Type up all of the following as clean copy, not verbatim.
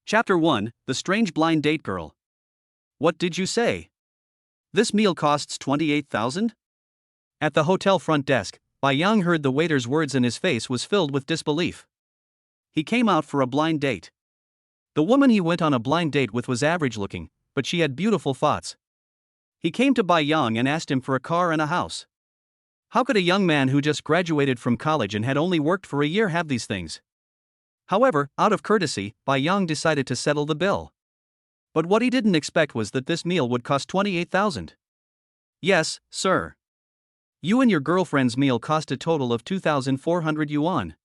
Chapter 1, The Strange Blind Date Girl. What did you say? This meal costs 28,000? At the hotel front desk, Bai Yang heard the waiter's words and his face was filled with disbelief. He came out for a blind date. The woman he went on a blind date with was average looking, but she had beautiful thoughts. He came to Bai Yang and asked him for a car and a house. How could a young man who just graduated from college and had only worked for a year have these things? However, out of courtesy, Bai Yang decided to settle the bill. But what he didn't expect was that this meal would cost 28,000. Yes, sir. You and your girlfriend's meal cost a total of 2,400 yuan.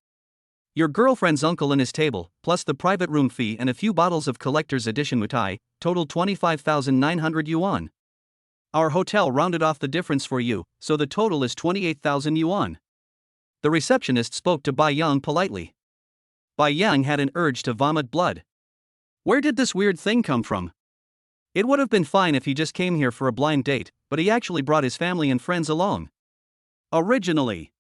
Your girlfriend's uncle and his table, plus the private room fee and a few bottles of collector's edition mutai, totaled 25,900 yuan. Our hotel rounded off the difference for you, so the total is 28,000 yuan. The receptionist spoke to Bai Yang politely. Bai Yang had an urge to vomit blood. Where did this weird thing come from? It would have been fine if he just came here for a blind date, but he actually brought his family and friends along. Originally,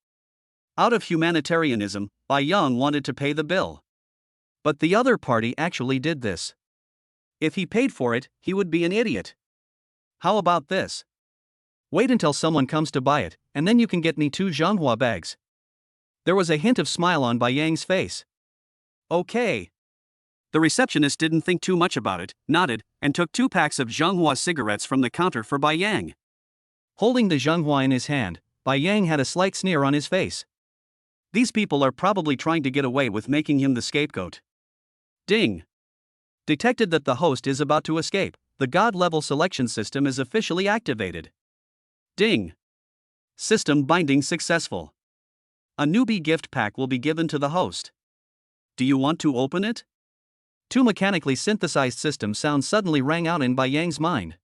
out of humanitarianism, Bai Yang wanted to pay the bill. But the other party actually did this. If he paid for it, he would be an idiot. How about this? Wait until someone comes to buy it, and then you can get me 2 manhwa bags. There was a hint of smile on Bai Yang's face. Okay. The receptionist didn't think too much about it, nodded, and took 2 packs of manhwa cigarettes from the counter for Bai Yang. Holding the manhwa in his hand, Bai Yang had a slight sneer on his face. These people are probably trying to get away with making him the scapegoat. Ding. Detected that the host is about to escape. The God-level selection system is officially activated. Ding. System binding successful. A newbie gift pack will be given to the host. Do you want to open it? 2 mechanically synthesized system sounds suddenly rang out in Bai Yang's mind.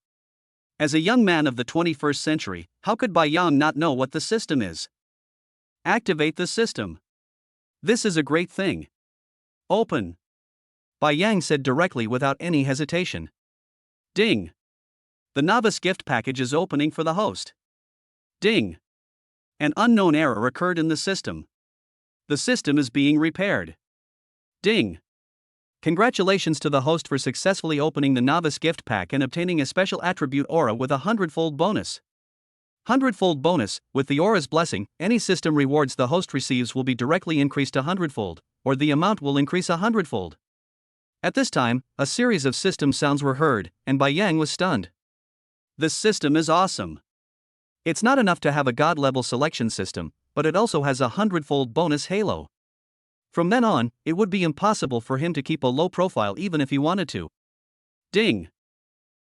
As a young man of the 21st century, how could Bai Yang not know what the system is? Activate the system. This is a great thing. Open. Bai Yang said directly without any hesitation. Ding. The novice gift package is opening for the host. Ding. An unknown error occurred in the system. The system is being repaired. Ding. Congratulations to the host for successfully opening the novice gift pack and obtaining a special attribute aura with a 100-fold bonus. 100-fold bonus, with the aura's blessing, any system rewards the host receives will be directly increased 100-fold, or the amount will increase 100-fold. At this time, a series of system sounds were heard, and Bai Yang was stunned. This system is awesome. It's not enough to have a God-level selection system, but it also has a 100-fold bonus halo. From then on, it would be impossible for him to keep a low profile even if he wanted to. Ding.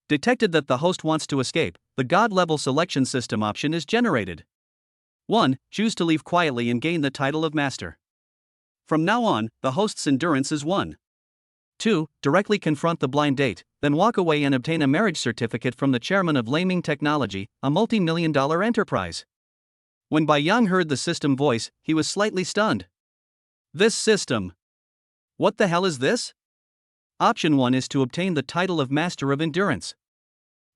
Detected that the host wants to escape, the God-level selection system option is generated. 1. Choose to leave quietly and gain the title of master. From now on, the host's endurance is 1. 2. Directly confront the blind date, then walk away and obtain a marriage certificate from the chairman of Laming Technology, a multi-million-dollar enterprise. When Bai Yang heard the system voice, he was slightly stunned. This system. What the hell is this? Option 1 is to obtain the title of Master of Endurance.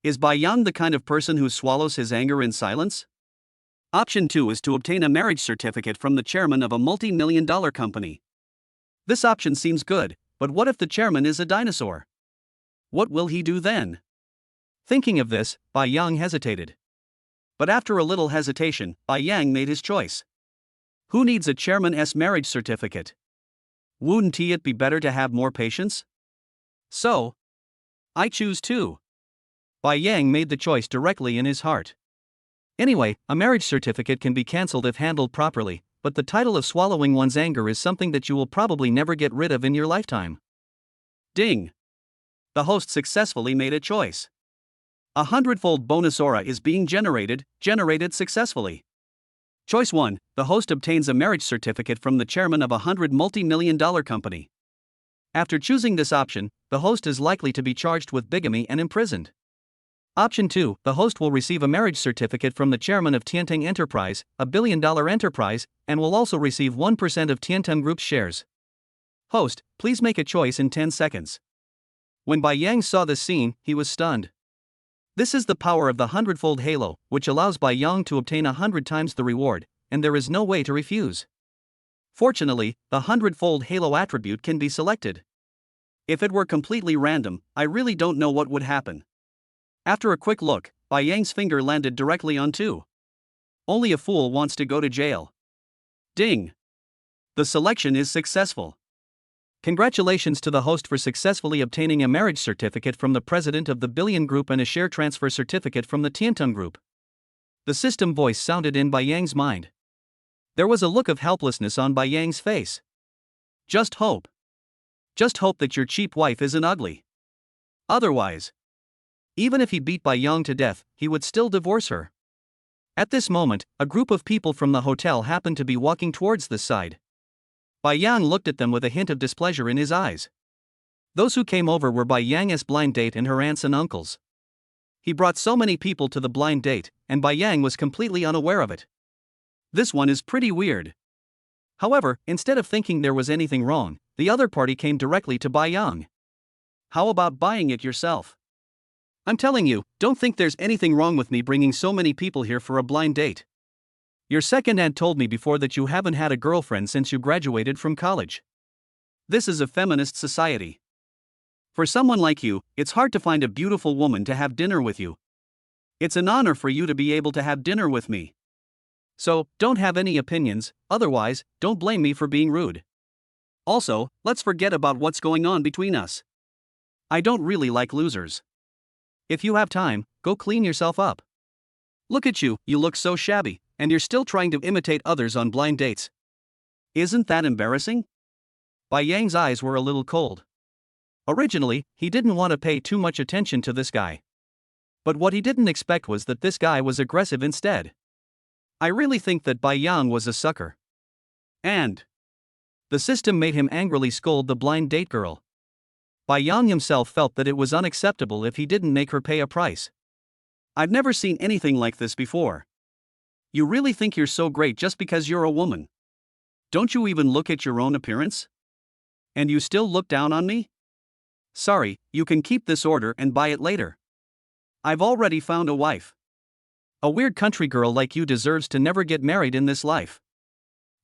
Is Bai Yang the kind of person who swallows his anger in silence? Option 2 is to obtain a marriage certificate from the chairman of a multi-million-dollar company. This option seems good, but what if the chairman is a dinosaur? What will he do then? Thinking of this, Bai Yang hesitated. But after a little hesitation, Bai Yang made his choice. Who needs a chairman's marriage certificate? Wouldn't it be better to have more patience? So, I choose 2. Bai Yang made the choice directly in his heart. Anyway, a marriage certificate can be cancelled if handled properly, but the title of swallowing one's anger is something that you will probably never get rid of in your lifetime. Ding. The host successfully made a choice. A 100-fold bonus aura is being generated successfully. Choice 1, the host obtains a marriage certificate from the chairman of a 100 multi-million-dollar company. After choosing this option, the host is likely to be charged with bigamy and imprisoned. Option 2, the host will receive a marriage certificate from the chairman of Tianteng Enterprise, a billion-dollar enterprise, and will also receive 1% of Tianteng Group's shares. Host, please make a choice in 10 seconds. When Bai Yang saw this scene, he was stunned. This is the power of the 100-fold halo, which allows Bai Yang to obtain 100 times the reward, and there is no way to refuse. Fortunately, the 100-fold halo attribute can be selected. If it were completely random, I really don't know what would happen. After a quick look, Bai Yang's finger landed directly on 2. Only a fool wants to go to jail. Ding! The selection is successful. Congratulations to the host for successfully obtaining a marriage certificate from the president of the Billion Group and a share transfer certificate from the Tiantung Group. The system voice sounded in Bai Yang's mind. There was a look of helplessness on Bai Yang's face. Just hope. Just hope that your cheap wife isn't ugly. Otherwise, even if he beat Bai Yang to death, he would still divorce her. At this moment, a group of people from the hotel happened to be walking towards this side. Bai Yang looked at them with a hint of displeasure in his eyes. Those who came over were Bai Yang's blind date and her aunts and uncles. He brought so many people to the blind date, and Bai Yang was completely unaware of it. This one is pretty weird. However, instead of thinking there was anything wrong, the other party came directly to Bai Yang. How about buying it yourself? I'm telling you, don't think there's anything wrong with me bringing so many people here for a blind date. Your second aunt told me before that you haven't had a girlfriend since you graduated from college. This is a feminist society. For someone like you, it's hard to find a beautiful woman to have dinner with you. It's an honor for you to be able to have dinner with me. So, don't have any opinions, otherwise, don't blame me for being rude. Also, let's forget about what's going on between us. I don't really like losers. If you have time, go clean yourself up. Look at you, you look so shabby, and you're still trying to imitate others on blind dates. Isn't that embarrassing? Bai Yang's eyes were a little cold. Originally, he didn't want to pay too much attention to this guy. But what he didn't expect was that this guy was aggressive instead. I really think that Bai Yang was a sucker. And the system made him angrily scold the blind date girl. Bai Yang himself felt that it was unacceptable if he didn't make her pay a price. I've never seen anything like this before. You really think you're so great just because you're a woman? Don't you even look at your own appearance? And you still look down on me? Sorry, you can keep this order and buy it later. I've already found a wife. A weird country girl like you deserves to never get married in this life.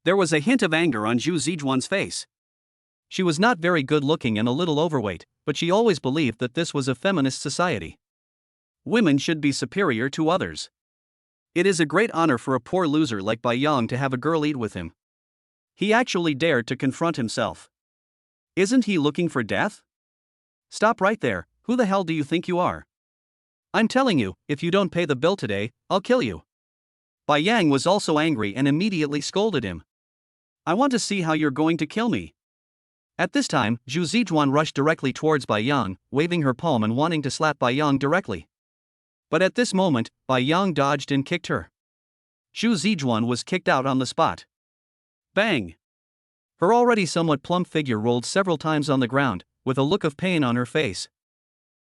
There was a hint of anger on Zhu Zijuan's face. She was not very good looking and a little overweight, but she always believed that this was a feminist society. Women should be superior to others. It is a great honor for a poor loser like Bai Yang to have a girl eat with him. He actually dared to confront himself. Isn't he looking for death? Stop right there, who the hell do you think you are? I'm telling you, if you don't pay the bill today, I'll kill you. Bai Yang was also angry and immediately scolded him. I want to see how you're going to kill me. At this time, Zhu Zijuan rushed directly towards Bai Yang, waving her palm and wanting to slap Bai Yang directly. But at this moment, Bai Yang dodged and kicked her. Zhu Zijuan was kicked out on the spot. Bang! Her already somewhat plump figure rolled several times on the ground, with a look of pain on her face.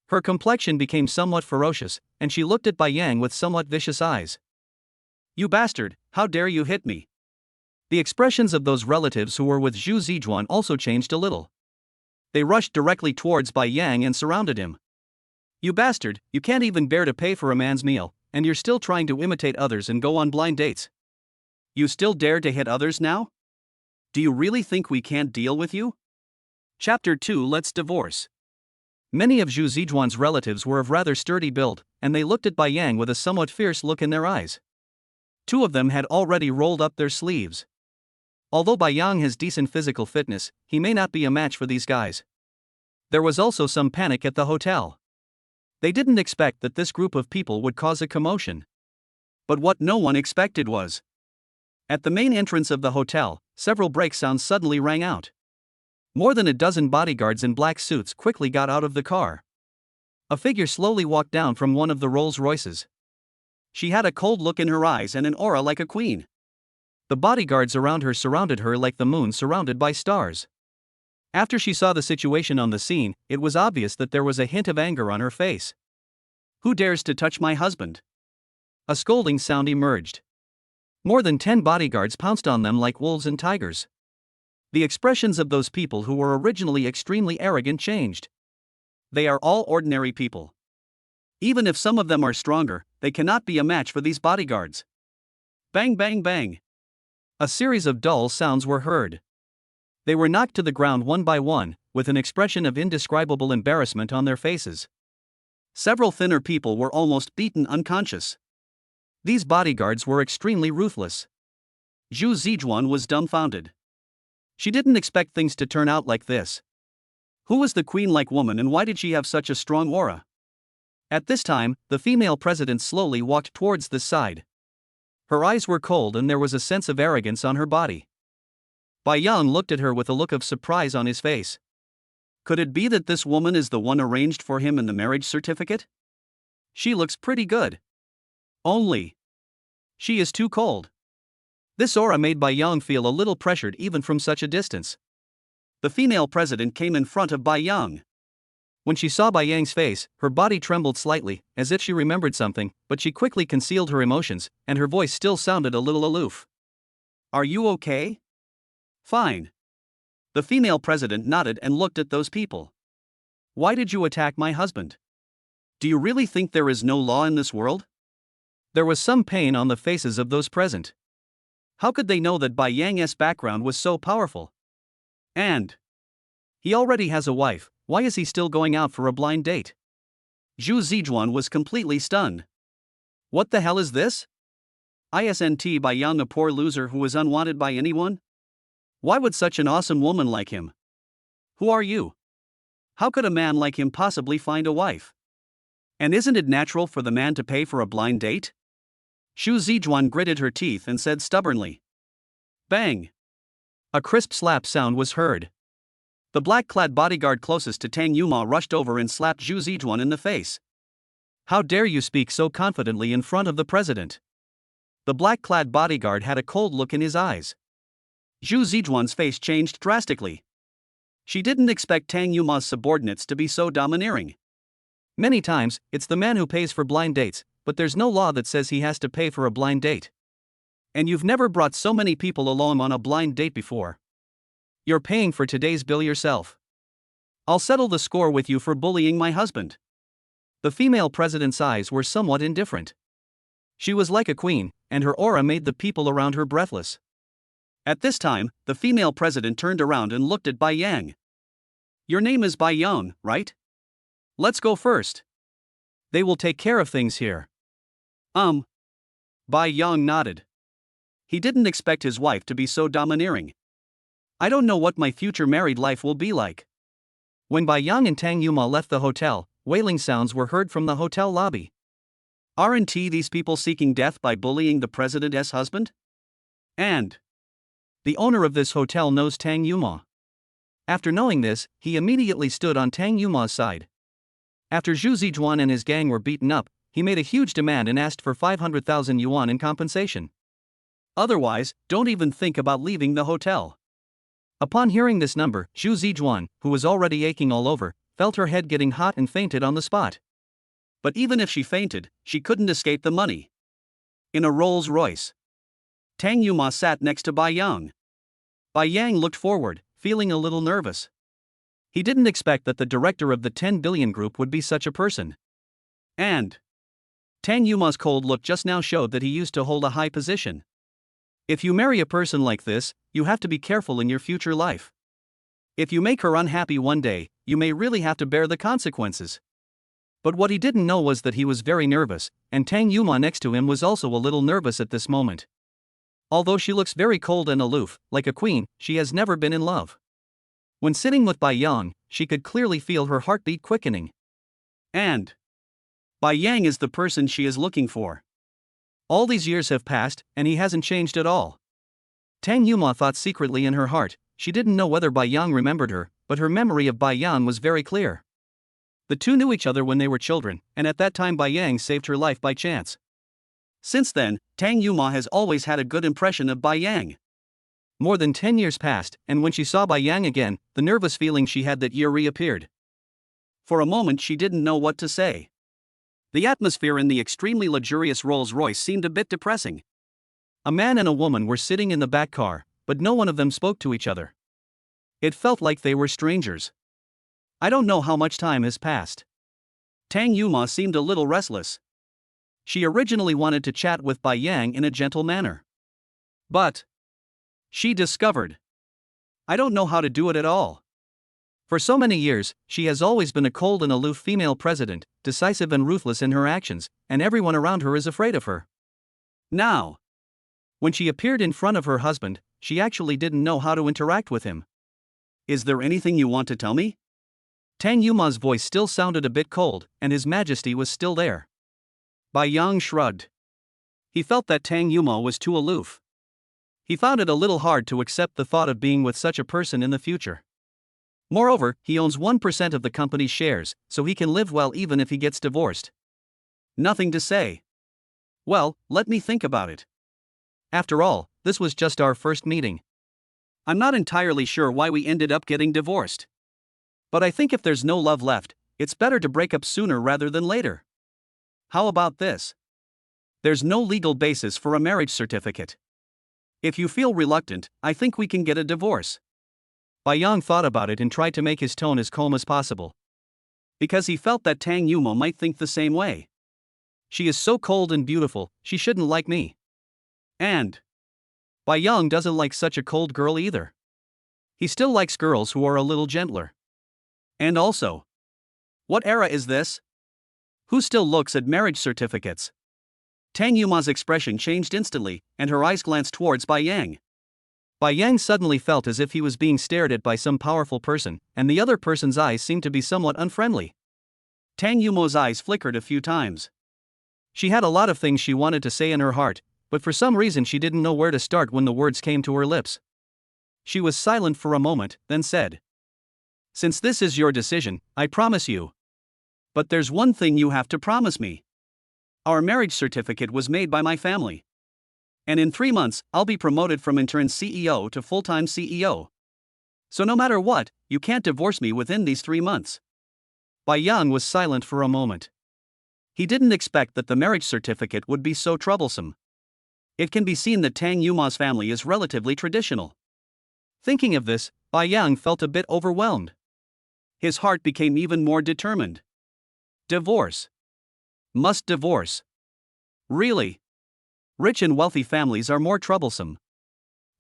Her complexion became somewhat ferocious, and she looked at Bai Yang with somewhat vicious eyes. You bastard, how dare you hit me? The expressions of those relatives who were with Zhu Zijuan also changed a little. They rushed directly towards Bai Yang and surrounded him. You bastard, you can't even bear to pay for a man's meal, and you're still trying to imitate others and go on blind dates. You still dare to hit others now? Do you really think we can't deal with you? Chapter 2 Let's Divorce. Many of Zhu Zijuan's relatives were of rather sturdy build, and they looked at Bai Yang with a somewhat fierce look in their eyes. Two of them had already rolled up their sleeves. Although Bai Yang has decent physical fitness, he may not be a match for these guys. There was also some panic at the hotel. They didn't expect that this group of people would cause a commotion. But what no one expected was, at the main entrance of the hotel, several brake sounds suddenly rang out. More than a dozen bodyguards in black suits quickly got out of the car. A figure slowly walked down from one of the Rolls Royces. She had a cold look in her eyes and an aura like a queen. The bodyguards around her surrounded her like the moon surrounded by stars. After she saw the situation on the scene, it was obvious that there was a hint of anger on her face. Who dares to touch my husband? A scolding sound emerged. More than 10 bodyguards pounced on them like wolves and tigers. The expressions of those people who were originally extremely arrogant changed. They are all ordinary people. Even if some of them are stronger, they cannot be a match for these bodyguards. Bang bang bang. A series of dull sounds were heard. They were knocked to the ground one by one, with an expression of indescribable embarrassment on their faces. Several thinner people were almost beaten unconscious. These bodyguards were extremely ruthless. Zhu Zijuan was dumbfounded. She didn't expect things to turn out like this. Who was the queen-like woman and why did she have such a strong aura? At this time, the female president slowly walked towards this side. Her eyes were cold and there was a sense of arrogance on her body. Bai Yang looked at her with a look of surprise on his face. Could it be that this woman is the one arranged for him in the marriage certificate? She looks pretty good. Only she is too cold. This aura made Bai Yang feel a little pressured even from such a distance. The female president came in front of Bai Yang. When she saw Bai Yang's face, her body trembled slightly, as if she remembered something, but she quickly concealed her emotions, and her voice still sounded a little aloof. Are you okay? Fine. The female president nodded and looked at those people. Why did you attack my husband? Do you really think there is no law in this world? There was some pain on the faces of those present. How could they know that Bai Yang's background was so powerful? And he already has a wife, why is he still going out for a blind date? Zhu Zijuan was completely stunned. What the hell is this? Isn't Bai Yang a poor loser who is unwanted by anyone? Why would such an awesome woman like him? Who are you? How could a man like him possibly find a wife? And isn't it natural for the man to pay for a blind date? Zhu Zijuan gritted her teeth and said stubbornly. Bang! A crisp slap sound was heard. The black-clad bodyguard closest to Tang Yuma rushed over and slapped Zhu Zijuan in the face. How dare you speak so confidently in front of the president? The black-clad bodyguard had a cold look in his eyes. Zhu Zijuan's face changed drastically. She didn't expect Tang Yuma's subordinates to be so domineering. Many times, it's the man who pays for blind dates, but there's no law that says he has to pay for a blind date. And you've never brought so many people along on a blind date before. You're paying for today's bill yourself. I'll settle the score with you for bullying my husband. The female president's eyes were somewhat indifferent. She was like a queen, and her aura made the people around her breathless. At this time, the female president turned around and looked at Bai Yang. Your name is Bai Yang, right? Let's go first. They will take care of things here. Bai Yang nodded. He didn't expect his wife to be so domineering. I don't know what my future married life will be like. When Bai Yang and Tang Yuma left the hotel, wailing sounds were heard from the hotel lobby. Aren't these people seeking death by bullying the president's husband? And the owner of this hotel knows Tang Yuma. After knowing this, he immediately stood on Tang Yuma's side. After Zhu Zijuan and his gang were beaten up, he made a huge demand and asked for 500,000 yuan in compensation. Otherwise, don't even think about leaving the hotel. Upon hearing this number, Zhu Zijuan, who was already aching all over, felt her head getting hot and fainted on the spot. But even if she fainted, she couldn't escape the money. In a Rolls Royce, Tang Yuma sat next to Bai Yang. Bai Yang looked forward, feeling a little nervous. He didn't expect that the director of the 10 billion group would be such a person. And Tang Yuma's cold look just now showed that he used to hold a high position. If you marry a person like this, you have to be careful in your future life. If you make her unhappy one day, you may really have to bear the consequences. But what he didn't know was that he was very nervous, and Tang Yuma next to him was also a little nervous at this moment. Although she looks very cold and aloof, like a queen, she has never been in love. When sitting with Bai Yang, she could clearly feel her heartbeat quickening. And Bai Yang is the person she is looking for. All these years have passed, and he hasn't changed at all. Tang Yuma thought secretly in her heart. She didn't know whether Bai Yang remembered her, but her memory of Bai Yang was very clear. The two knew each other when they were children, and at that time Bai Yang saved her life by chance. Since then, Tang Yuma has always had a good impression of Bai Yang. More than 10 years passed, and when she saw Bai Yang again, the nervous feeling she had that year reappeared. For a moment she didn't know what to say. The atmosphere in the extremely luxurious Rolls-Royce seemed a bit depressing. A man and a woman were sitting in the back car, but no one of them spoke to each other. It felt like they were strangers. I don't know how much time has passed. Tang Yuma seemed a little restless. She originally wanted to chat with Bai Yang in a gentle manner. But she discovered, I don't know how to do it at all. For so many years, she has always been a cold and aloof female president, decisive and ruthless in her actions, and everyone around her is afraid of her. Now, when she appeared in front of her husband, she actually didn't know how to interact with him. Is there anything you want to tell me? Tang Yuma's voice still sounded a bit cold, and his majesty was still there. Bai Yang shrugged. He felt that Tang Yuma was too aloof. He found it a little hard to accept the thought of being with such a person in the future. Moreover, he owns 1% of the company's shares, so he can live well even if he gets divorced. Nothing to say. Well, let me think about it. After all, this was just our first meeting. I'm not entirely sure why we ended up getting divorced. But I think if there's no love left, it's better to break up sooner rather than later. How about this? There's no legal basis for a marriage certificate. If you feel reluctant, I think we can get a divorce. Bai Yang thought about it and tried to make his tone as calm as possible. Because he felt that Tang Yuma might think the same way. She is so cold and beautiful, she shouldn't like me. And Bai Yang doesn't like such a cold girl either. He still likes girls who are a little gentler. And also, what era is this? Who still looks at marriage certificates? Tang Yuma's expression changed instantly, and her eyes glanced towards Bai Yang. Bai Yang suddenly felt as if he was being stared at by some powerful person, and the other person's eyes seemed to be somewhat unfriendly. Tang Yuma's eyes flickered a few times. She had a lot of things she wanted to say in her heart, but for some reason she didn't know where to start when the words came to her lips. She was silent for a moment, then said, "Since this is your decision, I promise you. But there's one thing you have to promise me. Our marriage certificate was made by my family. And in 3 months, I'll be promoted from intern CEO to full-time CEO. So no matter what, you can't divorce me within these 3 months." Bai Yang was silent for a moment. He didn't expect that the marriage certificate would be so troublesome. It can be seen that Tang Yuma's family is relatively traditional. Thinking of this, Bai Yang felt a bit overwhelmed. His heart became even more determined. Divorce. Must divorce. Really? Rich and wealthy families are more troublesome.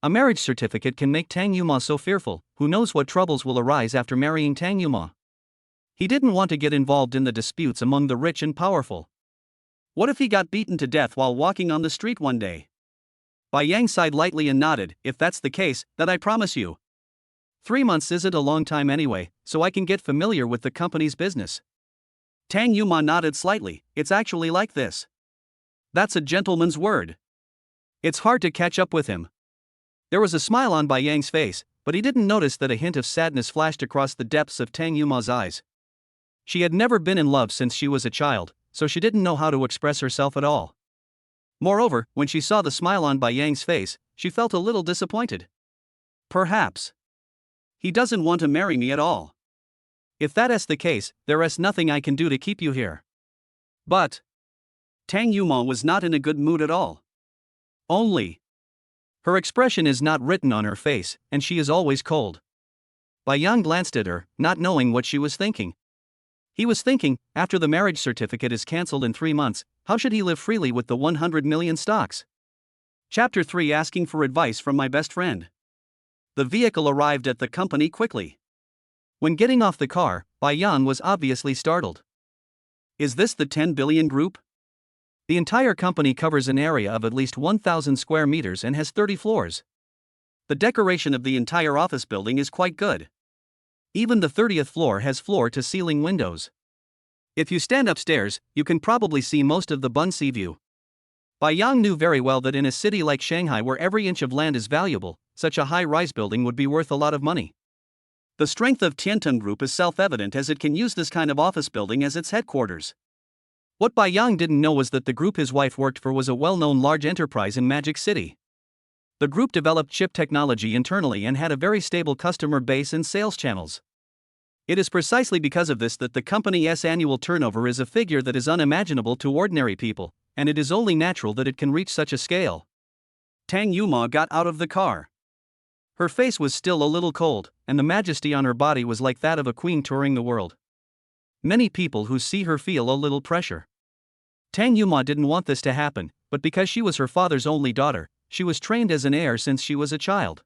A marriage certificate can make Tang Yuma so fearful, who knows what troubles will arise after marrying Tang Yuma. He didn't want to get involved in the disputes among the rich and powerful. What if he got beaten to death while walking on the street one day? Bai Yang sighed lightly and nodded. "If that's the case, then I promise you. 3 months isn't a long time anyway, so I can get familiar with the company's business." Tang Yuma nodded slightly. "It's actually like this. That's a gentleman's word." It's hard to catch up with him. There was a smile on Bai Yang's face, but he didn't notice that a hint of sadness flashed across the depths of Tang Yuma's eyes. She had never been in love since she was a child, so she didn't know how to express herself at all. Moreover, when she saw the smile on Bai Yang's face, she felt a little disappointed. Perhaps he doesn't want to marry me at all. If that is the case, there is nothing I can do to keep you here. But Tang Yuma was not in a good mood at all. Only her expression is not written on her face, and she is always cold. Bai Yang glanced at her, not knowing what she was thinking. He was thinking, after the marriage certificate is cancelled in 3 months, how should he live freely with the 100 million stocks? Chapter 3: Asking for advice from my best friend. The vehicle arrived at the company quickly. When getting off the car, Bai Yang was obviously startled. Is this the 10 billion group? The entire company covers an area of at least 1,000 square meters and has 30 floors. The decoration of the entire office building is quite good. Even the 30th floor has floor-to-ceiling windows. If you stand upstairs, you can probably see most of the Bund Sea view. Bai Yang knew very well that in a city like Shanghai where every inch of land is valuable, such a high-rise building would be worth a lot of money. The strength of Tiantung Group is self-evident as it can use this kind of office building as its headquarters. What Bai Yang didn't know was that the group his wife worked for was a well-known large enterprise in Magic City. The group developed chip technology internally and had a very stable customer base and sales channels. It is precisely because of this that the company's annual turnover is a figure that is unimaginable to ordinary people, and it is only natural that it can reach such a scale. Tang Yuma got out of the car. Her face was still a little cold, and the majesty on her body was like that of a queen touring the world. Many people who see her feel a little pressure. Tang Yuma didn't want this to happen, but because she was her father's only daughter, she was trained as an heir since she was a child.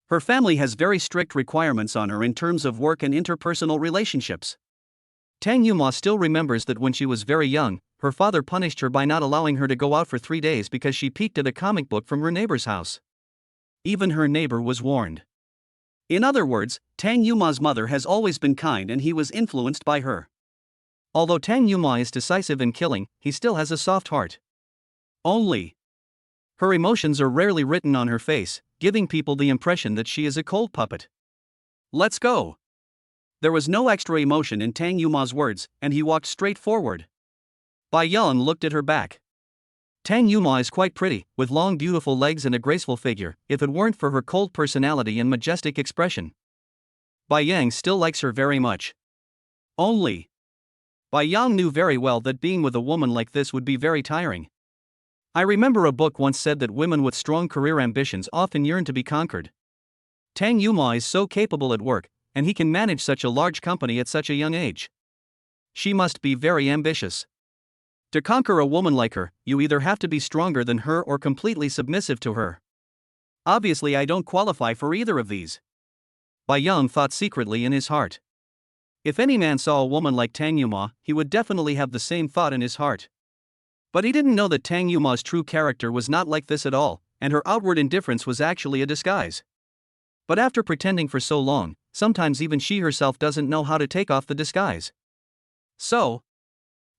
Her family has very strict requirements on her in terms of work and interpersonal relationships. Tang Yuma still remembers that when she was very young, her father punished her by not allowing her to go out for 3 days because she peeked at a comic book from her neighbor's house. Even her neighbor was warned. In other words, Tang Yuma's mother has always been kind and he was influenced by her. Although Tang Yuma is decisive in killing, he still has a soft heart. Only. Her emotions are rarely written on her face, giving people the impression that she is a cold puppet. Let's go. There was no extra emotion in Tang Yuma's words, and he walked straight forward. Bai Yang looked at her back. Tang Yuma is quite pretty, with long beautiful legs and a graceful figure, if it weren't for her cold personality and majestic expression. Bai Yang still likes her very much. Only. Bai Yang knew very well that being with a woman like this would be very tiring. I remember a book once said that women with strong career ambitions often yearn to be conquered. Tang Yuma is so capable at work, and he can manage such a large company at such a young age. She must be very ambitious. To conquer a woman like her, you either have to be stronger than her or completely submissive to her. Obviously, I don't qualify for either of these. Bai Yang thought secretly in his heart. If any man saw a woman like Tang Yuma, he would definitely have the same thought in his heart. But he didn't know that Tang Yuma's true character was not like this at all, and her outward indifference was actually a disguise. But after pretending for so long, sometimes even she herself doesn't know how to take off the disguise. So,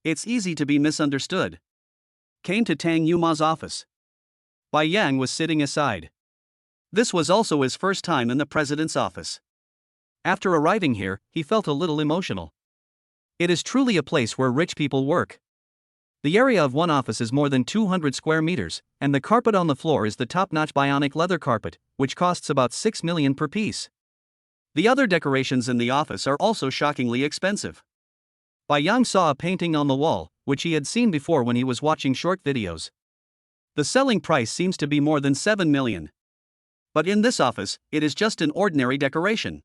it's easy to be misunderstood. Came to Tang Yuma's office. Bai Yang was sitting aside. This was also his first time in the president's office. After arriving here, he felt a little emotional. It is truly a place where rich people work. The area of one office is more than 200 square meters, and the carpet on the floor is the top-notch bionic leather carpet, which costs about 6 million per piece. The other decorations in the office are also shockingly expensive. Bai Yang saw a painting on the wall, which he had seen before when he was watching short videos. The selling price seems to be more than 7 million. But in this office, it is just an ordinary decoration.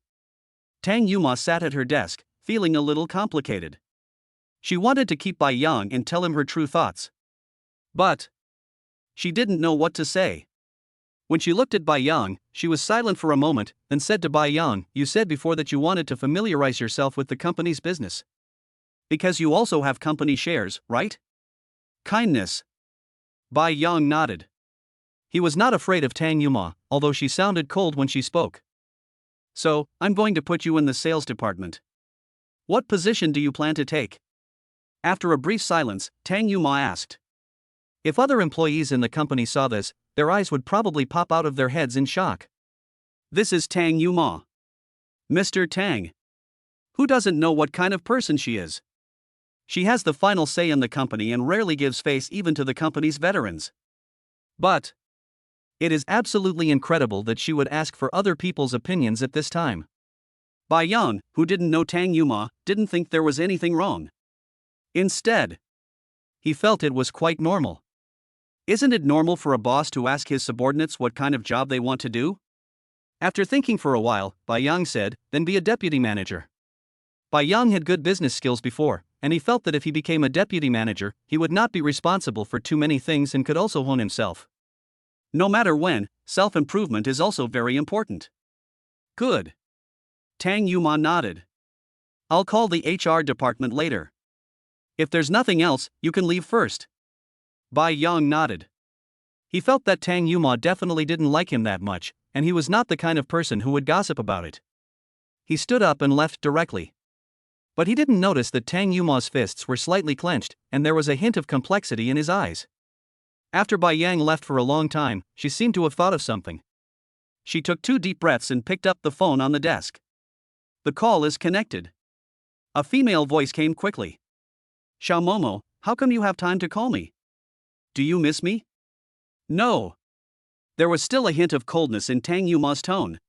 Tang Yuma sat at her desk, feeling a little complicated. She wanted to keep Bai Yang and tell him her true thoughts. But she didn't know what to say. When she looked at Bai Yang, she was silent for a moment, then said to Bai Yang, "You said before that you wanted to familiarize yourself with the company's business. Because you also have company shares, right?" Kindness. Bai Yang nodded. He was not afraid of Tang Yuma, although she sounded cold when she spoke. "So, I'm going to put you in the sales department. What position do you plan to take?" After a brief silence, Tang Yuma asked. If other employees in the company saw this, their eyes would probably pop out of their heads in shock. This is Tang Yuma. Mr. Tang. Who doesn't know what kind of person she is? She has the final say in the company and rarely gives face even to the company's veterans. But it is absolutely incredible that she would ask for other people's opinions at this time. Bai Yang, who didn't know Tang Yuma, didn't think there was anything wrong. Instead, he felt it was quite normal. Isn't it normal for a boss to ask his subordinates what kind of job they want to do? After thinking for a while, Bai Yang said, "Then be a deputy manager." Bai Yang had good business skills before, and he felt that if he became a deputy manager, he would not be responsible for too many things and could also hone himself. No matter when, self-improvement is also very important. Good. Tang Yuma nodded. I'll call the HR department later. If there's nothing else, you can leave first. Bai Yang nodded. He felt that Tang Yuma definitely didn't like him that much, and he was not the kind of person who would gossip about it. He stood up and left directly. But he didn't notice that Tang Yuma's fists were slightly clenched, and there was a hint of complexity in his eyes. After Bai Yang left for a long time, she seemed to have thought of something. She took 2 deep breaths and picked up the phone on the desk. The call is connected. A female voice came quickly. "Xiaomomo, how come you have time to call me? Do you miss me?" "No." There was still a hint of coldness in Tang Yuma's tone.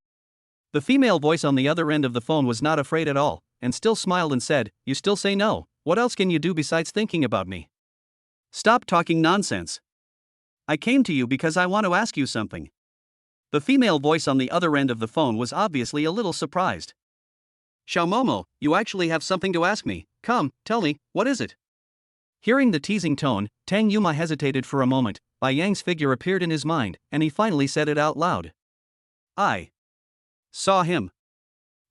The female voice on the other end of the phone was not afraid at all, and still smiled and said, "You still say no, what else can you do besides thinking about me? Stop talking nonsense. I came to you because I want to ask you something." The female voice on the other end of the phone was obviously a little surprised. "Xiaomomo, you actually have something to ask me. Come, tell me, what is it?" Hearing the teasing tone, Tang Yuma hesitated for a moment. Bai Yang's figure appeared in his mind, and he finally said it out loud. Saw him.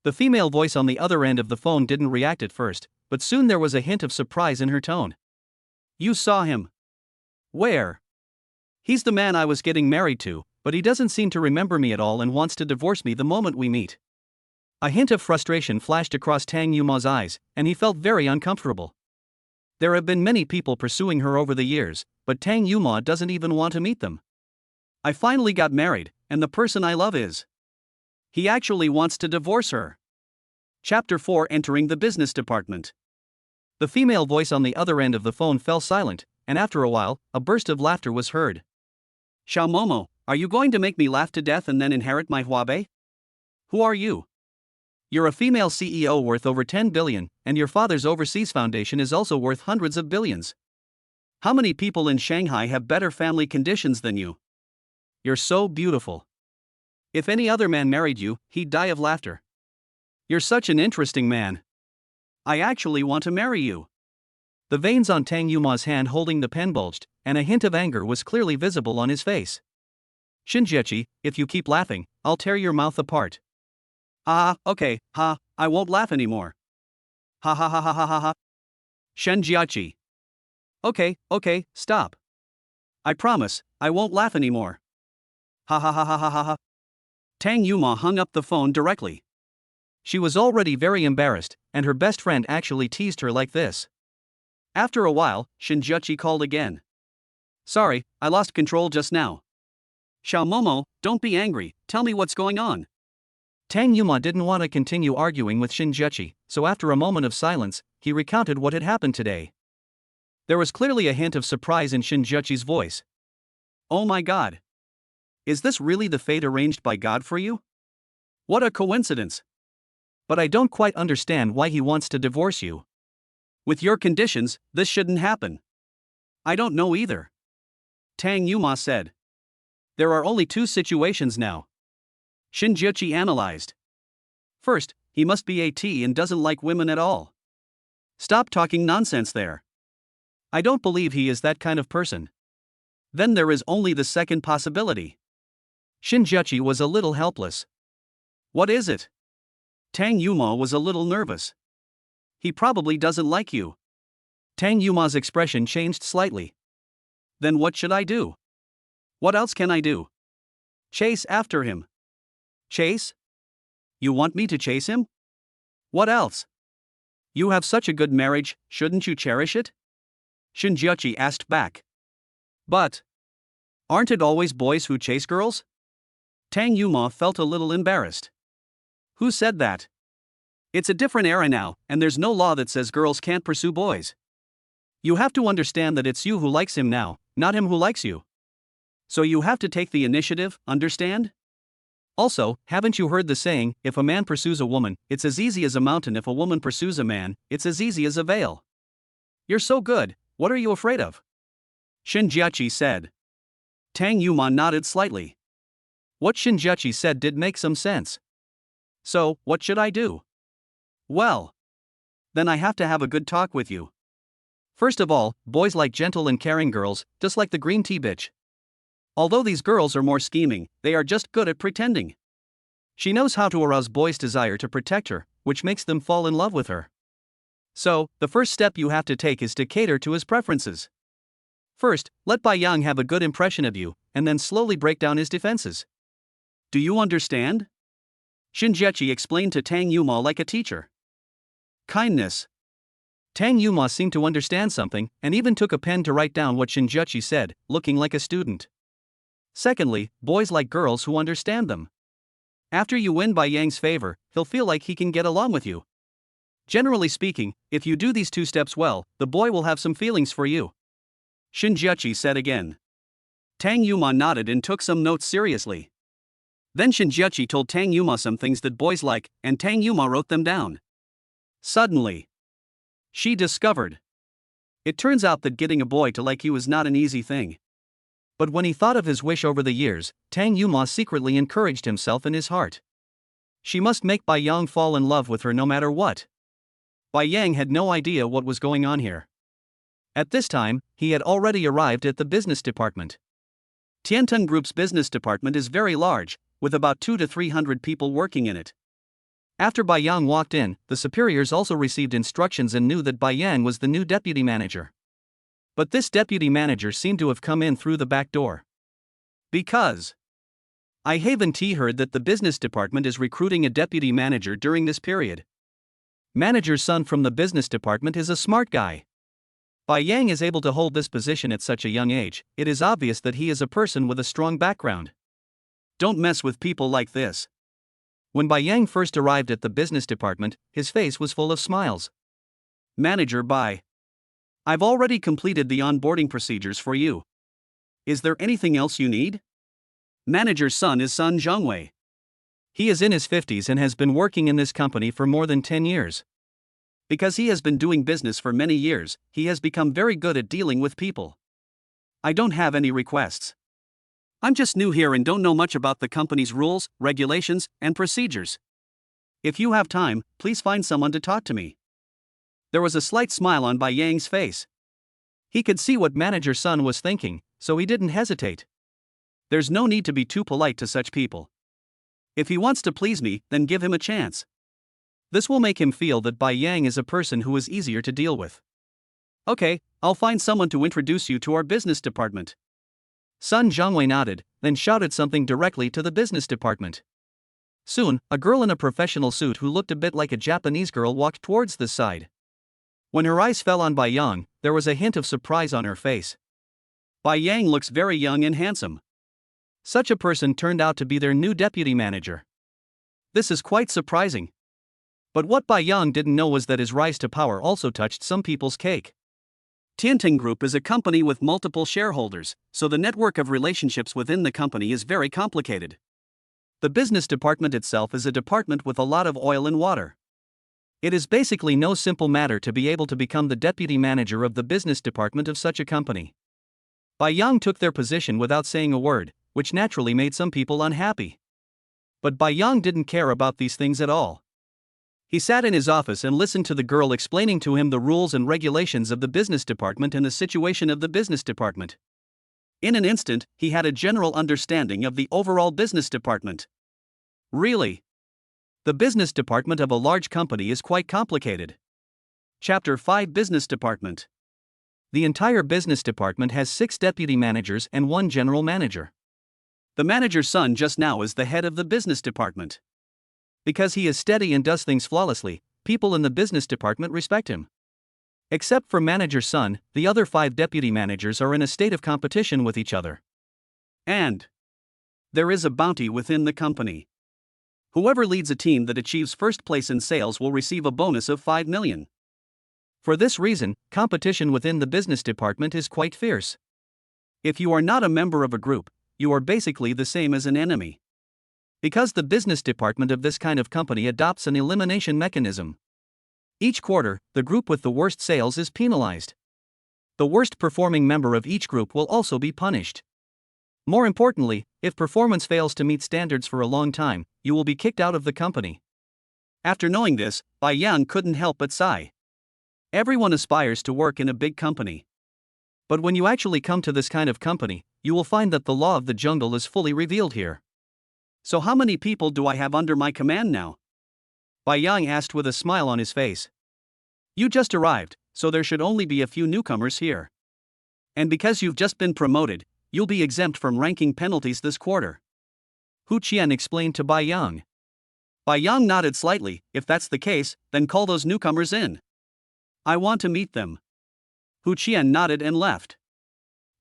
The female voice on the other end of the phone didn't react at first, but soon there was a hint of surprise in her tone. You saw him? Where? He's the man I was getting married to, but he doesn't seem to remember me at all and wants to divorce me the moment we meet. A hint of frustration flashed across Tang Yuma's eyes, and he felt very uncomfortable. There have been many people pursuing her over the years, but Tang Yuma doesn't even want to meet them. I finally got married, and the person I love is. He actually wants to divorce her. Chapter 4: Entering the Business Department. The female voice on the other end of the phone fell silent, and after a while, a burst of laughter was heard. Xiao Momo, are you going to make me laugh to death and then inherit my Huabe? Who are you? You're a female CEO worth over 10 billion, and your father's overseas foundation is also worth hundreds of billions. How many people in Shanghai have better family conditions than you? You're so beautiful. If any other man married you, he'd die of laughter. You're such an interesting man. I actually want to marry you. The veins on Tang Yuma's hand holding the pen bulged, and a hint of anger was clearly visible on his face. Shinjiechi, if you keep laughing, I'll tear your mouth apart. Okay, I won't laugh anymore. Ha ha ha ha ha ha ha. Shinjiechi. Okay, stop. I promise, I won't laugh anymore. Ha ha ha ha ha ha ha. Tang Yuma hung up the phone directly. She was already very embarrassed, and her best friend actually teased her like this. After a while, Shinjiechi called again. Sorry, I lost control just now. Xiao Momo, don't be angry, tell me what's going on. Tang Yuma didn't want to continue arguing with Shinjiechi, so after a moment of silence, he recounted what had happened today. There was clearly a hint of surprise in Shinjiechi's voice. Oh my god. Is this really the fate arranged by God for you? What a coincidence. But I don't quite understand why he wants to divorce you. With your conditions, this shouldn't happen. I don't know either. Tang Yuma said. There are only two situations now. Shinjiechi analyzed. First, he must be AT and doesn't like women at all. Stop talking nonsense there. I don't believe he is that kind of person. Then there is only the second possibility. Shinjiechi was a little helpless. What is it? Tang Yuma was a little nervous. He probably doesn't like you. Tang Yuma's expression changed slightly. Then what should I do? What else can I do? Chase after him. Chase? You want me to chase him? What else? You have such a good marriage, shouldn't you cherish it? Shinjiechi asked back. But aren't it always boys who chase girls? Tang Yuma felt a little embarrassed. Who said that? It's a different era now, and there's no law that says girls can't pursue boys. You have to understand that it's you who likes him now, not him who likes you. So you have to take the initiative, understand? Also, haven't you heard the saying, if a man pursues a woman, it's as easy as a mountain. If a woman pursues a man, it's as easy as a veil. You're so good, what are you afraid of? Shinjiechi said. Tang Yuma nodded slightly. What Shinjiechi said did make some sense. So, what should I do? Well, then I have to have a good talk with you. First of all, boys like gentle and caring girls, just like the green tea bitch. Although these girls are more scheming, they are just good at pretending. She knows how to arouse boys' desire to protect her, which makes them fall in love with her. So, the first step you have to take is to cater to his preferences. First, let Bai Yang have a good impression of you, and then slowly break down his defenses. Do you understand? Shinjiechi explained to Tang Yuma like a teacher. Kindness. Tang Yuma seemed to understand something, and even took a pen to write down what Shinjiechi said, looking like a student. Secondly, boys like girls who understand them. After you win Bai Yang's favor, he'll feel like he can get along with you. Generally speaking, if you do these two steps well, the boy will have some feelings for you. Shinjiechi said again. Tang Yuma nodded and took some notes seriously. Then Shinjiechi told Tang Yuma some things that boys like, and Tang Yuma wrote them down. Suddenly, she discovered. It turns out that getting a boy to like you is not an easy thing. But when he thought of his wish over the years, Tang Yuma secretly encouraged himself in his heart. She must make Bai Yang fall in love with her no matter what. Bai Yang had no idea what was going on here. At this time, he had already arrived at the business department. Tiantan Group's business department is very large, with about 2 to 300 people working in it. After Bai Yang walked in, the superiors also received instructions and knew that Bai Yang was the new deputy manager. But this deputy manager seemed to have come in through the back door. Because I haven't heard that the business department is recruiting a deputy manager during this period. Manager's son from the business department is a smart guy. Bai Yang is able to hold this position at such a young age. It is obvious that he is a person with a strong background. Don't mess with people like this. When Bai Yang first arrived at the business department, his face was full of smiles. Manager Bai, I've already completed the onboarding procedures for you. Is there anything else you need? Manager's son is Sun Zhongwei. He is in his 50s and has been working in this company for more than 10 years. Because he has been doing business for many years, he has become very good at dealing with people. I don't have any requests. I'm just new here and don't know much about the company's rules, regulations, and procedures. If you have time, please find someone to talk to me. There was a slight smile on Bai Yang's face. He could see what manager's son was thinking, so he didn't hesitate. There's no need to be too polite to such people. If he wants to please me, then give him a chance. This will make him feel that Bai Yang is a person who is easier to deal with. Okay, I'll find someone to introduce you to our business department. Sun Zhongwei nodded, then shouted something directly to the business department. Soon, a girl in a professional suit who looked a bit like a Japanese girl walked towards this side. When her eyes fell on Bai Yang, there was a hint of surprise on her face. Bai Yang looks very young and handsome. Such a person turned out to be their new deputy manager. This is quite surprising. But what Bai Yang didn't know was that his rise to power also touched some people's cake. Tianting Group is a company with multiple shareholders, so the network of relationships within the company is very complicated. The business department itself is a department with a lot of oil and water. It is basically no simple matter to be able to become the deputy manager of the business department of such a company. Bai Yang took their position without saying a word, which naturally made some people unhappy. But Bai Yang didn't care about these things at all. He sat in his office and listened to the girl explaining to him the rules and regulations of the business department and the situation of the business department. In an instant, he had a general understanding of the overall business department. Really? The business department of a large company is quite complicated. Chapter 5 Business Department. The entire business department has 6 deputy managers and 1 general manager. The manager's son just now is the head of the business department. Because he is steady and does things flawlessly, people in the business department respect him. Except for manager's son, the other 5 deputy managers are in a state of competition with each other. And there is a bounty within the company. Whoever leads a team that achieves first place in sales will receive a bonus of 5 million. For this reason, competition within the business department is quite fierce. If you are not a member of a group, you are basically the same as an enemy. Because the business department of this kind of company adopts an elimination mechanism. Each quarter, the group with the worst sales is penalized. The worst performing member of each group will also be punished. More importantly, if performance fails to meet standards for a long time, you will be kicked out of the company. After knowing this, Bai Yang couldn't help but sigh. Everyone aspires to work in a big company. But when you actually come to this kind of company, you will find that the law of the jungle is fully revealed here. So how many people do I have under my command now? Bai Yang asked with a smile on his face. You just arrived, so there should only be a few newcomers here. And because you've just been promoted, you'll be exempt from ranking penalties this quarter. Hu Qian explained to Bai Yang. Bai Yang nodded slightly. If that's the case, then call those newcomers in. I want to meet them. Hu Qian nodded and left.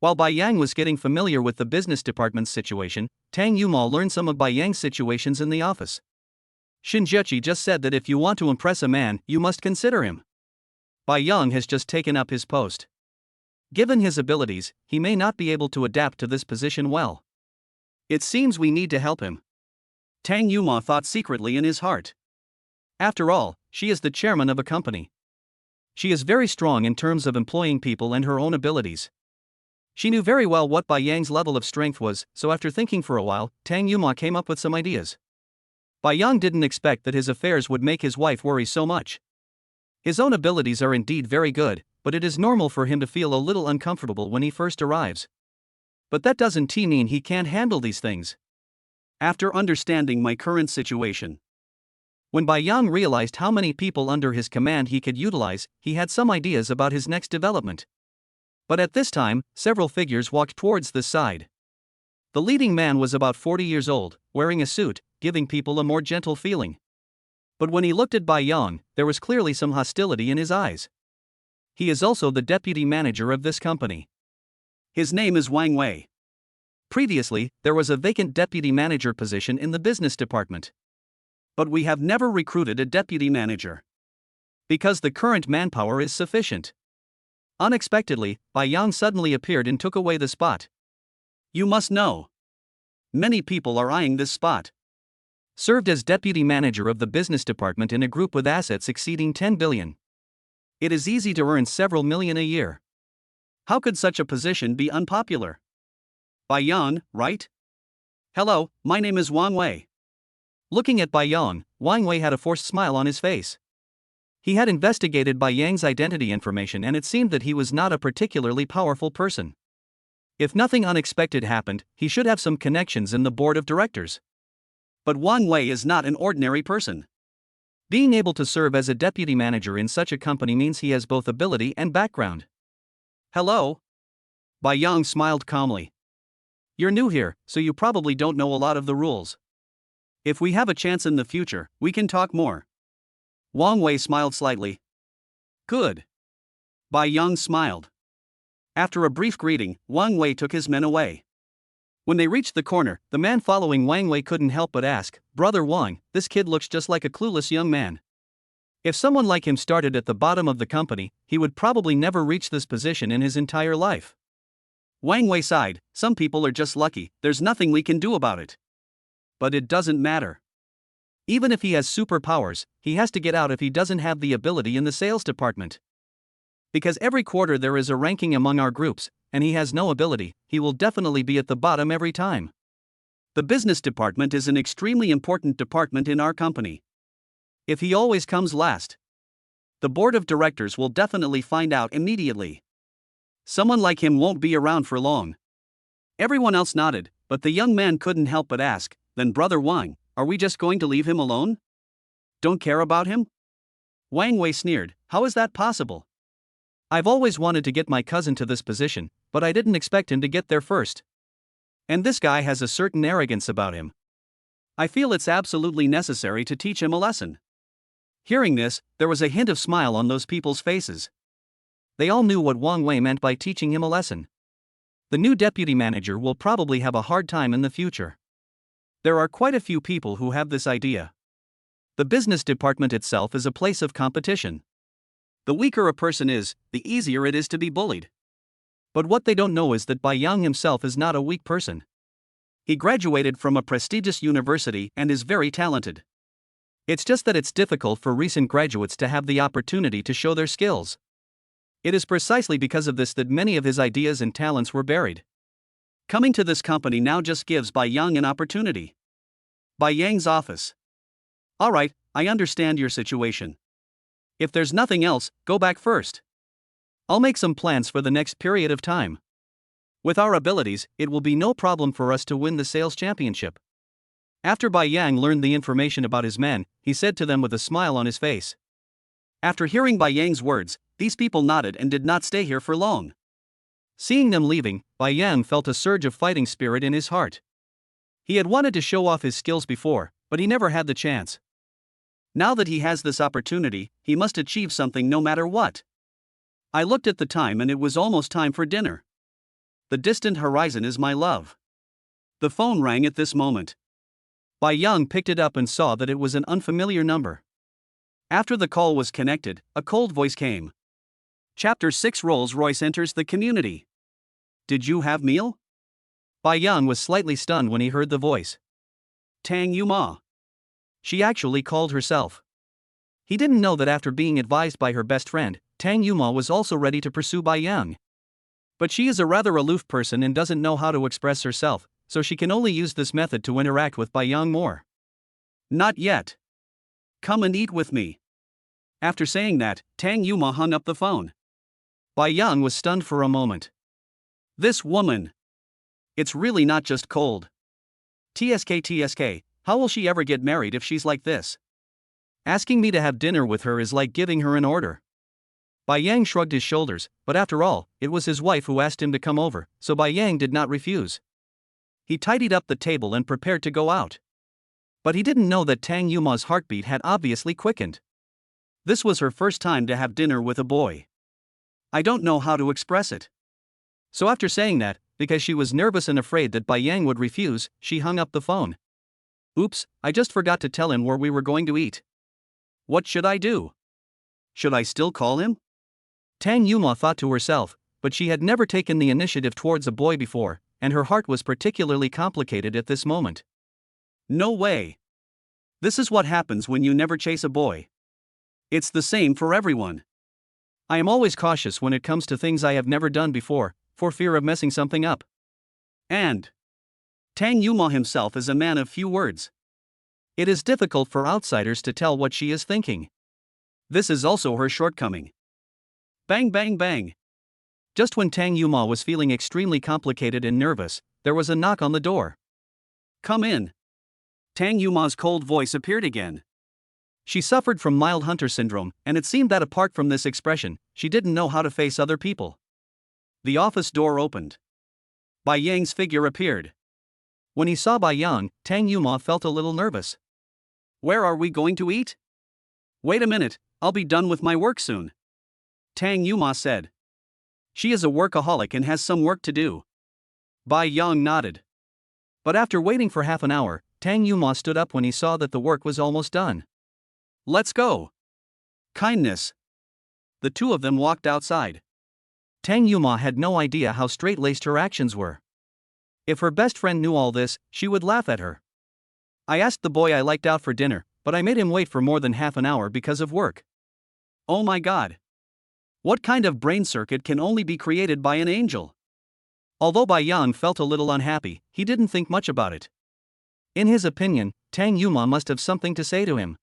While Bai Yang was getting familiar with the business department's situation, Tang Yumao learned some of Bai Yang's situations in the office. Shin Zheqi just said that if you want to impress a man, you must consider him. Bai Yang has just taken up his post. Given his abilities, he may not be able to adapt to this position well. It seems we need to help him. Tang Yumao thought secretly in his heart. After all, she is the chairman of a company. She is very strong in terms of employing people and her own abilities. She knew very well what Bai Yang's level of strength was, so after thinking for a while, Tang Yumao came up with some ideas. Bai Yang didn't expect that his affairs would make his wife worry so much. His own abilities are indeed very good, but it is normal for him to feel a little uncomfortable when he first arrives. But that doesn't mean he can't handle these things. After understanding my current situation. When Bai Yang realized how many people under his command he could utilize, he had some ideas about his next development. But at this time, several figures walked towards this side. The leading man was about 40 years old, wearing a suit, giving people a more gentle feeling. But when he looked at Bai Yang, there was clearly some hostility in his eyes. He is also the deputy manager of this company. His name is Wang Wei. Previously, there was a vacant deputy manager position in the business department. But we have never recruited a deputy manager. Because the current manpower is sufficient. Unexpectedly, Bai Yang suddenly appeared and took away the spot. You must know. Many people are eyeing this spot. Served as deputy manager of the business department in a group with assets exceeding 10 billion. It is easy to earn several million a year. How could such a position be unpopular? Bai Yang, right? Hello, my name is Wang Wei. Looking at Bai Yang, Wang Wei had a forced smile on his face. He had investigated Bai Yang's identity information and it seemed that he was not a particularly powerful person. If nothing unexpected happened, he should have some connections in the board of directors. But Wang Wei is not an ordinary person. Being able to serve as a deputy manager in such a company means he has both ability and background. Hello? Bai Yang smiled calmly. You're new here, so you probably don't know a lot of the rules. If we have a chance in the future, we can talk more. Wang Wei smiled slightly. Good. Bai Yang smiled. After a brief greeting, Wang Wei took his men away. When they reached the corner, the man following Wang Wei couldn't help but ask, Brother Wang, this kid looks just like a clueless young man. If someone like him started at the bottom of the company, he would probably never reach this position in his entire life. Wang Wei sighed, some people are just lucky, there's nothing we can do about it. But it doesn't matter. Even if he has superpowers, he has to get out if he doesn't have the ability in the sales department. Because every quarter there is a ranking among our groups, and he has no ability, he will definitely be at the bottom every time. The business department is an extremely important department in our company. If he always comes last, the board of directors will definitely find out immediately. Someone like him won't be around for long. Everyone else nodded, but the young man couldn't help but ask, then Brother Wang, are we just going to leave him alone? Don't care about him? Wang Wei sneered, how is that possible? I've always wanted to get my cousin to this position, but I didn't expect him to get there first. And this guy has a certain arrogance about him. I feel it's absolutely necessary to teach him a lesson. Hearing this, there was a hint of smile on those people's faces. They all knew what Wang Wei meant by teaching him a lesson. The new deputy manager will probably have a hard time in the future. There are quite a few people who have this idea. The business department itself is a place of competition. The weaker a person is, the easier it is to be bullied. But what they don't know is that Bai Yang himself is not a weak person. He graduated from a prestigious university and is very talented. It's just that it's difficult for recent graduates to have the opportunity to show their skills. It is precisely because of this that many of his ideas and talents were buried. Coming to this company now just gives Bai Yang an opportunity. Bai Yang's office. Alright, I understand your situation. If there's nothing else, go back first. I'll make some plans for the next period of time. With our abilities, it will be no problem for us to win the sales championship. After Bai Yang learned the information about his men, he said to them with a smile on his face. After hearing Bai Yang's words, these people nodded and did not stay here for long. Seeing them leaving, Bai Yang felt a surge of fighting spirit in his heart. He had wanted to show off his skills before, but he never had the chance. Now that he has this opportunity, he must achieve something no matter what. I looked at the time and it was almost time for dinner. The distant horizon is my love. The phone rang at this moment. Bai Yang picked it up and saw that it was an unfamiliar number. After the call was connected, a cold voice came. Chapter 6 Rolls-Royce enters the community. Did you have meal? Bai Yang was slightly stunned when he heard the voice. Tang Yuma. She actually called herself. He didn't know that after being advised by her best friend, Tang Yuma was also ready to pursue Bai Yang. But she is a rather aloof person and doesn't know how to express herself, so she can only use this method to interact with Bai Yang more. Not yet. Come and eat with me. After saying that, Tang Yuma hung up the phone. Bai Yang was stunned for a moment. This woman. It's really not just cold. TSK, how will she ever get married if she's like this? Asking me to have dinner with her is like giving her an order. Bai Yang shrugged his shoulders, but after all, it was his wife who asked him to come over, so Bai Yang did not refuse. He tidied up the table and prepared to go out. But he didn't know that Tang Yuma's heartbeat had obviously quickened. This was her first time to have dinner with a boy. I don't know how to express it. So after saying that, because she was nervous and afraid that Bai Yang would refuse, she hung up the phone. Oops, I just forgot to tell him where we were going to eat. What should I do? Should I still call him? Tang Yuma thought to herself, but she had never taken the initiative towards a boy before, and her heart was particularly complicated at this moment. No way. This is what happens when you never chase a boy. It's the same for everyone. I am always cautious when it comes to things I have never done before, for fear of messing something up. And Tang Yuma himself is a man of few words. It is difficult for outsiders to tell what she is thinking. This is also her shortcoming. Bang bang bang. Just when Tang Yuma was feeling extremely complicated and nervous, there was a knock on the door. Come in. Tang Yuma's cold voice appeared again. She suffered from mild hunter syndrome, and it seemed that apart from this expression, she didn't know how to face other people. The office door opened. Bai Yang's figure appeared. When he saw Bai Yang, Tang Yuma felt a little nervous. Where are we going to eat? Wait a minute, I'll be done with my work soon. Tang Yuma said. She is a workaholic and has some work to do. Bai Yang nodded. But after waiting for half an hour, Tang Yuma stood up when he saw that the work was almost done. Let's go. Kindness. The two of them walked outside. Tang Yuma had no idea how straight-laced her actions were. If her best friend knew all this, she would laugh at her. I asked the boy I liked out for dinner, but I made him wait for more than half an hour because of work. Oh my God. What kind of brain circuit can only be created by an angel? Although Bai Yang felt a little unhappy, he didn't think much about it. In his opinion, Tang Yuma must have something to say to him.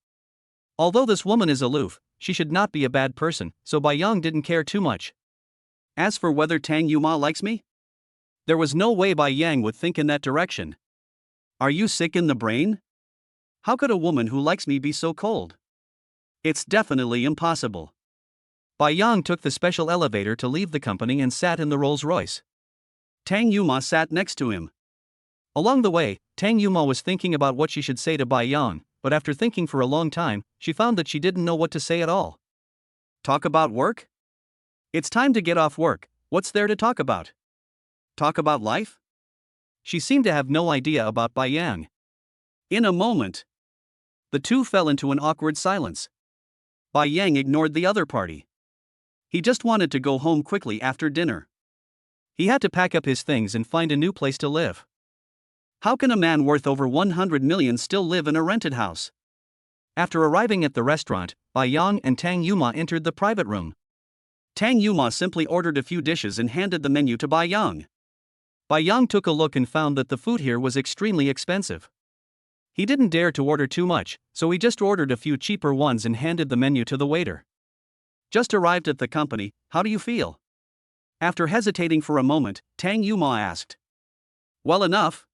Although this woman is aloof, she should not be a bad person, so Bai Yang didn't care too much. As for whether Tang Yuma likes me? There was no way Bai Yang would think in that direction. Are you sick in the brain? How could a woman who likes me be so cold? It's definitely impossible. Bai Yang took the special elevator to leave the company and sat in the Rolls-Royce. Tang Yuma sat next to him. Along the way, Tang Yuma was thinking about what she should say to Bai Yang, but after thinking for a long time, she found that she didn't know what to say at all. Talk about work? It's time to get off work. What's there to talk about? Talk about life? She seemed to have no idea about Bai Yang. In a moment, the two fell into an awkward silence. Bai Yang ignored the other party. He just wanted to go home quickly after dinner. He had to pack up his things and find a new place to live. How can a man worth over 100 million still live in a rented house? After arriving at the restaurant, Bai Yang and Tang Yuma entered the private room. Tang Yuma simply ordered a few dishes and handed the menu to Bai Yang. Bai Yang took a look and found that the food here was extremely expensive. He didn't dare to order too much, so he just ordered a few cheaper ones and handed the menu to the waiter. Just arrived at the company, how do you feel? After hesitating for a moment, Tang Yuma asked. Well enough.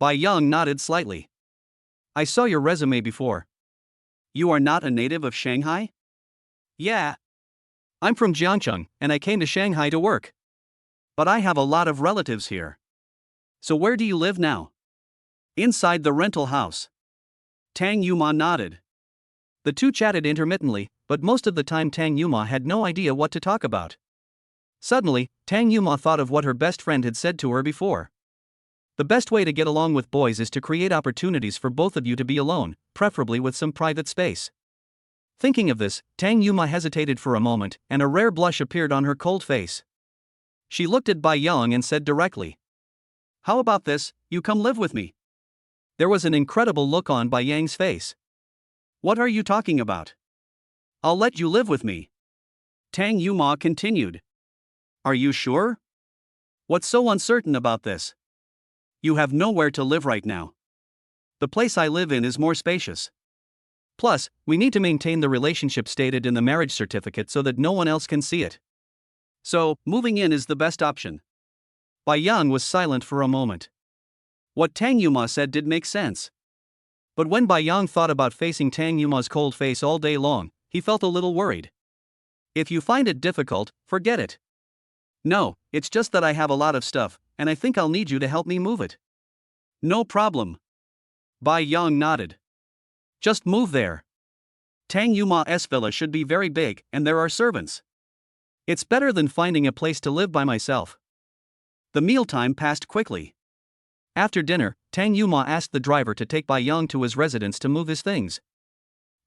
Bai Yang nodded slightly. I saw your resume before. You are not a native of Shanghai? Yeah. I'm from Jiangcheng, and I came to Shanghai to work. But I have a lot of relatives here. So where do you live now? Inside the rental house. Tang Yuma nodded. The two chatted intermittently, but most of the time Tang Yuma had no idea what to talk about. Suddenly, Tang Yuma thought of what her best friend had said to her before. The best way to get along with boys is to create opportunities for both of you to be alone, preferably with some private space. Thinking of this, Tang Yuma hesitated for a moment, and a rare blush appeared on her cold face. She looked at Bai Yang and said directly. How about this, you come live with me? There was an incredible look on Bai Yang's face. What are you talking about? I'll let you live with me. Tang Yuma continued. Are you sure? What's so uncertain about this? You have nowhere to live right now. The place I live in is more spacious. Plus, we need to maintain the relationship stated in the marriage certificate so that no one else can see it. So, moving in is the best option. Bai Yang was silent for a moment. What Tang Yuma said did make sense. But when Bai Yang thought about facing Tang Yuma's cold face all day long, he felt a little worried. If you find it difficult, forget it. No, it's just that I have a lot of stuff, and I think I'll need you to help me move it. No problem. Bai Yang nodded. Just move there. Tang Yuma's villa should be very big, and there are servants. It's better than finding a place to live by myself. The mealtime passed quickly. After dinner, Tang Yuma asked the driver to take Bai Yang to his residence to move his things.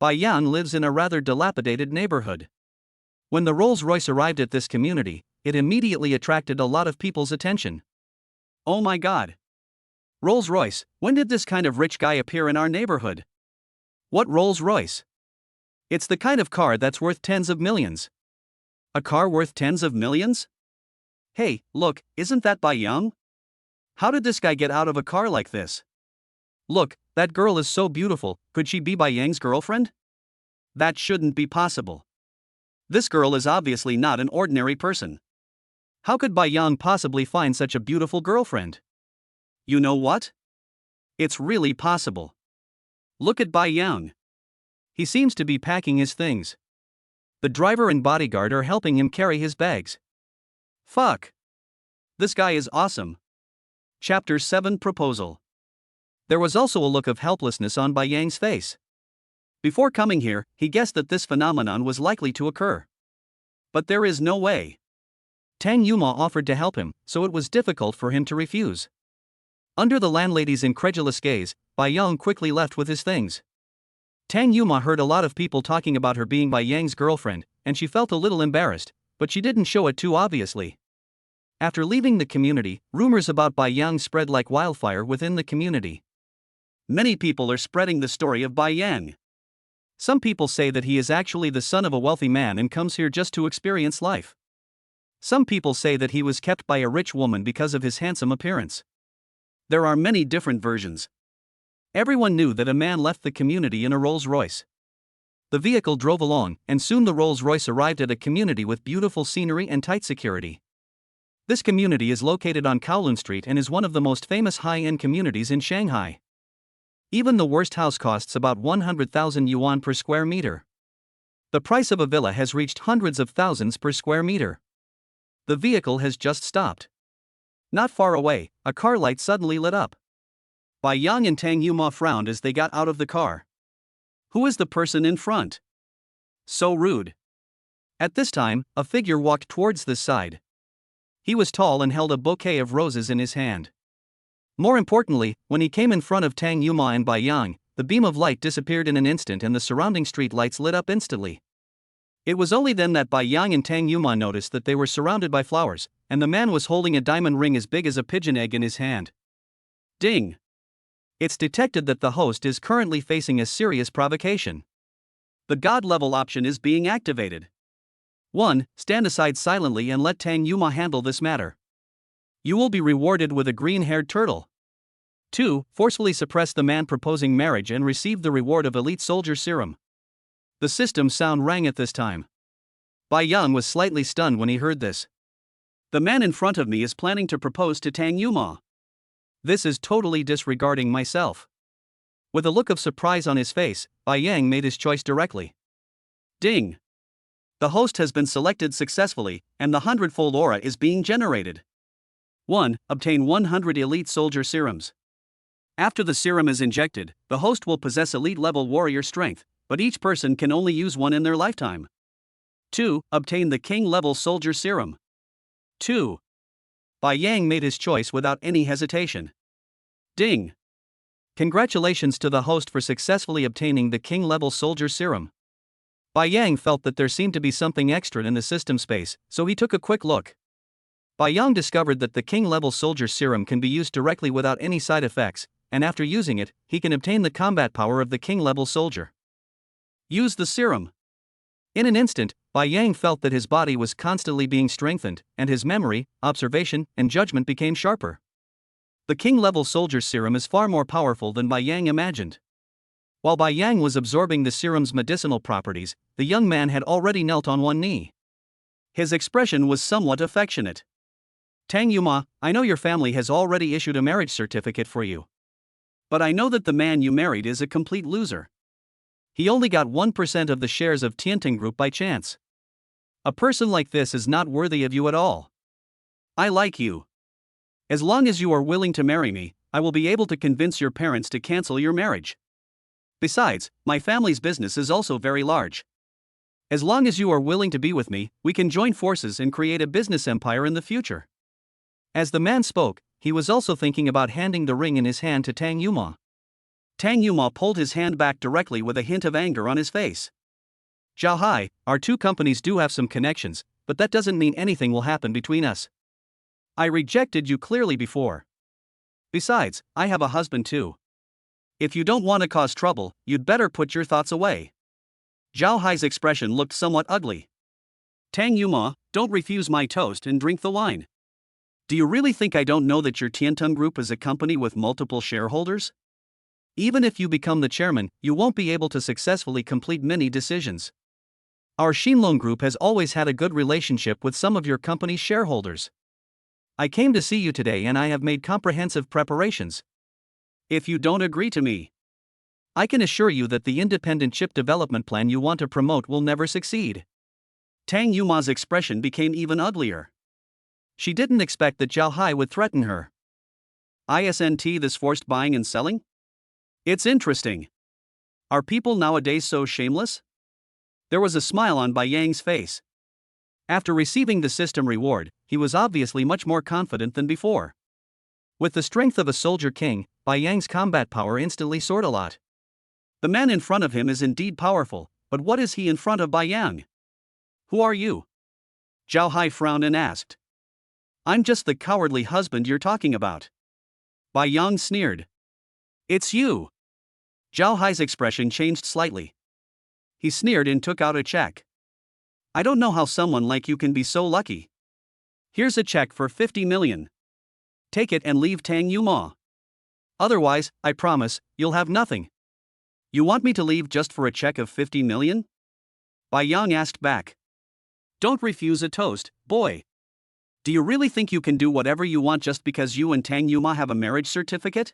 Bai Yang lives in a rather dilapidated neighborhood. When the Rolls-Royce arrived at this community, it immediately attracted a lot of people's attention. Oh my god! Rolls-Royce, when did this kind of rich guy appear in our neighborhood? What Rolls-Royce? It's the kind of car that's worth tens of millions. A car worth tens of millions? Hey, look, isn't that Bai Yang? How did this guy get out of a car like this? Look, that girl is so beautiful, could she be Bai Yang's girlfriend? That shouldn't be possible. This girl is obviously not an ordinary person. How could Bai Yang possibly find such a beautiful girlfriend? You know what? It's really possible. Look at Bai Yang. He seems to be packing his things. The driver and bodyguard are helping him carry his bags. Fuck. This guy is awesome. Chapter 7 Proposal. There was also a look of helplessness on Bai Yang's face. Before coming here, he guessed that this phenomenon was likely to occur. But there is no way. Tang Yuma offered to help him, so it was difficult for him to refuse. Under the landlady's incredulous gaze, Bai Yang quickly left with his things. Tang Yuma heard a lot of people talking about her being Bai Yang's girlfriend, and she felt a little embarrassed, but she didn't show it too obviously. After leaving the community, rumors about Bai Yang spread like wildfire within the community. Many people are spreading the story of Bai Yang. Some people say that he is actually the son of a wealthy man and comes here just to experience life. Some people say that he was kept by a rich woman because of his handsome appearance. There are many different versions. Everyone knew that a man left the community in a Rolls-Royce. The vehicle drove along, and soon the Rolls-Royce arrived at a community with beautiful scenery and tight security. This community is located on Kowloon Street and is one of the most famous high-end communities in Shanghai. Even the worst house costs about 100,000 yuan per square meter. The price of a villa has reached hundreds of thousands per square meter. The vehicle has just stopped. Not far away, a car light suddenly lit up. Bai Yang and Tang Yuma frowned as they got out of the car. Who is the person in front? So rude. At this time, a figure walked towards this side. He was tall and held a bouquet of roses in his hand. More importantly, when he came in front of Tang Yuma and Bai Yang, the beam of light disappeared in an instant and the surrounding street lights lit up instantly. It was only then that Bai Yang and Tang Yuma noticed that they were surrounded by flowers, and the man was holding a diamond ring as big as a pigeon egg in his hand. Ding! It's detected that the host is currently facing a serious provocation. The God level option is being activated. 1. Stand aside silently and let Tang Yuma handle this matter. You will be rewarded with a green-haired turtle. 2. Forcefully suppress the man proposing marriage and receive the reward of elite soldier serum. The system sound rang at this time. Bai Yang was slightly stunned when he heard this. The man in front of me is planning to propose to Tang Yuma. This is totally disregarding myself. With a look of surprise on his face, Bai Yang made his choice directly. Ding! The host has been selected successfully, and the 100-fold aura is being generated. 1. Obtain 100 elite soldier serums. After the serum is injected, the host will possess elite-level warrior strength, but each person can only use one in their lifetime. 2. Obtain the king-level soldier serum. 2. Bai Yang made his choice without any hesitation. Ding! Congratulations to the host for successfully obtaining the king-level soldier serum. Bai Yang felt that there seemed to be something extra in the system space, so he took a quick look. Bai Yang discovered that the king-level soldier serum can be used directly without any side effects, and after using it, he can obtain the combat power of the king-level soldier. Use the serum. In an instant, Bai Yang felt that his body was constantly being strengthened, and his memory, observation, and judgment became sharper. The king-level soldier serum is far more powerful than Bai Yang imagined. While Bai Yang was absorbing the serum's medicinal properties, the young man had already knelt on one knee. His expression was somewhat affectionate. Tang Yuma, I know your family has already issued a marriage certificate for you. But I know that the man you married is a complete loser. He only got 1% of the shares of Tianting Group by chance. A person like this is not worthy of you at all. I like you. As long as you are willing to marry me, I will be able to convince your parents to cancel your marriage. Besides, my family's business is also very large. As long as you are willing to be with me, we can join forces and create a business empire in the future. As the man spoke, he was also thinking about handing the ring in his hand to Tang Yuma. Tang Yuma pulled his hand back directly with a hint of anger on his face. Zhao Hai, our two companies do have some connections, but that doesn't mean anything will happen between us. I rejected you clearly before. Besides, I have a husband too. If you don't want to cause trouble, you'd better put your thoughts away. Zhao Hai's expression looked somewhat ugly. Tang Yuma, don't refuse my toast and drink the wine. Do you really think I don't know that your Tiantung Group is a company with multiple shareholders? Even if you become the chairman, you won't be able to successfully complete many decisions. Our Xinlong Group has always had a good relationship with some of your company's shareholders. I came to see you today and I have made comprehensive preparations. If you don't agree to me, I can assure you that the independent chip development plan you want to promote will never succeed. Tang Yuma's expression became even uglier. She didn't expect that Zhao Hai would threaten her. Isn't this forced buying and selling? It's interesting. Are people nowadays so shameless? There was a smile on Bai Yang's face. After receiving the system reward, he was obviously much more confident than before. With the strength of a soldier king, Bai Yang's combat power instantly soared a lot. The man in front of him is indeed powerful, but what is he in front of Bai Yang? Who are you? Zhao Hai frowned and asked. I'm just the cowardly husband you're talking about. Bai Yang sneered. It's you. Zhao Hai's expression changed slightly. He sneered and took out a check. I don't know how someone like you can be so lucky. Here's a check for 50 million. Take it and leave Tang Yuma. Otherwise, I promise, you'll have nothing. You want me to leave just for a check of 50 million? Bai Yang asked back. Don't refuse a toast, boy. Do you really think you can do whatever you want just because you and Tang Yuma have a marriage certificate?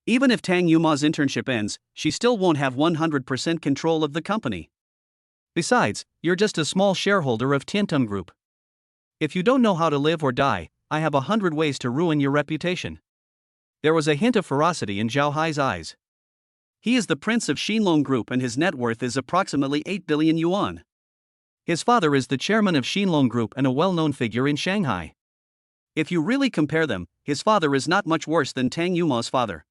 Even if Tang Yuma's internship ends, she still won't have 100% control of the company. Besides, you're just a small shareholder of Tiantung Group. If you don't know how to live or die, I have 100 ways to ruin your reputation. There was a hint of ferocity in Zhao Hai's eyes. He is the prince of Xinlong Group and his net worth is approximately 8 billion yuan. His father is the chairman of Xinlong Group and a well-known figure in Shanghai. If you really compare them, his father is not much worse than Tang Yuma's father.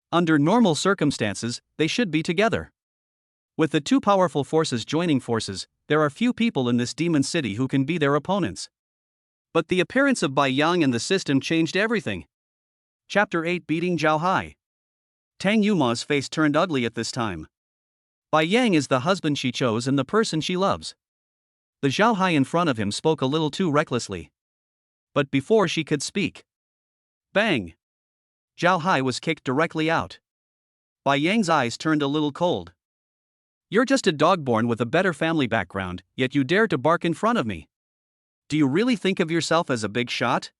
Under normal circumstances, they should be together. With the two powerful forces joining forces, there are few people in this demon city who can be their opponents. But the appearance of Bai Yang and the system changed everything. Chapter 8 Beating Zhao Hai. Tang Yuma's face turned ugly at this time. Bai Yang is the husband she chose and the person she loves. The Zhao Hai in front of him spoke a little too recklessly. But before she could speak, bang! Zhao Hai was kicked directly out. Bai Yang's eyes turned a little cold. You're just a dog born with a better family background, yet you dare to bark in front of me. Do you really think of yourself as a big shot?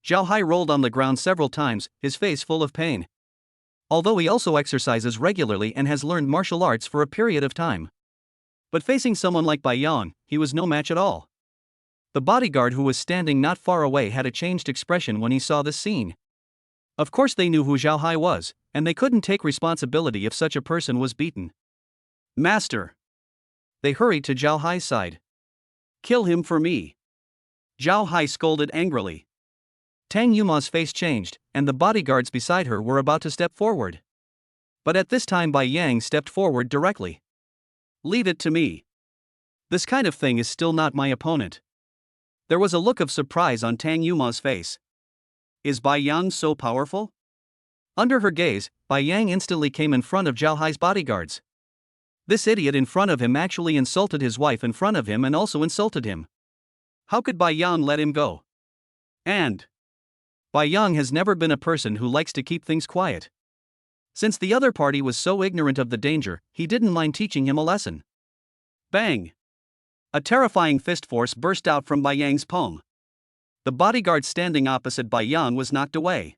Zhao Hai rolled on the ground several times, his face full of pain. Although he also exercises regularly and has learned martial arts for a period of time. But facing someone like Bai Yang, he was no match at all. The bodyguard who was standing not far away had a changed expression when he saw this scene. Of course they knew who Zhao Hai was, and they couldn't take responsibility if such a person was beaten. Master! They hurried to Zhao Hai's side. Kill him for me. Zhao Hai scolded angrily. Tang Yuma's face changed, and the bodyguards beside her were about to step forward. But at this time Bai Yang stepped forward directly. Leave it to me. This kind of thing is still not my opponent. There was a look of surprise on Tang Yuma's face. Is Bai Yang so powerful? Under her gaze, Bai Yang instantly came in front of Zhao Hai's bodyguards. This idiot in front of him actually insulted his wife in front of him and also insulted him. How could Bai Yang let him go? And Bai Yang has never been a person who likes to keep things quiet. Since the other party was so ignorant of the danger, he didn't mind teaching him a lesson. Bang! A terrifying fist force burst out from Bai Yang's palm. the bodyguard standing opposite Bai Yang was knocked away.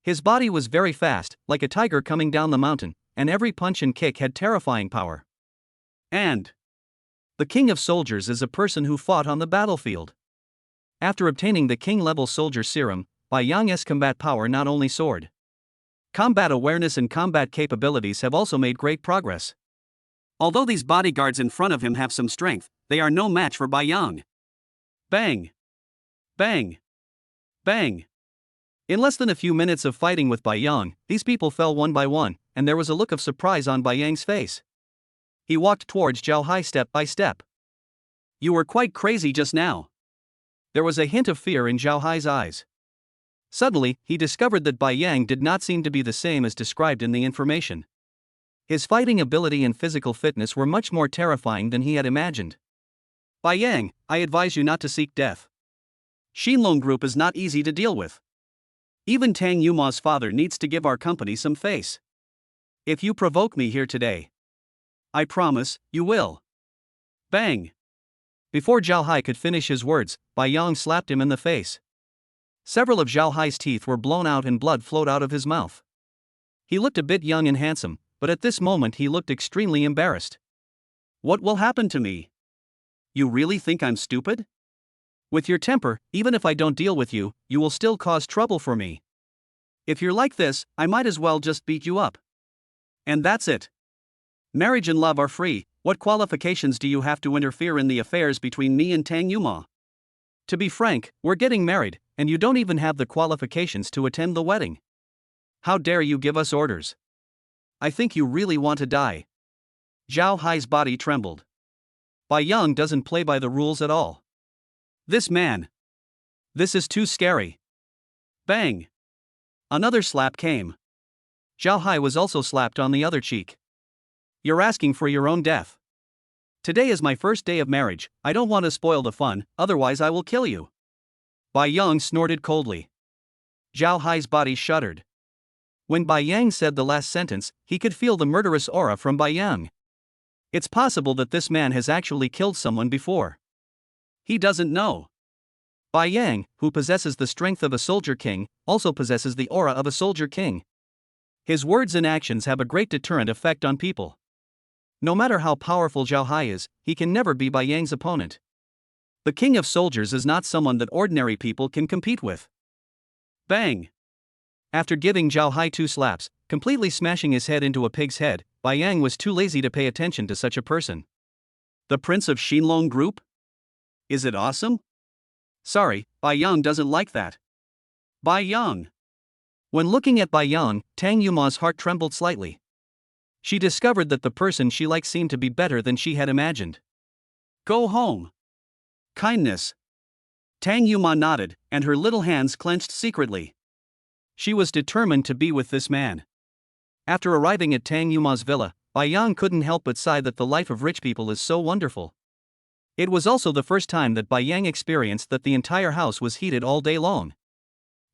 His body was very fast, like a tiger coming down the mountain, and every punch and kick had terrifying power. And the king of soldiers is a person who fought on the battlefield. After obtaining the king-level soldier serum, Bai Yang's combat power not only soared. Combat awareness and combat capabilities have also made great progress. Although these bodyguards in front of him have some strength, they are no match for Bai Yang. Bang! Bang! Bang! In less than a few minutes of fighting with Bai Yang, these people fell one by one, and there was a look of surprise on Bai Yang's face. He walked towards Zhao Hai step by step. You were quite crazy just now. There was a hint of fear in Zhao Hai's eyes. Suddenly, he discovered that Bai Yang did not seem to be the same as described in the information. His fighting ability and physical fitness were much more terrifying than he had imagined. Bai Yang, I advise you not to seek death. Xinlong Group is not easy to deal with. Even Tang Yuma's father needs to give our company some face. If you provoke me here today, I promise, you will. Bang! Before Zhao Hai could finish his words, Bai Yang slapped him in the face. Several of Zhao Hai's teeth were blown out and blood flowed out of his mouth. He looked a bit young and handsome, but at this moment he looked extremely embarrassed. What will happen to me? You really think I'm stupid? With your temper, even if I don't deal with you, you will still cause trouble for me. If you're like this, I might as well just beat you up. And that's it. Marriage and love are free. What qualifications do you have to interfere in the affairs between me and Tang Yuma? To be frank, we're getting married, and you don't even have the qualifications to attend the wedding. How dare you give us orders? I think you really want to die. Zhao Hai's body trembled. Bai Yang doesn't play by the rules at all. This man. This is too scary. Bang! Another slap came. Zhao Hai was also slapped on the other cheek. You're asking for your own death. Today is my first day of marriage, I don't want to spoil the fun, otherwise I will kill you. Bai Yang snorted coldly. Zhao Hai's body shuddered. When Bai Yang said the last sentence, he could feel the murderous aura from Bai Yang. It's possible that this man has actually killed someone before. He doesn't know. Bai Yang, who possesses the strength of a soldier king, also possesses the aura of a soldier king. His words and actions have a great deterrent effect on people. No matter how powerful Zhao Hai is, he can never be Bai Yang's opponent. The king of soldiers is not someone that ordinary people can compete with. Bang! After giving Zhao Hai 2 slaps, completely smashing his head into a pig's head, Bai Yang was too lazy to pay attention to such a person. The Prince of Xinlong Group? Is it awesome? Sorry, Bai Yang doesn't like that. Bai Yang. When looking at Bai Yang, Tang Yuma's heart trembled slightly. She discovered that the person she liked seemed to be better than she had imagined. Go home. Kindness. Tang Yuma nodded, and her little hands clenched secretly. She was determined to be with this man. After arriving at Tang Yuma's villa, Bai Yang couldn't help but sigh that the life of rich people is so wonderful. It was also the first time that Bai Yang experienced that the entire house was heated all day long.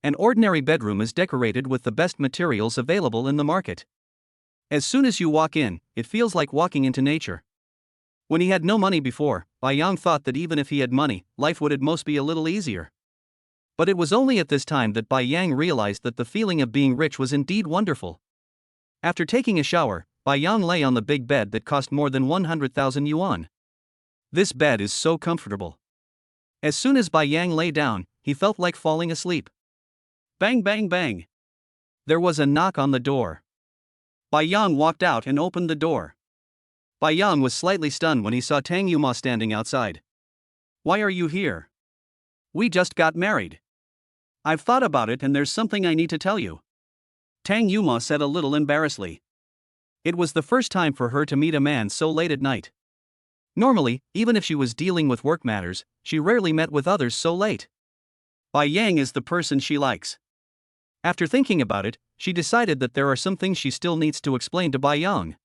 An ordinary bedroom is decorated with the best materials available in the market. As soon as you walk in, it feels like walking into nature. When he had no money before, Bai Yang thought that even if he had money, life would at most be a little easier. But it was only at this time that Bai Yang realized that the feeling of being rich was indeed wonderful. After taking a shower, Bai Yang lay on the big bed that cost more than 100,000 yuan. This bed is so comfortable. As soon as Bai Yang lay down, he felt like falling asleep. Bang bang bang. There was a knock on the door. Bai Yang walked out and opened the door. Bai Yang was slightly stunned when he saw Tang Yuma standing outside. Why are you here? We just got married. I've thought about it and there's something I need to tell you. Tang Yuma said a little embarrassedly. It was the first time for her to meet a man so late at night. Normally, even if she was dealing with work matters, she rarely met with others so late. Bai Yang is the person she likes. After thinking about it, she decided that there are some things she still needs to explain to Bai Yang.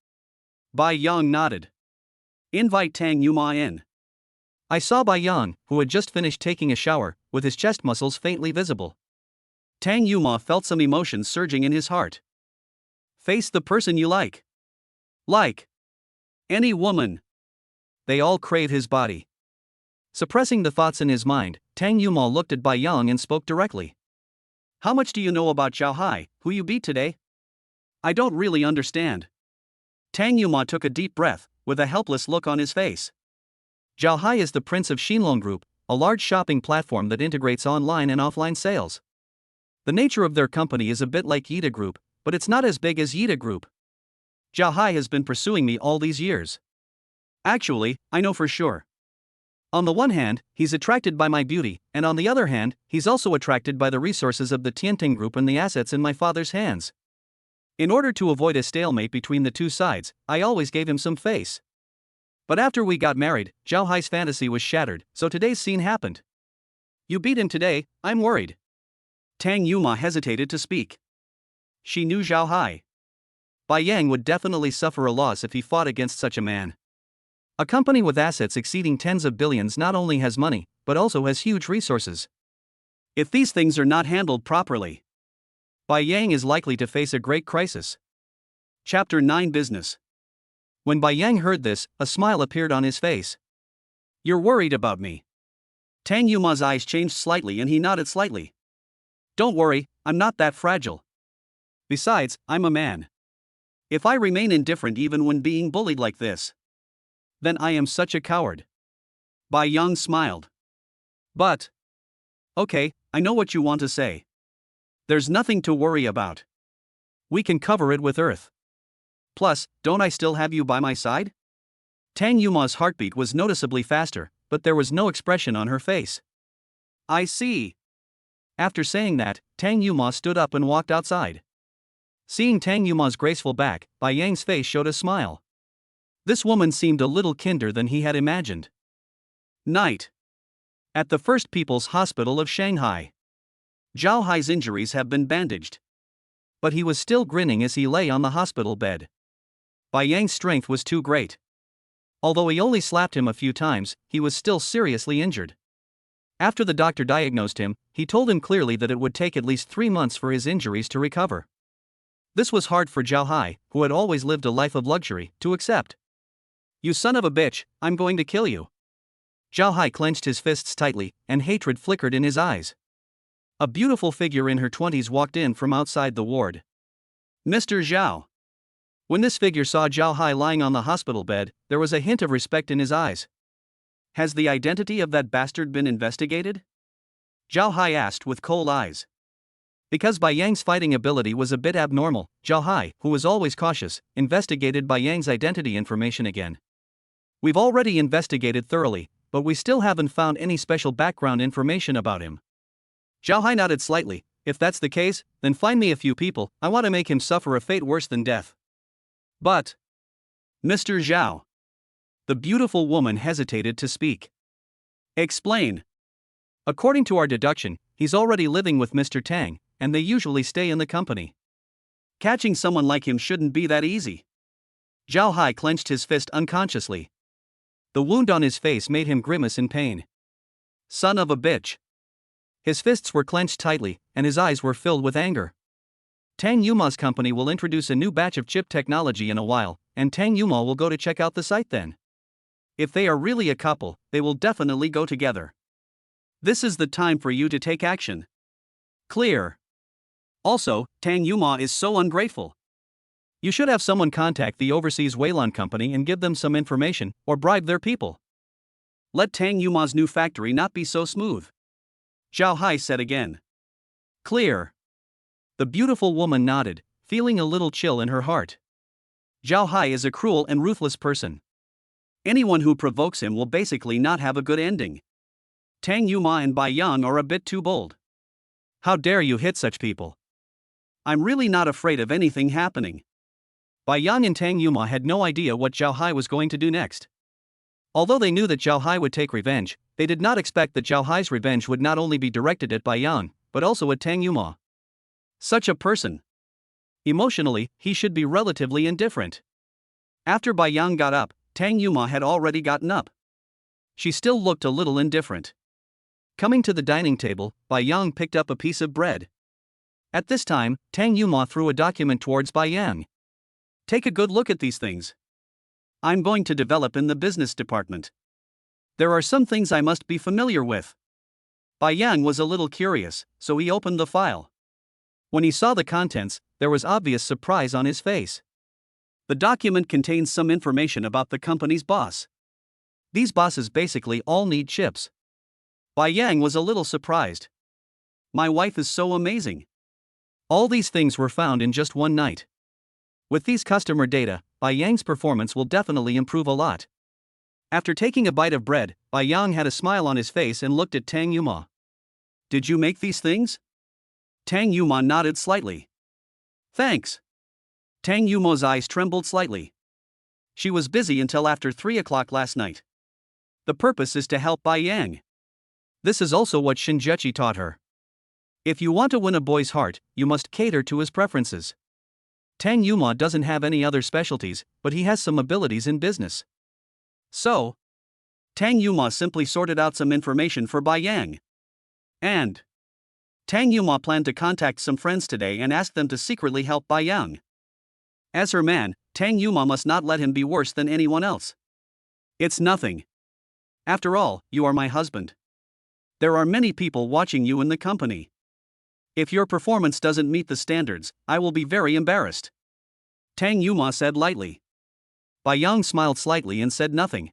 Bai Yang nodded. Invite Tang Yuma in. I saw Bai Yang, who had just finished taking a shower, with his chest muscles faintly visible. Tang Yuma felt some emotions surging in his heart. Face the person you like. Like any woman. They all crave his body. Suppressing the thoughts in his mind, Tang Yuma looked at Bai Yang and spoke directly. How much do you know about Zhao Hai, who you beat today? I don't really understand. Tang Yuma took a deep breath, with a helpless look on his face. Zhao Hai is the prince of Xinlong Group, a large shopping platform that integrates online and offline sales. The nature of their company is a bit like Yida Group, but it's not as big as Yida Group. Zhao Hai has been pursuing me all these years. Actually, I know for sure. On the one hand, he's attracted by my beauty, and on the other hand, he's also attracted by the resources of the Tianting Group and the assets in my father's hands. In order to avoid a stalemate between the two sides, I always gave him some face. But after we got married, Zhao Hai's fantasy was shattered, so today's scene happened. You beat him today, I'm worried. Tang Yuma hesitated to speak. She knew Zhao Hai. Bai Yang would definitely suffer a loss if he fought against such a man. A company with assets exceeding tens of billions not only has money, but also has huge resources. If these things are not handled properly, Bai Yang is likely to face a great crisis. Chapter 9 Business. When Bai Yang heard this, a smile appeared on his face. You're worried about me. Tang Yuma's eyes changed slightly and he nodded slightly. Don't worry, I'm not that fragile. Besides, I'm a man. If I remain indifferent even when being bullied like this, then I am such a coward. Bai Yang smiled. But. Okay, I know what you want to say. There's nothing to worry about. We can cover it with earth. Plus, don't I still have you by my side? Tang Yuma's heartbeat was noticeably faster, but there was no expression on her face. I see. After saying that, Tang Yuma stood up and walked outside. Seeing Tang Yuma's graceful back, Bai Yang's face showed a smile. This woman seemed a little kinder than he had imagined. Night. At the First People's Hospital of Shanghai. Zhao Hai's injuries have been bandaged. But he was still grinning as he lay on the hospital bed. Bai Yang's strength was too great. Although he only slapped him a few times, he was still seriously injured. After the doctor diagnosed him, he told him clearly that it would take at least 3 months for his injuries to recover. This was hard for Zhao Hai, who had always lived a life of luxury, to accept. You son of a bitch, I'm going to kill you. Zhao Hai clenched his fists tightly, and hatred flickered in his eyes. A beautiful figure in her 20s walked in from outside the ward. Mr. Zhao. When this figure saw Zhao Hai lying on the hospital bed, there was a hint of respect in his eyes. Has the identity of that bastard been investigated? Zhao Hai asked with cold eyes. Because Bai Yang's fighting ability was a bit abnormal, Zhao Hai, who was always cautious, investigated Bai Yang's identity information again. We've already investigated thoroughly, but we still haven't found any special background information about him. Zhao Hai nodded slightly. If that's the case, then find me a few people, I want to make him suffer a fate worse than death. But. Mr. Zhao. The beautiful woman hesitated to speak. Explain. According to our deduction, he's already living with Mr. Tang, and they usually stay in the company. Catching someone like him shouldn't be that easy. Zhao Hai clenched his fist unconsciously. The wound on his face made him grimace in pain. Son of a bitch. His fists were clenched tightly, and his eyes were filled with anger. Tang Yuma's company will introduce a new batch of chip technology in a while, and Tang Yuma will go to check out the site then. If they are really a couple, they will definitely go together. This is the time for you to take action. Clear. Also, Tang Yuma is so ungrateful. You should have someone contact the overseas Wayland company and give them some information, or bribe their people. Let Tang Yuma's new factory not be so smooth. Zhao Hai said again. Clear. The beautiful woman nodded, feeling a little chill in her heart. Zhao Hai is a cruel and ruthless person. Anyone who provokes him will basically not have a good ending. Tang Yuma and Bai Yang are a bit too bold. How dare you hit such people? I'm really not afraid of anything happening. Bai Yang and Tang Yuma had no idea what Zhao Hai was going to do next. Although they knew that Zhao Hai would take revenge, they did not expect that Zhao Hai's revenge would not only be directed at Bai Yang, but also at Tang Yuma. Such a person. Emotionally, he should be relatively indifferent. After Bai Yang got up, Tang Yuma had already gotten up. She still looked a little indifferent. Coming to the dining table, Bai Yang picked up a piece of bread. At this time, Tang Yuma threw a document towards Bai Yang. Take a good look at these things. I'm going to develop in the business department. There are some things I must be familiar with. Bai Yang was a little curious, so he opened the file. When he saw the contents, there was obvious surprise on his face. The document contains some information about the company's boss. These bosses basically all need chips. Bai Yang was a little surprised. My wife is so amazing. All these things were found in just one night. With these customer data, Bai Yang's performance will definitely improve a lot. After taking a bite of bread, Bai Yang had a smile on his face and looked at Tang Yuma. Did you make these things? Tang Yuma nodded slightly. Thanks. Tang Yuma's eyes trembled slightly. She was busy until after 3 o'clock last night. The purpose is to help Bai Yang. This is also what Shinjechi taught her. If you want to win a boy's heart, you must cater to his preferences. Tang Yuma doesn't have any other specialties, but he has some abilities in business. So, Tang Yuma simply sorted out some information for Bai Yang. And Tang Yuma planned to contact some friends today and ask them to secretly help Bai Yang. As her man, Tang Yuma must not let him be worse than anyone else. It's nothing. After all, you are my husband. There are many people watching you in the company. If your performance doesn't meet the standards, I will be very embarrassed. Tang Yuma said lightly. Bai Yang smiled slightly and said nothing.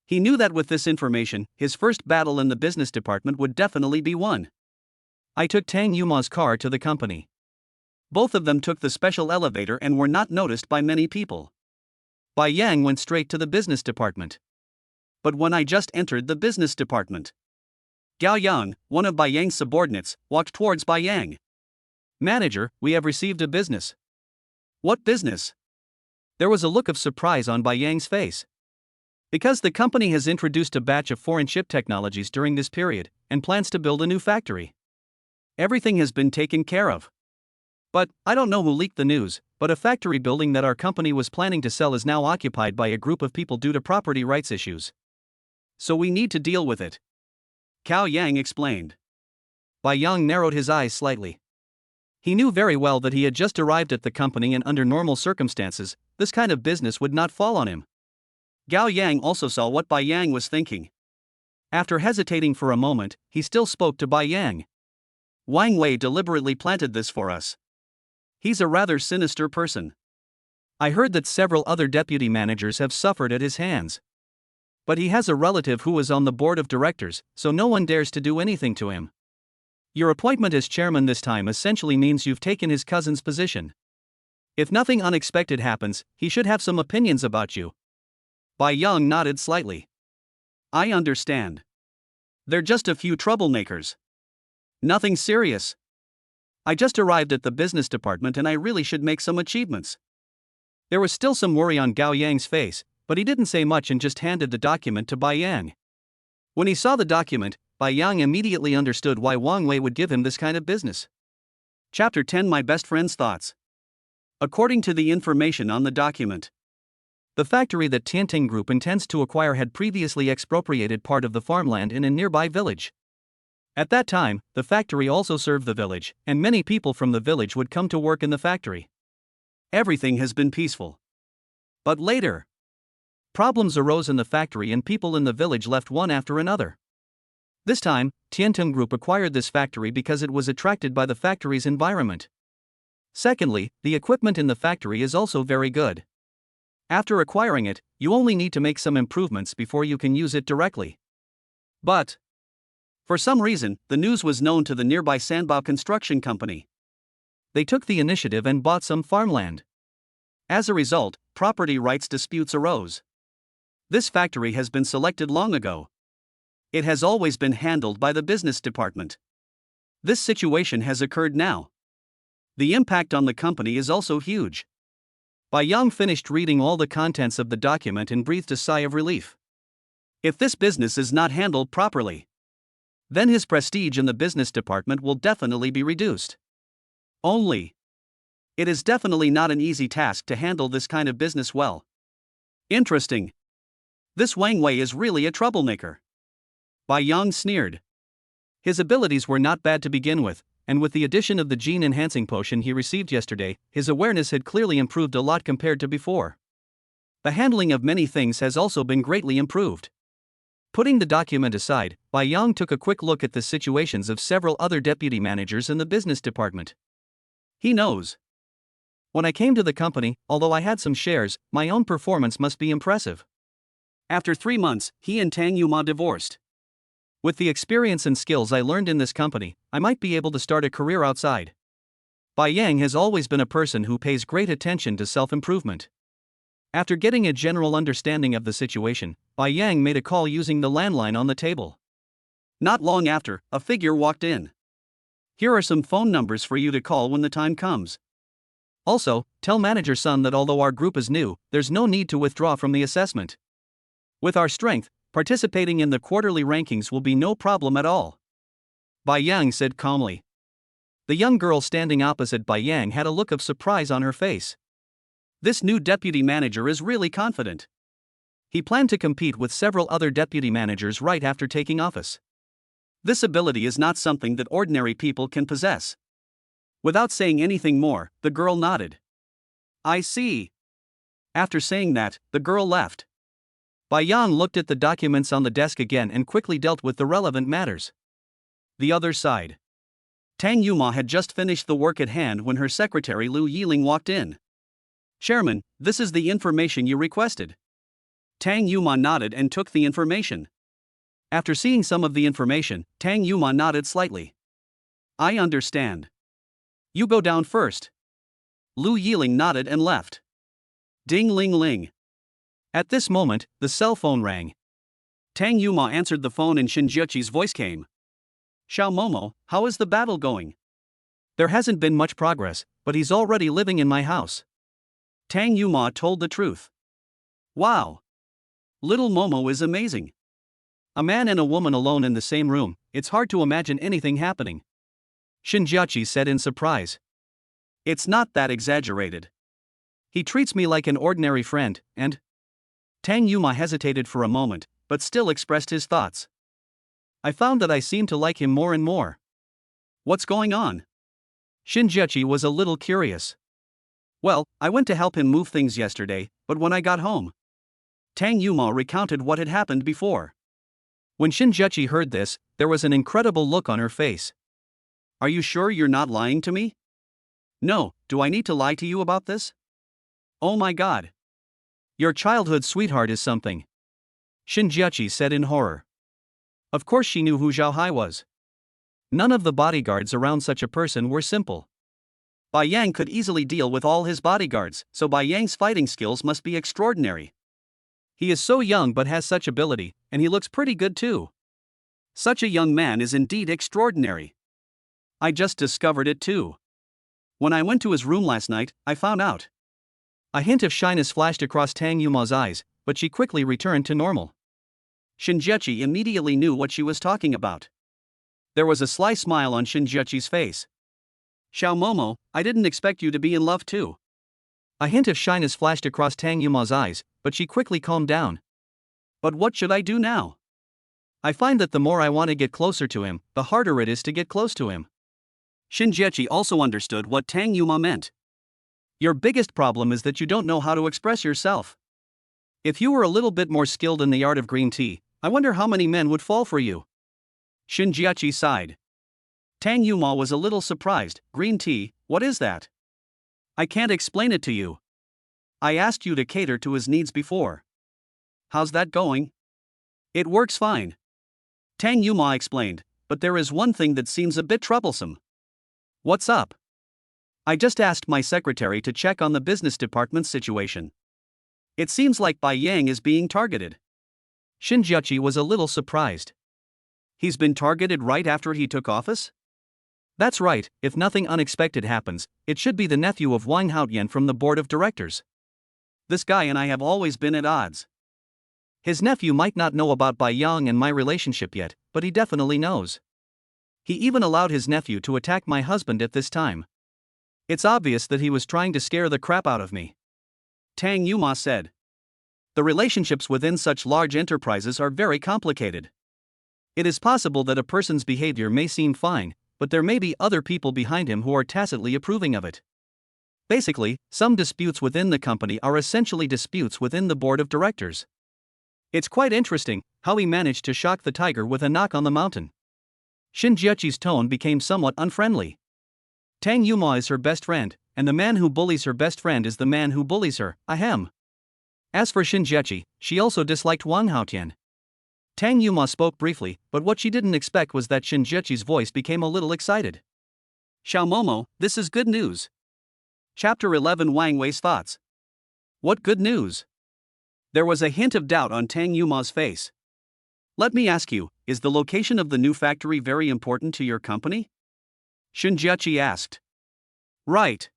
He knew that with this information, his first battle in the business department would definitely be won. I took Tang Yuma's car to the company. Both of them took the special elevator and were not noticed by many people. Bai Yang went straight to the business department. But when I just entered the business department, Gao Yang, one of Bai Yang's subordinates, walked towards Bai Yang. Manager, we have received a business. What business? There was a look of surprise on Bai Yang's face. Because the company has introduced a batch of foreign chip technologies during this period, and plans to build a new factory. Everything has been taken care of. But, I don't know who leaked the news, but a factory building that our company was planning to sell is now occupied by a group of people due to property rights issues. So we need to deal with it. Cao Yang explained. Bai Yang narrowed his eyes slightly. He knew very well that he had just arrived at the company and under normal circumstances, this kind of business would not fall on him. Gao Yang also saw what Bai Yang was thinking. After hesitating for a moment, he still spoke to Bai Yang. Wang Wei deliberately planted this for us. He's a rather sinister person. I heard that several other deputy managers have suffered at his hands. But he has a relative who is on the board of directors, so no one dares to do anything to him. Your appointment as chairman this time essentially means you've taken his cousin's position. If nothing unexpected happens, he should have some opinions about you. Bai Yang nodded slightly. I understand. They're just a few troublemakers. Nothing serious. I just arrived at the business department and I really should make some achievements. There was still some worry on Gao Yang's face, but he didn't say much and just handed the document to Bai Yang. When he saw the document, Bai Yang immediately understood why Wang Wei would give him this kind of business. Chapter 10 My Best Friend's Thoughts. According to the information on the document, the factory that Tianting Group intends to acquire had previously expropriated part of the farmland in a nearby village. At that time, the factory also served the village, and many people from the village would come to work in the factory. Everything has been peaceful. But later, problems arose in the factory and people in the village left one after another. This time, Tianting Group acquired this factory because it was attracted by the factory's environment. Secondly, the equipment in the factory is also very good. After acquiring it, you only need to make some improvements before you can use it directly. But, for some reason, the news was known to the nearby Sanbao Construction Company. They took the initiative and bought some farmland. As a result, property rights disputes arose. This factory has been selected long ago. It has always been handled by the business department. This situation has occurred now. The impact on the company is also huge. Bai Yang finished reading all the contents of the document and breathed a sigh of relief. If this business is not handled properly, then his prestige in the business department will definitely be reduced. It is definitely not an easy task to handle this kind of business well. Interesting. This Wang Wei is really a troublemaker. Bai Yang sneered. His abilities were not bad to begin with, and with the addition of the gene-enhancing potion he received yesterday, his awareness had clearly improved a lot compared to before. The handling of many things has also been greatly improved. Putting the document aside, Bai Yang took a quick look at the situations of several other deputy managers in the business department. He knows. When I came to the company, although I had some shares, my own performance must be impressive. After 3 months, he and Tang Yuma divorced. With the experience and skills I learned in this company, I might be able to start a career outside. Bai Yang has always been a person who pays great attention to self-improvement. After getting a general understanding of the situation, Bai Yang made a call using the landline on the table. Not long after, a figure walked in. Here are some phone numbers for you to call when the time comes. Also, tell Manager Sun that although our group is new, there's no need to withdraw from the assessment. With our strength, participating in the quarterly rankings will be no problem at all. Bai Yang said calmly. The young girl standing opposite Bai Yang had a look of surprise on her face. This new deputy manager is really confident. He planned to compete with several other deputy managers right after taking office. This ability is not something that ordinary people can possess. Without saying anything more, the girl nodded. I see. After saying that, the girl left. Bai Yang looked at the documents on the desk again and quickly dealt with the relevant matters. The other side. Tang Yuma had just finished the work at hand when her secretary Lu Yiling walked in. Chairman, this is the information you requested. Tang Yuma nodded and took the information. After seeing some of the information, Tang Yuma nodded slightly. I understand. You go down first. Lu Yiling nodded and left. Ding ling ling. At this moment, the cell phone rang. Tang Yuma answered the phone and Shinjiachi's voice came. Xiao Momo, how is the battle going? There hasn't been much progress, but he's already living in my house. Tang Yuma told the truth. Wow. Little Momo is amazing. A man and a woman alone in the same room, it's hard to imagine anything happening. Shinjiachi said in surprise. It's not that exaggerated. He treats me like an ordinary friend, and... Tang Yuma hesitated for a moment, but still expressed his thoughts. I found that I seem to like him more and more. What's going on? Shinjiachi was a little curious. Well, I went to help him move things yesterday, but when I got home... Tang Yuma recounted what had happened before. When Shinjiachi heard this, there was an incredible look on her face. Are you sure you're not lying to me? No, do I need to lie to you about this? Oh my god. Your childhood sweetheart is something. Shinjiachi said in horror. Of course she knew who Zhao Hai was. None of the bodyguards around such a person were simple. Bai Yang could easily deal with all his bodyguards, so Bai Yang's fighting skills must be extraordinary. He is so young but has such ability, and he looks pretty good too. Such a young man is indeed extraordinary. I just discovered it too. When I went to his room last night, I found out. A hint of shyness flashed across Tang Yuma's eyes, but she quickly returned to normal. Shinjiachi immediately knew what she was talking about. There was a sly smile on Shinjiachi's face. Xiao Momo, I didn't expect you to be in love too. A hint of shyness flashed across Tang Yuma's eyes, but she quickly calmed down. But what should I do now? I find that the more I want to get closer to him, the harder it is to get close to him. Shinjiachi also understood what Tang Yuma meant. Your biggest problem is that you don't know how to express yourself. If you were a little bit more skilled in the art of green tea, I wonder how many men would fall for you. Shinjiachi sighed. Tang Yuma was a little surprised. Green tea, what is that? I can't explain it to you. I asked you to cater to his needs before. How's that going? It works fine. Tang Yuma explained, but there is one thing that seems a bit troublesome. What's up? I just asked my secretary to check on the business department's situation. It seems like Bai Yang is being targeted. Shinjiachi was a little surprised. He's been targeted right after he took office? That's right, if nothing unexpected happens, it should be the nephew of Wang Haotian from the board of directors. This guy and I have always been at odds. His nephew might not know about Bai Yang and my relationship yet, but he definitely knows. He even allowed his nephew to attack my husband at this time. It's obvious that he was trying to scare the crap out of me. Tang Yuma said. The relationships within such large enterprises are very complicated. It is possible that a person's behavior may seem fine, but there may be other people behind him who are tacitly approving of it. Basically, some disputes within the company are essentially disputes within the board of directors. It's quite interesting how he managed to shock the tiger with a knock on the mountain. Shin Jiaqi's tone became somewhat unfriendly. Tang Yuma is her best friend, and the man who bullies her best friend is the man who bullies her, ahem. As for Shin Jiaqi, she also disliked Wang Haotian. Tang Yuma spoke briefly, but what she didn't expect was that Shin Jiaqi's voice became a little excited. Xiao Momo, this is good news. Chapter 11 Wang Wei's thoughts. What good news? There was a hint of doubt on Tang Yuma's face. Let me ask you, is the location of the new factory very important to your company? Shin Jiaqi asked. Right.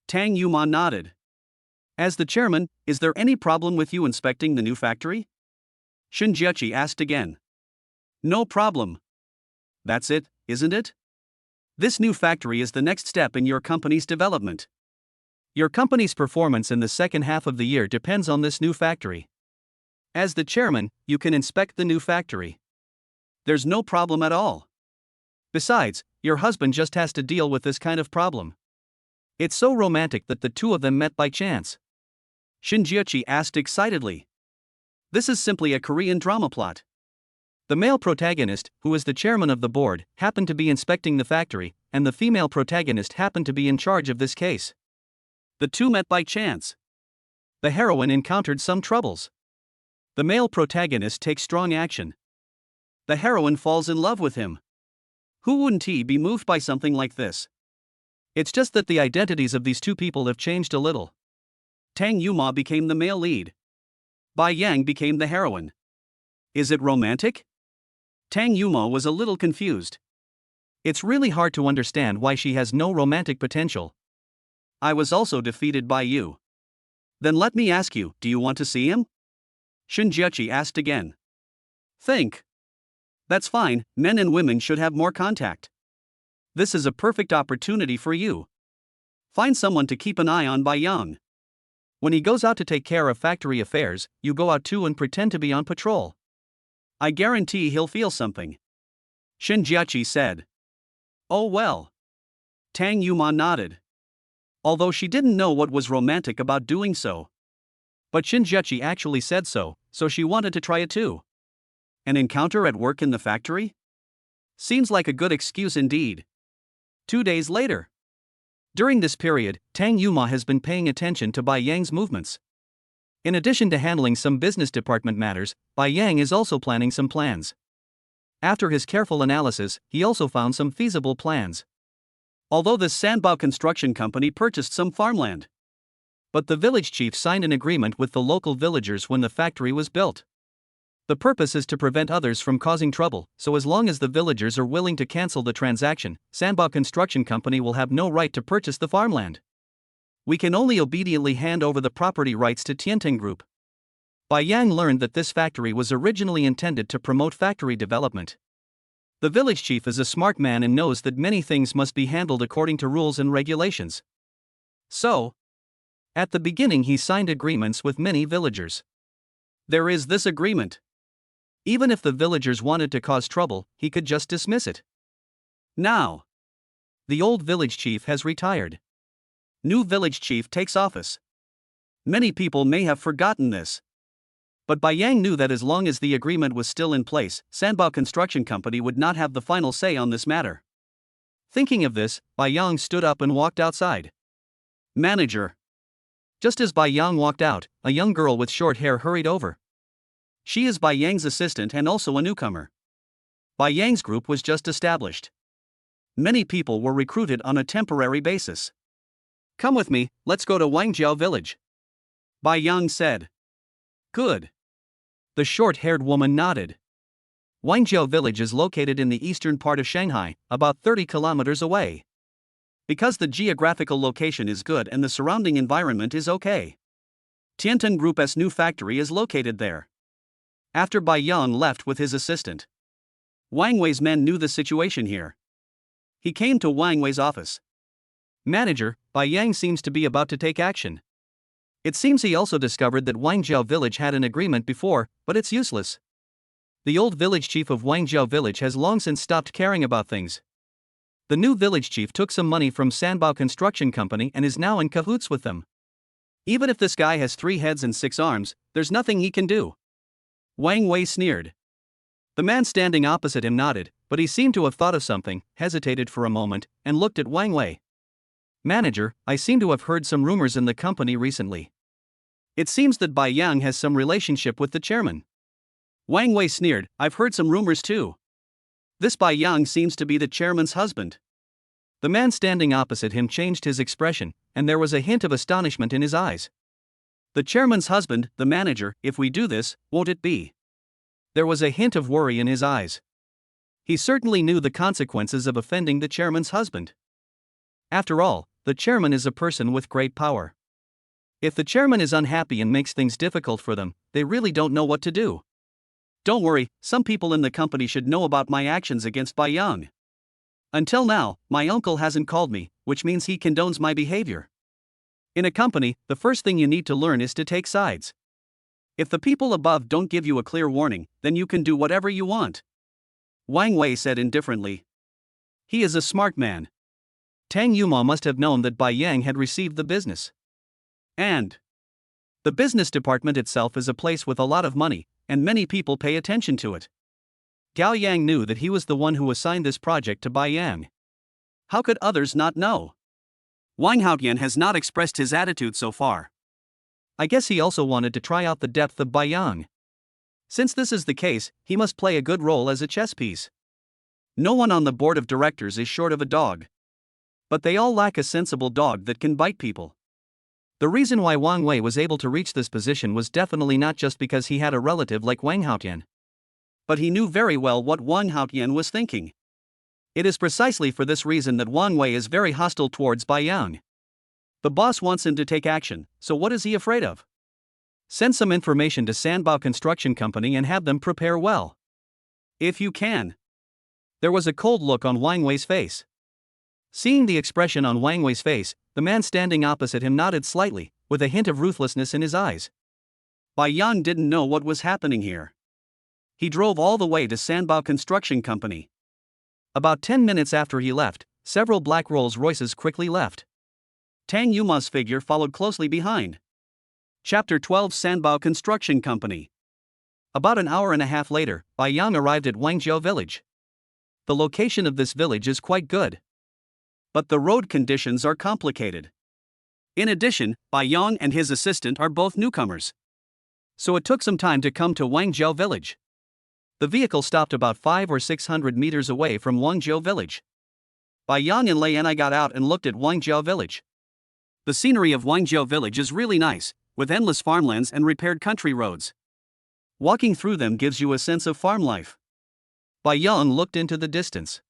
Tang Yuma nodded. As the chairman, is there any problem with you inspecting the new factory? Shin Jiaqi asked again. No problem. That's it, isn't it? This new factory is the next step in your company's development. Your company's performance in the second half of the year depends on this new factory. As the chairman, you can inspect the new factory. There's no problem at all. Besides, your husband just has to deal with this kind of problem. It's so romantic that the two of them met by chance. Shin Jiaqi asked excitedly. This is simply a Korean drama plot. The male protagonist, who is the chairman of the board, happened to be inspecting the factory, and the female protagonist happened to be in charge of this case. The two met by chance. The heroine encountered some troubles. The male protagonist takes strong action. The heroine falls in love with him. Who wouldn't he be moved by something like this? It's just that the identities of these two people have changed a little. Tang Yuma became the male lead. Bai Yang became the heroine. Is it romantic? Tang Yuma was a little confused. It's really hard to understand why she has no romantic potential. I was also defeated by you. Then let me ask you, do you want to see him? Shin Jiaqi asked again. Think. That's fine, men and women should have more contact. This is a perfect opportunity for you. Find someone to keep an eye on Bai Yang. When he goes out to take care of factory affairs, you go out too and pretend to be on patrol. I guarantee he'll feel something. Shin Jiaqi said. Oh well. Tang Yuma nodded. Although she didn't know what was romantic about doing so. But Shin Jiaqi actually said so she wanted to try it too. An encounter at work in the factory? Seems like a good excuse indeed. 2 days later. During this period, Tang Yuma has been paying attention to Bai Yang's movements. In addition to handling some business department matters, Bai Yang is also planning some plans. After his careful analysis, he also found some feasible plans. Although this Sanbao construction company purchased some farmland. But the village chief signed an agreement with the local villagers when the factory was built. The purpose is to prevent others from causing trouble, so as long as the villagers are willing to cancel the transaction, Sanbao Construction Company will have no right to purchase the farmland. We can only obediently hand over the property rights to Tianting Group. Bai Yang learned that this factory was originally intended to promote factory development. The village chief is a smart man and knows that many things must be handled according to rules and regulations. So, at the beginning he signed agreements with many villagers. There is this agreement. Even if the villagers wanted to cause trouble, he could just dismiss it. Now, the old village chief has retired. New village chief takes office. Many people may have forgotten this. But Bai Yang knew that as long as the agreement was still in place, Sanbao Construction Company would not have the final say on this matter. Thinking of this, Bai Yang stood up and walked outside. Manager. Just as Bai Yang walked out, a young girl with short hair hurried over. She is Bai Yang's assistant and also a newcomer. Bai Yang's group was just established. Many people were recruited on a temporary basis. Come with me, let's go to Wangjiao village. Bai Yang said. Good. The short-haired woman nodded. Wangjiao village is located in the eastern part of Shanghai, about 30 kilometers away. Because the geographical location is good and the surrounding environment is okay. Tiantan Group's new factory is located there. After Bai Yang left with his assistant, Wang Wei's men knew the situation here. He came to Wang Wei's office. Manager, Bai Yang seems to be about to take action. It seems he also discovered that Wangjiao village had an agreement before, but it's useless. The old village chief of Wangjiao village has long since stopped caring about things. The new village chief took some money from Sanbao Construction Company and is now in cahoots with them. Even if this guy has 3 heads and 6 arms, there's nothing he can do. Wang Wei sneered. The man standing opposite him nodded, but he seemed to have thought of something, hesitated for a moment, and looked at Wang Wei. Manager, I seem to have heard some rumors in the company recently. It seems that Bai Yang has some relationship with the chairman. Wang Wei sneered, I've heard some rumors too. This Bai Yang seems to be the chairman's husband. The man standing opposite him changed his expression, and there was a hint of astonishment in his eyes. The chairman's husband, the manager, if we do this, won't it be? There was a hint of worry in his eyes. He certainly knew the consequences of offending the chairman's husband. After all, the chairman is a person with great power. If the chairman is unhappy and makes things difficult for them, they really don't know what to do. Don't worry, some people in the company should know about my actions against Bai Yang. Until now, my uncle hasn't called me, which means he condones my behavior. In a company, the first thing you need to learn is to take sides. If the people above don't give you a clear warning, then you can do whatever you want. Wang Wei said indifferently. He is a smart man. Tang Yuma must have known that Bai Yang had received the business. And the business department itself is a place with a lot of money, and many people pay attention to it. Gao Yang knew that he was the one who assigned this project to Bai Yang. How could others not know? Wang Haotian has not expressed his attitude so far. I guess he also wanted to try out the depth of Bai Yang. Since this is the case, he must play a good role as a chess piece. No one on the board of directors is short of a dog. But they all lack a sensible dog that can bite people. The reason why Wang Wei was able to reach this position was definitely not just because he had a relative like Wang Haotian. But he knew very well what Wang Haotian was thinking. It is precisely for this reason that Wang Wei is very hostile towards Bai Yang. The boss wants him to take action, so what is he afraid of? Send some information to Sanbao Construction Company and have them prepare well. If you can. There was a cold look on Wang Wei's face. Seeing the expression on Wang Wei's face, the man standing opposite him nodded slightly, with a hint of ruthlessness in his eyes. Bai Yang didn't know what was happening here. He drove all the way to Sanbao Construction Company. About 10 minutes after he left, several black Rolls-Royces quickly left. Tang Yuma's figure followed closely behind. Chapter 12 Sanbao Construction Company. About an hour and a half later, Bai Yang arrived at Wangzhou village. The location of this village is quite good. But the road conditions are complicated. In addition, Bai Yang and his assistant are both newcomers. So it took some time to come to Wangzhou village. The vehicle stopped about 500 or 600 meters away from Wangzhou village. Bai Yang and Lei and I got out and looked at Wangzhou village. The scenery of Wangzhou village is really nice, with endless farmlands and repaired country roads. Walking through them gives you a sense of farm life. Bai Yang looked into the distance.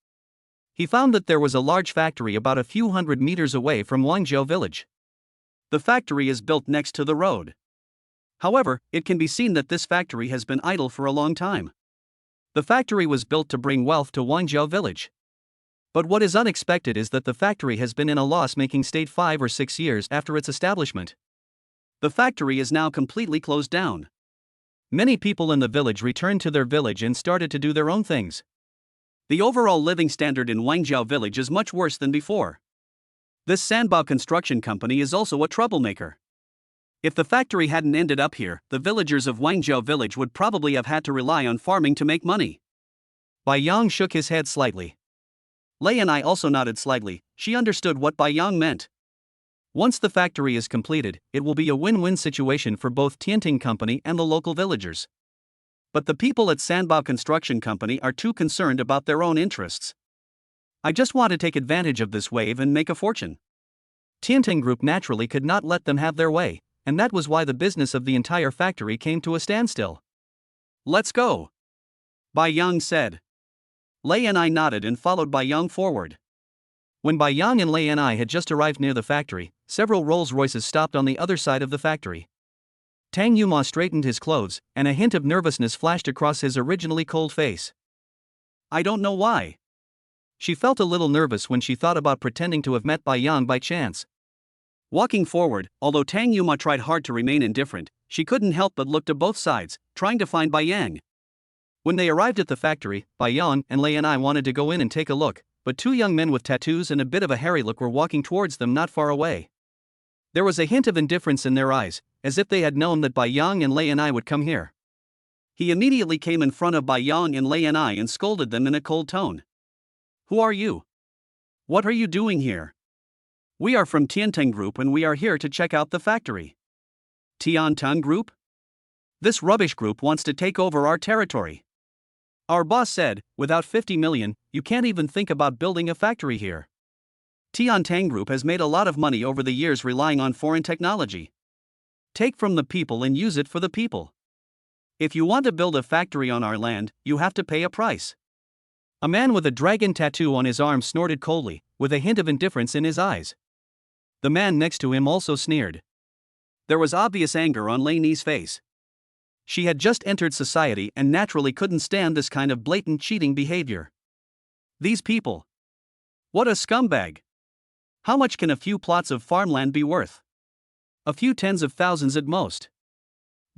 He found that there was a large factory about a few hundred meters away from Wangzhou village. The factory is built next to the road. However, it can be seen that this factory has been idle for a long time. The factory was built to bring wealth to Wangzhou village. But what is unexpected is that the factory has been in a loss-making state 5 or 6 years after its establishment. The factory is now completely closed down. Many people in the village returned to their village and started to do their own things. The overall living standard in Wangzhou village is much worse than before. This Sanbao Construction Company is also a troublemaker. If the factory hadn't ended up here, the villagers of Wangzhou village would probably have had to rely on farming to make money. Bai Yang shook his head slightly. Lei and I also nodded slightly. She understood what Bai Yang meant. Once the factory is completed, it will be a win-win situation for both Tianting Company and the local villagers. But the people at Sanbao Construction Company are too concerned about their own interests. I just want to take advantage of this wave and make a fortune. Tianting Group naturally could not let them have their way, and that was why the business of the entire factory came to a standstill. Let's go, Bai Yang said. Lei and I nodded and followed Bai Yang forward. When Bai Yang and Lei and I had just arrived near the factory, several Rolls-Royces stopped on the other side of the factory. Tang Yuma straightened his clothes, and a hint of nervousness flashed across his originally cold face. I don't know why. She felt a little nervous when she thought about pretending to have met Bai Yang by chance. Walking forward, although Tang Yuma tried hard to remain indifferent, she couldn't help but look to both sides, trying to find Bai Yang. When they arrived at the factory, Bai Yang and Lei and I wanted to go in and take a look, but two young men with tattoos and a bit of a hairy look were walking towards them not far away. There was a hint of indifference in their eyes, as if they had known that Bai Yang and Lei and I would come here. He immediately came in front of Bai Yang and Lei and I and scolded them in a cold tone. Who are you? What are you doing here? We are from Tianteng Group and we are here to check out the factory. Tianteng Group? This rubbish group wants to take over our territory. Our boss said, without 50 million, you can't even think about building a factory here. Tianteng Group has made a lot of money over the years relying on foreign technology. Take from the people and use it for the people. If you want to build a factory on our land, you have to pay a price. A man with a dragon tattoo on his arm snorted coldly, with a hint of indifference in his eyes. The man next to him also sneered. There was obvious anger on Lei Ni's face. She had just entered society and naturally couldn't stand this kind of blatant cheating behavior. These people. What a scumbag. How much can a few plots of farmland be worth? A few tens of thousands at most.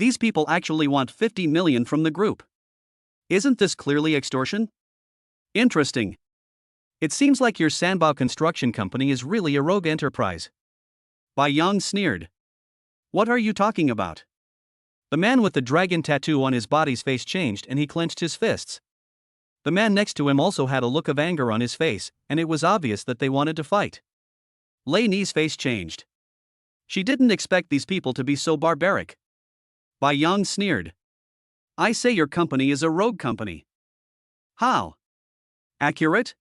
These people actually want 50 million from the group. Isn't this clearly extortion? Interesting. It seems like your Sanbao construction company is really a rogue enterprise. Bai Yang sneered. What are you talking about? The man with the dragon tattoo on his body's face changed and he clenched his fists. The man next to him also had a look of anger on his face, and it was obvious that they wanted to fight. Lei Ni's face changed. She didn't expect these people to be so barbaric. Bai Yang sneered. I say your company is a rogue company. How? Accurate?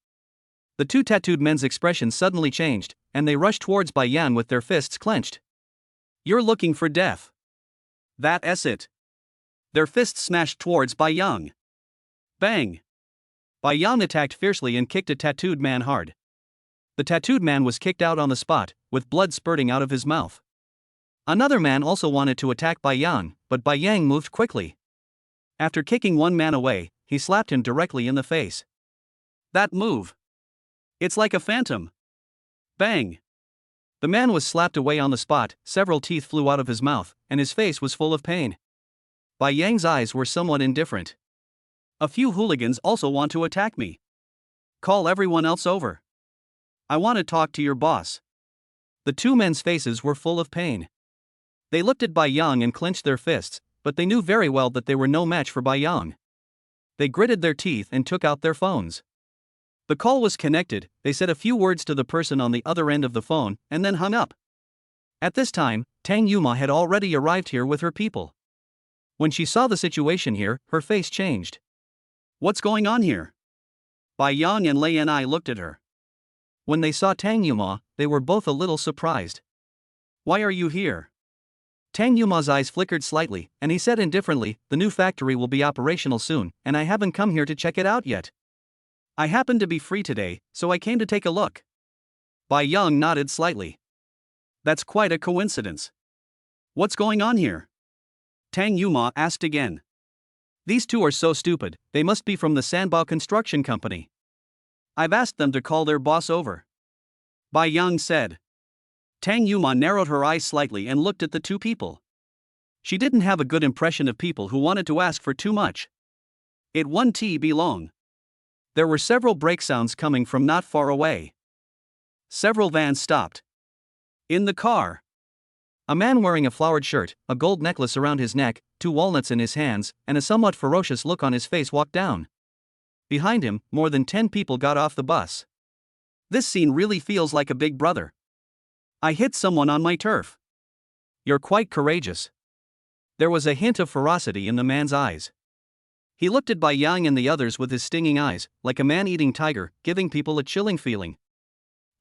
The two tattooed men's expressions suddenly changed, and they rushed towards Bai Yang with their fists clenched. You're looking for death. That's it. Their fists smashed towards Bai Yang. Bang! Bai Yang attacked fiercely and kicked a tattooed man hard. The tattooed man was kicked out on the spot, with blood spurting out of his mouth. Another man also wanted to attack Bai Yang, but Bai Yang moved quickly. After kicking one man away, he slapped him directly in the face. That move. It's like a phantom. Bang! The man was slapped away on the spot, several teeth flew out of his mouth, and his face was full of pain. Bai Yang's eyes were somewhat indifferent. A few hooligans also want to attack me. Call everyone else over. I want to talk to your boss. The two men's faces were full of pain. They looked at Bai Yang and clenched their fists, but they knew very well that they were no match for Bai Yang. They gritted their teeth and took out their phones. The call was connected, they said a few words to the person on the other end of the phone, and then hung up. At this time, Tang Yuma had already arrived here with her people. When she saw the situation here, her face changed. What's going on here? Bai Yang and Lei and I looked at her. When they saw Tang Yuma, they were both a little surprised. Why are you here? Tang Yuma's eyes flickered slightly, and he said indifferently, the new factory will be operational soon, and I haven't come here to check it out yet. I happen to be free today, so I came to take a look. Bai Yang nodded slightly. That's quite a coincidence. What's going on here? Tang Yuma asked again. These two are so stupid, they must be from the Sanbao construction company. I've asked them to call their boss over. Bai Yang said. Tang Yuma narrowed her eyes slightly and looked at the two people. She didn't have a good impression of people who wanted to ask for too much. It wouldn't be long. There were several brake sounds coming from not far away. Several vans stopped. In the car, a man wearing a flowered shirt, a gold necklace around his neck, 2 walnuts in his hands, and a somewhat ferocious look on his face walked down. Behind him, more than 10 people got off the bus. This scene really feels like a Big Brother. I hit someone on my turf. You're quite courageous. There was a hint of ferocity in the man's eyes. He looked at Bai Yang and the others with his stinging eyes, like a man-eating tiger, giving people a chilling feeling.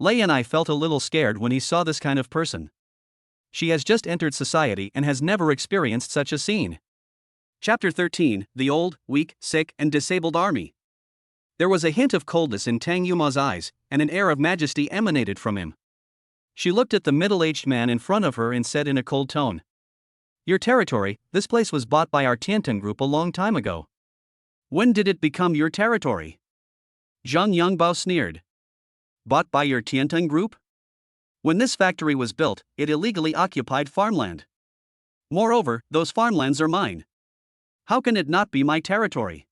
Lei and I felt a little scared when he saw this kind of person. She has just entered society and has never experienced such a scene. Chapter 13, The Old, Weak, Sick, and Disabled Army. There was a hint of coldness in Tang Yuma's eyes, and an air of majesty emanated from him. She looked at the middle-aged man in front of her and said in a cold tone. Your territory, this place was bought by our Tiantan group a long time ago. When did it become your territory? Zhang Yongbao sneered. Bought by your Tiantan group? When this factory was built, it illegally occupied farmland. Moreover, those farmlands are mine. How can it not be my territory?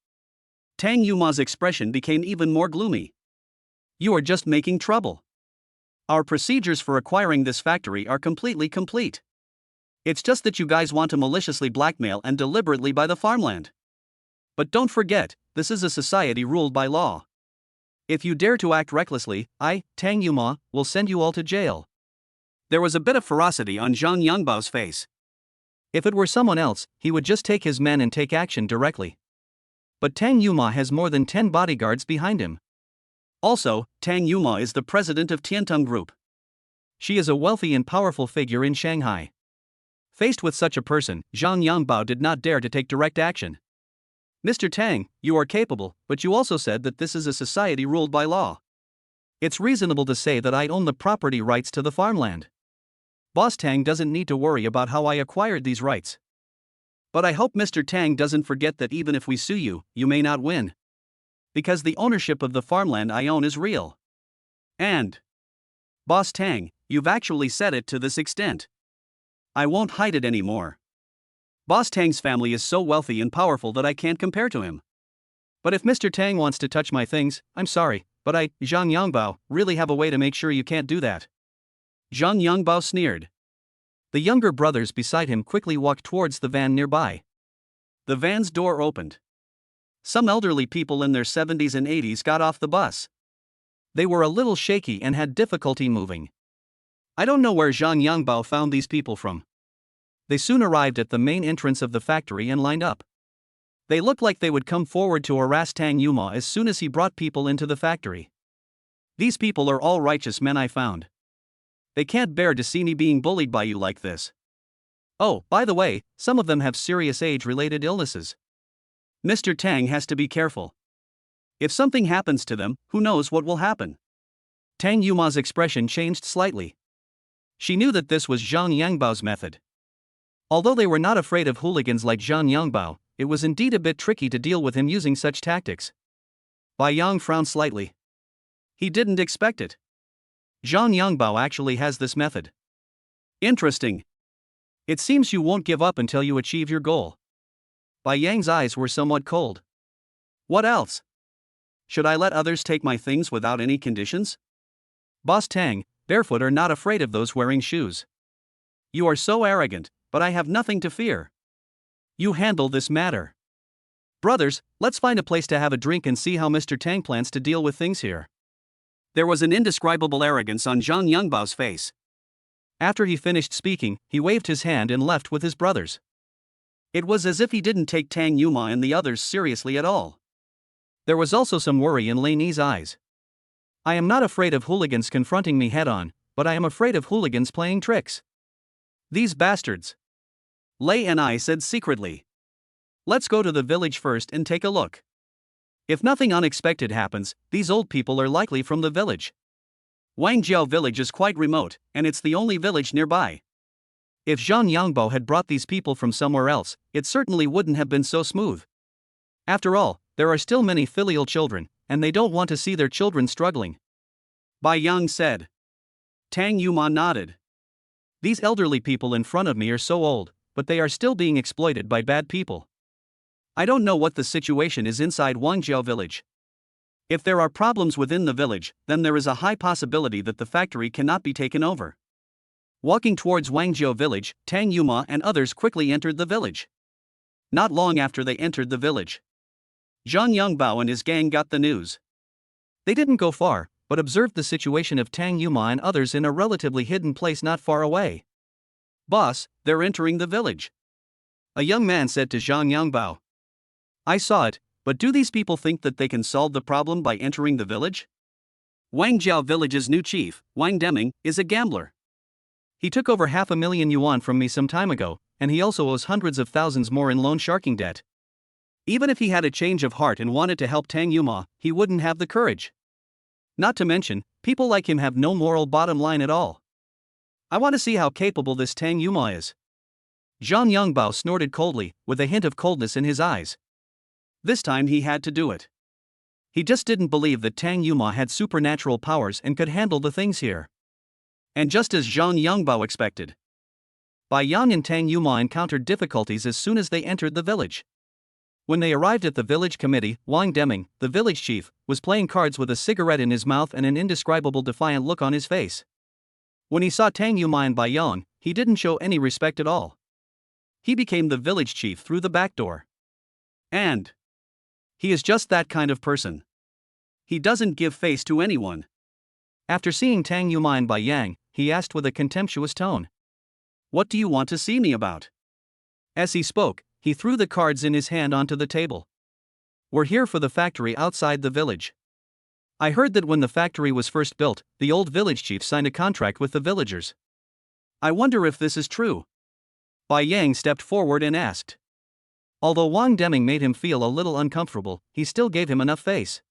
Tang Yuma's expression became even more gloomy. You are just making trouble. Our procedures for acquiring this factory are completely complete. It's just that you guys want to maliciously blackmail and deliberately buy the farmland. But don't forget, this is a society ruled by law. If you dare to act recklessly, Tang Yuma, will send you all to jail. There was a bit of ferocity on Zhang Yangbao's face. If it were someone else, he would just take his men and take action directly. But Tang Yuma has more than 10 bodyguards behind him. Also, Tang Yuma is the president of Tiantung Group. She is a wealthy and powerful figure in Shanghai. Faced with such a person, Zhang Yangbao did not dare to take direct action. Mr. Tang, you are capable, but you also said that this is a society ruled by law. It's reasonable to say that I own the property rights to the farmland. Boss Tang doesn't need to worry about how I acquired these rights. But I hope Mr. Tang doesn't forget that even if we sue you, you may not win. Because the ownership of the farmland I own is real. And, Boss Tang, you've actually said it to this extent. I won't hide it anymore. Boss Tang's family is so wealthy and powerful that I can't compare to him. But if Mr. Tang wants to touch my things, I'm sorry, but I, Zhang Yangbao, really have a way to make sure you can't do that. Zhang Yangbao sneered. The younger brothers beside him quickly walked towards the van nearby. The van's door opened. Some elderly people in their 70s and 80s got off the bus. They were a little shaky and had difficulty moving. I don't know where Zhang Yangbao found these people from. They soon arrived at the main entrance of the factory and lined up. They looked like they would come forward to harass Tang Yuma as soon as he brought people into the factory. These people are all righteous men, I found. They can't bear to see me being bullied by you like this. Oh, by the way, some of them have serious age-related illnesses. Mr. Tang has to be careful. If something happens to them, who knows what will happen? Tang Yuma's expression changed slightly. She knew that this was Zhang Yangbao's method. Although they were not afraid of hooligans like Zhang Yangbao, it was indeed a bit tricky to deal with him using such tactics. Bai Yang frowned slightly. He didn't expect it. Zhang Yangbao actually has this method. Interesting. It seems you won't give up until you achieve your goal. Bai Yang's eyes were somewhat cold. What else? Should I let others take my things without any conditions? Boss Tang, barefoot are not afraid of those wearing shoes. You are so arrogant, but I have nothing to fear. You handle this matter. Brothers, let's find a place to have a drink and see how Mr. Tang plans to deal with things here. There was an indescribable arrogance on Zhang Yangbao's face. After he finished speaking, he waved his hand and left with his brothers. It was as if he didn't take Tang Yuma and the others seriously at all. There was also some worry in Lei Ni's eyes. I am not afraid of hooligans confronting me head-on, but I am afraid of hooligans playing tricks. These bastards. Lei and I said secretly. Let's go to the village first and take a look. If nothing unexpected happens, these old people are likely from the village. Wangjiao village is quite remote, and it's the only village nearby. If Zhang Yangbao had brought these people from somewhere else, it certainly wouldn't have been so smooth. After all, there are still many filial children, and they don't want to see their children struggling. Bai Yang said. Tang Yuma nodded. These elderly people in front of me are so old, but they are still being exploited by bad people. I don't know what the situation is inside Wangjiao village. If there are problems within the village, then there is a high possibility that the factory cannot be taken over. Walking towards Wangjiao village, Tang Yuma and others quickly entered the village. Not long after they entered the village, Zhang Yangbao and his gang got the news. They didn't go far, but observed the situation of Tang Yuma and others in a relatively hidden place not far away. Boss, they're entering the village. A young man said to Zhang Yangbao. I saw it, but do these people think that they can solve the problem by entering the village? Wangjiao village's new chief, Wang Deming, is a gambler. He took over 500,000 yuan from me some time ago, and he also owes hundreds of thousands more in loan sharking debt. Even if he had a change of heart and wanted to help Tang Yuma, he wouldn't have the courage. Not to mention, people like him have no moral bottom line at all. I want to see how capable this Tang Yuma is. Zhang Yangbao snorted coldly, with a hint of coldness in his eyes. This time he had to do it. He just didn't believe that Tang Yuma had supernatural powers and could handle the things here. And just as Zhang Yangbao expected, Bai Yang and Tang Yuma encountered difficulties as soon as they entered the village. When they arrived at the village committee, Wang Deming, the village chief, was playing cards with a cigarette in his mouth and an indescribable defiant look on his face. When he saw Tang Yuma and Bai Yang, he didn't show any respect at all. He became the village chief through the back door. And He is just that kind of person. He doesn't give face to anyone. After seeing Tang Yuman by Yang, he asked with a contemptuous tone. What do you want to see me about? As he spoke, he threw the cards in his hand onto the table. We're here for the factory outside the village. I heard that when the factory was first built, the old village chief signed a contract with the villagers. I wonder if this is true. Bai Yang stepped forward and asked. Although Wang Deming made him feel a little uncomfortable, he still gave him enough face.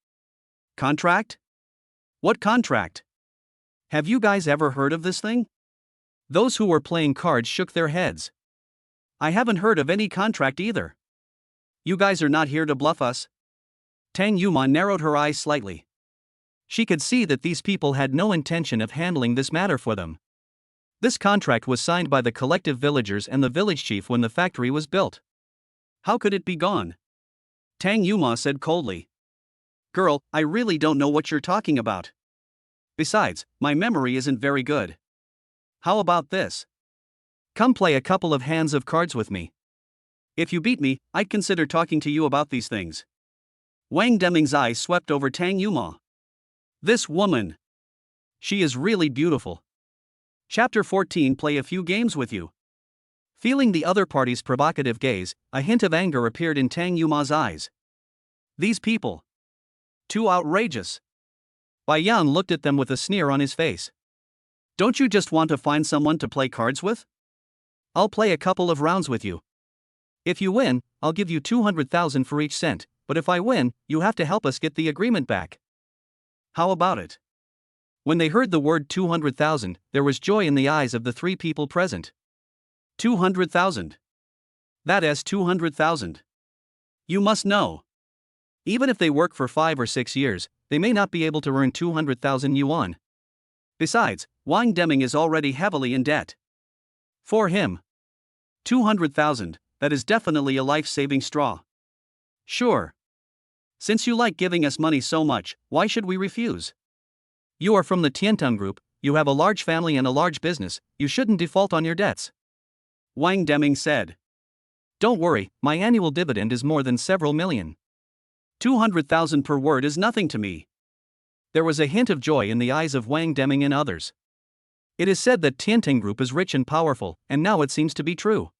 Contract? What contract? Have you guys ever heard of this thing? Those who were playing cards shook their heads. I haven't heard of any contract either. You guys are not here to bluff us? Tang Yuman narrowed her eyes slightly. She could see that these people had no intention of handling this matter for them. This contract was signed by the collective villagers and the village chief when the factory was built. How could it be gone? Tang Yuma said coldly. Girl, I really don't know what you're talking about. Besides, my memory isn't very good. How about this? Come play a couple of hands of cards with me. If you beat me, I'd consider talking to you about these things. Wang Deming's eyes swept over Tang Yuma. This woman. She is really beautiful. Chapter 14. Play a few games with you. Feeling the other party's provocative gaze, a hint of anger appeared in Tang Yuma's eyes. These people. Too outrageous. Bai Yang looked at them with a sneer on his face. Don't you just want to find someone to play cards with? I'll play a couple of rounds with you. If you win, I'll give you 200,000 for each cent, but if I win, you have to help us get the agreement back. How about it? When they heard the word 200,000, there was joy in the eyes of the three people present. 200,000. That is 200,000. You must know. Even if they work for 5 or 6 years, they may not be able to earn 200,000 yuan. Besides, Wang Deming is already heavily in debt. For him, 200,000, that is definitely a life-saving straw. Sure. Since you like giving us money so much, why should we refuse? You are from the Tiantong Group, you have a large family and a large business, you shouldn't default on your debts. Wang Deming said. Don't worry, my annual dividend is more than several million. 200,000 per word is nothing to me. There was a hint of joy in the eyes of Wang Deming and others. It is said that Tiantong Group is rich and powerful, and now it seems to be true.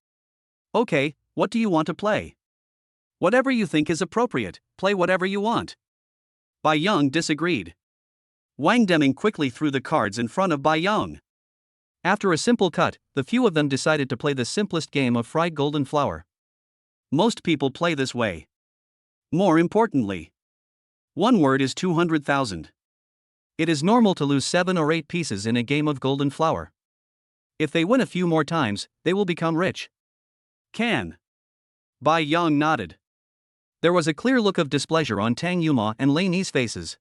Okay, what do you want to play? Whatever you think is appropriate, play whatever you want. Bai Yang disagreed. Wang Deming quickly threw the cards in front of Bai Yang. After a simple cut, the few of them decided to play the simplest game of fried golden flour. Most people play this way. More importantly, one word is 200,000. It is normal to lose 7 or 8 pieces in a game of golden flour. If they win a few more times, they will become rich. Can. Bai Yang nodded. There was a clear look of displeasure on Tang Yuma and Lei Ni's faces.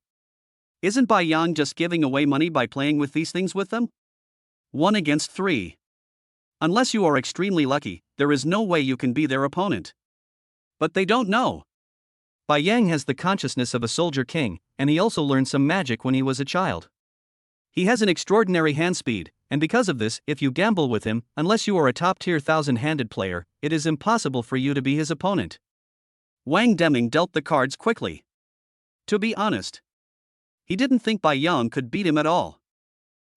Isn't Bai Yang just giving away money by playing with these things with them? 1 against 3. Unless you are extremely lucky, there is no way you can be their opponent. But they don't know. Bai Yang has the consciousness of a soldier king, and he also learned some magic when he was a child. He has an extraordinary hand speed, and because of this, if you gamble with him, unless you are a top-tier 1,000-handed player, it is impossible for you to be his opponent. Wang Deming dealt the cards quickly. To be honest, he didn't think Bai Yang could beat him at all.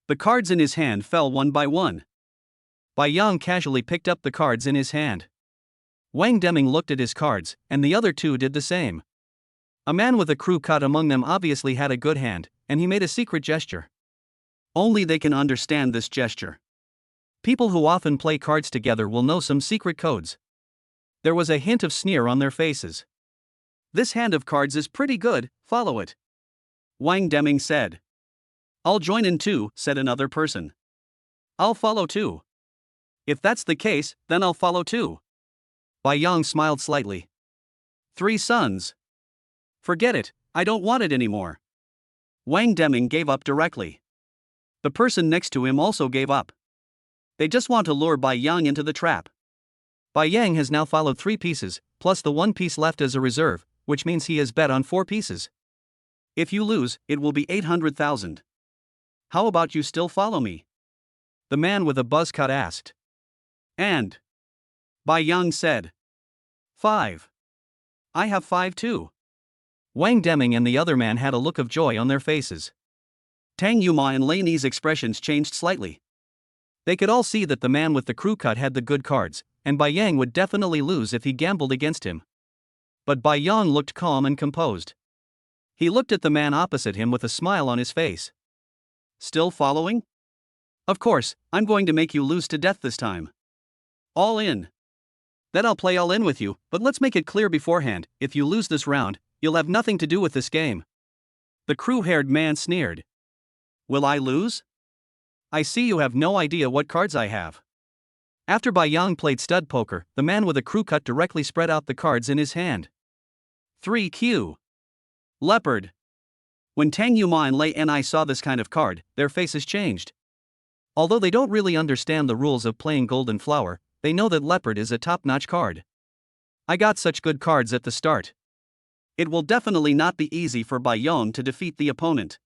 The cards in his hand fell one by one. Bai Yang casually picked up the cards in his hand. Wang Deming looked at his cards, and the other two did the same. A man with a crew cut among them obviously had a good hand, and he made a secret gesture. Only they can understand this gesture. People who often play cards together will know some secret codes. There was a hint of sneer on their faces. This hand of cards is pretty good, follow it. Wang Deming said. I'll join in too, said another person. I'll follow too. If that's the case, then I'll follow too. Bai Yang smiled slightly. 3 sons. Forget it, I don't want it anymore. Wang Deming gave up directly. The person next to him also gave up. They just want to lure Bai Yang into the trap. Bai Yang has now followed 3 pieces, plus the 1 piece left as a reserve, which means he has bet on 4 pieces. If you lose, it will be 800,000. How about you still follow me? The man with a buzz cut asked. And Bai Yang said. 5. I have 5 too. Wang Deming and the other man had a look of joy on their faces. Tang Yuma and Lei Ni's expressions changed slightly. They could all see that the man with the crew cut had the good cards, and Bai Yang would definitely lose if he gambled against him. But Bai Yang looked calm and composed. He looked at the man opposite him with a smile on his face. Still following? Of course, I'm going to make you lose to death this time. All in. Then I'll play all in with you, but let's make it clear beforehand, if you lose this round, you'll have nothing to do with this game. The crew-haired man sneered. Will I lose? I see you have no idea what cards I have. After Bai Yang played stud poker, the man with a crew cut directly spread out the cards in his hand. 3Q. Leopard. When Tang Yuma and Lei Ni saw this kind of card, their faces changed. Although they don't really understand the rules of playing Golden Flower, they know that Leopard is a top-notch card. I got such good cards at the start. It will definitely not be easy for Bai Yang to defeat the opponent.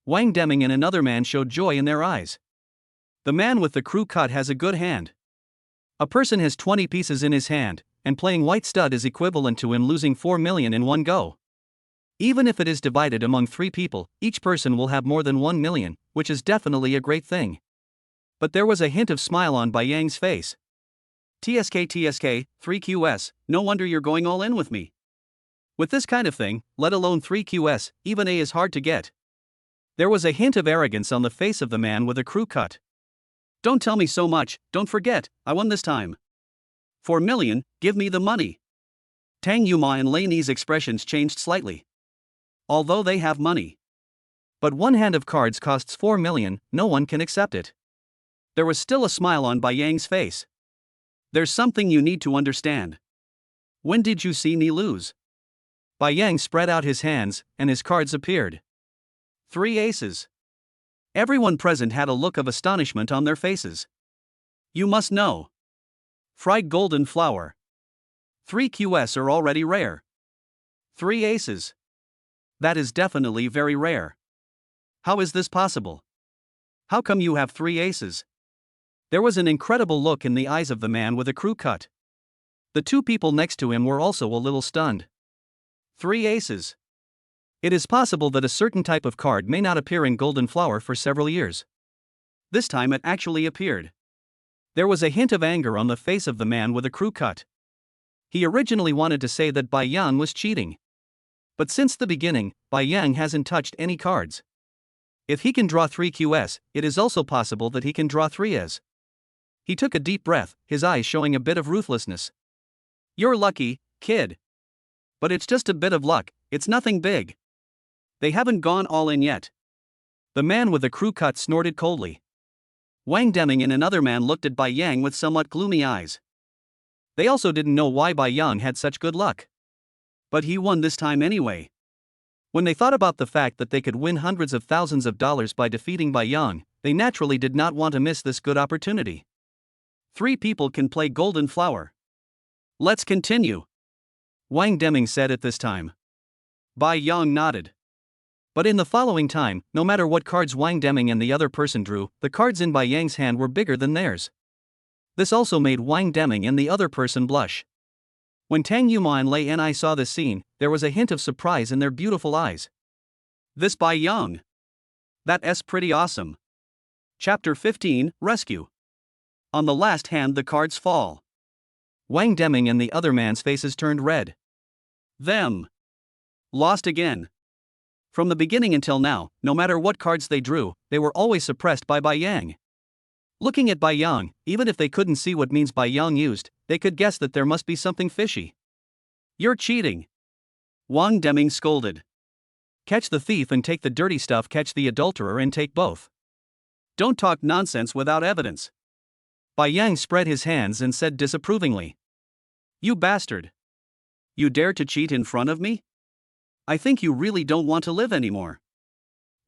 Wang Deming and another man showed joy in their eyes. The man with the crew cut has a good hand. A person has 20 pieces in his hand, and playing white stud is equivalent to him losing 4 million in one go. Even if it is divided among 3 people, each person will have more than 1 million, which is definitely a great thing. But there was a hint of smile on Bai Yang's face. TSK, 3QS, no wonder you're going all in with me. With this kind of thing, let alone 3QS, even A is hard to get. There was a hint of arrogance on the face of the man with a crew cut. Don't tell me so much, don't forget, I won this time. 4 million, give me the money. Tang Yuma and Lei Ni's expressions changed slightly. Although they have money. But one hand of cards costs 4 million, no one can accept it. There was still a smile on Bai Yang's face. There's something you need to understand. When did you see Ni lose? Bai Yang spread out his hands, and his cards appeared. 3 aces. Everyone present had a look of astonishment on their faces. You must know. Fried Golden Flower. 3QS are already rare. 3 aces. That is definitely very rare. How is this possible? How come you have 3 aces? There was an incredible look in the eyes of the man with a crew cut. The 2 people next to him were also a little stunned. 3 aces. It is possible that a certain type of card may not appear in Golden Flower for several years. This time it actually appeared. There was a hint of anger on the face of the man with a crew cut. He originally wanted to say that Bai Yang was cheating. But since the beginning, Bai Yang hasn't touched any cards. If he can draw 3QS, it is also possible that he can draw 3S. He took a deep breath, his eyes showing a bit of ruthlessness. You're lucky, kid. But it's just a bit of luck, it's nothing big. They haven't gone all in yet. The man with the crew cut snorted coldly. Wang Deming and another man looked at Bai Yang with somewhat gloomy eyes. They also didn't know why Bai Yang had such good luck. But he won this time anyway. When they thought about the fact that they could win hundreds of thousands of dollars by defeating Bai Yang, they naturally did not want to miss this good opportunity. 3 people can play Golden Flower. Let's continue. Wang Deming said at this time. Bai Yang nodded. But in the following time, no matter what cards Wang Deming and the other person drew, the cards in Bai Yang's hand were bigger than theirs. This also made Wang Deming and the other person blush. When Tang Yuma and Lei Ni saw this scene, there was a hint of surprise in their beautiful eyes. This Bai Yang. That's pretty awesome. Chapter 15, Rescue. On the last hand the cards fall. Wang Deming and the other man's faces turned red. Them. Lost again. From the beginning until now, no matter what cards they drew, they were always suppressed by Bai Yang. Looking at Bai Yang, even if they couldn't see what means Bai Yang used, they could guess that there must be something fishy. You're cheating. Wang Deming scolded. Catch the thief and take the dirty stuff, catch the adulterer and take both. Don't talk nonsense without evidence. Bai Yang spread his hands and said disapprovingly. You bastard. You dare to cheat in front of me? I think you really don't want to live anymore.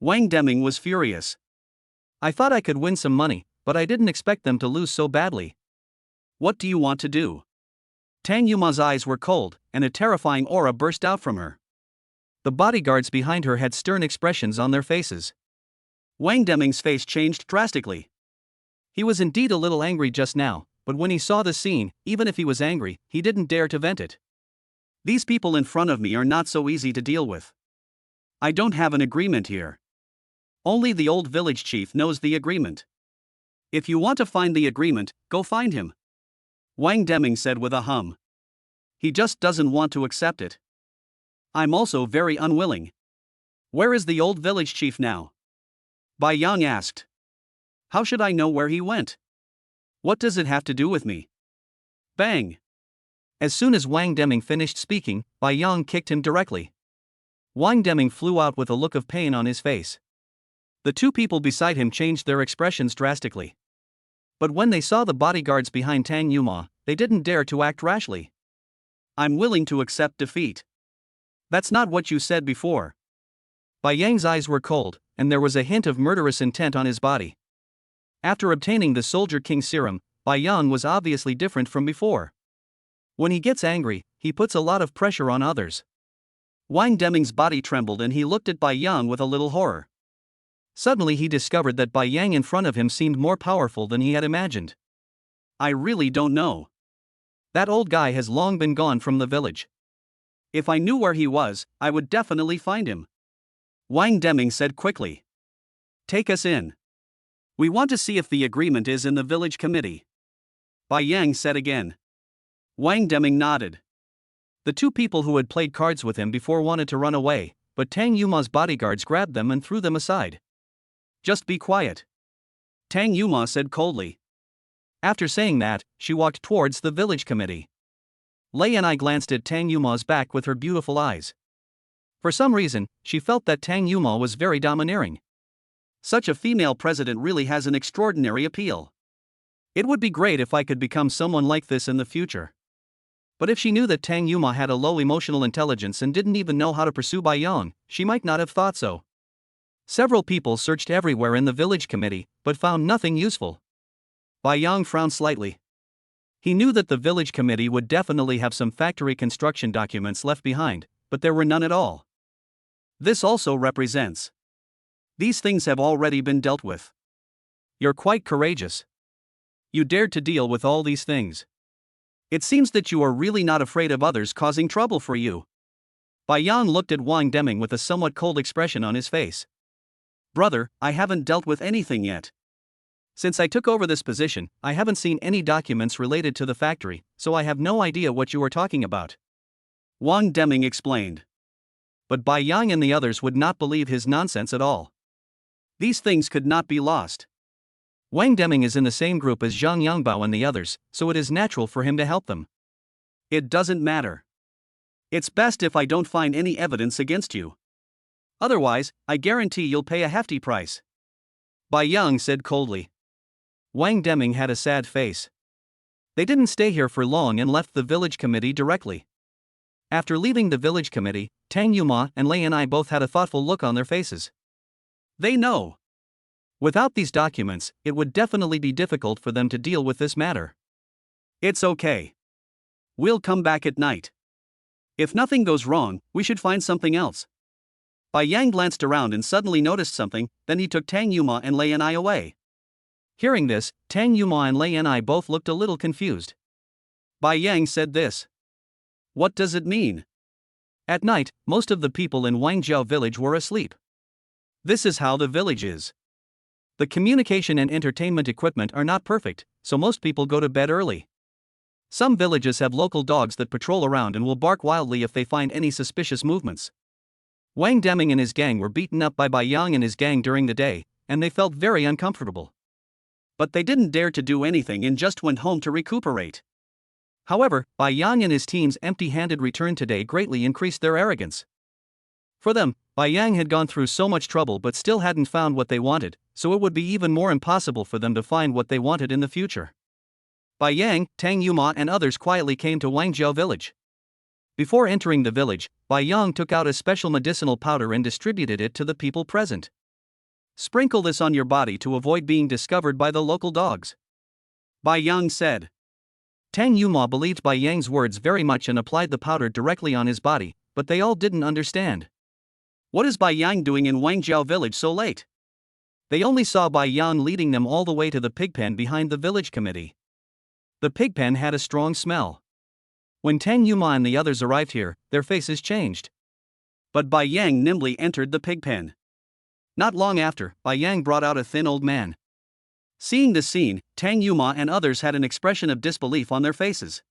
Wang Deming was furious. I thought I could win some money, but I didn't expect them to lose so badly. What do you want to do? Tang Yuma's eyes were cold, and a terrifying aura burst out from her. The bodyguards behind her had stern expressions on their faces. Wang Deming's face changed drastically. He was indeed a little angry just now, but when he saw the scene, even if he was angry, he didn't dare to vent it. These people in front of me are not so easy to deal with. I don't have an agreement here. Only the old village chief knows the agreement. If you want to find the agreement, go find him. Wang Deming said with a hum. He just doesn't want to accept it. I'm also very unwilling. Where is the old village chief now? Bai Yang asked. How should I know where he went? What does it have to do with me? Bang! As soon as Wang Deming finished speaking, Bai Yang kicked him directly. Wang Deming flew out with a look of pain on his face. The two people beside him changed their expressions drastically. But when they saw the bodyguards behind Tang Yuma, they didn't dare to act rashly. I'm willing to accept defeat. That's not what you said before. Bai Yang's eyes were cold, and there was a hint of murderous intent on his body. After obtaining the Soldier King serum, Bai Yang was obviously different from before. When he gets angry, he puts a lot of pressure on others. Wang Deming's body trembled and he looked at Bai Yang with a little horror. Suddenly he discovered that Bai Yang in front of him seemed more powerful than he had imagined. I really don't know. That old guy has long been gone from the village. If I knew where he was, I would definitely find him. Wang Deming said quickly. Take us in. We want to see if the agreement is in the village committee. Bai Yang said again. Wang Deming nodded. The two people who had played cards with him before wanted to run away, but Tang Yuma's bodyguards grabbed them and threw them aside. Just be quiet. Tang Yuma said coldly. After saying that, she walked towards the village committee. Lei and I glanced at Tang Yuma's back with her beautiful eyes. For some reason, she felt that Tang Yuma was very domineering. Such a female president really has an extraordinary appeal. It would be great if I could become someone like this in the future. But if she knew that Tang Yuma had a low emotional intelligence and didn't even know how to pursue Bai Yang, she might not have thought so. Several people searched everywhere in the village committee, but found nothing useful. Bai Yang frowned slightly. He knew that the village committee would definitely have some factory construction documents left behind, but there were none at all. This also represents. These things have already been dealt with. You're quite courageous. You dared to deal with all these things. It seems that you are really not afraid of others causing trouble for you. Bai Yang looked at Wang Deming with a somewhat cold expression on his face. Brother, I haven't dealt with anything yet. Since I took over this position, I haven't seen any documents related to the factory, so I have no idea what you are talking about. Wang Deming explained. But Bai Yang and the others would not believe his nonsense at all. These things could not be lost. Wang Deming is in the same group as Zhang Yangbao and the others, so it is natural for him to help them. It doesn't matter. It's best if I don't find any evidence against you. Otherwise, I guarantee you'll pay a hefty price. Bai Yang said coldly. Wang Deming had a sad face. They didn't stay here for long and left the village committee directly. After leaving the village committee, Tang Yuma and Lei and I both had a thoughtful look on their faces. They know. Without these documents, it would definitely be difficult for them to deal with this matter. It's okay. We'll come back at night. If nothing goes wrong, we should find something else. Bai Yang glanced around and suddenly noticed something, then he took Tang Yuma and Lei and I away. Hearing this, Tang Yuma and Lei and I both looked a little confused. Bai Yang said this. What does it mean? At night, most of the people in Wangjiao village were asleep. This is how the village is. The communication and entertainment equipment are not perfect, so most people go to bed early. Some villages have local dogs that patrol around and will bark wildly if they find any suspicious movements. Wang Deming and his gang were beaten up by Bai Yang and his gang during the day, and they felt very uncomfortable. But they didn't dare to do anything and just went home to recuperate. However, Bai Yang and his team's empty-handed return today greatly increased their arrogance. For them, Bai Yang had gone through so much trouble but still hadn't found what they wanted, so it would be even more impossible for them to find what they wanted in the future. Bai Yang, Tang Yuma and others quietly came to Wangjiao village. Before entering the village, Bai Yang took out a special medicinal powder and distributed it to the people present. Sprinkle this on your body to avoid being discovered by the local dogs. Bai Yang said. Tang Yuma believed Bai Yang's words very much and applied the powder directly on his body, but they all didn't understand. What is Bai Yang doing in Wangjiao village so late? They only saw Bai Yang leading them all the way to the pig pen behind the village committee. The pig pen had a strong smell. When Tang Yuma and the others arrived here, their faces changed. But Bai Yang nimbly entered the pig pen. Not long after, Bai Yang brought out a thin old man. Seeing this scene, Tang Yuma and others had an expression of disbelief on their faces.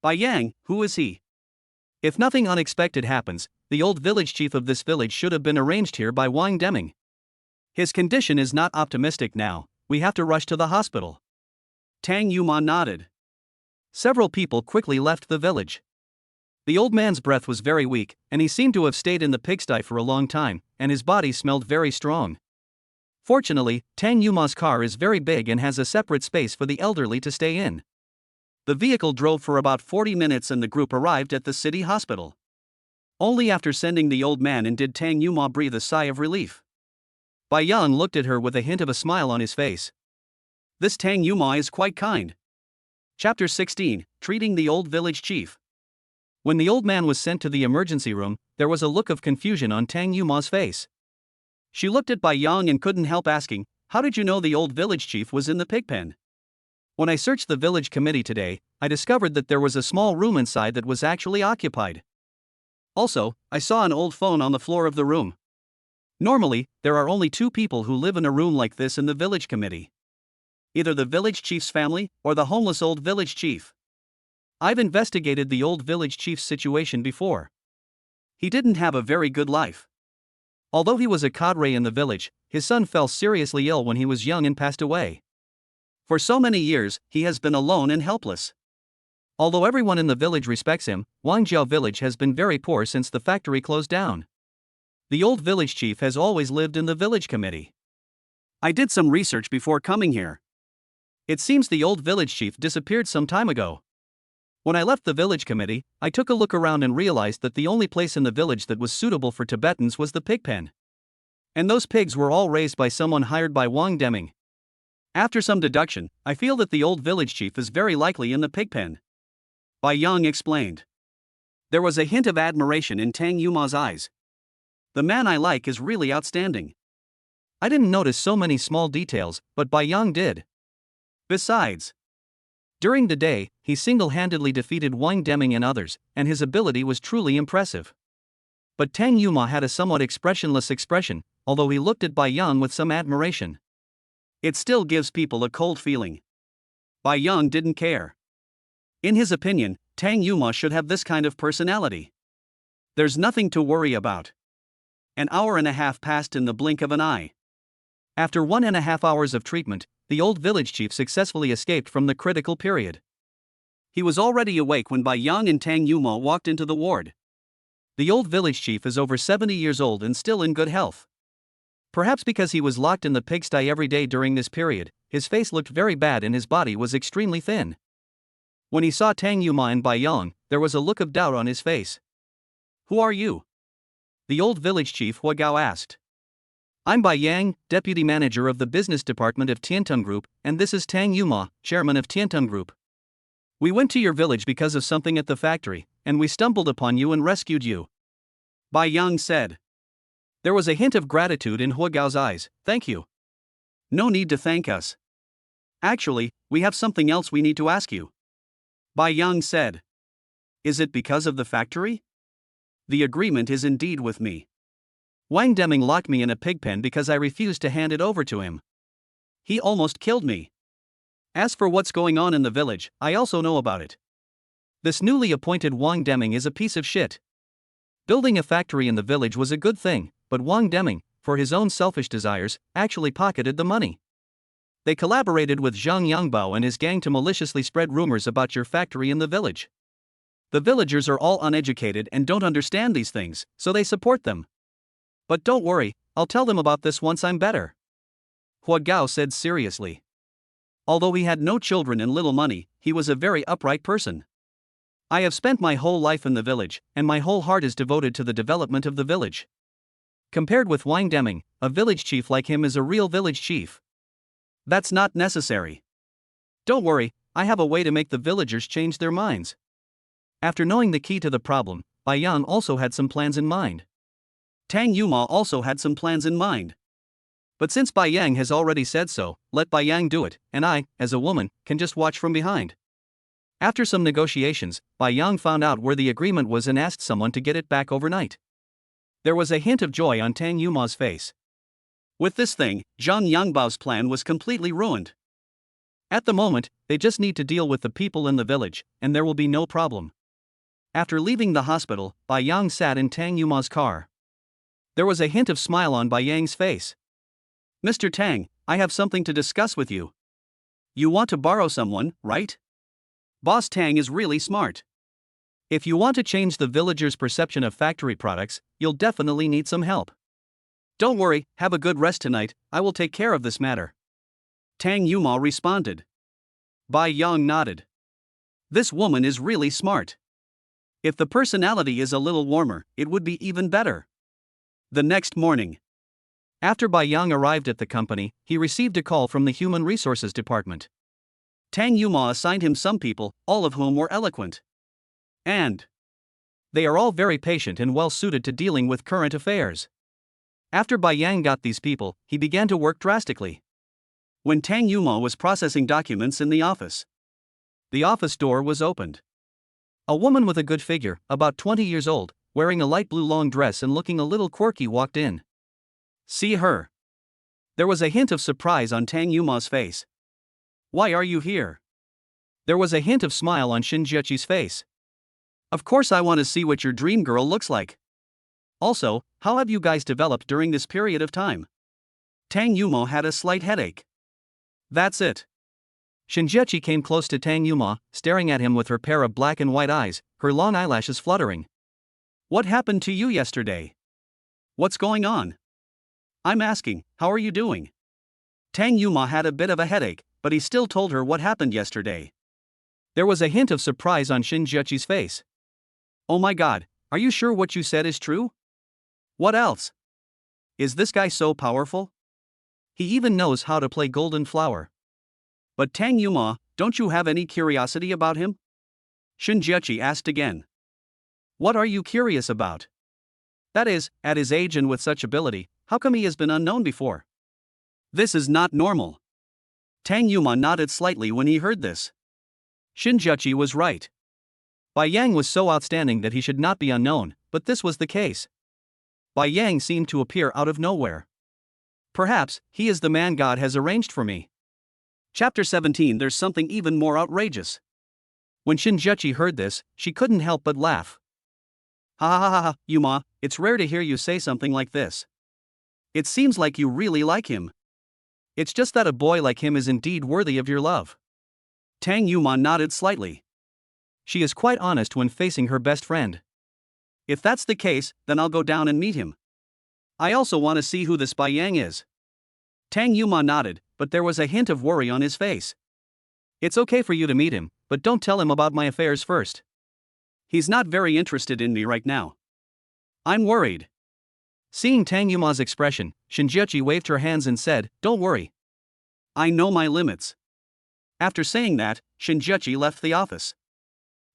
Bai Yang, who is he? If nothing unexpected happens, the old village chief of this village should have been arranged here by Wang Deming. His condition is not optimistic now, we have to rush to the hospital. Tang Yuma nodded. Several people quickly left the village. The old man's breath was very weak, and he seemed to have stayed in the pigsty for a long time, and his body smelled very strong. Fortunately, Tang Yuma's car is very big and has a separate space for the elderly to stay in. The vehicle drove for about 40 minutes and the group arrived at the city hospital. Only after sending the old man in did Tang Yuma breathe a sigh of relief. Bai Yang looked at her with a hint of a smile on his face. This Tang Yuma is quite kind. Chapter 16, Treating the Old Village Chief. When the old man was sent to the emergency room, there was a look of confusion on Tang Yuma's face. She looked at Bai Yang and couldn't help asking, "How did you know the old village chief was in the pig pen?" When I searched the village committee today, I discovered that there was a small room inside that was actually occupied. Also, I saw an old phone on the floor of the room. Normally, there are only 2 people who live in a room like this in the village committee. Either the village chief's family or the homeless old village chief. I've investigated the old village chief's situation before. He didn't have a very good life. Although he was a cadre in the village, his son fell seriously ill when he was young and passed away. For so many years, he has been alone and helpless. Although everyone in the village respects him, Wangjiao village has been very poor since the factory closed down. The old village chief has always lived in the village committee. I did some research before coming here. It seems the old village chief disappeared some time ago. When I left the village committee, I took a look around and realized that the only place in the village that was suitable for Tibetans was the pig pen. And those pigs were all raised by someone hired by Wang Deming. After some deduction, I feel that the old village chief is very likely in the pig pen. Bai Yang explained. There was a hint of admiration in Tang Yuma's eyes. The man I like is really outstanding. I didn't notice so many small details, but Bai Yang did. Besides, during the day, he single-handedly defeated Wang Deming and others, and his ability was truly impressive. But Tang Yuma had a somewhat expressionless expression, although he looked at Bai Yang with some admiration. It still gives people a cold feeling. Bai Yang didn't care. In his opinion, Tang Yuma should have this kind of personality. There's nothing to worry about. An hour and a half passed in the blink of an eye. After 1.5 hours of treatment, the old village chief successfully escaped from the critical period. He was already awake when Bai Yang and Tang Yuma walked into the ward. The old village chief is over 70 years old and still in good health. Perhaps because he was locked in the pigsty every day during this period, his face looked very bad and his body was extremely thin. When he saw Tang Yuma and Bai Yang, there was a look of doubt on his face. Who are you? The old village chief Hua Gao asked. I'm Bai Yang, deputy manager of the business department of Tiantung Group, and this is Tang Yuma, chairman of Tiantung Group. We went to your village because of something at the factory, and we stumbled upon you and rescued you. Bai Yang said. There was a hint of gratitude in Hua Gao's eyes. Thank you. No need to thank us. Actually, we have something else we need to ask you. Bai Yang said. Is it because of the factory? The agreement is indeed with me. Wang Deming locked me in a pig pen because I refused to hand it over to him. He almost killed me. As for what's going on in the village, I also know about it. This newly appointed Wang Deming is a piece of shit. Building a factory in the village was a good thing, but Wang Deming, for his own selfish desires, actually pocketed the money. They collaborated with Zhang Yangbao and his gang to maliciously spread rumors about your factory in the village. The villagers are all uneducated and don't understand these things, so they support them. But don't worry, I'll tell them about this once I'm better. Hua Gao said seriously. Although he had no children and little money, he was a very upright person. I have spent my whole life in the village, and my whole heart is devoted to the development of the village. Compared with Wang Deming, a village chief like him is a real village chief. That's not necessary. Don't worry, I have a way to make the villagers change their minds. After knowing the key to the problem, Bai Yang also had some plans in mind. Tang Yuma also had some plans in mind. But since Bai Yang has already said so, let Bai Yang do it, and I, as a woman, can just watch from behind. After some negotiations, Bai Yang found out where the agreement was and asked someone to get it back overnight. There was a hint of joy on Tang Yuma's face. With this thing, Zhang Yangbao's plan was completely ruined. At the moment, they just need to deal with the people in the village, and there will be no problem. After leaving the hospital, Bai Yang sat in Tang Yuma's car. There was a hint of smile on Bai Yang's face. "Mr. Tang, I have something to discuss with you. You want to borrow someone, right? Boss Tang is really smart. If you want to change the villagers' perception of factory products, you'll definitely need some help. Don't worry, have a good rest tonight, I will take care of this matter." Tang Yuma responded. Bai Yang nodded. This woman is really smart. If the personality is a little warmer, it would be even better. The next morning, after Bai Yang arrived at the company, he received a call from the Human Resources Department. Tang Yuma assigned him some people, all of whom were eloquent. And they are all very patient and well suited to dealing with current affairs. After Bai Yang got these people, he began to work drastically. When Tang Yuma was processing documents in the office door was opened. A woman with a good figure, about 20 years old, wearing a light blue long dress and looking a little quirky, walked in. "See her." There was a hint of surprise on Tang Yuma's face. "Why are you here?" There was a hint of smile on Shinjiachi's face. "Of course, I want to see what your dream girl looks like. Also, how have you guys developed during this period of time?" Tang Yuma had a slight headache. "That's it." Shinjiachi came close to Tang Yuma, staring at him with her pair of black and white eyes, her long eyelashes fluttering. "What happened to you yesterday? What's going on? I'm asking, how are you doing?" Tang Yuma had a bit of a headache, but he still told her what happened yesterday. There was a hint of surprise on Shinjiachi's face. "Oh my god, are you sure what you said is true? What else? Is this guy so powerful? He even knows how to play Golden Flower." "But Tang Yuma, don't you have any curiosity about him?" Shinjiachi asked again. "What are you curious about? That is, at his age and with such ability, how come he has been unknown before? This is not normal." Tang Yuma nodded slightly when he heard this. Shinjiachi was right. Bai Yang was so outstanding that he should not be unknown, but this was the case. Bai Yang seemed to appear out of nowhere. Perhaps he is the man God has arranged for me. Chapter 17. There's something even more outrageous. When Shinjiachi heard this, she couldn't help but laugh. "Ha ha ha ha, Yuma, it's rare to hear you say something like this. It seems like you really like him. It's just that a boy like him is indeed worthy of your love." Tang Yuma nodded slightly. She is quite honest when facing her best friend. "If that's the case, then I'll go down and meet him. I also want to see who this Bai Yang is." Tang Yuma nodded, but there was a hint of worry on his face. "It's okay for you to meet him, but don't tell him about my affairs first. He's not very interested in me right now. I'm worried." Seeing Tang Yuma's expression, Shinjiachi waved her hands and said, "Don't worry. I know my limits." After saying that, Shinjiachi left the office.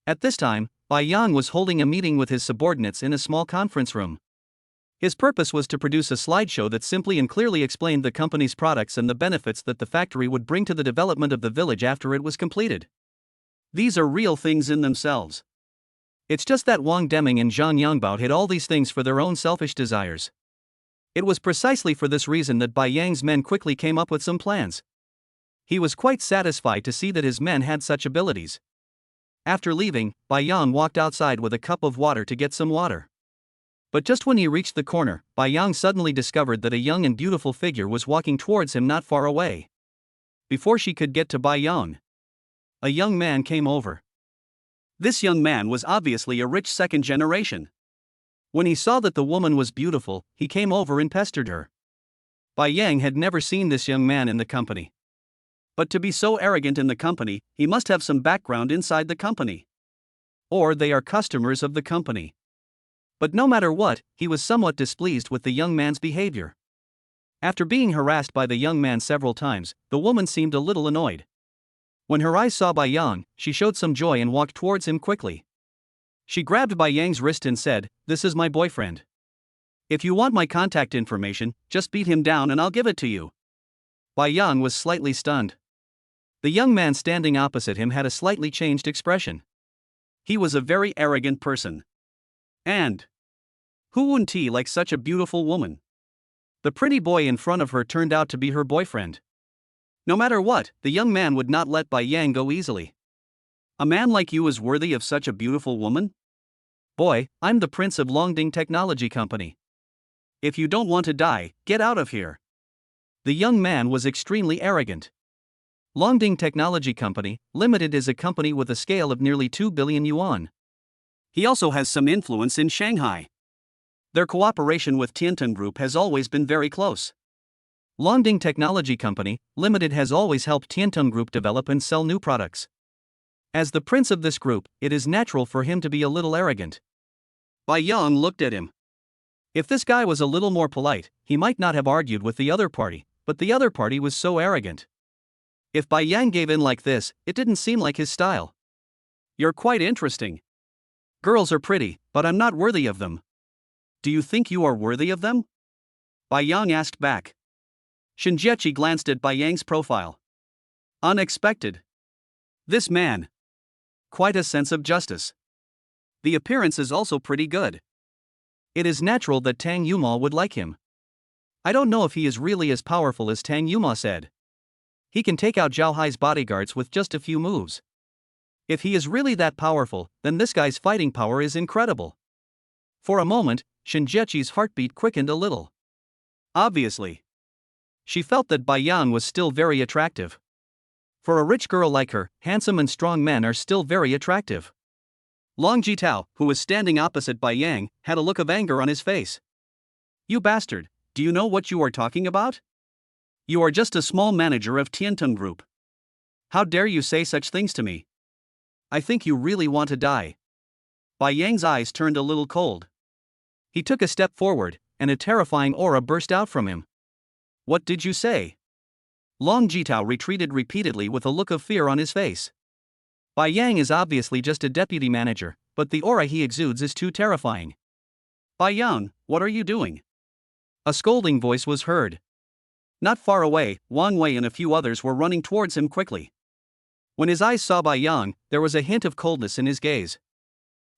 At this time, Bai Yang was holding a meeting with his subordinates in a small conference room. His purpose was to produce a slideshow that simply and clearly explained the company's products and the benefits that the factory would bring to the development of the village after it was completed. These are real things in themselves. It's just that Wang Deming and Zhang Yangbao hid all these things for their own selfish desires. It was precisely for this reason that Bai Yang's men quickly came up with some plans. He was quite satisfied to see that his men had such abilities. After leaving, Bai Yang walked outside with a cup of water to get some water. But just when he reached the corner, Bai Yang suddenly discovered that a young and beautiful figure was walking towards him not far away. Before she could get to Bai Yang, a young man came over. This young man was obviously a rich second generation. When he saw that the woman was beautiful, he came over and pestered her. Bai Yang had never seen this young man in the company. But to be so arrogant in the company, he must have some background inside the company. Or they are customers of the company. But no matter what, he was somewhat displeased with the young man's behavior. After being harassed by the young man several times, the woman seemed a little annoyed. When her eyes saw Bai Yang, she showed some joy and walked towards him quickly. She grabbed Bai Yang's wrist and said, "This is my boyfriend. If you want my contact information, just beat him down and I'll give it to you." Bai Yang was slightly stunned. The young man standing opposite him had a slightly changed expression. He was a very arrogant person. And who wouldn't he like such a beautiful woman? The pretty boy in front of her turned out to be her boyfriend. No matter what, the young man would not let Bai Yang go easily. A man like you is worthy of such a beautiful woman? Boy, I'm the prince of Longding Technology Company. If you don't want to die, get out of here. The young man was extremely arrogant. Longding Technology Company, Limited is a company with a scale of nearly 2 billion yuan. He also has some influence in Shanghai. Their cooperation with Tiantan Group has always been very close. Longding Technology Company, Limited has always helped Tiantan Group develop and sell new products. As the prince of this group, it is natural for him to be a little arrogant. Bai Yang looked at him. If this guy was a little more polite, he might not have argued with the other party, but the other party was so arrogant. If Bai Yang gave in like this, it didn't seem like his style. You're quite interesting. Girls are pretty, but I'm not worthy of them. Do you think you are worthy of them? Bai Yang asked back. Shinjiechi glanced at Bai Yang's profile. Unexpected. This man. Quite a sense of justice. The appearance is also pretty good. It is natural that Tang Yuma would like him. I don't know if he is really as powerful as Tang Yuma said. He can take out Zhao Hai's bodyguards with just a few moves. If he is really that powerful, then this guy's fighting power is incredible. For a moment, Shinjiechi's heartbeat quickened a little. Obviously. She felt that Bai Yang was still very attractive. For a rich girl like her, handsome and strong men are still very attractive. Long Jitao, who was standing opposite Bai Yang, had a look of anger on his face. You bastard, do you know what you are talking about? You are just a small manager of Tiantan Group. How dare you say such things to me? I think you really want to die. Bai Yang's eyes turned a little cold. He took a step forward, and a terrifying aura burst out from him. What did you say? Long Jitao retreated repeatedly with a look of fear on his face. Bai Yang is obviously just a deputy manager, but the aura he exudes is too terrifying. Bai Yang, what are you doing? A scolding voice was heard. Not far away, Wang Wei and a few others were running towards him quickly. When his eyes saw Bai Yang, there was a hint of coldness in his gaze.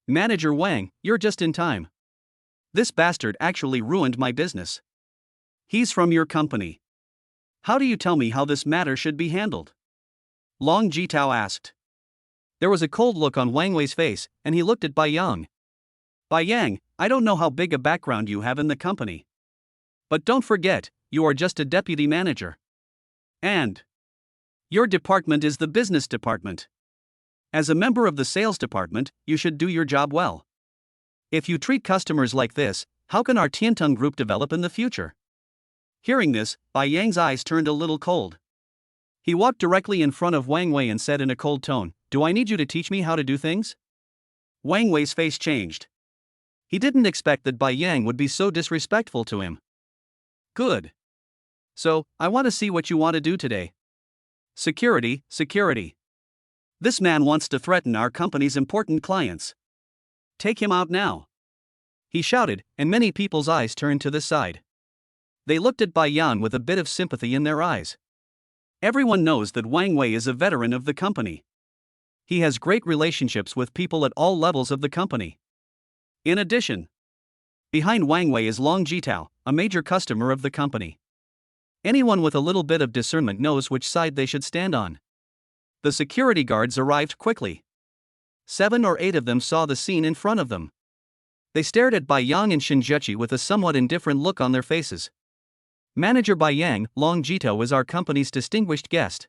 Manager Wang, you're just in time. This bastard actually ruined my business. He's from your company. How do you tell me how this matter should be handled? Long Jitao asked. There was a cold look on Wang Wei's face, and he looked at Bai Yang. Bai Yang, I don't know how big a background you have in the company. But don't forget, you are just a deputy manager. And your department is the business department. As a member of the sales department, you should do your job well. If you treat customers like this, how can our Tiantan Group develop in the future? Hearing this, Bai Yang's eyes turned a little cold. He walked directly in front of Wang Wei and said in a cold tone, Do I need you to teach me how to do things? Wang Wei's face changed. He didn't expect that Bai Yang would be so disrespectful to him. Good. So, I want to see what you want to do today. Security, security. This man wants to threaten our company's important clients. Take him out now. He shouted, and many people's eyes turned to this side. They looked at Bai Yang with a bit of sympathy in their eyes. Everyone knows that Wang Wei is a veteran of the company. He has great relationships with people at all levels of the company. In addition, behind Wang Wei is Long Jitao, a major customer of the company. Anyone with a little bit of discernment knows which side they should stand on. The security guards arrived quickly. 7 or 8 of them saw the scene in front of them. They stared at Bai Yang and Shinjiechi with a somewhat indifferent look on their faces. Manager Bai Yang, Long Jitao is our company's distinguished guest.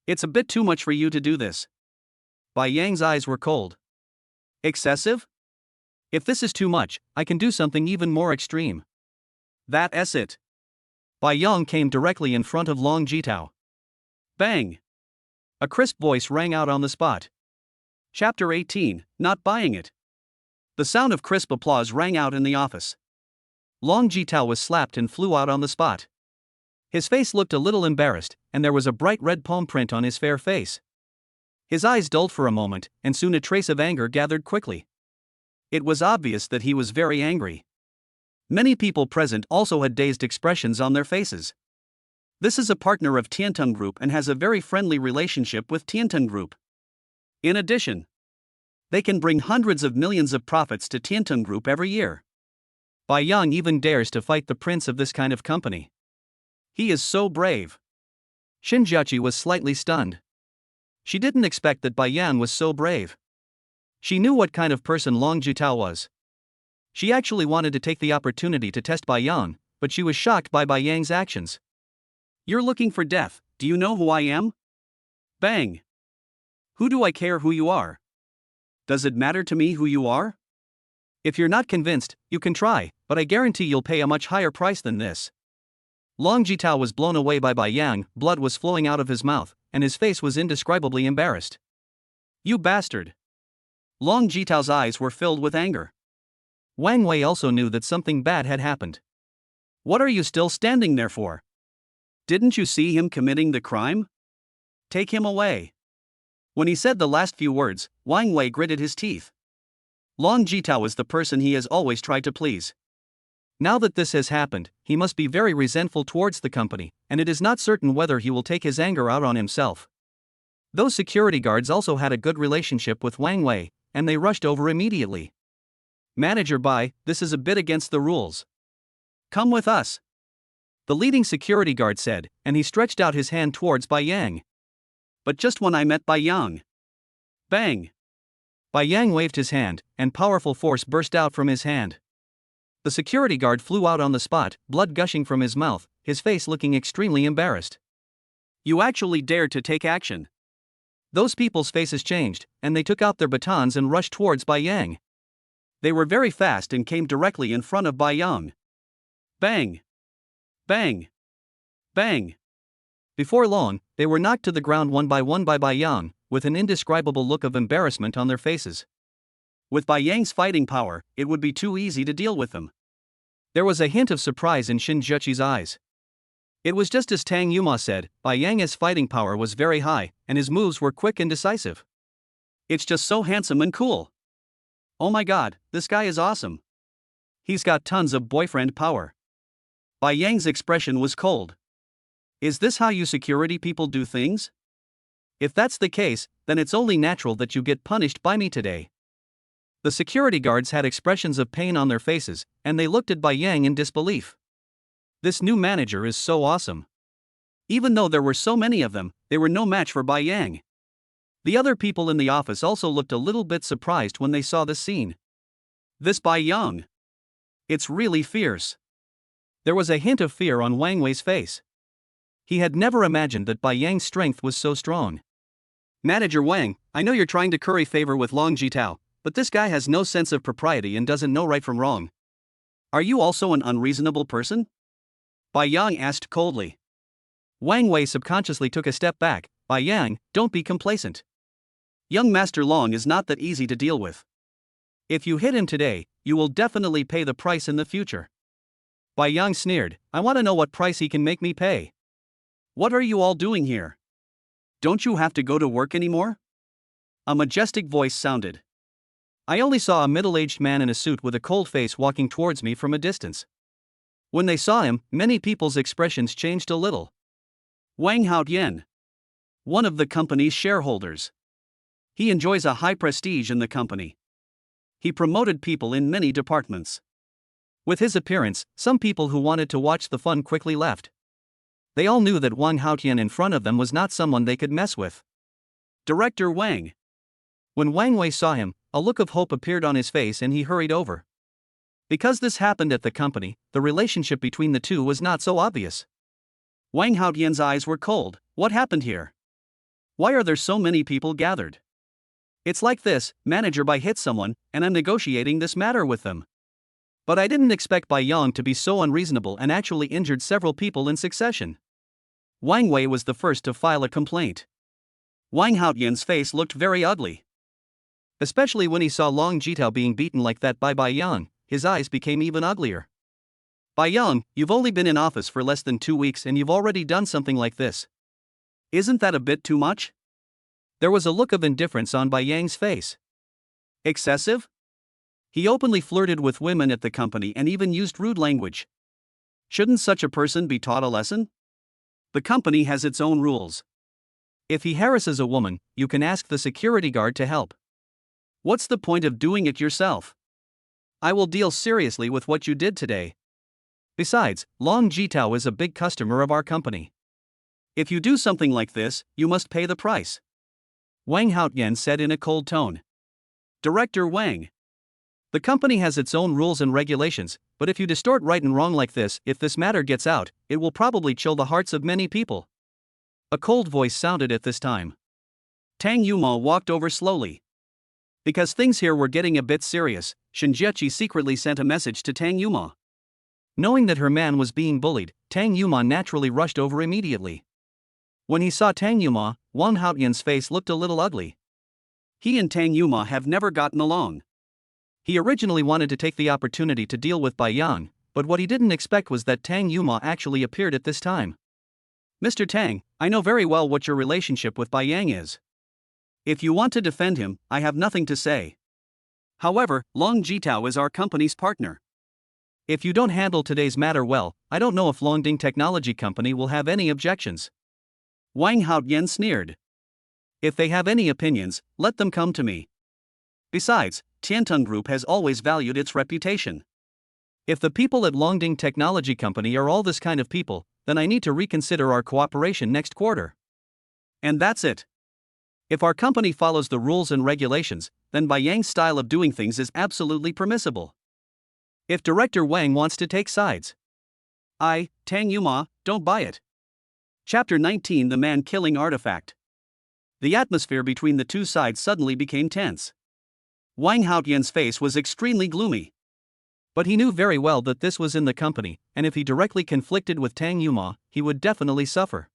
It's a bit too much for you to do this. Bai Yang's eyes were cold. Excessive? If this is too much, I can do something even more extreme. That's it. Bai Yang came directly in front of Long Jitao. Bang! A crisp voice rang out on the spot. Chapter 18, Not Buying It. The sound of crisp applause rang out in the office. Long Jitao was slapped and flew out on the spot. His face looked a little embarrassed, and there was a bright red palm print on his fair face. His eyes dulled for a moment, and soon a trace of anger gathered quickly. It was obvious that he was very angry. Many people present also had dazed expressions on their faces. This is a partner of Tiantung Group and has a very friendly relationship with Tiantung Group. In addition, they can bring hundreds of millions of profits to Tiantung Group every year. Bai Yang even dares to fight the prince of this kind of company. He is so brave. Shinjiachi was slightly stunned. She didn't expect that Bai Yang was so brave. She knew what kind of person Long Jitao was. She actually wanted to take the opportunity to test Bai Yang, but she was shocked by Bai Yang's actions. You're looking for death, do you know who I am? Bang! Who do I care who you are? Does it matter to me who you are? If you're not convinced, you can try, but I guarantee you'll pay a much higher price than this. Long Jitao was blown away by Bai Yang, blood was flowing out of his mouth, and his face was indescribably embarrassed. You bastard! Long Jitao's eyes were filled with anger. Wang Wei also knew that something bad had happened. What are you still standing there for? Didn't you see him committing the crime? Take him away. When he said the last few words, Wang Wei gritted his teeth. Long Jitao is the person he has always tried to please. Now that this has happened, he must be very resentful towards the company, and it is not certain whether he will take his anger out on himself. Those security guards also had a good relationship with Wang Wei, and they rushed over immediately. Manager Bai, this is a bit against the rules. Come with us. The leading security guard said, and he stretched out his hand towards Bai Yang. But just when I met Bai Yang. Bang! Bai Yang waved his hand, and powerful force burst out from his hand. The security guard flew out on the spot, blood gushing from his mouth, his face looking extremely embarrassed. You actually dared to take action. Those people's faces changed, and they took out their batons and rushed towards Bai Yang. They were very fast and came directly in front of Bai Yang. Bang! Bang! Bang! Before long, they were knocked to the ground one by Bai Yang, with an indescribable look of embarrassment on their faces. With Bai Yang's fighting power, it would be too easy to deal with them. There was a hint of surprise in Shinjiachi's eyes. It was just as Tang Yuma said, Bai Yang's fighting power was very high, and his moves were quick and decisive. It's just so handsome and cool. Oh my god, this guy is awesome. He's got tons of boyfriend power. Bai Yang's expression was cold. Is this how you security people do things? If that's the case, then it's only natural that you get punished by me today. The security guards had expressions of pain on their faces, and they looked at Bai Yang in disbelief. This new manager is so awesome. Even though there were so many of them, they were no match for Bai Yang. The other people in the office also looked a little bit surprised when they saw this scene. This Bai Yang. It's really fierce. There was a hint of fear on Wang Wei's face. He had never imagined that Bai Yang's strength was so strong. Manager Wang, I know you're trying to curry favor with Long Jitao, but this guy has no sense of propriety and doesn't know right from wrong. Are you also an unreasonable person? Bai Yang asked coldly. Wang Wei subconsciously took a step back. Bai Yang, don't be complacent. Young Master Long is not that easy to deal with. If you hit him today, you will definitely pay the price in the future. Bai Yang sneered, I want to know what price he can make me pay. What are you all doing here? Don't you have to go to work anymore? A majestic voice sounded. I only saw a middle-aged man in a suit with a cold face walking towards me from a distance. When they saw him, many people's expressions changed a little. Wang Haotian, one of the company's shareholders. He enjoys a high prestige in the company. He promoted people in many departments. With his appearance, some people who wanted to watch the fun quickly left. They all knew that Wang Haotian in front of them was not someone they could mess with. Director Wang. When Wang Wei saw him, a look of hope appeared on his face and he hurried over. Because this happened at the company, the relationship between the two was not so obvious. Wang Haotian's eyes were cold. What happened here? Why are there so many people gathered? It's like this, Manager Bai hit someone, and I'm negotiating this matter with them. But I didn't expect Bai Yang to be so unreasonable and actually injured several people in succession. Wang Wei was the first to file a complaint. Wang Haotian's face looked very ugly. Especially when he saw Long Jitao being beaten like that by Bai Yang, his eyes became even uglier. Bai Yang, you've only been in office for less than 2 weeks and you've already done something like this. Isn't that a bit too much? There was a look of indifference on Bai Yang's face. Excessive? He openly flirted with women at the company and even used rude language. Shouldn't such a person be taught a lesson? The company has its own rules. If he harasses a woman, you can ask the security guard to help. What's the point of doing it yourself? I will deal seriously with what you did today. Besides, Long Jitao is a big customer of our company. If you do something like this, you must pay the price. Wang Haotian said in a cold tone. Director Wang. The company has its own rules and regulations, but if you distort right and wrong like this, if this matter gets out, it will probably chill the hearts of many people. A cold voice sounded at this time. Tang Yuma walked over slowly. Because things here were getting a bit serious, Shinjiachi secretly sent a message to Tang Yuma. Knowing that her man was being bullied, Tang Yuma naturally rushed over immediately. When he saw Tang Yuma, Wang Haotian's face looked a little ugly. He and Tang Yuma have never gotten along. He originally wanted to take the opportunity to deal with Bai Yang, but what he didn't expect was that Tang Yuma actually appeared at this time. Mr. Tang, I know very well what your relationship with Bai Yang is. If you want to defend him, I have nothing to say. However, Long Jitao is our company's partner. If you don't handle today's matter well, I don't know if Longding Technology Company will have any objections. Wang Haotian sneered. If they have any opinions, let them come to me. Besides, Tiantong Group has always valued its reputation. If the people at Longding Technology Company are all this kind of people, then I need to reconsider our cooperation next quarter. And that's it. If our company follows the rules and regulations, then Bai Yang's style of doing things is absolutely permissible. If Director Wang wants to take sides, I, Tang Yuma, don't buy it. Chapter 19: The Man-Killing Artifact. The atmosphere between the two sides suddenly became tense. Wang Haotian's face was extremely gloomy. But he knew very well that this was in the company, and if he directly conflicted with Tang Yuma, he would definitely suffer.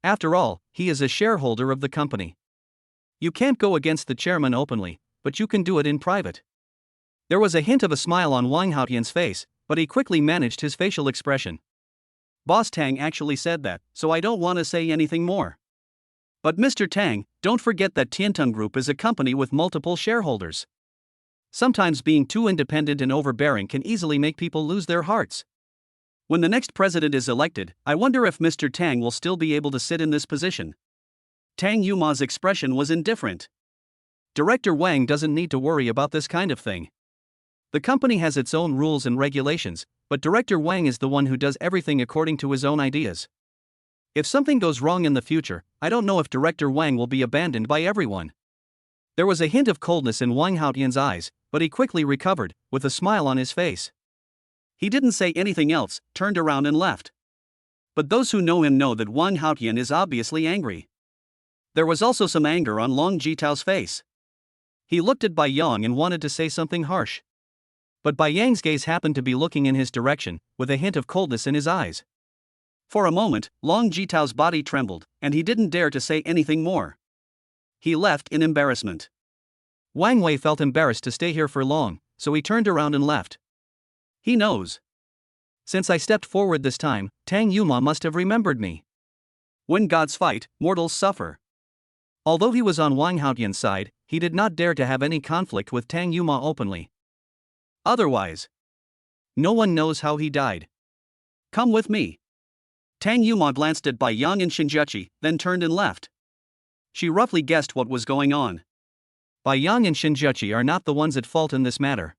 After all, he is a shareholder of the company. You can't go against the chairman openly, but you can do it in private. There was a hint of a smile on Wang Haotian's face, but he quickly managed his facial expression. Boss Tang actually said that, so I don't want to say anything more. But Mr. Tang, don't forget that Tiantong Group is a company with multiple shareholders. Sometimes being too independent and overbearing can easily make people lose their hearts. When the next president is elected, I wonder if Mr. Tang will still be able to sit in this position. Tang Yuma's expression was indifferent. Director Wang doesn't need to worry about this kind of thing. The company has its own rules and regulations, but Director Wang is the one who does everything according to his own ideas. If something goes wrong in the future, I don't know if Director Wang will be abandoned by everyone. There was a hint of coldness in Wang Haotian's eyes, but he quickly recovered, with a smile on his face. He didn't say anything else, turned around and left. But those who know him know that Wang Haotian is obviously angry. There was also some anger on Long Jitao's face. He looked at Bai Yang and wanted to say something harsh. But Bai Yang's gaze happened to be looking in his direction, with a hint of coldness in his eyes. For a moment, Long Jitao's body trembled, and he didn't dare to say anything more. He left in embarrassment. Wang Wei felt embarrassed to stay here for long, so he turned around and left. He knows. Since I stepped forward this time, Tang Yuma must have remembered me. When gods fight, mortals suffer. Although he was on Wang Haotian's side, he did not dare to have any conflict with Tang Yuma openly. Otherwise, no one knows how he died. Come with me. Tang Yuma glanced at Bai Yang and Shinjiachi, then turned and left. She roughly guessed what was going on. Bai Yang and Shinjiachi are not the ones at fault in this matter.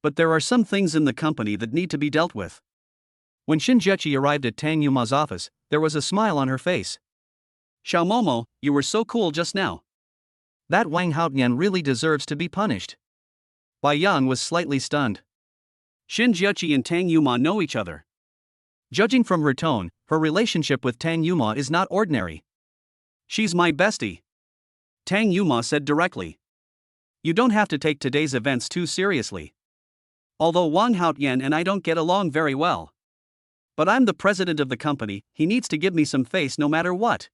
But there are some things in the company that need to be dealt with. When Shinjiachi arrived at Tang Yuma's office, there was a smile on her face. Xiaomomo, you were so cool just now. That Wang Haotian really deserves to be punished. Bai Yang was slightly stunned. Shinjiachi and Tang Yuma know each other. Judging from her tone, her relationship with Tang Yuma is not ordinary. She's my bestie. Tang Yuma said directly. You don't have to take today's events too seriously. Although Wang Haotian and I don't get along very well. But I'm the president of the company, he needs to give me some face no matter what.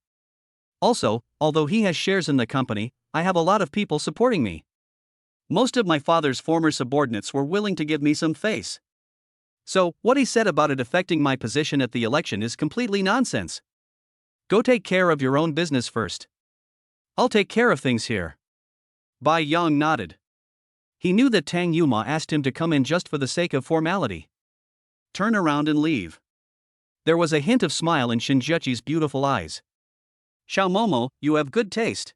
Also, although he has shares in the company, I have a lot of people supporting me. Most of my father's former subordinates were willing to give me some face. So, what he said about it affecting my position at the election is completely nonsense. Go take care of your own business first. I'll take care of things here. Bai Yang nodded. He knew that Tang Yuma asked him to come in just for the sake of formality. Turn around and leave. There was a hint of smile in Shinjuchi's beautiful eyes. Xiao Momo, you have good taste.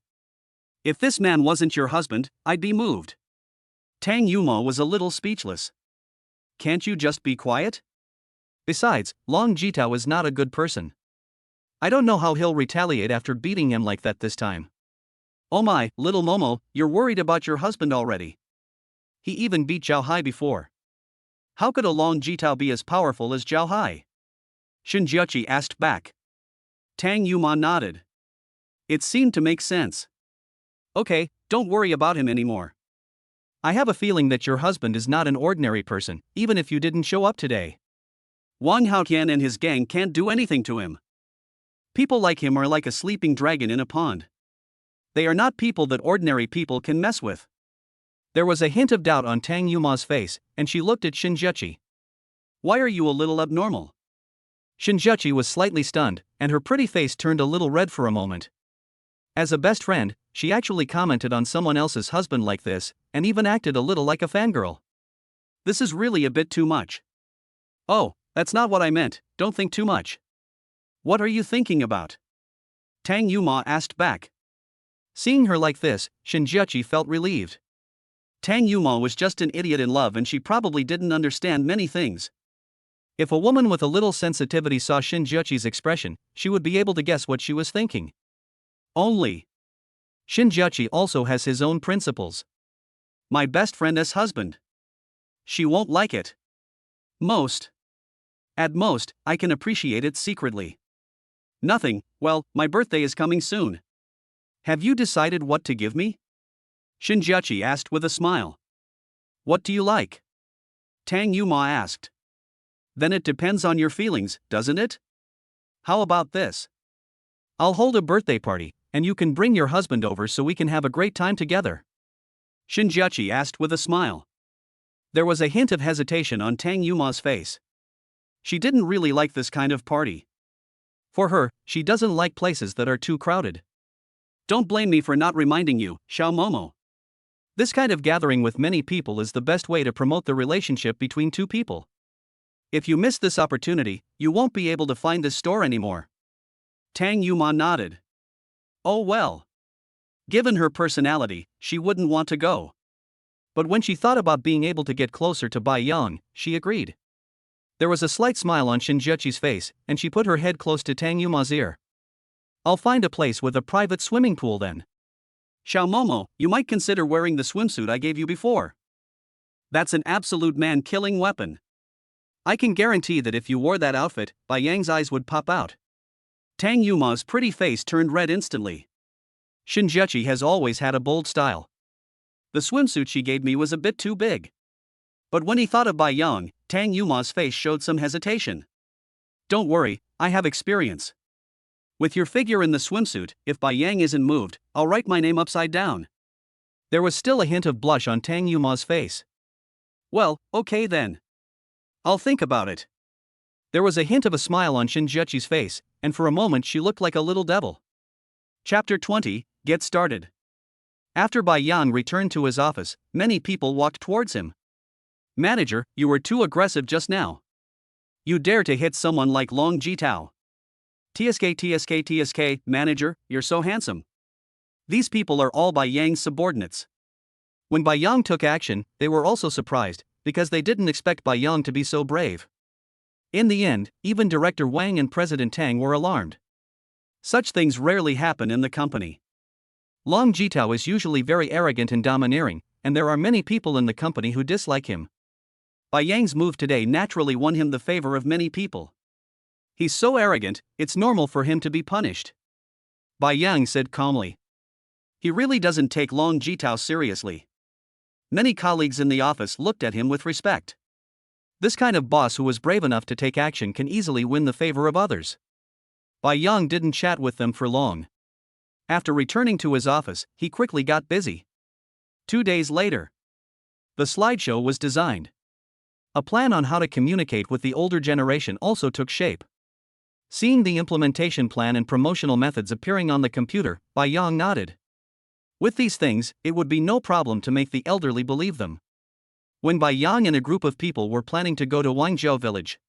If this man wasn't your husband, I'd be moved. Tang Yumo was a little speechless. Can't you just be quiet? Besides, Long Jitao is not a good person. I don't know how he'll retaliate after beating him like that this time. Oh my, little Momo, you're worried about your husband already. He even beat Zhao Hai before. How could a Long Jitao be as powerful as Zhao Hai? Shinjuchi asked back. Tang Yuma nodded. It seemed to make sense. Okay, don't worry about him anymore. I have a feeling that your husband is not an ordinary person, even if you didn't show up today. Wang Haotian and his gang can't do anything to him. People like him are like a sleeping dragon in a pond. They are not people that ordinary people can mess with. There was a hint of doubt on Tang Yuma's face, and she looked at Shinjuchi. Why are you a little abnormal? Shinjuchi was slightly stunned, and her pretty face turned a little red for a moment. As a best friend, she actually commented on someone else's husband like this, and even acted a little like a fangirl. This is really a bit too much. Oh, that's not what I meant, don't think too much. What are you thinking about? Tang Yuma asked back. Seeing her like this, Shinjuchi felt relieved. Tang Yuma was just an idiot in love and she probably didn't understand many things. If a woman with a little sensitivity saw Shinjuchi's expression, she would be able to guess what she was thinking. Only. Shinjuchi also has his own principles. My best friend as husband. She won't like it. At most, I can appreciate it secretly. Nothing, well, my birthday is coming soon. Have you decided what to give me? Shinjuchi asked with a smile. What do you like? Tang Yuma asked. Then it depends on your feelings, doesn't it? How about this? I'll hold a birthday party, and you can bring your husband over so we can have a great time together. Shinjuchi asked with a smile. There was a hint of hesitation on Tang Yuma's face. She didn't really like this kind of party. For her, she doesn't like places that are too crowded. Don't blame me for not reminding you, Xiao Momo. This kind of gathering with many people is the best way to promote the relationship between two people. If you miss this opportunity, you won't be able to find this store anymore. Tang Yuma nodded. Oh well. Given her personality, she wouldn't want to go. But when she thought about being able to get closer to Bai Yang, she agreed. There was a slight smile on Shinjuchi's face, and she put her head close to Tang Yuma's ear. I'll find a place with a private swimming pool then. Xiao Momo, you might consider wearing the swimsuit I gave you before. That's an absolute man-killing weapon. I can guarantee that if you wore that outfit, Bai Yang's eyes would pop out. Tang Yuma's pretty face turned red instantly. Shinjuchi has always had a bold style. The swimsuit she gave me was a bit too big. But when he thought of Bai Yang, Tang Yuma's face showed some hesitation. Don't worry, I have experience. With your figure in the swimsuit, if Bai Yang isn't moved, I'll write my name upside down. There was still a hint of blush on Tang Yuma's face. Well, okay then. I'll think about it. There was a hint of a smile on Shinjuchi's face, and for a moment she looked like a little devil. Chapter 20, Get Started. After Bai Yang returned to his office, many people walked towards him. Manager, you were too aggressive just now. You dare to hit someone like Long Jitao. TSK, manager, you're so handsome. These people are all Bai Yang's subordinates. When Bai Yang took action, they were also surprised, because they didn't expect Bai Yang to be so brave. In the end, even Director Wang and President Tang were alarmed. Such things rarely happen in the company. Long Jitao is usually very arrogant and domineering, and there are many people in the company who dislike him. Bai Yang's move today naturally won him the favor of many people. He's so arrogant, it's normal for him to be punished. Bai Yang said calmly. He really doesn't take Long Jitao seriously. Many colleagues in the office looked at him with respect. This kind of boss who is brave enough to take action can easily win the favor of others. Bai Yang didn't chat with them for long. After returning to his office, he quickly got busy. 2 days later, the slideshow was designed. A plan on how to communicate with the older generation also took shape. Seeing the implementation plan and promotional methods appearing on the computer, Bai Yang nodded. With these things, it would be no problem to make the elderly believe them. When Bai Yang and a group of people were planning to go to Wangzhou village,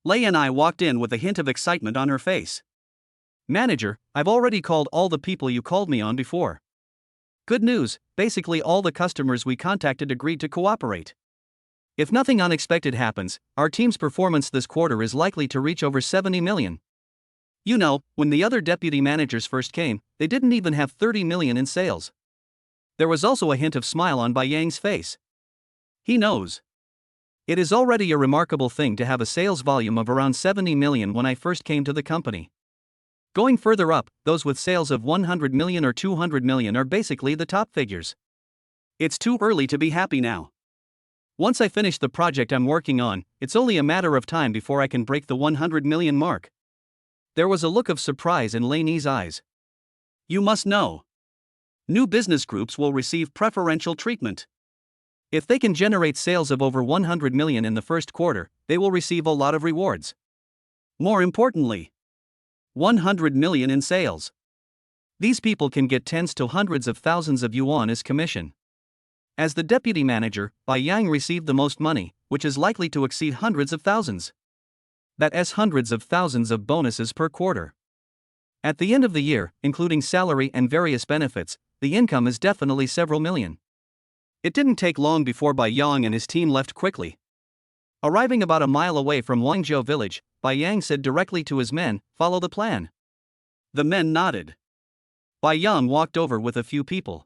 Lei and I walked in with a hint of excitement on her face. Manager, I've already called all the people you called me on before. Good news, basically all the customers we contacted agreed to cooperate. If nothing unexpected happens, our team's performance this quarter is likely to reach over 70 million. You know, when the other deputy managers first came, they didn't even have 30 million in sales. There was also a hint of smile on Bai Yang's face. He knows. It is already a remarkable thing to have a sales volume of around 70 million when I first came to the company. Going further up, those with sales of 100 million or 200 million are basically the top figures. It's too early to be happy now. Once I finish the project I'm working on, it's only a matter of time before I can break the 100 million mark. There was a look of surprise in Lainey's eyes. You must know. New business groups will receive preferential treatment. If they can generate sales of over 100 million in the first quarter, they will receive a lot of rewards. More importantly, 100 million in sales. These people can get tens to hundreds of thousands of yuan as commission. As the deputy manager, Bai Yang received the most money, which is likely to exceed hundreds of thousands. That's hundreds of thousands of bonuses per quarter. At the end of the year, including salary and various benefits, the income is definitely several million. It didn't take long before Bai Yang and his team left quickly. Arriving about a mile away from Wangzhou village, Bai Yang said directly to his men, "Follow the plan." The men nodded. Bai Yang walked over with a few people.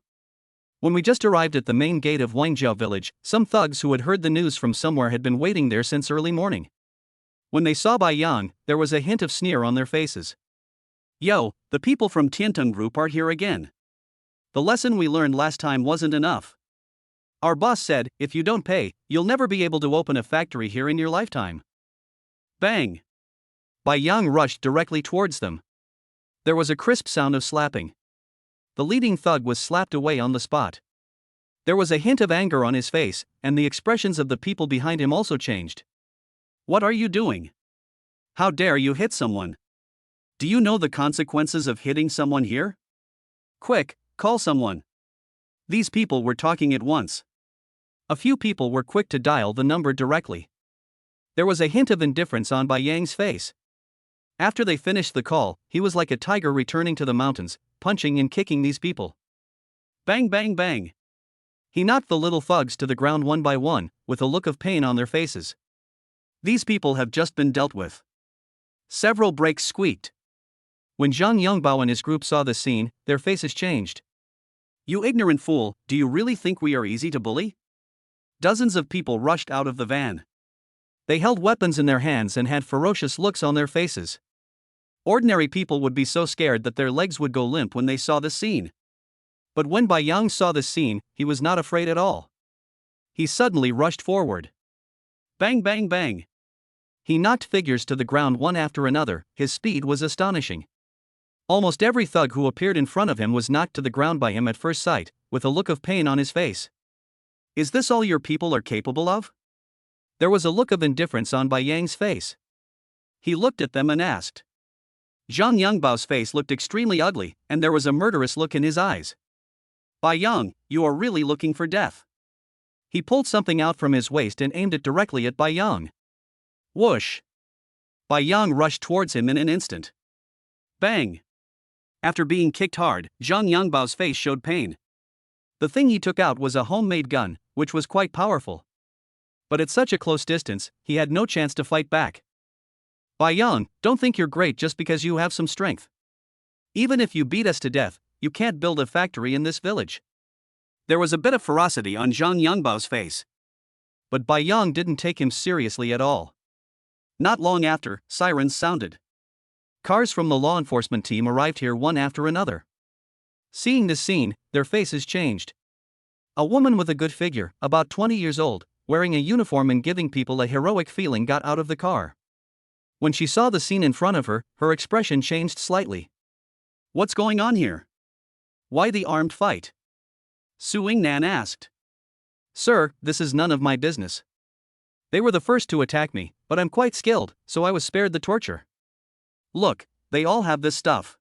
When we just arrived at the main gate of Wangzhou village, some thugs who had heard the news from somewhere had been waiting there since early morning. When they saw Bai Yang, there was a hint of sneer on their faces. Yo, the people from Tiantong Group are here again. The lesson we learned last time wasn't enough. Our boss said, if you don't pay, you'll never be able to open a factory here in your lifetime. Bang! Bai Yang rushed directly towards them. There was a crisp sound of slapping. The leading thug was slapped away on the spot. There was a hint of anger on his face, and the expressions of the people behind him also changed. What are you doing? How dare you hit someone? Do you know the consequences of hitting someone here? Quick, call someone. These people were talking at once. A few people were quick to dial the number directly. There was a hint of indifference on Bai Yang's face. After they finished the call, he was like a tiger returning to the mountains, punching and kicking these people. Bang bang bang. He knocked the little thugs to the ground one by one, with a look of pain on their faces. These people have just been dealt with. Several brakes squeaked. When Zhang Yongbao and his group saw the scene, their faces changed. You ignorant fool, do you really think we are easy to bully? Dozens of people rushed out of the van. They held weapons in their hands and had ferocious looks on their faces. Ordinary people would be so scared that their legs would go limp when they saw the scene. But when Bai Yang saw the scene, he was not afraid at all. He suddenly rushed forward. Bang bang bang. He knocked figures to the ground one after another. His speed was astonishing. Almost every thug who appeared in front of him was knocked to the ground by him at first sight, with a look of pain on his face. Is this all your people are capable of? There was a look of indifference on Bai Yang's face. He looked at them and asked. Zhang Yongbao's face looked extremely ugly, and there was a murderous look in his eyes. Bai Yang, you are really looking for death. He pulled something out from his waist and aimed it directly at Bai Yang. Whoosh! Bai Yang rushed towards him in an instant. Bang! After being kicked hard, Zhang Yongbao's face showed pain. The thing he took out was a homemade gun, which was quite powerful. But at such a close distance, he had no chance to fight back. Bai Yang, don't think you're great just because you have some strength. Even if you beat us to death, you can't build a factory in this village. There was a bit of ferocity on Zhang Yongbao's face. But Bai Yang didn't take him seriously at all. Not long after, sirens sounded. Cars from the law enforcement team arrived here one after another. Seeing this scene, their faces changed. A woman with a good figure, about 20 years old, wearing a uniform and giving people a heroic feeling, got out of the car. When she saw the scene in front of her, her expression changed slightly. What's going on here? Why the armed fight? Su Yingnan asked. Sir, this is none of my business. They were the first to attack me, but I'm quite skilled, so I was spared the torture. Look, they all have this stuff.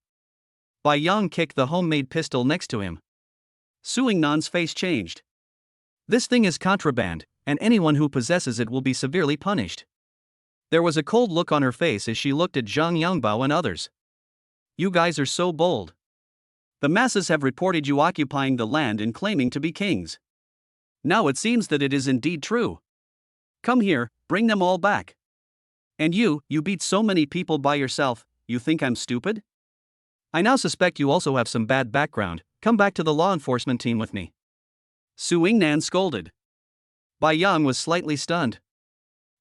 Bai Yang kicked the homemade pistol next to him. Su Yingnan's face changed. This thing is contraband, and anyone who possesses it will be severely punished. There was a cold look on her face as she looked at Zhang Yongbao and others. You guys are so bold. The masses have reported you occupying the land and claiming to be kings. Now it seems that it is indeed true. Come here, bring them all back. And you beat so many people by yourself, you think I'm stupid? I now suspect you also have some bad background, come back to the law enforcement team with me. Su Yingnan scolded. Bai Yang was slightly stunned.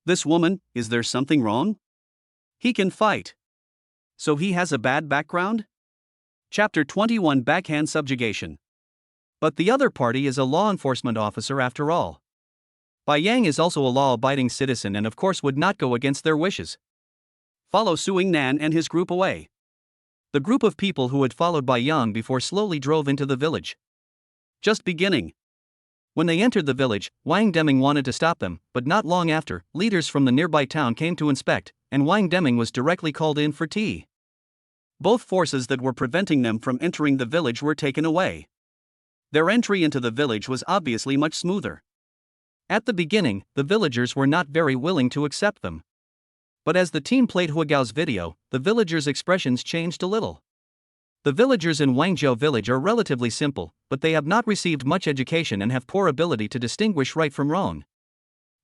This woman, is there something wrong? He can fight. So he has a bad background? Chapter 21 Backhand Subjugation. But the other party is a law enforcement officer after all. Bai Yang is also a law-abiding citizen and of course would not go against their wishes. Follow Su Yingnan and his group away. The group of people who had followed Bai Yang before slowly drove into the village. Just beginning. When they entered the village, Wang Deming wanted to stop them, but not long after, leaders from the nearby town came to inspect, and Wang Deming was directly called in for tea. Both forces that were preventing them from entering the village were taken away. Their entry into the village was obviously much smoother. At the beginning, the villagers were not very willing to accept them. But as the team played Huagao's video, the villagers' expressions changed a little. The villagers in Wangzhou village are relatively simple, but they have not received much education and have poor ability to distinguish right from wrong.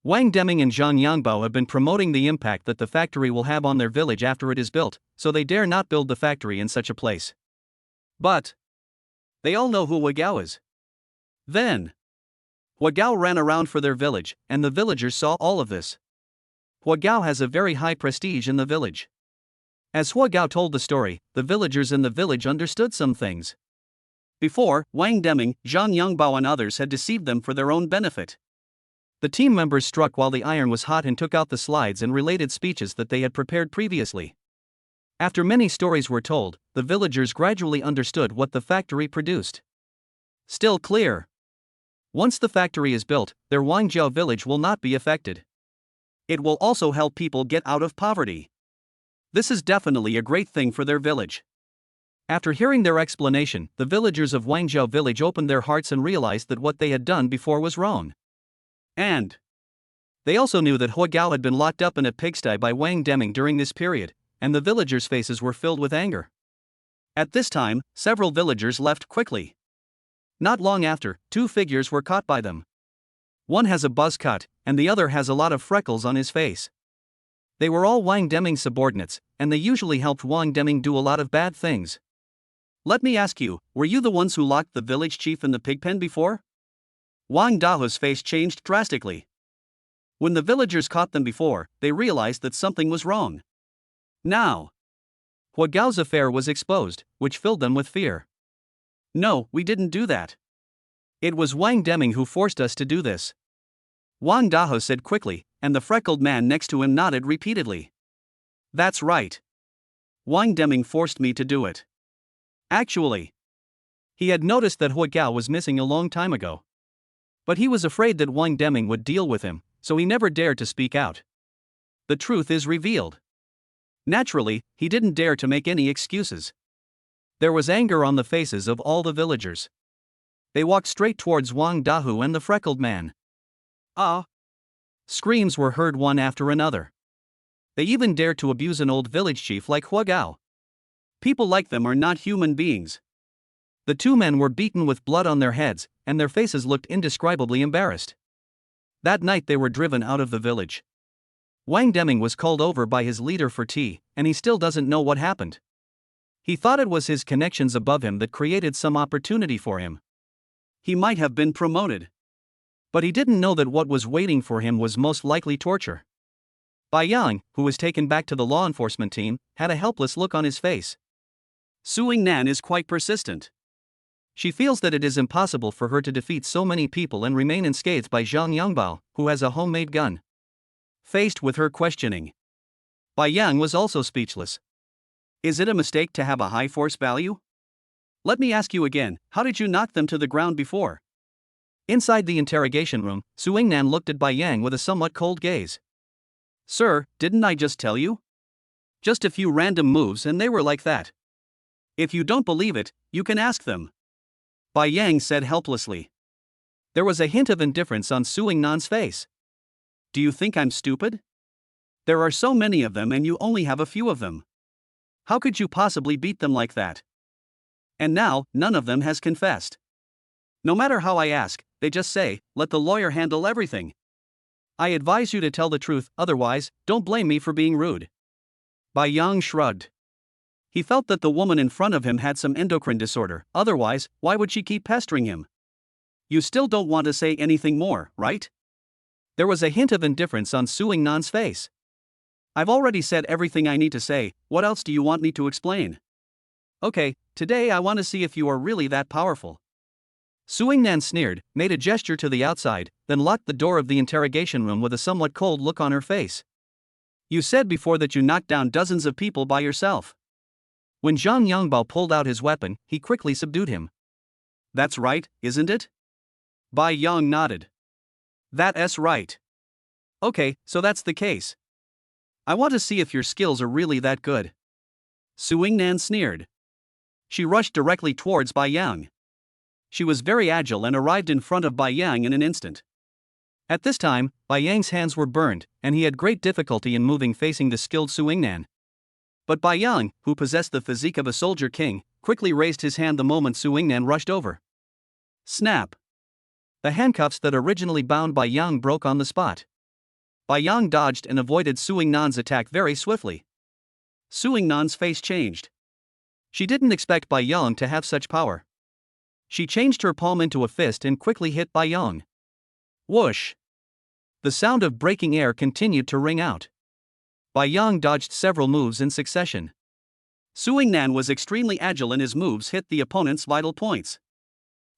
Wang Deming and Zhang Yangbao have been promoting the impact that the factory will have on their village after it is built, so they dare not build the factory in such a place. But they all know who Huagao is. Then Huagao ran around for their village, and the villagers saw all of this. Huagao has a very high prestige in the village. As Huagao told the story, the villagers in the village understood some things. Before, Wang Deming, Zhang Yongbao and others had deceived them for their own benefit. The team members struck while the iron was hot and took out the slides and related speeches that they had prepared previously. After many stories were told, the villagers gradually understood what the factory produced. Still clear. Once the factory is built, their Wangzhou village will not be affected. It will also help people get out of poverty. This is definitely a great thing for their village. After hearing their explanation, the villagers of Wangzhou village opened their hearts and realized that what they had done before was wrong. And they also knew that Huagao had been locked up in a pigsty by Wang Deming during this period, and the villagers' faces were filled with anger. At this time, several villagers left quickly. Not long after, two figures were caught by them. One has a buzz cut, and the other has a lot of freckles on his face. They were all Wang Deming's subordinates, and they usually helped Wang Deming do a lot of bad things. Let me ask you, were you the ones who locked the village chief in the pigpen before? Wang Dahu's face changed drastically. When the villagers caught them before, they realized that something was wrong. Now, Huagao's affair was exposed, which filled them with fear. No, we didn't do that. It was Wang Deming who forced us to do this. Wang Dahu said quickly, and the freckled man next to him nodded repeatedly. That's right. Wang Deming forced me to do it. Actually, he had noticed that Huagao was missing a long time ago. But he was afraid that Wang Deming would deal with him, so he never dared to speak out. The truth is revealed. Naturally, he didn't dare to make any excuses. There was anger on the faces of all the villagers. They walked straight towards Wang Dahu and the freckled man. Ah! Screams were heard one after another. They even dared to abuse an old village chief like Huagao. People like them are not human beings. The two men were beaten with blood on their heads, and their faces looked indescribably embarrassed. That night they were driven out of the village. Wang Deming was called over by his leader for tea, and he still doesn't know what happened. He thought it was his connections above him that created some opportunity for him. He might have been promoted. But he didn't know that what was waiting for him was most likely torture. Bai Yang, who was taken back to the law enforcement team, had a helpless look on his face. Su Yingnan is quite persistent. She feels that it is impossible for her to defeat so many people and remain unscathed by Zhang Yongbao, who has a homemade gun. Faced with her questioning, Bai Yang was also speechless. Is it a mistake to have a high force value? Let me ask you again, how did you knock them to the ground before? Inside the interrogation room, Su Yingnan looked at Bai Yang with a somewhat cold gaze. Sir, didn't I just tell you? Just a few random moves and they were like that. If you don't believe it, you can ask them. Bai Yang said helplessly. There was a hint of indifference on Su Yingnan's face. Do you think I'm stupid? There are so many of them and you only have a few of them. How could you possibly beat them like that? And now, none of them has confessed. No matter how I ask, they just say, let the lawyer handle everything. I advise you to tell the truth, otherwise, don't blame me for being rude. Bai Yang shrugged. He felt that the woman in front of him had some endocrine disorder, otherwise, why would she keep pestering him? You still don't want to say anything more, right? There was a hint of indifference on Suing Nan's face. I've already said everything I need to say, what else do you want me to explain? Okay, today I want to see if you are really that powerful. Suing Nan sneered, made a gesture to the outside, then locked the door of the interrogation room with a somewhat cold look on her face. You said before that you knocked down dozens of people by yourself. When Zhang Yongbao pulled out his weapon, he quickly subdued him. That's right, isn't it? Bai Yang nodded. That's right. Okay, so that's the case. I want to see if your skills are really that good. Suing Nan sneered. She rushed directly towards Bai Yang. She was very agile and arrived in front of Bai Yang in an instant. At this time, Bai Yang's hands were burned, and he had great difficulty in moving facing the skilled Suing Nan. But Bai Yang, who possessed the physique of a soldier king, quickly raised his hand the moment Suing Nan rushed over. Snap! The handcuffs that originally bound Bai Yang broke on the spot. Bai Yang dodged and avoided Suing Nan's attack very swiftly. Suing Nan's face changed. She didn't expect Bai Yang to have such power. She changed her palm into a fist and quickly hit Bai Yang. Whoosh! The sound of breaking air continued to ring out. Bai Yang dodged several moves in succession. Suing Nan was extremely agile and his moves hit the opponent's vital points.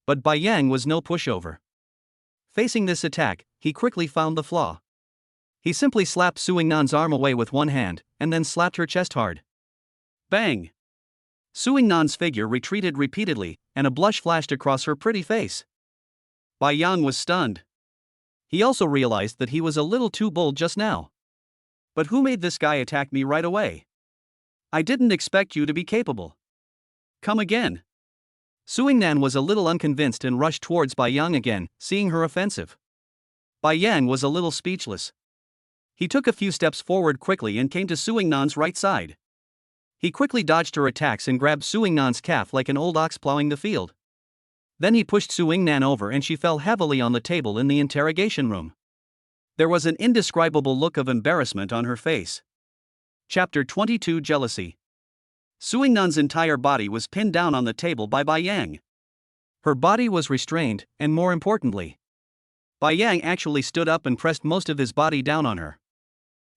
But Bai Yang was no pushover. Facing this attack, he quickly found the flaw. He simply slapped Suing Nan's arm away with one hand, and then slapped her chest hard. Bang! Suing Nan's figure retreated repeatedly, and a blush flashed across her pretty face. Bai Yang was stunned. He also realized that he was a little too bold just now. But who made this guy attack me right away? I didn't expect you to be capable. Come again. Suing Nan was a little unconvinced and rushed towards Bai Yang again, seeing her offensive. Bai Yang was a little speechless. He took a few steps forward quickly and came to Suing Nan's right side. He quickly dodged her attacks and grabbed Suing Nan's calf like an old ox plowing the field. Then he pushed Suing Nan over and she fell heavily on the table in the interrogation room. There was an indescribable look of embarrassment on her face. Chapter 22 Jealousy. Suing Nan's entire body was pinned down on the table by Bai Yang. Her body was restrained, and more importantly, Bai Yang actually stood up and pressed most of his body down on her.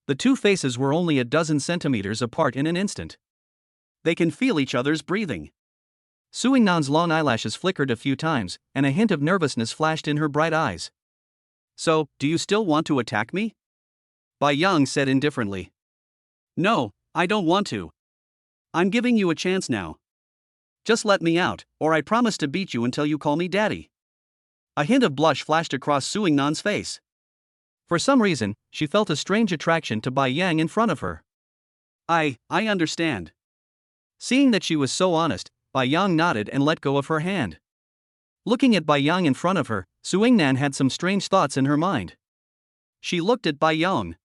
The two faces were only a dozen centimeters apart in an instant. They can feel each other's breathing. Suing Nan's long eyelashes flickered a few times, and a hint of nervousness flashed in her bright eyes. So, do you still want to attack me? Bai Yang said indifferently. No, I don't want to. I'm giving you a chance now. Just let me out, or I promise to beat you until you call me daddy. A hint of blush flashed across Suing Nan's face. For some reason, she felt a strange attraction to Bai Yang in front of her. I understand. Seeing that she was so honest, Bai Yang nodded and let go of her hand. Looking at Bai Yang in front of her, Suing Nan had some strange thoughts in her mind. She looked at Bai Yang.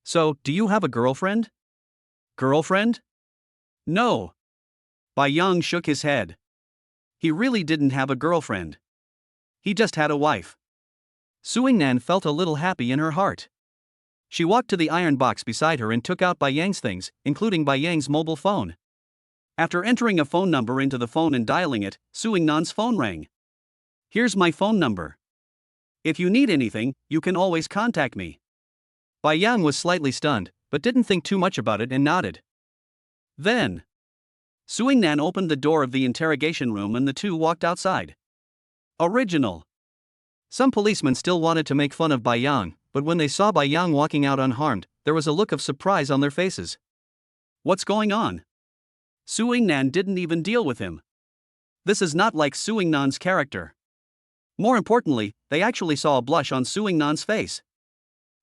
So, do you have a girlfriend? Girlfriend? No. Bai Yang shook his head. He really didn't have a girlfriend. He just had a wife. Suing Nan felt a little happy in her heart. She walked to the iron box beside her and took out Bai Yang's things, including Bai Yang's mobile phone. After entering a phone number into the phone and dialing it, Suing Nan's phone rang. Here's my phone number. If you need anything, you can always contact me. Bai Yang was slightly stunned, but didn't think too much about it and nodded. Then, Suing Nan opened the door of the interrogation room and the two walked outside. Original. Some policemen still wanted to make fun of Bai Yang, but when they saw Bai Yang walking out unharmed, there was a look of surprise on their faces. What's going on? Suing Nan didn't even deal with him. This is not like Suing Nan's character. More importantly, they actually saw a blush on Suing Nan's face.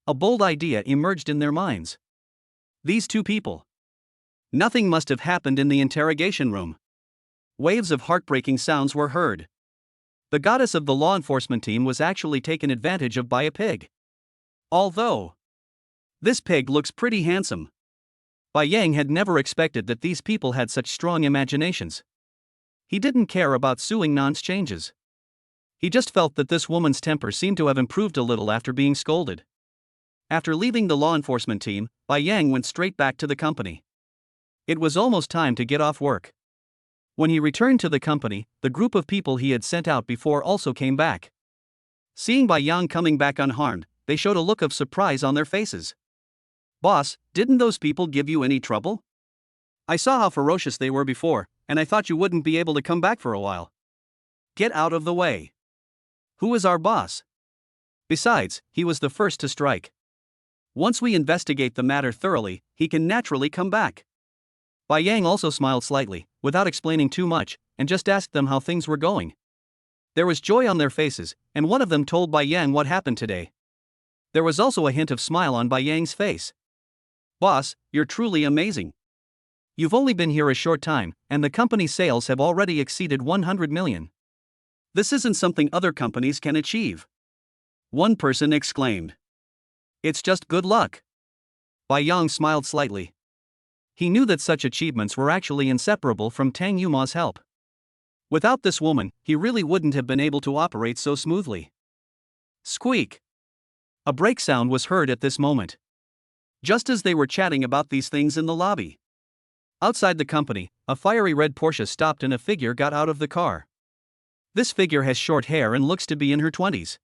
A bold idea emerged in their minds. These two people. Nothing must have happened in the interrogation room. Waves of heartbreaking sounds were heard. The goddess of the law enforcement team was actually taken advantage of by a pig. Although This pig looks pretty handsome. Bai Yang had never expected that these people had such strong imaginations. He didn't care about Suing Nan's changes. He just felt that this woman's temper seemed to have improved a little after being scolded. After leaving the law enforcement team, Bai Yang went straight back to the company. It was almost time to get off work. When he returned to the company, the group of people he had sent out before also came back. Seeing Bai Yang coming back unharmed, they showed a look of surprise on their faces. "Boss, didn't those people give you any trouble? I saw how ferocious they were before, and I thought you wouldn't be able to come back for a while. Get out of the way. Who is our boss? Besides, he was the first to strike. Once we investigate the matter thoroughly, he can naturally come back." Bai Yang also smiled slightly, without explaining too much, and just asked them how things were going. There was joy on their faces, and one of them told Bai Yang what happened today. There was also a hint of smile on Bai Yang's face. "Boss, you're truly amazing. You've only been here a short time, and the company's sales have already exceeded 100 million. This isn't something other companies can achieve." One person exclaimed. "It's just good luck." Bai Yang smiled slightly. He knew that such achievements were actually inseparable from Tang Yuma's help. Without this woman, he really wouldn't have been able to operate so smoothly. Squeak! A brake sound was heard at this moment. Just as they were chatting about these things in the lobby. Outside the company, a fiery red Porsche stopped and a figure got out of the car. This figure has short hair and looks to be in her 20s.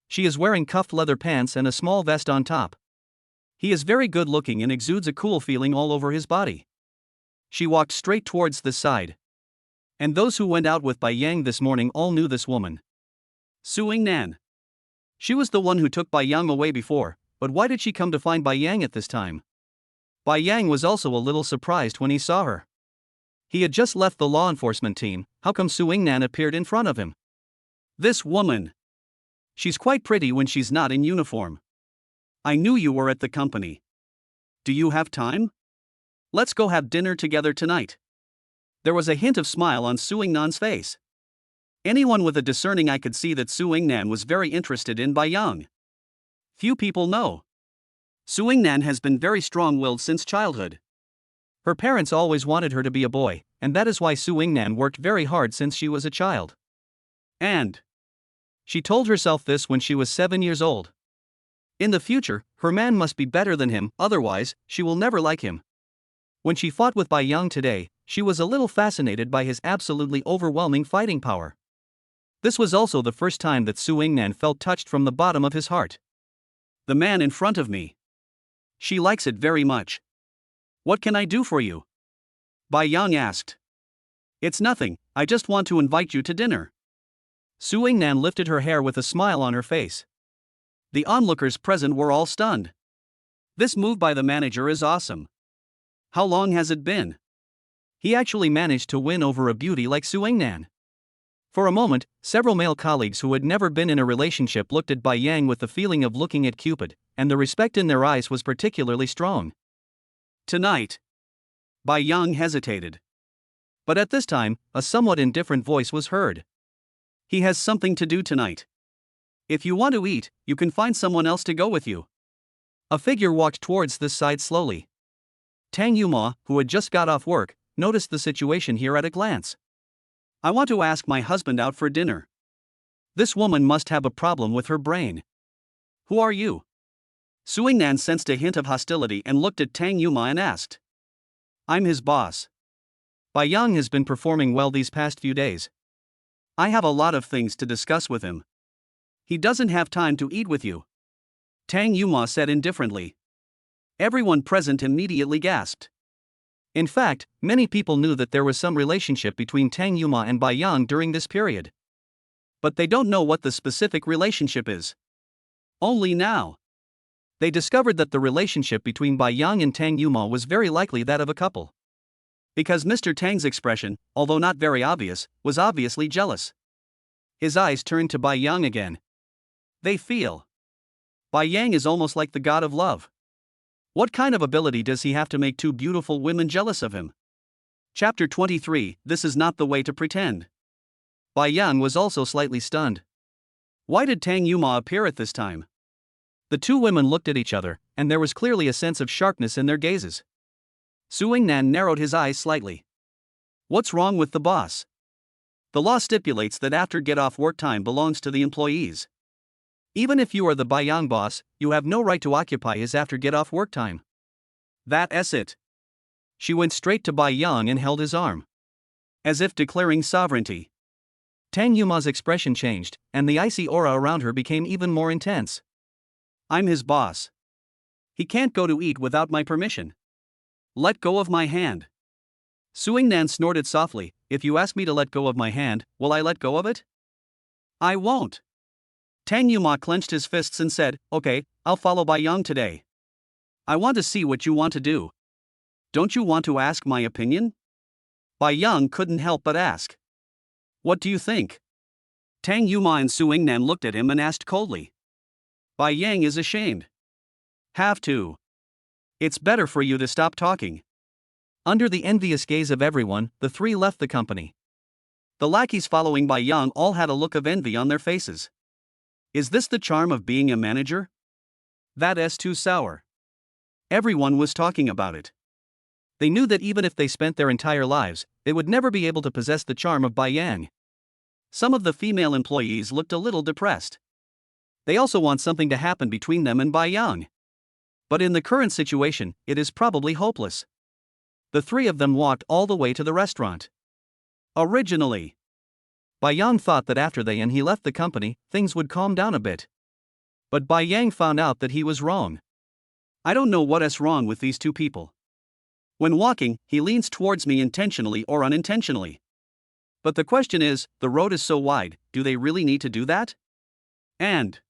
She is wearing cuffed leather pants and a small vest on top. He is very good looking and exudes a cool feeling all over his body. She walked straight towards this side. And those who went out with Bai Yang this morning all knew this woman. Suing Nan. She was the one who took Bai Yang away before, but why did she come to find Bai Yang at this time? Bai Yang was also a little surprised when he saw her. He had just left the law enforcement team, how come Suing Nan appeared in front of him? This woman. She's quite pretty when she's not in uniform. I knew you were at the company. Do you have time? Let's go have dinner together tonight. There was a hint of smile on Suing Nan's face. Anyone with a discerning eye could see that Suing Nan was very interested in Bai Yang. Few people know. Suing Nan has been very strong-willed since childhood. Her parents always wanted her to be a boy, and that is why Suing Nan worked very hard since she was a child. And she told herself this when she was 7 years old. In the future, her man must be better than him, otherwise, she will never like him. When she fought with Bai Yang today, she was a little fascinated by his absolutely overwhelming fighting power. This was also the first time that Suing Nan felt touched from the bottom of his heart. The man in front of me. She likes it very much. What can I do for you? Bai Yang asked. It's nothing, I just want to invite you to dinner. Suing Nan lifted her hair with a smile on her face. The onlookers present were all stunned. This move by the manager is awesome. How long has it been? He actually managed to win over a beauty like Suing Nan. For a moment, several male colleagues who had never been in a relationship looked at Bai Yang with the feeling of looking at Cupid, and the respect in their eyes was particularly strong. Tonight. Bai Yang hesitated. But at this time, a somewhat indifferent voice was heard. He has something to do tonight. If you want to eat, you can find someone else to go with you. A figure walked towards this side slowly. Tang Yuma, who had just got off work, noticed the situation here at a glance. I want to ask my husband out for dinner. This woman must have a problem with her brain. Who are you? Suing Nan sensed a hint of hostility and looked at Tang Yuma and asked. I'm his boss. Bai Yang has been performing well these past few days. I have a lot of things to discuss with him. He doesn't have time to eat with you. Tang Yuma said indifferently. Everyone present immediately gasped. In fact, many people knew that there was some relationship between Tang Yuma and Bai Yang during this period. But they don't know what the specific relationship is. Only now. They discovered that the relationship between Bai Yang and Tang Yuma was very likely that of a couple. Because Mr. Tang's expression, although not very obvious, was obviously jealous. His eyes turned to Bai Yang again. They feel. Bai Yang is almost like the god of love. What kind of ability does he have to make two beautiful women jealous of him? Chapter 23, This is not the way to pretend. Bai Yang was also slightly stunned. Why did Tang Yuma appear at this time? The two women looked at each other, and there was clearly a sense of sharpness in their gazes. Su Yingnan narrowed his eyes slightly. What's wrong with the boss? The law stipulates that after get-off work time belongs to the employees. Even if you are the Baiyang boss, you have no right to occupy his after get-off work time. That's it. She went straight to Baiyang and held his arm, as if declaring sovereignty. Tang Yuma's expression changed, and the icy aura around her became even more intense. I'm his boss. He can't go to eat without my permission. Let go of my hand. Su Yingnan snorted softly. If you ask me to let go of my hand, will I let go of it? I won't. Tang Yuma clenched his fists and said, Okay, I'll follow Baiyang today. I want to see what you want to do. Don't you want to ask my opinion? Baiyang couldn't help but ask. What do you think? Tang Yuma and Su Yingnan looked at him and asked coldly. Baiyang is ashamed. Have to. It's better for you to stop talking. Under the envious gaze of everyone, the three left the company. The lackeys following Baiyang all had a look of envy on their faces. Is this the charm of being a manager? That's too sour. Everyone was talking about it. They knew that even if they spent their entire lives, they would never be able to possess the charm of Baiyang. Some of the female employees looked a little depressed. They also want something to happen between them and Baiyang. But in the current situation, it is probably hopeless. The three of them walked all the way to the restaurant. Originally, Baiyang thought that after they and he left the company, things would calm down a bit. But Baiyang found out that he was wrong. I don't know what's wrong with these two people. When walking, he leans towards me intentionally or unintentionally. But the question is, the road is so wide, do they really need to do that? And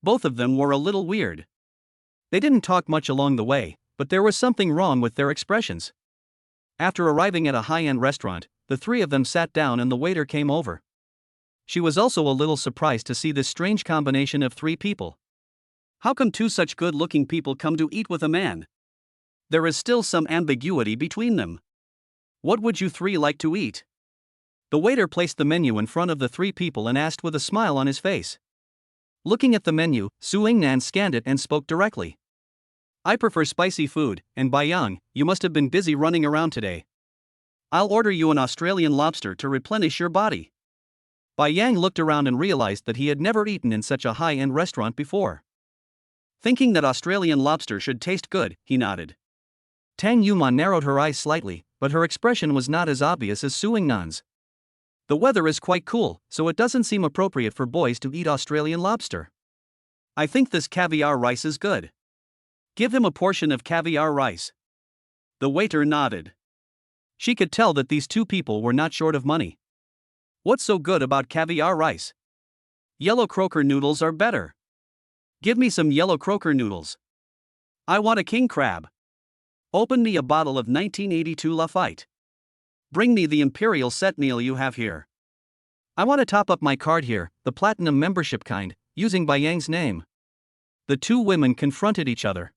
both of them were a little weird. They didn't talk much along the way, but there was something wrong with their expressions. After arriving at a high-end restaurant, the three of them sat down and the waiter came over. She was also a little surprised to see this strange combination of three people. How come two such good-looking people come to eat with a man? There is still some ambiguity between them. What would you three like to eat? The waiter placed the menu in front of the three people and asked with a smile on his face. Looking at the menu, Su Yingnan scanned it and spoke directly. I prefer spicy food, and Baiyang, you must have been busy running around today. I'll order you an Australian lobster to replenish your body. Baiyang looked around and realized that he had never eaten in such a high-end restaurant before. Thinking that Australian lobster should taste good, he nodded. Tang Yuma narrowed her eyes slightly, but her expression was not as obvious as Su Yingnan's. The weather is quite cool, so it doesn't seem appropriate for boys to eat Australian lobster. I think this caviar rice is good. Give him a portion of caviar rice. The waiter nodded. She could tell that these two people were not short of money. What's so good about caviar rice? Yellow croaker noodles are better. Give me some yellow croaker noodles. I want a king crab. Open me a bottle of 1982 Lafite. Bring me the imperial set meal you have here. I want to top up my card here, the platinum membership kind, using Baiyang's name. The two women confronted each other.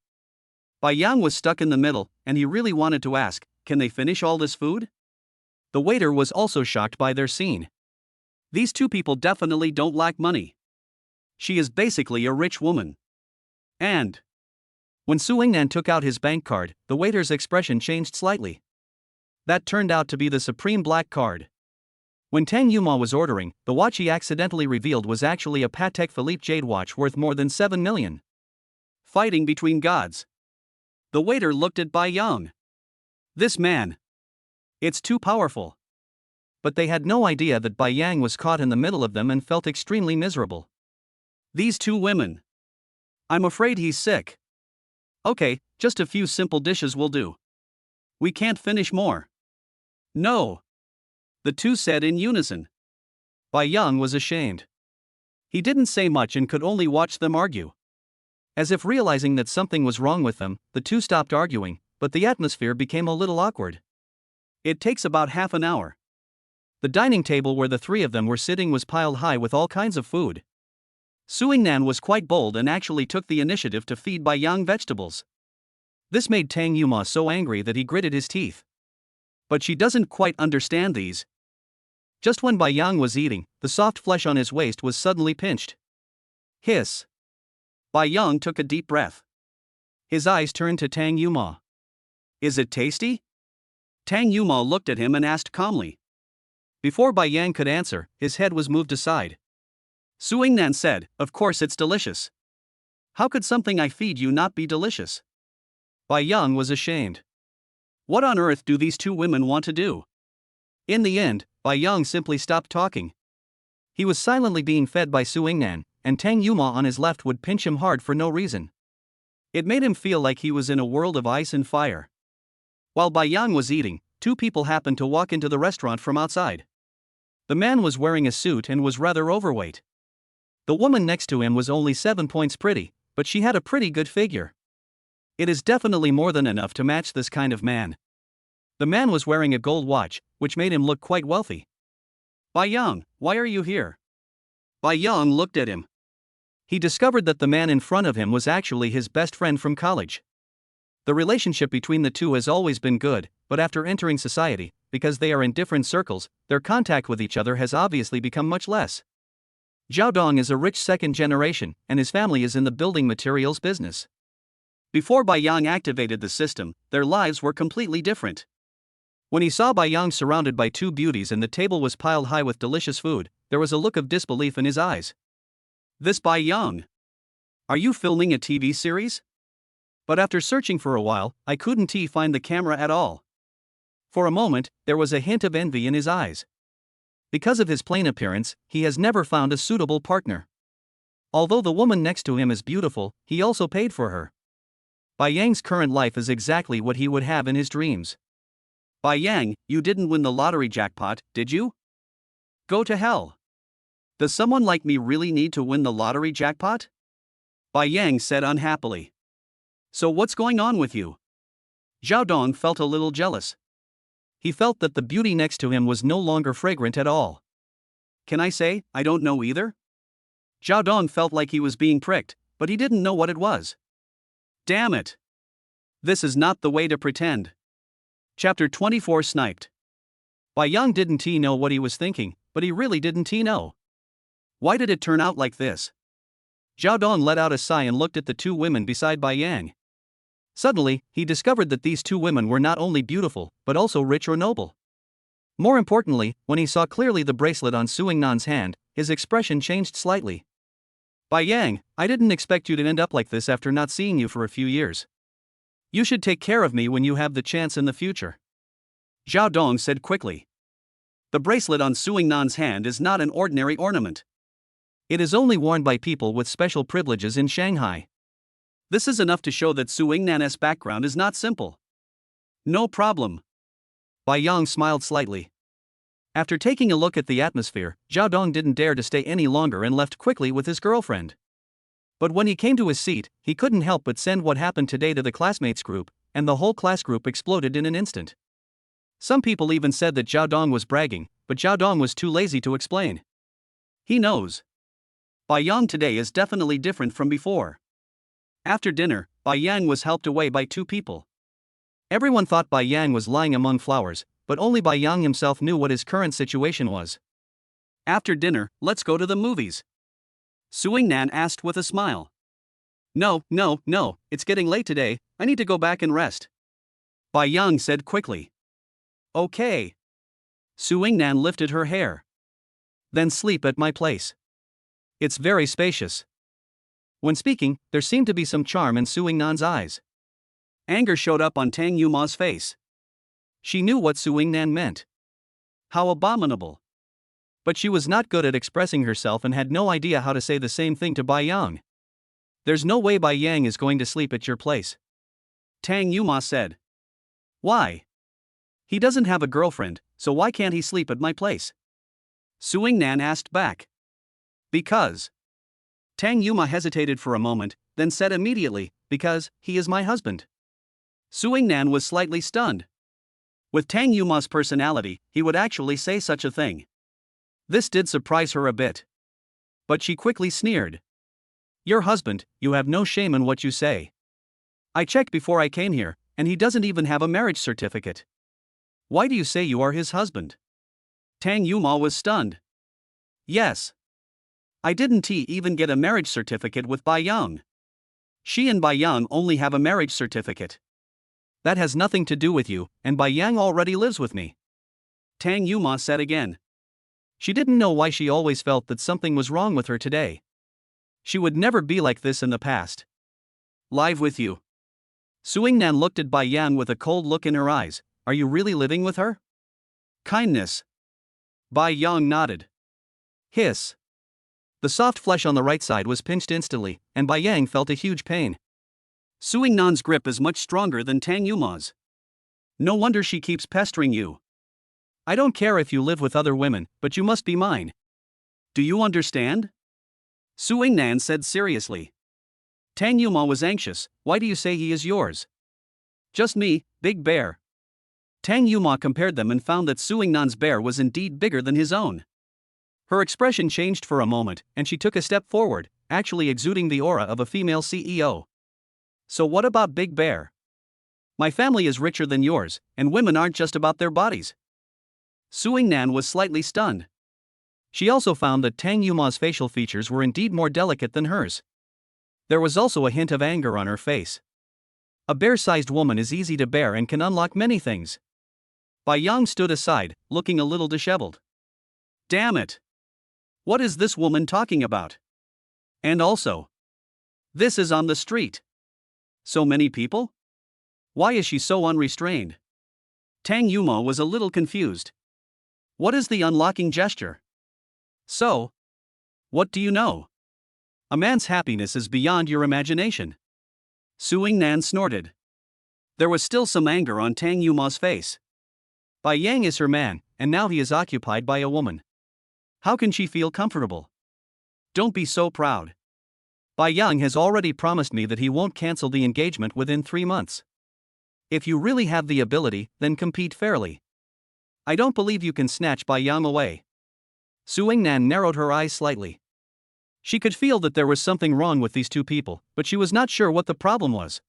Baiyang was stuck in the middle, and he really wanted to ask, can they finish all this food? The waiter was also shocked by their scene. These two people definitely don't lack money. She is basically a rich woman. And when Su Yingnan took out his bank card, the waiter's expression changed slightly. That turned out to be the Supreme Black card. When Tang Yuma was ordering, the watch he accidentally revealed was actually a Patek Philippe jade watch worth more than 7 million. Fighting between gods. The waiter looked at Baiyang. This man. It's too powerful. But they had no idea that Baiyang was caught in the middle of them and felt extremely miserable. These two women. I'm afraid he's sick. Okay, just a few simple dishes will do. We can't finish more. No. The two said in unison. Baiyang was ashamed. He didn't say much and could only watch them argue. As if realizing that something was wrong with them, the two stopped arguing, but the atmosphere became a little awkward. It takes about half an hour. The dining table where the three of them were sitting was piled high with all kinds of food. Su Yingnan was quite bold and actually took the initiative to feed Baiyang vegetables. This made Tang Yuma so angry that he gritted his teeth. But she doesn't quite understand these. Just when Baiyang was eating, the soft flesh on his waist was suddenly pinched. Hiss. Bai Yang took a deep breath. His eyes turned to Tang Yuma. Is it tasty? Tang Yuma looked at him and asked calmly. Before Bai Yang could answer, his head was moved aside. Su Yingnan said, of course it's delicious. How could something I feed you not be delicious? Bai Yang was ashamed. What on earth do these two women want to do? In the end, Bai Yang simply stopped talking. He was silently being fed by Su Yingnan, and Tang Yuma on his left would pinch him hard for no reason. It made him feel like he was in a world of ice and fire. While Bai Yang was eating, two people happened to walk into the restaurant from outside. The man was wearing a suit and was rather overweight. The woman next to him was only 7 points pretty, but she had a pretty good figure. It is definitely more than enough to match this kind of man. The man was wearing a gold watch, which made him look quite wealthy. Bai Yang, why are you here? Bai Yang looked at him. He discovered that the man in front of him was actually his best friend from college. The relationship between the two has always been good, but after entering society, because they are in different circles, their contact with each other has obviously become much less. Zhao Dong is a rich second generation, and his family is in the building materials business. Before Bai Yang activated the system, their lives were completely different. When he saw Bai Yang surrounded by two beauties and the table was piled high with delicious food, there was a look of disbelief in his eyes. This Bai Yang? Are you filming a TV series? But after searching for a while, I couldn't find the camera at all. For a moment, there was a hint of envy in his eyes. Because of his plain appearance, he has never found a suitable partner. Although the woman next to him is beautiful, he also paid for her. Bai Yang's current life is exactly what he would have in his dreams. Bai Yang, you didn't win the lottery jackpot, did you? Go to hell. Does someone like me really need to win the lottery jackpot? Bai Yang said unhappily. So what's going on with you? Zhao Dong felt a little jealous. He felt that the beauty next to him was no longer fragrant at all. Can I say, I don't know either? Zhao Dong felt like he was being pricked, but he didn't know what it was. Damn it. This is not the way to pretend. Chapter 24 Sniped. Bai Yang didn't know what he was thinking, but he really didn't know. Why did it turn out like this? Zhao Dong let out a sigh and looked at the two women beside Bai Yang. Suddenly, he discovered that these two women were not only beautiful, but also rich or noble. More importantly, when he saw clearly the bracelet on Su Yingnan's hand, his expression changed slightly. Bai Yang, I didn't expect you to end up like this after not seeing you for a few years. You should take care of me when you have the chance in the future. Zhao Dong said quickly. The bracelet on Su Yingnan's hand is not an ordinary ornament. It is only worn by people with special privileges in Shanghai. This is enough to show that Su Yingnan's background is not simple. No problem. Bai Yang smiled slightly. After taking a look at the atmosphere, Zhao Dong didn't dare to stay any longer and left quickly with his girlfriend. But when he came to his seat, he couldn't help but send what happened today to the classmates group, and the whole class group exploded in an instant. Some people even said that Zhao Dong was bragging, but Zhao Dong was too lazy to explain. He knows. Bai Yang today is definitely different from before. After dinner, Bai Yang was helped away by two people. Everyone thought Bai Yang was lying among flowers, but only Bai Yang himself knew what his current situation was. After dinner, let's go to the movies. Su Yingnan asked with a smile. No, it's getting late today, I need to go back and rest. Bai Yang said quickly. Okay. Su Yingnan lifted her hair. Then sleep at my place. It's very spacious. When speaking, there seemed to be some charm in Su Yingnan's eyes. Anger showed up on Tang Yuma's face. She knew what Su Yingnan meant. How abominable. But she was not good at expressing herself and had no idea how to say the same thing to Bai Yang. There's no way Bai Yang is going to sleep at your place. Tang Yuma said. Why? He doesn't have a girlfriend, so why can't he sleep at my place? Su Yingnan asked back. Because. Tang Yuma hesitated for a moment, then said immediately, because he is my husband. Su Yingnan was slightly stunned. With Tang Yuma's personality, he would actually say such a thing. This did surprise her a bit. But she quickly sneered. Your husband, you have no shame in what you say. I checked before I came here, and he doesn't even have a marriage certificate. Why do you say you are his husband? Tang Yuma was stunned. Yes. I didn't even get a marriage certificate with Bai Yang. She and Bai Yang only have a marriage certificate. That has nothing to do with you, and Bai Yang already lives with me. Tang Yuma said again. She didn't know why she always felt that something was wrong with her today. She would never be like this in the past. Live with you. Suing Nan looked at Bai Yang with a cold look in her eyes. Are you really living with her? Kindness. Bai Yang nodded. Hiss. The soft flesh on the right side was pinched instantly, and Bai Yang felt a huge pain. Suing Nan's grip is much stronger than Tang Yuma's. No wonder she keeps pestering you. I don't care if you live with other women, but you must be mine. Do you understand? Suing Nan said seriously. Tang Yuma was anxious. Why do you say he is yours? Just me, Big Bear. Tang Yuma compared them and found that Suing Nan's bear was indeed bigger than his own. Her expression changed for a moment, and she took a step forward, actually exuding the aura of a female CEO. So what about Big Bear? My family is richer than yours, and women aren't just about their bodies. Suing Nan was slightly stunned. She also found that Tang Yuma's facial features were indeed more delicate than hers. There was also a hint of anger on her face. A bear-sized woman is easy to bear and can unlock many things. Bai Yang stood aside, looking a little disheveled. Damn it! What is this woman talking about? And also, this is on the street. So many people? Why is she so unrestrained? Tang Yuma was a little confused. What is the unlocking gesture? So, what do you know? A man's happiness is beyond your imagination. Suing Nan snorted. There was still some anger on Tang Yuma's face. Bai Yang is her man, and now he is occupied by a woman. How can she feel comfortable? Don't be so proud. Bai Yang has already promised me that he won't cancel the engagement within 3 months. If you really have the ability, then compete fairly. I don't believe you can snatch Bai Yang away. Suing Nan narrowed her eyes slightly. She could feel that there was something wrong with these two people, but she was not sure what the problem was.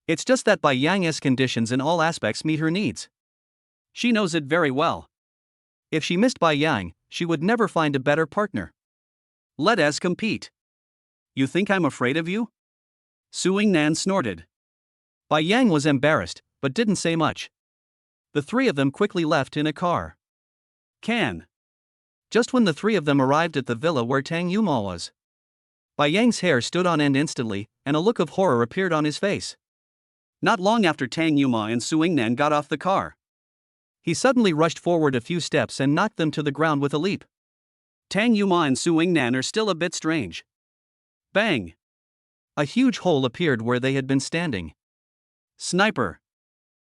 It's just that Bai Yang's conditions in all aspects meet her needs. She knows it very well. If she missed Bai Yang, she would never find a better partner. Let us compete. You think I'm afraid of you? Suing Nan snorted. Bai Yang was embarrassed, but didn't say much. The three of them quickly left in a car. Just when the three of them arrived at the villa where Tang Yuma was, Bai Yang's hair stood on end instantly, and a look of horror appeared on his face. Not long after Tang Yuma and Suing Nan got off the car, he suddenly rushed forward a few steps and knocked them to the ground with a leap. Tang Yuma and Suing Nan are still a bit strange. Bang! A huge hole appeared where they had been standing. Sniper!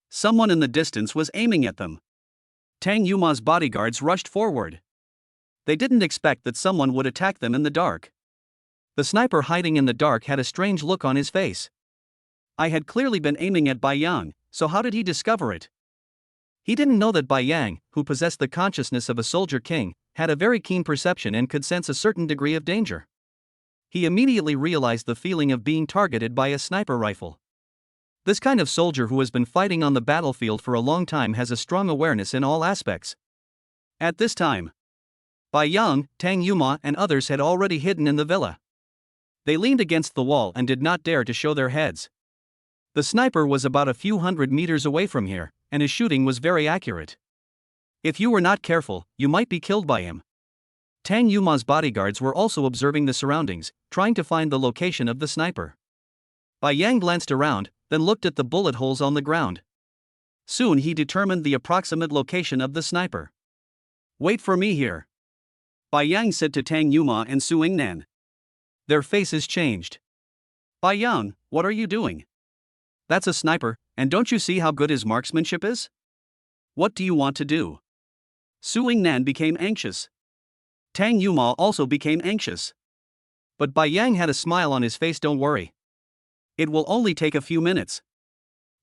Someone in the distance was aiming at them. Tang Yuma's bodyguards rushed forward. They didn't expect that someone would attack them in the dark. The sniper hiding in the dark had a strange look on his face. I had clearly been aiming at Bai Yang, so how did he discover it? He didn't know that Bai Yang, who possessed the consciousness of a soldier king, had a very keen perception and could sense a certain degree of danger. He immediately realized the feeling of being targeted by a sniper rifle. This kind of soldier who has been fighting on the battlefield for a long time has a strong awareness in all aspects. At this time, Bai Yang, Tang Yuma and others had already hidden in the villa. They leaned against the wall and did not dare to show their heads. The sniper was about a few hundred meters away from here, and his shooting was very accurate. If you were not careful, you might be killed by him. Tang Yuma's bodyguards were also observing the surroundings, trying to find the location of the sniper. Bai Yang glanced around, then looked at the bullet holes on the ground. Soon he determined the approximate location of the sniper. Wait for me here, Bai Yang said to Tang Yuma and Suing Nan. Their faces changed. Bai Yang, what are you doing? That's a sniper, and don't you see how good his marksmanship is? What do you want to do? Suing Nan became anxious. Tang Yuma also became anxious. But Bai Yang had a smile on his face. Don't worry. It will only take a few minutes.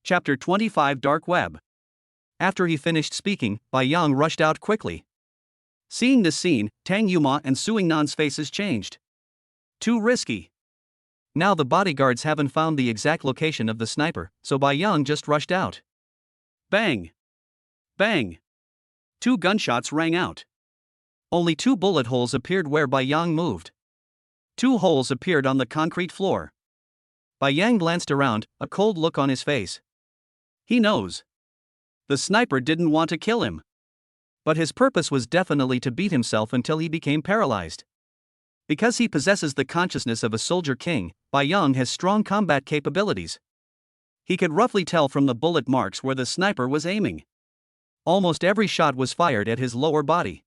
Chapter 25 Dark Web. After he finished speaking, Bai Yang rushed out quickly. Seeing this scene, Tang Yuma and Suing Nan's faces changed. Too risky. Now the bodyguards haven't found the exact location of the sniper, so Bai Yang just rushed out. Bang! Bang! 2 gunshots rang out. Only 2 bullet holes appeared where Bai Yang moved. 2 holes appeared on the concrete floor. Bai Yang glanced around, a cold look on his face. He knows. The sniper didn't want to kill him. But his purpose was definitely to beat himself until he became paralyzed. Because he possesses the consciousness of a soldier king, Bai Yang has strong combat capabilities. He could roughly tell from the bullet marks where the sniper was aiming. Almost every shot was fired at his lower body.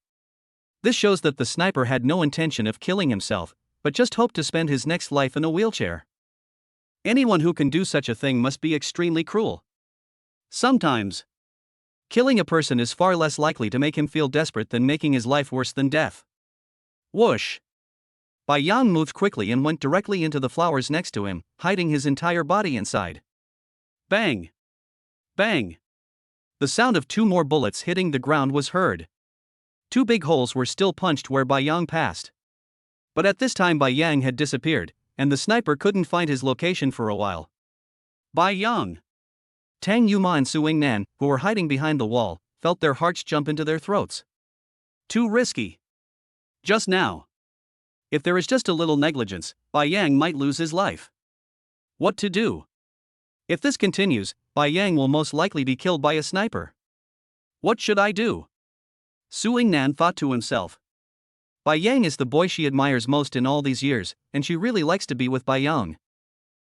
This shows that the sniper had no intention of killing himself, but just hoped to spend his next life in a wheelchair. Anyone who can do such a thing must be extremely cruel. Sometimes, killing a person is far less likely to make him feel desperate than making his life worse than death. Whoosh! Bai Yang moved quickly and went directly into the flowers next to him, hiding his entire body inside. Bang! Bang! The sound of 2 more bullets hitting the ground was heard. 2 big holes were still punched where Bai Yang passed. But at this time Bai Yang had disappeared, and the sniper couldn't find his location for a while. Bai Yang! Tang Yuma and Su Yingnan, who were hiding behind the wall, felt their hearts jump into their throats. Too risky. Just now. If there is just a little negligence, Bai Yang might lose his life. What to do? If this continues, Bai Yang will most likely be killed by a sniper. What should I do? Su Yingnan thought to himself. Bai Yang is the boy she admires most in all these years, and she really likes to be with Bai Yang.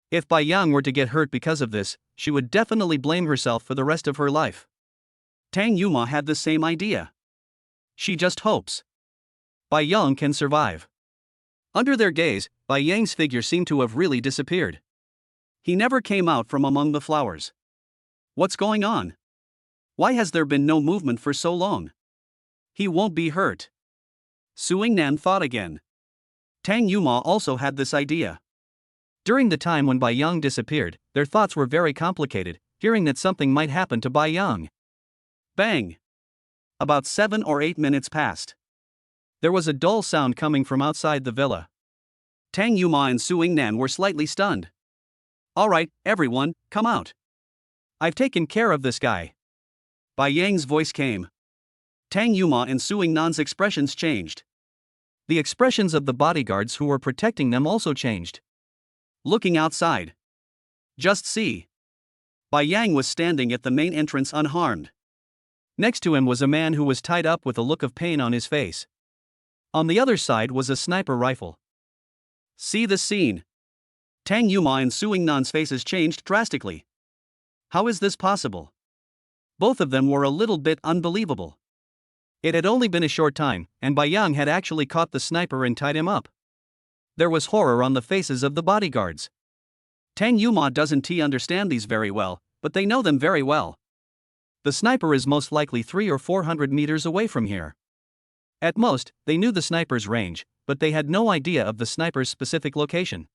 If Bai Yang were to get hurt because of this, she would definitely blame herself for the rest of her life. Tang Yuma had the same idea. She just hopes Bai Yang can survive. Under their gaze, Bai Yang's figure seemed to have really disappeared. He never came out from among the flowers. What's going on? Why has there been no movement for so long? He won't be hurt. Su Yingnan thought again. Tang Yuma also had this idea. During the time when Bai Yang disappeared, their thoughts were very complicated, fearing that something might happen to Bai Yang. Bang! About 7 or 8 minutes passed. There was a dull sound coming from outside the villa. Tang Yuma and Su Yingnan were slightly stunned. All right, everyone, come out. I've taken care of this guy. Bai Yang's voice came. Tang Yuma and Su Yingnan's expressions changed. The expressions of the bodyguards who were protecting them also changed. Looking outside. Just see. Bai Yang was standing at the main entrance unharmed. Next to him was a man who was tied up with a look of pain on his face. On the other side was a sniper rifle. See the scene. Tang Yuma and Su Yingnan's faces changed drastically. How is this possible? Both of them were a little bit unbelievable. It had only been a short time, and Bai Yang had actually caught the sniper and tied him up. There was horror on the faces of the bodyguards. Tang Yuma doesn't understand these very well, but they know them very well. The sniper is most likely 300 or 400 meters away from here. At most, they knew the sniper's range, but they had no idea of the sniper's specific location.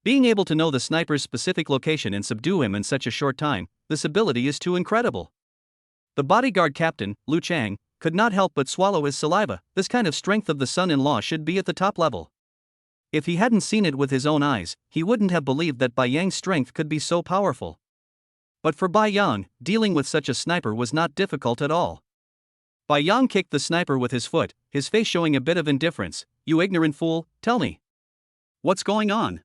Being able to know the sniper's specific location and subdue him in such a short time, this ability is too incredible. The bodyguard captain, Lu Chang, could not help but swallow his saliva. This kind of strength of the son-in-law should be at the top level. If he hadn't seen it with his own eyes, he wouldn't have believed that Bai Yang's strength could be so powerful. But for Bai Yang, dealing with such a sniper was not difficult at all. Bai Yang kicked the sniper with his foot, his face showing a bit of indifference. You ignorant fool, tell me. What's going on?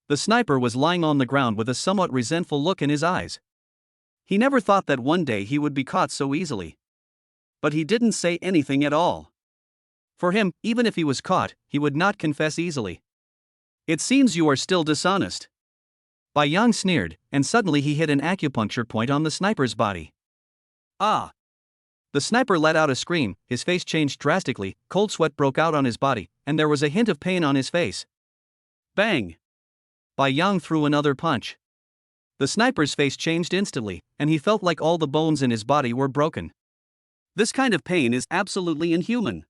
The sniper was lying on the ground with a somewhat resentful look in his eyes. He never thought that one day he would be caught so easily. But he didn't say anything at all. For him, even if he was caught, he would not confess easily. It seems you are still dishonest. Bai Yang sneered, and suddenly he hit an acupuncture point on the sniper's body. Ah! The sniper let out a scream, his face changed drastically, cold sweat broke out on his body, and there was a hint of pain on his face. Bang! Bai Yang threw another punch. The sniper's face changed instantly, and he felt like all the bones in his body were broken. This kind of pain is absolutely inhuman.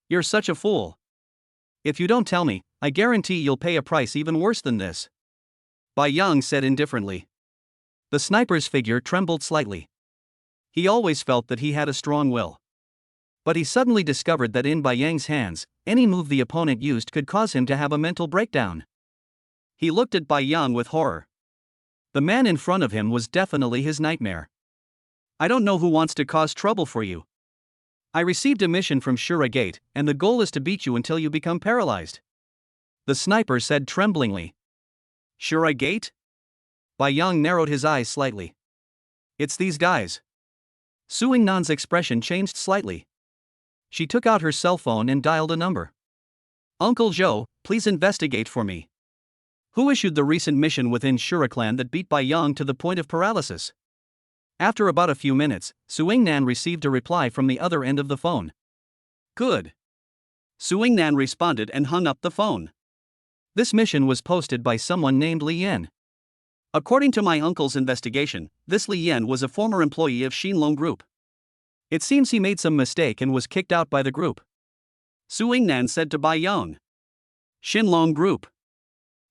You're such a fool. If you don't tell me, I guarantee you'll pay a price even worse than this. Bai Yang said indifferently. The sniper's figure trembled slightly. He always felt that he had a strong will. But he suddenly discovered that in Bai Yang's hands, any move the opponent used could cause him to have a mental breakdown. He looked at Bai Yang with horror. The man in front of him was definitely his nightmare. I don't know who wants to cause trouble for you. I received a mission from Shura Gate, and the goal is to beat you until you become paralyzed. The sniper said tremblingly. Shura Gate? Bai Yang narrowed his eyes slightly. It's these guys. Su Yingnan's expression changed slightly. She took out her cell phone and dialed a number. Uncle Zhou, please investigate for me. Who issued the recent mission within Shura clan that beat Bai Yang to the point of paralysis? After about a few minutes, Su Yingnan received a reply from the other end of the phone. Good. Su Yingnan responded and hung up the phone. This mission was posted by someone named Li Yan. According to my uncle's investigation, this Li Yan was a former employee of Xinlong Group. It seems he made some mistake and was kicked out by the group. Su Yingnan said to Bai Yang. Xinlong Group.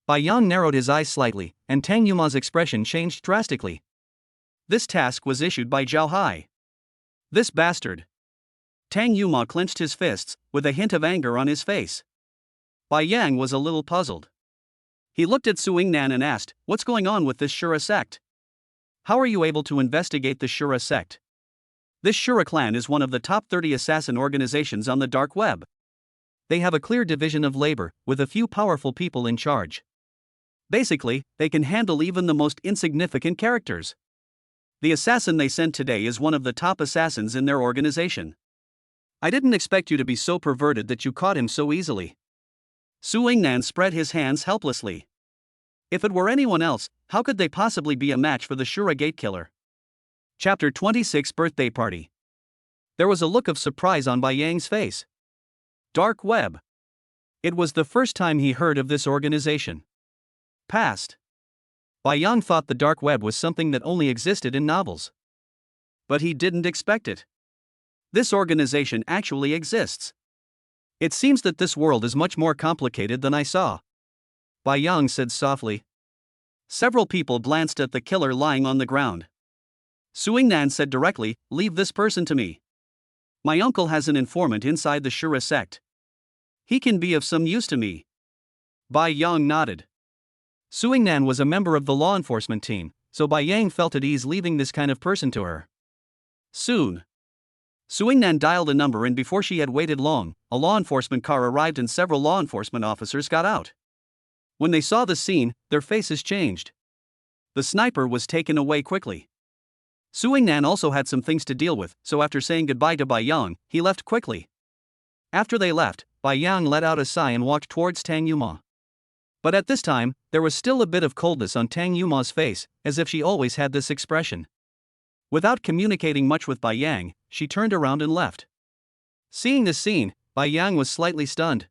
Bai Yang narrowed his eyes slightly, and Tang Yuma's expression changed drastically. This task was issued by Zhao Hai. This bastard. Tang Yuma clenched his fists, with a hint of anger on his face. Bai Yang was a little puzzled. He looked at Su Yingnan and asked, "What's going on with this Shura sect? How are you able to investigate the Shura sect? This Shura clan is one of the top 30 assassin organizations on the dark web. They have a clear division of labor, with a few powerful people in charge. Basically, they can handle even the most insignificant characters. The assassin they sent today is one of the top assassins in their organization. I didn't expect you to be so perverted that you caught him so easily." Su Yingnan spread his hands helplessly. If it were anyone else, how could they possibly be a match for the Shura Gate killer? Chapter 26 Birthday Party. There was a look of surprise on Bai Yang's face. Dark web. It was the first time he heard of this organization. Past. Bai Yang thought the dark web was something that only existed in novels. But he didn't expect it. This organization actually exists. It seems that this world is much more complicated than I saw. Bai Yang said softly. Several people glanced at the killer lying on the ground. Su Yingnan said directly, "Leave this person to me. My uncle has an informant inside the Shura sect. He can be of some use to me." Bai Yang nodded. Su Yingnan was a member of the law enforcement team, so Bai Yang felt at ease leaving this kind of person to her. Soon. Su Yingnan dialed a number, and before she had waited long, a law enforcement car arrived and several law enforcement officers got out. When they saw the scene, their faces changed. The sniper was taken away quickly. Su Yingnan also had some things to deal with, so after saying goodbye to Bai Yang, he left quickly. After they left, Bai Yang let out a sigh and walked towards Tang Yuma. But at this time, there was still a bit of coldness on Tang Yuma's face, as if she always had this expression. Without communicating much with Bai Yang, she turned around and left. Seeing this scene, Bai Yang was slightly stunned.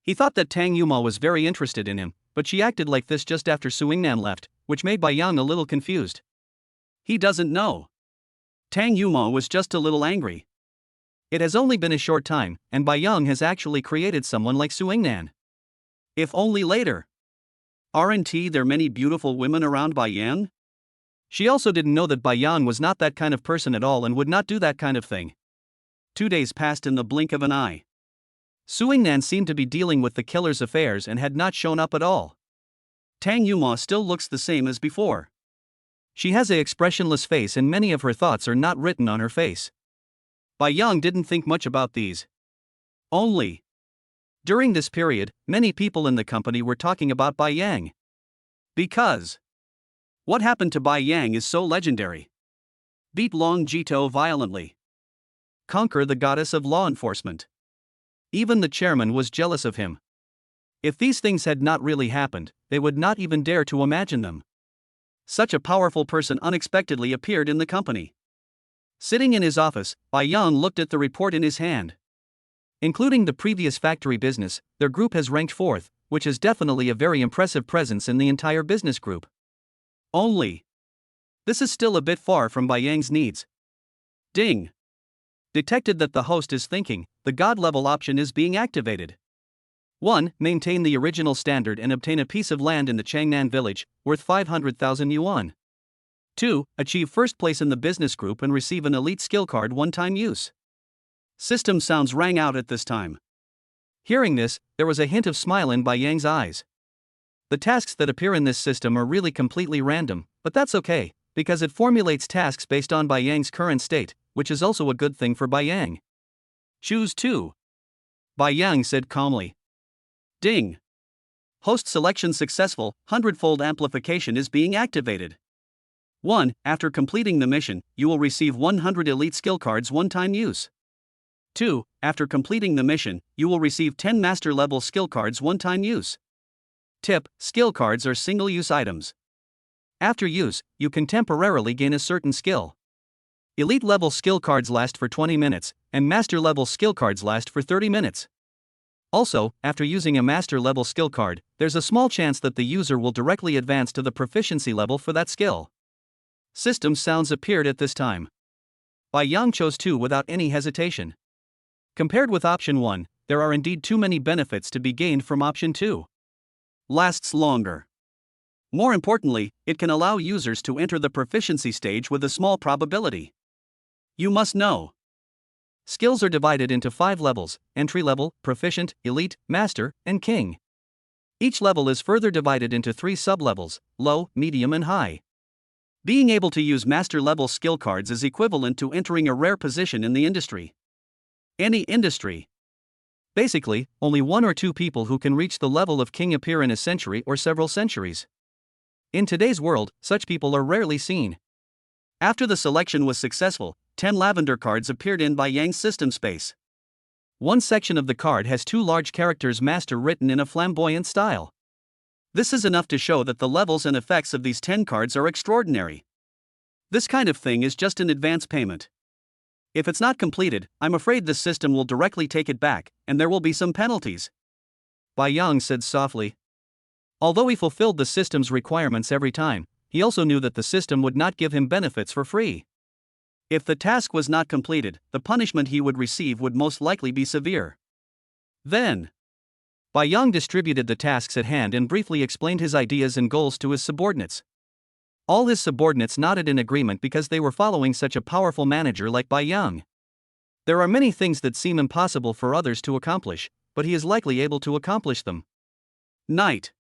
He thought that Tang Yuma was very interested in him, but she acted like this just after Su Yingnan left, which made Bai Yang a little confused. He doesn't know. Tang Yuma was just a little angry. It has only been a short time, and Bai Yang has actually created someone like Su Yingnan. If only later. Aren't there many beautiful women around Bai Yang? She also didn't know that Bai Yang was not that kind of person at all and would not do that kind of thing. 2 days passed in the blink of an eye. Su Yingnan seemed to be dealing with the killer's affairs and had not shown up at all. Tang Yuma still looks the same as before. She has an expressionless face and many of her thoughts are not written on her face. Bai Yang didn't think much about these. Only. During this period, many people in the company were talking about Bai Yang. Because. What happened to Bai Yang is so legendary. Beat Long Jito violently. Conquer the goddess of law enforcement. Even the chairman was jealous of him. If these things had not really happened, they would not even dare to imagine them. Such a powerful person unexpectedly appeared in the company. Sitting in his office, Bai Yang looked at the report in his hand. Including the previous factory business, their group has ranked 4th, which is definitely a very impressive presence in the entire business group. Only. This is still a bit far from Bai Yang's needs. Ding. Detected that the host is thinking, the God level option is being activated. 1. Maintain the original standard and obtain a piece of land in the Changnan village, worth 500,000 yuan. 2. Achieve first place in the business group and receive an elite skill card one-time use. System sounds rang out at this time. Hearing this, there was a hint of smile in Bai Yang's eyes. The tasks that appear in this system are really completely random, but that's okay, because it formulates tasks based on Bai Yang's current state, which is also a good thing for Bai Yang. Choose 2. Bai Yang said calmly. Ding. Host selection successful, 100-fold amplification is being activated. 1. After completing the mission, you will receive 100 elite skill cards one-time use. 2. After completing the mission, you will receive 10 master level skill cards one-time use. Tip: skill cards are single-use items. After use, you can temporarily gain a certain skill. Elite level skill cards last for 20 minutes, and master level skill cards last for 30 minutes. Also, after using a master level skill card, there's a small chance that the user will directly advance to the proficiency level for that skill. System sounds appeared at this time. Bai Yang chose 2 without any hesitation. Compared with option 1, there are indeed too many benefits to be gained from option 2. Lasts longer. More importantly, it can allow users to enter the proficiency stage with a small probability. You must know. Skills are divided into 5 levels: entry level, proficient, elite, master, and king. Each level is further divided into 3 sub-levels: low, medium, and high. Being able to use master level skill cards is equivalent to entering a rare position in the industry. Any industry. Basically, only 1 or 2 people who can reach the level of king appear in a century or several centuries. In today's world, such people are rarely seen. After the selection was successful, 10 lavender cards appeared in Bai Yang's system space. One section of the card has 2 large characters master written in a flamboyant style. This is enough to show that the levels and effects of these 10 cards are extraordinary. This kind of thing is just an advance payment. If it's not completed, I'm afraid the system will directly take it back, and there will be some penalties. Bai Yang said softly. Although he fulfilled the system's requirements every time, he also knew that the system would not give him benefits for free. If the task was not completed, the punishment he would receive would most likely be severe. Then, Bai Yang distributed the tasks at hand and briefly explained his ideas and goals to his subordinates. All his subordinates nodded in agreement because they were following such a powerful manager like Bai Yang. There are many things that seem impossible for others to accomplish, but he is likely able to accomplish them. Night.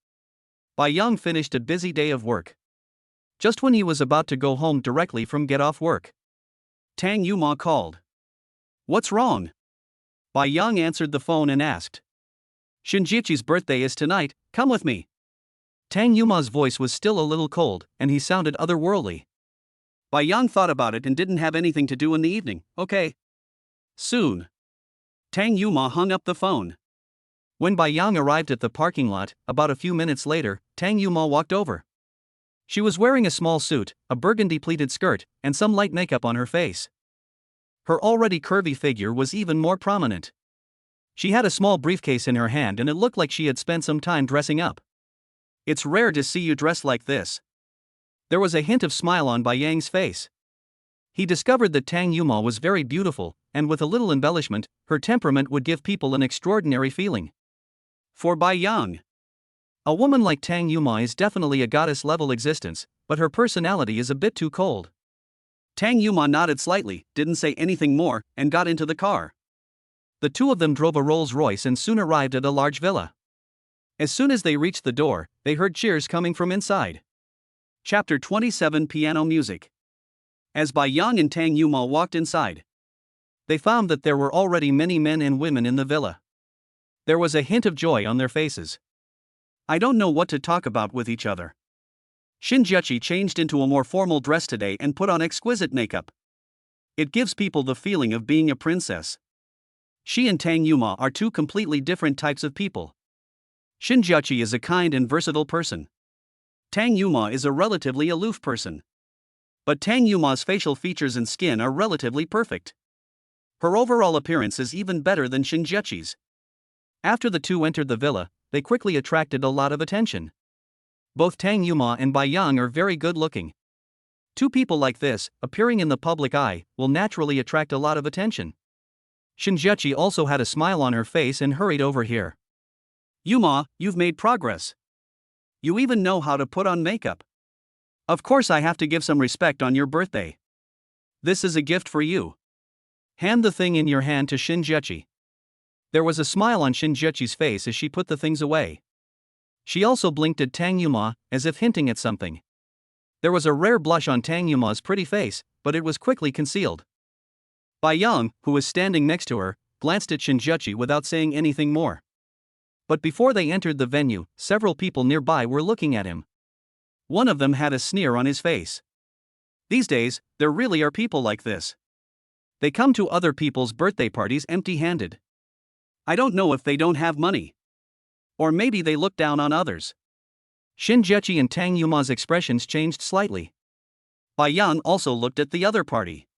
Bai Yang finished a busy day of work. Just when he was about to go home directly from get off work, Tang Yuma called. What's wrong? Bai Yang answered the phone and asked. Shinjichi's birthday is tonight, come with me. Tang Yuma's voice was still a little cold, and he sounded otherworldly. Bai Yang thought about it and didn't have anything to do in the evening. Okay. Soon. Tang Yuma hung up the phone. When Bai Yang arrived at the parking lot, about a few minutes later, Tang Yuma walked over. She was wearing a small suit, a burgundy pleated skirt, and some light makeup on her face. Her already curvy figure was even more prominent. She had a small briefcase in her hand and it looked like she had spent some time dressing up. It's rare to see you dressed like this. There was a hint of smile on Bai Yang's face. He discovered that Tang Yuma was very beautiful, and with a little embellishment, her temperament would give people an extraordinary feeling. For Bai Yang, a woman like Tang Yuma is definitely a goddess-level existence, but her personality is a bit too cold. Tang Yuma nodded slightly, didn't say anything more, and got into the car. The two of them drove a Rolls-Royce and soon arrived at a large villa. As soon as they reached the door, they heard cheers coming from inside. Chapter 27: Piano Music. As Bai Yang and Tang Yuma walked inside, they found that there were already many men and women in the villa. There was a hint of joy on their faces. I don't know what to talk about with each other. Shinjichi changed into a more formal dress today and put on exquisite makeup. It gives people the feeling of being a princess. She and Tang Yuma are 2 completely different types of people. Shinjichi is a kind and versatile person. Tang Yuma is a relatively aloof person. But Tang Yuma's facial features and skin are relatively perfect. Her overall appearance is even better than Shinjichi's. After the two entered the villa, they quickly attracted a lot of attention. Both Tang Yuma and Bai Yang are very good looking. 2 people like this, appearing in the public eye, will naturally attract a lot of attention. Shinjichi also had a smile on her face and hurried over here. Yuma, you've made progress. You even know how to put on makeup. Of course I have to give some respect on your birthday. This is a gift for you. Hand the thing in your hand to Shinjichi. There was a smile on Shinjichi's face as she put the things away. She also blinked at Tang Yuma, as if hinting at something. There was a rare blush on Tang Yuma's pretty face, but it was quickly concealed. Bai Yang, who was standing next to her, glanced at Shinjichi without saying anything more. But before they entered the venue, several people nearby were looking at him. One of them had a sneer on his face. These days, there really are people like this. They come to other people's birthday parties empty-handed. I don't know if they don't have money. Or maybe they look down on others. Shin Jiechi and Tang Yuma's expressions changed slightly. Bai Yang also looked at the other party.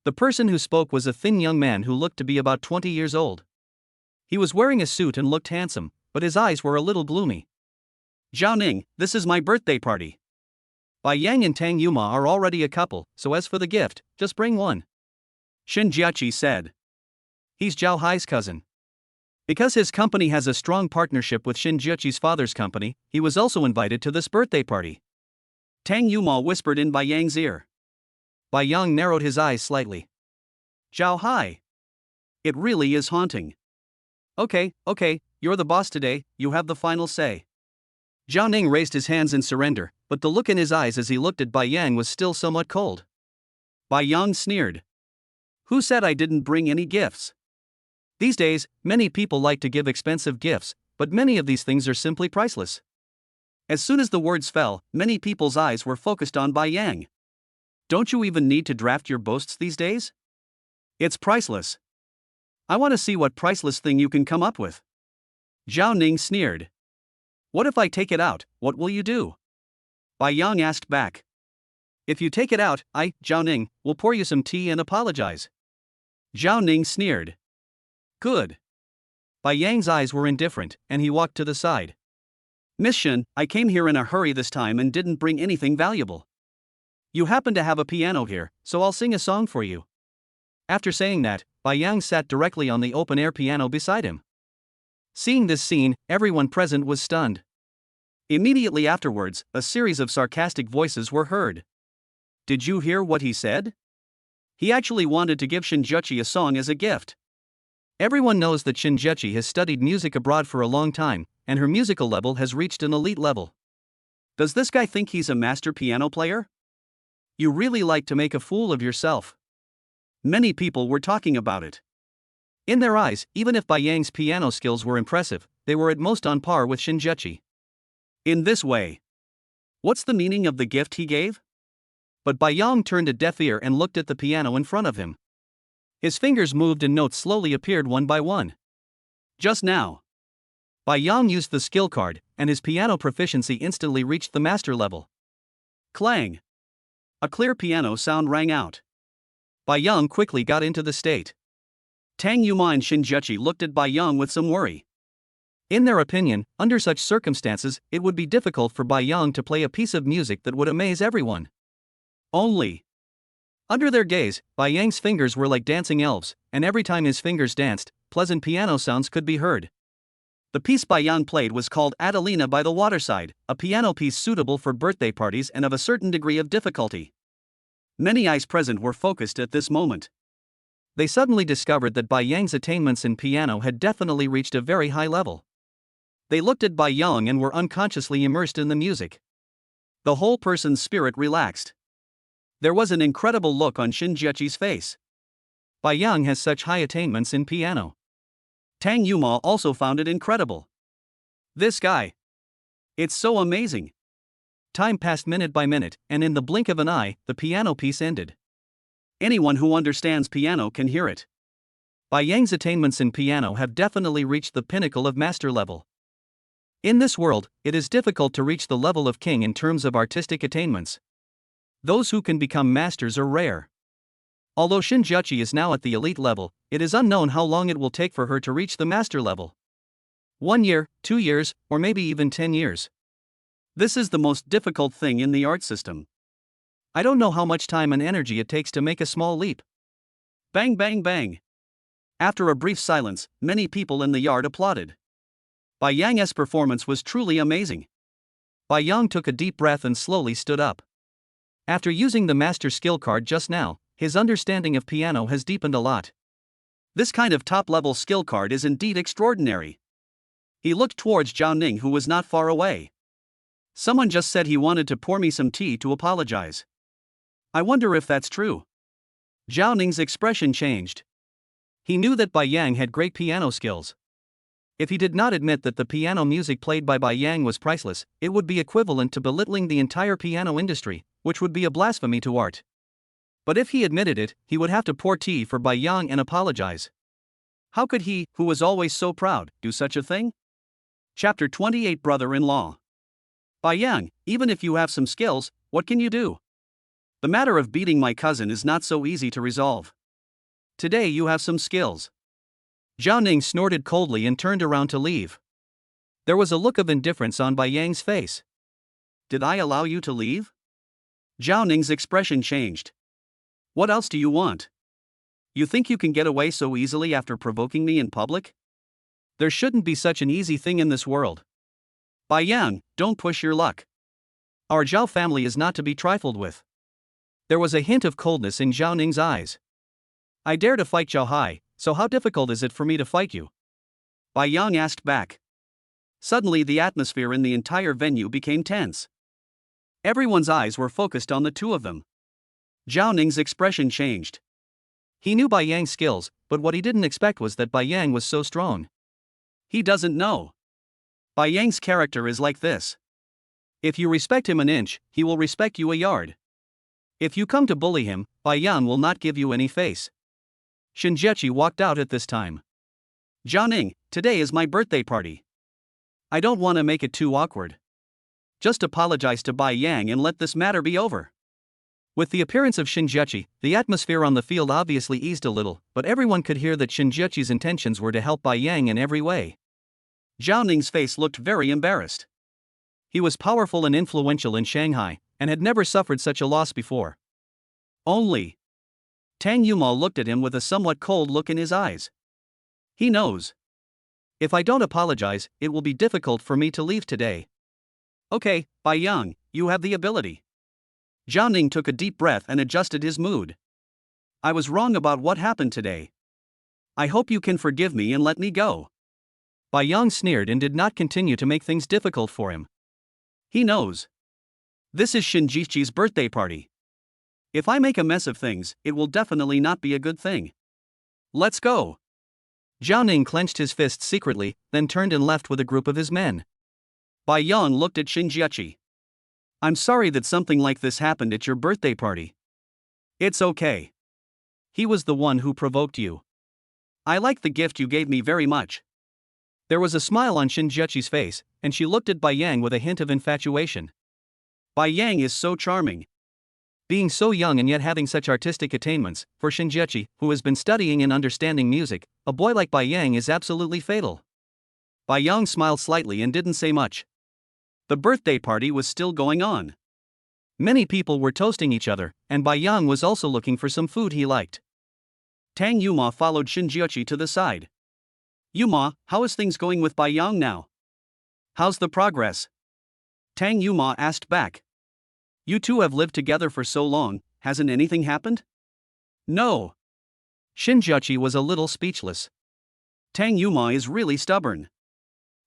The person who spoke was a thin young man who looked to be about 20 years old. He was wearing a suit and looked handsome, but his eyes were a little gloomy. Zhao Ning, this is my birthday party. Bai Yang and Tang Yuma are already a couple, so as for the gift, just bring one. Shin Jiechi said. He's Zhao Hai's cousin. Because his company has a strong partnership with Shin Jiechi's father's company, he was also invited to this birthday party. Tang Yuma whispered in Bai Yang's ear. Bai Yang narrowed his eyes slightly. Zhao Hai. It really is haunting. Okay, you're the boss today, you have the final say. Zhao Ning raised his hands in surrender, but the look in his eyes as he looked at Bai Yang was still somewhat cold. Bai Yang sneered. Who said I didn't bring any gifts? These days, many people like to give expensive gifts, but many of these things are simply priceless. As soon as the words fell, many people's eyes were focused on Bai Yang. Don't you even need to draft your boasts these days? It's priceless. I want to see what priceless thing you can come up with. Zhao Ning sneered. What if I take it out, what will you do? Bai Yang asked back. If you take it out, Zhao Ning, will pour you some tea and apologize. Zhao Ning sneered. Good. Bai Yang's eyes were indifferent, and he walked to the side. Miss Shin, I came here in a hurry this time and didn't bring anything valuable. You happen to have a piano here, so I'll sing a song for you. After saying that, Bai Yang sat directly on the open-air piano beside him. Seeing this scene, everyone present was stunned. Immediately afterwards, a series of sarcastic voices were heard. Did you hear what he said? He actually wanted to give Shin Jiechi a song as a gift. Everyone knows that Shin Jiechi has studied music abroad for a long time, and her musical level has reached an elite level. Does this guy think he's a master piano player? You really like to make a fool of yourself. Many people were talking about it. In their eyes, even if Bai Yang's piano skills were impressive, they were at most on par with Shin Jiechi. In this way. What's the meaning of the gift he gave? But Bai Yang turned a deaf ear and looked at the piano in front of him. His fingers moved and notes slowly appeared one by one. Just now. Bai Yang used the skill card, and his piano proficiency instantly reached the master level. Clang! A clear piano sound rang out. Bai Yang quickly got into the state. Tang Yuma and Shin Jiechi looked at Bai Yang with some worry. In their opinion, under such circumstances, it would be difficult for Bai Yang to play a piece of music that would amaze everyone. Only. Under their gaze, Bai Yang's fingers were like dancing elves, and every time his fingers danced, pleasant piano sounds could be heard. The piece Bai Yang played was called Adelina by the Waterside, a piano piece suitable for birthday parties and of a certain degree of difficulty. Many eyes present were focused at this moment. They suddenly discovered that Bai Yang's attainments in piano had definitely reached a very high level. They looked at Bai Yang and were unconsciously immersed in the music. The whole person's spirit relaxed. There was an incredible look on Shin Jiechi's face. Bai Yang has such high attainments in piano. Tang Yuma also found it incredible. This guy. It's so amazing. Time passed minute by minute, and in the blink of an eye, the piano piece ended. Anyone who understands piano can hear it. Bai Yang's attainments in piano have definitely reached the pinnacle of master level. In this world, it is difficult to reach the level of king in terms of artistic attainments. Those who can become masters are rare. Although Shin Jiechi is now at the elite level, it is unknown how long it will take for her to reach the master level. 1 year, 2 years, or maybe even 10 years. This is the most difficult thing in the art system. I don't know how much time and energy it takes to make a small leap. Bang bang bang. After a brief silence, many people in the yard applauded. Bai Yang's performance was truly amazing. Bai Yang took a deep breath and slowly stood up. After using the master skill card just now, his understanding of piano has deepened a lot. This kind of top-level skill card is indeed extraordinary. He looked towards Zhao Ning, who was not far away. Someone just said he wanted to pour me some tea to apologize. I wonder if that's true. Zhao Ning's expression changed. He knew that Bai Yang had great piano skills. If he did not admit that the piano music played by Yang was priceless, it would be equivalent to belittling the entire piano industry, which would be a blasphemy to art. But if he admitted it, he would have to pour tea for Yang and apologize. How could he, who was always so proud, do such a thing? Chapter 28 Brother-in-Law. Yang, even if you have some skills, what can you do? The matter of beating my cousin is not so easy to resolve. Today you have some skills. Zhao Ning snorted coldly and turned around to leave. There was a look of indifference on Yang's face. Did I allow you to leave? Zhao Ning's expression changed. What else do you want? You think you can get away so easily after provoking me in public? There shouldn't be such an easy thing in this world. Yang, don't push your luck. Our Zhao family is not to be trifled with. There was a hint of coldness in Zhao Ning's eyes. I dare to fight Zhao Hai, so how difficult is it for me to fight you? Yang asked back. Suddenly the atmosphere in the entire venue became tense. Everyone's eyes were focused on the two of them. Zhao Ning's expression changed. He knew Yang's skills, but what he didn't expect was that Yang was so strong. He doesn't know. Yang's character is like this. If you respect him an inch, he will respect you a yard. If you come to bully him, Yang will not give you any face. Shinjechi walked out at this time. Zhao Ning, today is my birthday party. I don't want to make it too awkward. Just apologize to Yang and let this matter be over. With the appearance of Shinjechi, the atmosphere on the field obviously eased a little, but everyone could hear that Shinjechi's intentions were to help Yang in every way. Zhao Ning's face looked very embarrassed. He was powerful and influential in Shanghai, and had never suffered such a loss before. Only. Tang Yuma looked at him with a somewhat cold look in his eyes. He knows. If I don't apologize, it will be difficult for me to leave today. Okay, Yang, you have the ability. Zhao Ning took a deep breath and adjusted his mood. I was wrong about what happened today. I hope you can forgive me and let me go. Yang sneered and did not continue to make things difficult for him. He knows. This is Shinjichi's birthday party. If I make a mess of things, it will definitely not be a good thing. Let's go. Zhao Ning clenched his fists secretly, then turned and left with a group of his men. Yang looked at Shinjichi. I'm sorry that something like this happened at your birthday party. It's okay. He was the one who provoked you. I like the gift you gave me very much. There was a smile on Shinjichi's face, and she looked at Yang with a hint of infatuation. Yang is so charming. Being so young and yet having such artistic attainments, for Shinjichi, who has been studying and understanding music, a boy like Yang is absolutely fatal. Yang smiled slightly and didn't say much. The birthday party was still going on. Many people were toasting each other, and Yang was also looking for some food he liked. Tang Yuma followed Shinjichi to the side. Yuma, how is things going with Yang now? How's the progress? Tang Yuma asked back. You two have lived together for so long, hasn't anything happened? No. Shinjichi was a little speechless. Tang Yuma is really stubborn.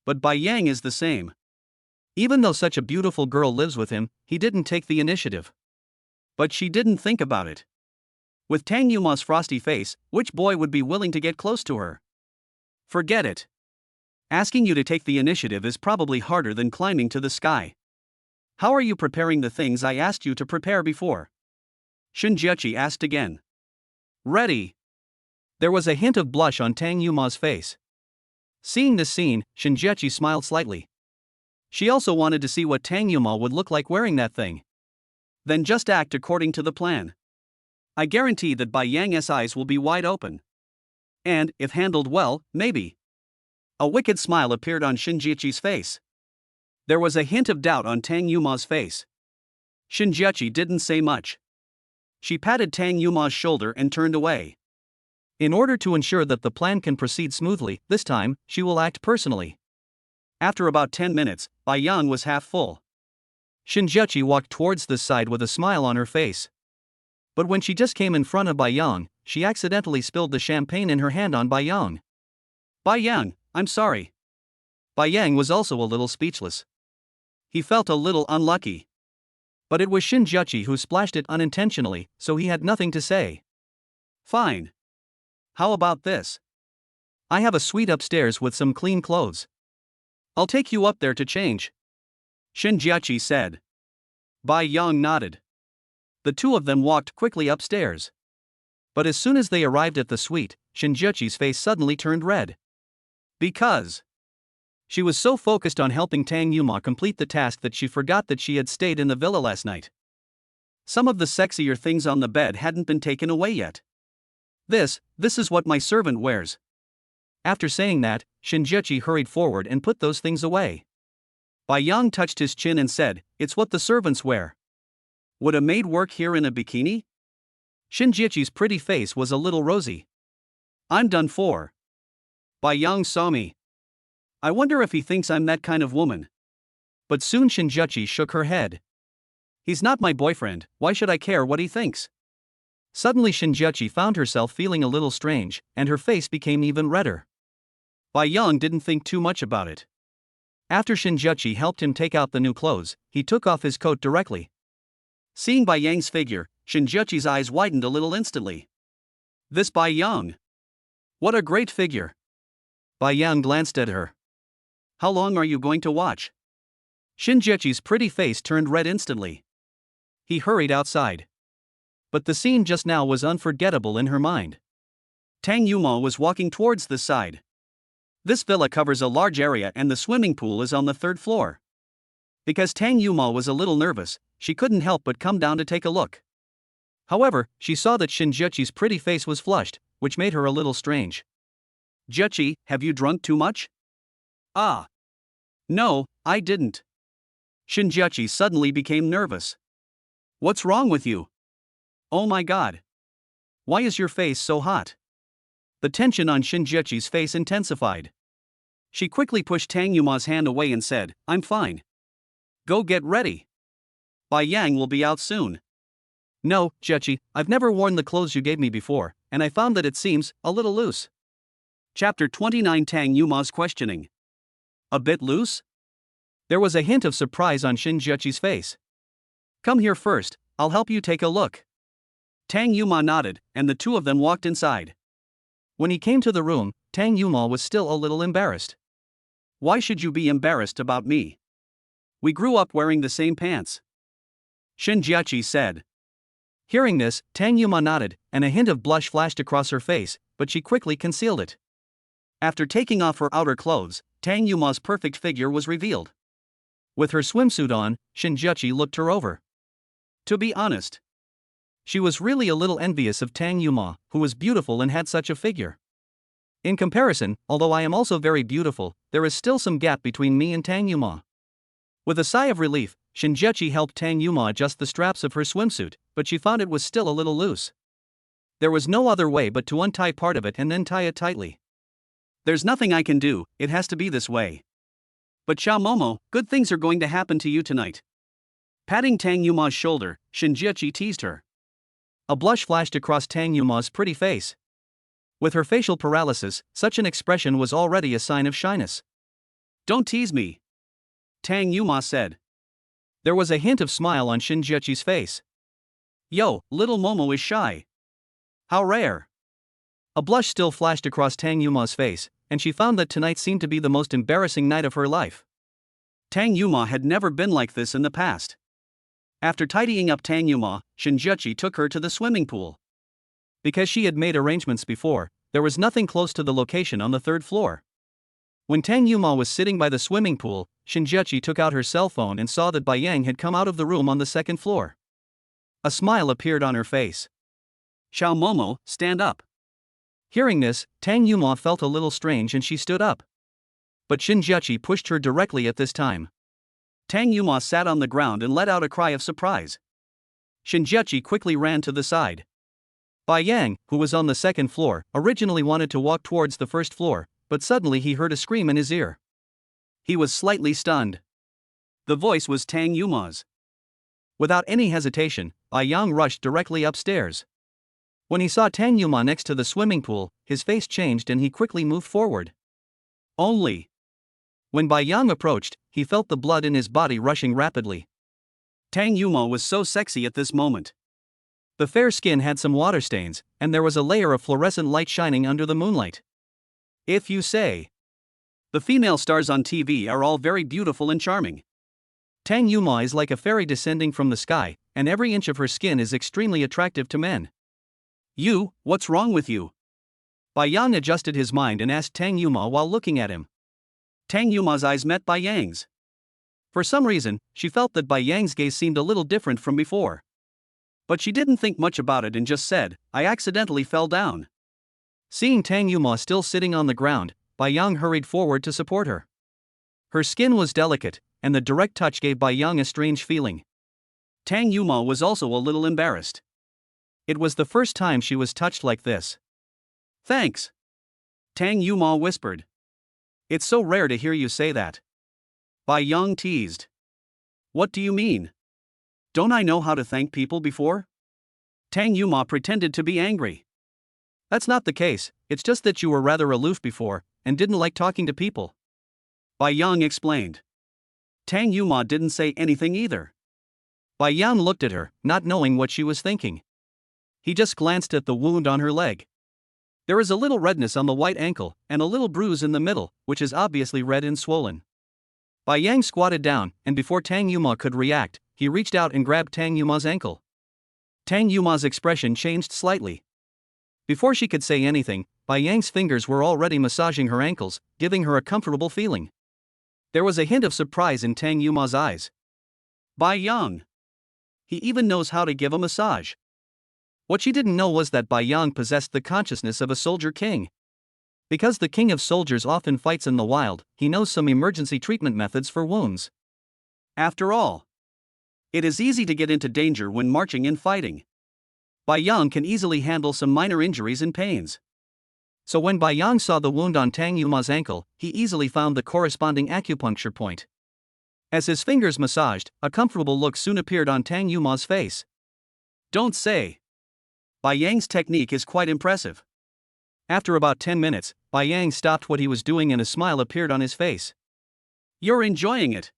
But Yang is the same. Even though such a beautiful girl lives with him, he didn't take the initiative. But she didn't think about it. With Tang Yuma's frosty face, which boy would be willing to get close to her? Forget it. Asking you to take the initiative is probably harder than climbing to the sky. How are you preparing the things I asked you to prepare before? Shinjichi asked again. Ready. There was a hint of blush on Tang Yuma's face. Seeing this scene, Shinjichi smiled slightly. She also wanted to see what Tang Yuma would look like wearing that thing. Then just act according to the plan. I guarantee that Yang's eyes will be wide open. And, if handled well, maybe. A wicked smile appeared on Shinjichi's face. There was a hint of doubt on Tang Yuma's face. Shinjichi didn't say much. She patted Tang Yuma's shoulder and turned away. In order to ensure that the plan can proceed smoothly, this time, she will act personally. After about 10 minutes, Yang was half full. Shinjichi walked towards this side with a smile on her face. But when she just came in front of Yang, she accidentally spilled the champagne in her hand on Yang. Yang, I'm sorry. Yang was also a little speechless. He felt a little unlucky. But it was Shinjichi who splashed it unintentionally, so he had nothing to say. Fine. How about this? I have a suite upstairs with some clean clothes. I'll take you up there to change, Shinjiachi said. Bai Yang nodded. The two of them walked quickly upstairs. But as soon as they arrived at the suite, Shinjiachi's face suddenly turned red. Because she was so focused on helping Tang Yuma complete the task that she forgot that she had stayed in the villa last night. Some of the sexier things on the bed hadn't been taken away yet. This is what my servant wears. After saying that, Shinjiachi hurried forward and put those things away. Bai Yang touched his chin and said, "It's what the servants wear." Would a maid work here in a bikini? Shinjiachi's pretty face was a little rosy. I'm done for. Bai Yang saw me. I wonder if he thinks I'm that kind of woman. But soon Shinjiachi shook her head. He's not my boyfriend, why should I care what he thinks? Suddenly Shinjiachi found herself feeling a little strange, and her face became even redder. Bai Yang didn't think too much about it. After Shinjiachi helped him take out the new clothes, he took off his coat directly. Seeing Bai Yang's figure, Shinjiachi's eyes widened a little instantly. This Bai Yang. What a great figure. Bai Yang glanced at her. How long are you going to watch? Shinjiachi's pretty face turned red instantly. He hurried outside. But the scene just now was unforgettable in her mind. Tang Yuma was walking towards the side. This villa covers a large area and the swimming pool is on the 3rd floor. Because Tang Yuma was a little nervous, she couldn't help but come down to take a look. However, she saw that Shinjiachi's pretty face was flushed, which made her a little strange. Jiachi, have you drunk too much? Ah. No, I didn't. Shinjiachi suddenly became nervous. What's wrong with you? Oh my god. Why is your face so hot? The tension on Shinjiachi's face intensified. She quickly pushed Tang Yuma's hand away and said, I'm fine. Go get ready. Bai Yang will be out soon. No, Jiachi, I've never worn the clothes you gave me before, and I found that it seems a little loose. Chapter 29 Tang Yuma's questioning. A bit loose? There was a hint of surprise on Shinjiachi's face. Come here first, I'll help you take a look. Tang Yuma nodded, and the two of them walked inside. When he came to the room, Tang Yuma was still a little embarrassed. Why should you be embarrassed about me? We grew up wearing the same pants. Shinjiachi said. Hearing this, Tang Yuma nodded, and a hint of blush flashed across her face, but she quickly concealed it. After taking off her outer clothes, Tang Yuma's perfect figure was revealed. With her swimsuit on, Shinjiachi looked her over. To be honest, she was really a little envious of Tang Yuma, who was beautiful and had such a figure. In comparison, although I am also very beautiful, there is still some gap between me and Tang Yuma. With a sigh of relief, Shinjiachi helped Tang Yuma adjust the straps of her swimsuit, but she found it was still a little loose. There was no other way but to untie part of it and then tie it tightly. There's nothing I can do, it has to be this way. But Xiao Momo, good things are going to happen to you tonight. Patting Tang Yuma's shoulder, Shinjiachi teased her. A blush flashed across Tang Yuma's pretty face. With her facial paralysis, such an expression was already a sign of shyness. Don't tease me, Tang Yuma said. There was a hint of smile on Shinjiachi's face. Yo, little Momo is shy. How rare. A blush still flashed across Tang Yuma's face, and she found that tonight seemed to be the most embarrassing night of her life. Tang Yuma had never been like this in the past. After tidying up Tang Yuma, Shinjiachi took her to the swimming pool. Because she had made arrangements before, there was nothing close to the location on the 3rd floor. When Tang Yuma was sitting by the swimming pool, Shinjiachi took out her cell phone and saw that Bai Yang had come out of the room on the 2nd floor. A smile appeared on her face. Xiao Momo, stand up. Hearing this, Tang Yuma felt a little strange and she stood up. But Shinjiachi pushed her directly at this time. Tang Yuma sat on the ground and let out a cry of surprise. Shinjiachi quickly ran to the side. Bai Yang, who was on the 2nd floor, originally wanted to walk towards the 1st floor, but suddenly he heard a scream in his ear. He was slightly stunned. The voice was Tang Yuma's. Without any hesitation, Bai Yang rushed directly upstairs. When he saw Tang Yuma next to the swimming pool, his face changed and he quickly moved forward. Only. When Bai Yang approached, he felt the blood in his body rushing rapidly. Tang Yuma was so sexy at this moment. The fair skin had some water stains, and there was a layer of fluorescent light shining under the moonlight. If you say. The female stars on TV are all very beautiful and charming. Tang Yuma is like a fairy descending from the sky, and every inch of her skin is extremely attractive to men. What's wrong with you? Bai Yang adjusted his mind and asked Tang Yuma while looking at him. Tang Yuma's eyes met Bai Yang's. For some reason, she felt that Bai Yang's gaze seemed a little different from before. But she didn't think much about it and just said, I accidentally fell down. Seeing Tang Yuma still sitting on the ground, Bai Yang hurried forward to support her. Her skin was delicate, and the direct touch gave Bai Yang a strange feeling. Tang Yuma was also a little embarrassed. It was the first time she was touched like this. Thanks. Tang Yuma whispered. It's so rare to hear you say that. Bai Yang teased. What do you mean? Don't I know how to thank people before? Tang Yuma pretended to be angry. That's not the case, it's just that you were rather aloof before, and didn't like talking to people. Bai Yang explained. Tang Yuma didn't say anything either. Bai Yang looked at her, not knowing what she was thinking. He just glanced at the wound on her leg. There is a little redness on the white ankle, and a little bruise in the middle, which is obviously red and swollen. Bai Yang squatted down, and before Tang Yuma could react, he reached out and grabbed Tang Yuma's ankle. Tang Yuma's expression changed slightly. Before she could say anything, Bai Yang's fingers were already massaging her ankles, giving her a comfortable feeling. There was a hint of surprise in Tang Yuma's eyes. Bai Yang. He even knows how to give a massage. What she didn't know was that Bai Yang possessed the consciousness of a soldier king. Because the king of soldiers often fights in the wild, he knows some emergency treatment methods for wounds. After all, it is easy to get into danger when marching and fighting. Bai Yang can easily handle some minor injuries and pains. So when Bai Yang saw the wound on Tang Yuma's ankle, he easily found the corresponding acupuncture point. As his fingers massaged, a comfortable look soon appeared on Tang Yuma's face. Don't say. Bai Yang's technique is quite impressive. After about 10 minutes, Bai Yang stopped what he was doing and a smile appeared on his face. You're enjoying it.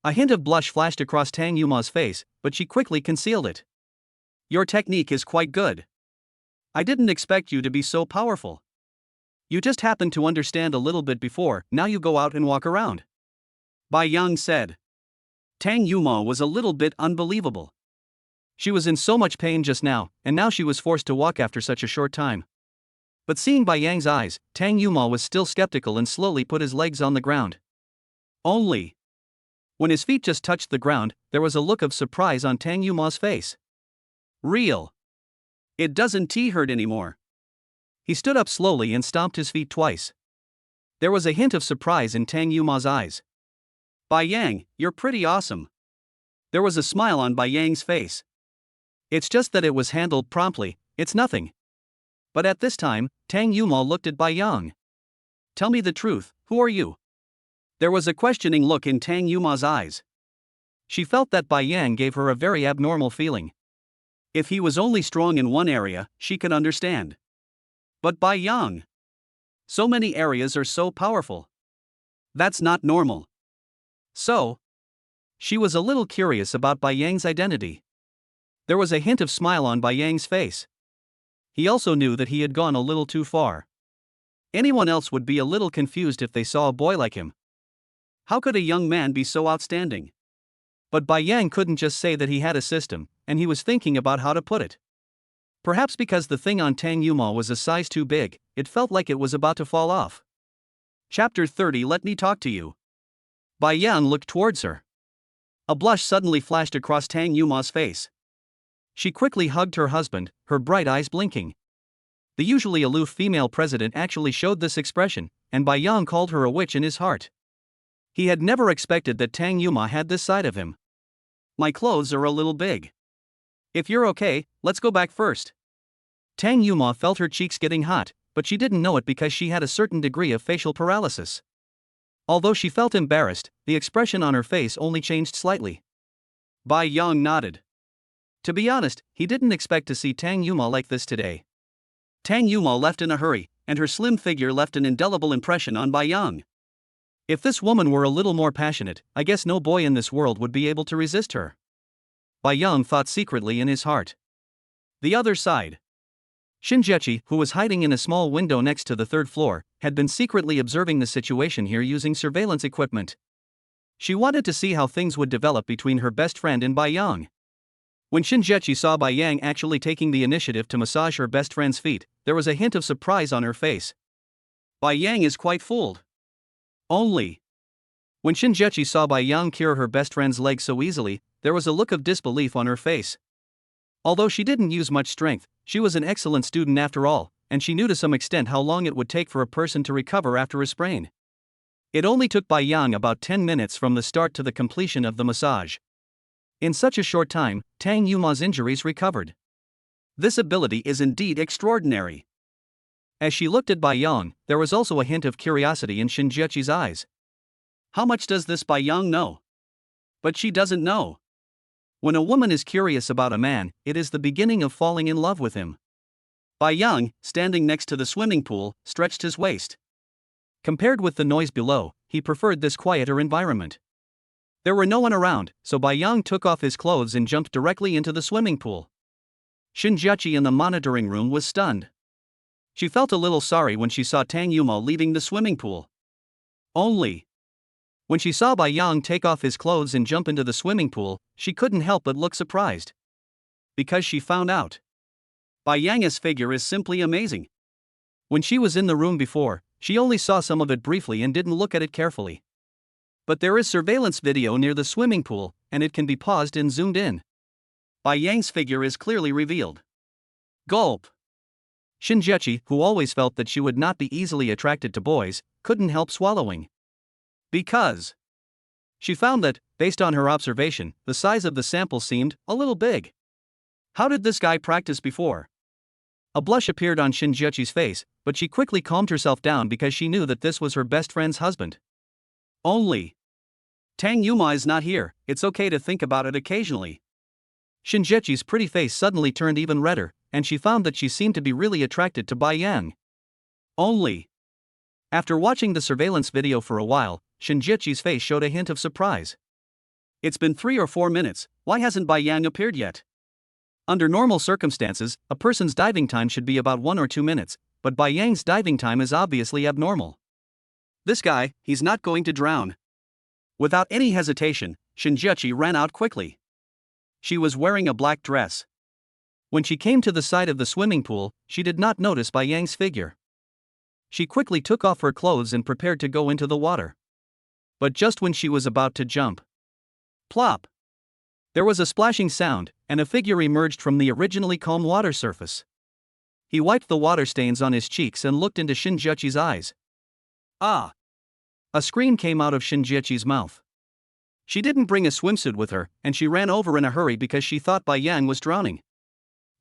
A hint of blush flashed across Tang Yuma's face, but she quickly concealed it. Your technique is quite good. I didn't expect you to be so powerful. You just happened to understand a little bit before, now you go out and walk around. Bai Yang said. Tang Yuma was a little bit unbelievable. She was in so much pain just now, and now she was forced to walk after such a short time. But seeing Bai Yang's eyes, Tang Yuma was still skeptical and slowly put his legs on the ground. Only. When his feet just touched the ground, there was a look of surprise on Tang Yuma's face. Real. It doesn't hurt anymore. He stood up slowly and stomped his feet twice. There was a hint of surprise in Tang Yuma's eyes. Bai Yang, you're pretty awesome. There was a smile on Bai Yang's face. It's just that it was handled promptly, it's nothing. But at this time, Tang Yuma looked at Bai Yang. Tell me the truth, who are you? There was a questioning look in Tang Yuma's eyes. She felt that Bai Yang gave her a very abnormal feeling. If he was only strong in one area, she could understand. But Bai Yang. So many areas are so powerful. That's not normal. So, she was a little curious about Bai Yang's identity. There was a hint of smile on Bai Yang's face. He also knew that he had gone a little too far. Anyone else would be a little confused if they saw a boy like him. How could a young man be so outstanding? But Bai Yang couldn't just say that he had a system, and he was thinking about how to put it. Perhaps because the thing on Tang Yuma was a size too big, it felt like it was about to fall off. Chapter 30. Let me talk to you. Bai Yang looked towards her. A blush suddenly flashed across Tang Yuma's face. She quickly hugged her husband, her bright eyes blinking. The usually aloof female president actually showed this expression, and Bai Yang called her a witch in his heart. He had never expected that Tang Yuma had this side of him. My clothes are a little big. If you're okay, let's go back first. Tang Yuma felt her cheeks getting hot, but she didn't know it because she had a certain degree of facial paralysis. Although she felt embarrassed, the expression on her face only changed slightly. Bai Yang nodded. To be honest, he didn't expect to see Tang Yuma like this today. Tang Yuma left in a hurry, and her slim figure left an indelible impression on Bai Yang. If this woman were a little more passionate, I guess no boy in this world would be able to resist her. Bai Yang thought secretly in his heart. The other side. Shinjechi, who was hiding in a small window next to the third floor, had been secretly observing the situation here using surveillance equipment. She wanted to see how things would develop between her best friend and Bai Yang. When Shinjechi saw Bai Yang actually taking the initiative to massage her best friend's feet, there was a hint of surprise on her face. Bai Yang is quite fooled. Only. When Shinjechi saw Bai Yang cure her best friend's leg so easily, there was a look of disbelief on her face. Although she didn't use much strength, she was an excellent student after all, and she knew to some extent how long it would take for a person to recover after a sprain. It only took Bai Yang about 10 minutes from the start to the completion of the massage. In such a short time, Tang Yuma's injuries recovered. This ability is indeed extraordinary. As she looked at Bai Yang, there was also a hint of curiosity in Shinjechi's eyes. How much does this Bai Yang know? But she doesn't know. When a woman is curious about a man, it is the beginning of falling in love with him. Bai Yang, standing next to the swimming pool, stretched his waist. Compared with the noise below, he preferred this quieter environment. There were no one around, so Bai Yang took off his clothes and jumped directly into the swimming pool. Shinjechi in the monitoring room was stunned. She felt a little sorry when she saw Tang Yuma leaving the swimming pool. Only. When she saw Bai Yang take off his clothes and jump into the swimming pool, she couldn't help but look surprised. Because she found out. Bai Yang's figure is simply amazing. When she was in the room before, she only saw some of it briefly and didn't look at it carefully. But there is surveillance video near the swimming pool, and it can be paused and zoomed in. Bai Yang's figure is clearly revealed. Gulp. Shinjechi, who always felt that she would not be easily attracted to boys, couldn't help swallowing. Because she found that, based on her observation, the size of the sample seemed a little big. How did this guy practice before? A blush appeared on Shinjechi's face, but she quickly calmed herself down because she knew that this was her best friend's husband. Only. Tang Yuma is not here, it's okay to think about it occasionally. Shinjechi's pretty face suddenly turned even redder, and she found that she seemed to be really attracted to Bai Yang. Only. After watching the surveillance video for a while, Shinjechi's face showed a hint of surprise. It's been 3 or 4 minutes, why hasn't Bai Yang appeared yet? Under normal circumstances, a person's diving time should be about 1 or 2 minutes, but Bai Yang's diving time is obviously abnormal. This guy, he's not going to drown. Without any hesitation, Shinjechi ran out quickly. She was wearing a black dress. When she came to the side of the swimming pool, she did not notice Bai Yang's figure. She quickly took off her clothes and prepared to go into the water. But just when she was about to jump, plop! There was a splashing sound, and a figure emerged from the originally calm water surface. He wiped the water stains on his cheeks and looked into Shinjechi's eyes. Ah! A scream came out of Shinjechi's mouth. She didn't bring a swimsuit with her, and she ran over in a hurry because she thought Bai Yang was drowning.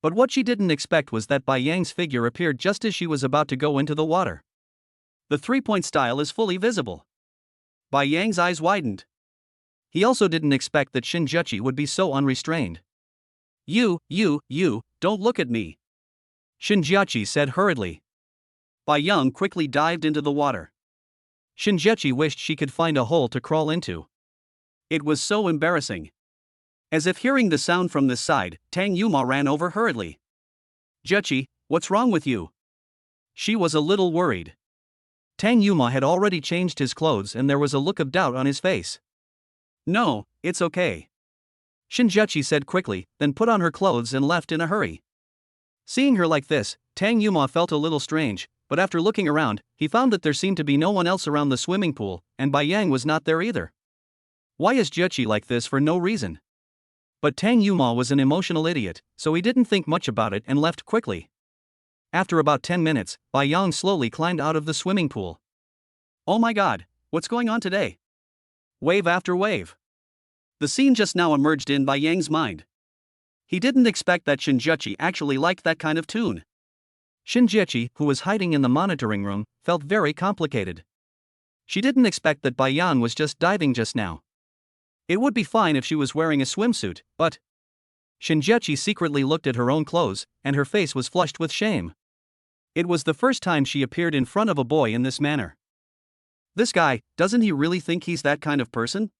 But what she didn't expect was that Bai Yang's figure appeared just as she was about to go into the water. The three-point style is fully visible. Bai Yang's eyes widened. He also didn't expect that Shinjechi would be so unrestrained. You, don't look at me. Shinjechi said hurriedly. Bai Yang quickly dived into the water. Shinjechi wished she could find a hole to crawl into. It was so embarrassing. As if hearing the sound from this side, Tang Yuma ran over hurriedly. Jechi, what's wrong with you? She was a little worried. Tang Yuma had already changed his clothes and there was a look of doubt on his face. No, it's okay. Shinjechi said quickly, then put on her clothes and left in a hurry. Seeing her like this, Tang Yuma felt a little strange, but after looking around, he found that there seemed to be no one else around the swimming pool, and Bai Yang was not there either. Why is Jechi like this for no reason? But Tang Yuma was an emotional idiot, so he didn't think much about it and left quickly. After about 10 minutes, Bai Yang slowly climbed out of the swimming pool. Oh my god, what's going on today? Wave after wave. The scene just now emerged in Bai Yang's mind. He didn't expect that Shinjechi actually liked that kind of tune. Shinjechi, who was hiding in the monitoring room, felt very complicated. She didn't expect that Bai Yang was just diving just now. It would be fine if she was wearing a swimsuit, but... Shinjechi secretly looked at her own clothes, and her face was flushed with shame. It was the first time she appeared in front of a boy in this manner. This guy, doesn't he really think he's that kind of person?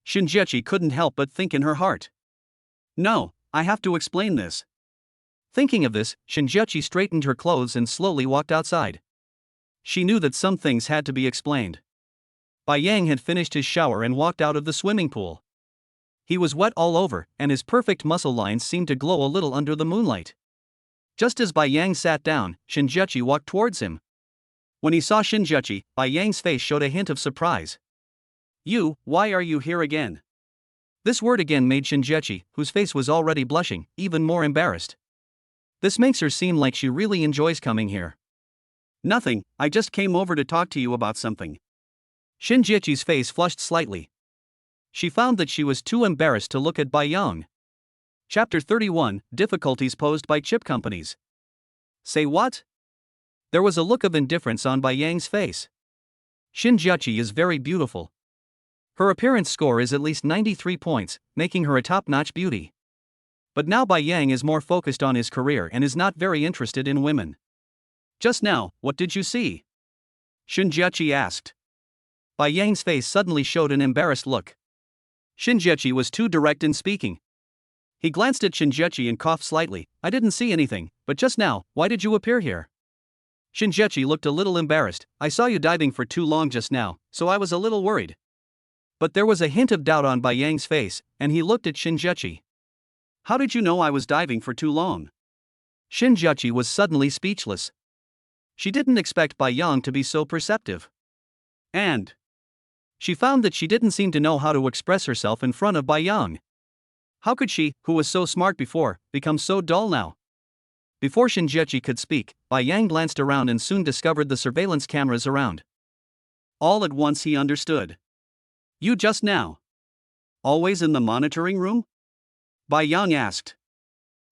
Shinjechi couldn't help but think in her heart. No, I have to explain this. Thinking of this, Shinjichi straightened her clothes and slowly walked outside. She knew that some things had to be explained. Bai Yang had finished his shower and walked out of the swimming pool. He was wet all over, and his perfect muscle lines seemed to glow a little under the moonlight. Just as Bai Yang sat down, Shinjichi walked towards him. When he saw Shinjichi, Bai Yang's face showed a hint of surprise. Why are you here again? This word again made Shinjichi, whose face was already blushing, even more embarrassed. This makes her seem like she really enjoys coming here. Nothing, I just came over to talk to you about something. Shinjichi's face flushed slightly. She found that she was too embarrassed to look at Bai Yang. Chapter 31, Difficulties Posed by Chip Companies. Say what? There was a look of indifference on Bai Yang's face. Shinjichi is very beautiful. Her appearance score is at least 93 points, making her a top-notch beauty. But now Bai Yang is more focused on his career and is not very interested in women. Just now, what did you see? Shinjichi asked. Bai Yang's face suddenly showed an embarrassed look. Shinjichi was too direct in speaking. He glanced at Shinjichi and coughed slightly. I didn't see anything, but just now, why did you appear here? Shinjichi looked a little embarrassed. I saw you diving for too long just now, so I was a little worried. But there was a hint of doubt on Bai Yang's face, and he looked at Shinjichi. How did you know I was diving for too long? Shinjichi was suddenly speechless. She didn't expect Bai Yang to be so perceptive. And she found that she didn't seem to know how to express herself in front of Bai Yang. How could she, who was so smart before, become so dull now? Before Shinjichi could speak, Bai Yang glanced around and soon discovered the surveillance cameras around. All at once he understood. You just now? Always in the monitoring room? Bai Yang asked.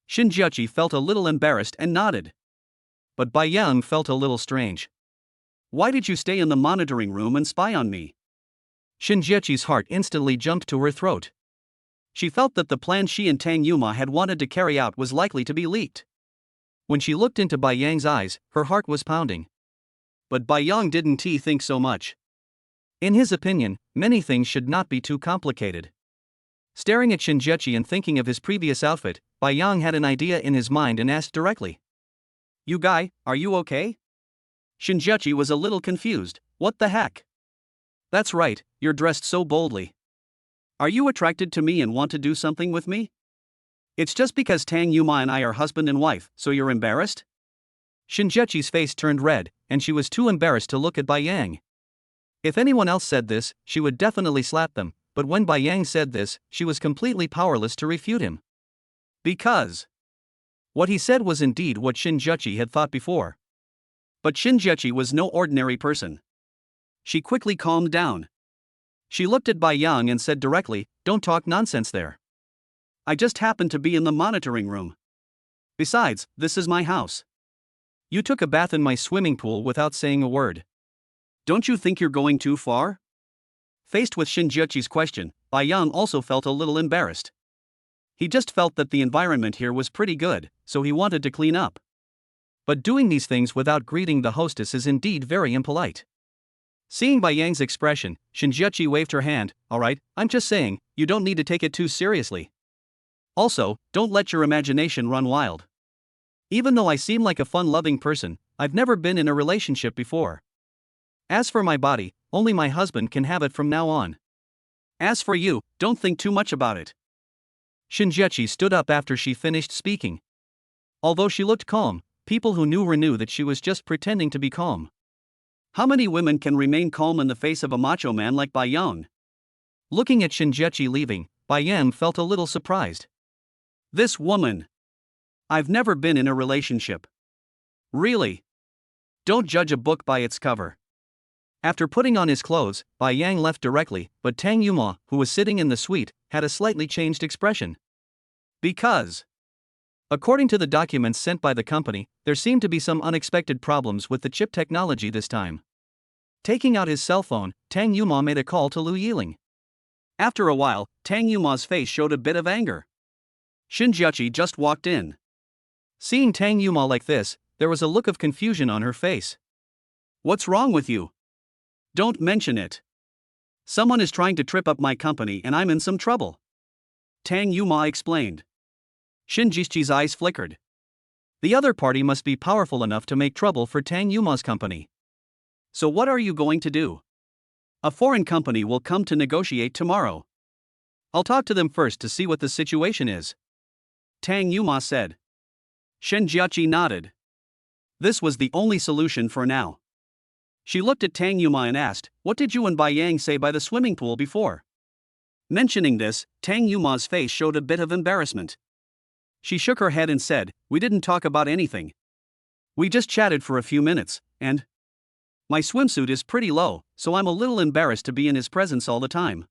Shinjichi felt a little embarrassed and nodded. But Bai Yang felt a little strange. Why did you stay in the monitoring room and spy on me? Shinjichi's heart instantly jumped to her throat. She felt that the plan she and Tang Yuma had wanted to carry out was likely to be leaked. When she looked into Bai Yang's eyes, her heart was pounding. But Bai Yang didn't think so much. In his opinion, many things should not be too complicated. Staring at Shinjichi and thinking of his previous outfit, Bai Yang had an idea in his mind and asked directly. You guy, are you okay? Shinjichi was a little confused. What the heck? That's right, you're dressed so boldly. Are you attracted to me and want to do something with me? It's just because Tang Yuma and I are husband and wife, so you're embarrassed? Shinjichi's face turned red, and she was too embarrassed to look at Bai Yang. If anyone else said this, she would definitely slap them, but when Bai Yang said this, she was completely powerless to refute him. Because what he said was indeed what Shinjichi had thought before. But Shinjichi was no ordinary person. She quickly calmed down. She looked at Bai Yang and said directly, don't talk nonsense there. I just happened to be in the monitoring room. Besides, this is my house. You took a bath in my swimming pool without saying a word. Don't you think you're going too far? Faced with Shinjichi's question, Bai Yang also felt a little embarrassed. He just felt that the environment here was pretty good, so he wanted to clean up. But doing these things without greeting the hostess is indeed very impolite. Seeing Bai Yang's expression, Shinjichi waved her hand. Alright, I'm just saying, you don't need to take it too seriously. Also, don't let your imagination run wild. Even though I seem like a fun-loving person, I've never been in a relationship before. As for my body, only my husband can have it from now on. As for you, don't think too much about it. Shinjichi stood up after she finished speaking. Although she looked calm, people who knew her knew that she was just pretending to be calm. How many women can remain calm in the face of a macho man like Bai Yang? Looking at Shinjichi leaving, Bai Yang felt a little surprised. This woman. I've never been in a relationship. Really? Don't judge a book by its cover. After putting on his clothes, Bai Yang left directly, but Tang Yuma, who was sitting in the suite, had a slightly changed expression. Because according to the documents sent by the company, there seemed to be some unexpected problems with the chip technology this time. Taking out his cell phone, Tang Yuma made a call to Lu Yiling. After a while, Tang Yuma's face showed a bit of anger. Shinjichi just walked in. Seeing Tang Yuma like this, there was a look of confusion on her face. What's wrong with you? Don't mention it. Someone is trying to trip up my company and I'm in some trouble. Tang Yuma explained. Shinjichi's eyes flickered. The other party must be powerful enough to make trouble for Tang Yuma's company. So what are you going to do? A foreign company will come to negotiate tomorrow. I'll talk to them first to see what the situation is, Tang Yuma said. Shen Jiachi nodded. This was the only solution for now. She looked at Tang Yuma and asked, "What did you and Bai Yang say by the swimming pool before?" Mentioning this, Tang Yuma's face showed a bit of embarrassment. She shook her head and said, "We didn't talk about anything. We just chatted for a few minutes, and my swimsuit is pretty low, so I'm a little embarrassed to be in his presence all the time."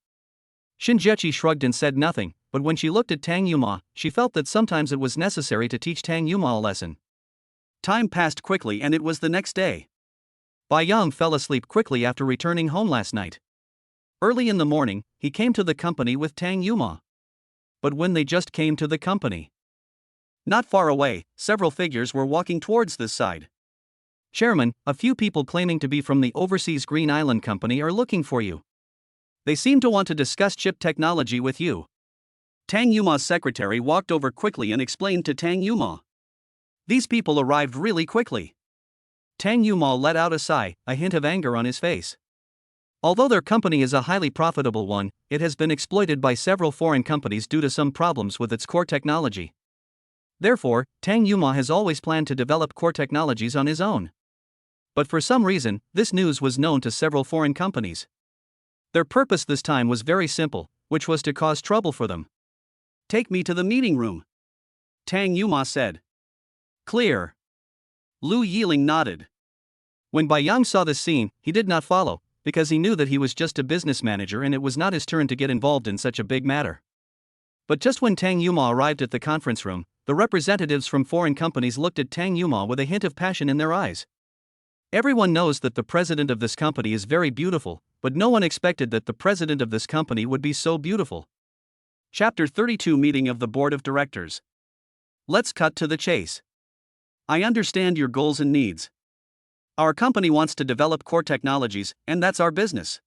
Shinjechi shrugged and said nothing, but when she looked at Tang Yuma, she felt that sometimes it was necessary to teach Tang Yuma a lesson. Time passed quickly and it was the next day. Bai Yang fell asleep quickly after returning home last night. Early in the morning, he came to the company with Tang Yuma. But when they just came to the company, not far away, several figures were walking towards this side. "Chairman, a few people claiming to be from the overseas Green Island Company are looking for you. They seem to want to discuss chip technology with you." Tang Yuma's secretary walked over quickly and explained to Tang Yuma. These people arrived really quickly. Tang Yuma let out a sigh, a hint of anger on his face. Although their company is a highly profitable one, it has been exploited by several foreign companies due to some problems with its core technology. Therefore, Tang Yuma has always planned to develop core technologies on his own. But for some reason, this news was known to several foreign companies. Their purpose this time was very simple, which was to cause trouble for them. "Take me to the meeting room," Tang Yuma said. "Clear." Lu Yiling nodded. When Bai Yang saw this scene, he did not follow, because he knew that he was just a business manager and it was not his turn to get involved in such a big matter. But just when Tang Yuma arrived at the conference room, the representatives from foreign companies looked at Tang Yuma with a hint of passion in their eyes. Everyone knows that the president of this company is very beautiful, but no one expected that the president of this company would be so beautiful. Chapter 32 Meeting of the Board of Directors. Let's cut to the chase. I understand your goals and needs. Our company wants to develop core technologies, and that's our business.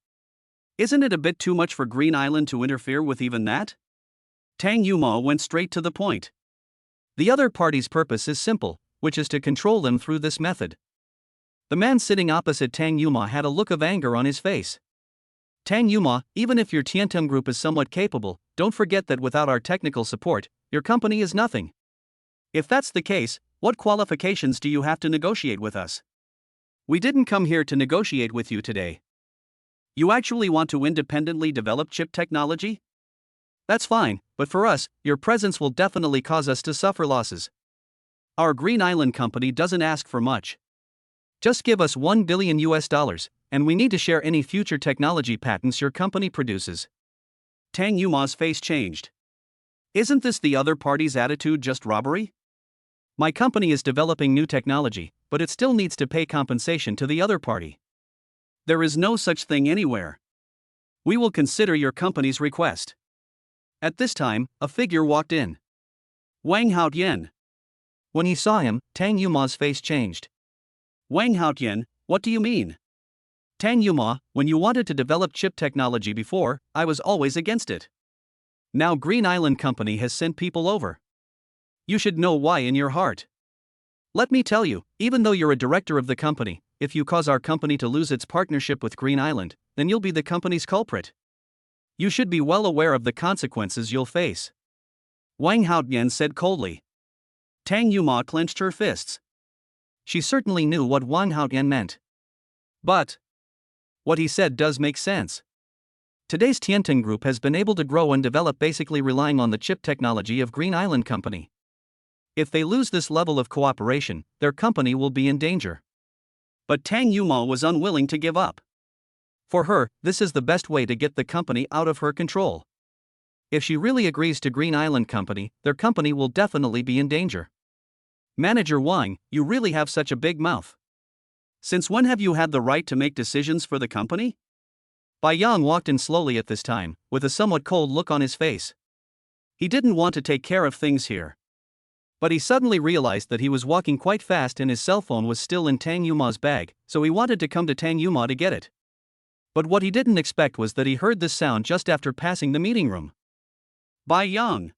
Isn't it a bit too much for Green Island to interfere with even that? Tang Yuma went straight to the point. The other party's purpose is simple, which is to control them through this method. The man sitting opposite Tang Yuma had a look of anger on his face. "Tang Yuma, even if your Tiantum group is somewhat capable, don't forget that without our technical support, your company is nothing. If that's the case, what qualifications do you have to negotiate with us? We didn't come here to negotiate with you today. You actually want to independently develop chip technology? That's fine, but for us, your presence will definitely cause us to suffer losses. Our Green Island company doesn't ask for much. Just give us $1 billion, and we need to share any future technology patents your company produces." Tang Yuma's face changed. Isn't this the other party's attitude just robbery? My company is developing new technology, but it still needs to pay compensation to the other party. There is no such thing anywhere. We will consider your company's request. At this time, a figure walked in. Wang Haotian. When he saw him, Tang Yuma's face changed. "Wang Haotian, what do you mean?" "Tang Yuma, when you wanted to develop chip technology before, I was always against it. Now Green Island Company has sent people over. You should know why in your heart. Let me tell you, even though you're a director of the company, if you cause our company to lose its partnership with Green Island, then you'll be the company's culprit. You should be well aware of the consequences you'll face," Wang Haotian said coldly. Tang Yuma clenched her fists. She certainly knew what Wang Haotian meant. But what he said does make sense. Today's Tiantin Group has been able to grow and develop basically relying on the chip technology of Green Island Company. If they lose this level of cooperation, their company will be in danger. But Tang Yuma was unwilling to give up. For her, this is the best way to get the company out of her control. If she really agrees to Green Island Company, their company will definitely be in danger. "Manager Wang, you really have such a big mouth. Since when have you had the right to make decisions for the company?" Bai Yang walked in slowly at this time, with a somewhat cold look on his face. He didn't want to take care of things here. But he suddenly realized that he was walking quite fast and his cell phone was still in Tang Yuma's bag, so he wanted to come to Tang Yuma to get it. But what he didn't expect was that he heard this sound just after passing the meeting room. "Bai Yang."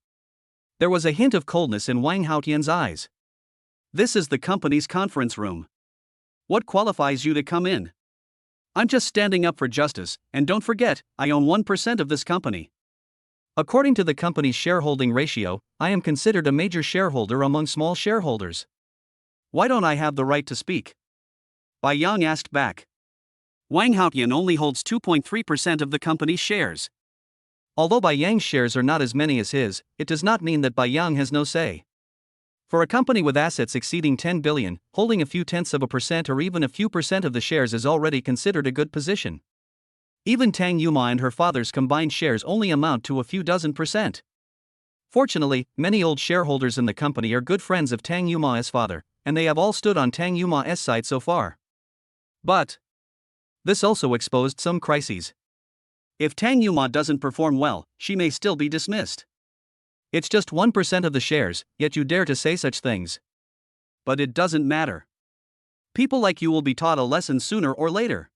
There was a hint of coldness in Wang Haotian's eyes. This is the company's conference room. What qualifies you to come in? I'm just standing up for justice, and don't forget, I own 1% of this company. According to the company's shareholding ratio, I am considered a major shareholder among small shareholders. Why don't I have the right to speak? Bai Yang asked back. Wang Haotian only holds 2.3% of the company's shares. Although Bai Yang's shares are not as many as his, it does not mean that Bai Yang has no say. For a company with assets exceeding 10 billion, holding a few tenths of a percent or even a few percent of the shares is already considered a good position. Even Tang Yuma and her father's combined shares only amount to a few dozen percent. Fortunately, many old shareholders in the company are good friends of Tang Yuma's father, and they have all stood on Tang Yuma's side so far. But this also exposed some crises. If Tang Yuma doesn't perform well, she may still be dismissed. It's just 1% of the shares, yet you dare to say such things. But it doesn't matter. People like you will be taught a lesson sooner or later.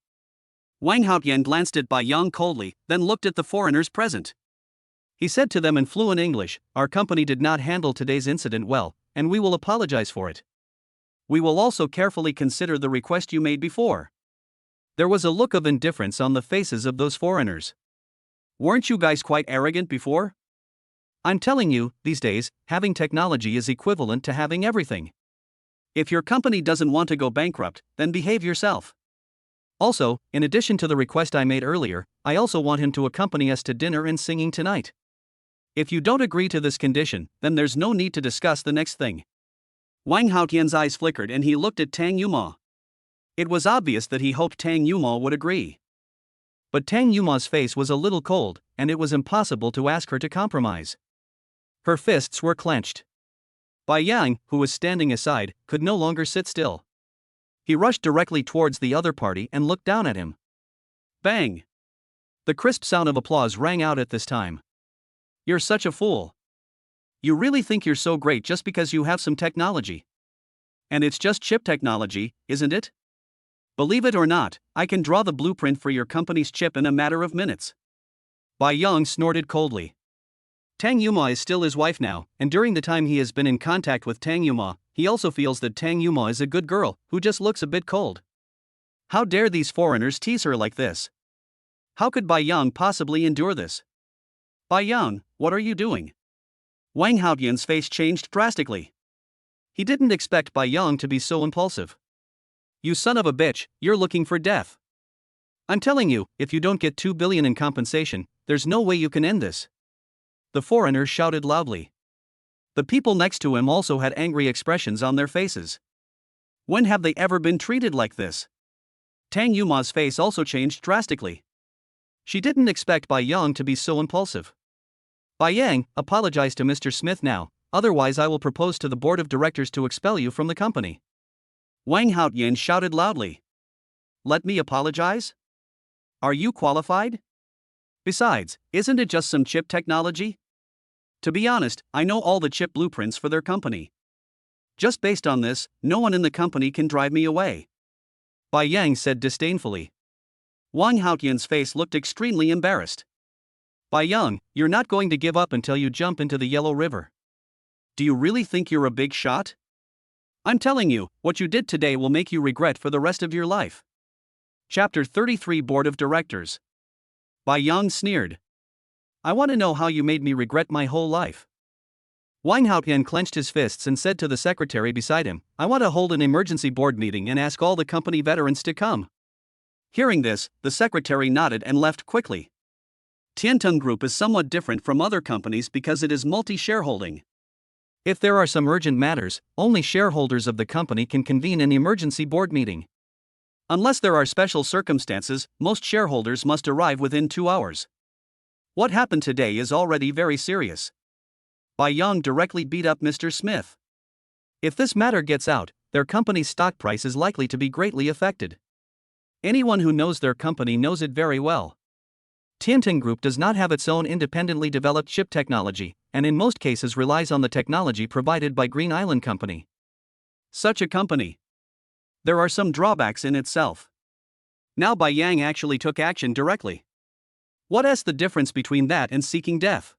Wang Haotian glanced at Bai Yang coldly, then looked at the foreigners present. He said to them in fluent English, "Our company did not handle today's incident well, and we will apologize for it. We will also carefully consider the request you made before." There was a look of indifference on the faces of those foreigners. Weren't you guys quite arrogant before? I'm telling you, these days, having technology is equivalent to having everything. If your company doesn't want to go bankrupt, then behave yourself. Also, in addition to the request I made earlier, I also want him to accompany us to dinner and singing tonight. If you don't agree to this condition, then there's no need to discuss the next thing. Wang Haotian's eyes flickered and he looked at Tang Yuma. It was obvious that he hoped Tang Yuma would agree. But Tang Yuma's face was a little cold, and it was impossible to ask her to compromise. Her fists were clenched. Bai Yang, who was standing aside, could no longer sit still. He rushed directly towards the other party and looked down at him. Bang! The crisp sound of applause rang out at this time. You're such a fool. You really think you're so great just because you have some technology. And it's just chip technology, isn't it? Believe it or not, I can draw the blueprint for your company's chip in a matter of minutes. Bai Yang snorted coldly. Tang Yuma is still his wife now, and during the time he has been in contact with Tang Yuma, he also feels that Tang Yuma is a good girl, who just looks a bit cold. How dare these foreigners tease her like this? How could Bai Yang possibly endure this? Bai Yang, what are you doing? Wang Haotian's face changed drastically. He didn't expect Bai Yang to be so impulsive. You son of a bitch, you're looking for death. I'm telling you, if you don't get 2 billion in compensation, there's no way you can end this. The foreigner shouted loudly. The people next to him also had angry expressions on their faces. When have they ever been treated like this? Tang Yuma's face also changed drastically. She didn't expect Bai Yang to be so impulsive. Bai Yang, apologize to Mr. Smith now, otherwise I will propose to the board of directors to expel you from the company. Wang Haotian shouted loudly. Let me apologize? Are you qualified? Besides, isn't it just some chip technology? To be honest, I know all the chip blueprints for their company. Just based on this, no one in the company can drive me away. Bai Yang said disdainfully. Wang Haotian's face looked extremely embarrassed. Bai Yang, you're not going to give up until you jump into the Yellow River. Do you really think you're a big shot? I'm telling you, what you did today will make you regret for the rest of your life. Chapter 33 Board of Directors. Bai Yang sneered. I want to know how you made me regret my whole life. Wang Haotian clenched his fists and said to the secretary beside him, I want to hold an emergency board meeting and ask all the company veterans to come. Hearing this, the secretary nodded and left quickly. Tiantung Group is somewhat different from other companies because it is multi-shareholding. If there are some urgent matters, only shareholders of the company can convene an emergency board meeting. Unless there are special circumstances, most shareholders must arrive within 2 hours. What happened today is already very serious. Bai Yang directly beat up Mr. Smith. If this matter gets out, their company's stock price is likely to be greatly affected. Anyone who knows their company knows it very well. Tiantung Group does not have its own independently developed chip technology, and in most cases relies on the technology provided by Green Island Company. Such a company. There are some drawbacks in itself. Now Bai Yang actually took action directly. What is the difference between that and seeking death?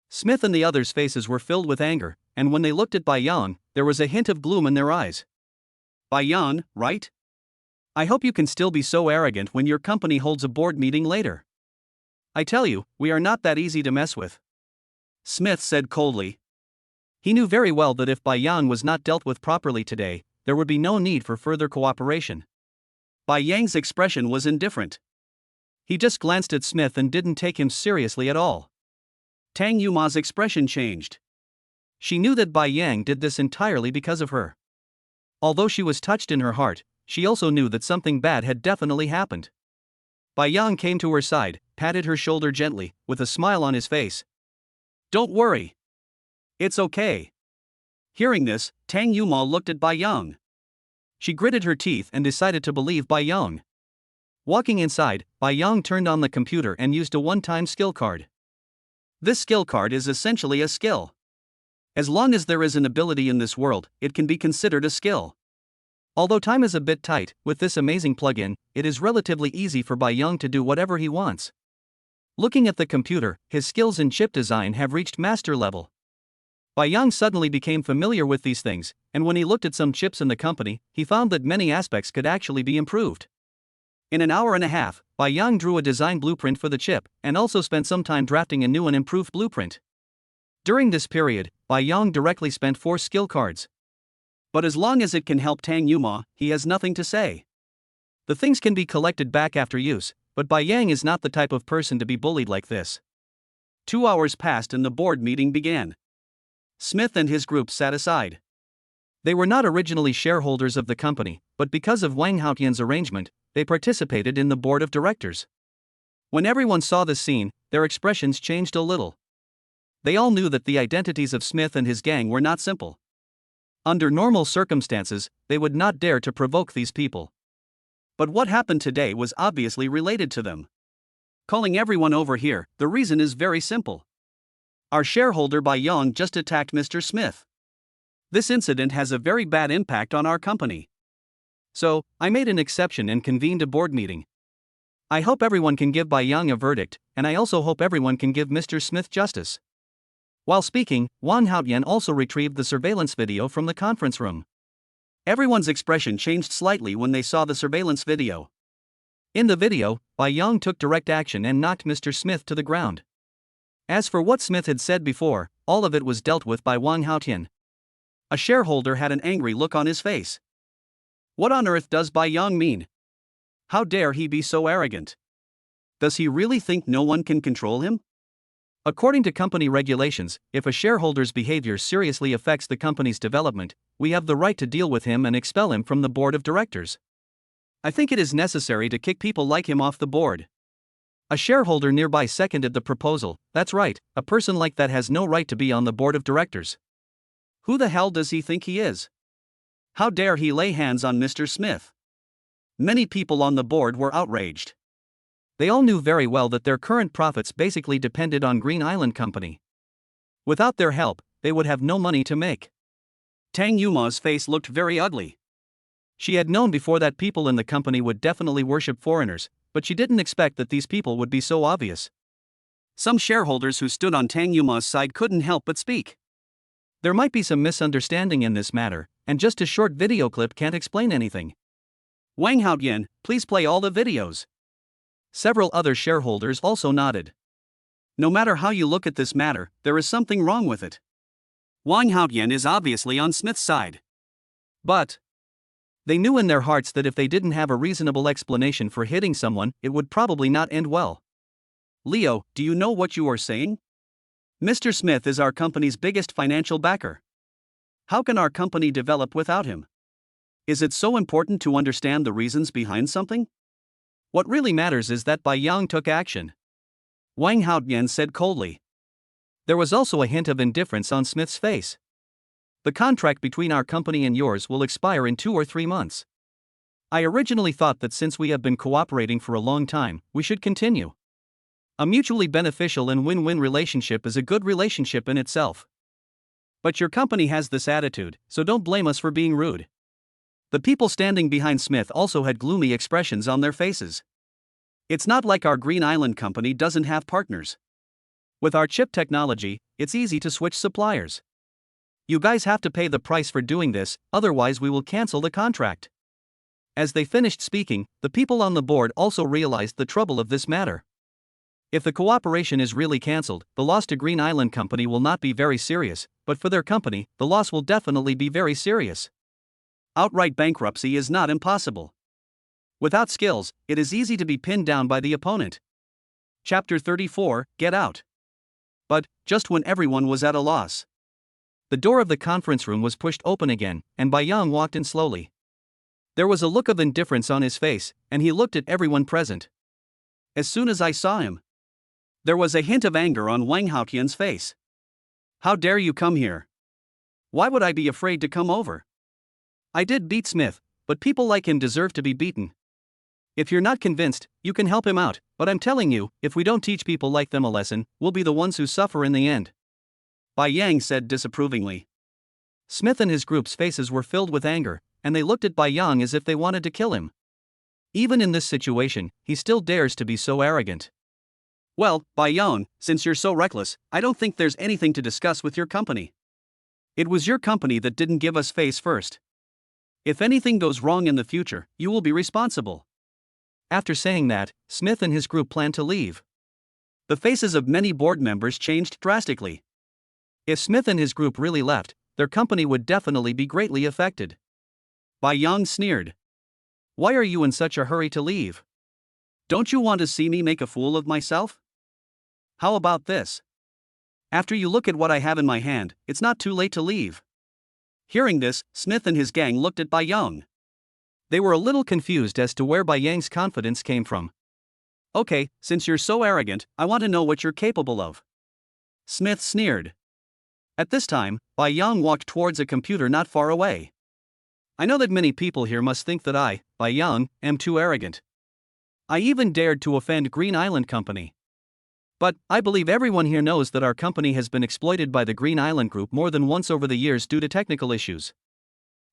Smith and the others' faces were filled with anger, and when they looked at Bai Yang, there was a hint of gloom in their eyes. Yang, right? I hope you can still be so arrogant when your company holds a board meeting later. I tell you, we are not that easy to mess with. Smith said coldly. He knew very well that if Yang was not dealt with properly today, there would be no need for further cooperation. Yang's expression was indifferent. He just glanced at Smith and didn't take him seriously at all. Tang Yuma's expression changed. She knew that Yang did this entirely because of her. Although she was touched in her heart, she also knew that something bad had definitely happened. Yang came to her side, patted her shoulder gently, with a smile on his face. Don't worry. It's okay. Hearing this, Tang Yuma looked at Yang. She gritted her teeth and decided to believe Yang. Walking inside, Yang turned on the computer and used a one-time skill card. This skill card is essentially a skill. As long as there is an ability in this world, it can be considered a skill. Although time is a bit tight, with this amazing plugin, it is relatively easy for Yang to do whatever he wants. Looking at the computer, his skills in chip design have reached master level. Yang suddenly became familiar with these things, and when he looked at some chips in the company, he found that many aspects could actually be improved. In an hour and a half, Yang drew a design blueprint for the chip, and also spent some time drafting a new and improved blueprint. During this period, Yang directly spent 4 skill cards. But as long as it can help Tang Yuma, he has nothing to say. The things can be collected back after use, but Yang is not the type of person to be bullied like this. 2 hours passed and the board meeting began. Smith and his group sat aside. They were not originally shareholders of the company, but because of Wang Haotian's arrangement, they participated in the board of directors. When everyone saw this scene, their expressions changed a little. They all knew that the identities of Smith and his gang were not simple. Under normal circumstances, they would not dare to provoke these people. But what happened today was obviously related to them. Calling everyone over here, the reason is very simple. Our shareholder Yang just attacked Mr. Smith. This incident has a very bad impact on our company. So, I made an exception and convened a board meeting. I hope everyone can give Yang a verdict, and I also hope everyone can give Mr. Smith justice. While speaking, Wang Haotian also retrieved the surveillance video from the conference room. Everyone's expression changed slightly when they saw the surveillance video. In the video, Yang took direct action and knocked Mr. Smith to the ground. As for what Smith had said before, all of it was dealt with by Wang Haotian. A shareholder had an angry look on his face. What on earth does Yang mean? How dare he be so arrogant? Does he really think no one can control him? According to company regulations, if a shareholder's behavior seriously affects the company's development, we have the right to deal with him and expel him from the board of directors. I think it is necessary to kick people like him off the board. A shareholder nearby seconded the proposal. That's right, a person like that has no right to be on the board of directors. Who the hell does he think he is? How dare he lay hands on Mr. Smith? Many people on the board were outraged. They all knew very well that their current profits basically depended on Green Island Company. Without their help, they would have no money to make. Tang Yuma's face looked very ugly. She had known before that people in the company would definitely worship foreigners, but she didn't expect that these people would be so obvious. Some shareholders who stood on Tang Yuma's side couldn't help but speak. There might be some misunderstanding in this matter, and just a short video clip can't explain anything. Wang Haotian, please play all the videos. Several other shareholders also nodded. No matter how you look at this matter, there is something wrong with it. Wang Haotian is obviously on Smith's side. But they knew in their hearts that if they didn't have a reasonable explanation for hitting someone, it would probably not end well. Leo, do you know what you are saying? Mr. Smith is our company's biggest financial backer. How can our company develop without him? Is it so important to understand the reasons behind something? What really matters is that Yang took action. Wang Haotian said coldly. There was also a hint of indifference on Smith's face. The contract between our company and yours will expire in 2 or 3 months. I originally thought that since we have been cooperating for a long time, we should continue. A mutually beneficial and win-win relationship is a good relationship in itself. But your company has this attitude, so don't blame us for being rude. The people standing behind Smith also had gloomy expressions on their faces. It's not like our Green Island Company doesn't have partners. With our chip technology, it's easy to switch suppliers. You guys have to pay the price for doing this, otherwise we will cancel the contract. As they finished speaking, the people on the board also realized the trouble of this matter. If the cooperation is really cancelled, the loss to Green Island Company will not be very serious, but for their company, the loss will definitely be very serious. Outright bankruptcy is not impossible. Without skills, it is easy to be pinned down by the opponent. Chapter 34, Get Out. But, just when everyone was at a loss, the door of the conference room was pushed open again, and Bai Yang walked in slowly. There was a look of indifference on his face, and he looked at everyone present. As soon as I saw him, there was a hint of anger on Wang Haotian's face. How dare you come here? Why would I be afraid to come over? I did beat Smith, but people like him deserve to be beaten. If you're not convinced, you can help him out, but I'm telling you, if we don't teach people like them a lesson, we'll be the ones who suffer in the end. Bai Yang said disapprovingly. Smith and his group's faces were filled with anger, and they looked at Bai Yang as if they wanted to kill him. Even in this situation, he still dares to be so arrogant. Well, Bai Yang, since you're so reckless, I don't think there's anything to discuss with your company. It was your company that didn't give us face first. If anything goes wrong in the future, you will be responsible. After saying that, Smith and his group planned to leave. The faces of many board members changed drastically. If Smith and his group really left, their company would definitely be greatly affected. Bai Yang sneered. Why are you in such a hurry to leave? Don't you want to see me make a fool of myself? How about this? After you look at what I have in my hand, it's not too late to leave. Hearing this, Smith and his gang looked at Bai Yang. They were a little confused as to where Bai Yang's confidence came from. Okay, since you're so arrogant, I want to know what you're capable of. Smith sneered. At this time, Bai Yang walked towards a computer not far away. I know that many people here must think that I, Bai Yang, am too arrogant. I even dared to offend Green Island Company. But, I believe everyone here knows that our company has been exploited by the Green Island Group more than once over the years due to technical issues.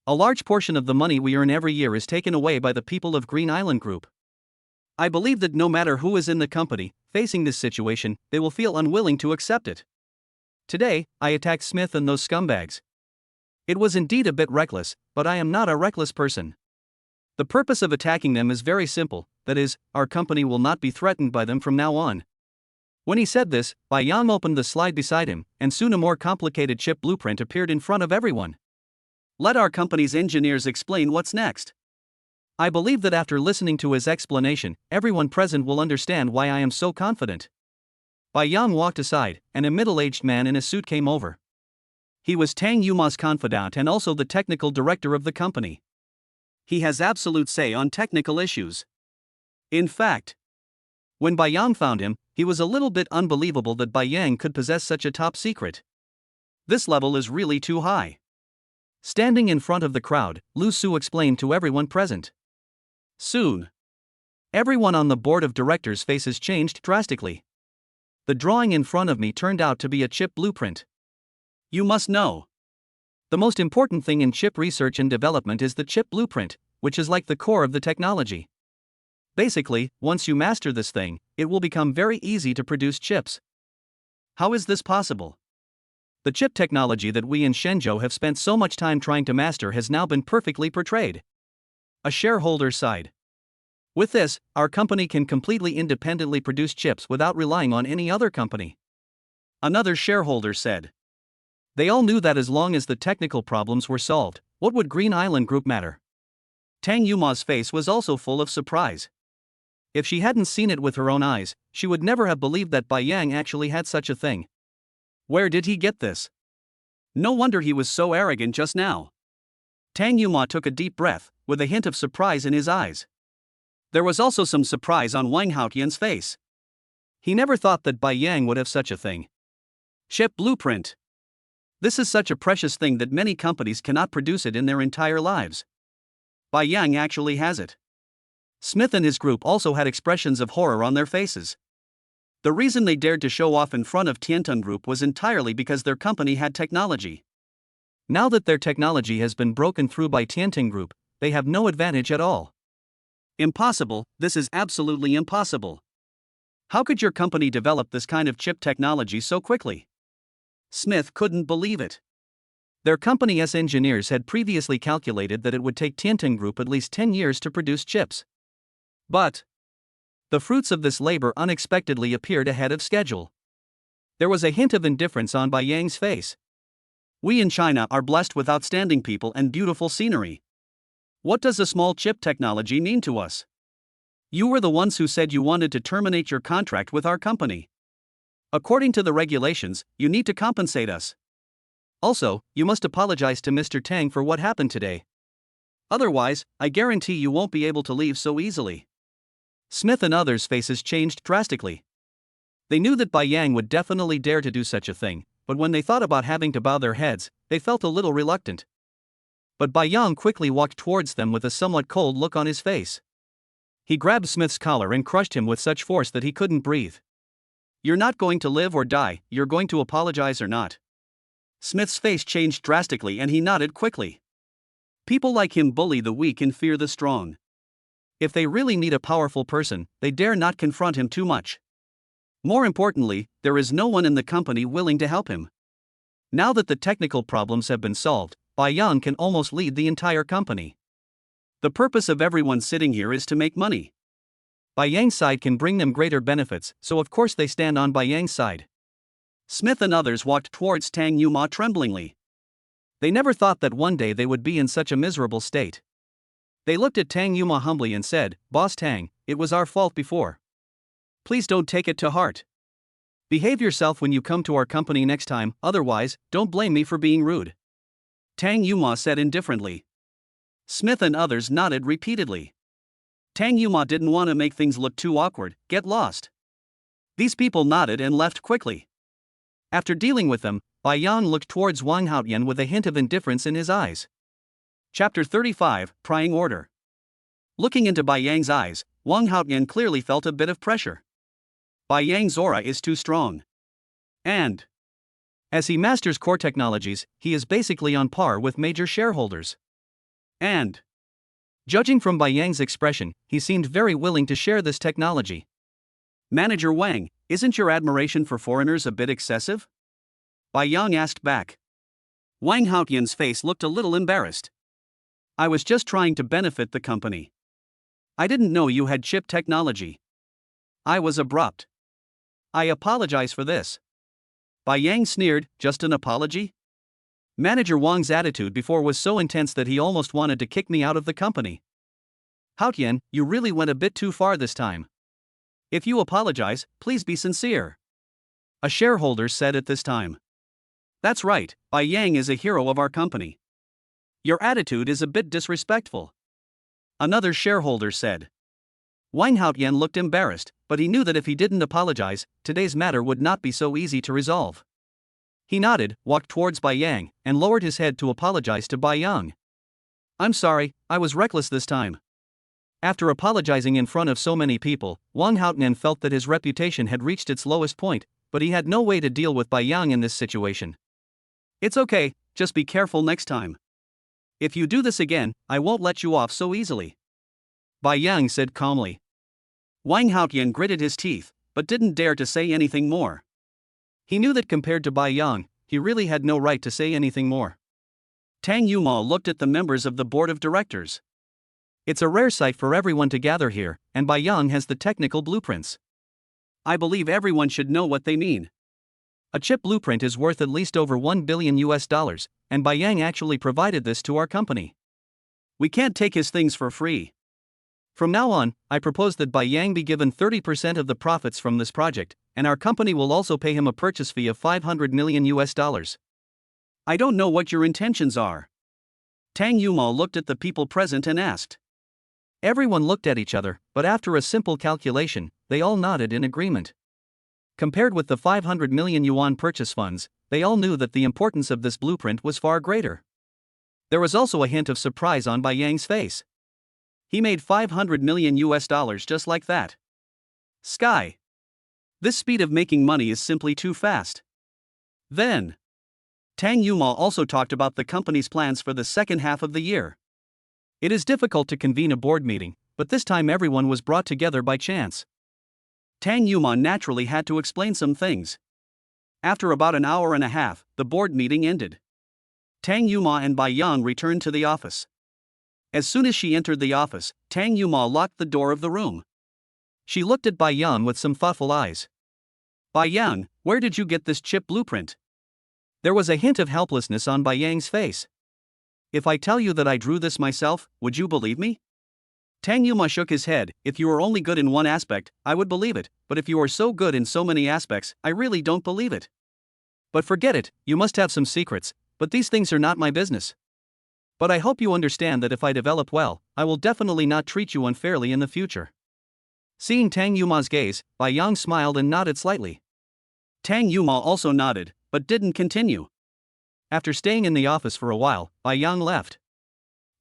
A large portion of the money we earn every year is taken away by the people of Green Island Group. I believe that no matter who is in the company, facing this situation, they will feel unwilling to accept it. Today, I attacked Smith and those scumbags. It was indeed a bit reckless, but I am not a reckless person. The purpose of attacking them is very simple, that is, our company will not be threatened by them from now on. When he said this, Bai Yang opened the slide beside him, and soon a more complicated chip blueprint appeared in front of everyone. Let our company's engineers explain what's next. I believe that after listening to his explanation, everyone present will understand why I am so confident. Bai Yang walked aside, and a middle-aged man in a suit came over. He was Tang Yuma's confidant and also the technical director of the company. He has absolute say on technical issues. In fact, when Bai Yang found him, he was a little bit unbelievable that Bai Yang could possess such a top secret. This level is really too high. Standing in front of the crowd, Lu Su explained to everyone present. Soon, everyone on the board of directors' faces changed drastically. The drawing in front of me turned out to be a chip blueprint. You must know. The most important thing in chip research and development is the chip blueprint, which is like the core of the technology. Basically, once you master this thing, it will become very easy to produce chips. How is this possible? The chip technology that we in Shenzhou have spent so much time trying to master has now been perfectly portrayed. A shareholder sighed. With this, our company can completely independently produce chips without relying on any other company. Another shareholder said. They all knew that as long as the technical problems were solved, what would Green Island Group matter? Tang Yuma's face was also full of surprise. If she hadn't seen it with her own eyes, she would never have believed that Bai Yang actually had such a thing. Where did he get this? No wonder he was so arrogant just now. Tang Yuma took a deep breath, with a hint of surprise in his eyes. There was also some surprise on Wang Haotian's face. He never thought that Bai Yang would have such a thing. Chip blueprint. This is such a precious thing that many companies cannot produce it in their entire lives. Bai Yang actually has it. Smith and his group also had expressions of horror on their faces. The reason they dared to show off in front of Tiantan Group was entirely because their company had technology. Now that their technology has been broken through by Tiantan Group, they have no advantage at all. Impossible, this is absolutely impossible. How could your company develop this kind of chip technology so quickly? Smith couldn't believe it. Their company's engineers had previously calculated that it would take Tianting Group at least 10 years to produce chips. But the fruits of this labor unexpectedly appeared ahead of schedule. There was a hint of indifference on Bai Yang's face. We in China are blessed with outstanding people and beautiful scenery. What does a small chip technology mean to us? You were the ones who said you wanted to terminate your contract with our company. According to the regulations, you need to compensate us. Also, you must apologize to Mr. Tang for what happened today. Otherwise, I guarantee you won't be able to leave so easily. Smith and others' faces changed drastically. They knew that Bai Yang would definitely dare to do such a thing, but when they thought about having to bow their heads, they felt a little reluctant. But Bai Yang quickly walked towards them with a somewhat cold look on his face. He grabbed Smith's collar and crushed him with such force that he couldn't breathe. You're not going to live or die, you're going to apologize or not. Smith's face changed drastically and he nodded quickly. People like him bully the weak and fear the strong. If they really need a powerful person, they dare not confront him too much. More importantly, there is no one in the company willing to help him. Now that the technical problems have been solved, Bai Yang can almost lead the entire company. The purpose of everyone sitting here is to make money. Bai Yang's side can bring them greater benefits, so of course they stand on Bai Yang's side. Smith and others walked towards Tang Yuma tremblingly. They never thought that one day they would be in such a miserable state. They looked at Tang Yuma humbly and said, "Boss Tang, it was our fault before. Please don't take it to heart. Behave yourself when you come to our company next time, otherwise, don't blame me for being rude." Tang Yuma said indifferently. Smith and others nodded repeatedly. Tang Yuma didn't want to make things look too awkward, get lost. These people nodded and left quickly. After dealing with them, Bai Yang looked towards Wang Haotian with a hint of indifference in his eyes. Chapter 35, Prying Order. Looking into Bai Yang's eyes, Wang Haotian clearly felt a bit of pressure. Bai Yang's aura is too strong. And as he masters core technologies, he is basically on par with major shareholders. And judging from Bai Yang's expression, he seemed very willing to share this technology. Manager Wang, isn't your admiration for foreigners a bit excessive? Bai Yang asked back. Wang Haotian's face looked a little embarrassed. I was just trying to benefit the company. I didn't know you had chip technology. I was abrupt. I apologize for this. Bai Yang sneered, just an apology? Manager Wang's attitude before was so intense that he almost wanted to kick me out of the company. Haotian, you really went a bit too far this time. If you apologize, please be sincere. A shareholder said at this time. That's right, Bai Yang is a hero of our company. Your attitude is a bit disrespectful. Another shareholder said. Wang Haotian looked embarrassed, but he knew that if he didn't apologize, today's matter would not be so easy to resolve. He nodded, walked towards Bai Yang, and lowered his head to apologize to Bai Yang. I'm sorry, I was reckless this time. After apologizing in front of so many people, Wang Haotian felt that his reputation had reached its lowest point, but he had no way to deal with Bai Yang in this situation. It's okay, just be careful next time. If you do this again, I won't let you off so easily. Bai Yang said calmly. Wang Haotian gritted his teeth, but didn't dare to say anything more. He knew that compared to Bai Yang, he really had no right to say anything more. Tang Yuma looked at the members of the board of directors. It's a rare sight for everyone to gather here, and Bai Yang has the technical blueprints. I believe everyone should know what they mean. A chip blueprint is worth at least over $1 billion, and Bai Yang actually provided this to our company. We can't take his things for free. From now on, I propose that Bai Yang be given 30% of the profits from this project, and our company will also pay him a purchase fee of $500 million. I don't know what your intentions are. Tang Yuma looked at the people present and asked. Everyone looked at each other, but after a simple calculation, they all nodded in agreement. Compared with the 500 million yuan purchase funds, they all knew that the importance of this blueprint was far greater. There was also a hint of surprise on Bai Yang's face. He made $500 million just like that. Sky. This speed of making money is simply too fast. Then, Tang Yuma also talked about the company's plans for the second half of the year. It is difficult to convene a board meeting, but this time everyone was brought together by chance. Tang Yuma naturally had to explain some things. After about an hour and a half, the board meeting ended. Tang Yuma and Bai Yang returned to the office. As soon as she entered the office, Tang Yuma locked the door of the room. She looked at Bai Yang with some thoughtful eyes. Bai Yang, where did you get this chip blueprint? There was a hint of helplessness on Bai Yang's face. If I tell you that I drew this myself, would you believe me? Tang Yuma shook his head. If you are only good in one aspect, I would believe it, but if you are so good in so many aspects, I really don't believe it. But forget it, you must have some secrets, but these things are not my business. But I hope you understand that if I develop well, I will definitely not treat you unfairly in the future. Seeing Tang Yuma's gaze, Bai Yang smiled and nodded slightly. Tang Yuma also nodded, but didn't continue. After staying in the office for a while, Bai Yang left.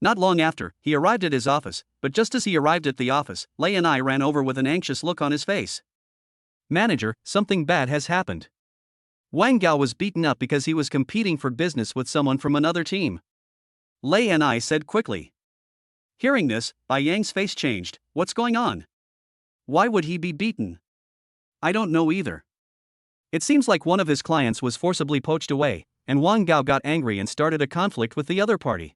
Not long after, he arrived at his office, but just as he arrived at the office, Lei and I ran over with an anxious look on his face. Manager, something bad has happened. Wang Gao was beaten up because he was competing for business with someone from another team. Lei and I said quickly. Hearing this, Bai Yang's face changed. What's going on? Why would he be beaten? I don't know either. It seems like one of his clients was forcibly poached away, and Wang Gao got angry and started a conflict with the other party.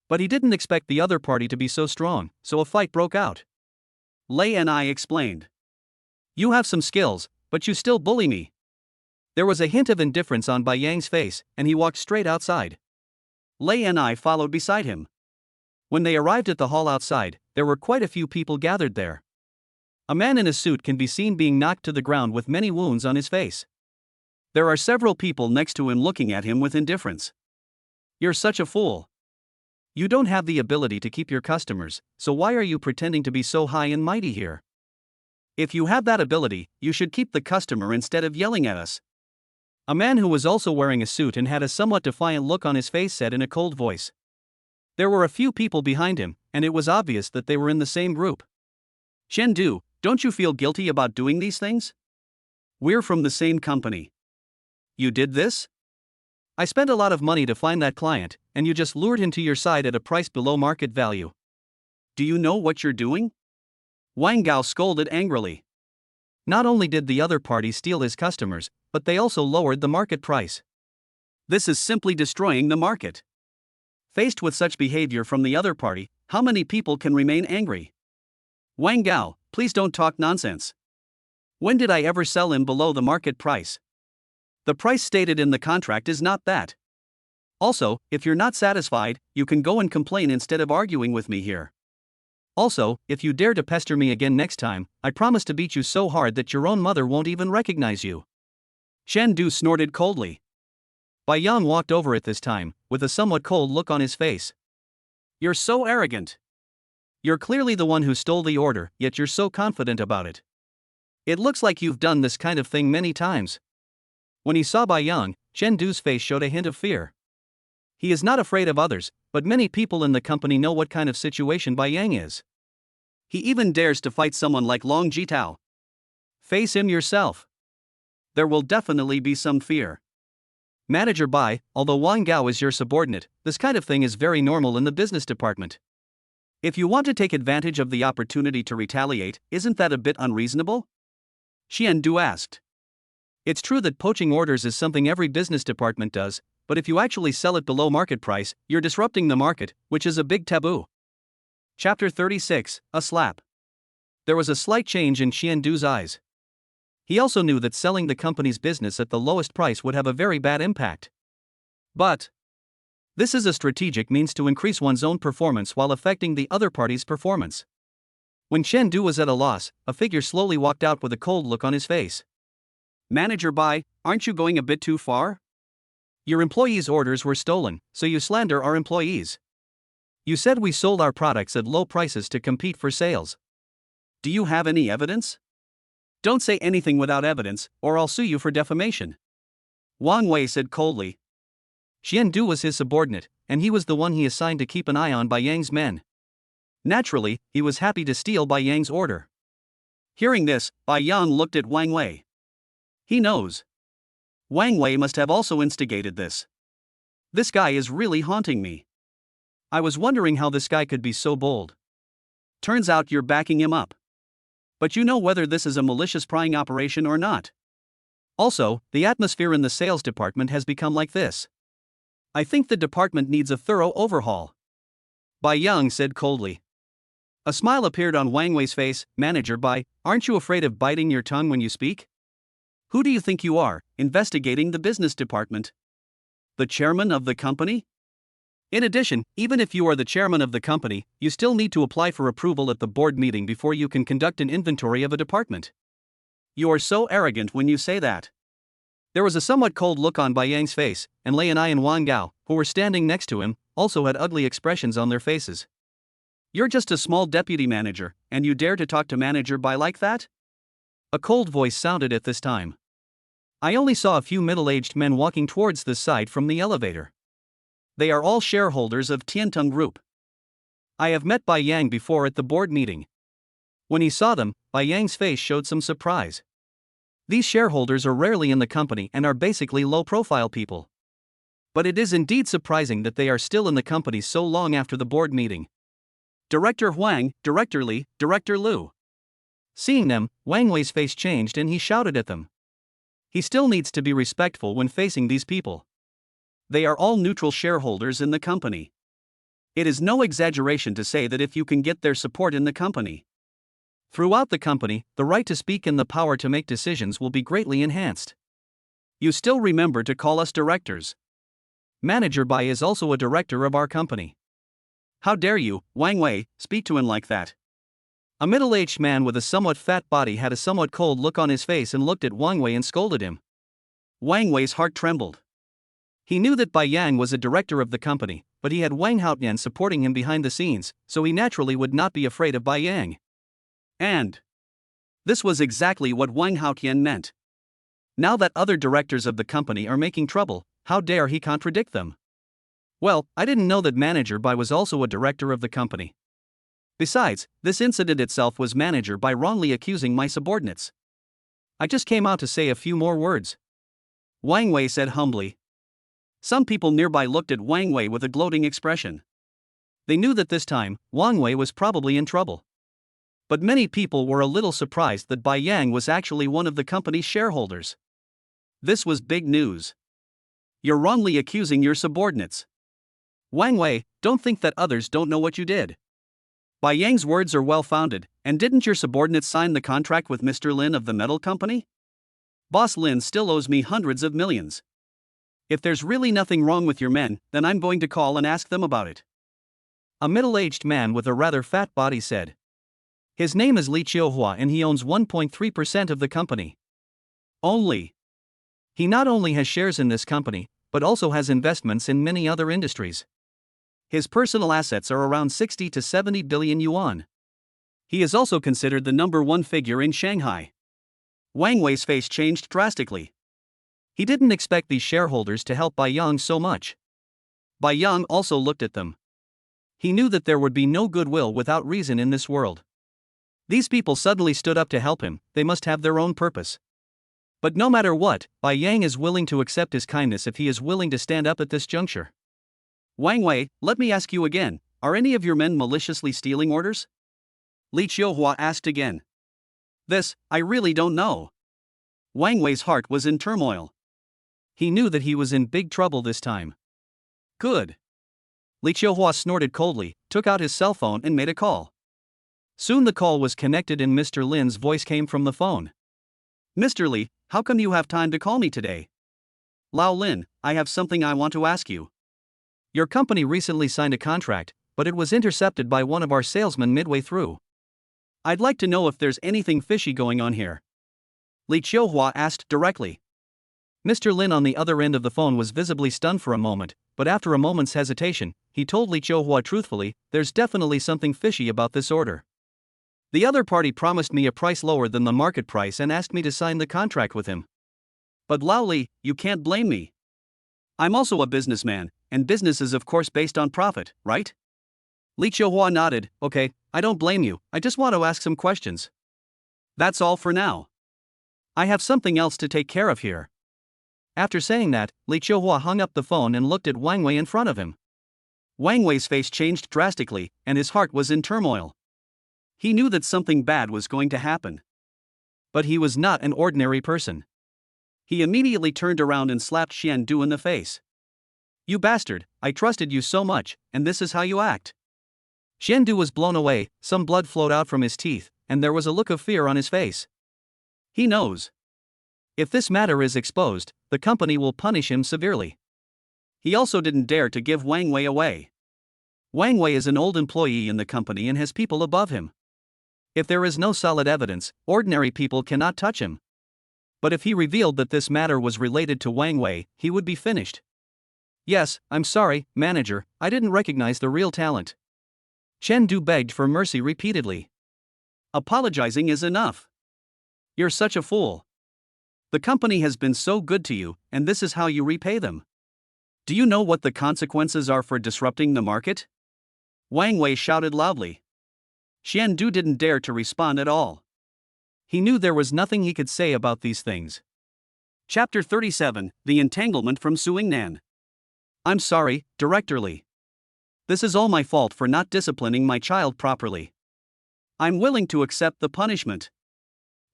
But he didn't expect the other party to be so strong, so a fight broke out. Lei and I explained. You have some skills, but you still bully me. There was a hint of indifference on Bai Yang's face, and he walked straight outside. Lei and I followed beside him. When they arrived at the hall outside, there were quite a few people gathered there. A man in a suit can be seen being knocked to the ground with many wounds on his face. There are several people next to him looking at him with indifference. You're such a fool. You don't have the ability to keep your customers, so why are you pretending to be so high and mighty here? If you have that ability, you should keep the customer instead of yelling at us. A man who was also wearing a suit and had a somewhat defiant look on his face said in a cold voice. There were a few people behind him, and it was obvious that they were in the same group. Shen Du, don't you feel guilty about doing these things? We're from the same company. You did this? I spent a lot of money to find that client, and you just lured him to your side at a price below market value. Do you know what you're doing? Wang Gao scolded angrily. Not only did the other party steal his customers, but they also lowered the market price. This is simply destroying the market. Faced with such behavior from the other party, how many people can remain angry? Wang Gao, please don't talk nonsense. When did I ever sell him below the market price? The price stated in the contract is not that. Also, if you're not satisfied, you can go and complain instead of arguing with me here. Also, if you dare to pester me again next time, I promise to beat you so hard that your own mother won't even recognize you. Shen Du snorted coldly. Bai Yang walked over at this time, with a somewhat cold look on his face. You're so arrogant. You're clearly the one who stole the order, yet you're so confident about it. It looks like you've done this kind of thing many times. When he saw Bai Yang, Shen Du's face showed a hint of fear. He is not afraid of others, but many people in the company know what kind of situation Bai Yang is. He even dares to fight someone like Long Jitao. Face him yourself. There will definitely be some fear. Manager Bai, although Wang Gao is your subordinate, this kind of thing is very normal in the business department. If you want to take advantage of the opportunity to retaliate, isn't that a bit unreasonable? Xian Du asked. It's true that poaching orders is something every business department does, but if you actually sell it below market price, you're disrupting the market, which is a big taboo. Chapter 36, A Slap. There was a slight change in Xian Du's eyes. He also knew that selling the company's business at the lowest price would have a very bad impact. But this is a strategic means to increase one's own performance while affecting the other party's performance. When Xian Du was at a loss, a figure slowly walked out with a cold look on his face. Manager Bai, aren't you going a bit too far? Your employees' orders were stolen, so you slander our employees. You said we sold our products at low prices to compete for sales. Do you have any evidence? Don't say anything without evidence, or I'll sue you for defamation. Wang Wei said coldly. Xian Du was his subordinate, and he was the one he assigned to keep an eye on Bai Yang's men. Naturally, he was happy to steal Bai Yang's order. Hearing this, Bai Yang looked at Wang Wei. He knows. Wang Wei must have also instigated this. This guy is really haunting me. I was wondering how this guy could be so bold. Turns out you're backing him up. But you know whether this is a malicious prying operation or not. Also, the atmosphere in the sales department has become like this. I think the department needs a thorough overhaul. Bai Yang said coldly. A smile appeared on Wang Wei's face. Manager Bai, aren't you afraid of biting your tongue when you speak? Who do you think you are, investigating the business department? The chairman of the company? In addition, even if you are the chairman of the company, you still need to apply for approval at the board meeting before you can conduct an inventory of a department. You are so arrogant when you say that. There was a somewhat cold look on Bai Yang's face, and Lei and I and Wang Gao, who were standing next to him, also had ugly expressions on their faces. You're just a small deputy manager, and you dare to talk to Manager Bai like that? A cold voice sounded at this time. I only saw a few middle-aged men walking towards this side from the elevator. They are all shareholders of Tiantong Group. I have met Bai Yang before at the board meeting. When he saw them, Bai Yang's face showed some surprise. These shareholders are rarely in the company and are basically low-profile people. But it is indeed surprising that they are still in the company so long after the board meeting. Director Huang, Director Li, Director Liu. Seeing them, Wang Wei's face changed and he shouted at them. He still needs to be respectful when facing these people. They are all neutral shareholders in the company. It is no exaggeration to say that if you can get their support in the company, throughout the company, the right to speak and the power to make decisions will be greatly enhanced. You still remember to call us directors. Manager Bai is also a director of our company. How dare you, Wang Wei, speak to him like that? A middle-aged man with a somewhat fat body had a somewhat cold look on his face and looked at Wang Wei and scolded him. Wang Wei's heart trembled. He knew that Bai Yang was a director of the company, but he had Wang Haotian supporting him behind the scenes, so he naturally would not be afraid of Bai Yang. And this was exactly what Wang Haotian meant. Now that other directors of the company are making trouble, how dare he contradict them? Well, I didn't know that Manager Bai was also a director of the company. Besides, this incident itself was Manager Bai wrongly accusing my subordinates. I just came out to say a few more words. Wang Wei said humbly. Some people nearby looked at Wang Wei with a gloating expression. They knew that this time, Wang Wei was probably in trouble. But many people were a little surprised that Bai Yang was actually one of the company's shareholders. This was big news. You're wrongly accusing your subordinates. Wang Wei, don't think that others don't know what you did. Bai Yang's words are well-founded, and didn't your subordinates sign the contract with Mr. Lin of the metal company? Boss Lin still owes me hundreds of millions. If there's really nothing wrong with your men, then I'm going to call and ask them about it. A middle-aged man with a rather fat body said. His name is Li Qiuhua and he owns 1.3% of the company. Only. He not only has shares in this company, but also has investments in many other industries. His personal assets are around 60 to 70 billion yuan. He is also considered the number one figure in Shanghai. Wang Wei's face changed drastically. He didn't expect these shareholders to help Bai Yang so much. Bai Yang also looked at them. He knew that there would be no goodwill without reason in this world. These people suddenly stood up to help him, they must have their own purpose. But no matter what, Bai Yang is willing to accept his kindness if he is willing to stand up at this juncture. Wang Wei, let me ask you again, are any of your men maliciously stealing orders? Li Qiuhua asked again. This, I really don't know. Wang Wei's heart was in turmoil. He knew that he was in big trouble this time. Good. Li Qiuhua snorted coldly, took out his cell phone and made a call. Soon the call was connected and Mr. Lin's voice came from the phone. Mr. Li, how come you have time to call me today? Lao Lin, I have something I want to ask you. Your company recently signed a contract, but it was intercepted by one of our salesmen midway through. I'd like to know if there's anything fishy going on here. Li Qiuhua asked directly. Mr. Lin on the other end of the phone was visibly stunned for a moment, but after a moment's hesitation, he told Li Qiuhua truthfully, there's definitely something fishy about this order. The other party promised me a price lower than the market price and asked me to sign the contract with him. But Lao Li, you can't blame me. I'm also a businessman, and business is of course based on profit, right? Li Qiuhua nodded, okay, I don't blame you, I just want to ask some questions. That's all for now. I have something else to take care of here. After saying that, Li Qiuhua hung up the phone and looked at Wang Wei in front of him. Wang Wei's face changed drastically, and his heart was in turmoil. He knew that something bad was going to happen. But he was not an ordinary person. He immediately turned around and slapped Xian Du in the face. You bastard, I trusted you so much, and this is how you act. Xiandu was blown away, some blood flowed out from his teeth, and there was a look of fear on his face. He knows. If this matter is exposed, the company will punish him severely. He also didn't dare to give Wang Wei away. Wang Wei is an old employee in the company and has people above him. If there is no solid evidence, ordinary people cannot touch him. But if he revealed that this matter was related to Wang Wei, he would be finished. Yes, I'm sorry, manager, I didn't recognize the real talent. Chen Du begged for mercy repeatedly. Apologizing is enough. You're such a fool. The company has been so good to you, and this is how you repay them. Do you know what the consequences are for disrupting the market? Wang Wei shouted loudly. Xiandu didn't dare to respond at all. He knew there was nothing he could say about these things. Chapter 37, The Entanglement from Suingnan. I'm sorry, Director Li. This is all my fault for not disciplining my child properly. I'm willing to accept the punishment.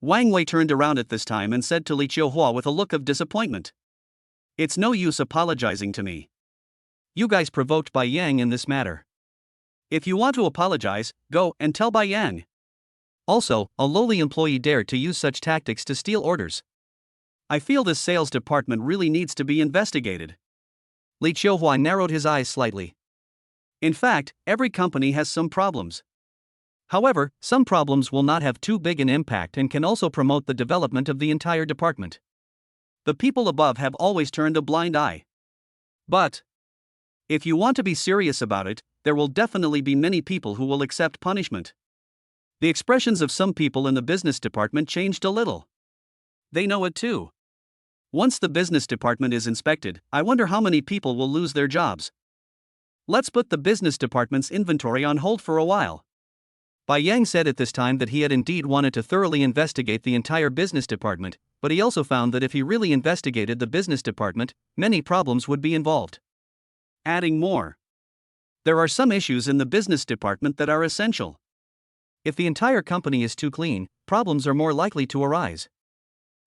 Wang Wei turned around at this time and said to Li Qiuhua with a look of disappointment. It's no use apologizing to me. You guys provoked Bai Yang in this matter. If you want to apologize, go and tell Bai Yang. Also, a lowly employee dared to use such tactics to steal orders. I feel this sales department really needs to be investigated. Li Qiuhua narrowed his eyes slightly. In fact, every company has some problems. However, some problems will not have too big an impact and can also promote the development of the entire department. The people above have always turned a blind eye. But if you want to be serious about it, there will definitely be many people who will accept punishment. The expressions of some people in the business department changed a little. They know it too. Once the business department is inspected, I wonder how many people will lose their jobs. Let's put the business department's inventory on hold for a while. Bai Yang said at this time that he had indeed wanted to thoroughly investigate the entire business department, but he also found that if he really investigated the business department, many problems would be involved. Adding more. There are some issues in the business department that are essential. If the entire company is too clean, problems are more likely to arise.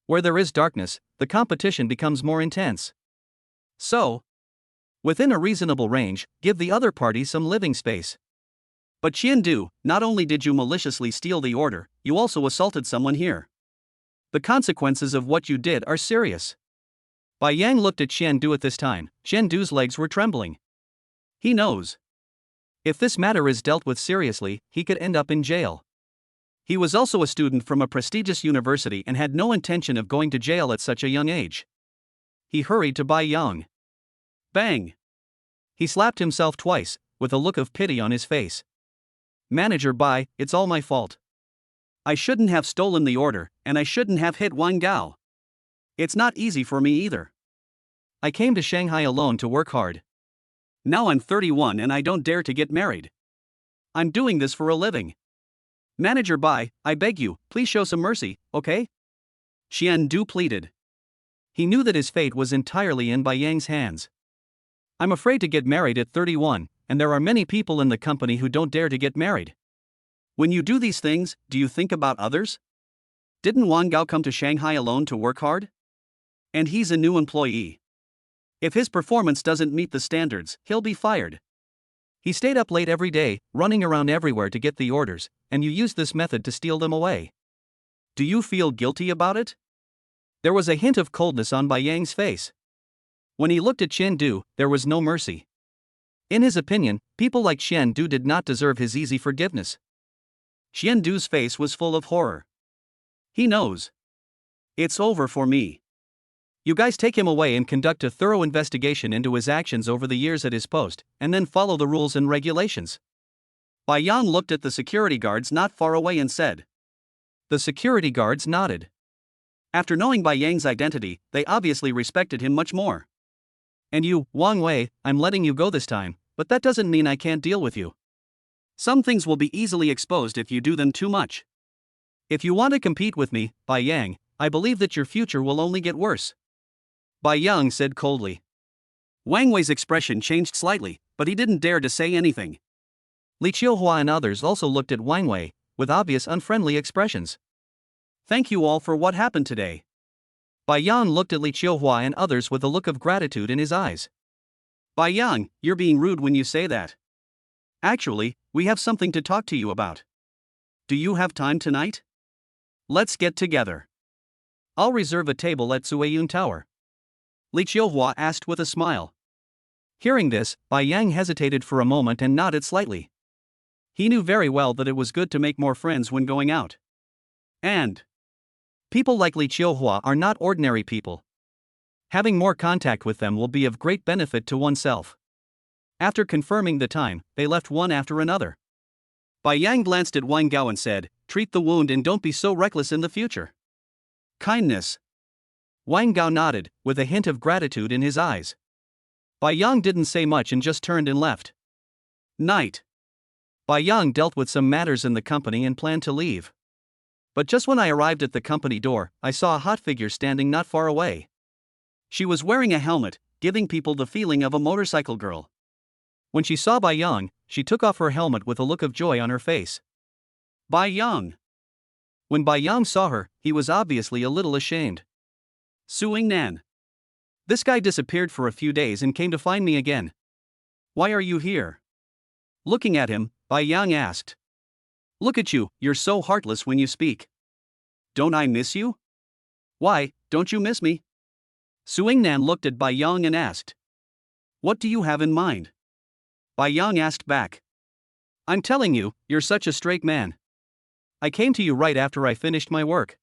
Where there is darkness, the competition becomes more intense. So, within a reasonable range, give the other party some living space. But Qiandu, not only did you maliciously steal the order, you also assaulted someone here. The consequences of what you did are serious. Bai Yang looked at Qiandu at this time. Qiandu's legs were trembling. He knows. If this matter is dealt with seriously, he could end up in jail. He was also a student from a prestigious university and had no intention of going to jail at such a young age. He hurried to Bai Yang. Bang! He slapped himself twice, with a look of pity on his face. Manager Bai, it's all my fault. I shouldn't have stolen the order, and I shouldn't have hit Wang Gao. It's not easy for me either. I came to Shanghai alone to work hard. Now I'm 31 and I don't dare to get married. I'm doing this for a living. Manager Bai, I beg you, please show some mercy, okay? Qiandu pleaded. He knew that his fate was entirely in Bai Yang's hands. I'm afraid to get married at 31, and there are many people in the company who don't dare to get married. When you do these things, do you think about others? Didn't Wang Gao come to Shanghai alone to work hard? And he's a new employee. If his performance doesn't meet the standards, he'll be fired. He stayed up late every day, running around everywhere to get the orders, and you used this method to steal them away. Do you feel guilty about it? There was a hint of coldness on Bai Yang's face. When he looked at Qiandu, there was no mercy. In his opinion, people like Qiandu did not deserve his easy forgiveness. Qiandu's face was full of horror. He knows. It's over for me. You guys take him away and conduct a thorough investigation into his actions over the years at his post, and then follow the rules and regulations. Bai Yang looked at the security guards not far away and said. The security guards nodded. After knowing Bai Yang's identity, they obviously respected him much more. And you, Wang Wei, I'm letting you go this time, but that doesn't mean I can't deal with you. Some things will be easily exposed if you do them too much. If you want to compete with me, Bai Yang, I believe that your future will only get worse. Bai Yang said coldly. Wang Wei's expression changed slightly, but he didn't dare to say anything. Li Qiuhua and others also looked at Wang Wei, with obvious unfriendly expressions. Thank you all for what happened today. Bai Yang looked at Li Qiuhua and others with a look of gratitude in his eyes. Bai Yang, you're being rude when you say that. Actually, we have something to talk to you about. Do you have time tonight? Let's get together. I'll reserve a table at Suiyun Tower. Li Qiuhua asked with a smile. Hearing this, Bai Yang hesitated for a moment and nodded slightly. He knew very well that it was good to make more friends when going out. And people like Li Qiuhua are not ordinary people. Having more contact with them will be of great benefit to oneself. After confirming the time, they left one after another. Bai Yang glanced at Wang Gao and said, "Treat the wound and don't be so reckless in the future." Kindness. Wang Gao nodded, with a hint of gratitude in his eyes. Bai Yang didn't say much and just turned and left. Night. Bai Yang dealt with some matters in the company and planned to leave. But just when I arrived at the company door, I saw a hot figure standing not far away. She was wearing a helmet, giving people the feeling of a motorcycle girl. When she saw Bai Yang, she took off her helmet with a look of joy on her face. Bai Yang. When Bai Yang saw her, he was obviously a little ashamed. Su Yingnan. This guy disappeared for a few days and came to find me again. Why are you here? Looking at him, Bai Yang asked. Look at you, you're so heartless when you speak. Don't I miss you? Why, don't you miss me? Su Yingnan looked at Bai Yang and asked. What do you have in mind? Bai Yang asked back. I'm telling you, you're such a straight man. I came to you right after I finished my work.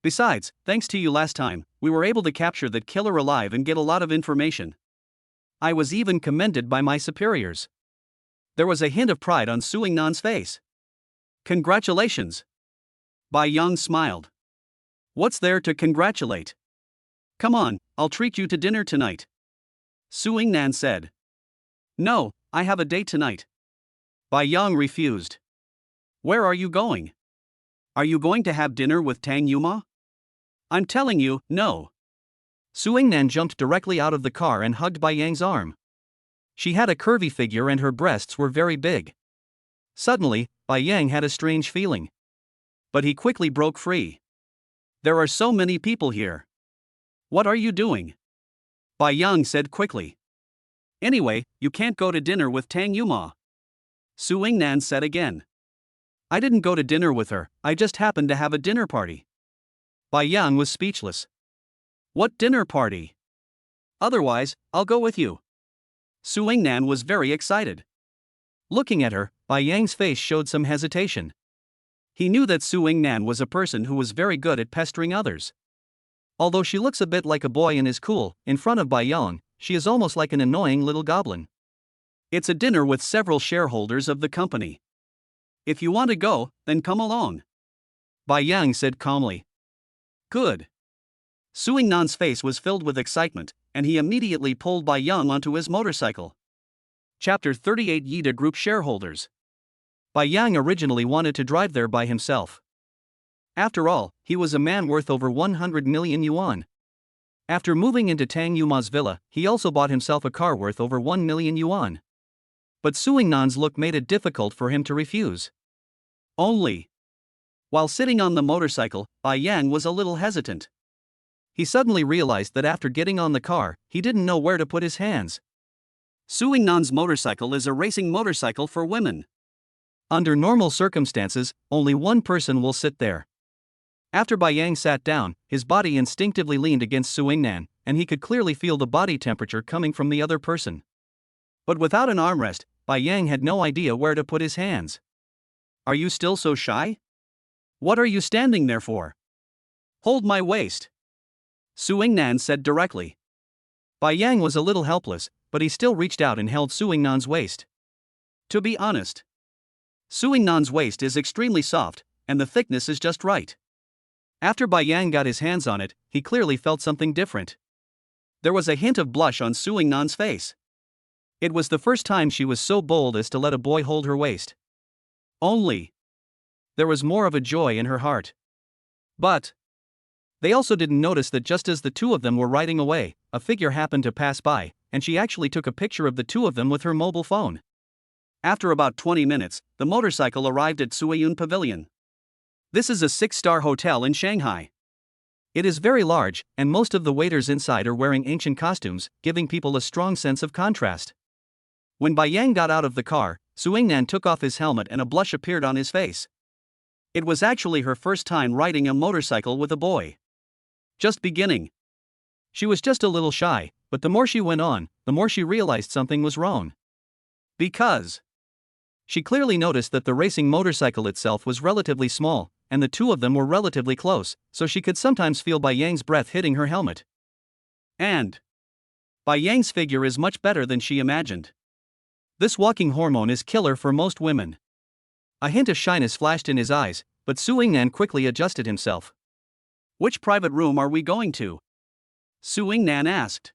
Besides, thanks to you last time, we were able to capture that killer alive and get a lot of information. I was even commended by my superiors. There was a hint of pride on Su Yingnan's face. Congratulations. Bai Yang smiled. What's there to congratulate? Come on, I'll treat you to dinner tonight. Su Yingnan said. No, I have a date tonight. Bai Yang refused. Where are you going? Are you going to have dinner with Tang Yuma? I'm telling you, no. Su Yingnan jumped directly out of the car and hugged Bai Yang's arm. She had a curvy figure and her breasts were very big. Suddenly, Bai Yang had a strange feeling. But he quickly broke free. There are so many people here. What are you doing? Bai Yang said quickly. Anyway, you can't go to dinner with Tang Yuma. Su Yingnan said again. I didn't go to dinner with her, I just happened to have a dinner party. Bai Yang was speechless. What dinner party? Otherwise, I'll go with you. Su Yingnan was very excited. Looking at her, Bai Yang's face showed some hesitation. He knew that Su Yingnan was a person who was very good at pestering others. Although she looks a bit like a boy and is cool, in front of Bai Yang, she is almost like an annoying little goblin. It's a dinner with several shareholders of the company. If you want to go, then come along. Bai Yang said calmly. Good. Su Yingnan's face was filled with excitement, and he immediately pulled Bai Yang onto his motorcycle. Chapter 38 Yida Group Shareholders. Bai Yang originally wanted to drive there by himself. After all, he was a man worth over 100 million yuan. After moving into Tang Yuma's villa, he also bought himself a car worth over 1 million yuan. But Su Yingnan's look made it difficult for him to refuse. Only. While sitting on the motorcycle, Bai Yang was a little hesitant. He suddenly realized that after getting on the car, he didn't know where to put his hands. Su Yingnan's motorcycle is a racing motorcycle for women. Under normal circumstances, only one person will sit there. After Bai Yang sat down, his body instinctively leaned against Su Yingnan, and he could clearly feel the body temperature coming from the other person. But without an armrest, Bai Yang had no idea where to put his hands. Are you still so shy? What are you standing there for? Hold my waist. Su Yingnan said directly. Bai Yang was a little helpless, but he still reached out and held Su Yingnan's waist. To be honest, Su Yingnan's waist is extremely soft, and the thickness is just right. After Bai Yang got his hands on it, he clearly felt something different. There was a hint of blush on Su Yingnan's face. It was the first time she was so bold as to let a boy hold her waist. Only. There was more of a joy in her heart. But they also didn't notice that just as the two of them were riding away, a figure happened to pass by, and she actually took a picture of the two of them with her mobile phone. After about 20 minutes, the motorcycle arrived at Suiyun Pavilion. This is a 6-star hotel in Shanghai. It is very large, and most of the waiters inside are wearing ancient costumes, giving people a strong sense of contrast. When Bai Yang got out of the car, Suingnan took off his helmet and a blush appeared on his face. It was actually her first time riding a motorcycle with a boy. Just beginning. She was just a little shy, but the more she went on, the more she realized something was wrong. Because she clearly noticed that the racing motorcycle itself was relatively small, and the two of them were relatively close, so she could sometimes feel Bai Yang's breath hitting her helmet. And Bai Yang's figure is much better than she imagined. This walking hormone is killer for most women. A hint of shyness flashed in his eyes, but Su Yingnan quickly adjusted himself. Which private room are we going to? Su Yingnan asked.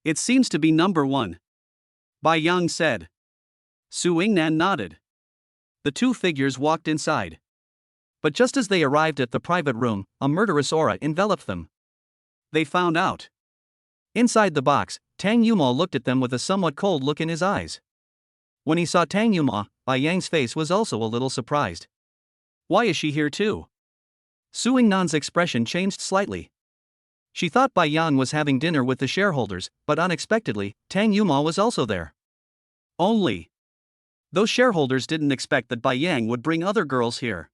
It seems to be number 1. Bai Yang said. Su Yingnan nodded. The two figures walked inside. But just as they arrived at the private room, a murderous aura enveloped them. They found out. Inside the box, Tang Yuma looked at them with a somewhat cold look in his eyes. When he saw Tang Yuma, Bai Yang's face was also a little surprised. Why is she here too? Su Yingnan's expression changed slightly. She thought Bai Yang was having dinner with the shareholders, but unexpectedly, Tang Yuma was also there. Only those shareholders didn't expect that Bai Yang would bring other girls here.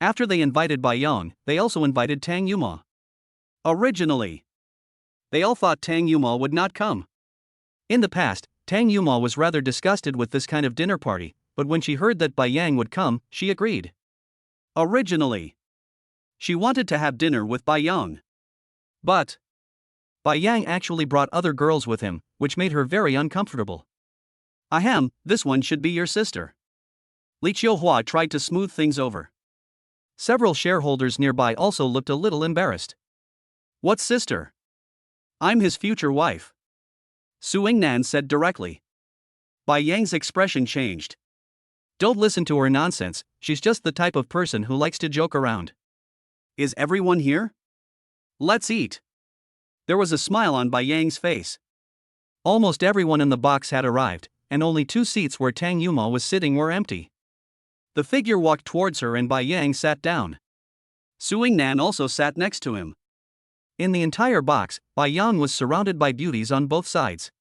After they invited Bai Yang, they also invited Tang Yuma. Originally, they all thought Tang Yuma would not come. In the past, Tang Yuma was rather disgusted with this kind of dinner party, but when she heard that Bai Yang would come, she agreed. Originally, she wanted to have dinner with Bai Yang. But Bai Yang actually brought other girls with him, which made her very uncomfortable. Ahem, this one should be your sister. Li Qiuhua tried to smooth things over. Several shareholders nearby also looked a little embarrassed. What sister? I'm his future wife. Su Yingnan said directly. Bai Yang's expression changed. Don't listen to her nonsense, she's just the type of person who likes to joke around. Is everyone here? Let's eat. There was a smile on Bai Yang's face. Almost everyone in the box had arrived, and only 2 seats where Tang Yuma was sitting were empty. The figure walked towards her and Bai Yang sat down. Su Yingnan also sat next to him. In the entire box, Bai Yang was surrounded by beauties on both sides.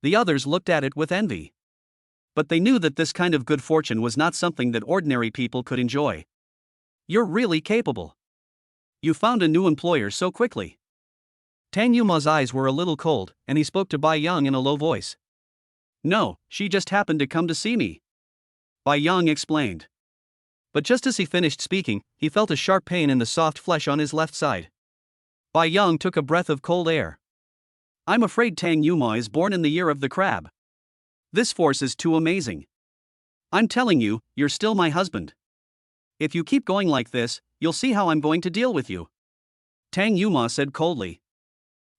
The others looked at it with envy. But they knew that this kind of good fortune was not something that ordinary people could enjoy. You're really capable. You found a new employer so quickly. Tang Yuma's eyes were a little cold, and he spoke to Bai Yang in a low voice. No, she just happened to come to see me. Bai Yang explained. But just as he finished speaking, he felt a sharp pain in the soft flesh on his left side. Bai Yang took a breath of cold air. I'm afraid Tang Yuma is born in the year of the crab. This force is too amazing. I'm telling you, you're still my husband. If you keep going like this, you'll see how I'm going to deal with you. Tang Yuma said coldly.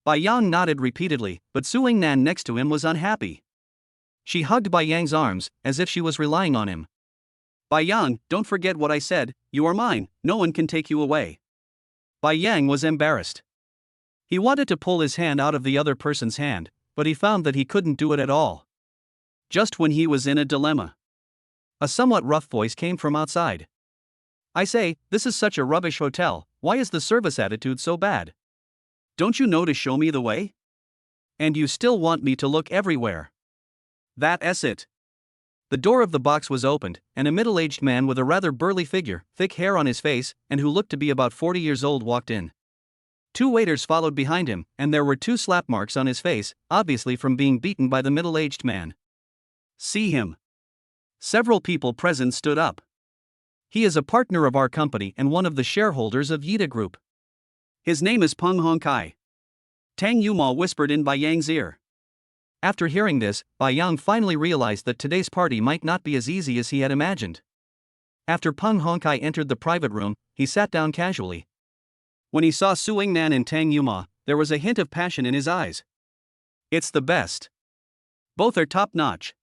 Bai Yang nodded repeatedly, but Su Yingnan next to him was unhappy. She hugged Bai Yang's arms, as if she was relying on him. Bai Yang, don't forget what I said, you are mine, no one can take you away. Bai Yang was embarrassed. He wanted to pull his hand out of the other person's hand, but he found that he couldn't do it at all. Just when he was in a dilemma, a somewhat rough voice came from outside. I say, this is such a rubbish hotel, why is the service attitude so bad? Don't you know to show me the way? And you still want me to look everywhere. That's it. The door of the box was opened, and a middle-aged man with a rather burly figure, thick hair on his face, and who looked to be about 40 years old walked in. 2 waiters followed behind him, and there were 2 slap marks on his face, obviously from being beaten by the middle-aged man. See him. Several people present stood up. He is a partner of our company and one of the shareholders of Yida Group. His name is Peng Hongkai. Tang Yuma whispered in Bai Yang's ear. After hearing this, Bai Yang finally realized that today's party might not be as easy as he had imagined. After Peng Hongkai entered the private room, he sat down casually. When he saw Su Yingnan and Tang Yuma, there was a hint of passion in his eyes. It's the best. Both are top-notch.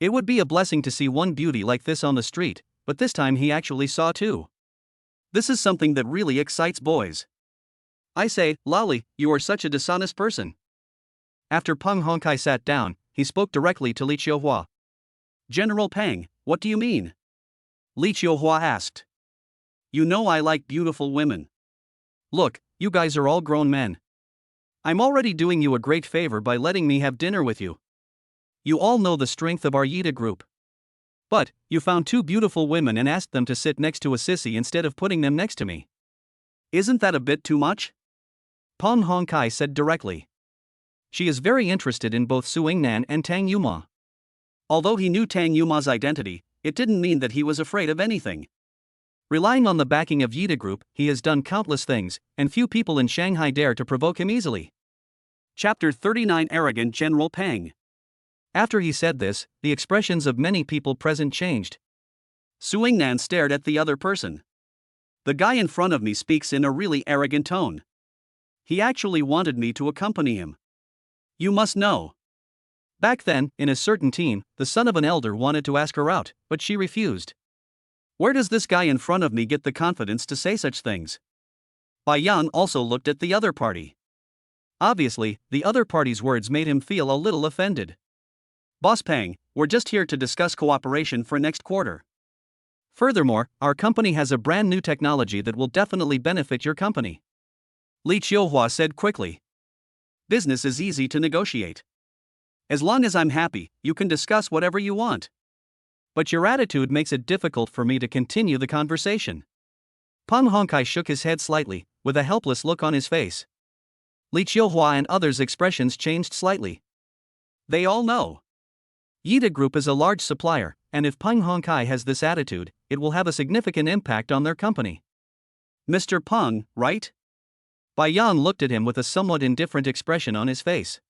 It would be a blessing to see one beauty like this on the street, but this time he actually saw 2. This is something that really excites boys. I say, Lali, you are such a dishonest person. After Peng Hongkai sat down, he spoke directly to Li Qiuhua. General Peng, what do you mean? Li Qiuhua asked. You know I like beautiful women. Look, you guys are all grown men. I'm already doing you a great favor by letting me have dinner with you. You all know the strength of our Yida group. But, you found two beautiful women and asked them to sit next to a sissy instead of putting them next to me. Isn't that a bit too much? Peng Hongkai said directly. She is very interested in both Su Yingnan and Tang Yuma. Although he knew Tang Yuma's identity, it didn't mean that he was afraid of anything. Relying on the backing of Yida Group, he has done countless things, and few people in Shanghai dare to provoke him easily. Chapter 39 Arrogant General Peng. After he said this, the expressions of many people present changed. Su Yingnan stared at the other person. The guy in front of me speaks in a really arrogant tone. He actually wanted me to accompany him. You must know. Back then, in a certain team, the son of an elder wanted to ask her out, but she refused. Where does this guy in front of me get the confidence to say such things? Bai Yang also looked at the other party. Obviously, the other party's words made him feel a little offended. Boss Peng, we're just here to discuss cooperation for next quarter. Furthermore, our company has a brand new technology that will definitely benefit your company. Li Qiuhua said quickly. Business is easy to negotiate. As long as I'm happy, you can discuss whatever you want. But your attitude makes it difficult for me to continue the conversation. Peng Hongkai shook his head slightly, with a helpless look on his face. Li Qiuhua and others' expressions changed slightly. They all know. Yida Group is a large supplier, and if Peng Hongkai has this attitude, it will have a significant impact on their company. Mr. Peng, right? Bai Yang looked at him with a somewhat indifferent expression on his face.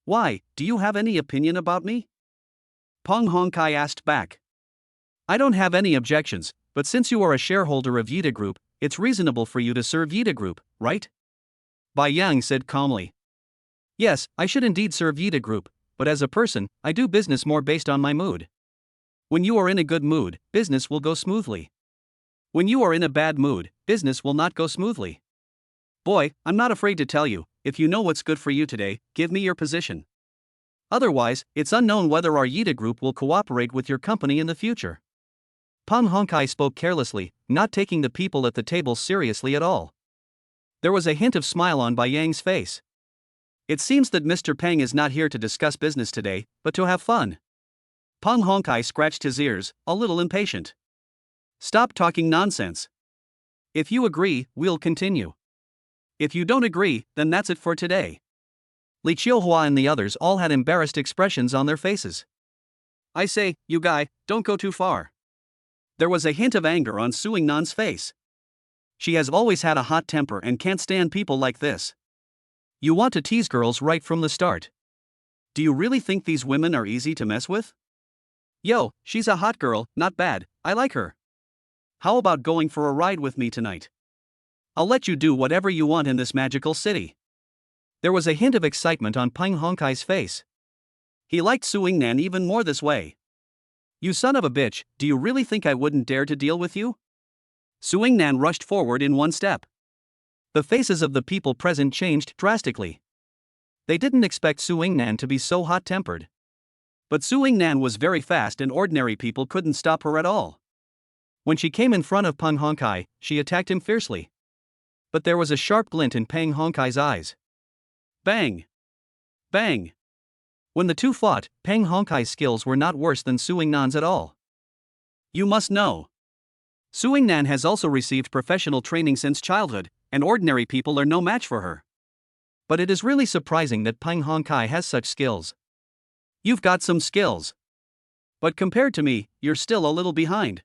Why, do you have any opinion about me? Peng Hongkai asked back. I don't have any objections, but since you are a shareholder of Yida Group, it's reasonable for you to serve Yida Group, right? Bai Yang said calmly. Yes, I should indeed serve Yida Group, but as a person, I do business more based on my mood. When you are in a good mood, business will go smoothly. When you are in a bad mood, business will not go smoothly. Boy, I'm not afraid to tell you, if you know what's good for you today, give me your position. Otherwise, it's unknown whether our Yida Group will cooperate with your company in the future. Peng Hongkai spoke carelessly, not taking the people at the table seriously at all. There was a hint of smile on Bai Yang's face. It seems that Mr. Peng is not here to discuss business today, but to have fun. Peng Hongkai scratched his ears, a little impatient. Stop talking nonsense. If you agree, we'll continue. If you don't agree, then that's it for today. Li Qiuhua and the others all had embarrassed expressions on their faces. I say, you guy, don't go too far. There was a hint of anger on Su Yingnan's face. She has always had a hot temper and can't stand people like this. You want to tease girls right from the start. Do you really think these women are easy to mess with? Yo, she's a hot girl, not bad, I like her. How about going for a ride with me tonight? I'll let you do whatever you want in this magical city. There was a hint of excitement on Peng Hongkai's face. He liked Su Yingnan even more this way. You son of a bitch, do you really think I wouldn't dare to deal with you? Su Yingnan rushed forward in one step. The faces of the people present changed drastically. They didn't expect Su Yingnan to be so hot-tempered. But Su Yingnan was very fast and ordinary people couldn't stop her at all. When she came in front of Peng Hongkai, she attacked him fiercely. But there was a sharp glint in Peng Hongkai's eyes. Bang! Bang! When the two fought, Peng Hongkai's skills were not worse than Su Yingnan's at all. You must know. Su Yingnan has also received professional training since childhood, and ordinary people are no match for her. But it is really surprising that Peng Hongkai has such skills. You've got some skills. But compared to me, you're still a little behind.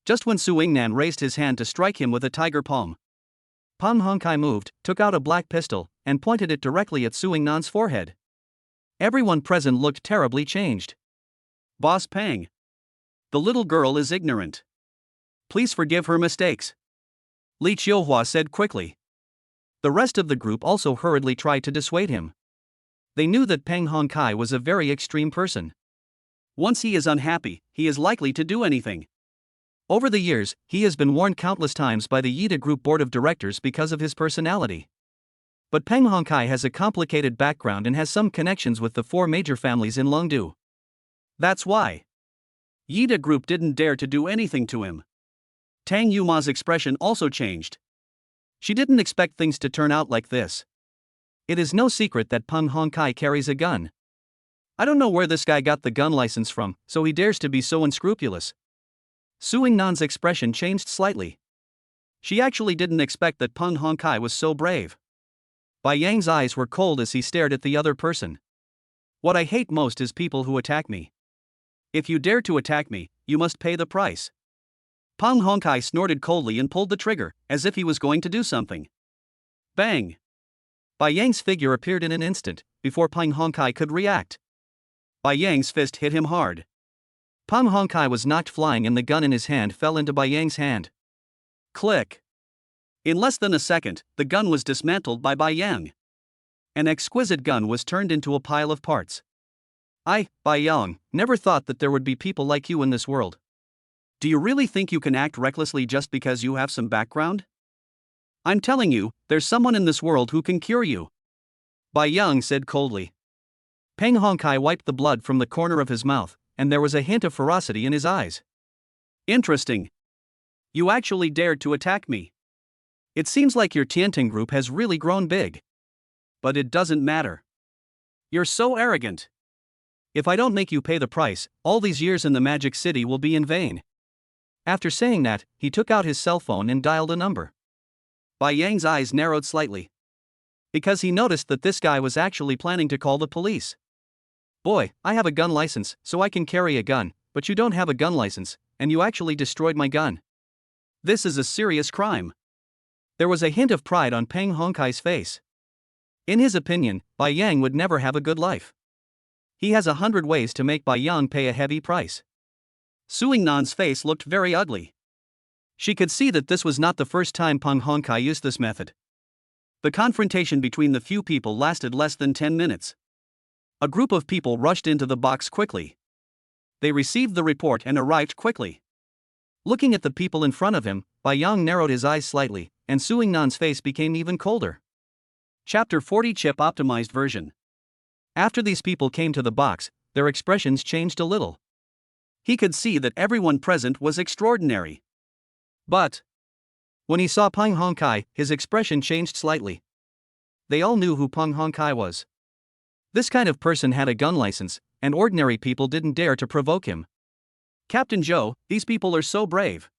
Just when Su Yingnan raised his hand to strike him with a tiger palm, Peng Hongkai moved, took out a black pistol, and pointed it directly at Su Yingnan's forehead. Everyone present looked terribly changed. Boss Peng. The little girl is ignorant. Please forgive her mistakes. Li Qiuhua said quickly. The rest of the group also hurriedly tried to dissuade him. They knew that Peng Hongkai was a very extreme person. Once he is unhappy, he is likely to do anything. Over the years, he has been warned countless times by the Yida Group Board of Directors because of his personality. But Peng Hongkai has a complicated background and has some connections with the four major families in Longdu. That's why Yida Group didn't dare to do anything to him. Tang Yuma's expression also changed. She didn't expect things to turn out like this. It is no secret that Peng Hongkai carries a gun. I don't know where this guy got the gun license from, so he dares to be so unscrupulous. Su Yingnan's expression changed slightly. She actually didn't expect that Peng Hongkai was so brave. Bai Yang's eyes were cold as he stared at the other person. What I hate most is people who attack me. If you dare to attack me, you must pay the price. Peng Hongkai snorted coldly and pulled the trigger, as if he was going to do something. Bang! Bai Yang's figure appeared in an instant, before Peng Hongkai could react. Bai Yang's fist hit him hard. Peng Hongkai was knocked flying and the gun in his hand fell into Bai Yang's hand. Click! In less than a second, the gun was dismantled by Bai Yang. An exquisite gun was turned into a pile of parts. Bai Yang, never thought that there would be people like you in this world. Do you really think you can act recklessly just because you have some background? I'm telling you, there's someone in this world who can cure you. Bai Yang said coldly. Peng Hongkai wiped the blood from the corner of his mouth, and there was a hint of ferocity in his eyes. Interesting. You actually dared to attack me. It seems like your Tianting group has really grown big. But it doesn't matter. You're so arrogant. If I don't make you pay the price, all these years in the Magic City will be in vain. After saying that, he took out his cell phone and dialed a number. Bai Yang's eyes narrowed slightly. Because he noticed that this guy was actually planning to call the police. Boy, I have a gun license, so I can carry a gun, but you don't have a gun license, and you actually destroyed my gun. This is a serious crime. There was a hint of pride on Peng Hongkai's face. In his opinion, Bai Yang would never have a good life. He has 100 ways to make Bai Yang pay a heavy price. Su Yingnan's face looked very ugly. She could see that this was not the first time Peng Hongkai used this method. The confrontation between the few people lasted less than 10 minutes. A group of people rushed into the box quickly. They received the report and arrived quickly. Looking at the people in front of him, Bai Yang narrowed his eyes slightly, and Su Yingnan's face became even colder. Chapter 40 Chip Optimized Version. After these people came to the box, their expressions changed a little. He could see that everyone present was extraordinary. But when he saw Peng Hongkai, his expression changed slightly. They all knew who Peng Hongkai was. This kind of person had a gun license, and ordinary people didn't dare to provoke him. Captain Joe, these people are so brave.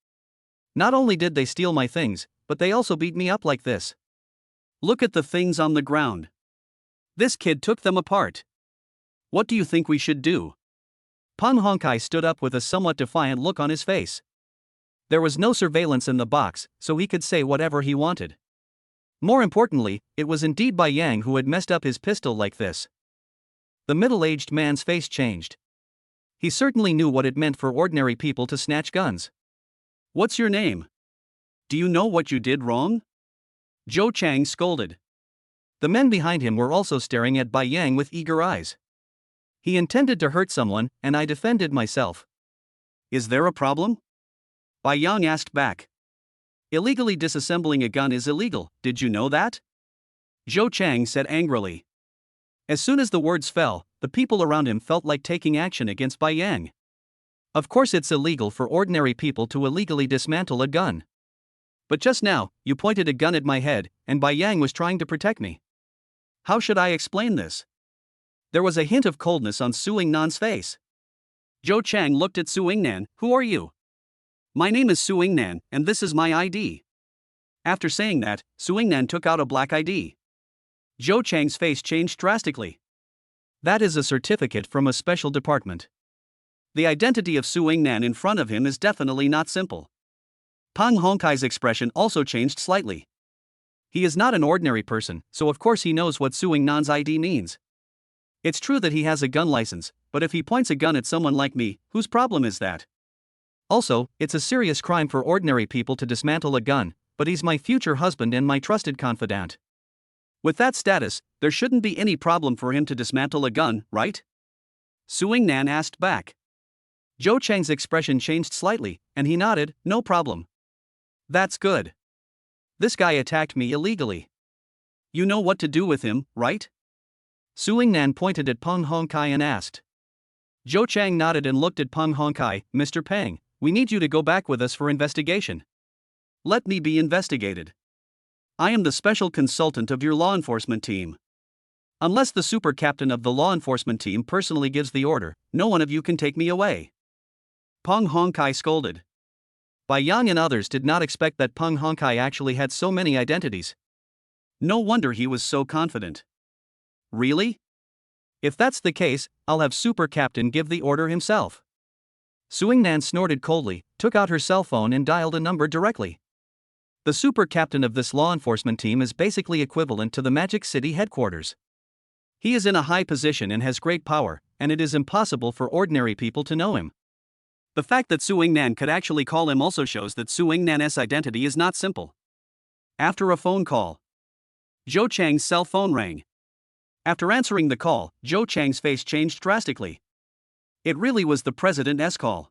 Not only did they steal my things, but they also beat me up like this. Look at the things on the ground. This kid took them apart. What do you think we should do? Peng Hongkai stood up with a somewhat defiant look on his face. There was no surveillance in the box, so he could say whatever he wanted. More importantly, it was indeed Bai Yang who had messed up his pistol like this. The middle-aged man's face changed. He certainly knew what it meant for ordinary people to snatch guns. What's your name? Do you know what you did wrong? Zhou Chang scolded. The men behind him were also staring at Bai Yang with eager eyes. He intended to hurt someone, and I defended myself. Is there a problem? Bai Yang asked back. Illegally disassembling a gun is illegal, did you know that? Zhou Chang said angrily. As soon as the words fell, the people around him felt like taking action against Bai Yang. Of course it's illegal for ordinary people to illegally dismantle a gun. But just now, you pointed a gun at my head, and Bai Yang was trying to protect me. How should I explain this? There was a hint of coldness on Su Yingnan's face. Zhou Chang looked at Su Yingnan. Who are you? My name is Su Yingnan, and this is my ID. After saying that, Su Yingnan took out a black ID. Zhou Chang's face changed drastically. That is a certificate from a special department. The identity of Su Yingnan in front of him is definitely not simple. Peng Hongkai's expression also changed slightly. He is not an ordinary person, so of course he knows what Su Yingnan's ID means. It's true that he has a gun license, but if he points a gun at someone like me, whose problem is that? Also, it's a serious crime for ordinary people to dismantle a gun, but he's my future husband and my trusted confidant. With that status, there shouldn't be any problem for him to dismantle a gun, right? Su Yingnan asked back. Zhou Chang's expression changed slightly, and he nodded, no problem. That's good. This guy attacked me illegally. You know what to do with him, right? Su Yingnan pointed at Peng Hongkai and asked. Zhou Chang nodded and looked at Peng Hongkai. Mr. Peng, we need you to go back with us for investigation. Let me be investigated. I am the special consultant of your law enforcement team. Unless the super captain of the law enforcement team personally gives the order, no one of you can take me away. Peng Hongkai scolded. Bai Yang and others did not expect that Peng Hongkai actually had so many identities. No wonder he was so confident. Really? If that's the case, I'll have Super Captain give the order himself. Suingnan snorted coldly, took out her cell phone and dialed a number directly. The super captain of this law enforcement team is basically equivalent to the Magic City headquarters. He is in a high position and has great power, and it is impossible for ordinary people to know him. The fact that Suingnan could actually call him also shows that Suingnan's identity is not simple. After a phone call, Zhou Chang's cell phone rang. After answering the call, Zhou Chang's face changed drastically. It really was the president's call.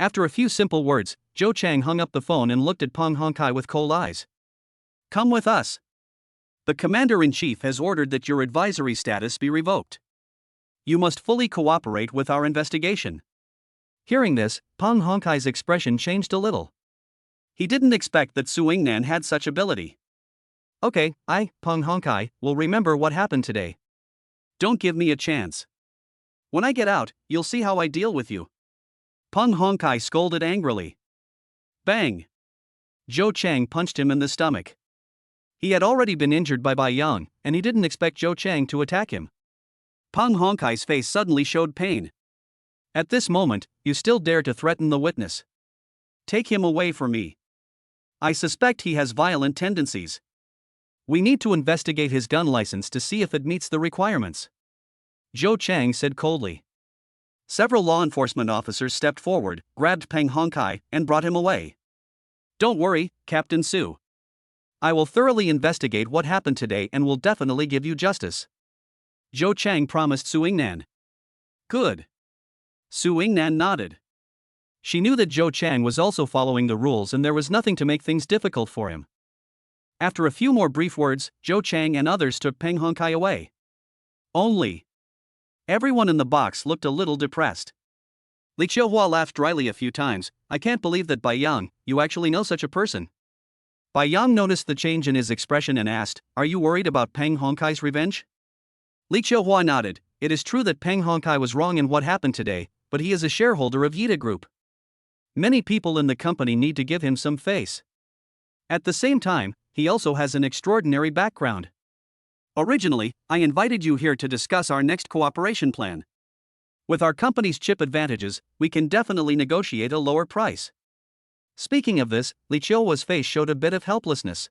After a few simple words, Zhou Chang hung up the phone and looked at Peng Hongkai with cold eyes. Come with us. The commander-in-chief has ordered that your advisory status be revoked. You must fully cooperate with our investigation. Hearing this, Peng Hongkai's expression changed a little. He didn't expect that Suingnan had such ability. Okay, Peng Hongkai, will remember what happened today. Don't give me a chance. When I get out, you'll see how I deal with you. Peng Hongkai scolded angrily. Bang! Zhou Chang punched him in the stomach. He had already been injured by Bai Yang, and he didn't expect Zhou Chang to attack him. Peng Hongkai's face suddenly showed pain. At this moment, you still dare to threaten the witness. Take him away from me. I suspect he has violent tendencies. We need to investigate his gun license to see if it meets the requirements. Zhou Chang said coldly. Several law enforcement officers stepped forward, grabbed Peng Hongkai, and brought him away. Don't worry, Captain Su. I will thoroughly investigate what happened today and will definitely give you justice. Zhou Chang promised Suingnan. Good. Suingnan nodded. She knew that Zhou Chang was also following the rules and there was nothing to make things difficult for him. After a few more brief words, Zhou Chang and others took Peng Hongkai away. Only. Everyone in the box looked a little depressed. Li Qiuhua laughed dryly a few times. I can't believe that Bai Yang, you actually know such a person. Bai Yang noticed the change in his expression and asked, Are you worried about Peng Hongkai's revenge? Li Qiuhua nodded. It is true that Peng Hongkai was wrong in what happened today, but he is a shareholder of Yida Group. Many people in the company need to give him some face. At the same time, he also has an extraordinary background. Originally, I invited you here to discuss our next cooperation plan. With our company's chip advantages, we can definitely negotiate a lower price. Speaking of this, Li Qiuhua's face showed a bit of helplessness.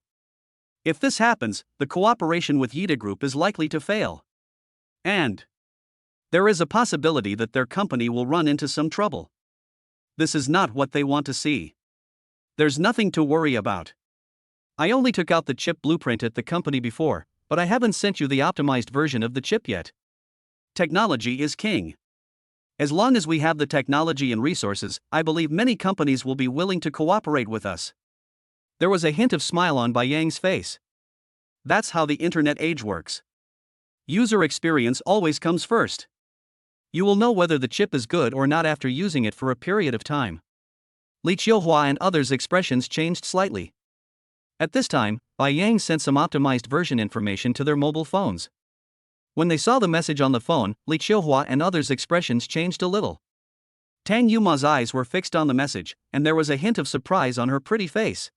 If this happens, the cooperation with Yida Group is likely to fail. And there is a possibility that their company will run into some trouble. This is not what they want to see. There's nothing to worry about. I only took out the chip blueprint at the company before, but I haven't sent you the optimized version of the chip yet. Technology is king. As long as we have the technology and resources, I believe many companies will be willing to cooperate with us. There was a hint of smile on Bai Yang's face. That's how the internet age works. User experience always comes first. You will know whether the chip is good or not after using it for a period of time. Li Qiuhua and others' expressions changed slightly. At this time, Bai Yang sent some optimized version information to their mobile phones. When they saw the message on the phone, Li Qiuhua and others' expressions changed a little. Tang Yuma's eyes were fixed on the message, and there was a hint of surprise on her pretty face.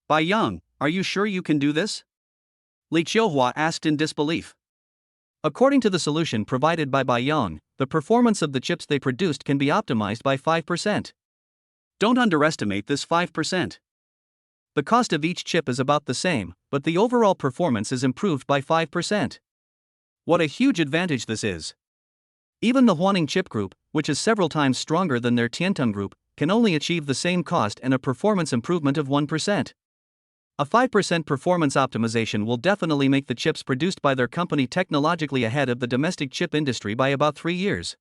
Bai Yang, are you sure you can do this? Li Qiuhua asked in disbelief. According to the solution provided by Bai Yang, the performance of the chips they produced can be optimized by 5%. Don't underestimate this 5%. The cost of each chip is about the same, but the overall performance is improved by 5%. What a huge advantage this is. Even the Huaning chip group, which is several times stronger than their Tiantung group, can only achieve the same cost and a performance improvement of 1%. A 5% performance optimization will definitely make the chips produced by their company technologically ahead of the domestic chip industry by about 3 years.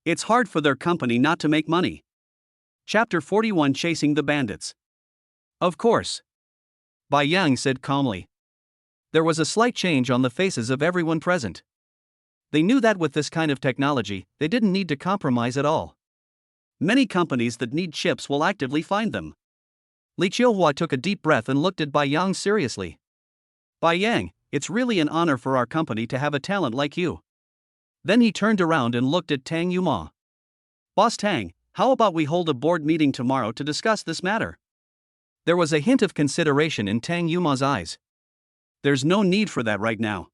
It's hard for their company not to make money. Chapter 41 Chasing the Bandits. Of course. Bai Yang said calmly. There was a slight change on the faces of everyone present. They knew that with this kind of technology, they didn't need to compromise at all. Many companies that need chips will actively find them. Li Qiuhua took a deep breath and looked at Bai Yang seriously. Bai Yang, it's really an honor for our company to have a talent like you. Then he turned around and looked at Tang Yuma. Boss Tang, how about we hold a board meeting tomorrow to discuss this matter? There was a hint of consideration in Tang Yuma's eyes. There's no need for that right now.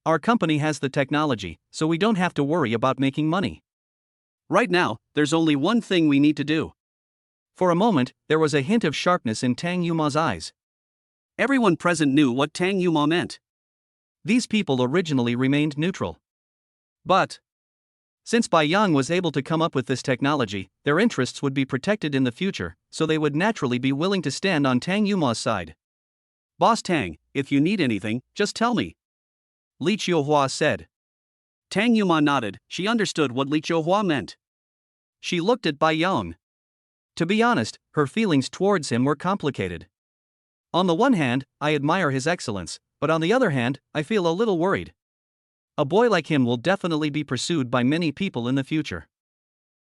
Our company has the technology, so we don't have to worry about making money. Right now, there's only one thing we need to do. For a moment, there was a hint of sharpness in Tang Yuma's eyes. Everyone present knew what Tang Yuma meant. These people originally remained neutral. But since Bai Yang was able to come up with this technology, their interests would be protected in the future, so they would naturally be willing to stand on Tang Yuma's side. Boss Tang, if you need anything, just tell me. Li Qiuhua said. Tang Yuma nodded. She understood what Li Qiuhua meant. She looked at Bai Yang. To be honest, her feelings towards him were complicated. On the one hand, I admire his excellence, but on the other hand, I feel a little worried. A boy like him will definitely be pursued by many people in the future.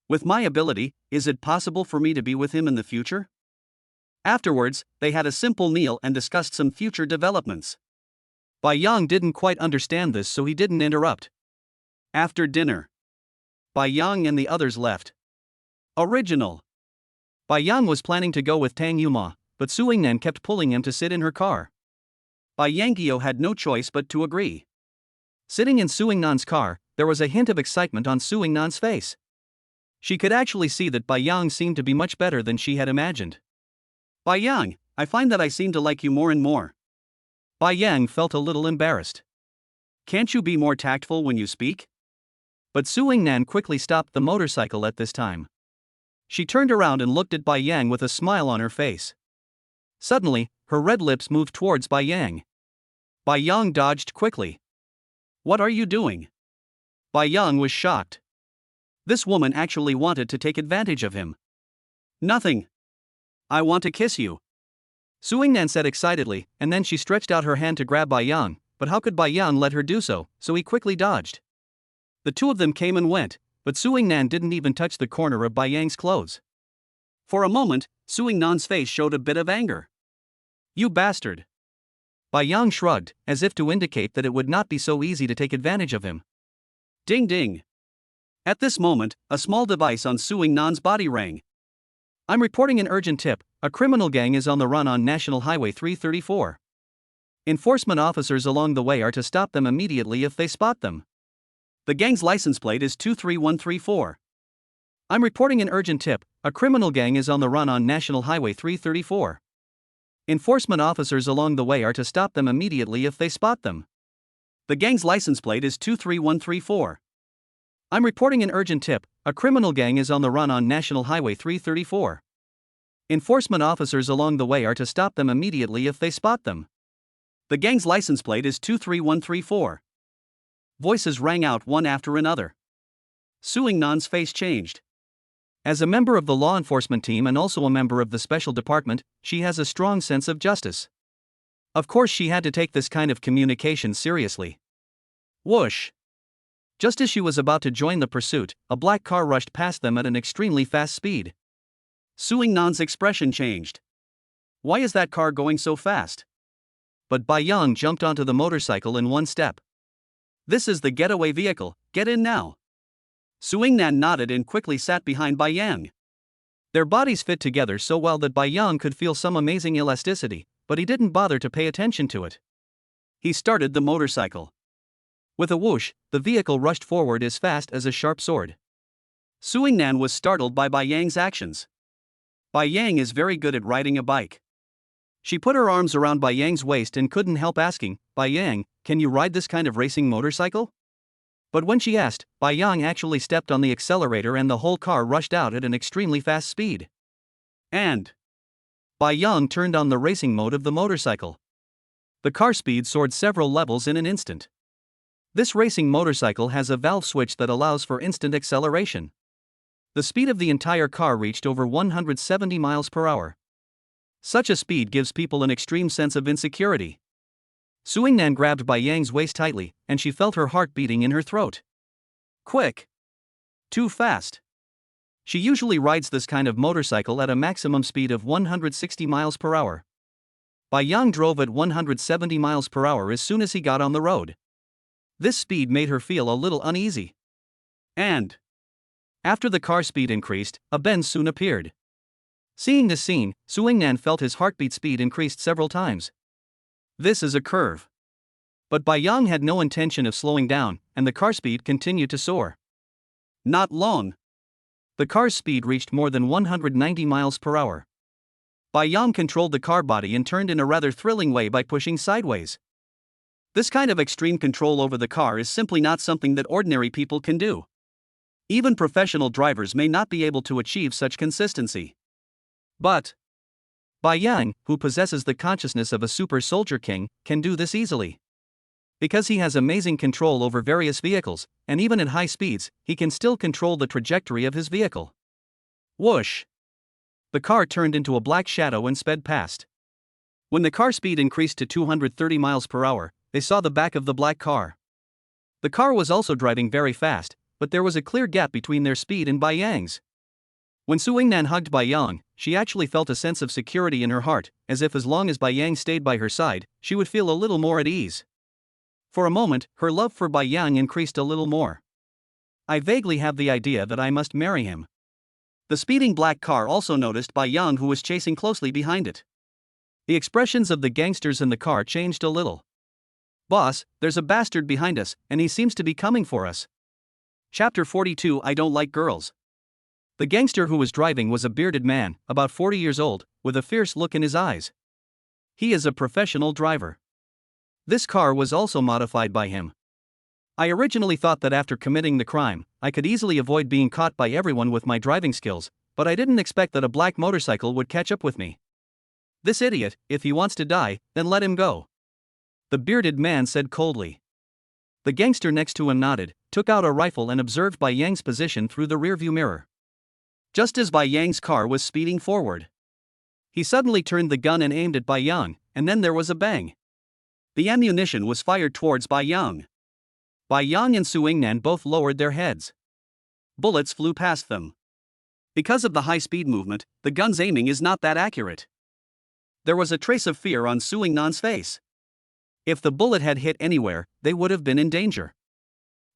With my ability, is it possible for me to be with him in the future? Afterwards, they had a simple meal and discussed some future developments. Bai Yang didn't quite understand this, so he didn't interrupt. After dinner, Bai Yang and the others left. Original. Bai Yang was planning to go with Tang Yuma, but Su Yingnan kept pulling him to sit in her car. Bai Yanggyo had no choice but to agree. Sitting in Su Yingnan's car, there was a hint of excitement on Su Yingnan's face. She could actually see that Bai Yang seemed to be much better than she had imagined. Bai Yang, I find that I seem to like you more and more. Bai Yang felt a little embarrassed. Can't you be more tactful when you speak? But Su Yingnan quickly stopped the motorcycle at this time. She turned around and looked at Bai Yang with a smile on her face. Suddenly, her red lips moved towards Bai Yang. Bai Yang dodged quickly. What are you doing? Bai Yang was shocked. This woman actually wanted to take advantage of him. Nothing. I want to kiss you. Su Yingnan said excitedly, and then she stretched out her hand to grab Bai Yang, but how could Bai Yang let her do so he quickly dodged. The two of them came and went, but Su Yingnan didn't even touch the corner of Bai Yang's clothes. For a moment, Su Yingnan's face showed a bit of anger. You bastard. Bai Yang shrugged, as if to indicate that it would not be so easy to take advantage of him. Ding ding. At this moment, a small device on Su Yingnan's body rang. I'm reporting an urgent tip. A criminal gang is on the run on National Highway 334. Enforcement officers along the way are to stop them immediately if they spot them. The gang's license plate is 23134. I'm reporting an urgent tip. A criminal gang is on the run on National Highway 334. Enforcement officers along the way are to stop them immediately if they spot them. The gang's license plate is 23134. I'm reporting an urgent tip. A criminal gang is on the run on National Highway 334. Enforcement officers along the way are to stop them immediately if they spot them. The gang's license plate is 23134. Voices rang out one after another. Su Yingnan's face changed. As a member of the law enforcement team and also a member of the special department, she has a strong sense of justice. Of course, she had to take this kind of communication seriously. Whoosh! Just as she was about to join the pursuit, a black car rushed past them at an extremely fast speed. Su Yingnan's expression changed. Why is that car going so fast? But Bai Yang jumped onto the motorcycle in one step. This is the getaway vehicle, get in now. Su Yingnan nodded and quickly sat behind Bai Yang. Their bodies fit together so well that Bai Yang could feel some amazing elasticity, but he didn't bother to pay attention to it. He started the motorcycle. With a whoosh, the vehicle rushed forward as fast as a sharp sword. Su Yingnan was startled by Bai Yang's actions. Bai Yang is very good at riding a bike. She put her arms around Bai Yang's waist and couldn't help asking, Bai Yang, can you ride this kind of racing motorcycle? But when she asked, Bai Yang actually stepped on the accelerator and the whole car rushed out at an extremely fast speed. And Bai Yang turned on the racing mode of the motorcycle. The car speed soared several levels in an instant. This racing motorcycle has a valve switch that allows for instant acceleration. The speed of the entire car reached over 170 miles per hour. Such a speed gives people an extreme sense of insecurity. Su Yingnan grabbed Bai Yang's waist tightly, and she felt her heart beating in her throat. Quick! Too fast! She usually rides this kind of motorcycle at a maximum speed of 160 miles per hour. Bai Yang drove at 170 miles per hour as soon as he got on the road. This speed made her feel a little uneasy. And after the car speed increased, a bend soon appeared. Seeing this scene, Suingnan felt his heartbeat speed increased several times. This is a curve. But Bai Yang had no intention of slowing down, and the car speed continued to soar. Not long. The car's speed reached more than 190 miles per hour. Bai Yang controlled the car body and turned in a rather thrilling way by pushing sideways. This kind of extreme control over the car is simply not something that ordinary people can do. Even professional drivers may not be able to achieve such consistency. But Bai Yang, who possesses the consciousness of a super soldier king, can do this easily. Because he has amazing control over various vehicles, and even at high speeds, he can still control the trajectory of his vehicle. Whoosh! The car turned into a black shadow and sped past. When the car speed increased to 230 miles per hour, they saw the back of the black car. The car was also driving very fast, but there was a clear gap between their speed and Bai Yang's. When Suingnan hugged Bai Yang, she actually felt a sense of security in her heart, as if as long as Bai Yang stayed by her side, she would feel a little more at ease. For a moment, her love for Bai Yang increased a little more. I vaguely have the idea that I must marry him. The speeding black car also noticed Bai Yang, who was chasing closely behind it. The expressions of the gangsters in the car changed a little. Boss, there's a bastard behind us, and he seems to be coming for us. Chapter 42 I Don't Like Girls. The gangster who was driving was a bearded man, about 40 years old, with a fierce look in his eyes. He is a professional driver. This car was also modified by him. I originally thought that after committing the crime, I could easily avoid being caught by everyone with my driving skills, but I didn't expect that a black motorcycle would catch up with me. This idiot, if he wants to die, then let him go. The bearded man said coldly. The gangster next to him nodded, took out a rifle and observed Bai Yang's position through the rearview mirror. Just as Bai Yang's car was speeding forward, he suddenly turned the gun and aimed at Bai Yang, and then there was a bang. The ammunition was fired towards Bai Yang. Bai Yang and Suingnan both lowered their heads. Bullets flew past them. Because of the high-speed movement, the gun's aiming is not that accurate. There was a trace of fear on Suingnan's face. If the bullet had hit anywhere, they would have been in danger.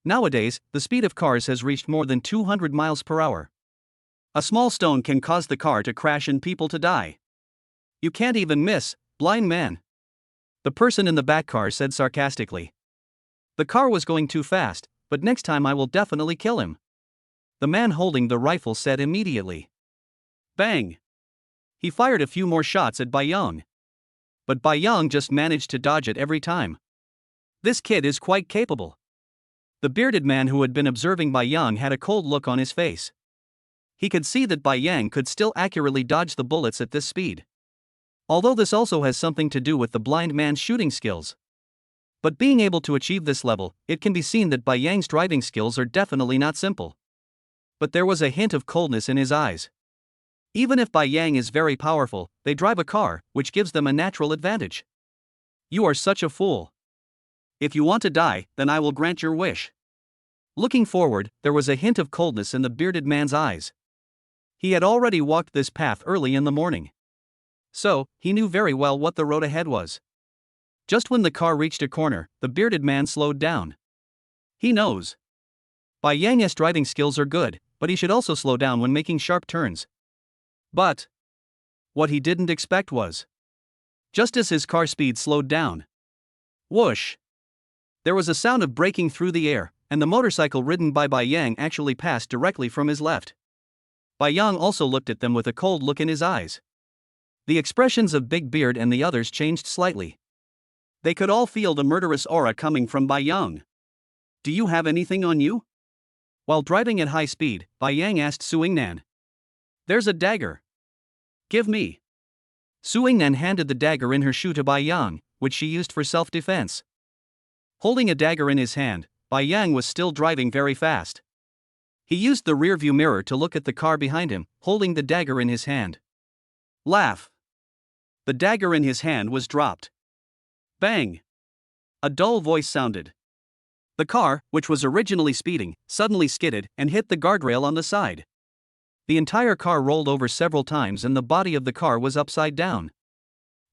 Nowadays, the speed of cars has reached more than 200 miles per hour. A small stone can cause the car to crash and people to die. You can't even miss, blind man. The person in the back car said sarcastically. The car was going too fast, but next time I will definitely kill him. The man holding the rifle said immediately. Bang! He fired a few more shots at Bai Yang. But Bai Yang just managed to dodge it every time. This kid is quite capable. The bearded man who had been observing Bai Yang had a cold look on his face. He could see that Bai Yang could still accurately dodge the bullets at this speed. Although this also has something to do with the blind man's shooting skills. But being able to achieve this level, it can be seen that Bai Yang's driving skills are definitely not simple. But there was a hint of coldness in his eyes. Even if Bai Yang is very powerful, they drive a car, which gives them a natural advantage. You are such a fool. If you want to die, then I will grant your wish. Looking forward, there was a hint of coldness in the bearded man's eyes. He had already walked this path early in the morning. So, he knew very well what the road ahead was. Just when the car reached a corner, the bearded man slowed down. He knows. Bai Yang's driving skills are good, but he should also slow down when making sharp turns. But what he didn't expect was, just as his car speed slowed down, whoosh! There was a sound of braking through the air, and the motorcycle ridden by Bai Yang actually passed directly from his left. Bai Yang also looked at them with a cold look in his eyes. The expressions of Big Beard and the others changed slightly. They could all feel the murderous aura coming from Bai Yang. Do you have anything on you? While driving at high speed, Bai Yang asked Suingnan. There's a dagger. Give me. Suingnan handed the dagger in her shoe to Bai Yang, which she used for self-defense. Holding a dagger in his hand, Bai Yang was still driving very fast. He used the rearview mirror to look at the car behind him, holding the dagger in his hand. Laugh. The dagger in his hand was dropped. Bang! A dull voice sounded. The car, which was originally speeding, suddenly skidded and hit the guardrail on the side. The entire car rolled over several times and the body of the car was upside down.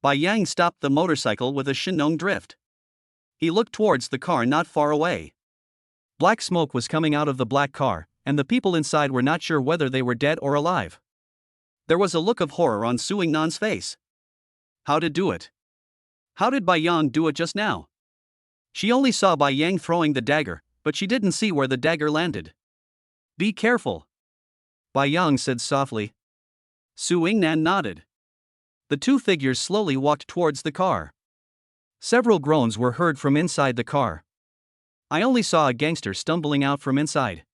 Bai Yang stopped the motorcycle with a shinong drift. He looked towards the car not far away. Black smoke was coming out of the black car, and the people inside were not sure whether they were dead or alive. There was a look of horror on Su Yingnan's face. How to do it? How did Bai Yang do it just now? She only saw Bai Yang throwing the dagger, but she didn't see where the dagger landed. Be careful, Bai Yang said softly. Su Yingnan nodded. The two figures slowly walked towards the car. Several groans were heard from inside the car. I only saw a gangster stumbling out from inside.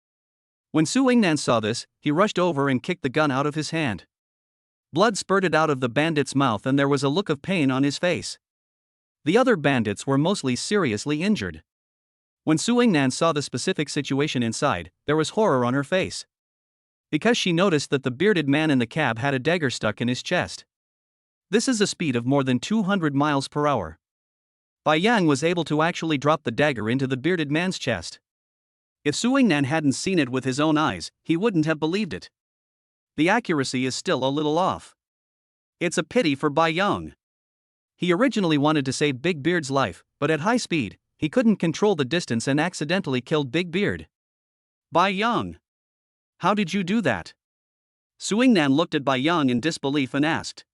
When Su Yingnan saw this, he rushed over and kicked the gun out of his hand. Blood spurted out of the bandit's mouth and there was a look of pain on his face. The other bandits were mostly seriously injured. When Su Yingnan saw the specific situation inside, there was horror on her face. Because she noticed that the bearded man in the cab had a dagger stuck in his chest. This is a speed of more than 200 miles per hour. Bai Yang was able to actually drop the dagger into the bearded man's chest. If Su Yingnan hadn't seen it with his own eyes, he wouldn't have believed it. The accuracy is still a little off. It's a pity for Bai Yang. He originally wanted to save Big Beard's life, but at high speed, he couldn't control the distance and accidentally killed Big Beard. Bai Yang, how did you do that? Su Yingnan looked at Bai Yang in disbelief and asked.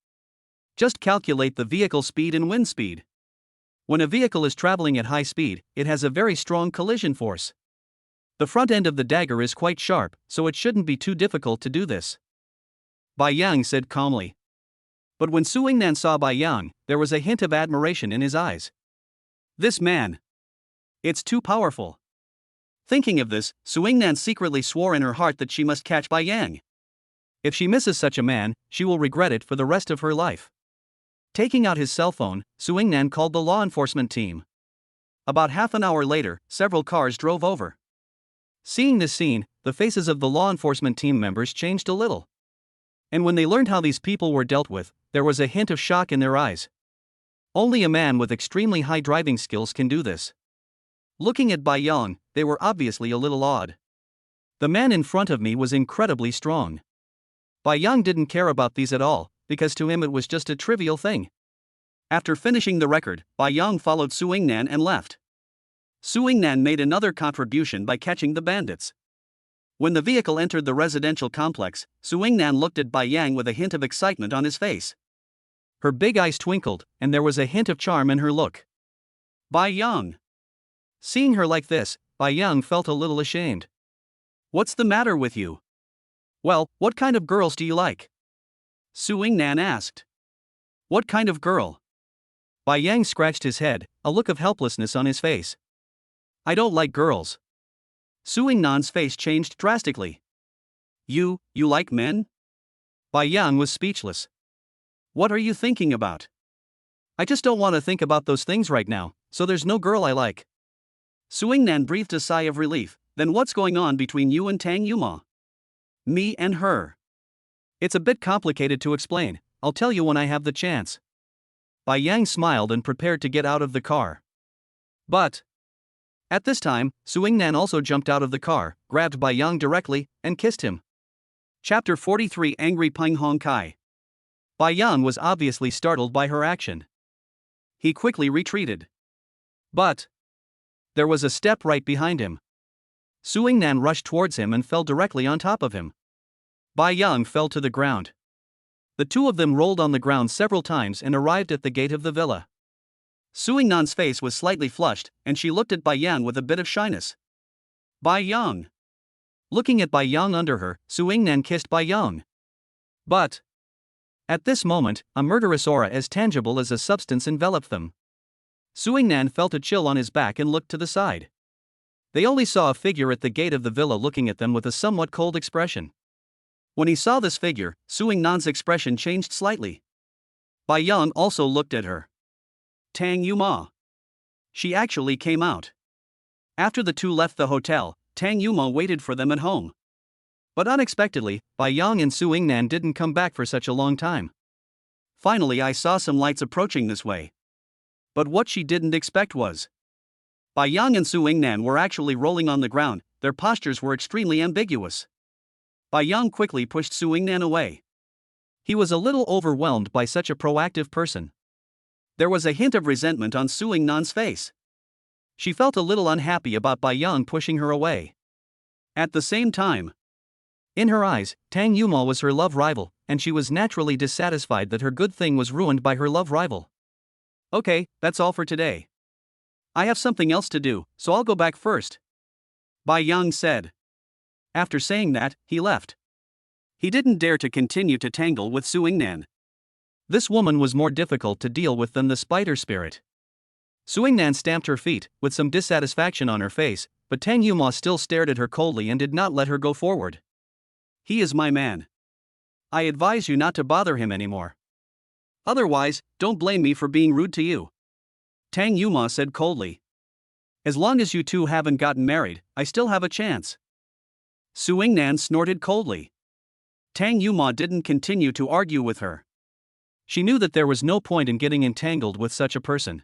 Just calculate the vehicle speed and wind speed. When a vehicle is traveling at high speed, it has a very strong collision force. The front end of the dagger is quite sharp, so it shouldn't be too difficult to do this, Bai Yang said calmly. But when Su Yingnan saw Bai Yang, there was a hint of admiration in his eyes. This man. It's too powerful. Thinking of this, Su Yingnan secretly swore in her heart that she must catch Bai Yang. If she misses such a man, she will regret it for the rest of her life. Taking out his cell phone, Su Yingnan called the law enforcement team. About half an hour later, several cars drove over. Seeing this scene, the faces of the law enforcement team members changed a little. And when they learned how these people were dealt with, there was a hint of shock in their eyes. Only a man with extremely high driving skills can do this. Looking at Bai Yang, they were obviously a little awed. The man in front of me was incredibly strong. Bai Yang didn't care about these at all, because to him it was just a trivial thing. After finishing the record, Bai Yang followed Su Yingnan and left. Su Yingnan made another contribution by catching the bandits. When the vehicle entered the residential complex, Su Yingnan looked at Bai Yang with a hint of excitement on his face. Her big eyes twinkled, and there was a hint of charm in her look. Bai Yang. Seeing her like this, Bai Yang felt a little ashamed. What's the matter with you? Well, what kind of girls do you like? Su Yingnan asked. What kind of girl? Bai Yang scratched his head, a look of helplessness on his face. I don't like girls. Su Yingnan's face changed drastically. You like men? Bai Yang was speechless. What are you thinking about? I just don't want to think about those things right now, so there's no girl I like. Su Yingnan breathed a sigh of relief. Then what's going on between you and Tang Yuma? Me and her. It's a bit complicated to explain, I'll tell you when I have the chance. Bai Yang smiled and prepared to get out of the car. But at this time, Su Yingnan also jumped out of the car, grabbed Bai Yang directly, and kissed him. Chapter 43 Angry Peng Hong Kai. Bai Yang was obviously startled by her action. He quickly retreated. But there was a step right behind him. Su Yingnan rushed towards him and fell directly on top of him. Bai Yang fell to the ground. The two of them rolled on the ground several times and arrived at the gate of the villa. Su Yingnan's face was slightly flushed, and she looked at Bai Yang with a bit of shyness. Bai Yang. Looking at Bai Yang under her, Su Yingnan kissed Bai Yang. But at this moment, a murderous aura as tangible as a substance enveloped them. Su Yingnan felt a chill on his back and looked to the side. They only saw a figure at the gate of the villa looking at them with a somewhat cold expression. When he saw this figure, Su Yingnan's expression changed slightly. Bai Yang also looked at her. Tang Yuma. She actually came out. After the two left the hotel, Tang Yuma waited for them at home. But unexpectedly, Bai Yang and Su Yingnan didn't come back for such a long time. Finally, I saw some lights approaching this way. But what she didn't expect was Bai Yang and Su Yingnan were actually rolling on the ground, their postures were extremely ambiguous. Bai Yang quickly pushed Su Yingnan away. He was a little overwhelmed by such a proactive person. There was a hint of resentment on Su Yingnan's face. She felt a little unhappy about Bai Yang pushing her away. At the same time, in her eyes, Tang Yuma was her love rival, and she was naturally dissatisfied that her good thing was ruined by her love rival. Okay, that's all for today. I have something else to do, so I'll go back first, Bai Yang said. After saying that, he left. He didn't dare to continue to tangle with Su Yingnan. This woman was more difficult to deal with than the spider spirit. Su Yingnan stamped her feet, with some dissatisfaction on her face, but Tang Yuma still stared at her coldly and did not let her go forward. He is my man. I advise you not to bother him anymore. Otherwise, don't blame me for being rude to you, Tang Yuma said coldly. As long as you two haven't gotten married, I still have a chance. Su Yingnan snorted coldly. Tang Yuma didn't continue to argue with her. She knew that there was no point in getting entangled with such a person.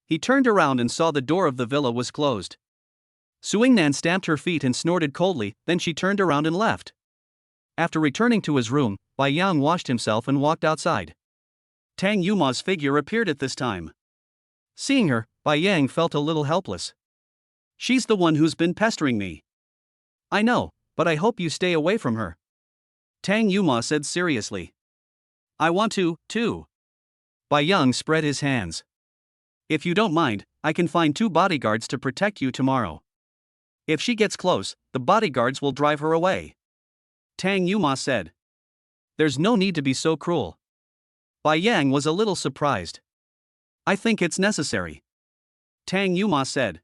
He turned around and saw the door of the villa was closed. Su Yingnan stamped her feet and snorted coldly, then she turned around and left. After returning to his room, Bai Yang washed himself and walked outside. Tang Yuma's figure appeared at this time. Seeing her, Bai Yang felt a little helpless. She's the one who's been pestering me. I know, but I hope you stay away from her, Tang Yuma said seriously. I want to, too. Bai Yang spread his hands. If you don't mind, I can find 2 bodyguards to protect you tomorrow. If she gets close, the bodyguards will drive her away, Tang Yuma said. There's no need to be so cruel. Bai Yang was a little surprised. I think it's necessary, Tang Yuma said.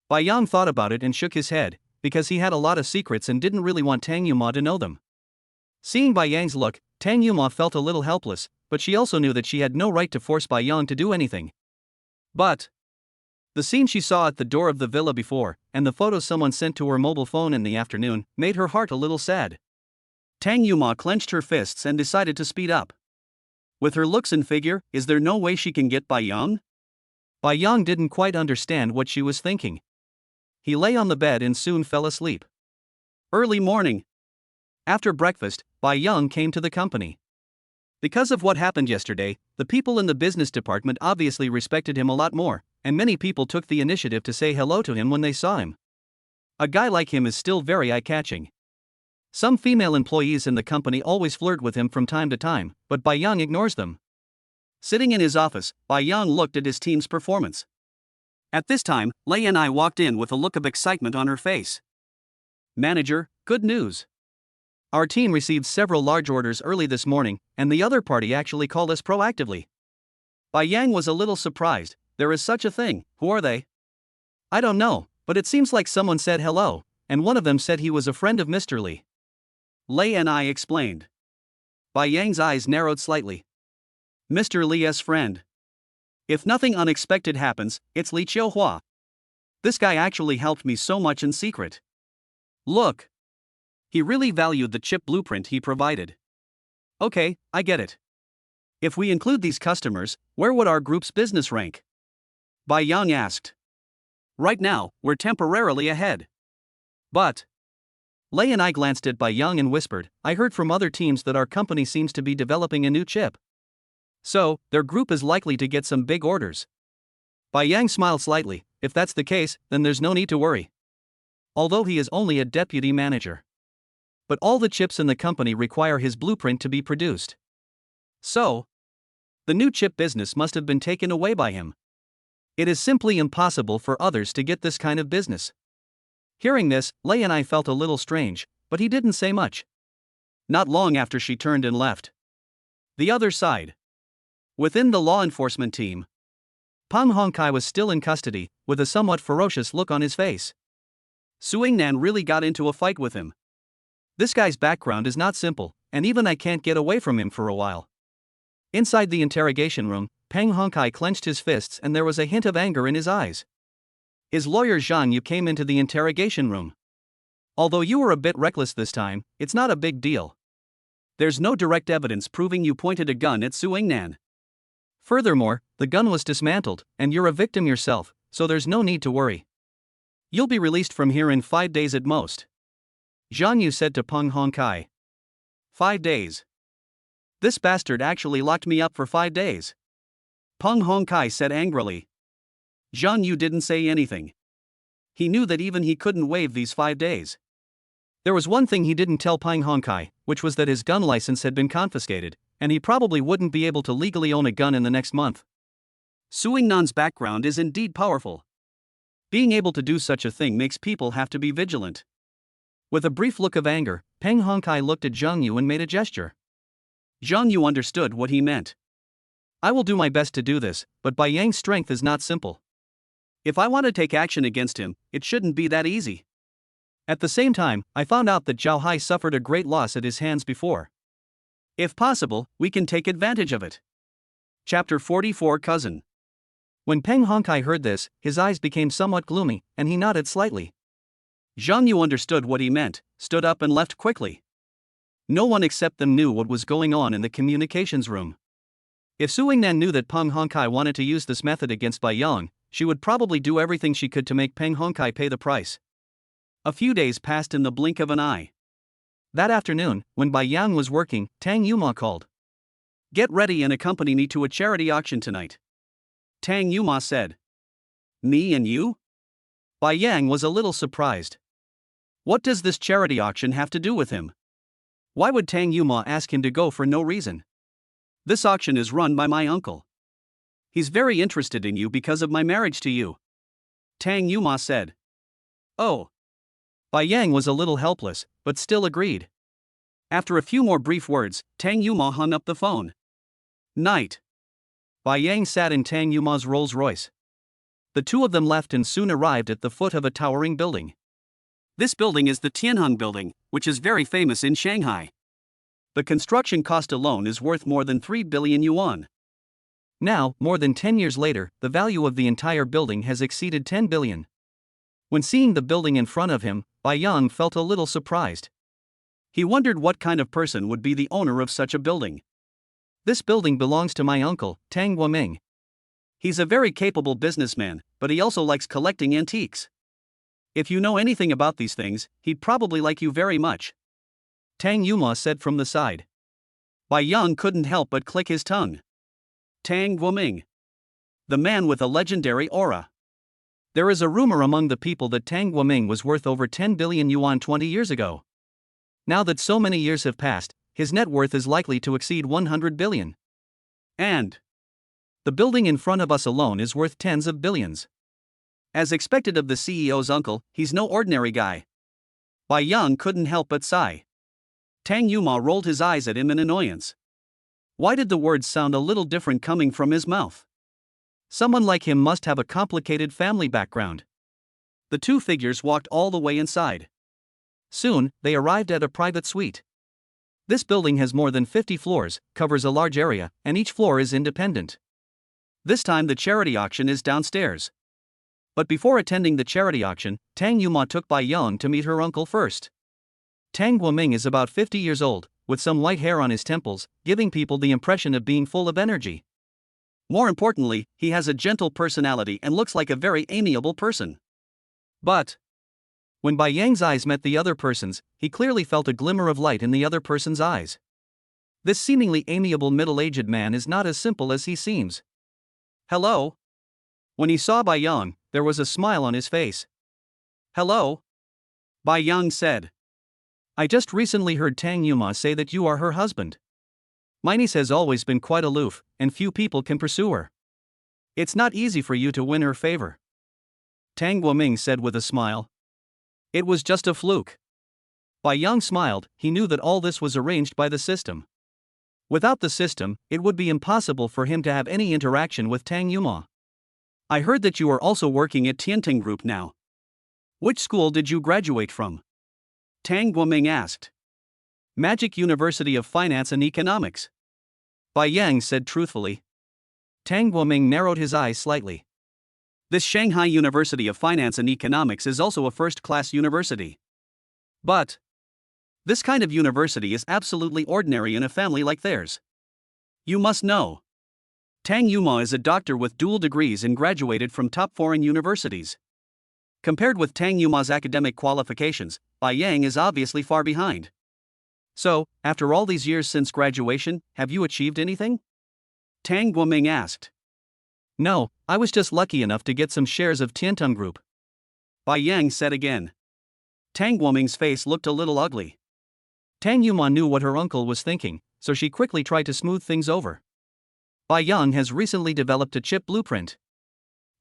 Bai Yang thought about it and shook his head, because he had a lot of secrets and didn't really want Tang Yuma to know them. Seeing Bai Yang's look, Tang Yuma felt a little helpless, but she also knew that she had no right to force Bai Yang to do anything. But the scene she saw at the door of the villa before, and the photos someone sent to her mobile phone in the afternoon, made her heart a little sad. Tang Yuma clenched her fists and decided to speed up. With her looks and figure, is there no way she can get Bai Yang? Bai Yang didn't quite understand what she was thinking. He lay on the bed and soon fell asleep. Early morning. After breakfast, Bai Yang came to the company. Because of what happened yesterday, the people in the business department obviously respected him a lot more, and many people took the initiative to say hello to him when they saw him. A guy like him is still very eye-catching. Some female employees in the company always flirt with him from time to time, but Bai Yang ignores them. Sitting in his office, Bai Yang looked at his team's performance. At this time, Lei and I walked in with a look of excitement on her face. Manager, good news. Our team received several large orders early this morning, and the other party actually called us proactively. Bai Yang was a little surprised. There is such a thing. Who are they? I don't know, but it seems like someone said hello, and one of them said he was a friend of Mr. Li. Lei and I explained. Bai Yang's eyes narrowed slightly. Mr. Li's friend. If nothing unexpected happens, it's Li Qiuhua. This guy actually helped me so much in secret. Look. He really valued the chip blueprint he provided. Okay, I get it. If we include these customers, where would our group's business rank? Bai Yang asked. Right now, we're temporarily ahead. But Lei and I glanced at Bai Yang and whispered, I heard from other teams that our company seems to be developing a new chip. So, their group is likely to get some big orders. Bai Yang smiled slightly. If that's the case, then there's no need to worry. Although he is only a deputy manager. But all the chips in the company require his blueprint to be produced. So, the new chip business must have been taken away by him. It is simply impossible for others to get this kind of business. Hearing this, Lei and I felt a little strange, but he didn't say much. Not long after she turned and left. The other side. Within the law enforcement team, Pang Hongkai was still in custody, with a somewhat ferocious look on his face. Su Yingnan really got into a fight with him. This guy's background is not simple, and even I can't get away from him for a while. Inside the interrogation room, Pang Hongkai clenched his fists and there was a hint of anger in his eyes. His lawyer Zhang Yu came into the interrogation room. Although you were a bit reckless this time, it's not a big deal. There's no direct evidence proving you pointed a gun at Su Yingnan. Furthermore, the gun was dismantled, and you're a victim yourself, so there's no need to worry. You'll be released from here in 5 days at most. Zhang Yu said to Peng Hongkai. 5 days. This bastard actually locked me up for 5 days. Peng Hongkai said angrily. Zhang Yu didn't say anything. He knew that even he couldn't waive these 5 days. There was one thing he didn't tell Peng Hongkai, which was that his gun license had been confiscated, and he probably wouldn't be able to legally own a gun in the next month. Suing Nan's background is indeed powerful. Being able to do such a thing makes people have to be vigilant. With a brief look of anger, Peng Hongkai looked at Zhang Yu and made a gesture. Zhang Yu understood what he meant. I will do my best to do this, but Bai Yang's strength is not simple. If I want to take action against him, it shouldn't be that easy. At the same time, I found out that Zhao Hai suffered a great loss at his hands before. If possible, we can take advantage of it. Chapter 44 Cousin. When Peng Hongkai heard this, his eyes became somewhat gloomy, and he nodded slightly. Zhang Yu understood what he meant, stood up and left quickly. No one except them knew what was going on in the communications room. If Su Yingnan knew that Peng Hongkai wanted to use this method against Bai Yang, she would probably do everything she could to make Peng Hongkai pay the price. A few days passed in the blink of an eye. That afternoon, when Bai Yang was working, Tang Yuma called. Get ready and accompany me to a charity auction tonight. Tang Yuma said. Me and you? Bai Yang was a little surprised. What does this charity auction have to do with him? Why would Tang Yuma ask him to go for no reason? This auction is run by my uncle. He's very interested in you because of my marriage to you. Tang Yuma said. Oh. Bai Yang was a little helpless, but still agreed. After a few more brief words, Tang Yuma hung up the phone. Night. Bai Yang sat in Tang Yuma's Rolls Royce. The two of them left and soon arrived at the foot of a towering building. This building is the Tianheng Building, which is very famous in Shanghai. The construction cost alone is worth more than 3 billion yuan. Now, more than 10 years later, the value of the entire building has exceeded 10 billion. When seeing the building in front of him, Bai Yang felt a little surprised. He wondered what kind of person would be the owner of such a building. This building belongs to my uncle, Tang Guoming. He's a very capable businessman, but he also likes collecting antiques. If you know anything about these things, he'd probably like you very much. Tang Yuma said from the side. Bai Yang couldn't help but click his tongue. Tang Guoming. The man with a legendary aura. There is a rumor among the people that Tang Guoming was worth over 10 billion yuan 20 years ago. Now that so many years have passed, his net worth is likely to exceed 100 billion. And the building in front of us alone is worth tens of billions. As expected of the CEO's uncle, he's no ordinary guy. Bai Yang couldn't help but sigh. Tang Yuma rolled his eyes at him in annoyance. Why did the words sound a little different coming from his mouth? Someone like him must have a complicated family background. The two figures walked all the way inside. Soon, they arrived at a private suite. This building has more than 50 floors, covers a large area, and each floor is independent. This time the charity auction is downstairs. But before attending the charity auction, Tang Yuma took Bai Yang to meet her uncle first. Tang Guoming is about 50 years old, with some white hair on his temples, giving people the impression of being full of energy. More importantly, he has a gentle personality and looks like a very amiable person. But when Bai Yang's eyes met the other person's, he clearly felt a glimmer of light in the other person's eyes. This seemingly amiable middle-aged man is not as simple as he seems. Hello? When he saw Bai Yang, there was a smile on his face. Hello? Bai Yang said. I just recently heard Tang Yuma say that you are her husband. My niece has always been quite aloof, and few people can pursue her. It's not easy for you to win her favor. Tang Guoming said with a smile. It was just a fluke. Bai Yang smiled, he knew that all this was arranged by the system. Without the system, it would be impossible for him to have any interaction with Tang Yuma. I heard that you are also working at Tianting Group now. Which school did you graduate from? Tang Guoming asked. Magic University of Finance and Economics. Bai Yang said truthfully. Tang Guoming narrowed his eyes slightly. This Shanghai University of Finance and Economics is also a first-class university. But this kind of university is absolutely ordinary in a family like theirs. You must know. Tang Yuma is a doctor with dual degrees and graduated from top foreign universities. Compared with Tang Yuma's academic qualifications, Bai Yang is obviously far behind. So, after all these years since graduation, have you achieved anything? Tang Guoming asked. No, I was just lucky enough to get some shares of Tiantung Group. Bai Yang said again. Tang Guoming's face looked a little ugly. Tang Yuma knew what her uncle was thinking, so she quickly tried to smooth things over. Bai Yang has recently developed a chip blueprint.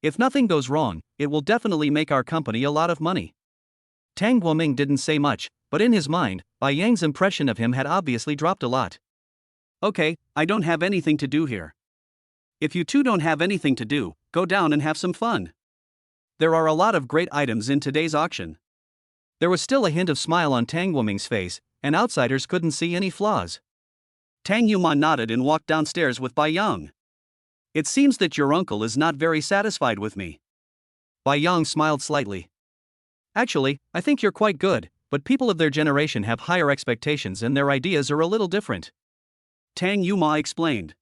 If nothing goes wrong, it will definitely make our company a lot of money. Tang Guoming didn't say much, but in his mind, Bai Yang's impression of him had obviously dropped a lot. Okay, I don't have anything to do here. If you two don't have anything to do, go down and have some fun. There are a lot of great items in today's auction. There was still a hint of smile on Tang Guoming's face, and outsiders couldn't see any flaws. Tang Yuma nodded and walked downstairs with Bai Yang. It seems that your uncle is not very satisfied with me. Bai Yang smiled slightly. Actually, I think you're quite good, but people of their generation have higher expectations and their ideas are a little different. Tang Yuma explained.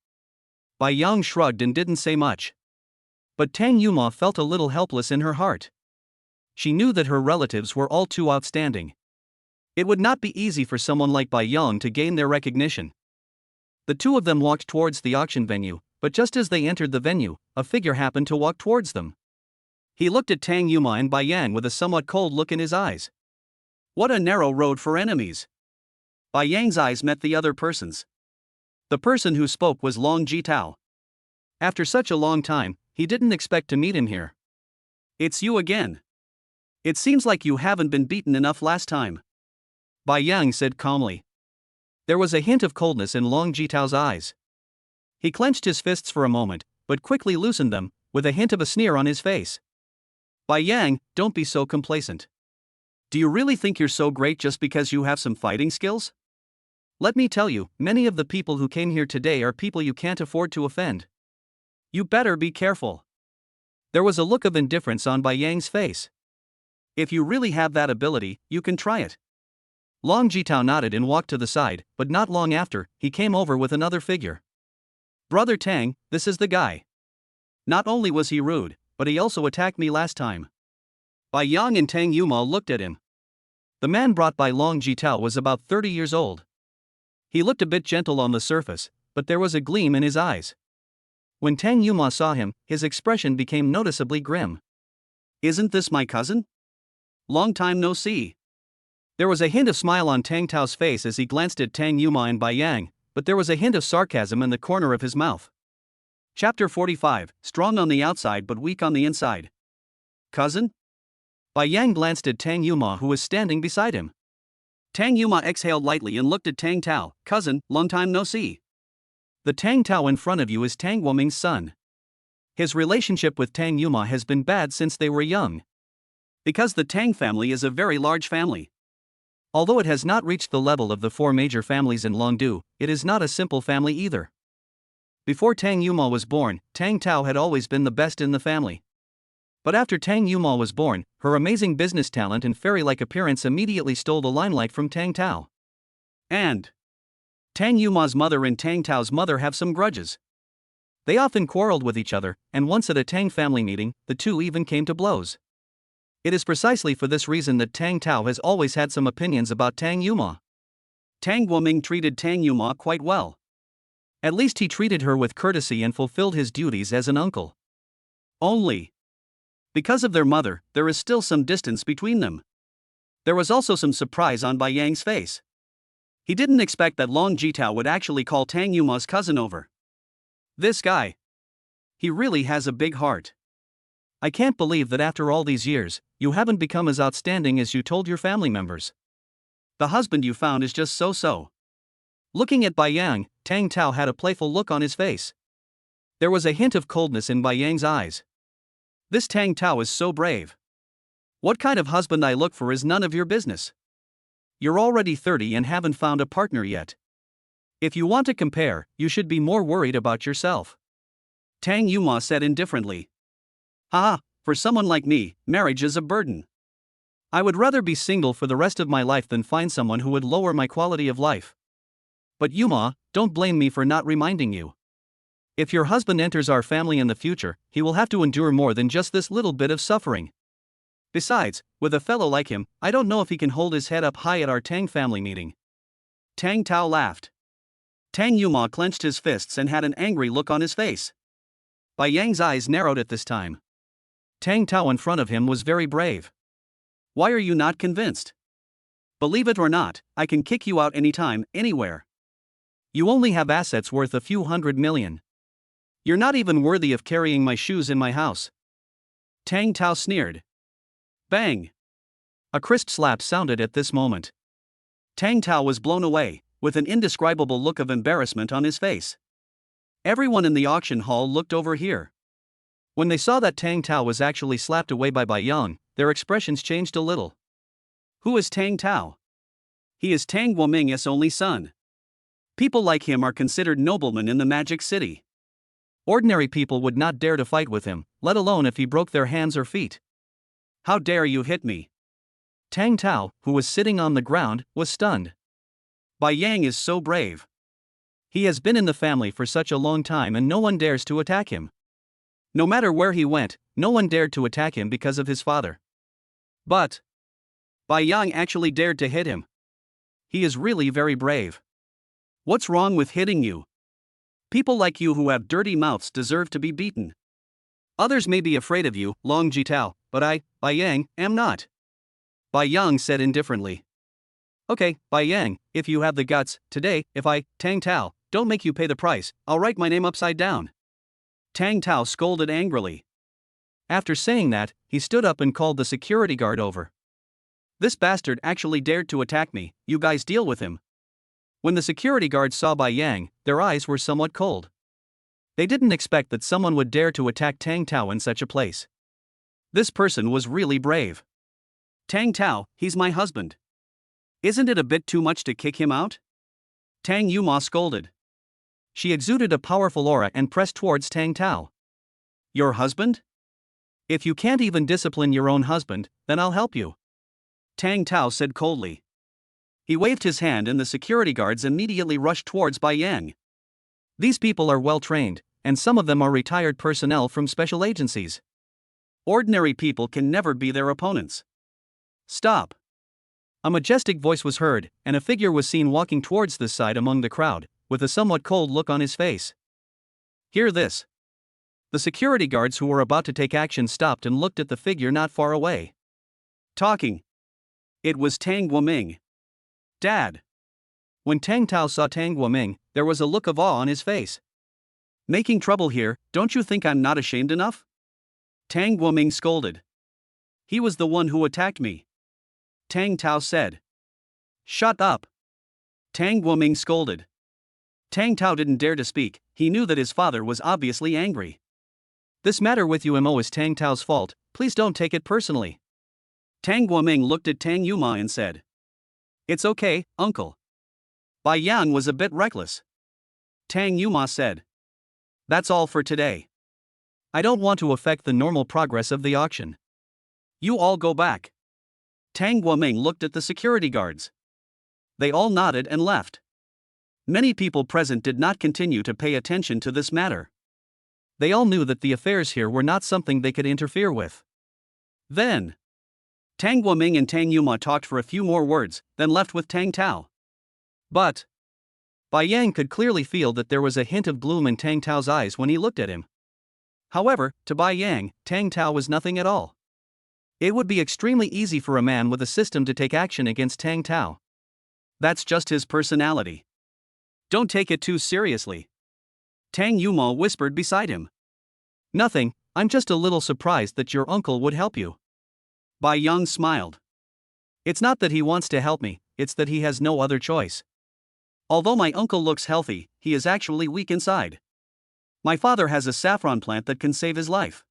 Bai Yang shrugged and didn't say much. But Tang Yuma felt a little helpless in her heart. She knew that her relatives were all too outstanding. It would not be easy for someone like Bai Yang to gain their recognition. The two of them walked towards the auction venue, but just as they entered the venue, a figure happened to walk towards them. He looked at Tang Yuma and Bai Yang with a somewhat cold look in his eyes. What a narrow road for enemies. Bai Yang's eyes met the other person's. The person who spoke was Long Jitao. After such a long time, he didn't expect to meet him here. It's you again. It seems like you haven't been beaten enough last time. Bai Yang said calmly. There was a hint of coldness in Long Jitao's eyes. He clenched his fists for a moment, but quickly loosened them, with a hint of a sneer on his face. Bai Yang, don't be so complacent. Do you really think you're so great just because you have some fighting skills? Let me tell you, many of the people who came here today are people you can't afford to offend. You better be careful. There was a look of indifference on Bai Yang's face. If you really have that ability, you can try it. Long Jitao nodded and walked to the side, but not long after, he came over with another figure. Brother Tang, this is the guy. Not only was he rude, but he also attacked me last time. Bai Yang and Tang Yuma looked at him. The man brought by Long Jitao was about 30 years old. He looked a bit gentle on the surface, but there was a gleam in his eyes. When Tang Yuma saw him, his expression became noticeably grim. Isn't this my cousin? Long time no see. There was a hint of smile on Tang Tao's face as he glanced at Tang Yuma and Bai Yang, but there was a hint of sarcasm in the corner of his mouth. Chapter 45, Strong on the outside but weak on the inside. Cousin? Bai Yang glanced at Tang Yuma who was standing beside him. Tang Yuma exhaled lightly and looked at Tang Tao. Cousin, long time no see. The Tang Tao in front of you is Tang Guoming's son. His relationship with Tang Yuma has been bad since they were young. Because the Tang family is a very large family. Although it has not reached the level of the four major families in Longdu, it is not a simple family either. Before Tang Yuma was born, Tang Tao had always been the best in the family. But after Tang Yuma was born, her amazing business talent and fairy-like appearance immediately stole the limelight from Tang Tao. And Tang Yuma's mother and Tang Tao's mother have some grudges. They often quarreled with each other, and once at a Tang family meeting, the two even came to blows. It is precisely for this reason that Tang Tao has always had some opinions about Tang Yuma. Tang Guoming treated Tang Yuma quite well. At least he treated her with courtesy and fulfilled his duties as an uncle. Only because of their mother, there is still some distance between them. There was also some surprise on Bai Yang's face. He didn't expect that Long Jitao would actually call Tang Yuma's cousin over. This guy. He really has a big heart. I can't believe that after all these years, you haven't become as outstanding as you told your family members. The husband you found is just so-so. Looking at Bai Yang, Tang Tao had a playful look on his face. There was a hint of coldness in Bai Yang's eyes. This Tang Tao is so brave. What kind of husband I look for is none of your business. You're already 30 and haven't found a partner yet. If you want to compare, you should be more worried about yourself. Tang Yuma said indifferently. Haha, for someone like me, marriage is a burden. I would rather be single for the rest of my life than find someone who would lower my quality of life. But Yuma, don't blame me for not reminding you. If your husband enters our family in the future, he will have to endure more than just this little bit of suffering. Besides, with a fellow like him, I don't know if he can hold his head up high at our Tang family meeting. Tang Tao laughed. Tang Yuma clenched his fists and had an angry look on his face. Bai Yang's eyes narrowed at this time. Tang Tao in front of him was very brave. Why are you not convinced? Believe it or not, I can kick you out anytime, anywhere. You only have assets worth a few $100 million. You're not even worthy of carrying my shoes in my house. Tang Tao sneered. Bang! A crisp slap sounded at this moment. Tang Tao was blown away, with an indescribable look of embarrassment on his face. Everyone in the auction hall looked over here. When they saw that Tang Tao was actually slapped away by Bai Yang, their expressions changed a little. Who is Tang Tao? He is Tang Guoming's only son. People like him are considered noblemen in the Magic City. Ordinary people would not dare to fight with him, let alone if he broke their hands or feet. How dare you hit me? Tang Tao, who was sitting on the ground, was stunned. Bai Yang is so brave. He has been in the family for such a long time and no one dares to attack him. No matter where he went, no one dared to attack him because of his father. But Bai Yang actually dared to hit him. He is really very brave. What's wrong with hitting you? People like you who have dirty mouths deserve to be beaten. Others may be afraid of you, Long Jitao, but I, Bai Yang, am not. Bai Yang said indifferently. Okay, Bai Yang, if you have the guts, today, if I, Tang Tao, don't make you pay the price, I'll write my name upside down. Tang Tao scolded angrily. After saying that, he stood up and called the security guard over. This bastard actually dared to attack me, you guys deal with him. When the security guards saw Bai Yang, their eyes were somewhat cold. They didn't expect that someone would dare to attack Tang Tao in such a place. This person was really brave. Tang Tao, he's my husband. Isn't it a bit too much to kick him out? Tang Yuma scolded. She exuded a powerful aura and pressed towards Tang Tao. Your husband? If you can't even discipline your own husband, then I'll help you. Tang Tao said coldly. He waved his hand and the security guards immediately rushed towards Bai Yang. These people are well trained, and some of them are retired personnel from special agencies. Ordinary people can never be their opponents. Stop! A majestic voice was heard, and a figure was seen walking towards this side among the crowd, with a somewhat cold look on his face. Hear this. The security guards who were about to take action stopped and looked at the figure not far away. Talking. It was Tang Guoming. Dad. When Tang Tao saw Tang Guoming, there was a look of awe on his face. Making trouble here, don't you think I'm not ashamed enough? Tang Guoming scolded. He was the one who attacked me. Tang Tao said. Shut up. Tang Guoming scolded. Tang Tao didn't dare to speak, he knew that his father was obviously angry. This matter with UMO is Tang Tao's fault, please don't take it personally. Tang Guoming looked at Tang Yuma and said. It's okay, uncle. Bai Yang was a bit reckless. Tang Yuma said. That's all for today. I don't want to affect the normal progress of the auction. You all go back. Tang Guoming looked at the security guards. They all nodded and left. Many people present did not continue to pay attention to this matter. They all knew that the affairs here were not something they could interfere with. Then, Tang Guoming and Tang Yuma talked for a few more words, then left with Tang Tao. But Bai Yang could clearly feel that there was a hint of gloom in Tang Tao's eyes when he looked at him. However, to Bai Yang, Tang Tao was nothing at all. It would be extremely easy for a man with a system to take action against Tang Tao. That's just his personality. Don't take it too seriously. Tang Yuma whispered beside him. Nothing, I'm just a little surprised that your uncle would help you. Bai Yang smiled. It's not that he wants to help me, it's that he has no other choice. Although my uncle looks healthy, he is actually weak inside. My father has a saffron plant that can save his life.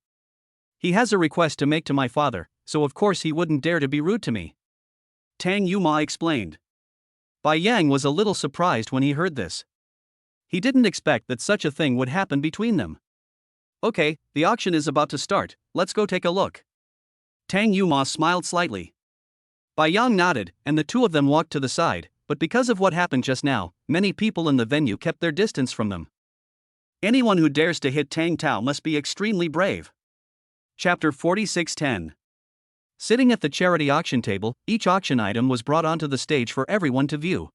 He has a request to make to my father, so of course he wouldn't dare to be rude to me. Tang Yuma explained. Bai Yang was a little surprised when he heard this. He didn't expect that such a thing would happen between them. Okay, the auction is about to start, let's go take a look. Tang Yuma smiled slightly. Bai Yang nodded, and the two of them walked to the side, but because of what happened just now, many people in the venue kept their distance from them. Anyone who dares to hit Tang Tao must be extremely brave. Chapter 46:10. Sitting at the charity auction table, each auction item was brought onto the stage for everyone to view.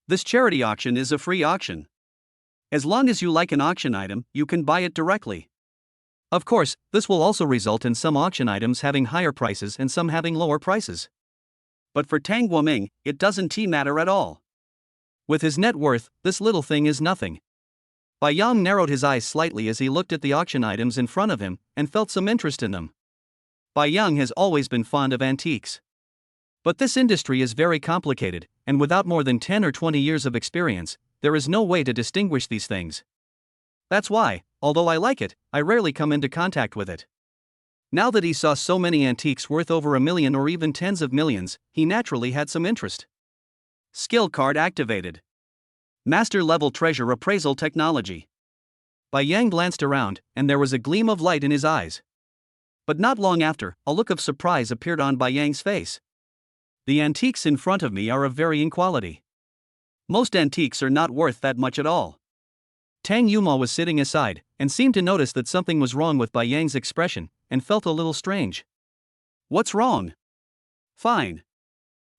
This charity auction is a free auction. As long as you like an auction item, you can buy it directly. Of course, this will also result in some auction items having higher prices and some having lower prices. But for Tang Guoming, it doesn't matter at all. With his net worth, this little thing is nothing. Bai Yang narrowed his eyes slightly as he looked at the auction items in front of him and felt some interest in them. Bai Yang has always been fond of antiques. But this industry is very complicated, and without more than 10 or 20 years of experience, there is no way to distinguish these things. That's why, although I like it, I rarely come into contact with it. Now that he saw so many antiques worth over $1 million or even tens of millions, he naturally had some interest. Skill card activated. Master level treasure appraisal technology. Bai Yang glanced around, and there was a gleam of light in his eyes. But not long after, a look of surprise appeared on Bai Yang's face. The antiques in front of me are of varying quality. Most antiques are not worth that much at all. Tang Yuma was sitting aside, and seemed to notice that something was wrong with Bai Yang's expression, and felt a little strange. What's wrong? Fine.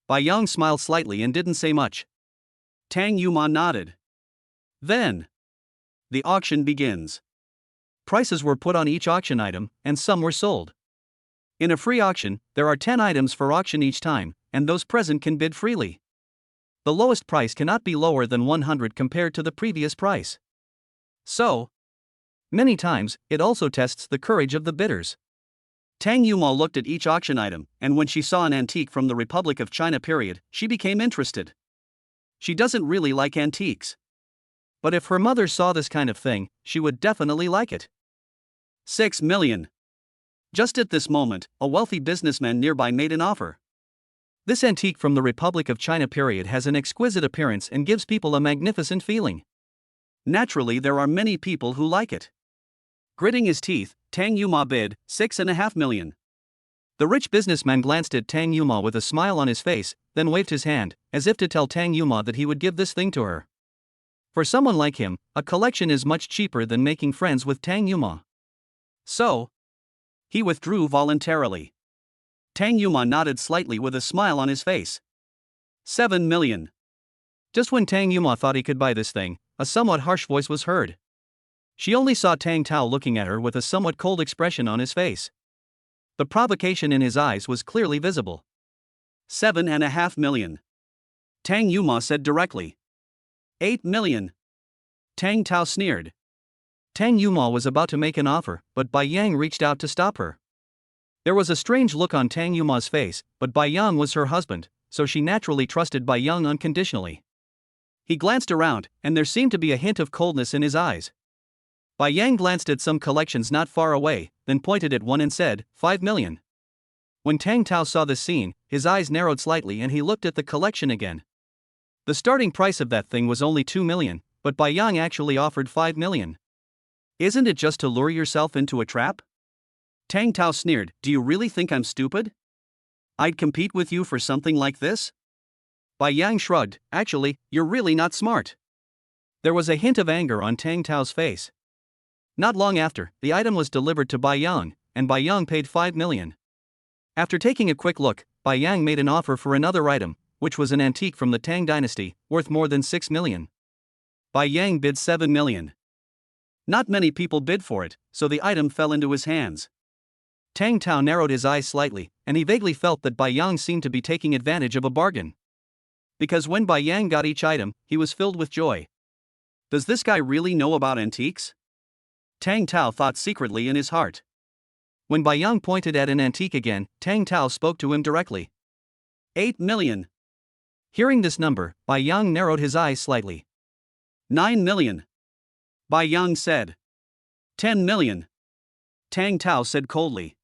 Bai Yang smiled slightly and didn't say much. Tang Yuma nodded. Then, the auction begins. Prices were put on each auction item, and some were sold. In a free auction, there are 10 items for auction each time, and those present can bid freely. The lowest price cannot be lower than 100 compared to the previous price. So, many times, it also tests the courage of the bidders. Tang Yuma looked at each auction item, and when she saw an antique from the Republic of China period, she became interested. She doesn't really like antiques. But if her mother saw this kind of thing, she would definitely like it. 6 million. Just at this moment, a wealthy businessman nearby made an offer. This antique from the Republic of China period has an exquisite appearance and gives people a magnificent feeling. Naturally, there are many people who like it. Gritting his teeth, Tang Yuma bid 6.5 million. The rich businessman glanced at Tang Yuma with a smile on his face, then waved his hand, as if to tell Tang Yuma that he would give this thing to her. For someone like him, a collection is much cheaper than making friends with Tang Yuma. So, he withdrew voluntarily. Tang Yuma nodded slightly with a smile on his face. 7 million. Just when Tang Yuma thought he could buy this thing, a somewhat harsh voice was heard. She only saw Tang Tao looking at her with a somewhat cold expression on his face. The provocation in his eyes was clearly visible. 7.5 million. Tang Yuma said directly. 8 million. Tang Tao sneered. Tang Yuma was about to make an offer, but Bai Yang reached out to stop her. There was a strange look on Tang Yuma's face, but Bai Yang was her husband, so she naturally trusted Bai Yang unconditionally. He glanced around, and there seemed to be a hint of coldness in his eyes. Bai Yang glanced at some collections not far away, then pointed at one and said, 5 million. When Tang Tao saw this scene, his eyes narrowed slightly and he looked at the collection again. The starting price of that thing was only 2 million, but Bai Yang actually offered 5 million. Isn't it just to lure yourself into a trap? Tang Tao sneered, do you really think I'm stupid? I'd compete with you for something like this? Bai Yang shrugged, actually, you're really not smart. There was a hint of anger on Tang Tao's face. Not long after, the item was delivered to Bai Yang, and Bai Yang paid 5 million. After taking a quick look, Bai Yang made an offer for another item, which was an antique from the Tang dynasty, worth more than 6 million. Bai Yang bid 7 million. Not many people bid for it, so the item fell into his hands. Tang Tao narrowed his eyes slightly, and he vaguely felt that Bai Yang seemed to be taking advantage of a bargain. Because when Bai Yang got each item, he was filled with joy. Does this guy really know about antiques? Tang Tao thought secretly in his heart. When Bai Yang pointed at an antique again, Tang Tao spoke to him directly. 8 million. Hearing this number, Bai Yang narrowed his eyes slightly. 9 million. Bai Yang said. 10 million. Tang Tao said coldly.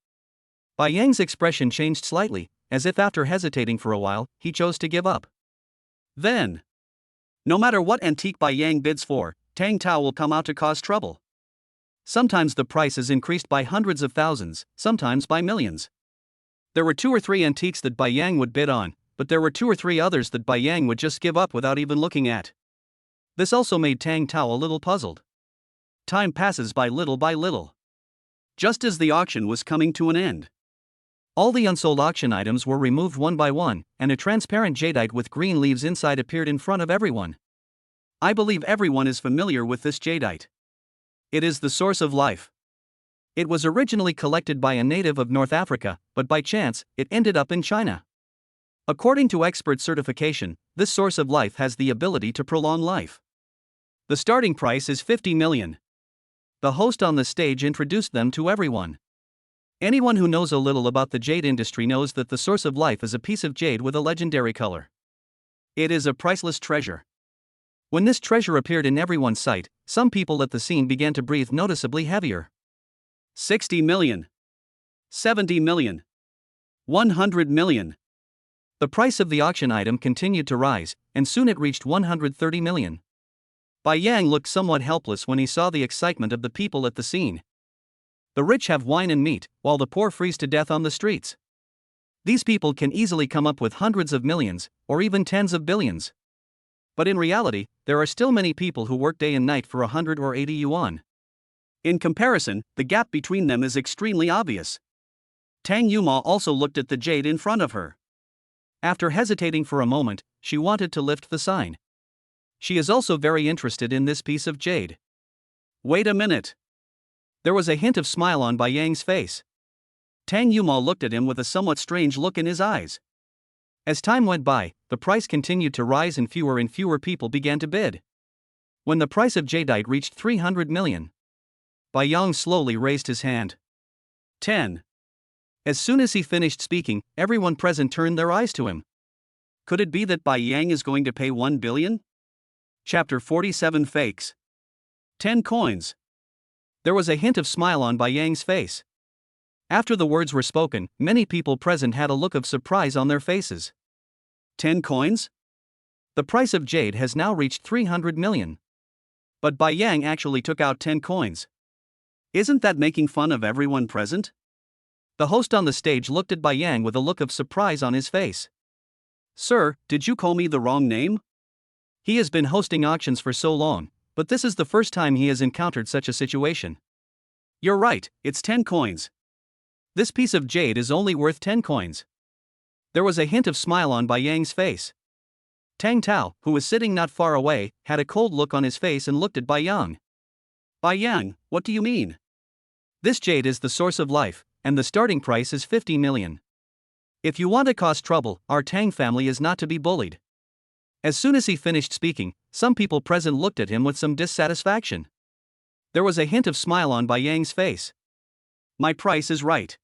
Bai Yang's expression changed slightly, as if after hesitating for a while, he chose to give up. Then, no matter what antique Bai Yang bids for, Tang Tao will come out to cause trouble. Sometimes the price is increased by hundreds of thousands, sometimes by millions. There were 2 or 3 antiques that Bai Yang would bid on, but there were 2 or 3 others that Bai Yang would just give up without even looking at. This also made Tang Tao a little puzzled. Time passes by little. Just as the auction was coming to an end, All the unsold auction items were removed one by one, and a transparent jadeite with green leaves inside appeared in front of everyone. I believe everyone is familiar with this jadeite. It is the source of life. It was originally collected by a native of North Africa, but by chance, it ended up in China. According to expert certification, this source of life has the ability to prolong life. The starting price is 50 million. The host on the stage introduced them to everyone. Anyone who knows a little about the jade industry knows that the source of life is a piece of jade with a legendary color. It is a priceless treasure. When this treasure appeared in everyone's sight, some people at the scene began to breathe noticeably heavier. 60 million. 70 million. 100 million. The price of the auction item continued to rise, and soon it reached 130 million. Bai Yang looked somewhat helpless when he saw the excitement of the people at the scene. The rich have wine and meat, while the poor freeze to death on the streets. These people can easily come up with hundreds of millions, or even tens of billions. But in reality, there are still many people who work day and night for 100 or 80 yuan. In comparison, the gap between them is extremely obvious. Tang Yuma also looked at the jade in front of her. After hesitating for a moment, she wanted to lift the sign. She is also very interested in this piece of jade. Wait a minute. There was a hint of smile on Bai Yang's face. Tang Yuma looked at him with a somewhat strange look in his eyes. As time went by, the price continued to rise and fewer people began to bid. When the price of jadeite reached 300 million, Bai Yang slowly raised his hand. 10. As soon as he finished speaking, everyone present turned their eyes to him. Could it be that Bai Yang is going to pay 1 billion? Chapter 47 Fakes. 10 coins. There was a hint of smile on Bai Yang's face. After the words were spoken, many people present had a look of surprise on their faces. 10 coins? The price of jade has now reached 300 million. But Bai Yang actually took out 10 coins. Isn't that making fun of everyone present? The host on the stage looked at Bai Yang with a look of surprise on his face. Sir, did you call me the wrong name? He has been hosting auctions for so long, but this is the first time he has encountered such a situation. You're right, it's 10 coins. This piece of jade is only worth 10 coins. There was a hint of smile on Bai Yang's face. Tang Tao, who was sitting not far away, had a cold look on his face and looked at Bai Yang. Bai Yang, what do you mean? This jade is the source of life, and the starting price is 50 million. If you want to cause trouble, our Tang family is not to be bullied. As soon as he finished speaking, some people present looked at him with some dissatisfaction. There was a hint of smile on Bai Yang's face. My price is right.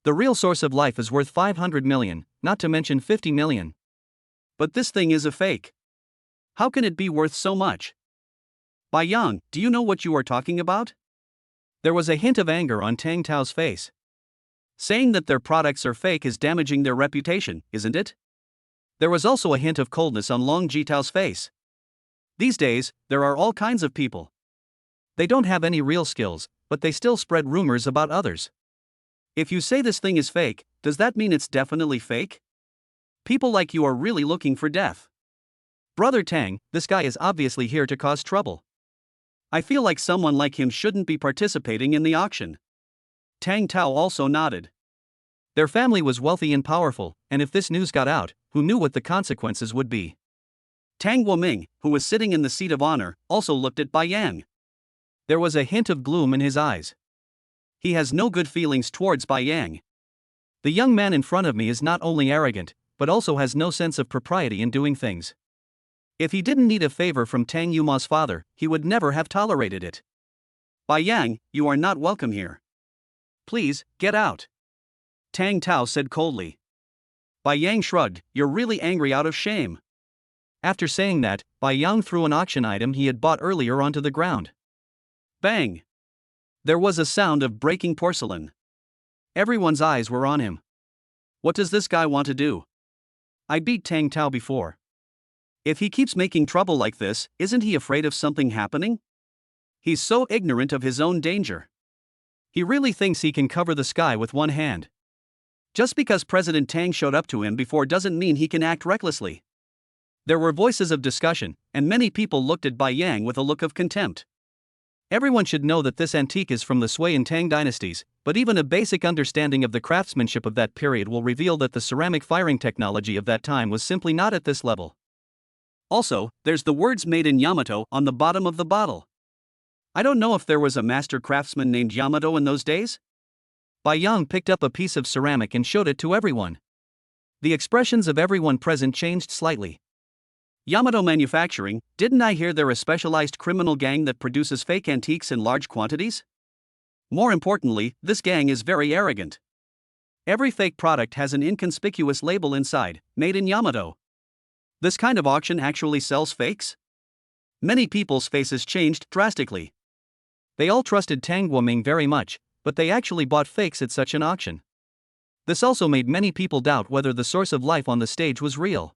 The real source of life is worth 500 million, not to mention 50 million. But this thing is a fake. How can it be worth so much? Bai Yang, do you know what you are talking about? There was a hint of anger on Tang Tao's face. Saying that their products are fake is damaging their reputation, isn't it? There was also a hint of coldness on Long Jitao's face. These days, there are all kinds of people. They don't have any real skills, but they still spread rumors about others. If you say this thing is fake, does that mean it's definitely fake? People like you are really looking for death. Brother Tang, this guy is obviously here to cause trouble. I feel like someone like him shouldn't be participating in the auction. Tang Tao also nodded. Their family was wealthy and powerful, and if this news got out, who knew what the consequences would be? Tang Woming, who was sitting in the seat of honor, also looked at Bai Yang. There was a hint of gloom in his eyes. He has no good feelings towards Bai Yang. The young man in front of me is not only arrogant, but also has no sense of propriety in doing things. If he didn't need a favor from Tang Yuma's father, he would never have tolerated it. Bai Yang, you are not welcome here. Please, get out. Tang Tao said coldly. Bai Yang shrugged, you're really angry out of shame. After saying that, Bai Yang threw an auction item he had bought earlier onto the ground. Bang! There was a sound of breaking porcelain. Everyone's eyes were on him. What does this guy want to do? I beat Tang Tao before. If he keeps making trouble like this, isn't he afraid of something happening? He's so ignorant of his own danger. He really thinks he can cover the sky with one hand. Just because President Tang showed up to him before doesn't mean he can act recklessly. There were voices of discussion, and many people looked at Bai Yang with a look of contempt. Everyone should know that this antique is from the Sui and Tang dynasties, but even a basic understanding of the craftsmanship of that period will reveal that the ceramic firing technology of that time was simply not at this level. Also, there's the words made in Yamato on the bottom of the bottle. I don't know if there was a master craftsman named Yamato in those days? Bai Yang picked up a piece of ceramic and showed it to everyone. The expressions of everyone present changed slightly. Yamato Manufacturing, didn't I hear they're a specialized criminal gang that produces fake antiques in large quantities? More importantly, this gang is very arrogant. Every fake product has an inconspicuous label inside, made in Yamato. This kind of auction actually sells fakes? Many people's faces changed drastically. They all trusted Tang Guoming very much, but they actually bought fakes at such an auction. This also made many people doubt whether the source of life on the stage was real.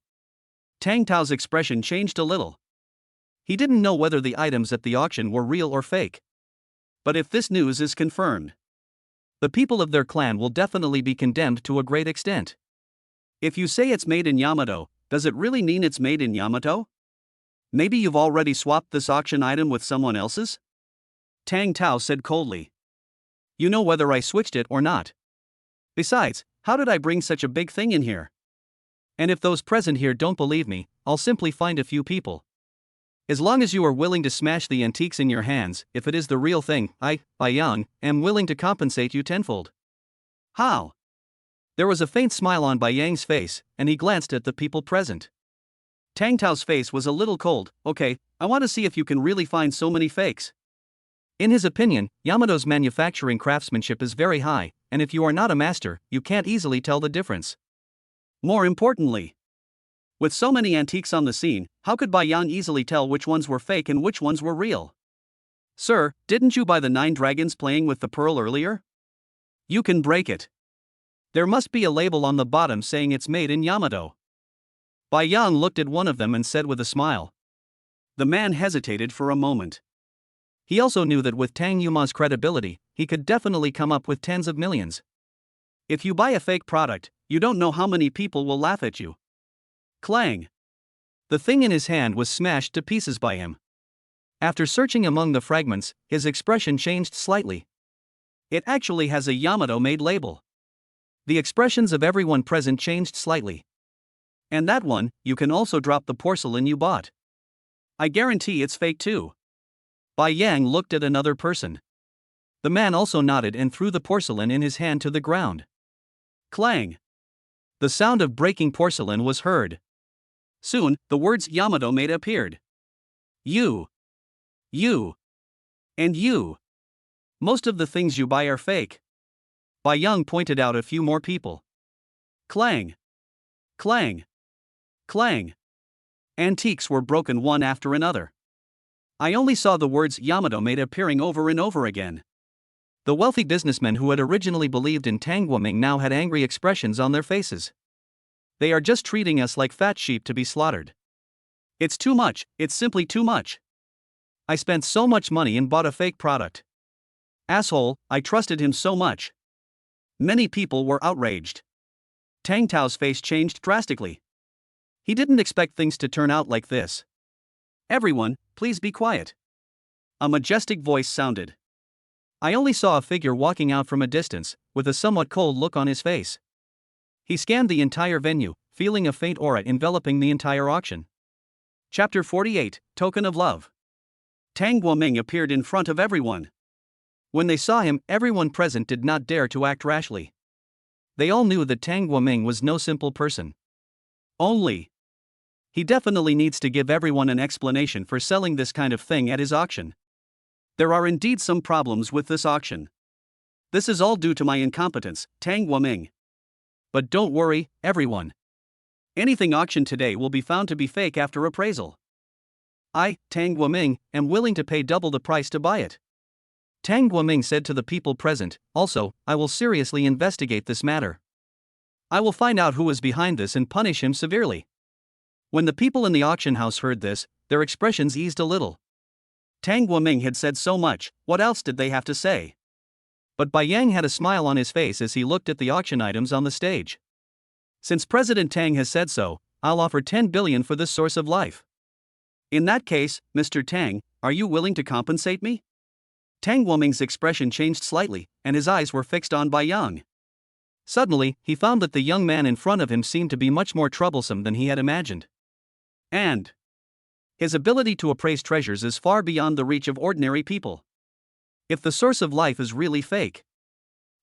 Tang Tao's expression changed a little. He didn't know whether the items at the auction were real or fake. But if this news is confirmed, the people of their clan will definitely be condemned to a great extent. If you say it's made in Yamato, does it really mean it's made in Yamato? Maybe you've already swapped this auction item with someone else's? Tang Tao said coldly. You know whether I switched it or not. Besides, how did I bring such a big thing in here? And if those present here don't believe me, I'll simply find a few people. As long as you are willing to smash the antiques in your hands, if it is the real thing, I, Bai Yang, am willing to compensate you tenfold. How? There was a faint smile on Bai Yang's face, and he glanced at the people present. Tang Tao's face was a little cold. Okay, I want to see if you can really find so many fakes. In his opinion, Yamato's manufacturing craftsmanship is very high, and if you are not a master, you can't easily tell the difference. More importantly, with so many antiques on the scene, how could Bai Yang easily tell which ones were fake and which ones were real? Sir, didn't you buy the 9 dragons playing with the pearl earlier? You can break it. There must be a label on the bottom saying it's made in Yamato. Bai Yang looked at one of them and said with a smile. The man hesitated for a moment. He also knew that with Tang Yuma's credibility, he could definitely come up with tens of millions. If you buy a fake product, you don't know how many people will laugh at you. Clang! The thing in his hand was smashed to pieces by him. After searching among the fragments, his expression changed slightly. It actually has a Yamato-made label. The expressions of everyone present changed slightly. And that one, you can also drop the porcelain you bought. I guarantee it's fake too. Bai Yang looked at another person. The man also nodded and threw the porcelain in his hand to the ground. Clang! The sound of breaking porcelain was heard. Soon, the words Yamato made appeared. You, and you. Most of the things you buy are fake. Bai Yang pointed out a few more people. Clang! Clang! Clang! Antiques were broken one after another. I only saw the words Yamato made appearing over and over again. The wealthy businessmen who had originally believed in Tang Guoming now had angry expressions on their faces. They are just treating us like fat sheep to be slaughtered. It's too much, it's simply too much. I spent so much money and bought a fake product. Asshole, I trusted him so much. Many people were outraged. Tang Tao's face changed drastically. He didn't expect things to turn out like this. Everyone, please be quiet. A majestic voice sounded. I only saw a figure walking out from a distance, with a somewhat cold look on his face. He scanned the entire venue, feeling a faint aura enveloping the entire auction. Chapter 48, Token of Love. Tang Guoming appeared in front of everyone. When they saw him, everyone present did not dare to act rashly. They all knew that Tang Guoming was no simple person. He definitely needs to give everyone an explanation for selling this kind of thing at his auction. There are indeed some problems with this auction. This is all due to my incompetence, Tang Guoming. But don't worry, everyone. Anything auctioned today will be found to be fake after appraisal. I, Tang Guoming, am willing to pay double the price to buy it. Tang Guoming said to the people present. Also, I will seriously investigate this matter. I will find out who is behind this and punish him severely. When the people in the auction house heard this, their expressions eased a little. Tang Guoming had said so much, what else did they have to say? But Bai Yang had a smile on his face as he looked at the auction items on the stage. Since President Tang has said so, I'll offer 10 billion for this source of life. In that case, Mr. Tang, are you willing to compensate me? Tang Woming's expression changed slightly, and his eyes were fixed on Bai Yang. Suddenly, he found that the young man in front of him seemed to be much more troublesome than he had imagined. And his ability to appraise treasures is far beyond the reach of ordinary people. If the source of life is really fake,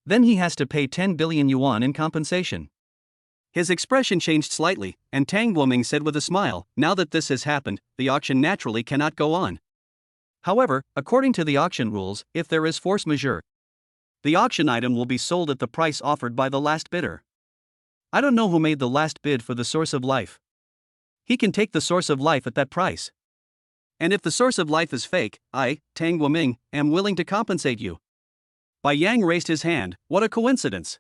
then he has to pay 10 billion yuan in compensation. His expression changed slightly, and Tang Woming said with a smile, "Now that this has happened, the auction naturally cannot go on. However, according to the auction rules, if there is force majeure, the auction item will be sold at the price offered by the last bidder. I don't know who made the last bid for the source of life. He can take the source of life at that price. And if the source of life is fake, I, Tang Woming, am willing to compensate you." Bai Yang raised his hand. "What a coincidence.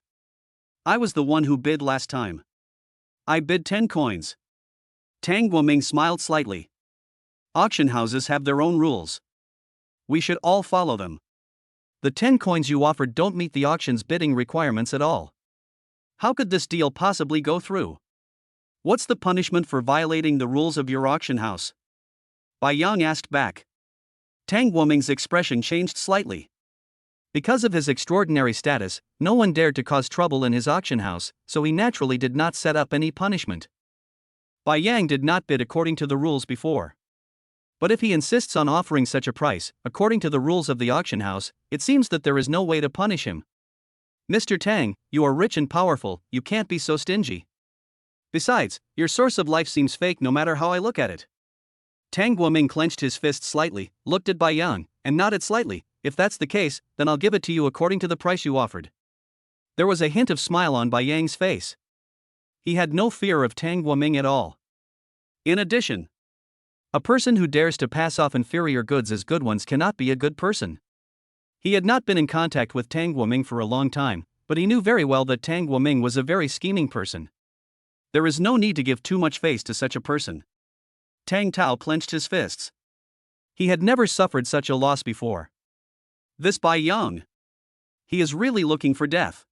I was the one who bid last time. I bid 10 coins. Tang Woming smiled slightly. "Auction houses have their own rules. We should all follow them. The 10 coins you offered don't meet the auction's bidding requirements at all. How could this deal possibly go through? What's the punishment for violating the rules of your auction house?" Bai Yang asked back. Tang Woming's expression changed slightly. Because of his extraordinary status, no one dared to cause trouble in his auction house, so he naturally did not set up any punishment. Bai Yang did not bid according to the rules before. But if he insists on offering such a price, according to the rules of the auction house, it seems that there is no way to punish him. "Mr. Tang, you are rich and powerful, you can't be so stingy. Besides, your source of life seems fake no matter how I look at it." Tang Woming clenched his fist slightly, looked at Bai Yang, and nodded slightly. "If that's the case, then I'll give it to you according to the price you offered." There was a hint of smile on Bai Yang's face. He had no fear of Tang Woming at all. In addition, a person who dares to pass off inferior goods as good ones cannot be a good person. He had not been in contact with Tang Woming for a long time, but he knew very well that Tang Woming was a very scheming person. There is no need to give too much face to such a person. Tang Tao clenched his fists. He had never suffered such a loss before. This Bai Yang. He is really looking for death.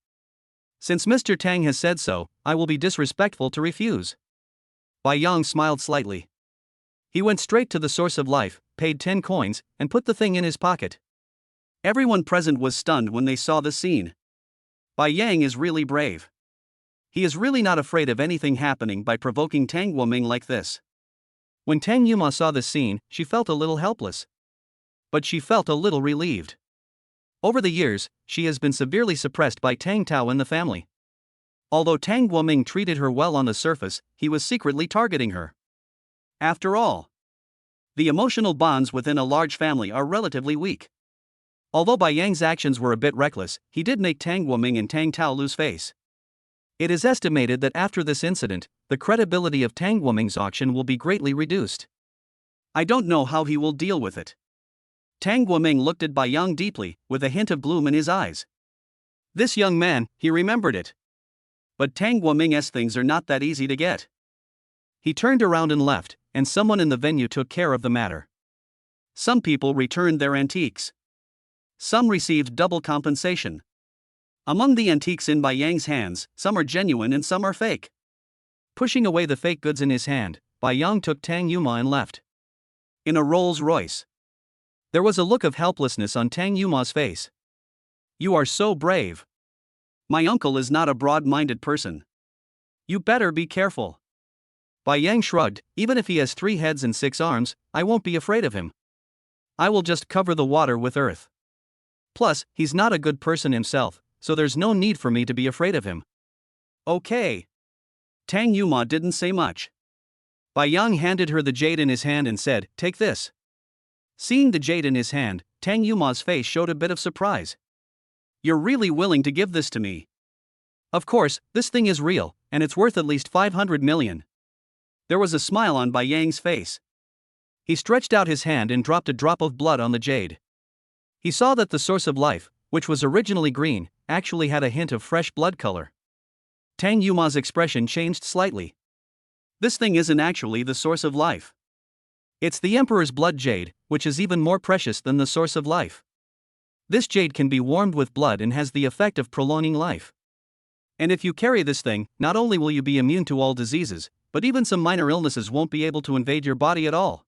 Since Mr. Tang has said so, I will be disrespectful to refuse. Bai Yang smiled slightly. He went straight to the source of life, paid 10 coins, and put the thing in his pocket. Everyone present was stunned when they saw the scene. Bai Yang is really brave. He is really not afraid of anything happening by provoking Tang Woming like this. When Tang Yuma saw this scene, she felt a little helpless. But she felt a little relieved. Over the years, she has been severely suppressed by Tang Tao and the family. Although Tang Woming treated her well on the surface, he was secretly targeting her. After all, the emotional bonds within a large family are relatively weak. Although Bai Yang's actions were a bit reckless, he did make Tang Woming and Tang Tao lose face. It is estimated that after this incident, the credibility of Tang Woming's auction will be greatly reduced. I don't know how he will deal with it. Tang Woming looked at Bai Yang deeply, with a hint of gloom in his eyes. This young man, he remembered it. But Tang Woming's things are not that easy to get. He turned around and left, and someone in the venue took care of the matter. Some people returned their antiques. Some received double compensation. Among the antiques in Bai Yang's hands, some are genuine and some are fake. Pushing away the fake goods in his hand, Bai Yang took Tang Yuma and left. In a Rolls Royce. There was a look of helplessness on Tang Yuma's face. "You are so brave. My uncle is not a broad-minded person. You better be careful." Bai Yang shrugged. "Even if he has 3 heads and 6 arms, I won't be afraid of him. I will just cover the water with earth. Plus, he's not a good person himself, so there's no need for me to be afraid of him." Okay. Tang Yuma didn't say much. Bai Yang handed her the jade in his hand and said, "Take this." Seeing the jade in his hand, Tang Yuma's face showed a bit of surprise. "You're really willing to give this to me?" "Of course, this thing is real, and it's worth at least 500 million. There was a smile on Bai Yang's face. He stretched out his hand and dropped a drop of blood on the jade. He saw that the source of life, which was originally green, actually had a hint of fresh blood color. Tang Yuma's expression changed slightly. "This thing isn't actually the source of life. It's the Emperor's blood jade, which is even more precious than the source of life. This jade can be warmed with blood and has the effect of prolonging life. And if you carry this thing, not only will you be immune to all diseases, but even some minor illnesses won't be able to invade your body at all."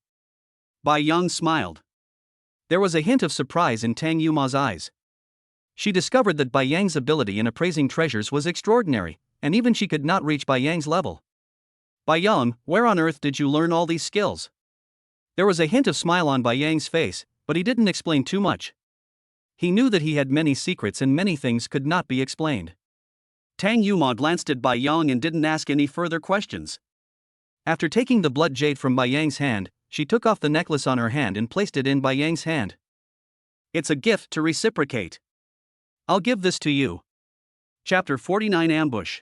Bai Yang smiled. There was a hint of surprise in Tang Yuma's eyes. She discovered that Bai Yang's ability in appraising treasures was extraordinary, and even she could not reach Bai Yang's level. Bai Yang, where on earth did you learn all these skills? There was a hint of smile on Bai Yang's face, but he didn't explain too much. He knew that he had many secrets and many things could not be explained. Tang Yuma glanced at Bai Yang and didn't ask any further questions. After taking the blood jade from Bai Yang's hand, she took off the necklace on her hand and placed it in Bai Yang's hand. It's a gift to reciprocate. I'll give this to you. Chapter 49 Ambush.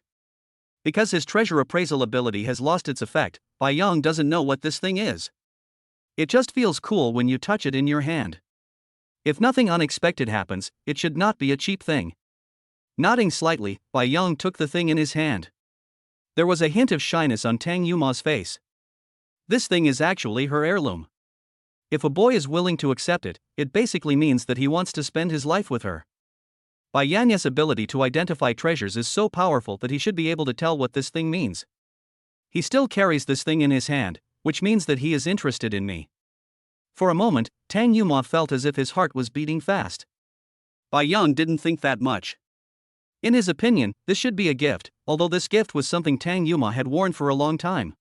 Because his treasure appraisal ability has lost its effect, Bai Yang doesn't know what this thing is. It just feels cool when you touch it in your hand. If nothing unexpected happens, it should not be a cheap thing. Nodding slightly, Bai Yang took the thing in his hand. There was a hint of shyness on Tang Yuma's face. This thing is actually her heirloom. If a boy is willing to accept it, it basically means that he wants to spend his life with her. Bai Yang's ability to identify treasures is so powerful that he should be able to tell what this thing means. He still carries this thing in his hand, which means that he is interested in me. For a moment, Tang Yuma felt as if his heart was beating fast. Bai Yang didn't think that much. In his opinion, this should be a gift, although this gift was something Tang Yuma had worn for a long time.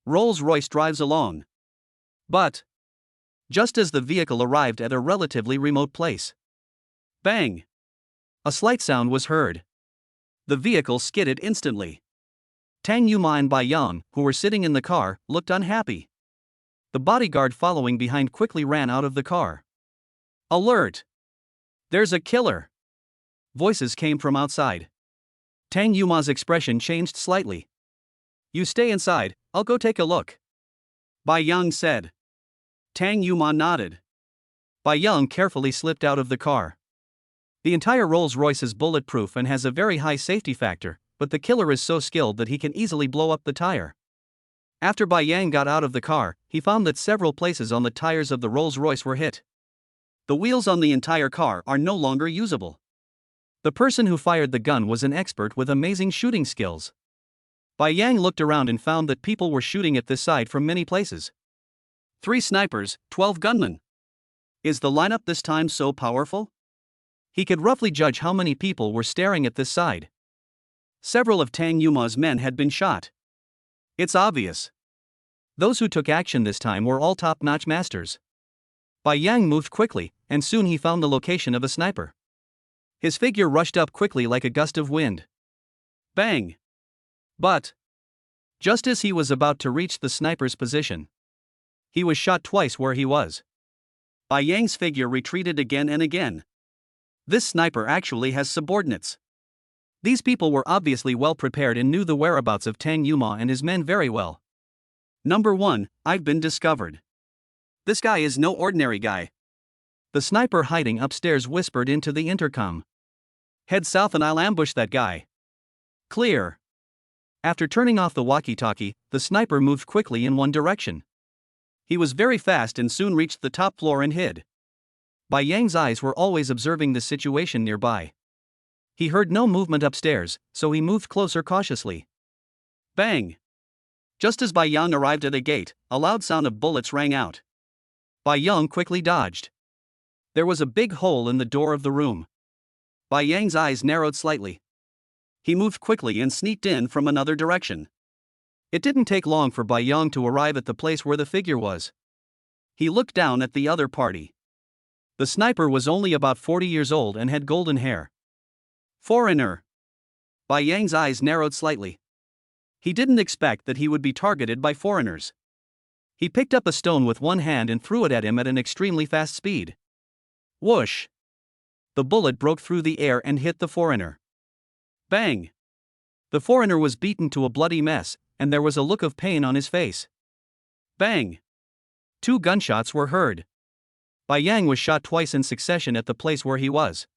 Rolls-Royce drives along. But just as the vehicle arrived at a relatively remote place, bang! A slight sound was heard. The vehicle skidded instantly. Tang Yuma and Bai Yang, who were sitting in the car, looked unhappy. The bodyguard following behind quickly ran out of the car. Alert! There's a killer! Voices came from outside. Tang Yuma's expression changed slightly. You stay inside, I'll go take a look, Bai Yang said. Tang Yuma nodded. Bai Yang carefully slipped out of the car. The entire Rolls-Royce is bulletproof and has a very high safety factor, but the killer is so skilled that he can easily blow up the tire. After Bai Yang got out of the car, he found that several places on the tires of the Rolls-Royce were hit. The wheels on the entire car are no longer usable. The person who fired the gun was an expert with amazing shooting skills. Bai Yang looked around and found that people were shooting at this side from many places. 3 snipers, 12 gunmen. Is the lineup this time so powerful? He could roughly judge how many people were staring at this side. Several of Tang Yuma's men had been shot. It's obvious. Those who took action this time were all top-notch masters. Bai Yang moved quickly, and soon he found the location of a sniper. His figure rushed up quickly like a gust of wind. Bang! But just as he was about to reach the sniper's position, he was shot twice where he was. Bai Yang's figure retreated again and again. This sniper actually has subordinates. These people were obviously well prepared and knew the whereabouts of Tang Yuma and his men very well. Number 1, I've been discovered. This guy is no ordinary guy. The sniper hiding upstairs whispered into the intercom. Head south and I'll ambush that guy. Clear. After turning off the walkie-talkie, the sniper moved quickly in one direction. He was very fast and soon reached the top floor and hid. Bai Yang's eyes were always observing the situation nearby. He heard no movement upstairs, so he moved closer cautiously. Bang! Just as Bai Yang arrived at a gate, a loud sound of bullets rang out. Bai Yang quickly dodged. There was a big hole in the door of the room. Bai Yang's eyes narrowed slightly. He moved quickly and sneaked in from another direction. It didn't take long for Bai Yang to arrive at the place where the figure was. He looked down at the other party. The sniper was only about 40 years old and had golden hair. Foreigner. Bai Yang's eyes narrowed slightly. He didn't expect that he would be targeted by foreigners. He picked up a stone with one hand and threw it at him at an extremely fast speed. Whoosh! The bullet broke through the air and hit the foreigner. Bang! The foreigner was beaten to a bloody mess, and there was a look of pain on his face. Bang! 2 gunshots were heard. Bai Yang was shot twice in succession at the place where he was.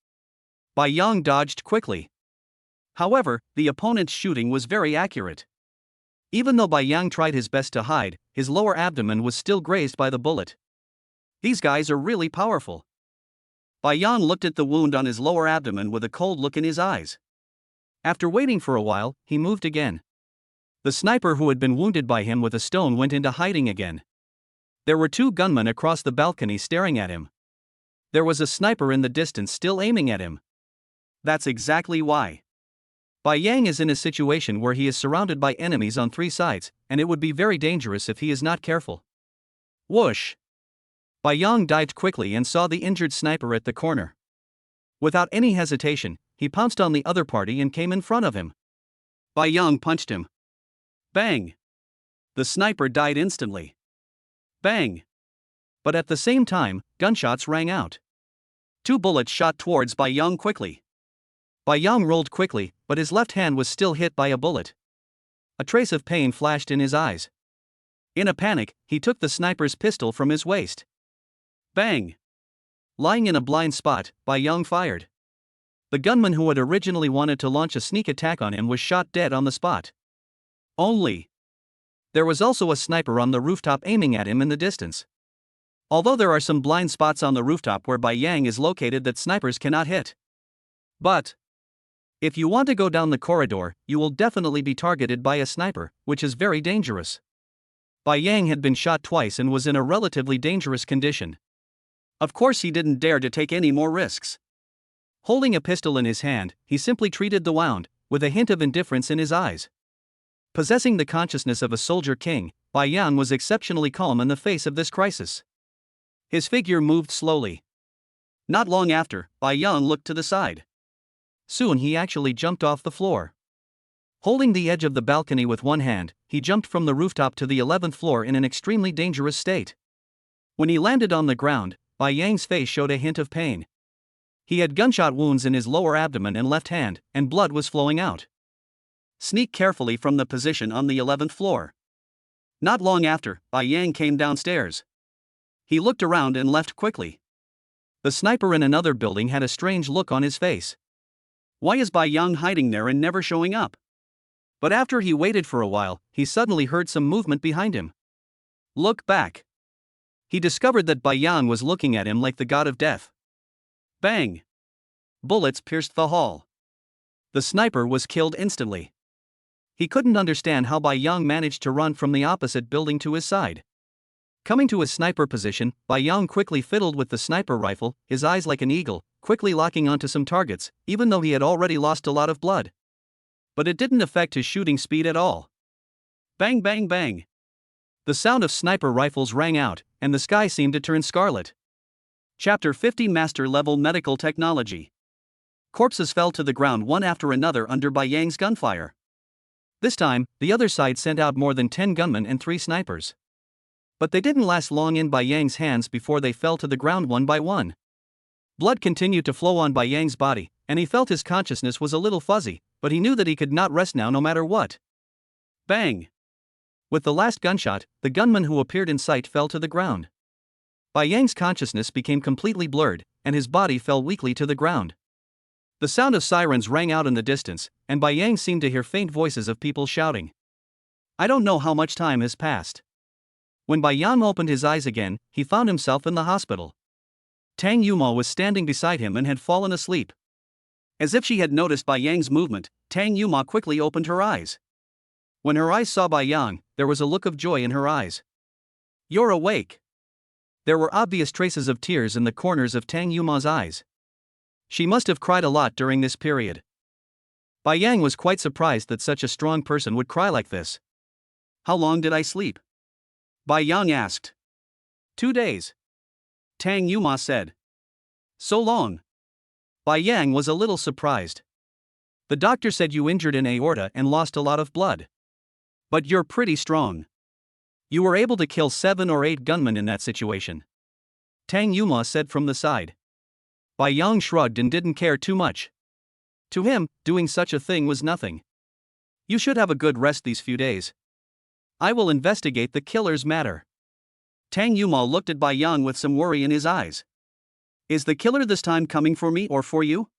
Bai Yang dodged quickly. However, the opponent's shooting was very accurate. Even though Bai Yang tried his best to hide, his lower abdomen was still grazed by the bullet. These guys are really powerful. Bai Yang looked at the wound on his lower abdomen with a cold look in his eyes. After waiting for a while, he moved again. The sniper who had been wounded by him with a stone went into hiding again. There were 2 gunmen across the balcony staring at him. There was a sniper in the distance still aiming at him. That's exactly why. Bai Yang is in a situation where he is surrounded by enemies on three sides, and it would be very dangerous if he is not careful. Whoosh! Bai Yang dived quickly and saw the injured sniper at the corner. Without any hesitation, he pounced on the other party and came in front of him. Bai Yang punched him. Bang! The sniper died instantly. Bang! But at the same time, gunshots rang out. Two bullets shot towards Bai Yang quickly. Bai Yang rolled quickly, but his left hand was still hit by a bullet. A trace of pain flashed in his eyes. In a panic, he took the sniper's pistol from his waist. Bang! Lying in a blind spot, Bai Yang fired. The gunman who had originally wanted to launch a sneak attack on him was shot dead on the spot. There was also a sniper on the rooftop aiming at him in the distance. Although there are some blind spots on the rooftop where Bai Yang is located that snipers cannot hit. But if you want to go down the corridor, you will definitely be targeted by a sniper, which is very dangerous. Bai Yang had been shot twice and was in a relatively dangerous condition. Of course, he didn't dare to take any more risks. Holding a pistol in his hand, he simply treated the wound, with a hint of indifference in his eyes. Possessing the consciousness of a soldier king, Bai Yang was exceptionally calm in the face of this crisis. His figure moved slowly. Not long after, Bai Yang looked to the side. Soon he actually jumped off the floor. Holding the edge of the balcony with one hand, he jumped from the rooftop to the 11th floor in an extremely dangerous state. When he landed on the ground, Bai Yang's face showed a hint of pain. He had gunshot wounds in his lower abdomen and left hand, and blood was flowing out. Sneak carefully from the position on the 11th floor. Not long after, Bai Yang came downstairs. He looked around and left quickly. The sniper in another building had a strange look on his face. Why is Bai Yang hiding there and never showing up? But after he waited for a while, he suddenly heard some movement behind him. Look back. He discovered that Bai Yang was looking at him like the god of death. Bang! Bullets pierced the hall. The sniper was killed instantly. He couldn't understand how Bai Yang managed to run from the opposite building to his side. Coming to his sniper position, Bai Yang quickly fiddled with the sniper rifle, his eyes like an eagle, quickly locking onto some targets, even though he had already lost a lot of blood. But it didn't affect his shooting speed at all. Bang bang bang! The sound of sniper rifles rang out, and the sky seemed to turn scarlet. Chapter 50 Master Level Medical Technology. Corpses fell to the ground one after another under Bai Yang's gunfire. This time, the other side sent out more than 10 gunmen and 3 snipers. But they didn't last long in Bai Yang's hands before they fell to the ground one by one. Blood continued to flow on Bai Yang's body, and he felt his consciousness was a little fuzzy, but he knew that he could not rest now no matter what. Bang! With the last gunshot, the gunman who appeared in sight fell to the ground. Bai Yang's consciousness became completely blurred, and his body fell weakly to the ground. The sound of sirens rang out in the distance, and Bai Yang seemed to hear faint voices of people shouting. I don't know how much time has passed. When Bai Yang opened his eyes again, he found himself in the hospital. Tang Yuma was standing beside him and had fallen asleep. As if she had noticed Bai Yang's movement, Tang Yuma quickly opened her eyes. When her eyes saw Bai Yang, there was a look of joy in her eyes. You're awake. There were obvious traces of tears in the corners of Tang Yuma's eyes. She must have cried a lot during this period. Bai Yang was quite surprised that such a strong person would cry like this. How long did I sleep? Bai Yang asked. 2 days. Tang Yuma said. So long. Bai Yang was a little surprised. The doctor said you injured an aorta and lost a lot of blood. But you're pretty strong. You were able to kill 7 or 8 gunmen in that situation. Tang Yuma said from the side. Bai Yang shrugged and didn't care too much. To him, doing such a thing was nothing. You should have a good rest these few days. I will investigate the killer's matter. Tang Yuma looked at Bai Yang with some worry in his eyes. Is the killer this time coming for me or for you?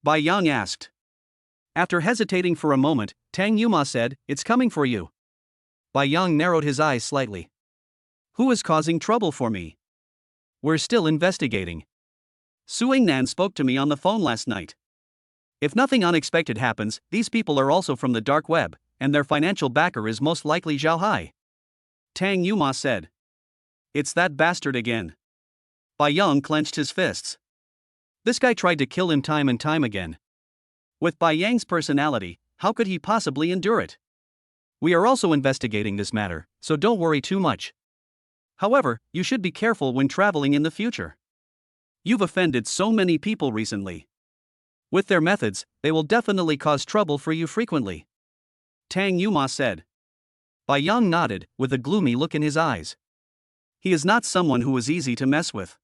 Bai Yang asked. After hesitating for a moment, Tang Yuma said, it's coming for you. Bai Yang narrowed his eyes slightly. Who is causing trouble for me? We're still investigating. Su Yingnan spoke to me on the phone last night. If nothing unexpected happens, these people are also from the dark web, and their financial backer is most likely Zhao Hai. Tang Yuma said. It's that bastard again. Bai Yang clenched his fists. This guy tried to kill him time and time again. With Bai Yang's personality, how could he possibly endure it? We are also investigating this matter, so don't worry too much. However, you should be careful when traveling in the future. You've offended so many people recently. With their methods, they will definitely cause trouble for you frequently. Tang Yuma said. Bai Yang nodded, with a gloomy look in his eyes. He is not someone who is easy to mess with.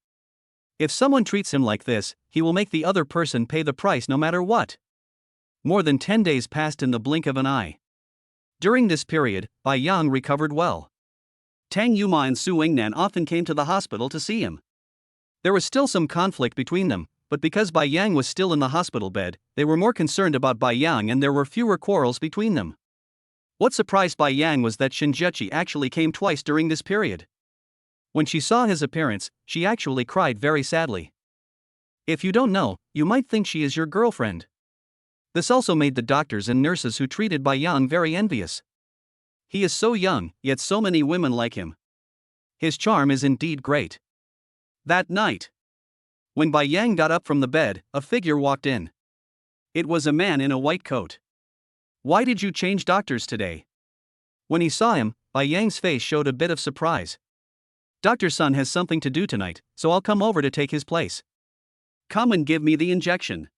If someone treats him like this, he will make the other person pay the price no matter what. More than 10 days passed in the blink of an eye. During this period, Bai Yang recovered well. Tang Yuma and Su Yingnan often came to the hospital to see him. There was still some conflict between them, but because Bai Yang was still in the hospital bed, they were more concerned about Bai Yang and there were fewer quarrels between them. What surprised Bai Yang was that Shinjuchi actually came twice during this period. When she saw his appearance, she actually cried very sadly. If you don't know, you might think she is your girlfriend. This also made the doctors and nurses who treated Bai Yang very envious. He is so young, yet so many women like him. His charm is indeed great. That night, when Bai Yang got up from the bed, a figure walked in. It was a man in a white coat. Why did you change doctors today? When he saw him, Bai Yang's face showed a bit of surprise. Dr. Sun has something to do tonight, so I'll come over to take his place. Come and give me the injection.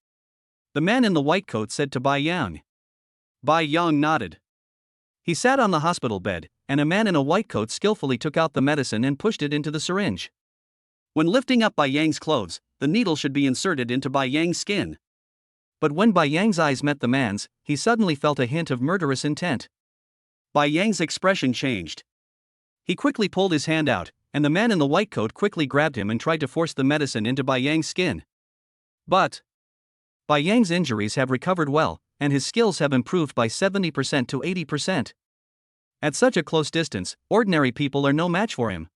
The man in the white coat said to Bai Yang. Bai Yang nodded. He sat on the hospital bed, and a man in a white coat skillfully took out the medicine and pushed it into the syringe. When lifting up Bai Yang's clothes, the needle should be inserted into Bai Yang's skin. But when Bai Yang's eyes met the man's, he suddenly felt a hint of murderous intent. Bai Yang's expression changed. He quickly pulled his hand out, and the man in the white coat quickly grabbed him and tried to force the medicine into Bai Yang's skin. But Bai Yang's injuries have recovered well, and his skills have improved by 70% to 80%. At such a close distance, ordinary people are no match for him.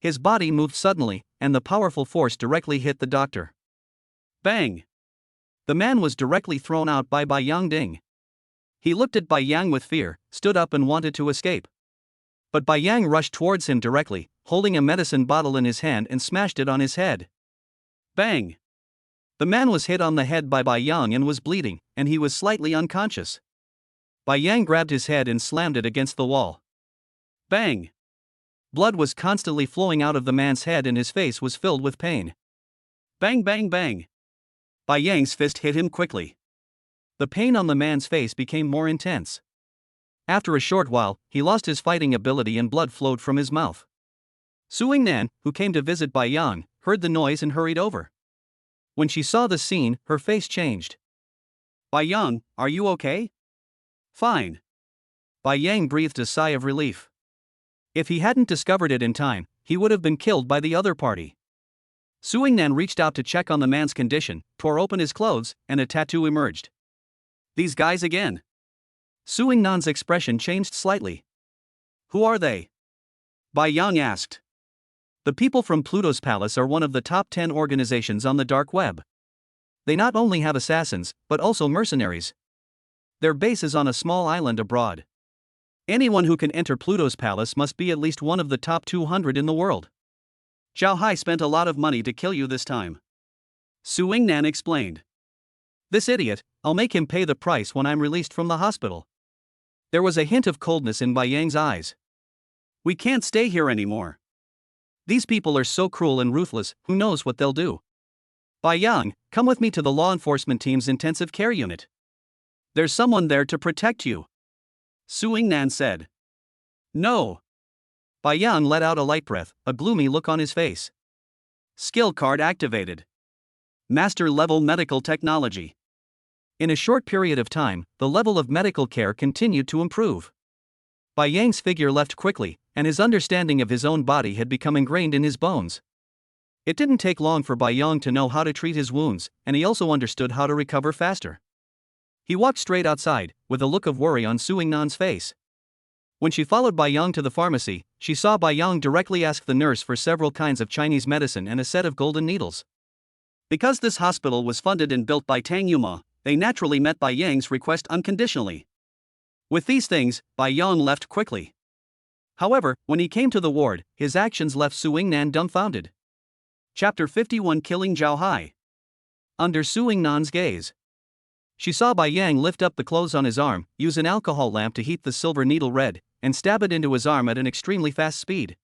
His body moved suddenly, and the powerful force directly hit the doctor. Bang! The man was directly thrown out by Bai Yang Ding. He looked at Bai Yang with fear, stood up and wanted to escape. But Bai Yang rushed towards him directly, holding a medicine bottle in his hand and smashed it on his head. Bang! The man was hit on the head by Bai Yang and was bleeding, and he was slightly unconscious. Bai Yang grabbed his head and slammed it against the wall. Bang! Blood was constantly flowing out of the man's head and his face was filled with pain. Bang bang bang! Bai Yang's fist hit him quickly. The pain on the man's face became more intense. After a short while, he lost his fighting ability and blood flowed from his mouth. Su Yingnan, who came to visit Bai Yang, heard the noise and hurried over. When she saw the scene, her face changed. Bai Yang, are you okay? Fine. Bai Yang breathed a sigh of relief. If he hadn't discovered it in time, he would have been killed by the other party. Su Yingnan reached out to check on the man's condition, tore open his clothes, and a tattoo emerged. These guys again. Su Yingnan's expression changed slightly. Who are they? Bai Yang asked. The people from Pluto's palace are one of the top 10 organizations on the dark web. They not only have assassins, but also mercenaries. Their base is on a small island abroad. Anyone who can enter Pluto's palace must be at least one of the top 200 in the world. Zhao Hai spent a lot of money to kill you this time. Su Yingnan explained. This idiot, I'll make him pay the price when I'm released from the hospital. There was a hint of coldness in Bai Yang's eyes. We can't stay here anymore. These people are so cruel and ruthless, who knows what they'll do. Bai Yang, come with me to the law enforcement team's intensive care unit. There's someone there to protect you. Su Yingnan said. No. Bai Yang let out a light breath, a gloomy look on his face. Skill card activated. Master level medical technology. In a short period of time, the level of medical care continued to improve. Bai Yang's figure left quickly, and his understanding of his own body had become ingrained in his bones. It didn't take long for Bai Yang to know how to treat his wounds, and he also understood how to recover faster. He walked straight outside, with a look of worry on Su Yingnan's face. When she followed Bai Yang to the pharmacy, she saw Bai Yang directly ask the nurse for several kinds of Chinese medicine and a set of golden needles. Because this hospital was funded and built by Tang Yuma, they naturally met Bai Yang's request unconditionally. With these things, Bai Yang left quickly. However, when he came to the ward, his actions left Su Yingnan dumbfounded. Chapter 51, Killing Zhao Hai. Under Su Yingnan's gaze, she saw Bai Yang lift up the clothes on his arm, use an alcohol lamp to heat the silver needle red, and stab it into his arm at an extremely fast speed.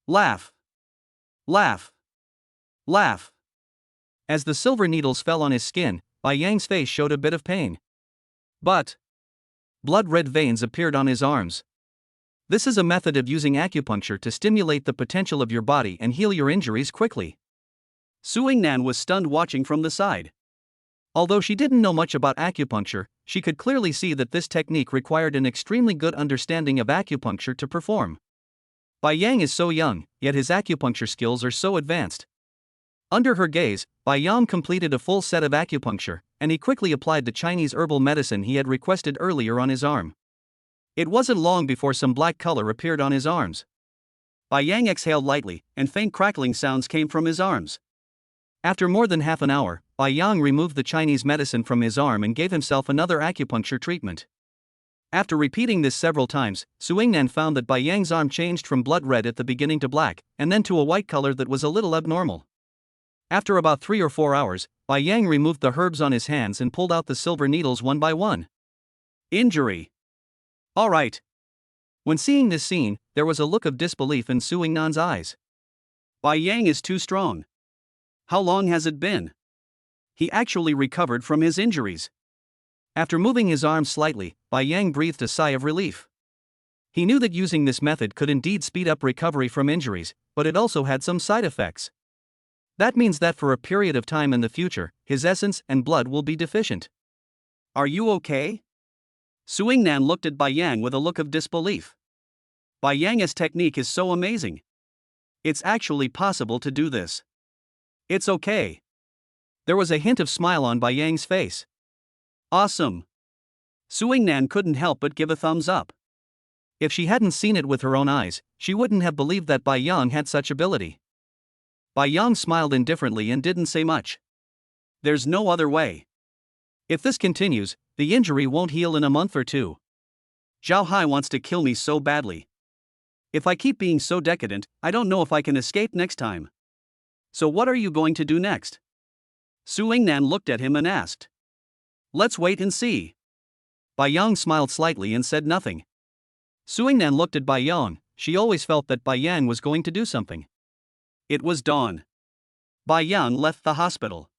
Laugh. Laugh. Laugh. As the silver needles fell on his skin, Bai Yang's face showed a bit of pain. But blood-red veins appeared on his arms. This is a method of using acupuncture to stimulate the potential of your body and heal your injuries quickly. Su Yingnan was stunned watching from the side. Although she didn't know much about acupuncture, she could clearly see that this technique required an extremely good understanding of acupuncture to perform. Bai Yang is so young, yet his acupuncture skills are so advanced. Under her gaze, Bai Yang completed a full set of acupuncture, and he quickly applied the Chinese herbal medicine he had requested earlier on his arm. It wasn't long before some black color appeared on his arms. Bai Yang exhaled lightly, and faint crackling sounds came from his arms. After more than half an hour, Bai Yang removed the Chinese medicine from his arm and gave himself another acupuncture treatment. After repeating this several times, Su Yingnan found that Bai Yang's arm changed from blood red at the beginning to black, and then to a white color that was a little abnormal. After about 3 or 4 hours, Bai Yang removed the herbs on his hands and pulled out the silver needles one by one. Injury. All right. When seeing this scene, there was a look of disbelief in Su Yingnan's eyes. Bai Yang is too strong. How long has it been? He actually recovered from his injuries. After moving his arm slightly, Bai Yang breathed a sigh of relief. He knew that using this method could indeed speed up recovery from injuries, but it also had some side effects. That means that for a period of time in the future, his essence and blood will be deficient. Are you okay? Su Yingnan looked at Bai Yang with a look of disbelief. Bai Yang's technique is so amazing. It's actually possible to do this. It's okay. There was a hint of smile on Bai Yang's face. Awesome. Su Yingnan couldn't help but give a thumbs up. If she hadn't seen it with her own eyes, she wouldn't have believed that Bai Yang had such ability. Bai Yang smiled indifferently and didn't say much. There's no other way. If this continues, the injury won't heal in a month or two. Zhao Hai wants to kill me so badly. If I keep being so decadent, I don't know if I can escape next time. So what are you going to do next? Su Yingnan looked at him and asked. Let's wait and see. Bai Yang smiled slightly and said nothing. Su Yingnan looked at Bai Yang. She always felt that Bai Yang was going to do something. It was dawn. Bai Yang left the hospital.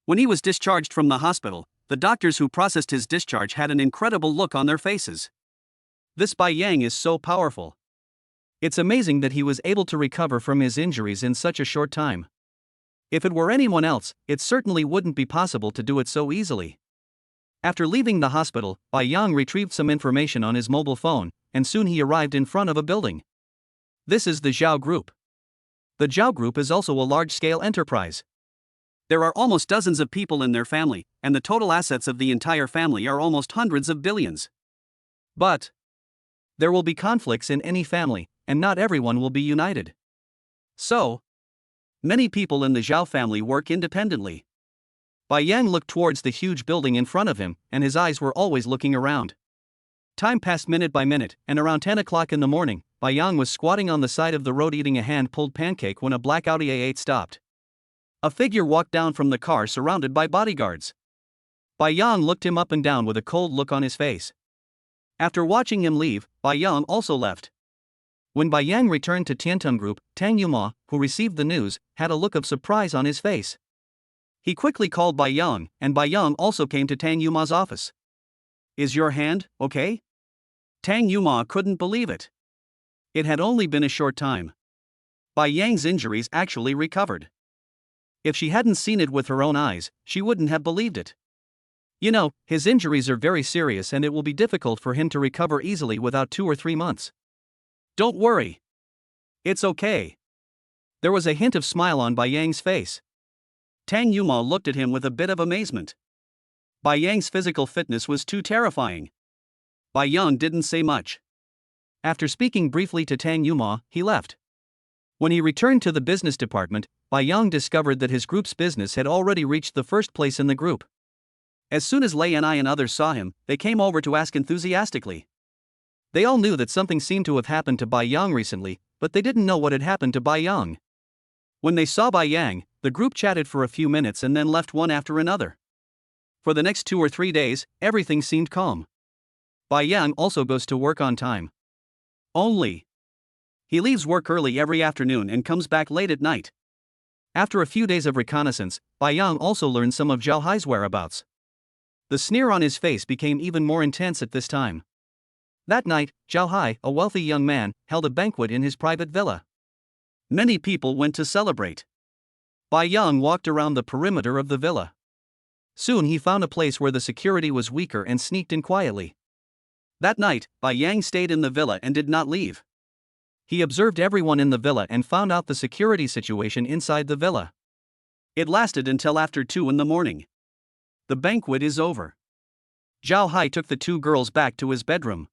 When he was discharged from the hospital, the doctors who processed his discharge had an incredible look on their faces. This Bai Yang is so powerful. It's amazing that he was able to recover from his injuries in such a short time. If it were anyone else, it certainly wouldn't be possible to do it so easily. After leaving the hospital, Bai Yang retrieved some information on his mobile phone, and soon he arrived in front of a building. This is the Zhao Group. The Zhao Group is also a large-scale enterprise. There are almost dozens of people in their family, and the total assets of the entire family are almost hundreds of billions. But there will be conflicts in any family, and not everyone will be united. So many people in the Zhao family work independently. Bai Yang looked towards the huge building in front of him, and his eyes were always looking around. Time passed minute by minute, and around 10 o'clock in the morning, Bai Yang was squatting on the side of the road eating a hand-pulled pancake when a black Audi A8 stopped. A figure walked down from the car surrounded by bodyguards. Bai Yang looked him up and down with a cold look on his face. After watching him leave, Bai Yang also left. When Bai Yang returned to Tiantong Group, Tang Yuma, who received the news, had a look of surprise on his face. He quickly called Bai Yang, and Bai Yang also came to Tang Yuma's office. Is your hand okay? Tang Yuma couldn't believe it. It had only been a short time. Bai Yang's injuries actually recovered. If she hadn't seen it with her own eyes, she wouldn't have believed it. You know, his injuries are very serious and it will be difficult for him to recover easily without 2 or 3 months. Don't worry. It's okay. There was a hint of smile on Bai Yang's face. Tang Yuma looked at him with a bit of amazement. Bai Yang's physical fitness was too terrifying. Bai Yang didn't say much. After speaking briefly to Tang Yuma, he left. When he returned to the business department, Bai Yang discovered that his group's business had already reached the first place in the group. As soon as Lei and I and others saw him, they came over to ask enthusiastically. They all knew that something seemed to have happened to Bai Yang recently, but they didn't know what had happened to Bai Yang. When they saw Bai Yang, the group chatted for a few minutes and then left one after another. For the next 2 or 3 days, everything seemed calm. Bai Yang also goes to work on time. Only. He leaves work early every afternoon and comes back late at night. After a few days of reconnaissance, Bai Yang also learned some of Zhao Hai's whereabouts. The sneer on his face became even more intense at this time. That night, Zhao Hai, a wealthy young man, held a banquet in his private villa. Many people went to celebrate. Bai Yang walked around the perimeter of the villa. Soon he found a place where the security was weaker and sneaked in quietly. That night, Bai Yang stayed in the villa and did not leave. He observed everyone in the villa and found out the security situation inside the villa. It lasted until after 2 in the morning. The banquet is over. Zhao Hai took the 2 girls back to his bedroom.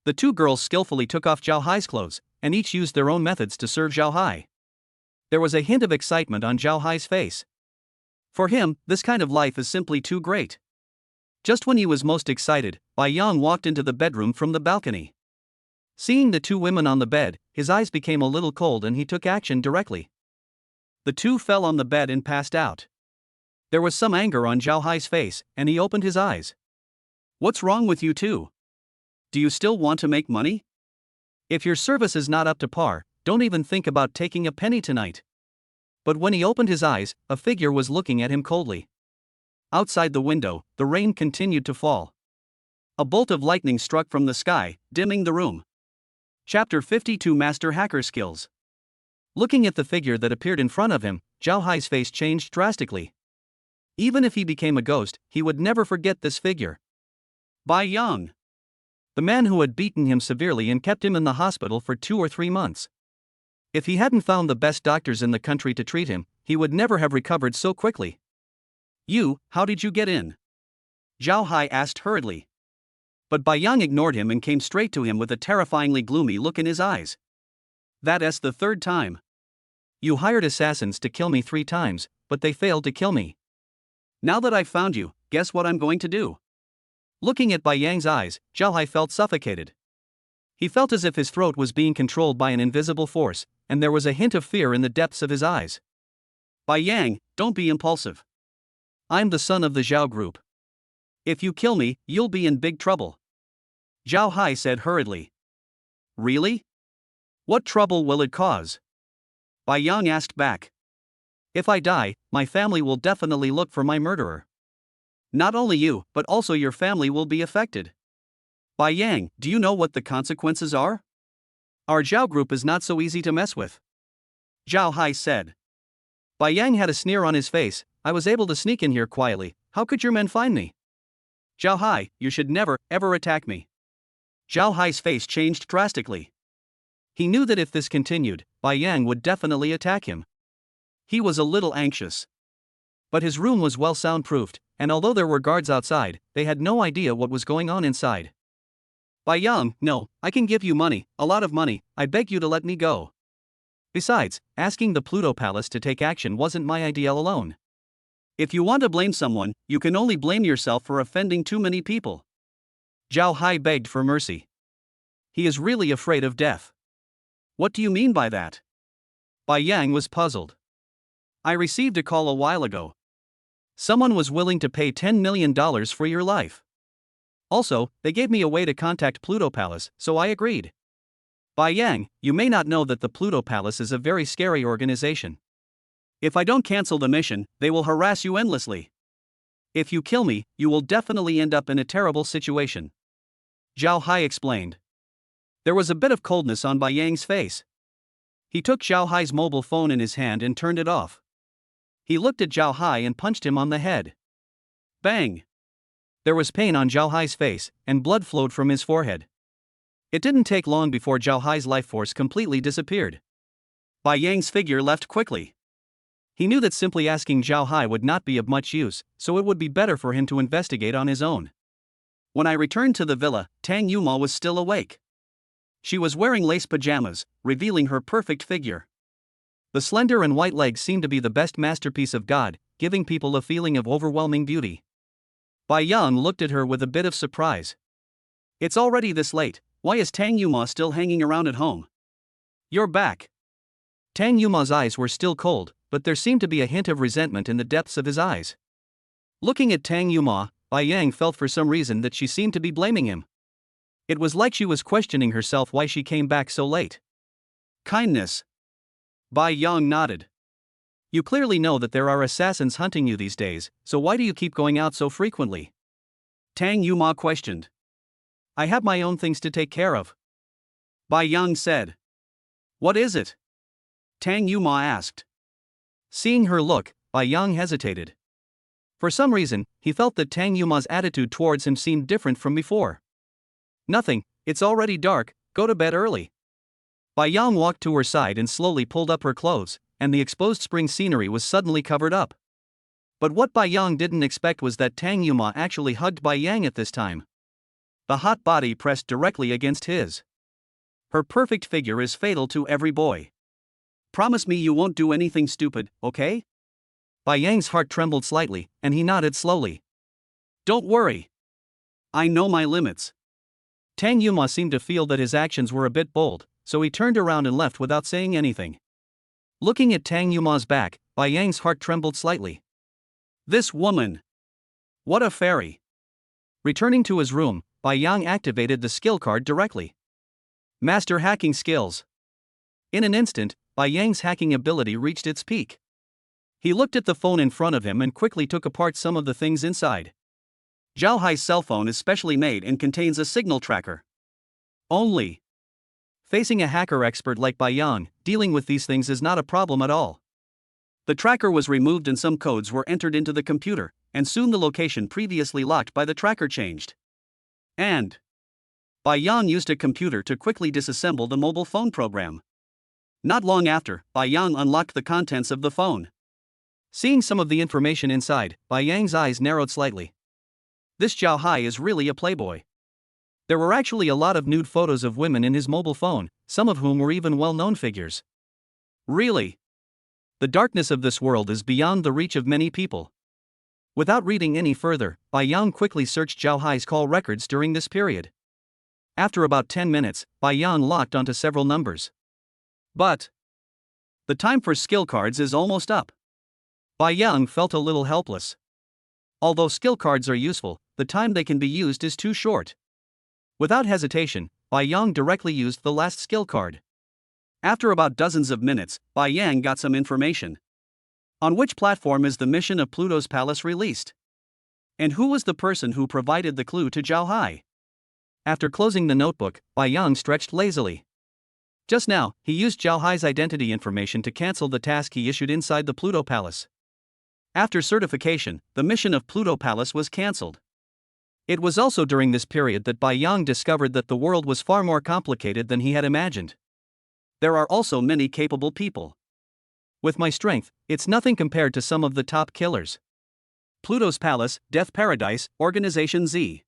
The 2 girls skillfully took off Zhao Hai's clothes, and each used their own methods to serve Zhao Hai. There was a hint of excitement on Zhao Hai's face. For him, this kind of life is simply too great. Just when he was most excited, Bai Yang walked into the bedroom from the balcony. Seeing the 2 women on the bed, his eyes became a little cold and he took action directly. The 2 fell on the bed and passed out. There was some anger on Zhao Hai's face, and he opened his eyes. What's wrong with you 2? Do you still want to make money? If your service is not up to par, don't even think about taking a penny tonight. But when he opened his eyes, a figure was looking at him coldly. Outside the window, the rain continued to fall. A bolt of lightning struck from the sky, dimming the room. Chapter 52 Master Hacker Skills. Looking at the figure that appeared in front of him, Zhao Hai's face changed drastically. Even if he became a ghost, he would never forget this figure. Bai Yang. The man who had beaten him severely and kept him in the hospital for 2 or 3 months. If he hadn't found the best doctors in the country to treat him, he would never have recovered so quickly. You, how did you get in? Zhao Hai asked hurriedly. But Bai Yang ignored him and came straight to him with a terrifyingly gloomy look in his eyes. That's the 3rd time. You hired assassins to kill me 3 times, but they failed to kill me. Now that I've found you, guess what I'm going to do? Looking at Bai Yang's eyes, Zhao Hai felt suffocated. He felt as if his throat was being controlled by an invisible force, and there was a hint of fear in the depths of his eyes. Bai Yang, don't be impulsive. I'm the son of the Zhao group. If you kill me, you'll be in big trouble. Zhao Hai said hurriedly. Really? What trouble will it cause? Bai Yang asked back. If I die, my family will definitely look for my murderer. Not only you, but also your family will be affected. Bai Yang, do you know what the consequences are? Our Zhao group is not so easy to mess with. Zhao Hai said. Bai Yang had a sneer on his face. I was able to sneak in here quietly. How could your men find me? Zhao Hai, you should never, ever attack me. Zhao Hai's face changed drastically. He knew that if this continued, Bai Yang would definitely attack him. He was a little anxious. But his room was well soundproofed, and although there were guards outside, they had no idea what was going on inside. Bai Yang, no, I can give you money, a lot of money, I beg you to let me go. Besides, asking the Pluto Palace to take action wasn't my idea alone. If you want to blame someone, you can only blame yourself for offending too many people. Zhao Hai begged for mercy. He is really afraid of death. What do you mean by that? Bai Yang was puzzled. I received a call a while ago. Someone was willing to pay $10 million for your life. Also, they gave me a way to contact Pluto Palace, so I agreed. Bai Yang, you may not know that the Pluto Palace is a very scary organization. If I don't cancel the mission, they will harass you endlessly. If you kill me, you will definitely end up in a terrible situation. Zhao Hai explained. There was a bit of coldness on Bai Yang's face. He took Zhao Hai's mobile phone in his hand and turned it off. He looked at Zhao Hai and punched him on the head. Bang! There was pain on Zhao Hai's face, and blood flowed from his forehead. It didn't take long before Zhao Hai's life force completely disappeared. Bai Yang's figure left quickly. He knew that simply asking Zhao Hai would not be of much use, so it would be better for him to investigate on his own. When I returned to the villa, Tang Yuma was still awake. She was wearing lace pajamas, revealing her perfect figure. The slender and white legs seemed to be the best masterpiece of God, giving people a feeling of overwhelming beauty. Bai Yang looked at her with a bit of surprise. It's already this late, why is Tang Yuma still hanging around at home? You're back. Tang Yuma's eyes were still cold, but there seemed to be a hint of resentment in the depths of his eyes. Looking at Tang Yuma, Bai Yang felt for some reason that she seemed to be blaming him. It was like she was questioning herself why she came back so late. Kindness. Bai Yang nodded. You clearly know that there are assassins hunting you these days, so why do you keep going out so frequently? Tang Yuma questioned. I have my own things to take care of. Bai Yang said. What is it? Tang Yuma asked. Seeing her look, Bai Yang hesitated. For some reason, he felt that Tang Yuma's attitude towards him seemed different from before. Nothing, it's already dark, go to bed early. Bai Yang walked to her side and slowly pulled up her clothes, and the exposed spring scenery was suddenly covered up. But what Bai Yang didn't expect was that Tang Yuma actually hugged Bai Yang at this time. The hot body pressed directly against his. Her perfect figure is fatal to every boy. Promise me you won't do anything stupid, okay? Bai Yang's heart trembled slightly, and he nodded slowly. Don't worry. I know my limits. Tang Yuma seemed to feel that his actions were a bit bold, so he turned around and left without saying anything. Looking at Tang Yuma's back, Bai Yang's heart trembled slightly. This woman! What a fairy! Returning to his room, Bai Yang activated the skill card directly. Master hacking skills. In an instant, Bai Yang's hacking ability reached its peak. He looked at the phone in front of him and quickly took apart some of the things inside. Zhao Hai's cell phone is specially made and contains a signal tracker. Only. Facing a hacker expert like Bai Yang, dealing with these things is not a problem at all. The tracker was removed and some codes were entered into the computer, and soon the location previously locked by the tracker changed. And Bai Yang used a computer to quickly disassemble the mobile phone program. Not long after, Bai Yang unlocked the contents of the phone. Seeing some of the information inside, Bai Yang's eyes narrowed slightly. This Zhao Hai is really a playboy. There were actually a lot of nude photos of women in his mobile phone, some of whom were even well-known figures. Really? The darkness of this world is beyond the reach of many people. Without reading any further, Bai Yang quickly searched Zhao Hai's call records during this period. After about 10 minutes, Bai Yang locked onto several numbers. But the time for skill cards is almost up. Bai Yang felt a little helpless. Although skill cards are useful, the time they can be used is too short. Without hesitation, Bai Yang directly used the last skill card. After about dozens of minutes, Bai Yang got some information. On which platform is the mission of Pluto's palace released? And who was the person who provided the clue to Zhao Hai? After closing the notebook, Bai Yang stretched lazily. Just now, he used Zhao Hai's identity information to cancel the task he issued inside the Pluto Palace. After certification, the mission of Pluto Palace was cancelled. It was also during this period that Bai Yang discovered that the world was far more complicated than he had imagined. There are also many capable people. With my strength, it's nothing compared to some of the top killers. Pluto's Palace, Death Paradise, Organization Z.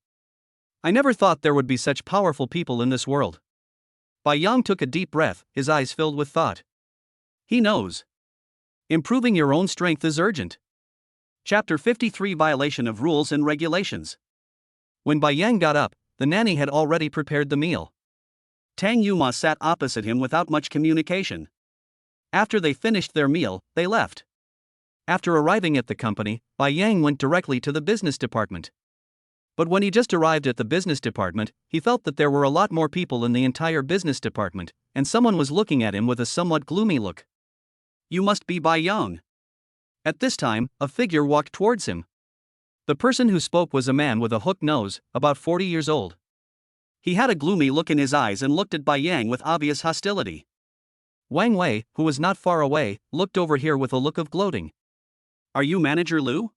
I never thought there would be such powerful people in this world. Bai Yang took a deep breath, his eyes filled with thought. He knows. Improving your own strength is urgent. Chapter 53 Violation of Rules and Regulations. When Bai Yang got up, the nanny had already prepared the meal. Tang Yuma sat opposite him without much communication. After they finished their meal, they left. After arriving at the company, Bai Yang went directly to the business department. But when he just arrived at the business department, he felt that there were a lot more people in the entire business department, and someone was looking at him with a somewhat gloomy look. You must be Bai Yang. At this time, a figure walked towards him. The person who spoke was a man with a hooked nose, about 40 years old. He had a gloomy look in his eyes and looked at Bai Yang with obvious hostility. Wang Wei, who was not far away, looked over here with a look of gloating. Are you Manager Liu?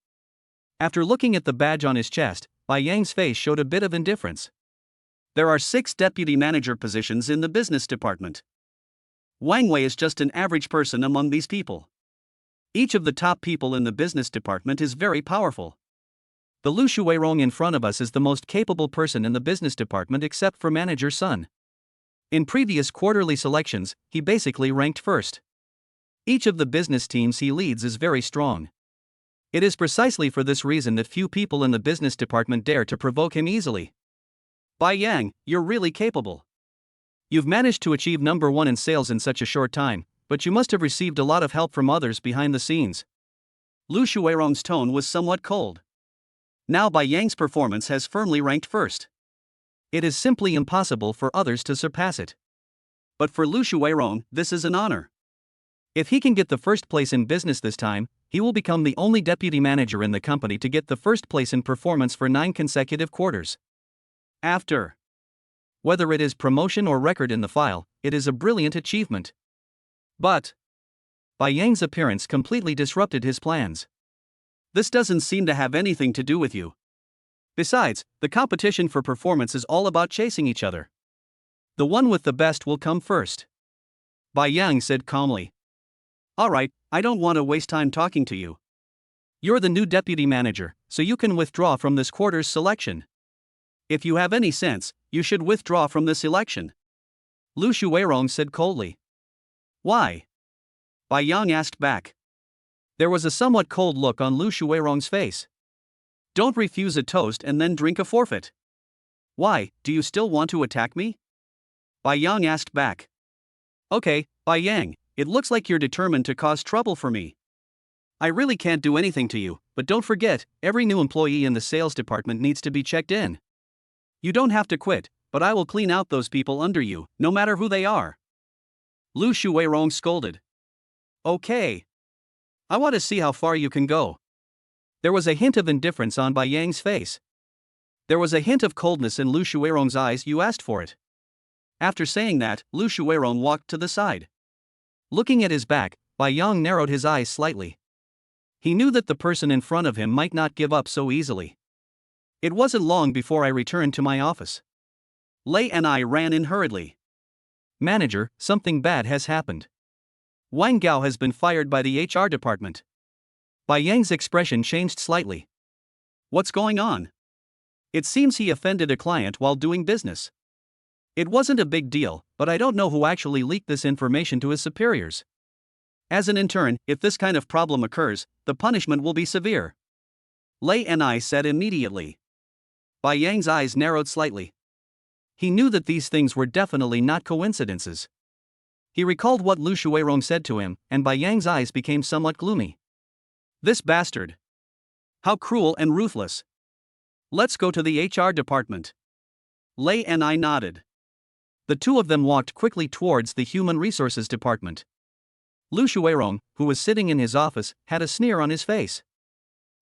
After looking at the badge on his chest, Bai Yang's face showed a bit of indifference. There are 6 deputy manager positions in the business department. Wang Wei is just an average person among these people. Each of the top people in the business department is very powerful. The Lu Shuirong in front of us is the most capable person in the business department except for Manager Sun. In previous quarterly selections, he basically ranked first. Each of the business teams he leads is very strong. It is precisely for this reason that few people in the business department dare to provoke him easily. Bai Yang, you're really capable. You've managed to achieve number 1 in sales in such a short time, but you must have received a lot of help from others behind the scenes. Lu Shuirong's tone was somewhat cold. Now Bai Yang's performance has firmly ranked first. It is simply impossible for others to surpass it. But for Lu Shuirong, this is an honor. If he can get the first place in business this time, he will become the only deputy manager in the company to get the first place in performance for 9 consecutive quarters. After. Whether it is promotion or record in the file, it is a brilliant achievement. But Bai Yang's appearance completely disrupted his plans. This doesn't seem to have anything to do with you. Besides, the competition for performance is all about chasing each other. The one with the best will come first. Bai Yang said calmly. Alright, I don't want to waste time talking to you. You're the new deputy manager, so you can withdraw from this quarter's selection. If you have any sense, you should withdraw from this election. Lu Shuirong said coldly. Why? Bai Yang asked back. There was a somewhat cold look on Lu Shuirong's face. Don't refuse a toast and then drink a forfeit. Why, do you still want to attack me? Bai Yang asked back. Okay, Bai Yang, it looks like you're determined to cause trouble for me. I really can't do anything to you, but don't forget, every new employee in the sales department needs to be checked in. You don't have to quit, but I will clean out those people under you, no matter who they are. Lu Shuirong scolded. Okay. I want to see how far you can go. There was a hint of indifference on Bai Yang's face. There was a hint of coldness in Lu Shuirong's eyes. You asked for it. After saying that, Lu Shuirong walked to the side. Looking at his back, Bai Yang narrowed his eyes slightly. He knew that the person in front of him might not give up so easily. It wasn't long before I returned to my office. Lei and I ran in hurriedly. Manager, something bad has happened. Wang Gao has been fired by the HR department. Bai Yang's expression changed slightly. What's going on? It seems he offended a client while doing business. It wasn't a big deal, but I don't know who actually leaked this information to his superiors. As an intern, if this kind of problem occurs, the punishment will be severe. Lei and I said immediately. Bai Yang's eyes narrowed slightly. He knew that these things were definitely not coincidences. He recalled what Lu Shuirong said to him, and Bai Yang's eyes became somewhat gloomy. This bastard. How cruel and ruthless. Let's go to the HR department. Lei and I nodded. The two of them walked quickly towards the Human Resources Department. Lu Shuirong, who was sitting in his office, had a sneer on his face.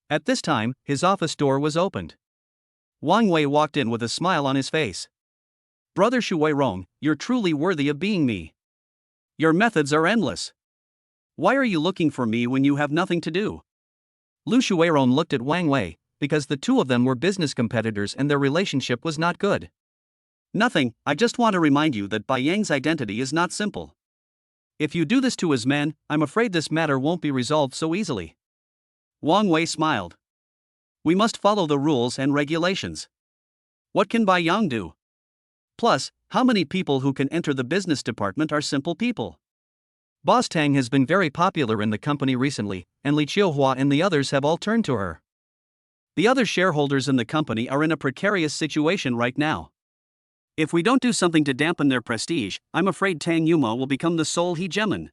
At this time, his office door was opened. Wang Wei walked in with a smile on his face. Brother Shuirong, you're truly worthy of being me. Your methods are endless. Why are you looking for me when you have nothing to do? Lu Shuirong looked at Wang Wei, because the two of them were business competitors and their relationship was not good. Nothing, I just want to remind you that Bai Yang's identity is not simple. If you do this to his men, I'm afraid this matter won't be resolved so easily. Wang Wei smiled. We must follow the rules and regulations. What can Bai Yang do? Plus, how many people who can enter the business department are simple people? Boss Tang has been very popular in the company recently, and Li Qiuhua and the others have all turned to her. The other shareholders in the company are in a precarious situation right now. If we don't do something to dampen their prestige, I'm afraid Tang Yuma will become the sole hegemon.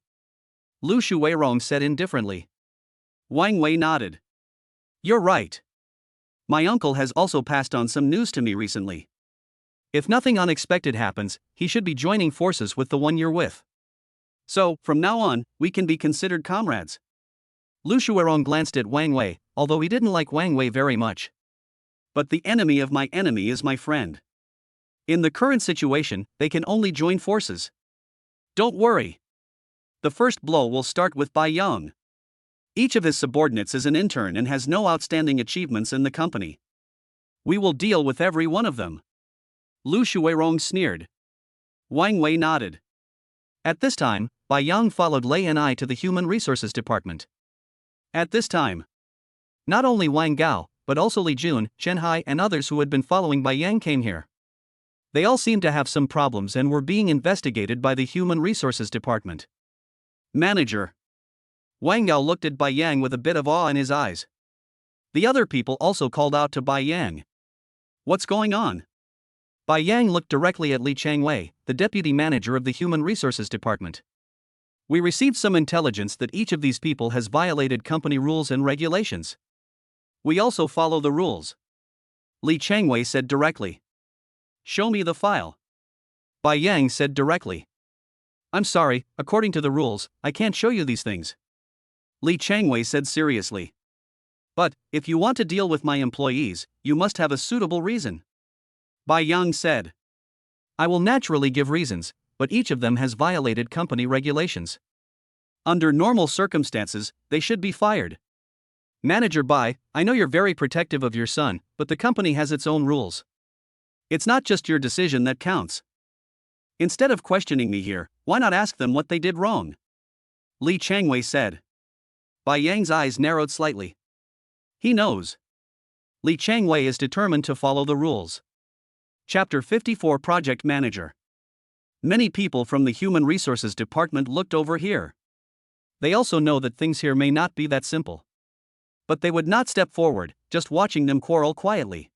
Lu Shuirong said indifferently. Wang Wei nodded. You're right. My uncle has also passed on some news to me recently. If nothing unexpected happens, he should be joining forces with the one you're with. So, from now on, we can be considered comrades. Lu Shuirong glanced at Wang Wei, although he didn't like Wang Wei very much. But the enemy of my enemy is my friend. In the current situation, they can only join forces. Don't worry. The first blow will start with Bai Yang. Each of his subordinates is an intern and has no outstanding achievements in the company. We will deal with every one of them. Lu Shuirong sneered. Wang Wei nodded. At this time, Bai Yang followed Lei and I to the Human Resources Department. At this time, not only Wang Gao, but also Li Jun, Chen Hai and others who had been following Bai Yang came here. They all seemed to have some problems and were being investigated by the Human Resources Department. Manager. Wang Gao looked at Bai Yang with a bit of awe in his eyes. The other people also called out to Bai Yang. What's going on? Bai Yang looked directly at Li Changwei, the deputy manager of the Human Resources Department. We received some intelligence that each of these people has violated company rules and regulations. We also follow the rules, Li Changwei said directly. Show me the file, Bai Yang said directly. I'm sorry, according to the rules, I can't show you these things, Li Changwei said seriously. But, if you want to deal with my employees, you must have a suitable reason, Bai Yang said. I will naturally give reasons, but each of them has violated company regulations. Under normal circumstances, they should be fired. Manager Bai, I know you're very protective of your son, but the company has its own rules. It's not just your decision that counts. Instead of questioning me here, why not ask them what they did wrong? Li Changwei said. Bai Yang's eyes narrowed slightly. He knows. Li Changwei is determined to follow the rules. Chapter 54 Project Manager. Many people from the Human Resources Department looked over here. They also know that things here may not be that simple. But they would not step forward, just watching them quarrel quietly.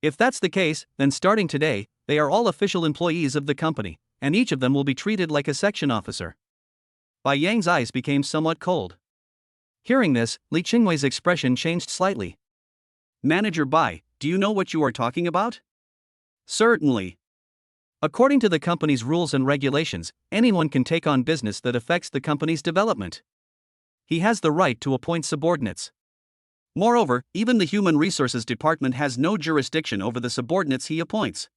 If that's the case, then starting today, they are all official employees of the company, and each of them will be treated like a section officer. Bai Yang's eyes became somewhat cold. Hearing this, Li Chingwei's expression changed slightly. Manager Bai, do you know what you are talking about? Certainly. According to the company's rules and regulations, anyone can take on business that affects the company's development. He has the right to appoint subordinates. Moreover, even the Human Resources Department has no jurisdiction over the subordinates he appoints,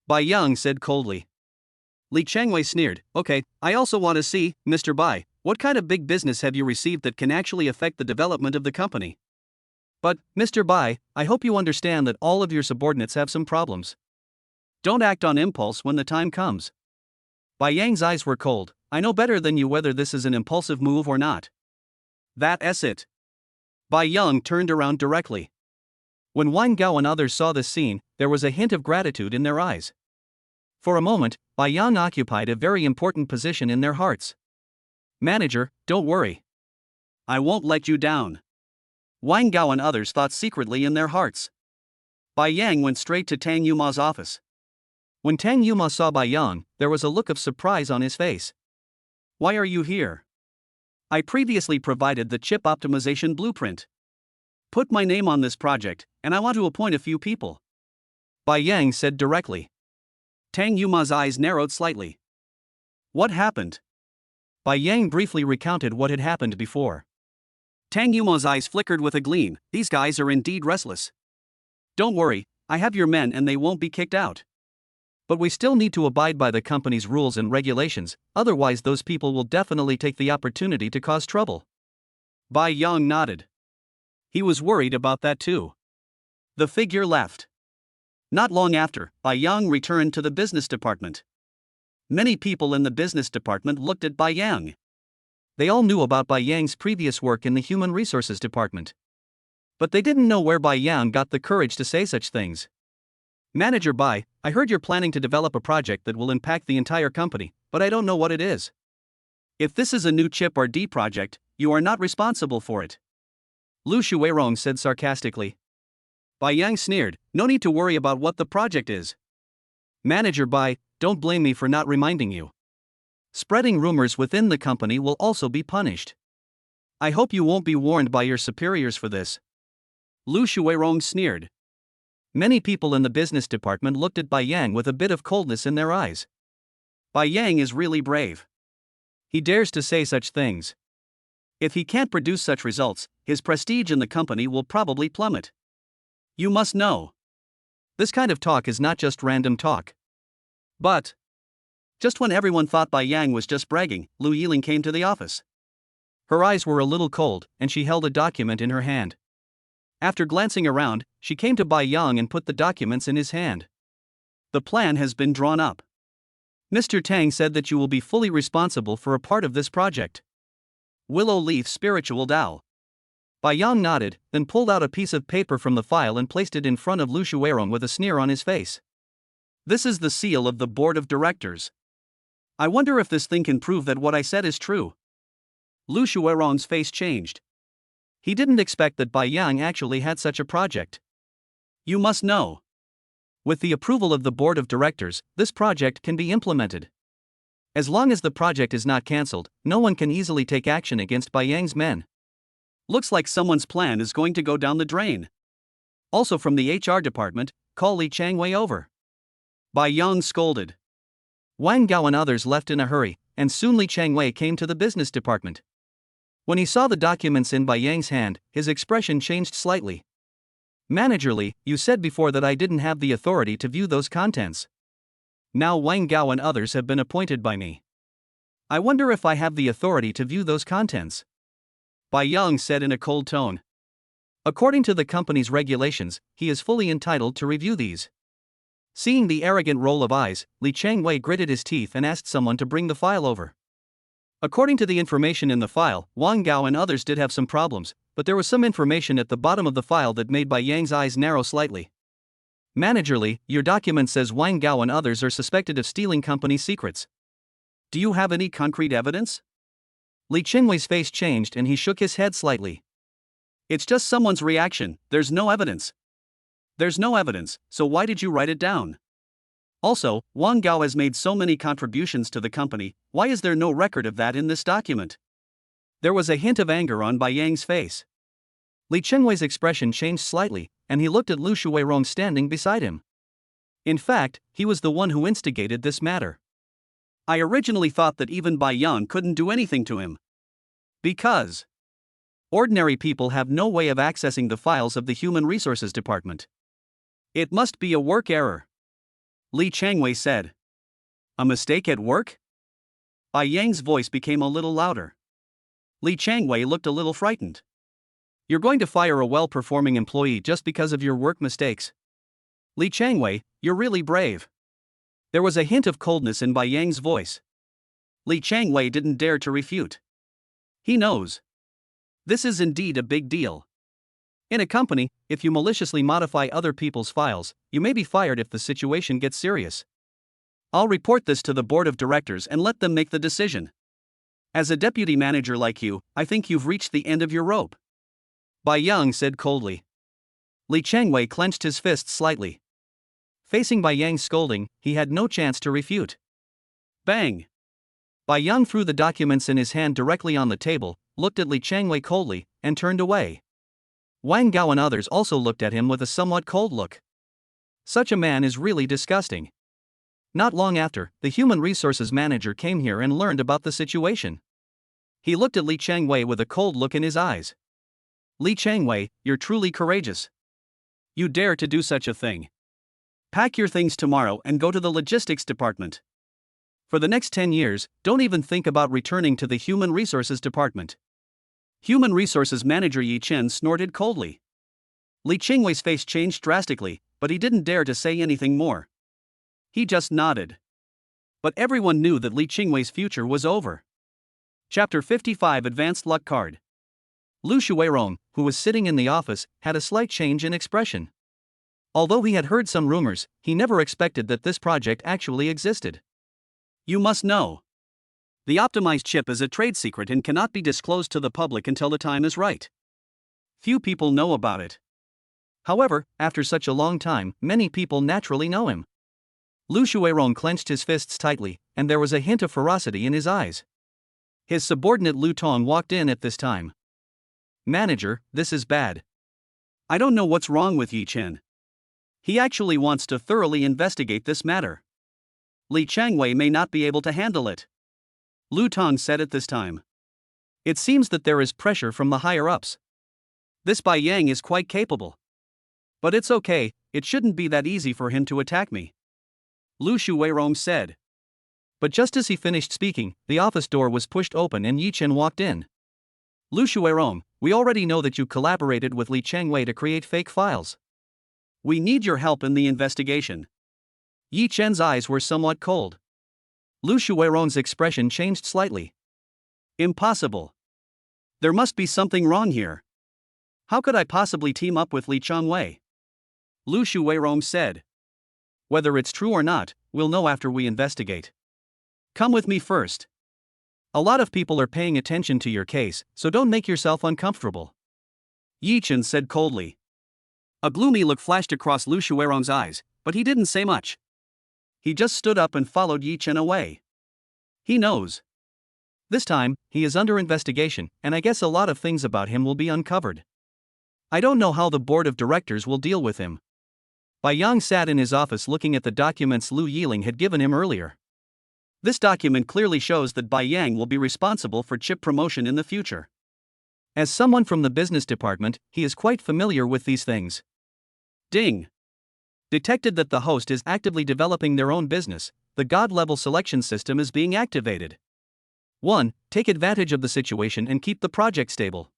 Bai Yang said coldly. Li Changwei sneered, Okay, I also want to see, Mr. Bai, what kind of big business have you received that can actually affect the development of the company? But, Mr. Bai, I hope you understand that all of your subordinates have some problems. Don't act on impulse when the time comes. Bai Yang's eyes were cold. I know better than you whether this is an impulsive move or not. That's it. Bai Yang turned around directly. When Wang Gao and others saw this scene, there was a hint of gratitude in their eyes. For a moment, Bai Yang occupied a very important position in their hearts. Manager, don't worry. I won't let you down. Wang Gao and others thought secretly in their hearts. Bai Yang went straight to Tang Yuma's office. When Tang Yuma saw Bai Yang, there was a look of surprise on his face. Why are you here? I previously provided the chip optimization blueprint. Put my name on this project, and I want to appoint a few people, Bai Yang said directly. Tang Yuma's eyes narrowed slightly. What happened? Bai Yang briefly recounted what had happened before. Tang Yuma's eyes flickered with a gleam. These guys are indeed restless. Don't worry, I have your men and they won't be kicked out. But we still need to abide by the company's rules and regulations, otherwise those people will definitely take the opportunity to cause trouble. Bai Yang nodded. He was worried about that too. The figure left. Not long after, Bai Yang returned to the business department. Many people in the business department looked at Bai Yang. They all knew about Bai Yang's previous work in the Human Resources Department. But they didn't know where Bai Yang got the courage to say such things. Manager Bai, I heard you're planning to develop a project that will impact the entire company, but I don't know what it is. If this is a new chip or D project, you are not responsible for it, Lu Shuirong said sarcastically. Bai Yang sneered, no need to worry about what the project is. Manager Bai, don't blame me for not reminding you. Spreading rumors within the company will also be punished. I hope you won't be warned by your superiors for this, Lu Shuirong sneered. Many people in the business department looked at Bai Yang with a bit of coldness in their eyes. Bai Yang is really brave. He dares to say such things. If he can't produce such results, his prestige in the company will probably plummet. You must know. This kind of talk is not just random talk. But just when everyone thought Bai Yang was just bragging, Lu Yiling came to the office. Her eyes were a little cold, and she held a document in her hand. After glancing around, she came to Bai Yang and put the documents in his hand. The plan has been drawn up. Mr. Tang said that you will be fully responsible for a part of this project. Willow Leaf Spiritual Dao. Bai Yang nodded, then pulled out a piece of paper from the file and placed it in front of Lu Shuirong with a sneer on his face. This is the seal of the board of directors. I wonder if this thing can prove that what I said is true. Lu Shuirong's face changed. He didn't expect that Bai Yang actually had such a project. You must know. With the approval of the board of directors, this project can be implemented. As long as the project is not cancelled, no one can easily take action against Bai Yang's men. Looks like someone's plan is going to go down the drain. Also from the HR department, call Li Changwei over. Bai Yang scolded. Wang Gao and others left in a hurry, and soon Li Changwei came to the business department. When he saw the documents in Bai Yang's hand, his expression changed slightly. Manager Li, you said before that I didn't have the authority to view those contents. Now Wang Gao and others have been appointed by me. I wonder if I have the authority to view those contents. Bai Yang said in a cold tone. According to the company's regulations, he is fully entitled to review these. Seeing the arrogant roll of eyes, Li Changwei gritted his teeth and asked someone to bring the file over. According to the information in the file, Wang Gao and others did have some problems, but there was some information at the bottom of the file that made Bai Yang's eyes narrow slightly. Manager Li, your document says Wang Gao and others are suspected of stealing company secrets. Do you have any concrete evidence? Li Changwei's face changed and he shook his head slightly. It's just someone's reaction, there's no evidence. There's no evidence, so why did you write it down? Also, Wang Gao has made so many contributions to the company, why is there no record of that in this document? There was a hint of anger on Bai Yang's face. Li Chengwei's expression changed slightly, and he looked at Lu Shuirong standing beside him. In fact, he was the one who instigated this matter. I originally thought that even Bai Yang couldn't do anything to him. Because ordinary people have no way of accessing the files of the Human Resources Department. It must be a work error. Li Changwei said. A mistake at work? Bai Yang's voice became a little louder. Li Changwei looked a little frightened. You're going to fire a well-performing employee just because of your work mistakes? Li Changwei, you're really brave. There was a hint of coldness in Bai Yang's voice. Li Changwei didn't dare to refute. He knows. This is indeed a big deal. In a company, if you maliciously modify other people's files, you may be fired if the situation gets serious. I'll report this to the board of directors and let them make the decision. As a deputy manager like you, I think you've reached the end of your rope. Bai Yang said coldly. Li Changwei clenched his fists slightly. Facing Bai Yang's scolding, he had no chance to refute. Bang! Bai Yang threw the documents in his hand directly on the table, looked at Li Changwei coldly, and turned away. Wang Gao and others also looked at him with a somewhat cold look. Such a man is really disgusting. Not long after, the human resources manager came here and learned about the situation. He looked at Li Changwei with a cold look in his eyes. Li Changwei, you're truly courageous. You dare to do such a thing. Pack your things tomorrow and go to the logistics department. For the next 10 years, don't even think about returning to the human resources department. Human Resources Manager Yi Chen snorted coldly. Li Changwei's face changed drastically, but he didn't dare to say anything more. He just nodded. But everyone knew that Li Changwei's future was over. Chapter 55 Advanced Luck Card. Lu Shuirong, who was sitting in the office, had a slight change in expression. Although he had heard some rumors, he never expected that this project actually existed. You must know. The optimized chip is a trade secret and cannot be disclosed to the public until the time is right. Few people know about it. However, after such a long time, many people naturally know him. Lu Shuirong clenched his fists tightly, and there was a hint of ferocity in his eyes. His subordinate Lu Tong walked in at this time. Manager, this is bad. I don't know what's wrong with Yi Chen. He actually wants to thoroughly investigate this matter. Li Changwei may not be able to handle it. Lu Tong said at this time. It seems that there is pressure from the higher-ups. This Bai Yang is quite capable. But it's okay, it shouldn't be that easy for him to attack me. Lu Shuirong said. But just as he finished speaking, the office door was pushed open and Yi Chen walked in. Lu Shuirong, we already know that you collaborated with Li Changwei to create fake files. We need your help in the investigation. Yi Chen's eyes were somewhat cold. Lu Shuirong's expression changed slightly. Impossible. There must be something wrong here. How could I possibly team up with Li Changwei? Lu Shuirong said. Whether it's true or not, we'll know after we investigate. Come with me first. A lot of people are paying attention to your case, so don't make yourself uncomfortable. Yi Chen said coldly. A gloomy look flashed across Lu Shuirong's eyes, but he didn't say much. He just stood up and followed Yi Chen away. He knows. This time, he is under investigation, and I guess a lot of things about him will be uncovered. I don't know how the board of directors will deal with him. Bai Yang sat in his office looking at the documents Lu Yiling had given him earlier. This document clearly shows that Bai Yang will be responsible for chip promotion in the future. As someone from the business department, he is quite familiar with these things. Ding! Detected that the host is actively developing their own business. The God-level selection system is being activated. 1. Take advantage of the situation and keep the project stable.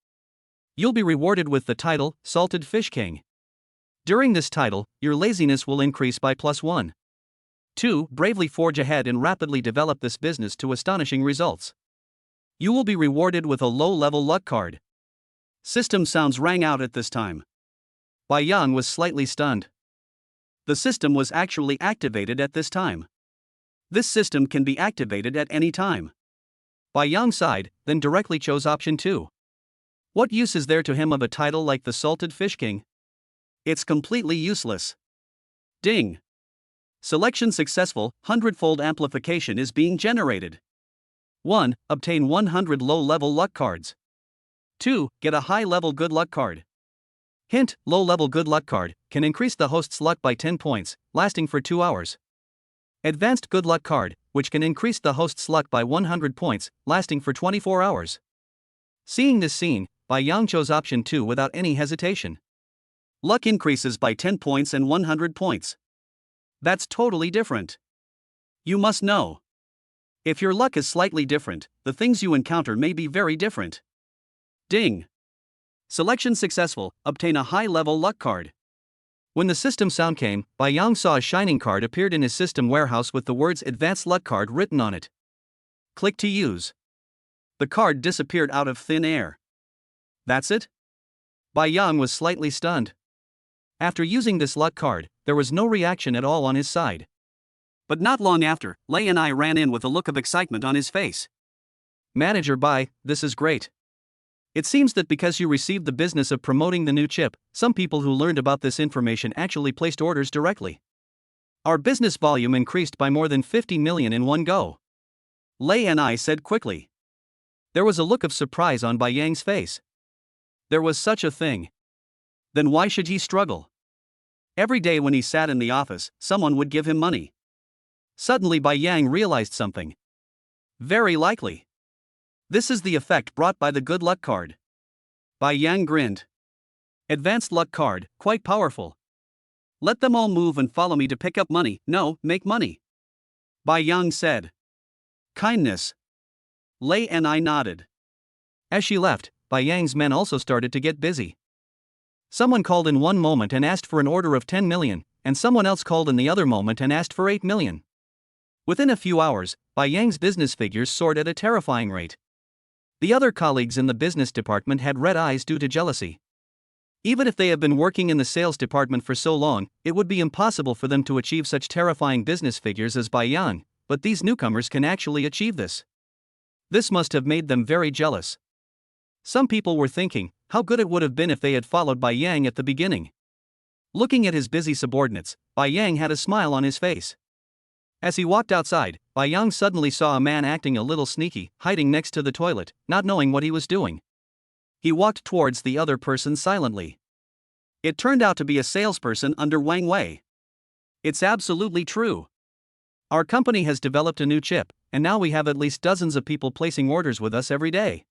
You'll be rewarded with the title, Salted Fish King. During this title, your laziness will increase by +1. 2. Bravely forge ahead and rapidly develop this business to astonishing results. You will be rewarded with a low-level luck card. System sounds rang out at this time. Bai Yang was slightly stunned. The system was actually activated at this time. This system can be activated at any time. Bai Yang sighed, then directly chose option 2. What use is there to him of a title like the Salted Fish King? It's completely useless. Ding! Selection successful, 100-fold amplification is being generated. 1. Obtain 100 low-level luck cards. 2. Get a high-level good luck card. Hint, low-level good luck card can increase the host's luck by 10 points, lasting for 2 hours. Advanced good luck card, which can increase the host's luck by 100 points, lasting for 24 hours. Seeing this scene, Bai Yang chose option 2 without any hesitation. Luck increases by 10 points and 100 points. That's totally different. You must know. If your luck is slightly different, the things you encounter may be very different. Ding! Selection successful, obtain a high-level luck card. When the system sound came, Bai Yang saw a shining card appeared in his system warehouse with the words Advanced Luck Card written on it. Click to use. The card disappeared out of thin air. That's it? Bai Yang was slightly stunned. After using this luck card, there was no reaction at all on his side. But not long after, Lei and I ran in with a look of excitement on his face. Manager Bai, this is great. It seems that because you received the business of promoting the new chip, some people who learned about this information actually placed orders directly. Our business volume increased by more than 50 million in one go. Lei and I said quickly. There was a look of surprise on Bai Yang's face. There was such a thing. Then why should he struggle? Every day when he sat in the office, someone would give him money. Suddenly Bai Yang realized something. Very likely. This is the effect brought by the good luck card. Bai Yang grinned. Advanced luck card, quite powerful. Let them all move and follow me to pick up money, no, make money. Bai Yang said. Kindness. Lei and I nodded. As she left, Bai Yang's men also started to get busy. Someone called in one moment and asked for an order of 10 million, and someone else called in the other moment and asked for 8 million. Within a few hours, Bai Yang's business figures soared at a terrifying rate. The other colleagues in the business department had red eyes due to jealousy. Even if they have been working in the sales department for so long, it would be impossible for them to achieve such terrifying business figures as Bai Yang, but these newcomers can actually achieve this. This must have made them very jealous. Some people were thinking how good it would have been if they had followed Bai Yang at the beginning. Looking at his busy subordinates, Bai Yang had a smile on his face. As he walked outside, Bai Yang suddenly saw a man acting a little sneaky, hiding next to the toilet, not knowing what he was doing. He walked towards the other person silently. It turned out to be a salesperson under Wang Wei. It's absolutely true. Our company has developed a new chip, and now we have at least dozens of people placing orders with us every day.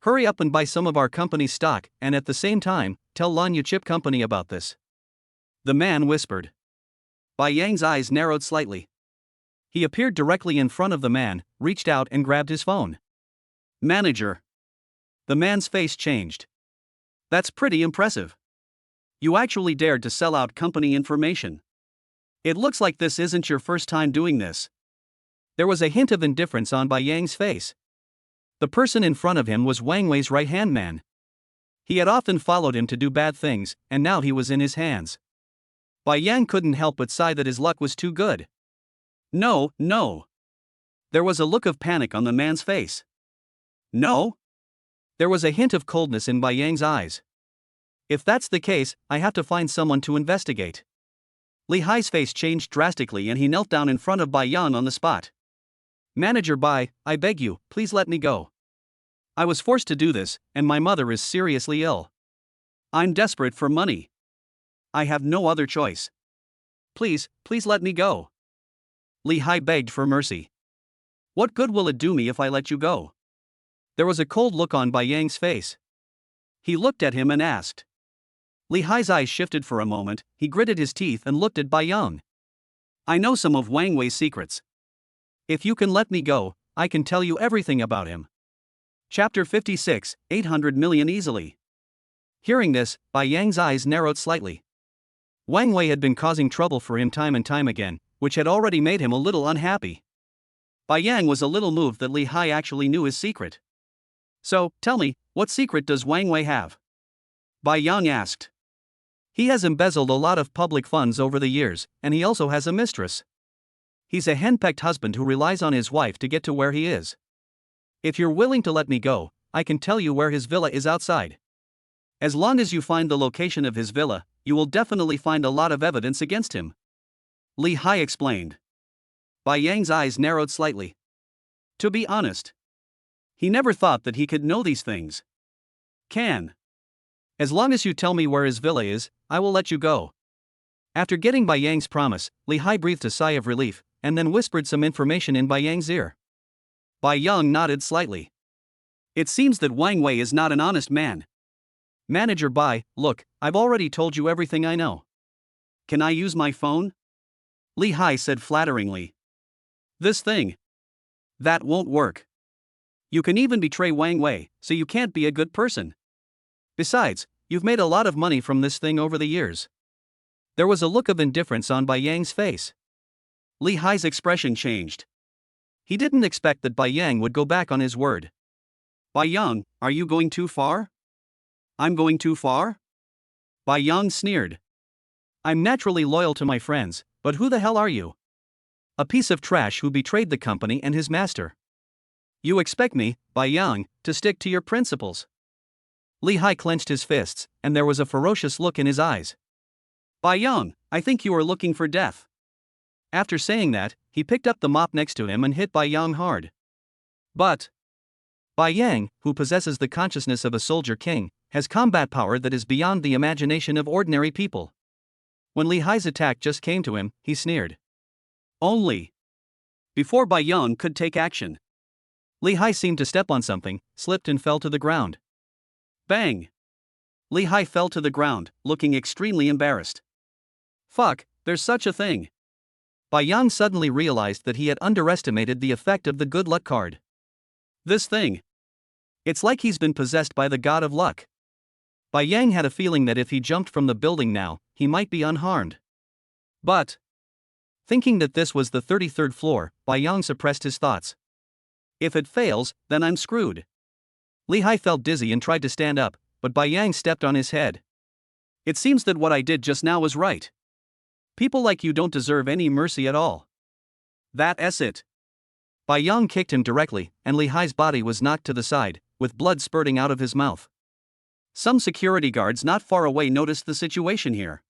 Hurry up and buy some of our company's stock, and at the same time, tell Lanyu Chip Company about this. The man whispered. Bai Yang's eyes narrowed slightly. He appeared directly in front of the man, reached out and grabbed his phone. Manager. The man's face changed. That's pretty impressive. You actually dared to sell out company information. It looks like this isn't your first time doing this. There was a hint of indifference on Bai Yang's face. The person in front of him was Wang Wei's right-hand man. He had often followed him to do bad things, and now he was in his hands. Bai Yang couldn't help but sigh that his luck was too good. No, no. There was a look of panic on the man's face. No? There was a hint of coldness in Bai Yang's eyes. If that's the case, I have to find someone to investigate. Li Hai's face changed drastically and he knelt down in front of Bai Yang on the spot. Manager Bai, I beg you, please let me go. I was forced to do this, and my mother is seriously ill. I'm desperate for money. I have no other choice. Please, please let me go. Li Hai begged for mercy. What good will it do me if I let you go? There was a cold look on Bai Yang's face. He looked at him and asked. Li Hai's eyes shifted for a moment, he gritted his teeth and looked at Bai Yang. I know some of Wang Wei's secrets. If you can let me go, I can tell you everything about him. Chapter 56, 800 million easily. Hearing this, Bai Yang's eyes narrowed slightly. Wang Wei had been causing trouble for him time and time again, which had already made him a little unhappy. Bai Yang was a little moved that Li Hai actually knew his secret. So, tell me, what secret does Wang Wei have? Bai Yang asked. He has embezzled a lot of public funds over the years, and he also has a mistress. He's a henpecked husband who relies on his wife to get to where he is. If you're willing to let me go, I can tell you where his villa is outside. As long as you find the location of his villa, you will definitely find a lot of evidence against him. Li Hai explained. Bai Yang's eyes narrowed slightly. To be honest, he never thought that he could know these things. As long as you tell me where his villa is, I will let you go. After getting Bai Yang's promise, Li Hai breathed a sigh of relief, and then whispered some information in Bai Yang's ear. Bai Yang nodded slightly. It seems that Wang Wei is not an honest man. Manager Bai, look, I've already told you everything I know. Can I use my phone? Li Hai said flatteringly. This thing. That won't work. You can even betray Wang Wei, so you can't be a good person. Besides, you've made a lot of money from this thing over the years. There was a look of indifference on Bai Yang's face. Li Hai's expression changed. He didn't expect that Bai Yang would go back on his word. Bai Yang, are you going too far? I'm going too far? Bai Yang sneered. I'm naturally loyal to my friends, but who the hell are you? A piece of trash who betrayed the company and his master. You expect me, Bai Yang, to stick to your principles. Li Hai clenched his fists, and there was a ferocious look in his eyes. Bai Yang, I think you are looking for death. After saying that, he picked up the mop next to him and hit Bai Yang hard. But Bai Yang, who possesses the consciousness of a soldier king, has combat power that is beyond the imagination of ordinary people. When Li Hai's attack just came to him, he sneered. Only. Before Bai Yang could take action, Li Hai seemed to step on something, slipped and fell to the ground. Bang! Li Hai fell to the ground, looking extremely embarrassed. Fuck, there's such a thing. Bai Yang suddenly realized that he had underestimated the effect of the good luck card. This thing. It's like he's been possessed by the god of luck. Bai Yang had a feeling that if he jumped from the building now, he might be unharmed. But, thinking that this was the 33rd floor, Bai Yang suppressed his thoughts. If it fails, then I'm screwed. Li Hai felt dizzy and tried to stand up, but Bai Yang stepped on his head. It seems that what I did just now was right. People like you don't deserve any mercy at all. That's it. Bai Yang kicked him directly, and Li Hai's body was knocked to the side, with blood spurting out of his mouth. Some security guards not far away noticed the situation here.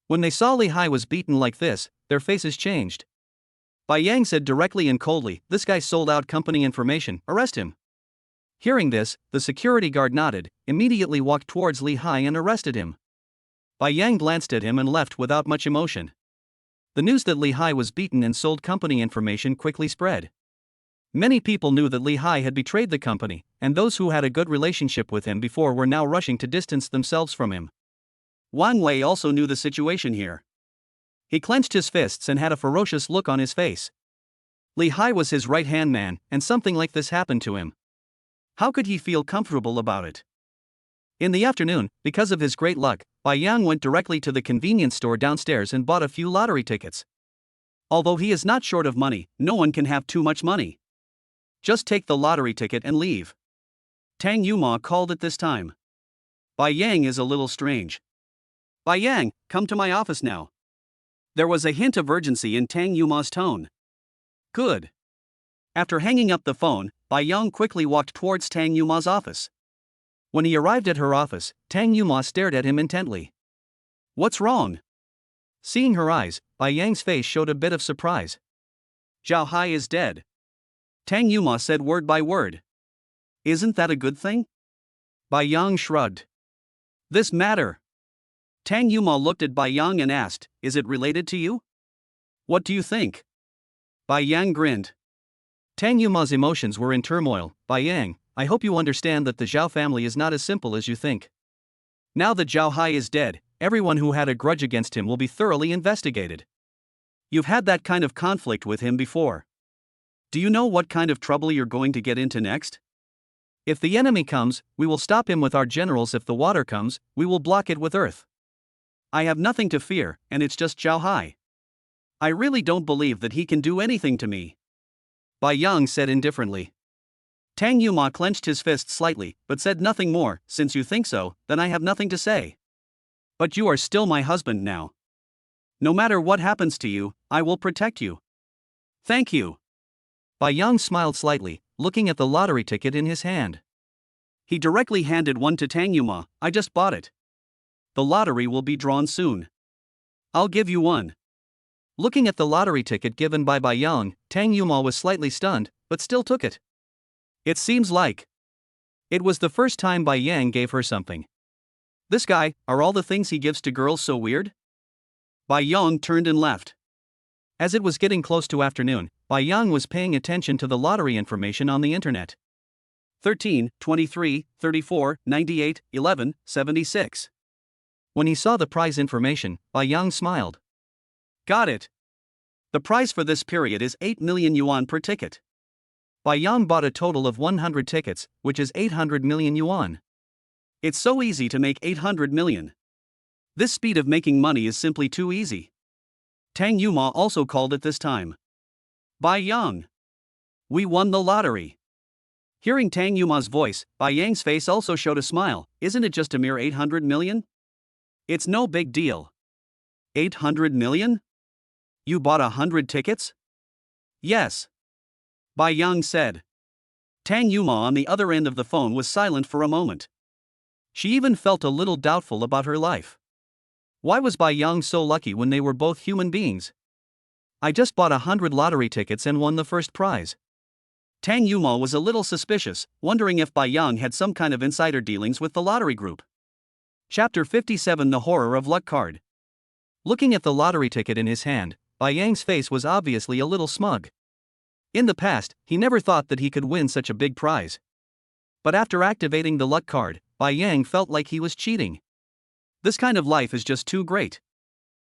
When they saw Li Hai was beaten like this, their faces changed. Bai Yang said directly and coldly, "This guy sold out company information, arrest him." Hearing this, the security guard nodded, immediately walked towards Li Hai and arrested him. Bai Yang glanced at him and left without much emotion. The news that Li Hai was beaten and sold company information quickly spread. Many people knew that Li Hai had betrayed the company, and those who had a good relationship with him before were now rushing to distance themselves from him. Wang Wei also knew the situation here. He clenched his fists and had a ferocious look on his face. Li Hai was his right-hand man, and something like this happened to him. How could he feel comfortable about it? In the afternoon, because of his great luck, Bai Yang went directly to the convenience store downstairs and bought a few lottery tickets. Although he is not short of money, no one can have too much money. Just take the lottery ticket and leave. Tang Yuma called at this time. Bai Yang is a little strange. Bai Yang, come to my office now. There was a hint of urgency in Tang Yuma's tone. Good. After hanging up the phone, Bai Yang quickly walked towards Tang Yuma's office. When he arrived at her office, Tang Yuma stared at him intently. What's wrong? Seeing her eyes, Bai Yang's face showed a bit of surprise. Zhao Hai is dead. Tang Yuma said word by word. Isn't that a good thing? Bai Yang shrugged. This matter. Tang Yuma looked at Bai Yang and asked, is it related to you? What do you think? Bai Yang grinned. Tang Yuma's emotions were in turmoil. Bai Yang, I hope you understand that the Zhao family is not as simple as you think. Now that Zhao Hai is dead, everyone who had a grudge against him will be thoroughly investigated. You've had that kind of conflict with him before. Do you know what kind of trouble you're going to get into next? If the enemy comes, we will stop him with our generals. If the water comes, we will block it with earth. I have nothing to fear, and it's just Zhao Hai. I really don't believe that he can do anything to me. Bai Yang said indifferently. Tang Yuma clenched his fist slightly, but said nothing more. Since you think so, then I have nothing to say. But you are still my husband now. No matter what happens to you, I will protect you. Thank you. Bai Yang smiled slightly, looking at the lottery ticket in his hand. He directly handed one to Tang Yuma. I just bought it. The lottery will be drawn soon. I'll give you one. Looking at the lottery ticket given by Bai Yang, Tang Yuma was slightly stunned, but still took it. It seems like it was the first time Bai Yang gave her something. This guy, are all the things he gives to girls so weird? Bai Yang turned and left. As it was getting close to afternoon, Bai Yang was paying attention to the lottery information on the internet. 13, 23, 34, 98, 11, 76. When he saw the prize information, Bai Yang smiled. Got it. The price for this period is 8 million yuan per ticket. Bai Yang bought a total of 100 tickets, which is 800 million yuan. It's so easy to make 800 million. This speed of making money is simply too easy. Tang Yuma also called it this time. Bai Yang. We won the lottery. Hearing Tang Yuma's voice, Bai Yang's face also showed a smile. Isn't it just a mere 800 million? It's no big deal. 800 million? You bought 100 tickets? Yes. Bai Yang said. Tang Yuma on the other end of the phone was silent for a moment. She even felt a little doubtful about her life. Why was Bai Yang so lucky when they were both human beings? I just bought 100 lottery tickets and won the first prize. Tang Yuma was a little suspicious, wondering if Bai Yang had some kind of insider dealings with the lottery group. Chapter 57 The Horror of Luck Card. Looking at the lottery ticket in his hand, Bai Yang's face was obviously a little smug. In the past, he never thought that he could win such a big prize. But after activating the luck card, Bai Yang felt like he was cheating. This kind of life is just too great.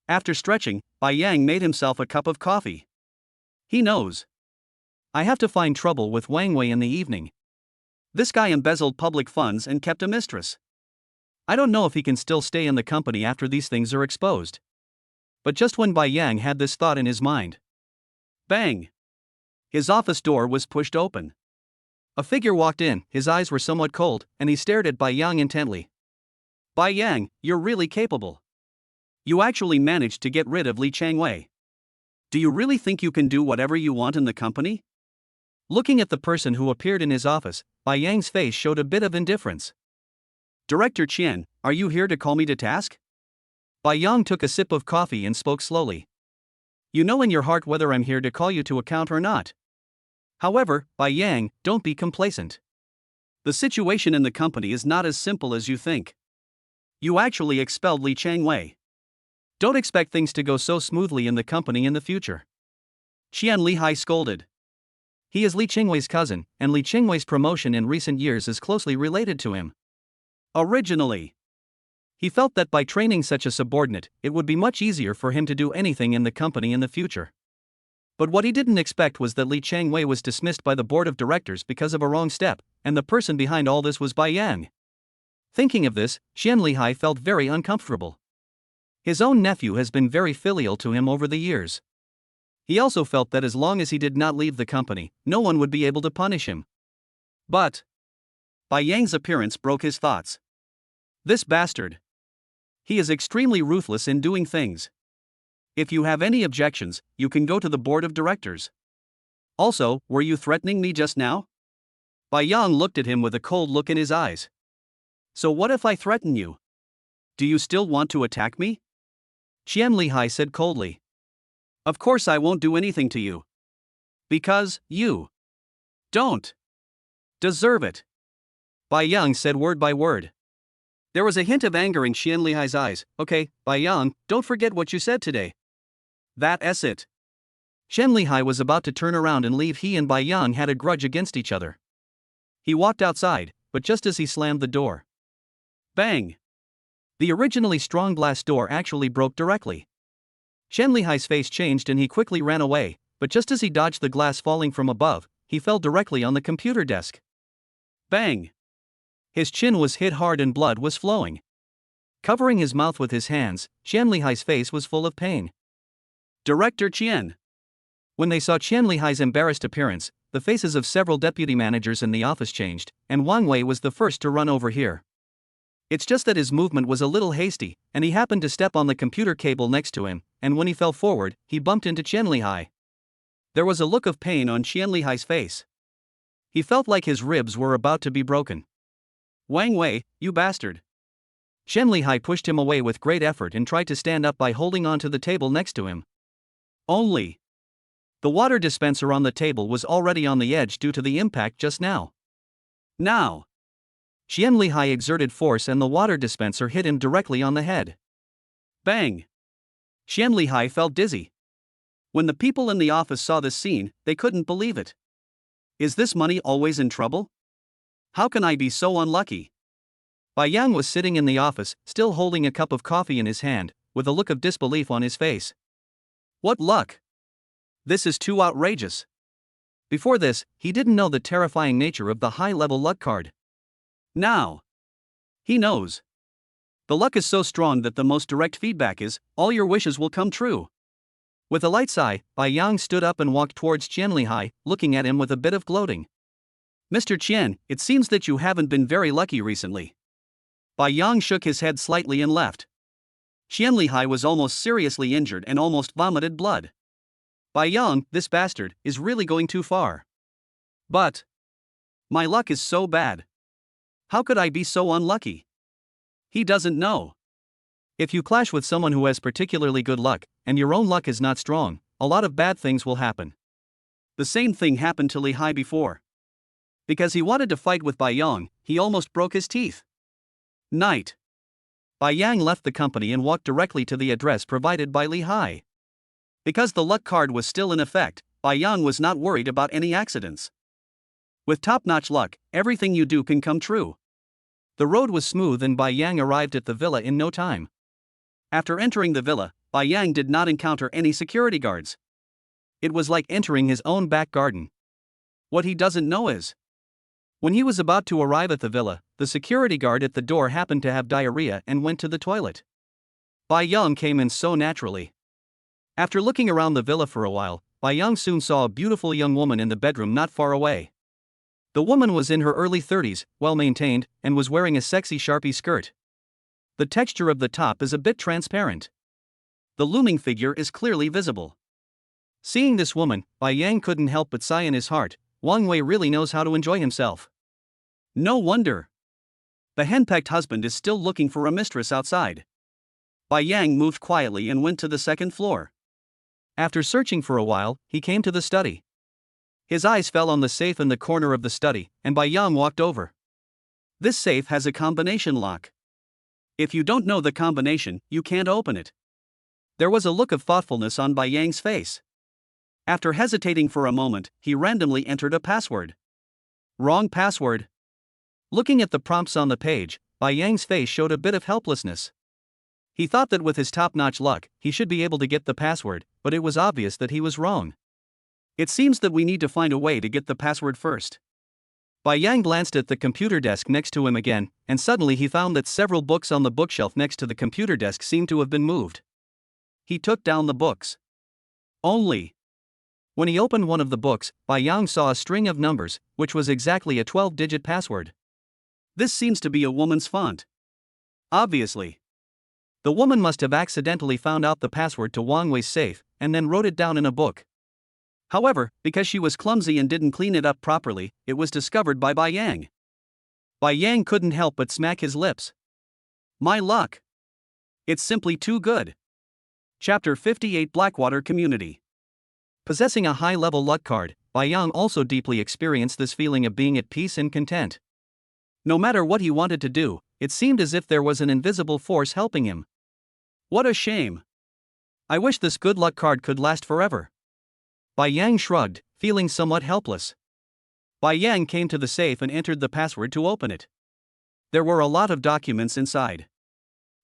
After stretching, Bai Yang made himself a cup of coffee. He knows. I have to find trouble with Wang Wei in the evening. This guy embezzled public funds and kept a mistress. I don't know if he can still stay in the company after these things are exposed. But just when Bai Yang had this thought in his mind, bang! His office door was pushed open. A figure walked in. His eyes were somewhat cold, and he stared at Bai Yang intently. Bai Yang, you're really capable. You actually managed to get rid of Li Changwei. Do you really think you can do whatever you want in the company? Looking at the person who appeared in his office, Bai Yang's face showed a bit of indifference. Director Qian, are you here to call me to task? Bai Yang took a sip of coffee and spoke slowly. You know in your heart whether I'm here to call you to account or not. However, Bai Yang, don't be complacent. The situation in the company is not as simple as you think. You actually expelled Li Changwei. Don't expect things to go so smoothly in the company in the future. Qian Lihai scolded. He is Li Changwei's cousin, and Li Changwei's promotion in recent years is closely related to him. Originally, he felt that by training such a subordinate, it would be much easier for him to do anything in the company in the future. But what he didn't expect was that Li Changwei was dismissed by the board of directors because of a wrong step, and the person behind all this was Bai Yang. Thinking of this, Qian Lihai felt very uncomfortable. His own nephew has been very filial to him over the years. He also felt that as long as he did not leave the company, no one would be able to punish him. But Bai Yang's appearance broke his thoughts. This bastard. He is extremely ruthless in doing things. If you have any objections, you can go to the board of directors. Also, were you threatening me just now? Bai Yang looked at him with a cold look in his eyes. So what if I threaten you? Do you still want to attack me? Qian Lihai said coldly. Of course I won't do anything to you. Because, you. Don't deserve it. Bai Yang said word by word. There was a hint of anger in Qian Lihai's eyes. Okay, Bai Yang, don't forget what you said today. That's it. Qian Lihai was about to turn around and leave. He and Bai Yang had a grudge against each other. He walked outside, but just as he slammed the door, bang! The originally strong glass door actually broke directly. Qian Lihai's face changed and he quickly ran away, but just as he dodged the glass falling from above, he fell directly on the computer desk. Bang! His chin was hit hard and blood was flowing. Covering his mouth with his hands, Qian Lihai's face was full of pain. Director Qian. When they saw Qian Lihai's embarrassed appearance, the faces of several deputy managers in the office changed, and Wang Wei was the first to run over here. It's just that his movement was a little hasty, and he happened to step on the computer cable next to him, and when he fell forward, he bumped into Qian Lihai. There was a look of pain on Qian Lihai's face. He felt like his ribs were about to be broken. Wang Wei, you bastard. Qian Lihai pushed him away with great effort and tried to stand up by holding onto the table next to him. Only. The water dispenser on the table was already on the edge due to the impact just now. Now. Qian Lihai exerted force and the water dispenser hit him directly on the head. Bang! Qian Lihai felt dizzy. When the people in the office saw this scene, they couldn't believe it. Is this money always in trouble? How can I be so unlucky? Bai Yang was sitting in the office, still holding a cup of coffee in his hand, with a look of disbelief on his face. What luck! This is too outrageous. Before this, he didn't know the terrifying nature of the high-level luck card. Now, he knows. The luck is so strong that the most direct feedback is, all your wishes will come true. With a light sigh, Bai Yang stood up and walked towards Qian Lihai, looking at him with a bit of gloating. Mr. Qian, it seems that you haven't been very lucky recently. Bai Yang shook his head slightly and left. Qian Lihai was almost seriously injured and almost vomited blood. Bai Yang, this bastard, is really going too far. But my luck is so bad. How could I be so unlucky? He doesn't know. If you clash with someone who has particularly good luck, and your own luck is not strong, a lot of bad things will happen. The same thing happened to Lihai before. Because he wanted to fight with Bai Yang, he almost broke his teeth. Night. Bai Yang left the company and walked directly to the address provided by Lihai. Because the luck card was still in effect, Bai Yang was not worried about any accidents. With top-notch luck, everything you do can come true. The road was smooth and Bai Yang arrived at the villa in no time. After entering the villa, Bai Yang did not encounter any security guards. It was like entering his own back garden. What he doesn't know is, when he was about to arrive at the villa, the security guard at the door happened to have diarrhea and went to the toilet. Bai Yang came in so naturally. After looking around the villa for a while, Bai Yang soon saw a beautiful young woman in the bedroom not far away. The woman was in her early 30s, well-maintained, and was wearing a sexy Sharpie skirt. The texture of the top is a bit transparent. The looming figure is clearly visible. Seeing this woman, Bai Yang couldn't help but sigh in his heart. Wang Wei really knows how to enjoy himself. No wonder. The henpecked husband is still looking for a mistress outside. Bai Yang moved quietly and went to the second floor. After searching for a while, he came to the study. His eyes fell on the safe in the corner of the study, and Bai Yang walked over. This safe has a combination lock. If you don't know the combination, you can't open it. There was a look of thoughtfulness on Bai Yang's face. After hesitating for a moment, he randomly entered a password. Wrong password. Looking at the prompts on the page, Bai Yang's face showed a bit of helplessness. He thought that with his top-notch luck, he should be able to get the password, but it was obvious that he was wrong. It seems that we need to find a way to get the password first. Bai Yang glanced at the computer desk next to him again, and suddenly he found that several books on the bookshelf next to the computer desk seemed to have been moved. He took down the books. Only. When he opened one of the books, Bai Yang saw a string of numbers, which was exactly a 12-digit password. This seems to be a woman's font. Obviously. The woman must have accidentally found out the password to Wang Wei's safe, and then wrote it down in a book. However, because she was clumsy and didn't clean it up properly, it was discovered by Bai Yang. Bai Yang couldn't help but smack his lips. My luck. It's simply too good. Chapter 58 Blackwater Community. Possessing a high-level luck card, Bai Yang also deeply experienced this feeling of being at peace and content. No matter what he wanted to do, it seemed as if there was an invisible force helping him. What a shame. I wish this good luck card could last forever. Bai Yang shrugged, feeling somewhat helpless. Bai Yang came to the safe and entered the password to open it. There were a lot of documents inside.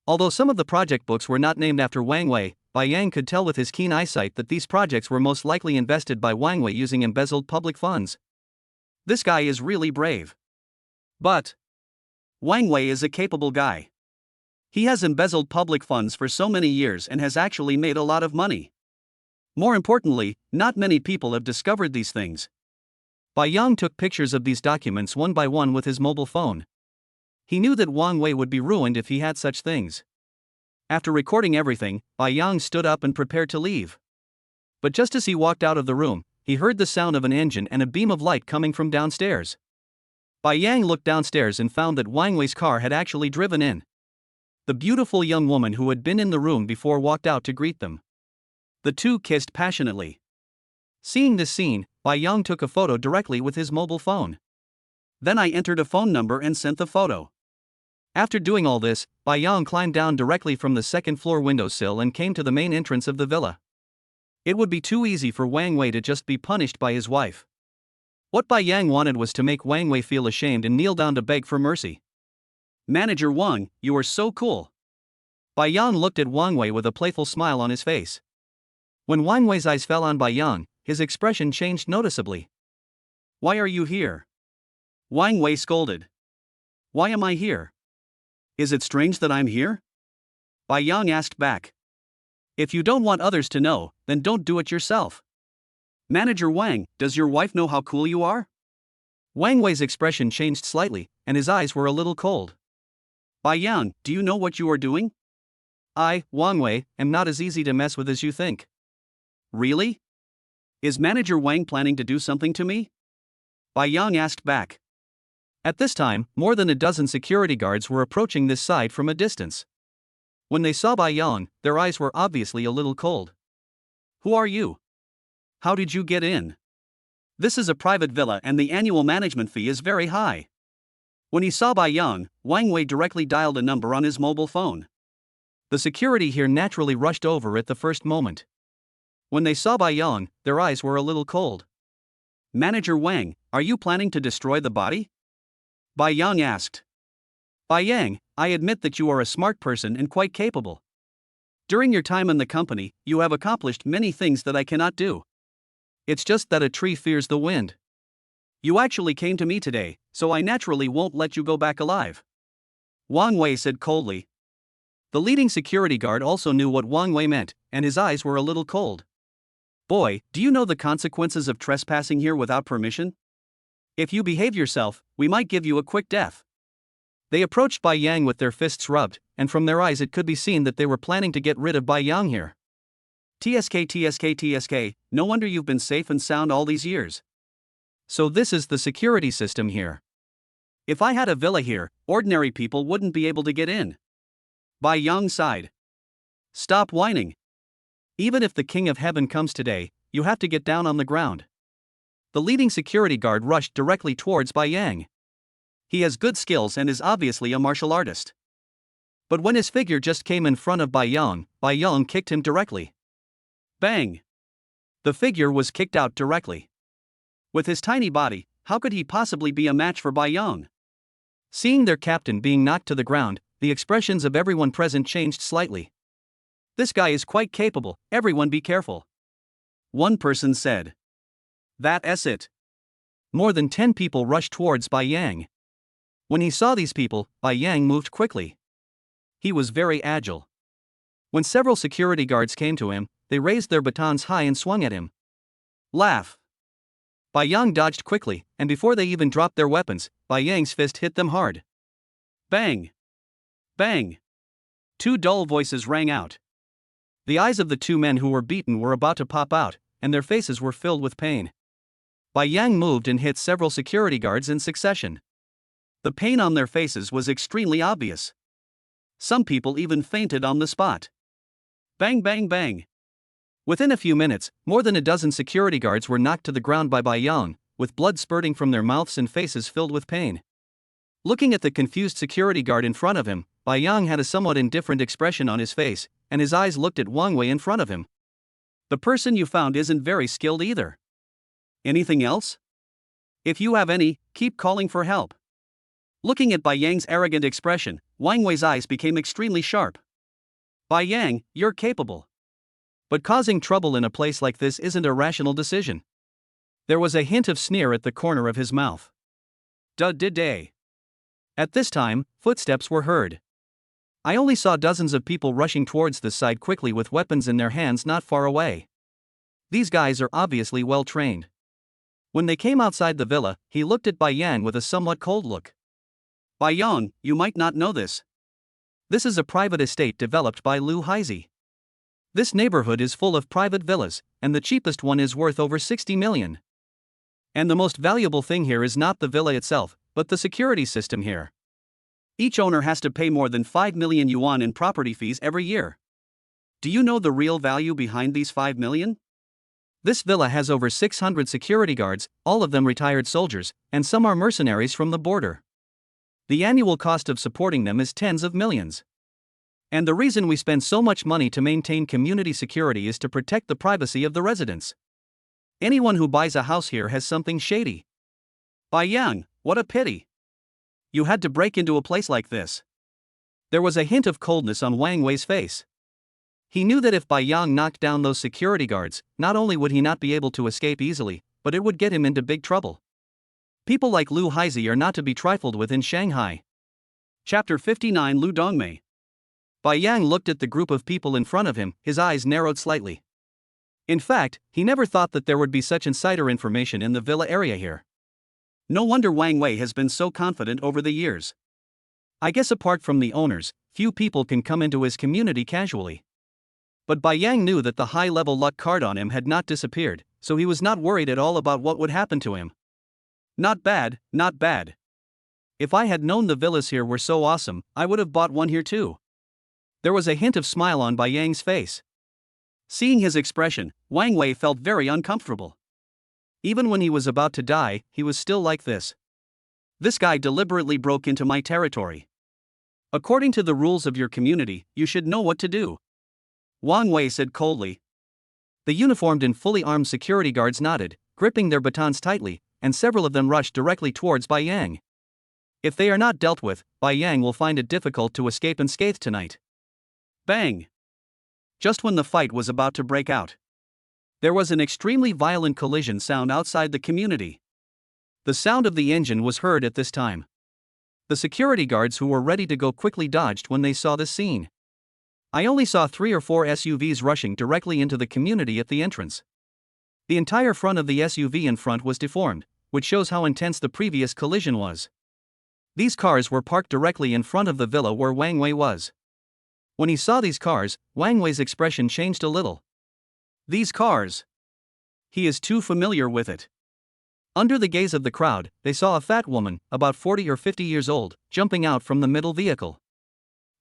Although some of the project books were not named after Wang Wei, Bai Yang could tell with his keen eyesight that these projects were most likely invested by Wang Wei using embezzled public funds. This guy is really brave. But Wang Wei is a capable guy. He has embezzled public funds for so many years and has actually made a lot of money. More importantly, not many people have discovered these things. Bai Yang took pictures of these documents one by one with his mobile phone. He knew that Wang Wei would be ruined if he had such things. After recording everything, Bai Yang stood up and prepared to leave. But just as he walked out of the room, he heard the sound of an engine and a beam of light coming from downstairs. Bai Yang looked downstairs and found that Wang Wei's car had actually driven in. The beautiful young woman who had been in the room before walked out to greet them. The two kissed passionately. Seeing this scene, Bai Yang took a photo directly with his mobile phone. Then I entered a phone number and sent the photo. After doing all this, Bai Yang climbed down directly from the second-floor windowsill and came to the main entrance of the villa. It would be too easy for Wang Wei to just be punished by his wife. What Bai Yang wanted was to make Wang Wei feel ashamed and kneel down to beg for mercy. Manager Wang, you are so cool. Bai Yang looked at Wang Wei with a playful smile on his face. When Wang Wei's eyes fell on Bai Yang, his expression changed noticeably. Why are you here? Wang Wei scolded. Why am I here? Is it strange that I'm here? Bai Yang asked back. If you don't want others to know, then don't do it yourself. Manager Wang, does your wife know how cool you are? Wang Wei's expression changed slightly, and his eyes were a little cold. Bai Yang, do you know what you are doing? I, Wang Wei, am not as easy to mess with as you think. Really? Is Manager Wang planning to do something to me? Bai Yang asked back. At this time, more than a dozen security guards were approaching this side from a distance. When they saw Bai Yang, their eyes were obviously a little cold. Who are you? How did you get in? This is a private villa and the annual management fee is very high. When he saw Bai Yang, Wang Wei directly dialed a number on his mobile phone. The security here naturally rushed over at the first moment. When they saw Bai Yang, their eyes were a little cold. Manager Wang, are you planning to destroy the body? Bai Yang asked. Bai Yang, I admit that you are a smart person and quite capable. During your time in the company, you have accomplished many things that I cannot do. It's just that a tree fears the wind. You actually came to me today, so I naturally won't let you go back alive. Wang Wei said coldly. The leading security guard also knew what Wang Wei meant, and his eyes were a little cold. Boy, do you know the consequences of trespassing here without permission? If you behave yourself, we might give you a quick death. They approached Bai Yang with their fists rubbed, and from their eyes it could be seen that they were planning to get rid of Bai Yang here. TSK, no wonder you've been safe and sound all these years. So this is the security system here. If I had a villa here, ordinary people wouldn't be able to get in. Bai Yang sighed. Stop whining. Even if the King of Heaven comes today, you have to get down on the ground. The leading security guard rushed directly towards Bai Yang. He has good skills and is obviously a martial artist. But when his figure just came in front of Bai Yang kicked him directly. Bang! The figure was kicked out directly. With his tiny body, how could he possibly be a match for Bai Yang? Seeing their captain being knocked to the ground, the expressions of everyone present changed slightly. This guy is quite capable, everyone be careful. One person said. That's it. More than 10 people rushed towards Bai Yang. When he saw these people, Bai Yang moved quickly. He was very agile. When several security guards came to him, they raised their batons high and swung at him. Laugh. Bai Yang dodged quickly, and before they even dropped their weapons, Bai Yang's fist hit them hard. Bang! Bang! Two dull voices rang out. The eyes of the two men who were beaten were about to pop out, and their faces were filled with pain. Bai Yang moved and hit several security guards in succession. The pain on their faces was extremely obvious. Some people even fainted on the spot. Bang bang bang. Within a few minutes, more than a dozen security guards were knocked to the ground by Yang, with blood spurting from their mouths and faces filled with pain. Looking at the confused security guard in front of him, Yang had a somewhat indifferent expression on his face, and his eyes looked at Wang Wei in front of him. The person you found isn't very skilled either. Anything else? If you have any, keep calling for help. Looking at Yang's arrogant expression, Wang Wei's eyes became extremely sharp. Yang, you're capable. But causing trouble in a place like this isn't a rational decision. There was a hint of sneer at the corner of his mouth. Day. At this time, footsteps were heard. I only saw dozens of people rushing towards this side quickly with weapons in their hands not far away. These guys are obviously well trained. When they came outside the villa, he looked at Yang with a somewhat cold look. Yang, you might not know this. This is a private estate developed by Lu Haizi. This neighborhood is full of private villas, and the cheapest one is worth over 60 million. And the most valuable thing here is not the villa itself, but the security system here. Each owner has to pay more than 5 million yuan in property fees every year. Do you know the real value behind these 5 million? This villa has over 600 security guards, all of them retired soldiers, and some are mercenaries from the border. The annual cost of supporting them is tens of millions. And the reason we spend so much money to maintain community security is to protect the privacy of the residents. Anyone who buys a house here has something shady. Yang, what a pity. You had to break into a place like this. There was a hint of coldness on Wang Wei's face. He knew that if Yang knocked down those security guards, not only would he not be able to escape easily, but it would get him into big trouble. People like Lu Haizi are not to be trifled with in Shanghai. Chapter 59 Lu Dongmei. Yang looked at the group of people in front of him, his eyes narrowed slightly. In fact, he never thought that there would be such insider information in the villa area here. No wonder Wang Wei has been so confident over the years. I guess apart from the owners, few people can come into his community casually. But Yang knew that the high-level luck card on him had not disappeared, so he was not worried at all about what would happen to him. Not bad, not bad. If I had known the villas here were so awesome, I would have bought one here too. There was a hint of smile on Yang's face. Seeing his expression, Wang Wei felt very uncomfortable. Even when he was about to die, he was still like this. This guy deliberately broke into my territory. According to the rules of your community, you should know what to do. Wang Wei said coldly. The uniformed and fully armed security guards nodded, gripping their batons tightly, and several of them rushed directly towards Yang. If they are not dealt with, Yang will find it difficult to escape unscathed tonight. Bang! Just when the fight was about to break out, there was an extremely violent collision sound outside the community. The sound of the engine was heard at this time. The security guards who were ready to go quickly dodged when they saw this scene. I only saw 3 or 4 SUVs rushing directly into the community at the entrance. The entire front of the SUV in front was deformed, which shows how intense the previous collision was. These cars were parked directly in front of the villa where Wang Wei was. When he saw these cars, Wang Wei's expression changed a little. These cars. He is too familiar with it. Under the gaze of the crowd, they saw a fat woman, about 40 or 50 years old, jumping out from the middle vehicle.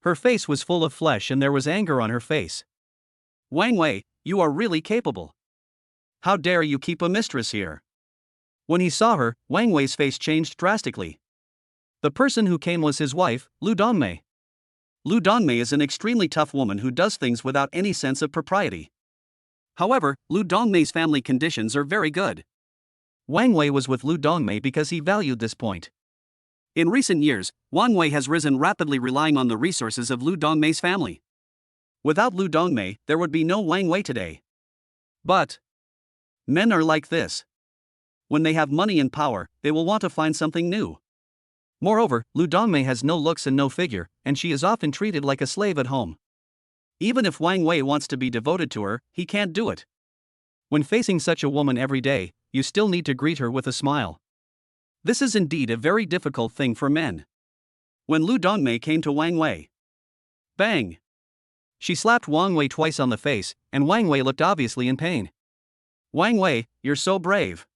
Her face was full of flesh and there was anger on her face. Wang Wei, you are really capable. How dare you keep a mistress here? When he saw her, Wang Wei's face changed drastically. The person who came was his wife, Lu Dongmei. Lu Dongmei is an extremely tough woman who does things without any sense of propriety. However, Lu Dongmei's family conditions are very good. Wang Wei was with Lu Dongmei because he valued this point. In recent years, Wang Wei has risen rapidly relying on the resources of Lu Dongmei's family. Without Lu Dongmei, there would be no Wang Wei today. But men are like this. When they have money and power, they will want to find something new. Moreover, Lu Dongmei has no looks and no figure, and she is often treated like a slave at home. Even if Wang Wei wants to be devoted to her, he can't do it. When facing such a woman every day, you still need to greet her with a smile. This is indeed a very difficult thing for men. When Lu Dongmei came to Wang Wei, bang! She slapped Wang Wei twice on the face, and Wang Wei looked obviously in pain. Wang Wei, you're so brave.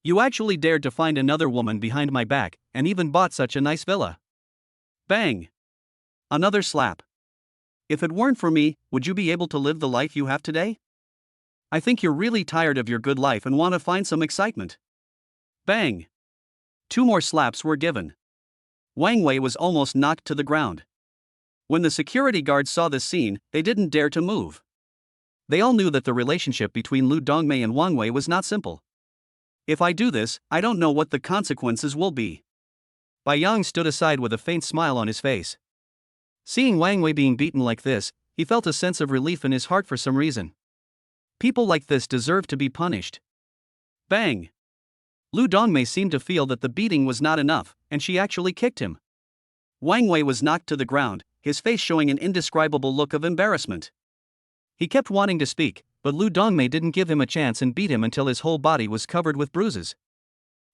You actually dared to find another woman behind my back, and even bought such a nice villa. Bang! Another slap. If it weren't for me, would you be able to live the life you have today? I think you're really tired of your good life and want to find some excitement. Bang! 2 more slaps were given. Wang Wei was almost knocked to the ground. When the security guards saw this scene, they didn't dare to move. They all knew that the relationship between Lu Dongmei and Wang Wei was not simple. If I do this, I don't know what the consequences will be. Bai Yang stood aside with a faint smile on his face. Seeing Wang Wei being beaten like this, he felt a sense of relief in his heart for some reason. People like this deserve to be punished. Bang! Lu Dongmei seemed to feel that the beating was not enough, and she actually kicked him. Wang Wei was knocked to the ground, his face showing an indescribable look of embarrassment. He kept wanting to speak, but Lu Dongmei didn't give him a chance and beat him until his whole body was covered with bruises.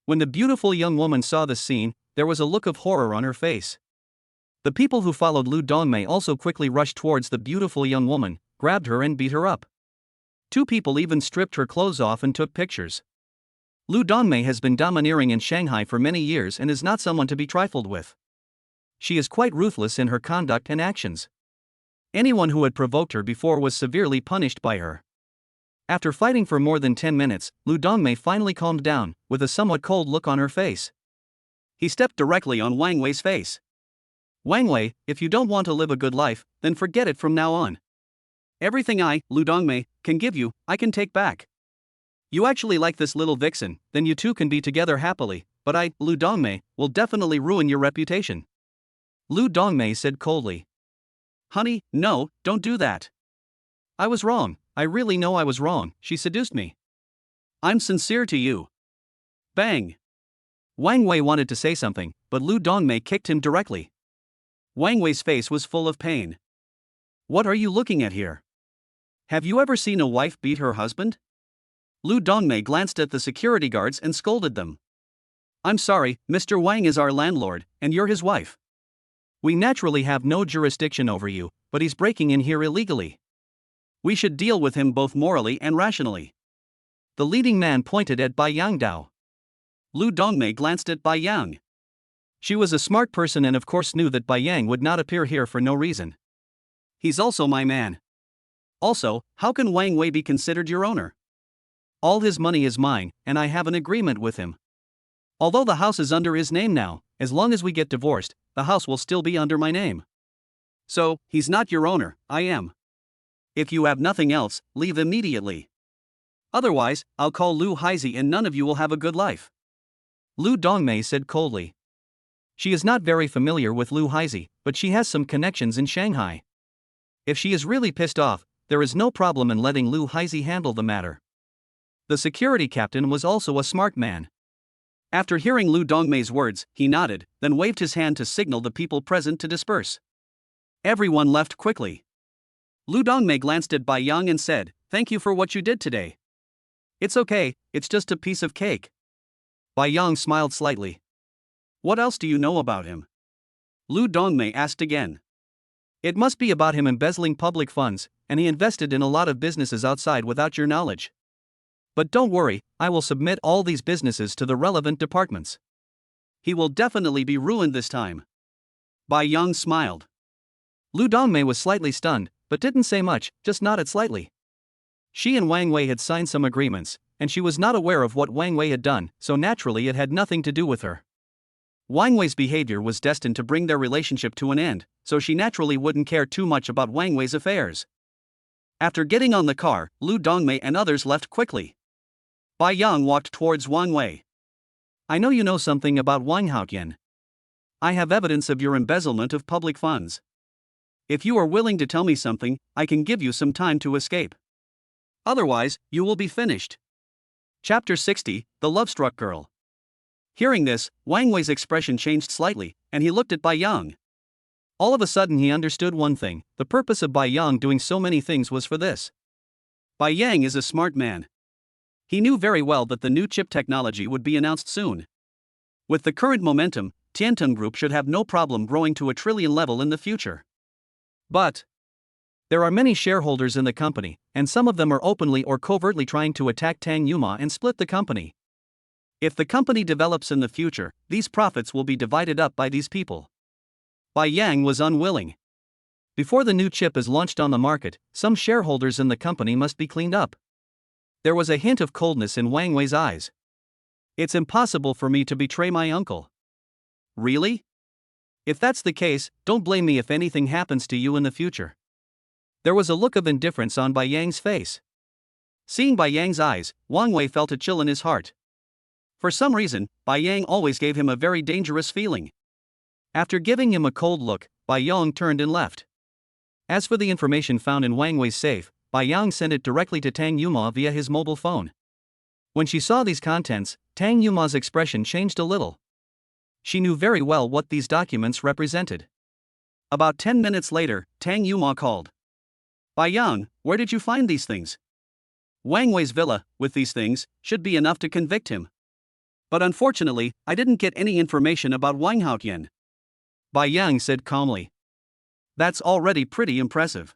When the beautiful young woman saw this scene, there was a look of horror on her face. The people who followed Lu Dongmei also quickly rushed towards the beautiful young woman, grabbed her and beat her up. 2 people even stripped her clothes off and took pictures. Lu Dongmei has been domineering in Shanghai for many years and is not someone to be trifled with. She is quite ruthless in her conduct and actions. Anyone who had provoked her before was severely punished by her. After fighting for more than 10 minutes, Lu Dongmei finally calmed down, with a somewhat cold look on her face. He stepped directly on Wang Wei's face. Wang Wei, if you don't want to live a good life, then forget it from now on. Everything I, Lu Dongmei, can give you, I can take back. You actually like this little vixen, then you two can be together happily, but I, Lu Dongmei, will definitely ruin your reputation. Lu Dongmei said coldly. Honey, no, don't do that. I was wrong, I really know I was wrong, she seduced me. I'm sincere to you. Bang! Wang Wei wanted to say something, but Lu Dongmei kicked him directly. Wang Wei's face was full of pain. What are you looking at here? Have you ever seen a wife beat her husband? Lu Dongmei glanced at the security guards and scolded them. I'm sorry, Mr. Wang is our landlord, and you're his wife. We naturally have no jurisdiction over you, but he's breaking in here illegally. We should deal with him both morally and rationally. The leading man pointed at Bai Yang Dao. Lu Dongmei glanced at Bai Yang. She was a smart person and of course knew that Bai Yang would not appear here for no reason. He's also my man. Also, how can Wang Wei be considered your owner? All his money is mine, and I have an agreement with him. Although the house is under his name now, as long as we get divorced, the house will still be under my name. So, he's not your owner, I am. If you have nothing else, leave immediately. Otherwise, I'll call Lu Haizi and none of you will have a good life. Lu Dongmei said coldly. She is not very familiar with Lu Haizi, but she has some connections in Shanghai. If she is really pissed off, there is no problem in letting Lu Haizi handle the matter. The security captain was also a smart man. After hearing Lu Dongmei's words, he nodded, then waved his hand to signal the people present to disperse. Everyone left quickly. Lu Dongmei glanced at Bai Yang and said, "Thank you for what you did today." "It's okay, it's just a piece of cake." Bai Yang smiled slightly. "What else do you know about him?" Lu Dongmei asked again. "It must be about him embezzling public funds, and he invested in a lot of businesses outside without your knowledge. But don't worry, I will submit all these businesses to the relevant departments. He will definitely be ruined this time." Bai Yang smiled. Lu Dongmei was slightly stunned, but didn't say much, just nodded slightly. She and Wang Wei had signed some agreements, and she was not aware of what Wang Wei had done, so naturally it had nothing to do with her. Wang Wei's behavior was destined to bring their relationship to an end, so she naturally wouldn't care too much about Wang Wei's affairs. After getting on the car, Lu Dongmei and others left quickly. Bai Yang walked towards Wang Wei. "I know you know something about Wang Haotian. I have evidence of your embezzlement of public funds. If you are willing to tell me something, I can give you some time to escape. Otherwise, you will be finished." Chapter 60, The Love-Struck Girl. Hearing this, Wang Wei's expression changed slightly, and he looked at Bai Yang. All of a sudden he understood one thing: the purpose of Bai Yang doing so many things was for this. Bai Yang is a smart man. He knew very well that the new chip technology would be announced soon. With the current momentum, Tiantong Group should have no problem growing to a trillion level in the future. But there are many shareholders in the company, and some of them are openly or covertly trying to attack Tang Yuma and split the company. If the company develops in the future, these profits will be divided up by these people. Bai Yang was unwilling. Before the new chip is launched on the market, some shareholders in the company must be cleaned up. There was a hint of coldness in Wang Wei's eyes. It's impossible for me to betray my uncle. Really? If that's the case, don't blame me if anything happens to you in the future. There was a look of indifference on Bai Yang's face. Seeing Bai Yang's eyes, Wang Wei felt a chill in his heart. For some reason, Bai Yang always gave him a very dangerous feeling. After giving him a cold look, Bai Yang turned and left. As for the information found in Wang Wei's safe, Bai Yang sent it directly to Tang Yuma via his mobile phone. When she saw these contents, Tang Yuma's expression changed a little. She knew very well what these documents represented. About 10 minutes later, Tang Yuma called. Bai Yang, where did you find these things? Wang Wei's villa, with these things, should be enough to convict him. But unfortunately, I didn't get any information about Wang Haotian. Bai Yang said calmly. That's already pretty impressive.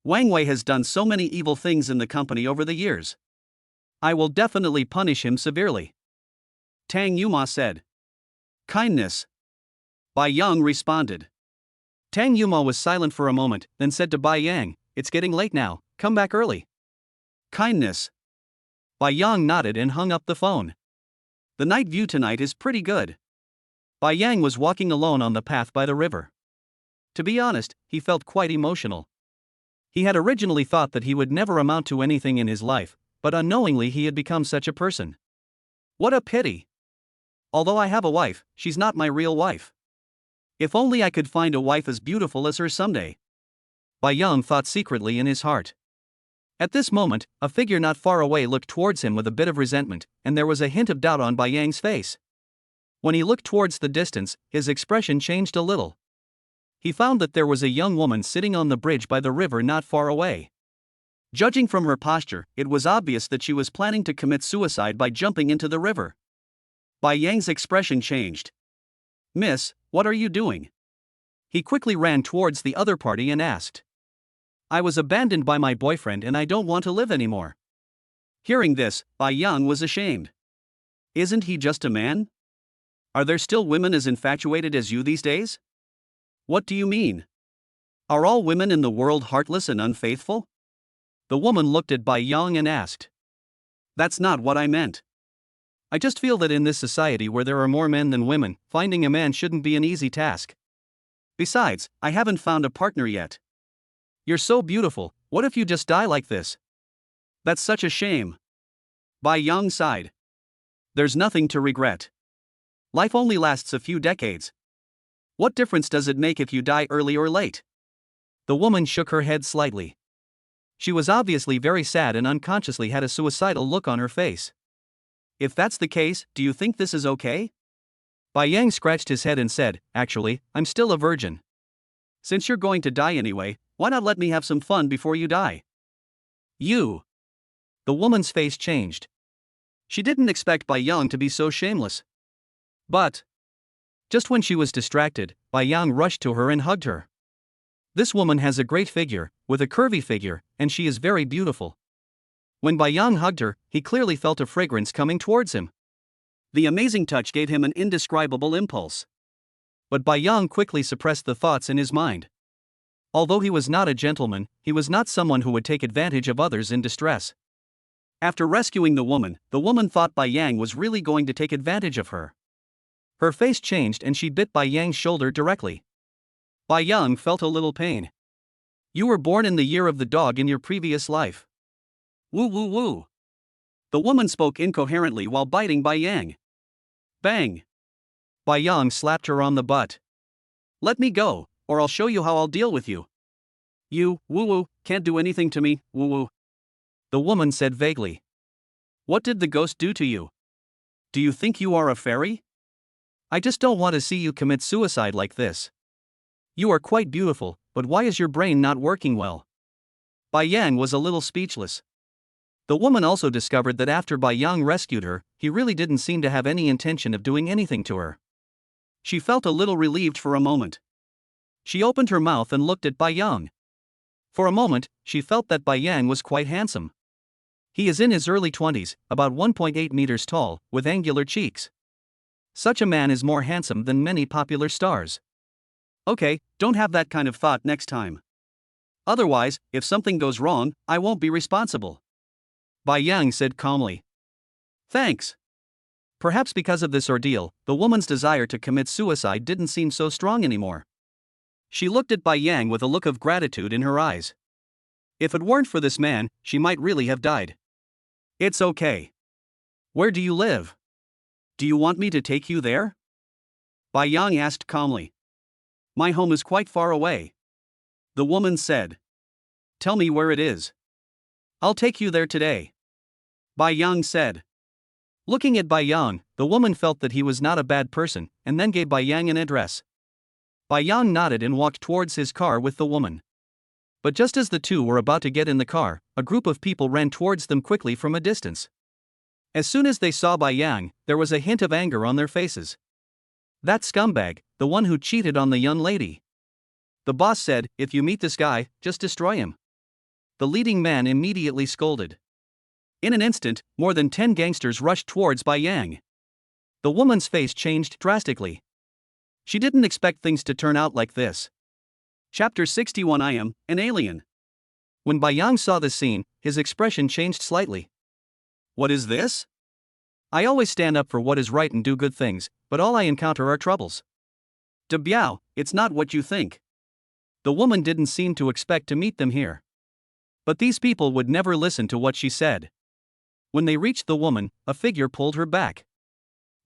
Wang Wei has done so many evil things in the company over the years. I will definitely punish him severely. Tang Yuma said. Kindness. Bai Yang responded. Tang Yuma was silent for a moment, then said to Bai Yang, it's getting late now, come back early. Kindness. Bai Yang nodded and hung up the phone. The night view tonight is pretty good. Bai Yang was walking alone on the path by the river. To be honest, he felt quite emotional. He had originally thought that he would never amount to anything in his life, but unknowingly he had become such a person. What a pity. Although I have a wife, she's not my real wife. If only I could find a wife as beautiful as her someday. Bai Yang thought secretly in his heart. At this moment, a figure not far away looked towards him with a bit of resentment, and there was a hint of doubt on Bai Yang's face. When he looked towards the distance, his expression changed a little. He found that there was a young woman sitting on the bridge by the river not far away. Judging from her posture, it was obvious that she was planning to commit suicide by jumping into the river. Bai Yang's expression changed. Miss, what are you doing? He quickly ran towards the other party and asked. I was abandoned by my boyfriend and I don't want to live anymore. Hearing this, Bai Yang was ashamed. Isn't he just a man? Are there still women as infatuated as you these days? What do you mean? Are all women in the world heartless and unfaithful? The woman looked at Bai Yang and asked. That's not what I meant. I just feel that in this society where there are more men than women, finding a man shouldn't be an easy task. Besides, I haven't found a partner yet. You're so beautiful, what if you just die like this? That's such a shame. Bai Yang sighed. There's nothing to regret. Life only lasts a few decades. What difference does it make if you die early or late? The woman shook her head slightly. She was obviously very sad and unconsciously had a suicidal look on her face. If that's the case, do you think this is okay? Bai Yang scratched his head and said, actually, I'm still a virgin. Since you're going to die anyway, why not let me have some fun before you die? You. The woman's face changed. She didn't expect Bai Yang to be so shameless. But just when she was distracted, Bai Yang rushed to her and hugged her. This woman has a great figure, with a curvy figure, and she is very beautiful. When Bai Yang hugged her, he clearly felt a fragrance coming towards him. The amazing touch gave him an indescribable impulse. But Bai Yang quickly suppressed the thoughts in his mind. Although he was not a gentleman, he was not someone who would take advantage of others in distress. After rescuing the woman thought Bai Yang was really going to take advantage of her. Her face changed and she bit Bai Yang's shoulder directly. Bai Yang felt a little pain. You were born in the year of the dog in your previous life. Woo woo woo. The woman spoke incoherently while biting Bai Yang. Bang. Bai Yang slapped her on the butt. Let me go, or I'll show you how I'll deal with you. You, woo woo, can't do anything to me, woo woo. The woman said vaguely. What did the ghost do to you? Do you think you are a fairy? I just don't want to see you commit suicide like this. You are quite beautiful, but why is your brain not working well? Bai Yang was a little speechless. The woman also discovered that after Bai Yang rescued her, he really didn't seem to have any intention of doing anything to her. She felt a little relieved for a moment. She opened her mouth and looked at Bai Yang. For a moment, she felt that Bai Yang was quite handsome. He is in his early 20s, about 1.8 meters tall, with angular cheeks. Such a man is more handsome than many popular stars. Okay, don't have that kind of thought next time. Otherwise, if something goes wrong, I won't be responsible. Bai Yang said calmly. Thanks. Perhaps because of this ordeal, the woman's desire to commit suicide didn't seem so strong anymore. She looked at Bai Yang with a look of gratitude in her eyes. If it weren't for this man, she might really have died. It's okay. Where do you live? Do you want me to take you there? Bai Yang asked calmly. My home is quite far away. The woman said. Tell me where it is. I'll take you there today. Bai Yang said. Looking at Bai Yang, the woman felt that he was not a bad person, and then gave Bai Yang an address. Bai Yang nodded and walked towards his car with the woman. But just as the two were about to get in the car, a group of people ran towards them quickly from a distance. As soon as they saw Bai Yang, there was a hint of anger on their faces. That scumbag, the one who cheated on the young lady. The boss said, if you meet this guy, just destroy him. The leading man immediately scolded. In an instant, more than 10 gangsters rushed towards Bai Yang. The woman's face changed drastically. She didn't expect things to turn out like this. Chapter 61. I am an alien. When Bai Yang saw this scene, his expression changed slightly. What is this? I always stand up for what is right and do good things, but all I encounter are troubles. De Biao, it's not what you think. The woman didn't seem to expect to meet them here. But these people would never listen to what she said. When they reached the woman, a figure pulled her back.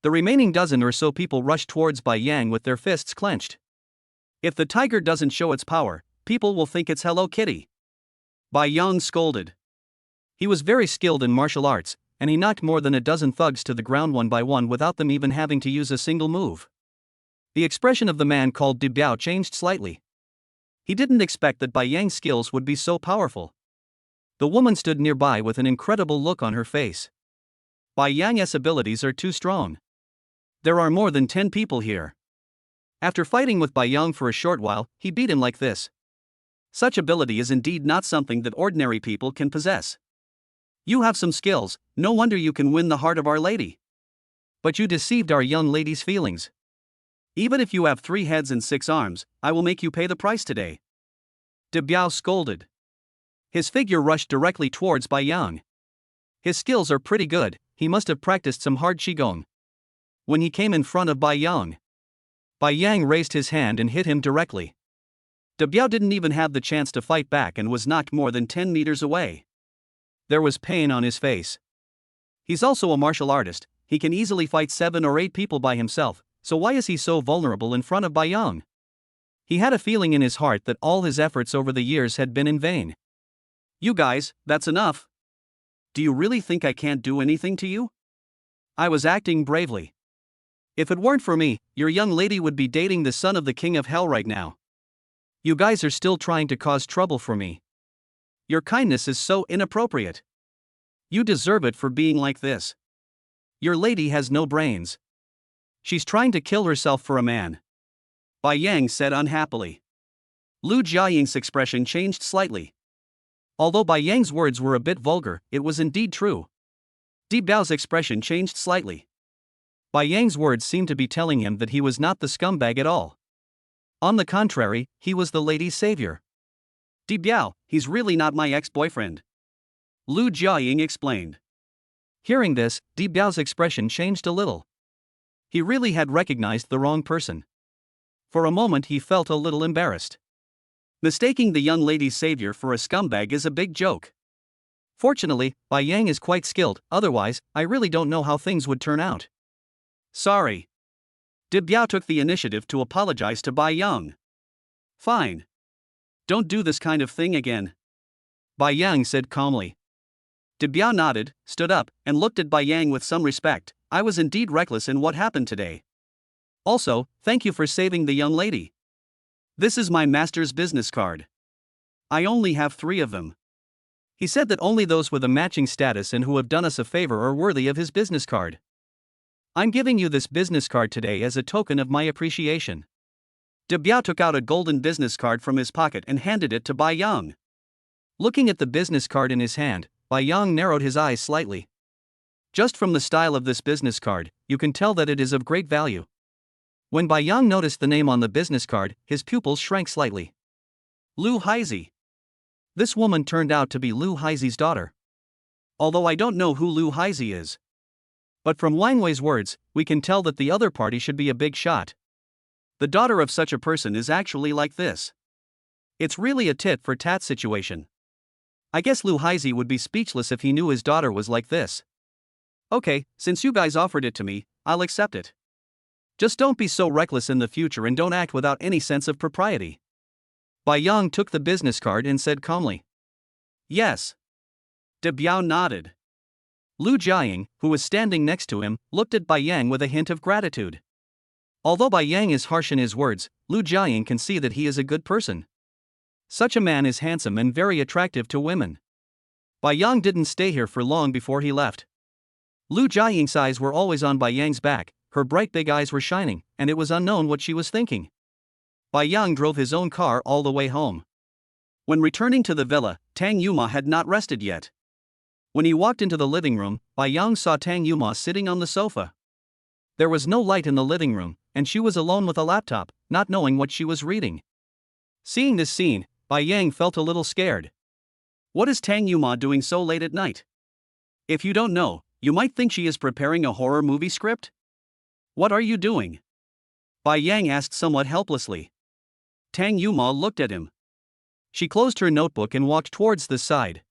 The remaining dozen or so people rushed towards Bai Yang with their fists clenched. If the tiger doesn't show its power, people will think it's Hello Kitty. Bai Yang scolded. He was very skilled in martial arts, and he knocked more than a dozen thugs to the ground one by one without them even having to use a single move. The expression of the man called De Biao changed slightly. He didn't expect that Bai Yang's skills would be so powerful. The woman stood nearby with an incredible look on her face. Bai Yang's abilities are too strong. There are more than 10 people here. After fighting with Bai Yang for a short while, he beat him like this. Such ability is indeed not something that ordinary people can possess. You have some skills, no wonder you can win the heart of Our Lady. But you deceived our young lady's feelings. Even if you have 3 heads and 6 arms, I will make you pay the price today. De Biao scolded. His figure rushed directly towards Bai Yang. His skills are pretty good, he must have practiced some hard qigong. When he came in front of Bai Yang raised his hand and hit him directly. De Biao didn't even have the chance to fight back and was knocked more than 10 meters away. There was pain on his face. He's also a martial artist, he can easily fight 7 or 8 people by himself, so why is he so vulnerable in front of Bai Yang? He had a feeling in his heart that all his efforts over the years had been in vain. You guys, that's enough. Do you really think I can't do anything to you? I was acting bravely. If it weren't for me, your young lady would be dating the son of the king of hell right now. You guys are still trying to cause trouble for me. Your kindness is so inappropriate. You deserve it for being like this. Your lady has no brains. She's trying to kill herself for a man. Bai Yang said unhappily. Lu Jiaying's expression changed slightly. Although Bai Yang's words were a bit vulgar, it was indeed true. De Biao's expression changed slightly. Bai Yang's words seemed to be telling him that he was not the scumbag at all. On the contrary, he was the lady's savior. De Biao, he's really not my ex-boyfriend. Lu Jiaying explained. Hearing this, De Biao's expression changed a little. He really had recognized the wrong person. For a moment he felt a little embarrassed. Mistaking the young lady's savior for a scumbag is a big joke. Fortunately, Bai Yang is quite skilled, otherwise, I really don't know how things would turn out. Sorry. De Biao took the initiative to apologize to Bai Yang. Fine. Don't do this kind of thing again. Bai Yang said calmly. De Biao nodded, stood up, and looked at Bai Yang with some respect. I was indeed reckless in what happened today. Also, thank you for saving the young lady. This is my master's business card. I only have 3 of them. He said that only those with a matching status and who have done us a favor are worthy of his business card. I'm giving you this business card today as a token of my appreciation. De Biao took out a golden business card from his pocket and handed it to Bai Yang. Looking at the business card in his hand, Bai Yang narrowed his eyes slightly. Just from the style of this business card, you can tell that it is of great value. When Bai Yang noticed the name on the business card, his pupils shrank slightly. Lu Haizi. This woman turned out to be Lu Haizi's daughter. Although I don't know who Lu Haizi is. But from Wang Wei's words, we can tell that the other party should be a big shot. The daughter of such a person is actually like this. It's really a tit for tat situation. I guess Lu Haizi would be speechless if he knew his daughter was like this. Okay, since you guys offered it to me, I'll accept it. Just don't be so reckless in the future and don't act without any sense of propriety. Bai Yang took the business card and said calmly. Yes. De Biao nodded. Lu Jiaying, who was standing next to him, looked at Bai Yang with a hint of gratitude. Although Bai Yang is harsh in his words, Lu Jiaying can see that he is a good person. Such a man is handsome and very attractive to women. Bai Yang didn't stay here for long before he left. Lu Jiaying's eyes were always on Bai Yang's back, her bright big eyes were shining, and it was unknown what she was thinking. Bai Yang drove his own car all the way home. When returning to the villa, Tang Yuma had not rested yet. When he walked into the living room, Bai Yang saw Tang Yuma sitting on the sofa. There was no light in the living room, and she was alone with a laptop, not knowing what she was reading. Seeing this scene, Bai Yang felt a little scared. What is Tang Yuma doing so late at night? If you don't know, you might think she is preparing a horror movie script. What are you doing? Bai Yang asked somewhat helplessly. Tang Yuma looked at him. She closed her notebook and walked towards the side.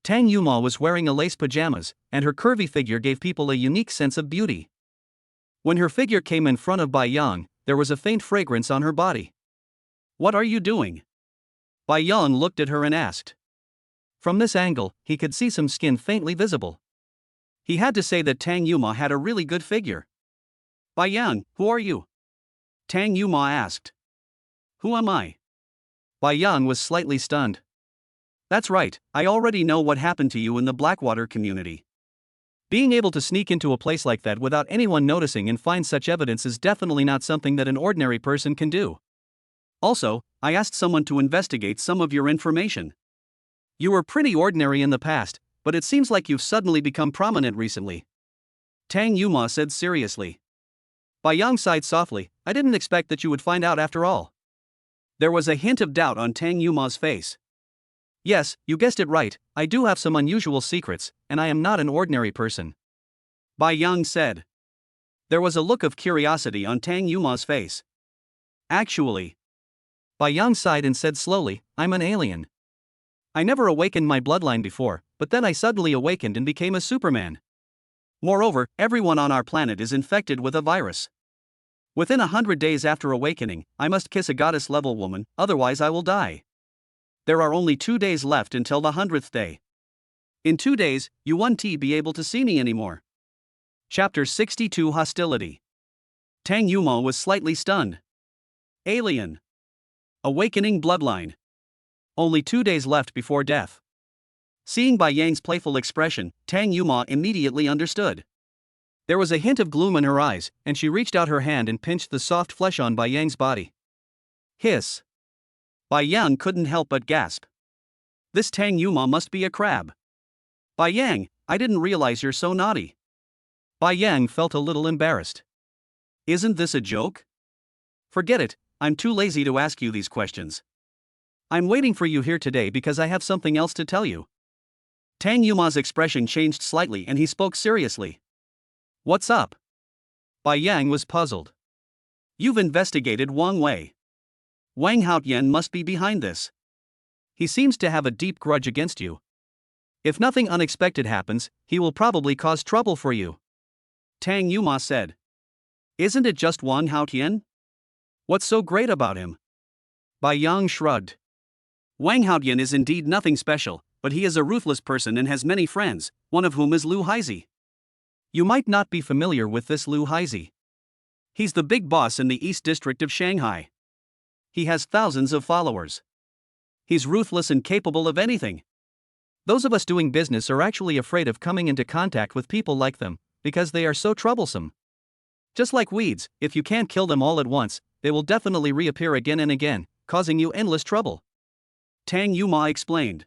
Tang Yuma was wearing a lace pajamas, and her curvy figure gave people a unique sense of beauty. When her figure came in front of Bai Yang, there was a faint fragrance on her body. What are you doing? Bai Yang looked at her and asked. From this angle, he could see some skin faintly visible. He had to say that Tang Yuma had a really good figure. Bai Yang, who are you? Tang Yuma asked. Who am I? Bai Yang was slightly stunned. That's right, I already know what happened to you in the Blackwater community. Being able to sneak into a place like that without anyone noticing and find such evidence is definitely not something that an ordinary person can do. Also, I asked someone to investigate some of your information. You were pretty ordinary in the past, but it seems like you've suddenly become prominent recently. Tang Yuma said seriously. Bai Yang sighed softly. I didn't expect that you would find out after all. There was a hint of doubt on Tang Yuma's face. Yes, you guessed it right, I do have some unusual secrets, and I am not an ordinary person. Bai Yang said. There was a look of curiosity on Tang Yuma's face. Actually. Bai Yang sighed and said slowly, I'm an alien. I never awakened my bloodline before, but then I suddenly awakened and became a Superman. Moreover, everyone on our planet is infected with a virus. Within 100 days after awakening, I must kiss a goddess-level woman, otherwise I will die. There are only 2 days left until the 100th day. In 2 days, you won't be able to see me anymore. Chapter 62 Hostility. Tang Yuma was slightly stunned. Alien. Awakening bloodline. Only 2 days left before death. Seeing Bai Yang's playful expression, Tang Yuma immediately understood. There was a hint of gloom in her eyes, and she reached out her hand and pinched the soft flesh on Bai Yang's body. Hiss. Bai Yang couldn't help but gasp. This Tang Yuma must be a crab. Bai Yang, I didn't realize you're so naughty. Bai Yang felt a little embarrassed. Isn't this a joke? Forget it, I'm too lazy to ask you these questions. I'm waiting for you here today because I have something else to tell you. Tang Yuma's expression changed slightly and he spoke seriously. What's up? Bai Yang was puzzled. You've investigated Wang Wei. Wang Haotian must be behind this. He seems to have a deep grudge against you. If nothing unexpected happens, he will probably cause trouble for you. Tang Yuma said. Isn't it just Wang Haotian? What's so great about him? Bai Yang shrugged. Wang Haotian is indeed nothing special, but he is a ruthless person and has many friends, one of whom is Lu Haizi. You might not be familiar with this Lu Haizi. He's the big boss in the East District of Shanghai. He has thousands of followers. He's ruthless and capable of anything. Those of us doing business are actually afraid of coming into contact with people like them, because they are so troublesome. Just like weeds, if you can't kill them all at once, they will definitely reappear again and again, causing you endless trouble. Tang Yuma explained.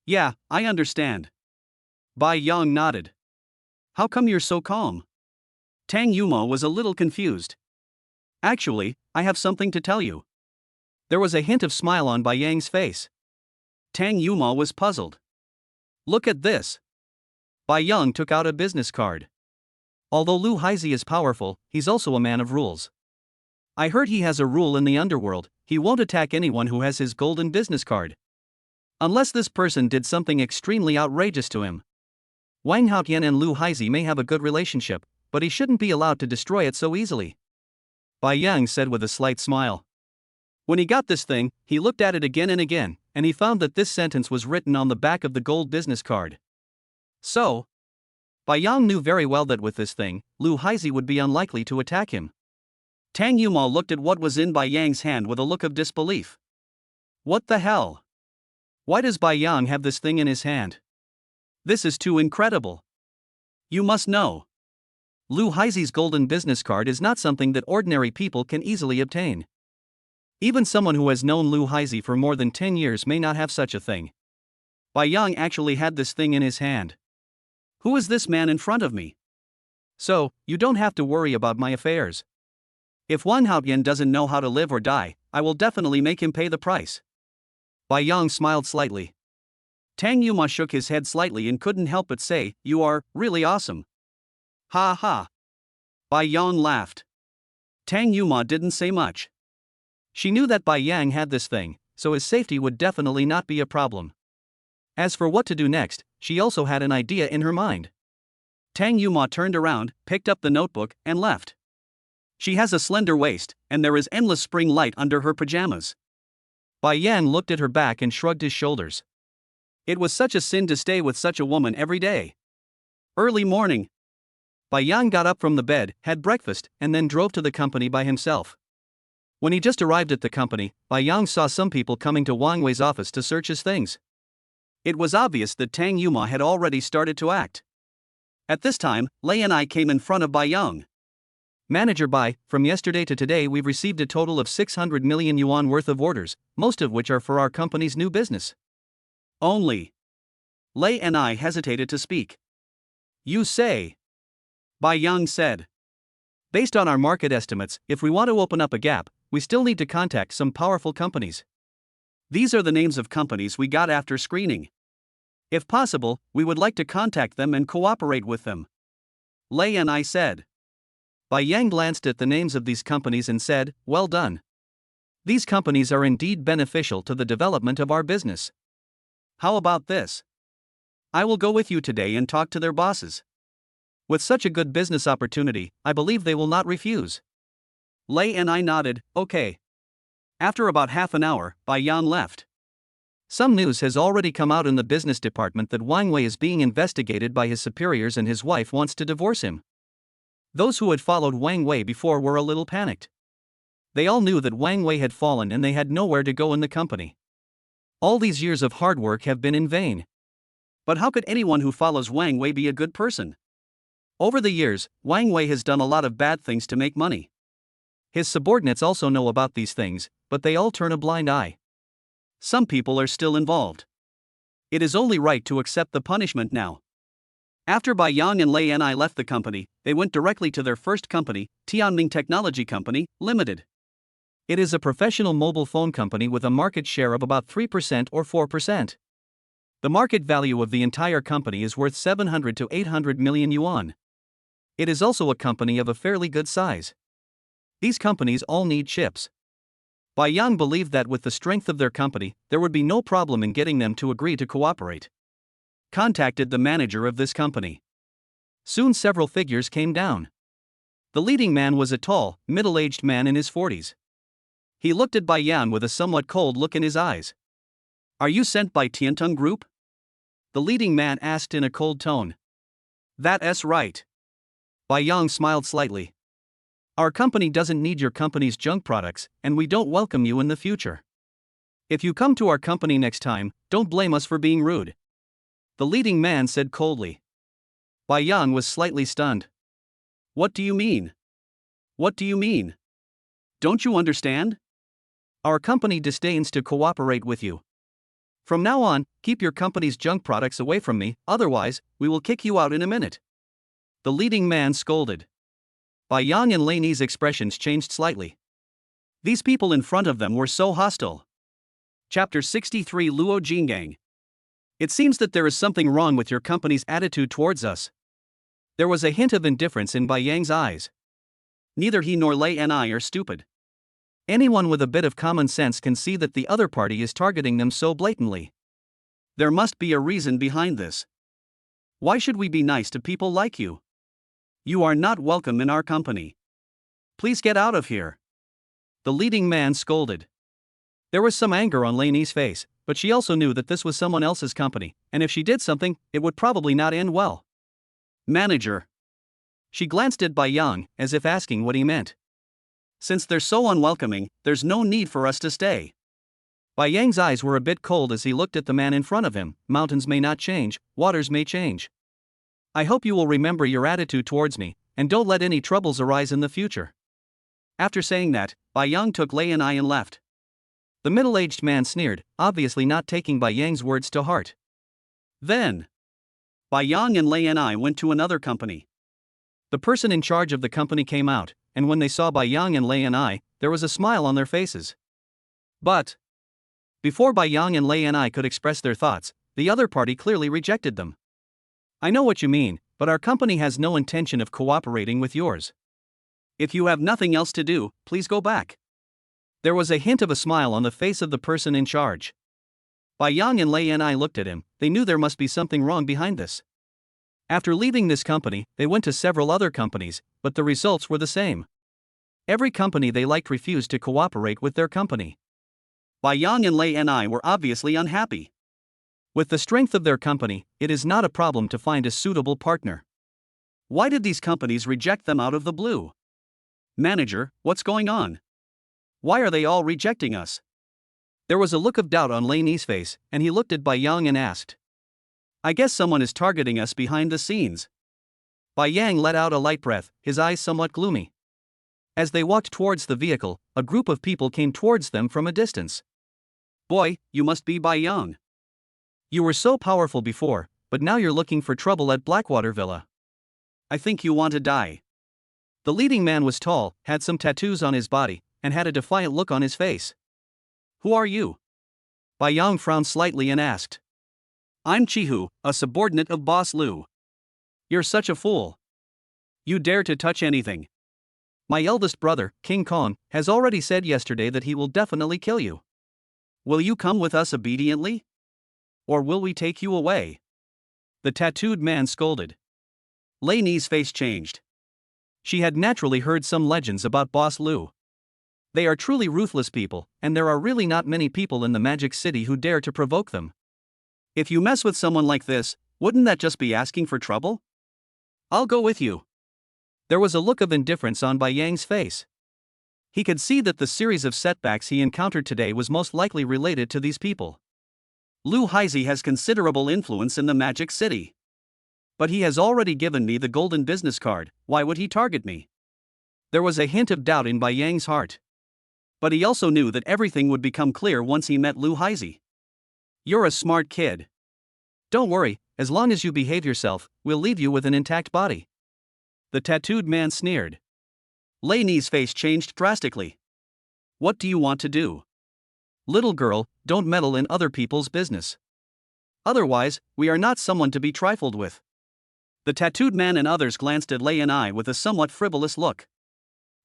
Yeah, I understand. Bai Yang nodded. How come you're so calm? Tang Yuma was a little confused. Actually, I have something to tell you. There was a hint of smile on Bai Yang's face. Tang Yuma was puzzled. Look at this. Bai Yang took out a business card. Although Lu Haixi is powerful, he's also a man of rules. I heard he has a rule in the underworld: he won't attack anyone who has his golden business card. Unless this person did something extremely outrageous to him. Wang Haotian and Lu Haixi may have a good relationship, but he shouldn't be allowed to destroy it so easily. Bai Yang said with a slight smile. When he got this thing, he looked at it again and again, and he found that this sentence was written on the back of the gold business card. So, Bai Yang knew very well that with this thing, Lu Haixi would be unlikely to attack him. Tang Yuma looked at what was in Bai Yang's hand with a look of disbelief. What the hell? Why does Bai Yang have this thing in his hand? This is too incredible. You must know. Lu Haixi's golden business card is not something that ordinary people can easily obtain. Even someone who has known Lu Haixi for more than 10 years may not have such a thing. Bai Yang actually had this thing in his hand. Who is this man in front of me? So, you don't have to worry about my affairs. If Wang Haotian doesn't know how to live or die, I will definitely make him pay the price. Bai Yang smiled slightly. Tang Yuma shook his head slightly and couldn't help but say, "You are really awesome." Ha ha. Bai Yang laughed. Tang Yuma didn't say much. She knew that Bai Yang had this thing, so his safety would definitely not be a problem. As for what to do next, she also had an idea in her mind. Tang Yuma turned around, picked up the notebook, and left. She has a slender waist, and there is endless spring light under her pajamas. Bai Yang looked at her back and shrugged his shoulders. It was such a sin to stay with such a woman every day. Early morning. Bai Yang got up from the bed, had breakfast, and then drove to the company by himself. When he just arrived at the company, Bai Yang saw some people coming to Wang Wei's office to search his things. It was obvious that Tang Yuma had already started to act. At this time, Lei and I came in front of Bai Yang. Manager Bai, from yesterday to today we've received a total of 600 million yuan worth of orders, most of which are for our company's new business. Only. Lei and I hesitated to speak. You say? Bai Yang said. Based on our market estimates, if we want to open up a gap, we still need to contact some powerful companies. These are the names of companies we got after screening. If possible, we would like to contact them and cooperate with them. Lei and I said. Bai Yang glanced at the names of these companies and said, "Well done. These companies are indeed beneficial to the development of our business. How about this? I will go with you today and talk to their bosses. With such a good business opportunity, I believe they will not refuse." Lei and I nodded, "Okay." After about half an hour, Bai Yang left. Some news has already come out in the business department that Wang Wei is being investigated by his superiors and his wife wants to divorce him. Those who had followed Wang Wei before were a little panicked. They all knew that Wang Wei had fallen and they had nowhere to go in the company. All these years of hard work have been in vain. But how could anyone who follows Wang Wei be a good person? Over the years, Wang Wei has done a lot of bad things to make money. His subordinates also know about these things, but they all turn a blind eye. Some people are still involved. It is only right to accept the punishment now. After Bai Yang and Lei and I left the company, they went directly to their first company, Tianming Technology Company, Limited. It is a professional mobile phone company with a market share of about 3% or 4%. The market value of the entire company is worth 700 to 800 million yuan. It is also a company of a fairly good size. These companies all need chips. Bai Yang believed that with the strength of their company, there would be no problem in getting them to agree to cooperate. Contacted the manager of this company. Soon several figures came down. The leading man was a tall, middle-aged man in his 40s. He looked at Bai Yang with a somewhat cold look in his eyes. "Are you sent by Tiantung Group?" The leading man asked in a cold tone. "That's right." Bai Yang smiled slightly. "Our company doesn't need your company's junk products, and we don't welcome you in the future. If you come to our company next time, don't blame us for being rude," the leading man said coldly. Bai Yang was slightly stunned. "What do you mean? What do you mean? Don't you understand? Our company disdains to cooperate with you. From now on, keep your company's junk products away from me, otherwise, we will kick you out in a minute," the leading man scolded. Bai Yang and Lei Ni's expressions changed slightly. These people in front of them were so hostile. Chapter 63 Luo Jingang. It seems that there is something wrong with your company's attitude towards us. There was a hint of indifference in Bai Yang's eyes. Neither he nor Lei and I are stupid. Anyone with a bit of common sense can see that the other party is targeting them so blatantly. There must be a reason behind this. Why should we be nice to people like you? You are not welcome in our company. Please get out of here. The leading man scolded. There was some anger on Lainey's face, but she also knew that this was someone else's company, and if she did something, it would probably not end well. Manager. She glanced at Bai Yang, as if asking what he meant. Since they're so unwelcoming, there's no need for us to stay. Bai Yang's eyes were a bit cold as he looked at the man in front of him. Mountains may not change, waters may change. I hope you will remember your attitude towards me, and don't let any troubles arise in the future. After saying that, Bai Yang took Lei and I and left. The middle-aged man sneered, obviously not taking Bai Yang's words to heart. Then, Bai Yang and Lei and I went to another company. The person in charge of the company came out, and when they saw Bai Yang and Lei and I, there was a smile on their faces. But before Bai Yang and Lei and I could express their thoughts, the other party clearly rejected them. I know what you mean, but our company has no intention of cooperating with yours. If you have nothing else to do, please go back. There was a hint of a smile on the face of the person in charge. Bai Yang and Lei and I looked at him. They knew there must be something wrong behind this. After leaving this company, they went to several other companies, but the results were the same. Every company they liked refused to cooperate with their company. Bai Yang and Lei and I were obviously unhappy. With the strength of their company, it is not a problem to find a suitable partner. Why did these companies reject them out of the blue? Manager, what's going on? Why are they all rejecting us? There was a look of doubt on Lainey's face, and he looked at Bai Yang and asked. I guess someone is targeting us behind the scenes. Bai Yang let out a light breath, his eyes somewhat gloomy. As they walked towards the vehicle, a group of people came towards them from a distance. Boy, you must be Bai Yang. You were so powerful before, but now you're looking for trouble at Blackwater Villa. I think you want to die. The leading man was tall, had some tattoos on his body, and had a defiant look on his face. Who are you? Bai Yang frowned slightly and asked. I'm Chihu, a subordinate of Boss Liu. You're such a fool. You dare to touch anything. My eldest brother, King Kong, has already said yesterday that he will definitely kill you. Will you come with us obediently? Or will we take you away? The tattooed man scolded. Lainey's face changed. She had naturally heard some legends about Boss Liu. They are truly ruthless people, and there are really not many people in the Magic City who dare to provoke them. If you mess with someone like this, wouldn't that just be asking for trouble? I'll go with you. There was a look of indifference on Bai Yang's face. He could see that the series of setbacks he encountered today was most likely related to these people. Liu Haizi has considerable influence in the Magic City. But he has already given me the golden business card, why would he target me? There was a hint of doubt in Bai Yang's heart. But he also knew that everything would become clear once he met Liu Haizi. You're a smart kid. Don't worry, as long as you behave yourself, we'll leave you with an intact body. The tattooed man sneered. Lainey's face changed drastically. What do you want to do? Little girl, don't meddle in other people's business. Otherwise, we are not someone to be trifled with. The tattooed man and others glanced at Lei and I with a somewhat frivolous look.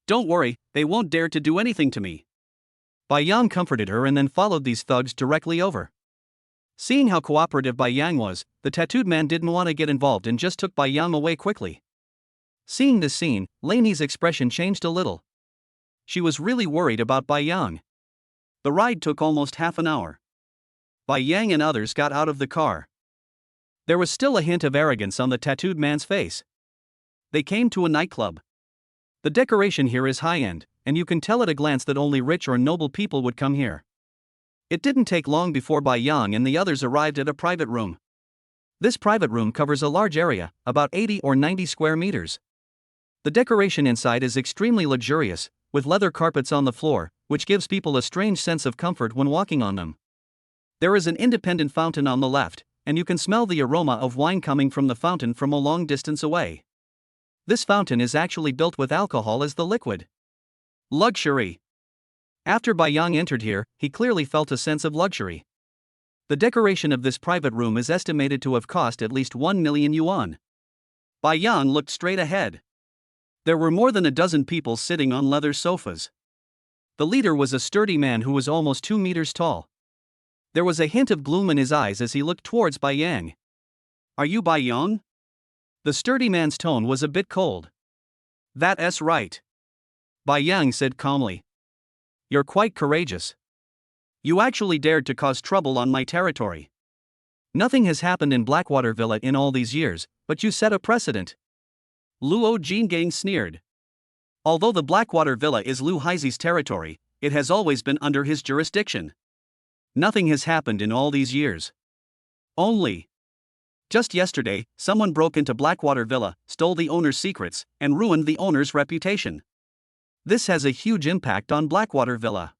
Don't worry, they won't dare to do anything to me. Bai Yang comforted her and then followed these thugs directly over. Seeing how cooperative Bai Yang was, the tattooed man didn't want to get involved and just took Bai Yang away quickly. Seeing this scene, Lainey's expression changed a little. She was really worried about Bai Yang. The ride took almost half an hour. Bai Yang and others got out of the car. There was still a hint of arrogance on the tattooed man's face. They came to a nightclub. The decoration here is high-end, and you can tell at a glance that only rich or noble people would come here. It didn't take long before Bai Yang and the others arrived at a private room. This private room covers a large area, about 80 or 90 square meters. The decoration inside is extremely luxurious, with leather carpets on the floor, which gives people a strange sense of comfort when walking on them. There is an independent fountain on the left, and you can smell the aroma of wine coming from the fountain from a long distance away. This fountain is actually built with alcohol as the liquid. Luxury. After Bai Yang entered here, he clearly felt a sense of luxury. The decoration of this private room is estimated to have cost at least 1 million yuan. Bai Yang looked straight ahead. There were more than a dozen people sitting on leather sofas. The leader was a sturdy man who was almost 2 meters tall. There was a hint of gloom in his eyes as he looked towards Bai Yang. "Are you Bai Yang?" The sturdy man's tone was a bit cold. "That's right," Bai Yang said calmly. "You're quite courageous. You actually dared to cause trouble on my territory. Nothing has happened in Blackwater Villa in all these years, but you set a precedent." Luo Jingang sneered. Although the Blackwater Villa is Lu Haizi's territory, it has always been under his jurisdiction. Nothing has happened in all these years. Only just yesterday, someone broke into Blackwater Villa, stole the owner's secrets, and ruined the owner's reputation. This has a huge impact on Blackwater Villa.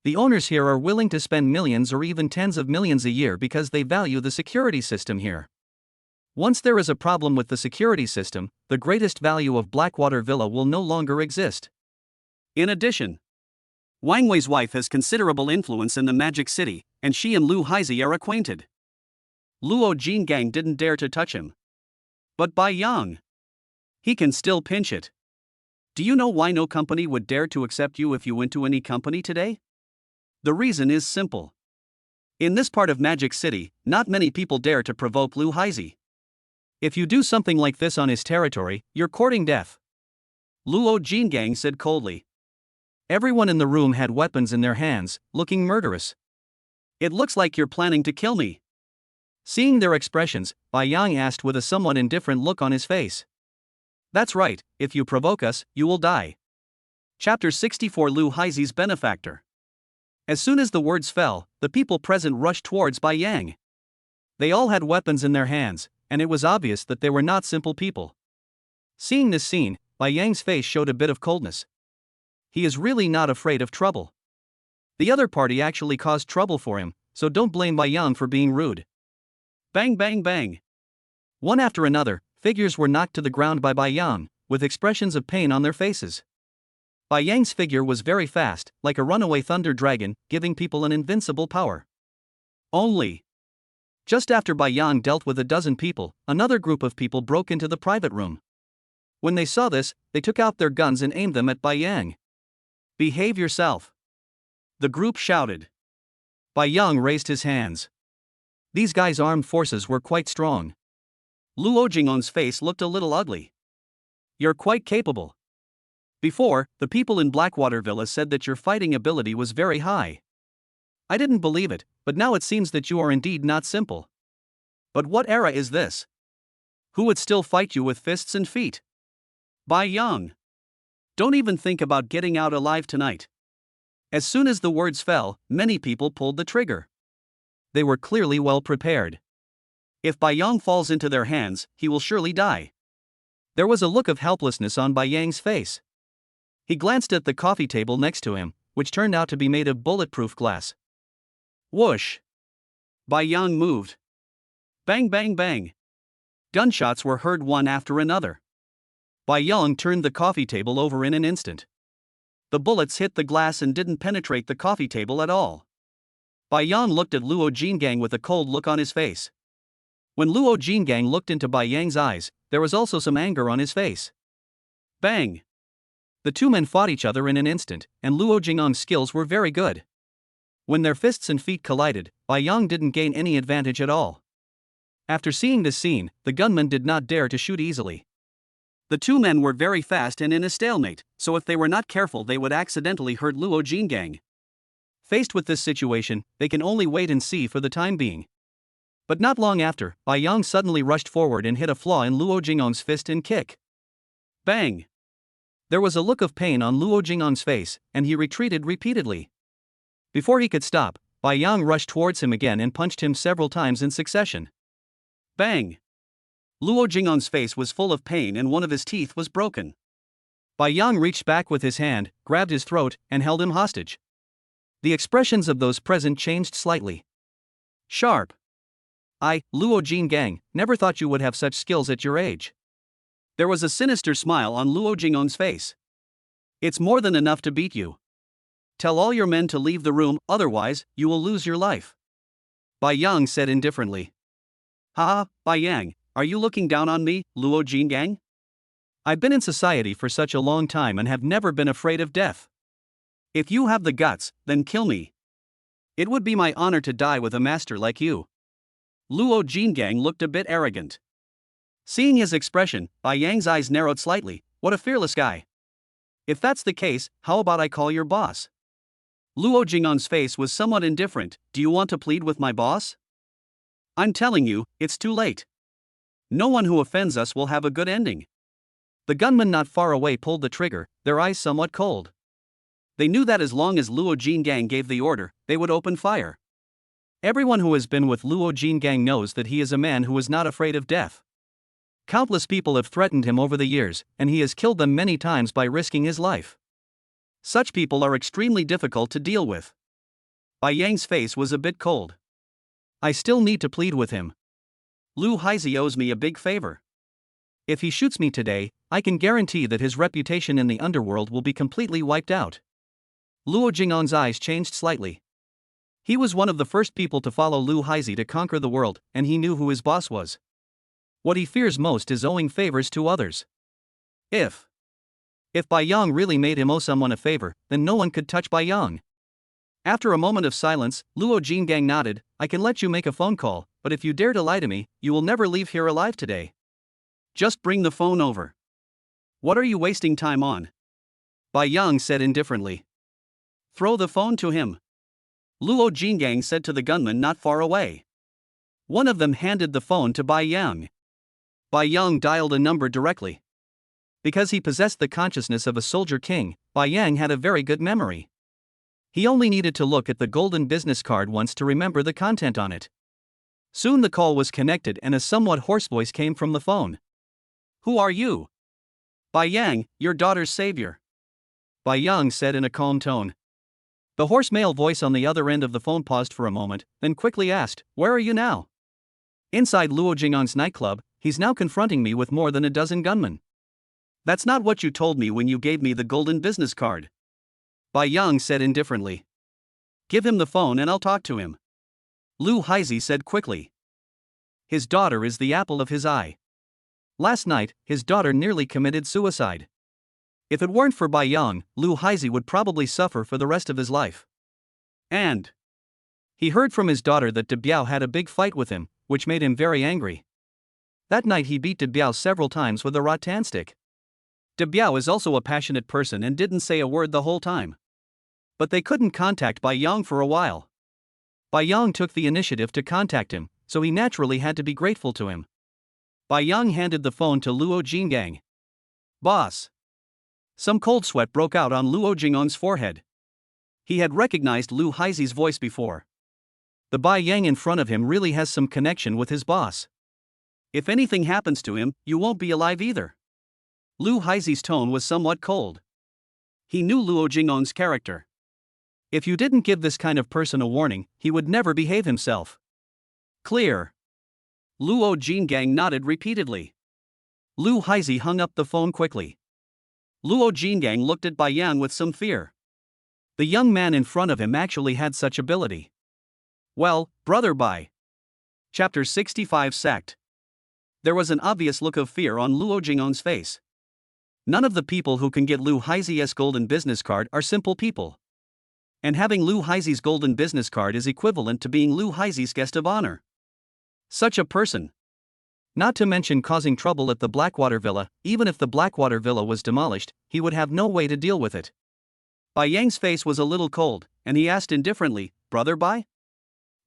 The owners here are willing to spend millions or even tens of millions a year because they value the security system here. Once there is a problem with the security system, the greatest value of Blackwater Villa will no longer exist. In addition, Wang Wei's wife has considerable influence in the Magic City, and she and Lu Haizi are acquainted. Luo Jingang didn't dare to touch him. But Bai Yang, he can still pinch it. "Do you know why no company would dare to accept you if you went to any company today? The reason is simple. In this part of Magic City, not many people dare to provoke Lu Haizi. If you do something like this on his territory, you're courting death," Luo Jingang said coldly. Everyone in the room had weapons in their hands, looking murderous. "It looks like you're planning to kill me." Seeing their expressions, Bai Yang asked with a somewhat indifferent look on his face. "That's right, if you provoke us, you will die." Chapter 64 Lu Haizi's Benefactor. As soon as the words fell, the people present rushed towards Bai Yang. They all had weapons in their hands, and it was obvious that they were not simple people. Seeing this scene, Bai Yang's face showed a bit of coldness. He is really not afraid of trouble. The other party actually caused trouble for him, so don't blame Bai Yang for being rude. Bang bang bang. One after another, figures were knocked to the ground by Bai Yang, with expressions of pain on their faces. Bai Yang's figure was very fast, like a runaway thunder dragon, giving people an invincible power. Only just after Bai Yang dealt with a dozen people, another group of people broke into the private room. When they saw this, they took out their guns and aimed them at Bai Yang. "Behave yourself," the group shouted. Bai Yang raised his hands. These guys' armed forces were quite strong. Luo Jingong's face looked a little ugly. "You're quite capable. Before, the people in Blackwater Villa said that your fighting ability was very high. I didn't believe it, but now it seems that you are indeed not simple. But what era is this? Who would still fight you with fists and feet? Bai Yang, don't even think about getting out alive tonight." As soon as the words fell, many people pulled the trigger. They were clearly well prepared. If Bai Yang falls into their hands, he will surely die. There was a look of helplessness on Bai Yang's face. He glanced at the coffee table next to him, which turned out to be made of bulletproof glass. Whoosh! Bai Yang moved. Bang bang bang! Gunshots were heard one after another. Bai Yang turned the coffee table over in an instant. The bullets hit the glass and didn't penetrate the coffee table at all. Bai Yang looked at Luo Jingang with a cold look on his face. When Luo Jingang looked into Bai Yang's eyes, there was also some anger on his face. Bang! The two men fought each other in an instant, and Luo Jingang's skills were very good. When their fists and feet collided, Bai Yang didn't gain any advantage at all. After seeing this scene, the gunmen did not dare to shoot easily. The two men were very fast and in a stalemate, so if they were not careful they would accidentally hurt Luo Jingang. Faced with this situation, they can only wait and see for the time being. But not long after, Bai Yang suddenly rushed forward and hit a flaw in Luo Jingang's fist and kick. Bang! There was a look of pain on Luo Jingang's face, and he retreated repeatedly. Before he could stop, Bai Yang rushed towards him again and punched him several times in succession. Bang! Luo Jingang's face was full of pain and one of his teeth was broken. Bai Yang reached back with his hand, grabbed his throat, and held him hostage. The expressions of those present changed slightly. Sharp! Luo Jingang, never thought you would have such skills at your age. There was a sinister smile on Luo Jingong's face. It's more than enough to beat you. Tell all your men to leave the room, otherwise, you will lose your life. Bai Yang said indifferently. Haha, Bai Yang, are you looking down on me, Luo Jinggang? I've been in society for such a long time and have never been afraid of death. If you have the guts, then kill me. It would be my honor to die with a master like you. Luo Jinggang looked a bit arrogant. Seeing his expression, Bai Yang's eyes narrowed slightly. What a fearless guy. If that's the case, how about I call your boss? Luo Jing'an's face was somewhat indifferent. Do you want to plead with my boss? I'm telling you, it's too late. No one who offends us will have a good ending. The gunman not far away pulled the trigger, their eyes somewhat cold. They knew that as long as Luo Jinggang gave the order, they would open fire. Everyone who has been with Luo Jinggang knows that he is a man who is not afraid of death. Countless people have threatened him over the years, and he has killed them many times by risking his life. Such people are extremely difficult to deal with. Bai Yang's face was a bit cold. I still need to plead with him. Lu Haizi owes me a big favor. If he shoots me today, I can guarantee that his reputation in the underworld will be completely wiped out. Luo Jing'an's eyes changed slightly. He was one of the first people to follow Lu Haizi to conquer the world, and he knew who his boss was. What he fears most is owing favors to others. If Bai Yang really made him owe someone a favor, then no one could touch Bai Yang. After a moment of silence, Luo Jinggang nodded. I can let you make a phone call, but if you dare to lie to me, you will never leave here alive today. Just bring the phone over. What are you wasting time on? Bai Yang said indifferently. Throw the phone to him. Luo Jinggang said to the gunman not far away. One of them handed the phone to Bai Yang. Bai Yang dialed a number directly. Because he possessed the consciousness of a soldier king, Bai Yang had a very good memory. He only needed to look at the golden business card once to remember the content on it. Soon the call was connected and a somewhat hoarse voice came from the phone. Who are you? Bai Yang, your daughter's savior. Bai Yang said in a calm tone. The hoarse male voice on the other end of the phone paused for a moment, then quickly asked, Where are you now? Inside Luo Jing'an's nightclub. He's now confronting me with more than a dozen gunmen. That's not what you told me when you gave me the golden business card. Bai Yang said indifferently. Give him the phone and I'll talk to him. Lu Haizi said quickly. His daughter is the apple of his eye. Last night, his daughter nearly committed suicide. If it weren't for Bai Yang, Lu Haizi would probably suffer for the rest of his life. And he heard from his daughter that De Biao had a big fight with him, which made him very angry. That night he beat De Biao several times with a rattan stick. De Biao is also a passionate person and didn't say a word the whole time. But they couldn't contact Bai Yang for a while. Bai Yang took the initiative to contact him, so he naturally had to be grateful to him. Bai Yang handed the phone to Luo Jinggang. Boss. Some cold sweat broke out on Luo Jing'an's forehead. He had recognized Lu Haizi's voice before. The Bai Yang in front of him really has some connection with his boss. If anything happens to him, you won't be alive either. Lu Haizi's tone was somewhat cold. He knew Luo Jing'an's character. If you didn't give this kind of person a warning, he would never behave himself. Clear. Luo Jinggang nodded repeatedly. Lu Haizi hung up the phone quickly. Luo Jinggang looked at Bai Yang with some fear. The young man in front of him actually had such ability. Well, brother Bai. Chapter 65 Sacked. There was an obvious look of fear on Luo Jing'an's face. None of the people who can get Lu Haizi's golden business card are simple people. And having Lu Haizi's golden business card is equivalent to being Lu Haizi's guest of honor. Such a person. Not to mention causing trouble at the Blackwater Villa. Even if the Blackwater Villa was demolished, he would have no way to deal with it. Bai Yang's face was a little cold, and he asked indifferently, Brother Bai?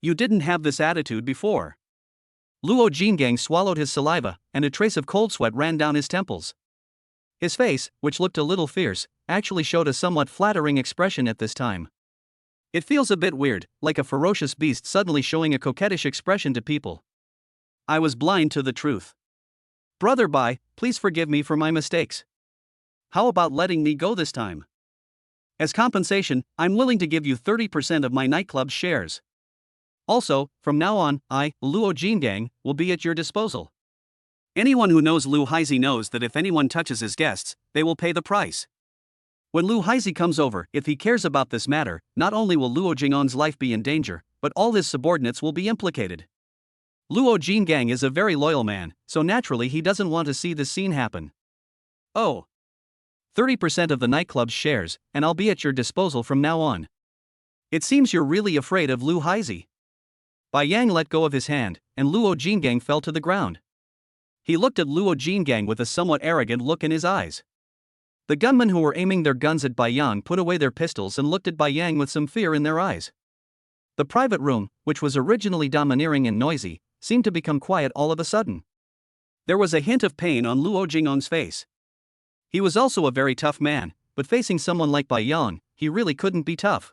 You didn't have this attitude before. Luo Jinggang swallowed his saliva, and a trace of cold sweat ran down his temples. His face, which looked a little fierce, actually showed a somewhat flattering expression at this time. It feels a bit weird, like a ferocious beast suddenly showing a coquettish expression to people. I was blind to the truth. Brother Bai, please forgive me for my mistakes. How about letting me go this time? As compensation, I'm willing to give you 30% of my nightclub's shares. Also, from now on, I, Luo Jinggang, will be at your disposal. Anyone who knows Lu Haizi knows that if anyone touches his guests, they will pay the price. When Lu Haizi comes over, if he cares about this matter, not only will Luo Jing'an's life be in danger, but all his subordinates will be implicated. Luo Jinggang is a very loyal man, so naturally he doesn't want to see this scene happen. Oh. 30% of the nightclub's shares, and I'll be at your disposal from now on. It seems you're really afraid of Lu Haizi. Bai Yang let go of his hand, and Luo Jinggang fell to the ground. He looked at Luo Jinggang with a somewhat arrogant look in his eyes. The gunmen who were aiming their guns at Bai Yang put away their pistols and looked at Bai Yang with some fear in their eyes. The private room, which was originally domineering and noisy, seemed to become quiet all of a sudden. There was a hint of pain on Luo Jingong's face. He was also a very tough man, but facing someone like Bai Yang, he really couldn't be tough.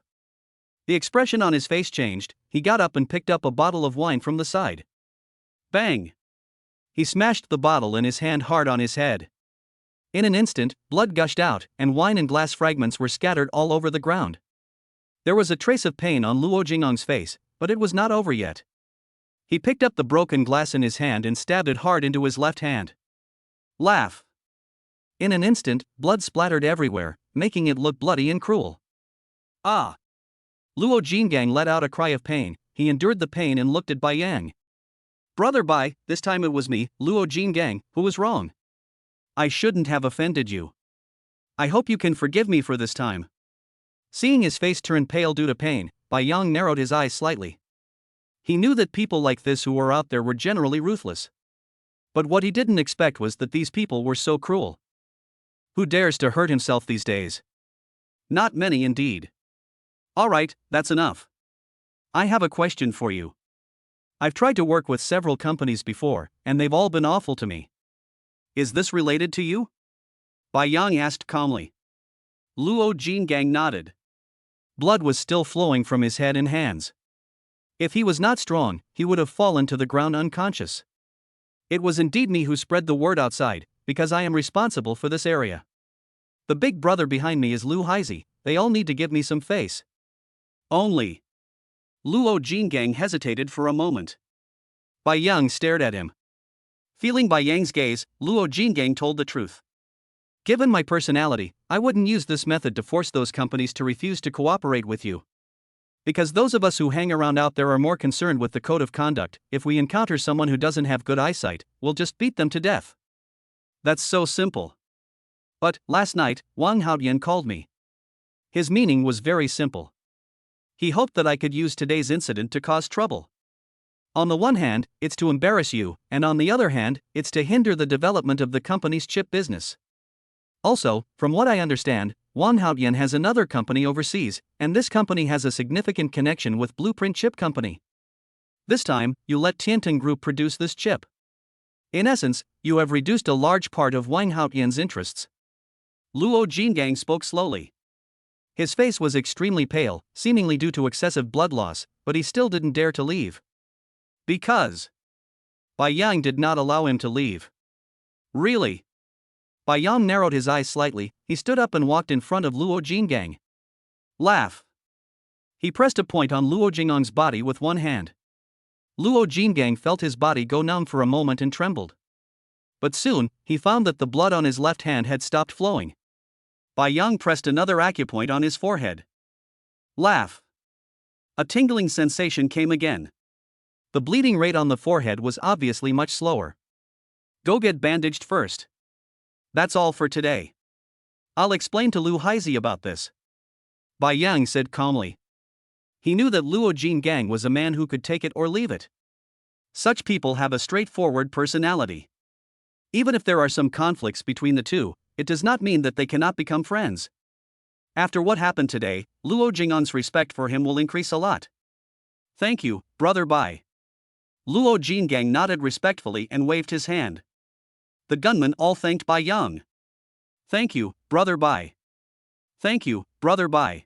The expression on his face changed. He got up and picked up a bottle of wine from the side. Bang! He smashed the bottle in his hand hard on his head. In an instant, blood gushed out, and wine and glass fragments were scattered all over the ground. There was a trace of pain on Luo Jingong's face, but it was not over yet. He picked up the broken glass in his hand and stabbed it hard into his left hand. Laugh! In an instant, blood splattered everywhere, making it look bloody and cruel. Ah! Luo Jinggang let out a cry of pain. He endured the pain and looked at Bai Yang. Brother Bai, this time it was me, Luo Jinggang, who was wrong. I shouldn't have offended you. I hope you can forgive me for this time. Seeing his face turn pale due to pain, Bai Yang narrowed his eyes slightly. He knew that people like this who were out there were generally ruthless. But what he didn't expect was that these people were so cruel. Who dares to hurt himself these days? Not many indeed. Alright, that's enough. I have a question for you. I've tried to work with several companies before, and they've all been awful to me. Is this related to you? Bai Yang asked calmly. Luo Jinggang nodded. Blood was still flowing from his head and hands. If he was not strong, he would have fallen to the ground unconscious. It was indeed me who spread the word outside, because I am responsible for this area. The big brother behind me is Lu Haizi. They all need to give me some face. Only. Luo Jinggang hesitated for a moment. Bai Yang stared at him. Feeling Bai Yang's gaze, Luo Jinggang told the truth. Given my personality, I wouldn't use this method to force those companies to refuse to cooperate with you. Because those of us who hang around out there are more concerned with the code of conduct. If we encounter someone who doesn't have good eyesight, we'll just beat them to death. That's so simple. But, last night, Wang Haoyan called me. His meaning was very simple. He hoped that I could use today's incident to cause trouble. On the one hand, it's to embarrass you, and on the other hand, it's to hinder the development of the company's chip business. Also, from what I understand, Wang Haoyan has another company overseas, and this company has a significant connection with Blueprint Chip Company. This time, you let Tiantin Group produce this chip. In essence, you have reduced a large part of Wang Haoyan's interests. Luo Jinggang spoke slowly. His face was extremely pale, seemingly due to excessive blood loss, but he still didn't dare to leave. Because Bai Yang did not allow him to leave. Really? Bai Yang narrowed his eyes slightly. He stood up and walked in front of Luo Jinggang. Laugh. He pressed a point on Luo Jingong's body with one hand. Luo Jinggang felt his body go numb for a moment and trembled. But soon, he found that the blood on his left hand had stopped flowing. Bai Yang pressed another acupoint on his forehead. Laugh. A tingling sensation came again. The bleeding rate on the forehead was obviously much slower. Go get bandaged first. That's all for today. I'll explain to Lu Haizi about this. Bai Yang said calmly. He knew that Luo Jinggang was a man who could take it or leave it. Such people have a straightforward personality. Even if there are some conflicts between the two, it does not mean that they cannot become friends. After what happened today, Luo Jingong's respect for him will increase a lot. Thank you, Brother Bai. Luo Jinggang nodded respectfully and waved his hand. The gunmen all thanked Bai Yang. Thank you, Brother Bai. Thank you, Brother Bai.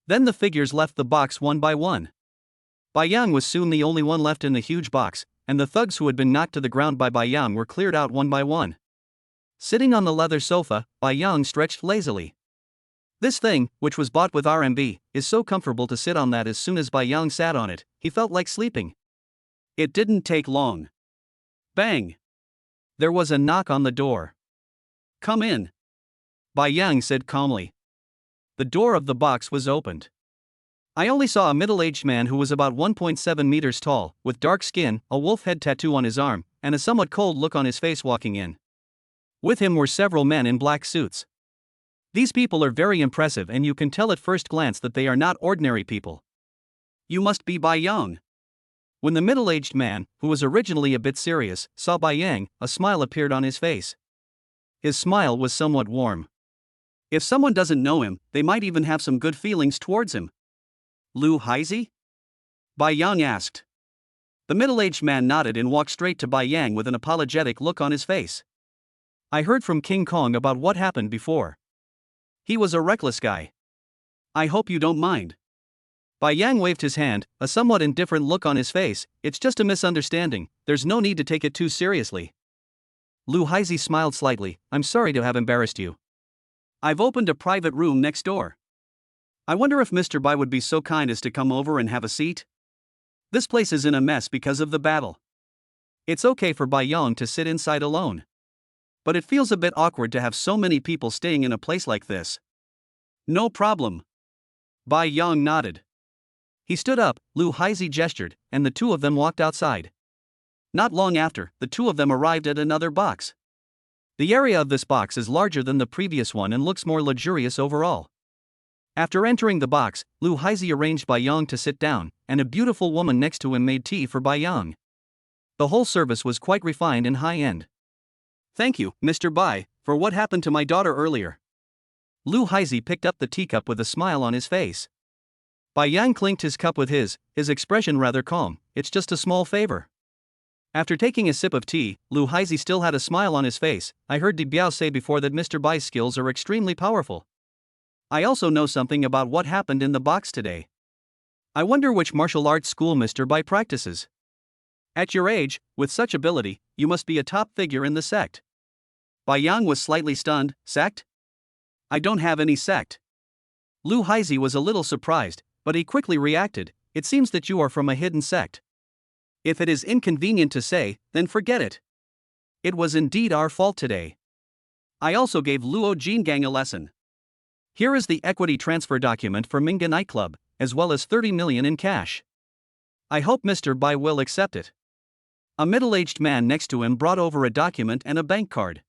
Then the figures left the box one by one. Bai Yang was soon the only one left in the huge box, and the thugs who had been knocked to the ground by Bai Yang were cleared out one by one. Sitting on the leather sofa, Bai Yang stretched lazily. This thing, which was bought with RMB, is so comfortable to sit on that as soon as Bai Yang sat on it, he felt like sleeping. It didn't take long. Bang! There was a knock on the door. Come in. Bai Yang said calmly. The door of the box was opened. I only saw a middle-aged man who was about 1.7 meters tall, with dark skin, a wolf head tattoo on his arm, and a somewhat cold look on his face walking in. With him were several men in black suits. These people are very impressive, and you can tell at first glance that they are not ordinary people. You must be Bai Yang. When the middle-aged man, who was originally a bit serious, saw Bai Yang, a smile appeared on his face. His smile was somewhat warm. If someone doesn't know him, they might even have some good feelings towards him. Lu Haizi? Bai Yang asked. The middle-aged man nodded and walked straight to Bai Yang with an apologetic look on his face. I heard from King Kong about what happened before. He was a reckless guy. I hope you don't mind. Bai Yang waved his hand, a somewhat indifferent look on his face. It's just a misunderstanding, there's no need to take it too seriously. Lu Haizi smiled slightly. I'm sorry to have embarrassed you. I've opened a private room next door. I wonder if Mr. Bai would be so kind as to come over and have a seat? This place is in a mess because of the battle. It's okay for Bai Yang to sit inside alone. But it feels a bit awkward to have so many people staying in a place like this. No problem. Bai Yang nodded. He stood up, Lu Haizi gestured, and the two of them walked outside. Not long after, the two of them arrived at another box. The area of this box is larger than the previous one and looks more luxurious overall. After entering the box, Lu Haizi arranged Bai Yang to sit down, and a beautiful woman next to him made tea for Bai Yang. The whole service was quite refined and high-end. Thank you, Mr. Bai, for what happened to my daughter earlier. Lu Haizi picked up the teacup with a smile on his face. Bai Yang clinked his cup with his expression rather calm. It's just a small favor. After taking a sip of tea, Lu Haizi still had a smile on his face. I heard Di Biao say before that Mr. Bai's skills are extremely powerful. I also know something about what happened in the box today. I wonder which martial arts school Mr. Bai practices. At your age, with such ability, you must be a top figure in the sect. Bai Yang was slightly stunned. Sect? I don't have any sect. Lu Haizi was a little surprised, but he quickly reacted. It seems that you are from a hidden sect. If it is inconvenient to say, then forget it. It was indeed our fault today. I also gave Luo Jingang a lesson. Here is the equity transfer document for Manga nightclub, as well as 30 million in cash. I hope Mr. Bai will accept it. A middle-aged man next to him brought over a document and a bank card.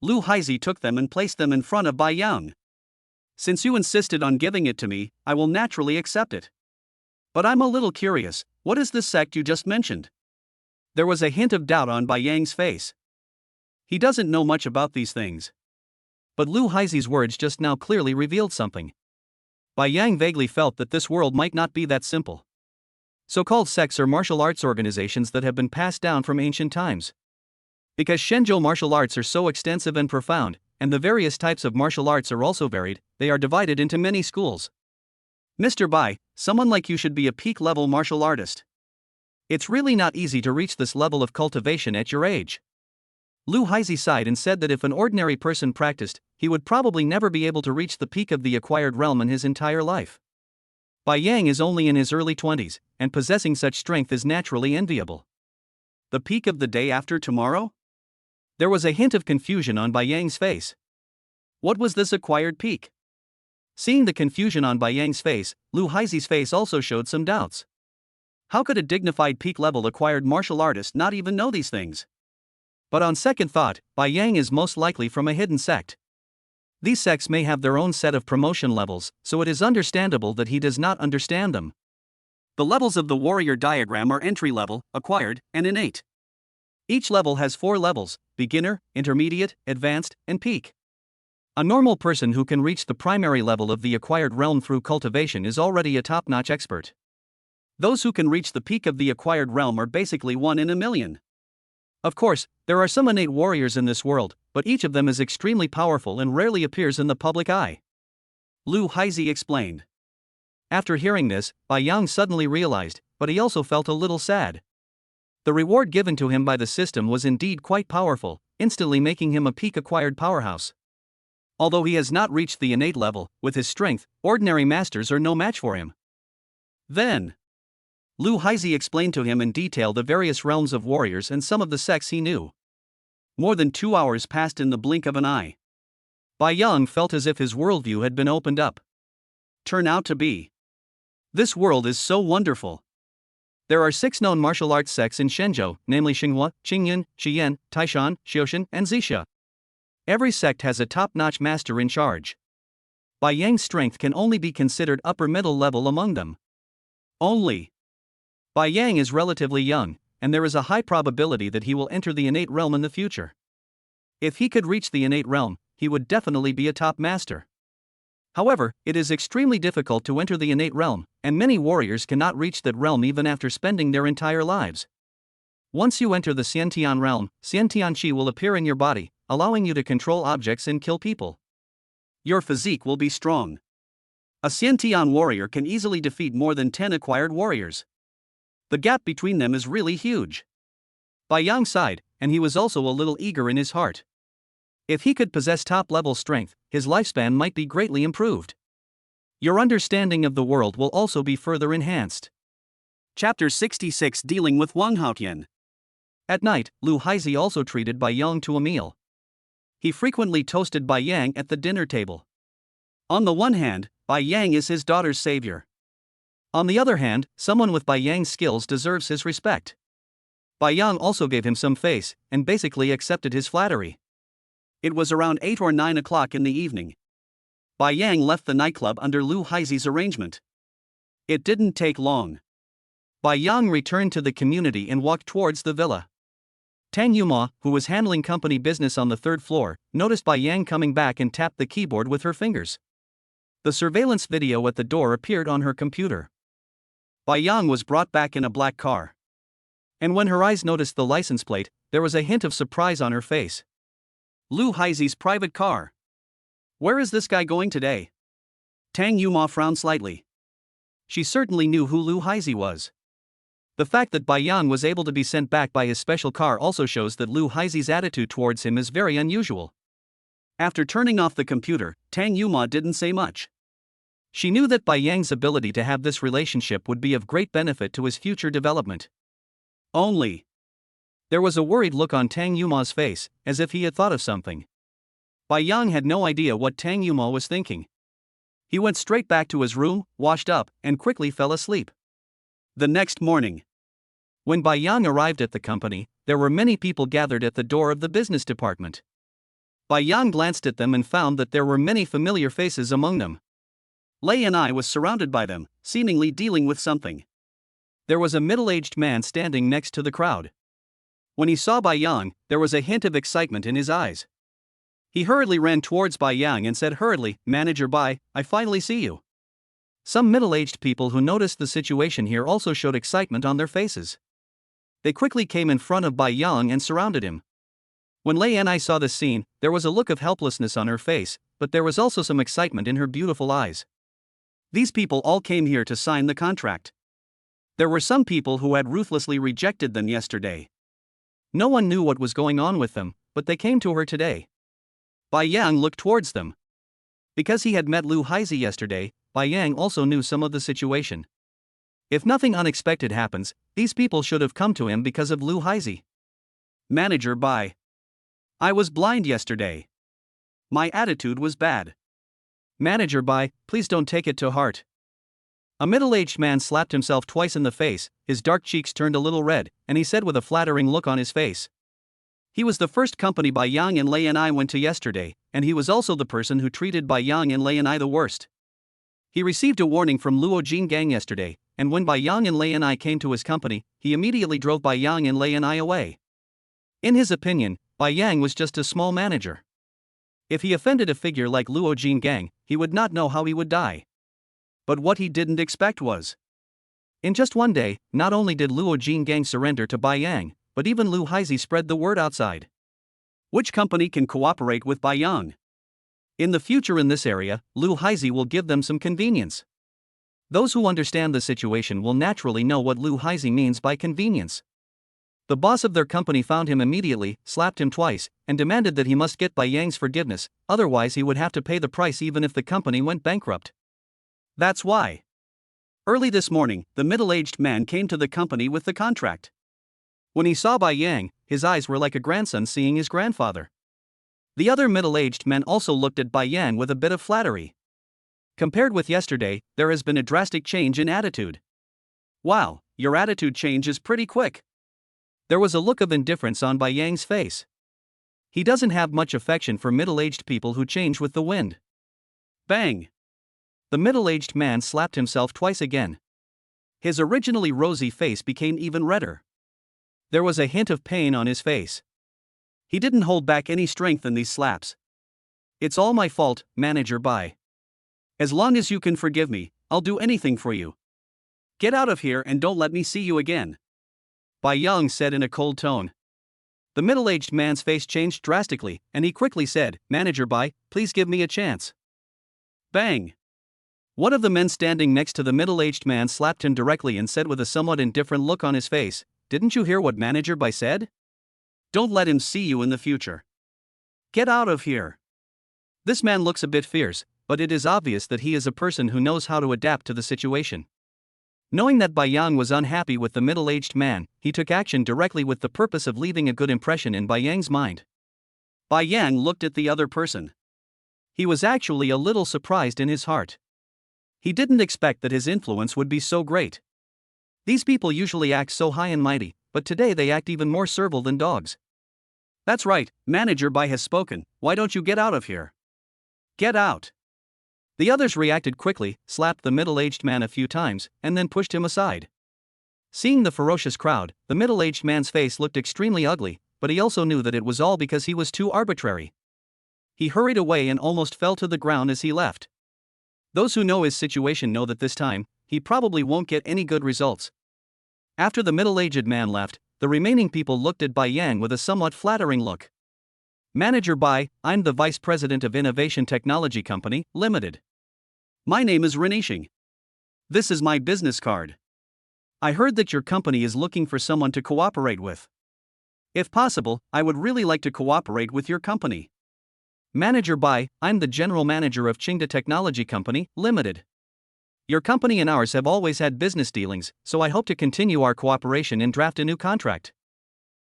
Lu Haizi took them and placed them in front of Bai Yang. Since you insisted on giving it to me, I will naturally accept it. But I'm a little curious, what is this sect you just mentioned? There was a hint of doubt on Bai Yang's face. He doesn't know much about these things. But Lu Haizi's words just now clearly revealed something. Bai Yang vaguely felt that this world might not be that simple. So-called sects are martial arts organizations that have been passed down from ancient times. Because Shenzhou martial arts are so extensive and profound, and the various types of martial arts are also varied, they are divided into many schools. Mr. Bai, someone like you should be a peak-level martial artist. It's really not easy to reach this level of cultivation at your age. Lu Haizi sighed and said that if an ordinary person practiced, he would probably never be able to reach the peak of the acquired realm in his entire life. Bai Yang is only in his early 20s, and possessing such strength is naturally enviable. The peak of the day after tomorrow? There was a hint of confusion on Bai Yang's face. What was this acquired peak? Seeing the confusion on Bai Yang's face, Lu Haizi's face also showed some doubts. How could a dignified peak-level acquired martial artist not even know these things? But on second thought, Bai Yang is most likely from a hidden sect. These sects may have their own set of promotion levels, so it is understandable that he does not understand them. The levels of the warrior diagram are entry level, acquired, and innate. Each level has 4 levels: beginner, intermediate, advanced, and peak. A normal person who can reach the primary level of the acquired realm through cultivation is already a top-notch expert. Those who can reach the peak of the acquired realm are basically 1 in a million. Of course, there are some innate warriors in this world, but each of them is extremely powerful and rarely appears in the public eye. Lu Haizi explained. After hearing this, Bai Yang suddenly realized, but he also felt a little sad. The reward given to him by the system was indeed quite powerful, instantly making him a peak-acquired powerhouse. Although he has not reached the innate level, with his strength, ordinary masters are no match for him. Then, Lu Haizi explained to him in detail the various realms of warriors and some of the sects he knew. More than 2 hours passed in the blink of an eye. Bai Yang felt as if his worldview had been opened up. Turn out to be This world is so wonderful. There are 6 known martial arts sects in Shenzhou, namely Xinghua, Qingyun, Xiyan, Taishan, Xioshan, and Zixia. Every sect has a top-notch master in charge. Bai Yang's strength can only be considered upper-middle level among them. Only. Bai Yang is relatively young, and there is a high probability that he will enter the innate realm in the future. If he could reach the innate realm, he would definitely be a top master. However, it is extremely difficult to enter the innate realm, and many warriors cannot reach that realm even after spending their entire lives. Once you enter the Xiantian realm, Xiantian Qi will appear in your body, allowing you to control objects and kill people. Your physique will be strong. A Xiantian warrior can easily defeat more than 10 acquired warriors. The gap between them is really huge. Bai Yang sighed, and he was also a little eager in his heart. If he could possess top-level strength, his lifespan might be greatly improved. Your understanding of the world will also be further enhanced. Chapter 66, Dealing with Wang Haotian. At night, Lu Haizi also treated Bai Yang to a meal. He frequently toasted Bai Yang at the dinner table. On the one hand, Bai Yang is his daughter's savior. On the other hand, someone with Bai Yang's skills deserves his respect. Bai Yang also gave him some face, and basically accepted his flattery. It was around 8 or 9 o'clock in the evening. Bai Yang left the nightclub under Lu Haizi's arrangement. It didn't take long. Bai Yang returned to the community and walked towards the villa. Tang Yuma, who was handling company business on the 3rd floor, noticed Bai Yang coming back and tapped the keyboard with her fingers. The surveillance video at the door appeared on her computer. Bai Yang was brought back in a black car. And when her eyes noticed the license plate, there was a hint of surprise on her face. Lu Haizi's private car. Where is this guy going today? Tang Yuma frowned slightly. She certainly knew who Lu Haizi was. The fact that Bai Yang was able to be sent back by his special car also shows that Lu Haizi's attitude towards him is very unusual. After turning off the computer, Tang Yuma didn't say much. She knew that Bai Yang's ability to have this relationship would be of great benefit to his future development. Only. There was a worried look on Tang Yuma's face, as if he had thought of something. Bai Yang had no idea what Tang Yuma was thinking. He went straight back to his room, washed up, and quickly fell asleep. The next morning, when Bai Yang arrived at the company, there were many people gathered at the door of the business department. Bai Yang glanced at them and found that there were many familiar faces among them. Lei and I was surrounded by them, seemingly dealing with something. There was a middle-aged man standing next to the crowd. When he saw Bai Yang, there was a hint of excitement in his eyes. He hurriedly ran towards Bai Yang and said hurriedly, "Manager Bai, I finally see you." Some middle-aged people who noticed the situation here also showed excitement on their faces. They quickly came in front of Bai Yang and surrounded him. When Lei and I saw this scene, there was a look of helplessness on her face, but there was also some excitement in her beautiful eyes. These people all came here to sign the contract. There were some people who had ruthlessly rejected them yesterday. No one knew what was going on with them, but they came to her today. Bai Yang looked towards them. Because he had met Lu Haizi yesterday, Bai Yang also knew some of the situation. If nothing unexpected happens, these people should have come to him because of Lu Haizi. Manager Bai. I was blind yesterday. My attitude was bad. Manager Bai, please don't take it to heart. A middle-aged man slapped himself twice in the face, his dark cheeks turned a little red, and he said with a flattering look on his face. He was the first company Bai Yang and Lei and I went to yesterday, and he was also the person who treated Bai Yang and Lei and I the worst. He received a warning from Luo Jin Gang yesterday, and when Bai Yang and Lei and I came to his company, he immediately drove Bai Yang and Lei and I away. In his opinion, Bai Yang was just a small manager. If he offended a figure like Luo Jin Gang, he would not know how he would die. But what he didn't expect was, in just one day, not only did Luo Jin Gang surrender to Bai Yang, but even Lu Haizi spread the word outside. Which company can cooperate with Bai Yang? In the future in this area, Lu Haizi will give them some convenience. Those who understand the situation will naturally know what Lu Haizi means by convenience. The boss of their company found him immediately, slapped him twice, and demanded that he must get Bai Yang's forgiveness, otherwise he would have to pay the price even if the company went bankrupt. That's why. Early this morning, the middle-aged man came to the company with the contract. When he saw Bai Yang, his eyes were like a grandson seeing his grandfather. The other middle-aged men also looked at Bai Yang with a bit of flattery. Compared with yesterday, there has been a drastic change in attitude. Wow, your attitude change is pretty quick. There was a look of indifference on Bai Yang's face. He doesn't have much affection for middle-aged people who change with the wind. Bang! The middle-aged man slapped himself twice again. His originally rosy face became even redder. There was a hint of pain on his face. He didn't hold back any strength in these slaps. It's all my fault, Manager Bai. As long as you can forgive me, I'll do anything for you. Get out of here and don't let me see you again. Bai Yang said in a cold tone. The middle-aged man's face changed drastically, and he quickly said, Manager Bai, please give me a chance. Bang! One of the men standing next to the middle-aged man slapped him directly and said with a somewhat indifferent look on his face, Didn't you hear what Manager Bai said? Don't let him see you in the future. Get out of here. This man looks a bit fierce, but it is obvious that he is a person who knows how to adapt to the situation. Knowing that Bai Yang was unhappy with the middle-aged man, he took action directly with the purpose of leaving a good impression in Bai Yang's mind. Bai Yang looked at the other person. He was actually a little surprised in his heart. He didn't expect that his influence would be so great. These people usually act so high and mighty, but today they act even more servile than dogs. That's right, Manager Bai has spoken, why don't you get out of here? Get out! The others reacted quickly, slapped the middle-aged man a few times, and then pushed him aside. Seeing the ferocious crowd, the middle-aged man's face looked extremely ugly, but he also knew that it was all because he was too arbitrary. He hurried away and almost fell to the ground as he left. Those who know his situation know that this time, he probably won't get any good results. After the middle-aged man left, the remaining people looked at Bai Yang with a somewhat flattering look. Manager Bai, I'm the Vice President of Innovation Technology Company, Limited. My name is Reincarnation. This is my business card. I heard that your company is looking for someone to cooperate with. If possible, I would really like to cooperate with your company. Manager Bai, I'm the General Manager of Qingda Technology Company, Limited. Your company and ours have always had business dealings, so I hope to continue our cooperation and draft a new contract.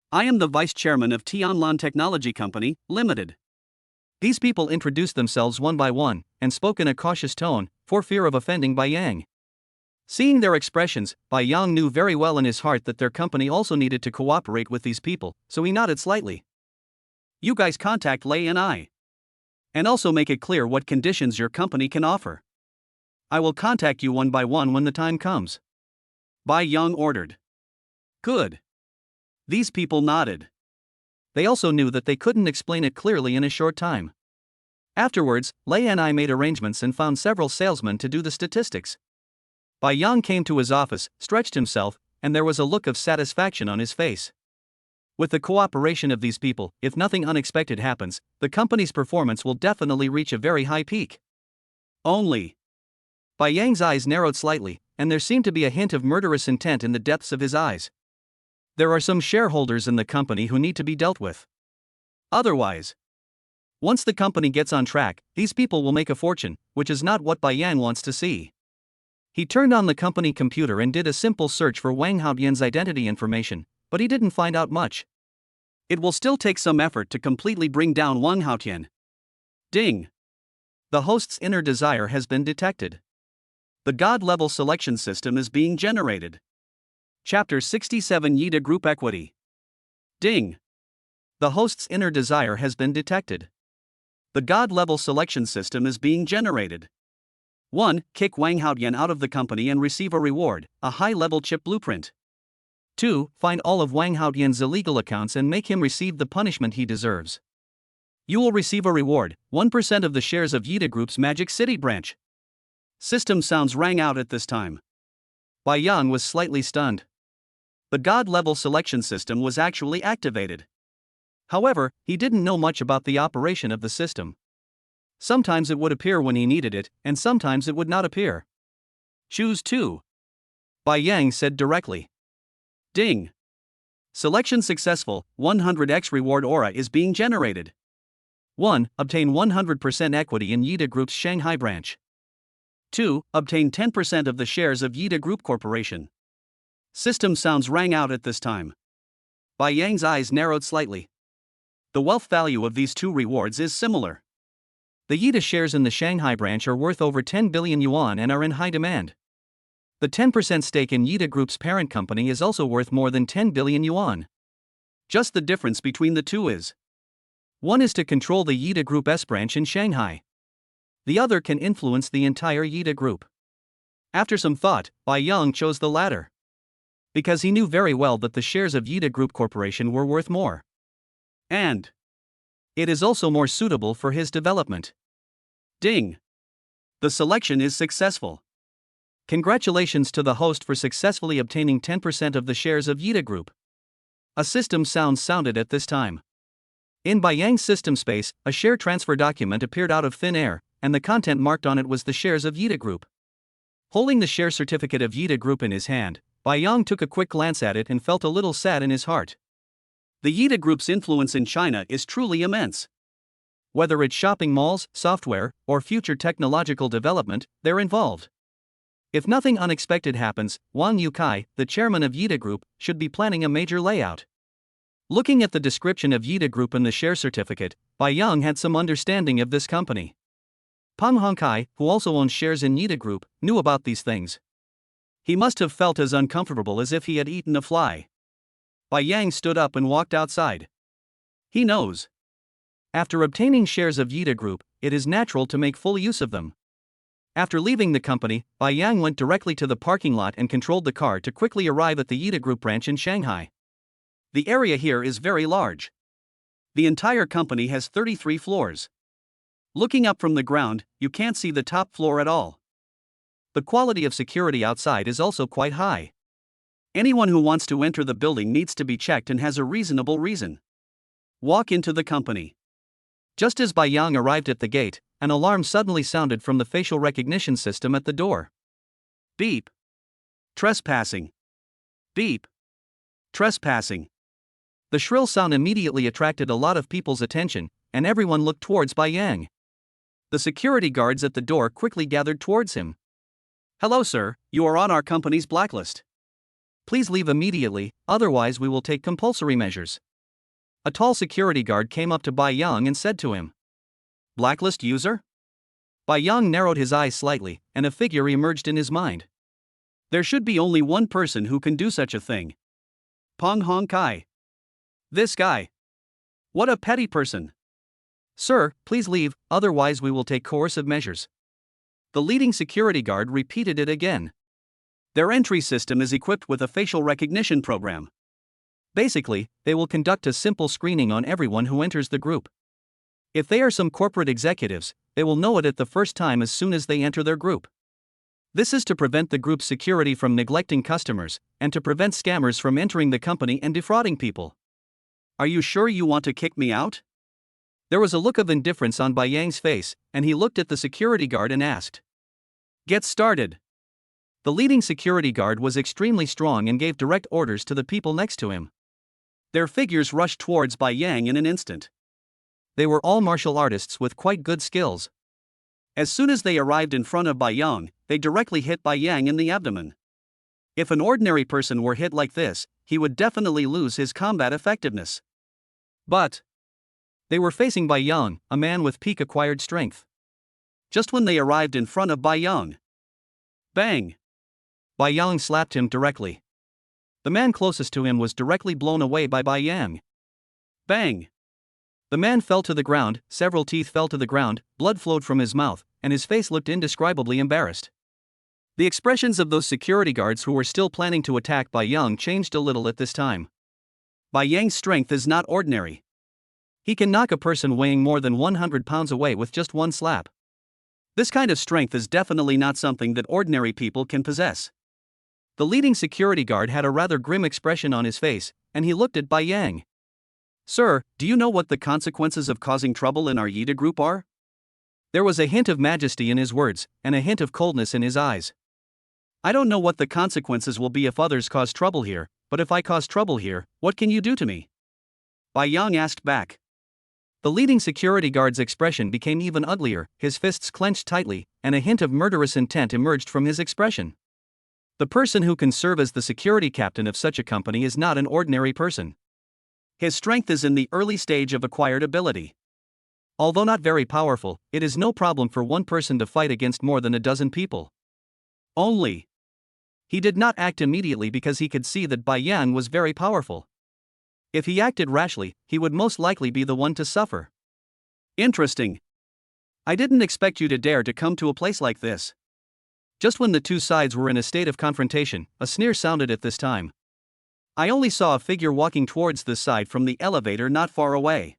I am the Vice Chairman of Tianlan Technology Company, Limited. These people introduced themselves one by one, and spoke in a cautious tone, for fear of offending Bai Yang. Seeing their expressions, Bai Yang knew very well in his heart that their company also needed to cooperate with these people, so he nodded slightly. You guys contact Lei and I. And also make it clear what conditions your company can offer. I will contact you one by one when the time comes. Bai Yang ordered. Good. These people nodded. They also knew that they couldn't explain it clearly in a short time. Afterwards, Lei and I made arrangements and found several salesmen to do the statistics. Bai Yang came to his office, stretched himself, and there was a look of satisfaction on his face. With the cooperation of these people, if nothing unexpected happens, the company's performance will definitely reach a very high peak. Only. Bai Yang's eyes narrowed slightly, and there seemed to be a hint of murderous intent in the depths of his eyes. There are some shareholders in the company who need to be dealt with. Otherwise, once the company gets on track, these people will make a fortune, which is not what Bai Yang wants to see. He turned on the company computer and did a simple search for Wang Haotian's identity information, but he didn't find out much. It will still take some effort to completely bring down Wang Haotian. Ding! The host's inner desire has been detected. The God-level selection system is being generated. Chapter 67 Yida Group Equity. Ding! The host's inner desire has been detected. The God-level selection system is being generated. 1. Kick Wang Haotian out of the company and receive a reward, a high-level chip blueprint. 2. Find all of Wang Haotian's illegal accounts and make him receive the punishment he deserves. You will receive a reward, 1% of the shares of Yida Group's Magic City branch. System sounds rang out at this time. Bai Yang was slightly stunned. The God-level selection system was actually activated. However, he didn't know much about the operation of the system. Sometimes it would appear when he needed it, and sometimes it would not appear. Choose 2. Bai Yang said directly. Ding! Selection successful, 100x reward aura is being generated. 1. Obtain 100% equity in Yida Group's Shanghai branch. 2. Obtain 10% of the shares of Yida Group Corporation. System sounds rang out at this time. Bai Yang's eyes narrowed slightly. The wealth value of these two rewards is similar. The Yida shares in the Shanghai branch are worth over 10 billion yuan and are in high demand. The 10% stake in Yida Group's parent company is also worth more than 10 billion yuan. Just the difference between the two is: one is to control the Yida Group S branch in Shanghai. The other can influence the entire Yida Group. After some thought, Bai Yang chose the latter, because he knew very well that the shares of Yida Group Corporation were worth more. And it is also more suitable for his development. Ding! The selection is successful. Congratulations to the host for successfully obtaining 10% of the shares of Yida Group. A system sound sounded at this time. In Bai Yang's system space, a share transfer document appeared out of thin air, and the content marked on it was the shares of Yida Group. Holding the share certificate of Yida Group in his hand, Bai Yang took a quick glance at it and felt a little sad in his heart. The Yida Group's influence in China is truly immense. Whether it's shopping malls, software, or future technological development, they're involved. If nothing unexpected happens, Wang Yukai, the chairman of Yida Group, should be planning a major layout. Looking at the description of Yida Group in the share certificate, Bai Yang had some understanding of this company. Peng Hongkai, who also owns shares in Yida Group, knew about these things. He must have felt as uncomfortable as if he had eaten a fly. Bai Yang stood up and walked outside. He knows. After obtaining shares of Yida Group, it is natural to make full use of them. After leaving the company, Bai Yang went directly to the parking lot and controlled the car to quickly arrive at the Yida Group branch in Shanghai. The area here is very large. The entire company has 33 floors. Looking up from the ground, you can't see the top floor at all. The quality of security outside is also quite high. Anyone who wants to enter the building needs to be checked and has a reasonable reason. Walk into the company. Just as Bai Yang arrived at the gate, an alarm suddenly sounded from the facial recognition system at the door. Beep. Trespassing. Beep. Trespassing. The shrill sound immediately attracted a lot of people's attention, and everyone looked towards Bai Yang. The security guards at the door quickly gathered towards him. Hello, sir, you are on our company's blacklist. Please leave immediately, otherwise we will take compulsory measures. A tall security guard came up to Bai Yang and said to him. Blacklist user? Bai Yang narrowed his eyes slightly, and a figure emerged in his mind. There should be only one person who can do such a thing. Peng Hongkai. This guy. What a petty person. Sir, please leave, otherwise we will take coercive measures. The leading security guard repeated it again. Their entry system is equipped with a facial recognition program. Basically, they will conduct a simple screening on everyone who enters the group. If they are some corporate executives, they will know it at the first time as soon as they enter their group. This is to prevent the group's security from neglecting customers, and to prevent scammers from entering the company and defrauding people. Are you sure you want to kick me out? There was a look of indifference on Bai Yang's face, and he looked at the security guard and asked. Get started. The leading security guard was extremely strong and gave direct orders to the people next to him. Their figures rushed towards Bai Yang in an instant. They were all martial artists with quite good skills. As soon as they arrived in front of Bai Yang, they directly hit Bai Yang in the abdomen. If an ordinary person were hit like this, he would definitely lose his combat effectiveness. But they were facing Bai Yang, a man with peak acquired strength. Just when they arrived in front of Bai Yang, bang! Bai Yang slapped him directly. The man closest to him was directly blown away by Bai Yang. Bang! The man fell to the ground, several teeth fell to the ground, blood flowed from his mouth, and his face looked indescribably embarrassed. The expressions of those security guards who were still planning to attack Bai Yang changed a little at this time. Bai Yang's strength is not ordinary. He can knock a person weighing more than 100 pounds away with just one slap. This kind of strength is definitely not something that ordinary people can possess. The leading security guard had a rather grim expression on his face, and he looked at Bai Yang. Sir, do you know what the consequences of causing trouble in our Yida group are? There was a hint of majesty in his words, and a hint of coldness in his eyes. I don't know what the consequences will be if others cause trouble here, but if I cause trouble here, what can you do to me? Bai Yang asked back. The leading security guard's expression became even uglier, his fists clenched tightly, and a hint of murderous intent emerged from his expression. The person who can serve as the security captain of such a company is not an ordinary person. His strength is in the early stage of acquired ability. Although not very powerful, it is no problem for one person to fight against more than a dozen people. Only. He did not act immediately because he could see that Bai Yang was very powerful. If he acted rashly, he would most likely be the one to suffer. Interesting. I didn't expect you to dare to come to a place like this. Just when the two sides were in a state of confrontation, a sneer sounded at this time. I only saw a figure walking towards this side from the elevator not far away.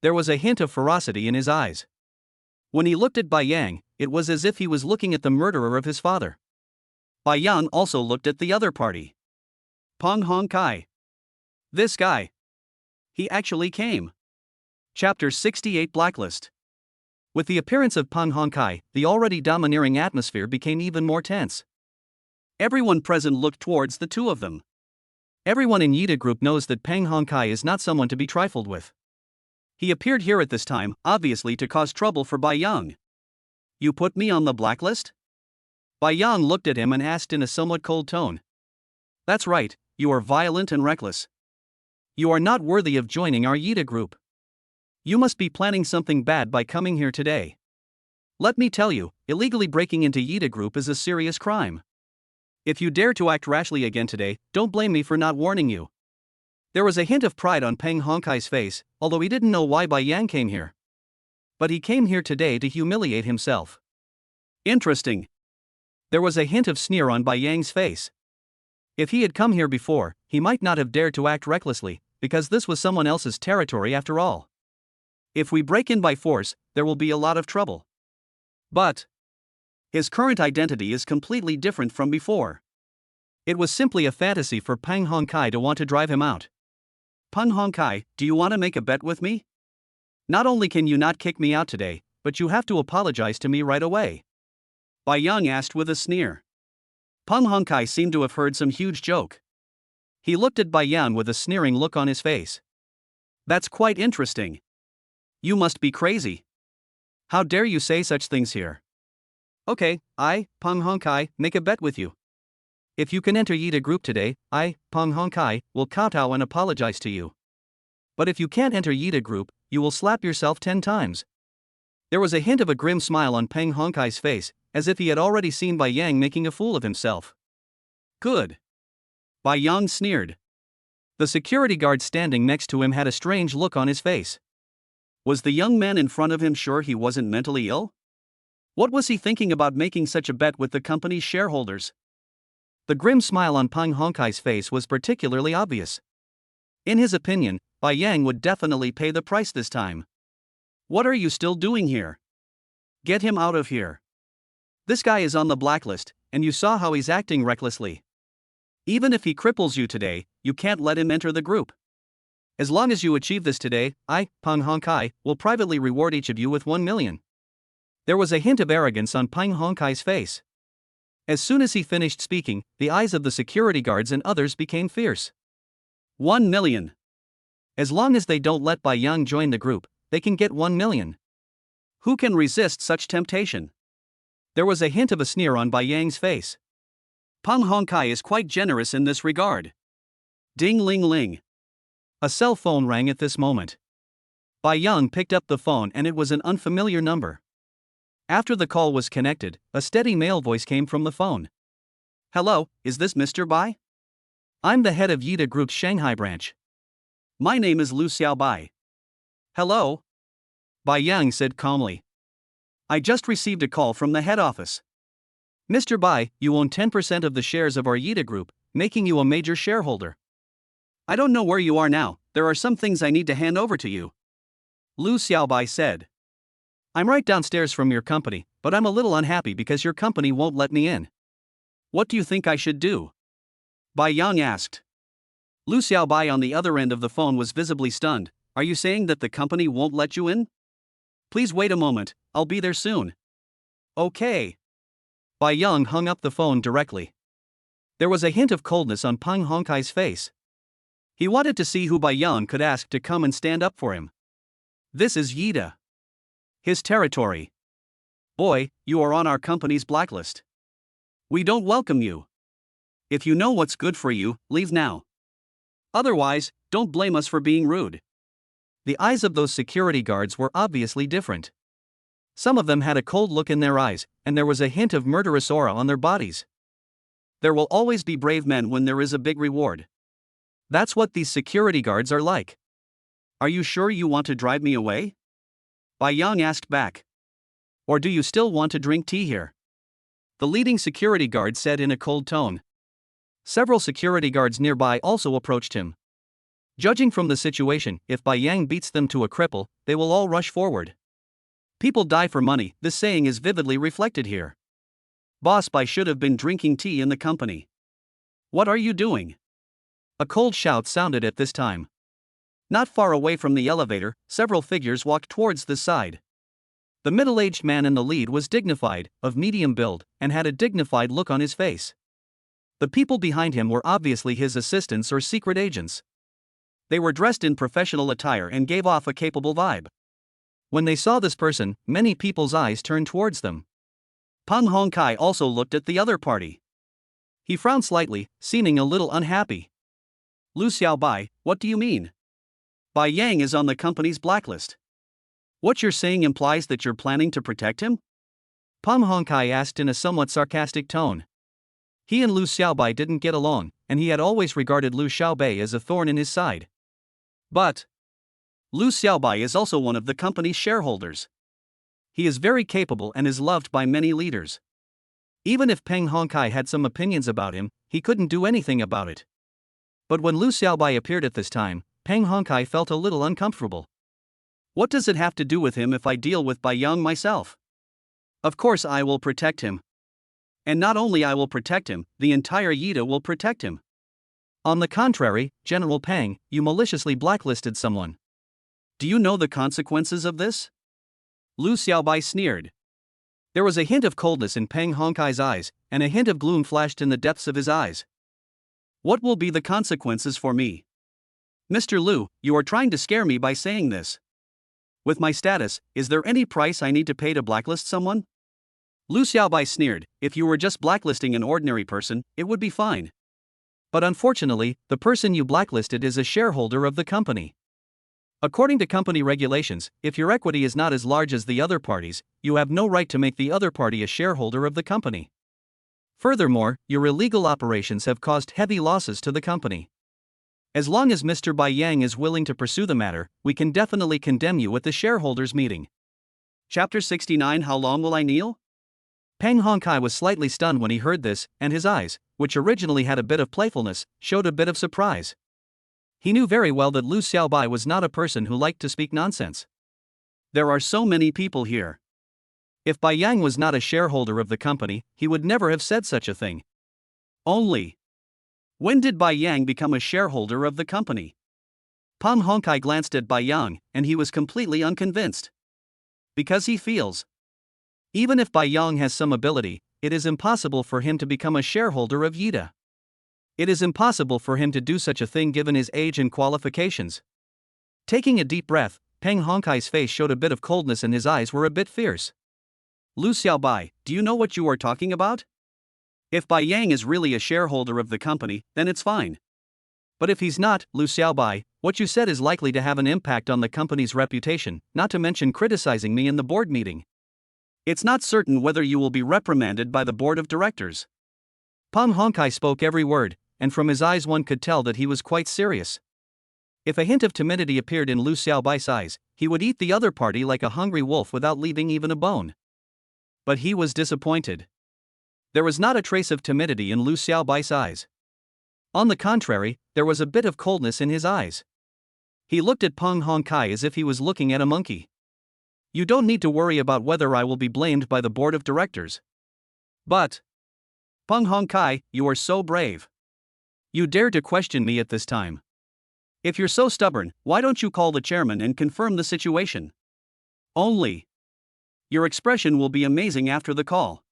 There was a hint of ferocity in his eyes. When he looked at Bai Yang, it was as if he was looking at the murderer of his father. Bai Yang also looked at the other party. Peng Hongkai. This guy. He actually came. Chapter 68 Blacklist. With the appearance of Peng Hongkai, the already domineering atmosphere became even more tense. Everyone present looked towards the two of them. Everyone in Yida Group knows that Peng Hongkai is not someone to be trifled with. He appeared here at this time, obviously to cause trouble for Bai Yang. You put me on the blacklist? Bai Yang looked at him and asked in a somewhat cold tone. That's right, you are violent and reckless. You are not worthy of joining our Yida Group. You must be planning something bad by coming here today. Let me tell you, illegally breaking into Yida Group is a serious crime. If you dare to act rashly again today, don't blame me for not warning you. There was a hint of pride on Peng Hongkai's face, although he didn't know why Bai Yang came here. But he came here today to humiliate himself. Interesting. There was a hint of sneer on Bai Yang's face. If he had come here before, he might not have dared to act recklessly, because this was someone else's territory after all. If we break in by force, there will be a lot of trouble. But his current identity is completely different from before. It was simply a fantasy for Peng Hongkai to want to drive him out. Peng Hongkai, do you want to make a bet with me? Not only can you not kick me out today, but you have to apologize to me right away. Bai Yang asked with a sneer. Peng Hongkai seemed to have heard some huge joke. He looked at Bai Yang with a sneering look on his face. That's quite interesting. You must be crazy. How dare you say such things here? Okay, I, Peng Hongkai, make a bet with you. If you can enter Yida Group today, I, Peng Hongkai, will kowtow and apologize to you. But if you can't enter Yida Group, you will slap yourself 10 times. There was a hint of a grim smile on Peng Hongkai's face, as if he had already seen Bai Yang making a fool of himself. Good. Bai Yang sneered. The security guard standing next to him had a strange look on his face. Was the young man in front of him sure he wasn't mentally ill? What was he thinking about making such a bet with the company's shareholders? The grim smile on Peng Hongkai's face was particularly obvious. In his opinion, Bai Yang would definitely pay the price this time. What are you still doing here? Get him out of here. This guy is on the blacklist, and you saw how he's acting recklessly. Even if he cripples you today, you can't let him enter the group. As long as you achieve this today, I, Peng Hongkai, will privately reward each of you with 1 million. There was a hint of arrogance on Peng Hongkai's face. As soon as he finished speaking, the eyes of the security guards and others became fierce. 1 million. As long as they don't let Bai Yang join the group, they can get 1 million. Who can resist such temptation? There was a hint of a sneer on Bai Yang's face. Peng Hongkai is quite generous in this regard. Ding ling ling. A cell phone rang at this moment. Bai Yang picked up the phone and it was an unfamiliar number. After the call was connected, a steady male voice came from the phone. Hello, is this Mr. Bai? I'm the head of Yida Group's Shanghai branch. My name is Lu Xiaobai. Hello? Bai Yang said calmly. I just received a call from the head office. Mr. Bai, you own 10% of the shares of our Yida Group, making you a major shareholder. I don't know where you are now, there are some things I need to hand over to you. Lu Xiaobai said. I'm right downstairs from your company, but I'm a little unhappy because your company won't let me in. What do you think I should do? Bai Yang asked. Lu Xiaobai on the other end of the phone was visibly stunned. Are you saying that the company won't let you in? Please wait a moment, I'll be there soon. Okay. Bai Yang hung up the phone directly. There was a hint of coldness on Peng Hongkai's face. He wanted to see who Bai Yang could ask to come and stand up for him. This is Yida. His territory. Boy, you are on our company's blacklist. We don't welcome you. If you know what's good for you, leave now. Otherwise, don't blame us for being rude. The eyes of those security guards were obviously different. Some of them had a cold look in their eyes, and there was a hint of murderous aura on their bodies. There will always be brave men when there is a big reward. That's what these security guards are like. Are you sure you want to drive me away? Bai Yang asked back. Or do you still want to drink tea here? The leading security guard said in a cold tone. Several security guards nearby also approached him. Judging from the situation, if Bai Yang beats them to a cripple, they will all rush forward. People die for money, this saying is vividly reflected here. Boss Bai should have been drinking tea in the company. What are you doing? A cold shout sounded at this time. Not far away from the elevator, several figures walked towards the side. The middle-aged man in the lead was dignified, of medium build, and had a dignified look on his face. The people behind him were obviously his assistants or secret agents. They were dressed in professional attire and gave off a capable vibe. When they saw this person, many people's eyes turned towards them. Peng Hongkai also looked at the other party. He frowned slightly, seeming a little unhappy. Lu Xiaobai, what do you mean? Bai Yang is on the company's blacklist. What you're saying implies that you're planning to protect him? Peng Hongkai asked in a somewhat sarcastic tone. He and Lu Xiaobai didn't get along, and he had always regarded Lu Xiaobai as a thorn in his side. But Lu Xiaobai is also one of the company's shareholders. He is very capable and is loved by many leaders. Even if Peng Hongkai had some opinions about him, he couldn't do anything about it. But when Lu Xiaobai appeared at this time, Peng Hongkai felt a little uncomfortable. What does it have to do with him if I deal with Bai Yang myself? Of course I will protect him. And not only I will protect him, the entire Yida will protect him. On the contrary, General Peng, you maliciously blacklisted someone. Do you know the consequences of this? Lu Xiaobai sneered. There was a hint of coldness in Peng Hongkai's eyes, and a hint of gloom flashed in the depths of his eyes. What will be the consequences for me? Mr. Lu, you are trying to scare me by saying this. With my status, is there any price I need to pay to blacklist someone? Lu Xiaobai sneered. If you were just blacklisting an ordinary person, it would be fine. But unfortunately, the person you blacklisted is a shareholder of the company. According to company regulations, if your equity is not as large as the other parties, you have no right to make the other party a shareholder of the company. Furthermore, your illegal operations have caused heavy losses to the company. As long as Mr. Bai Yang is willing to pursue the matter, we can definitely condemn you at the shareholders' meeting. Chapter 69. How long will I kneel? Peng Hongkai was slightly stunned when he heard this, and his eyes, which originally had a bit of playfulness, showed a bit of surprise. He knew very well that Lu Xiaobai was not a person who liked to speak nonsense. There are so many people here. If Bai Yang was not a shareholder of the company, he would never have said such a thing. Only. When did Bai Yang become a shareholder of the company? Peng Hongkai glanced at Bai Yang, and he was completely unconvinced. Because he feels. Even if Bai Yang has some ability, it is impossible for him to become a shareholder of Yida. It is impossible for him to do such a thing given his age and qualifications. Taking a deep breath, Peng Hongkai's face showed a bit of coldness and his eyes were a bit fierce. Lu Xiaobai, do you know what you are talking about? If Bai Yang is really a shareholder of the company, then it's fine. But if he's not, Lu Xiaobai, what you said is likely to have an impact on the company's reputation, not to mention criticizing me in the board meeting. It's not certain whether you will be reprimanded by the board of directors. Peng Hongkai spoke every word, and from his eyes one could tell that he was quite serious. If a hint of timidity appeared in Lu Xiaobai's eyes, he would eat the other party like a hungry wolf without leaving even a bone. But he was disappointed. There was not a trace of timidity in Lu Xiaobai's eyes. On the contrary, there was a bit of coldness in his eyes. He looked at Peng Hongkai as if he was looking at a monkey. You don't need to worry about whether I will be blamed by the board of directors. But Peng Hongkai, you are so brave. You dare to question me at this time. If you're so stubborn, why don't you call the chairman and confirm the situation? Only. Your expression will be amazing after the call.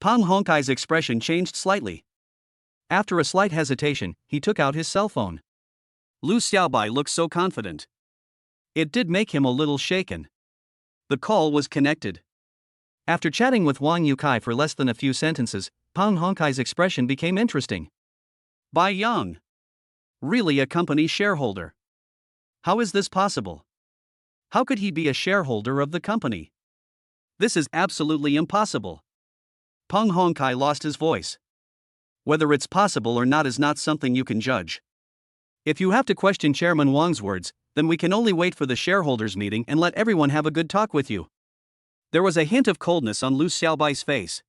Peng Hongkai's expression changed slightly. After a slight hesitation, he took out his cell phone. Lu Xiaobai looked so confident. It did make him a little shaken. The call was connected. After chatting with Wang Yukai for less than a few sentences, Peng Hongkai's expression became interesting. Bai Yang. Really a company shareholder. How is this possible? How could he be a shareholder of the company? This is absolutely impossible. Peng Hongkai lost his voice. Whether it's possible or not is not something you can judge. If you have to question Chairman Wang's words, then we can only wait for the shareholders' meeting and let everyone have a good talk with you. There was a hint of coldness on Lu Xiaobai's face.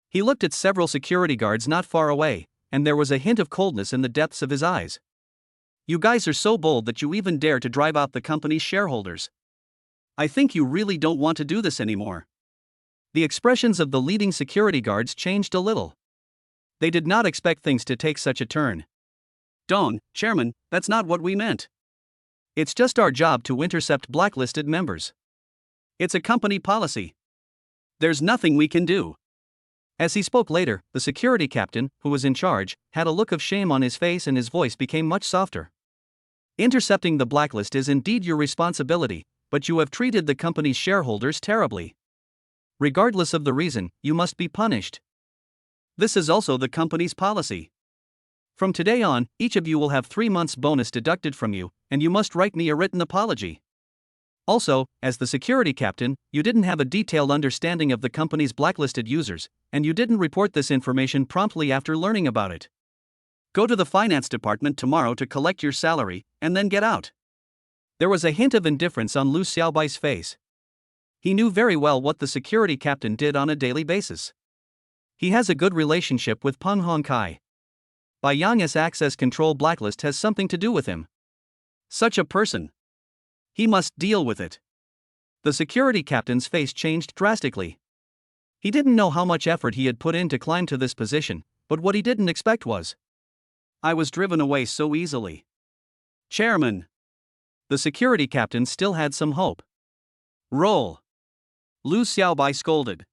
He looked at several security guards not far away, and there was a hint of coldness in the depths of his eyes. You guys are so bold that you even dare to drive out the company's shareholders. I think you really don't want to do this anymore. The expressions of the leading security guards changed a little. They did not expect things to take such a turn. Dong, Chairman, that's not what we meant. It's just our job to intercept blacklisted members. It's a company policy. There's nothing we can do. As he spoke later, the security captain, who was in charge, had a look of shame on his face and his voice became much softer. Intercepting the blacklist is indeed your responsibility, but you have treated the company's shareholders terribly. Regardless of the reason, you must be punished. This is also the company's policy. From today on, each of you will have 3 months' bonus deducted from you, and you must write me a written apology. Also, as the security captain, you didn't have a detailed understanding of the company's blacklisted users, and you didn't report this information promptly after learning about it. Go to the finance department tomorrow to collect your salary, and then get out. There was a hint of indifference on Lu Xiaobai's face. He knew very well what the security captain did on a daily basis. He has a good relationship with Peng Hongkai. Bai Yang's access control blacklist has something to do with him. Such a person. He must deal with it. The security captain's face changed drastically. He didn't know how much effort he had put in to climb to this position, but what he didn't expect was, I was driven away so easily. Chairman. The security captain still had some hope. Roll. Lu Xiaobai scolded.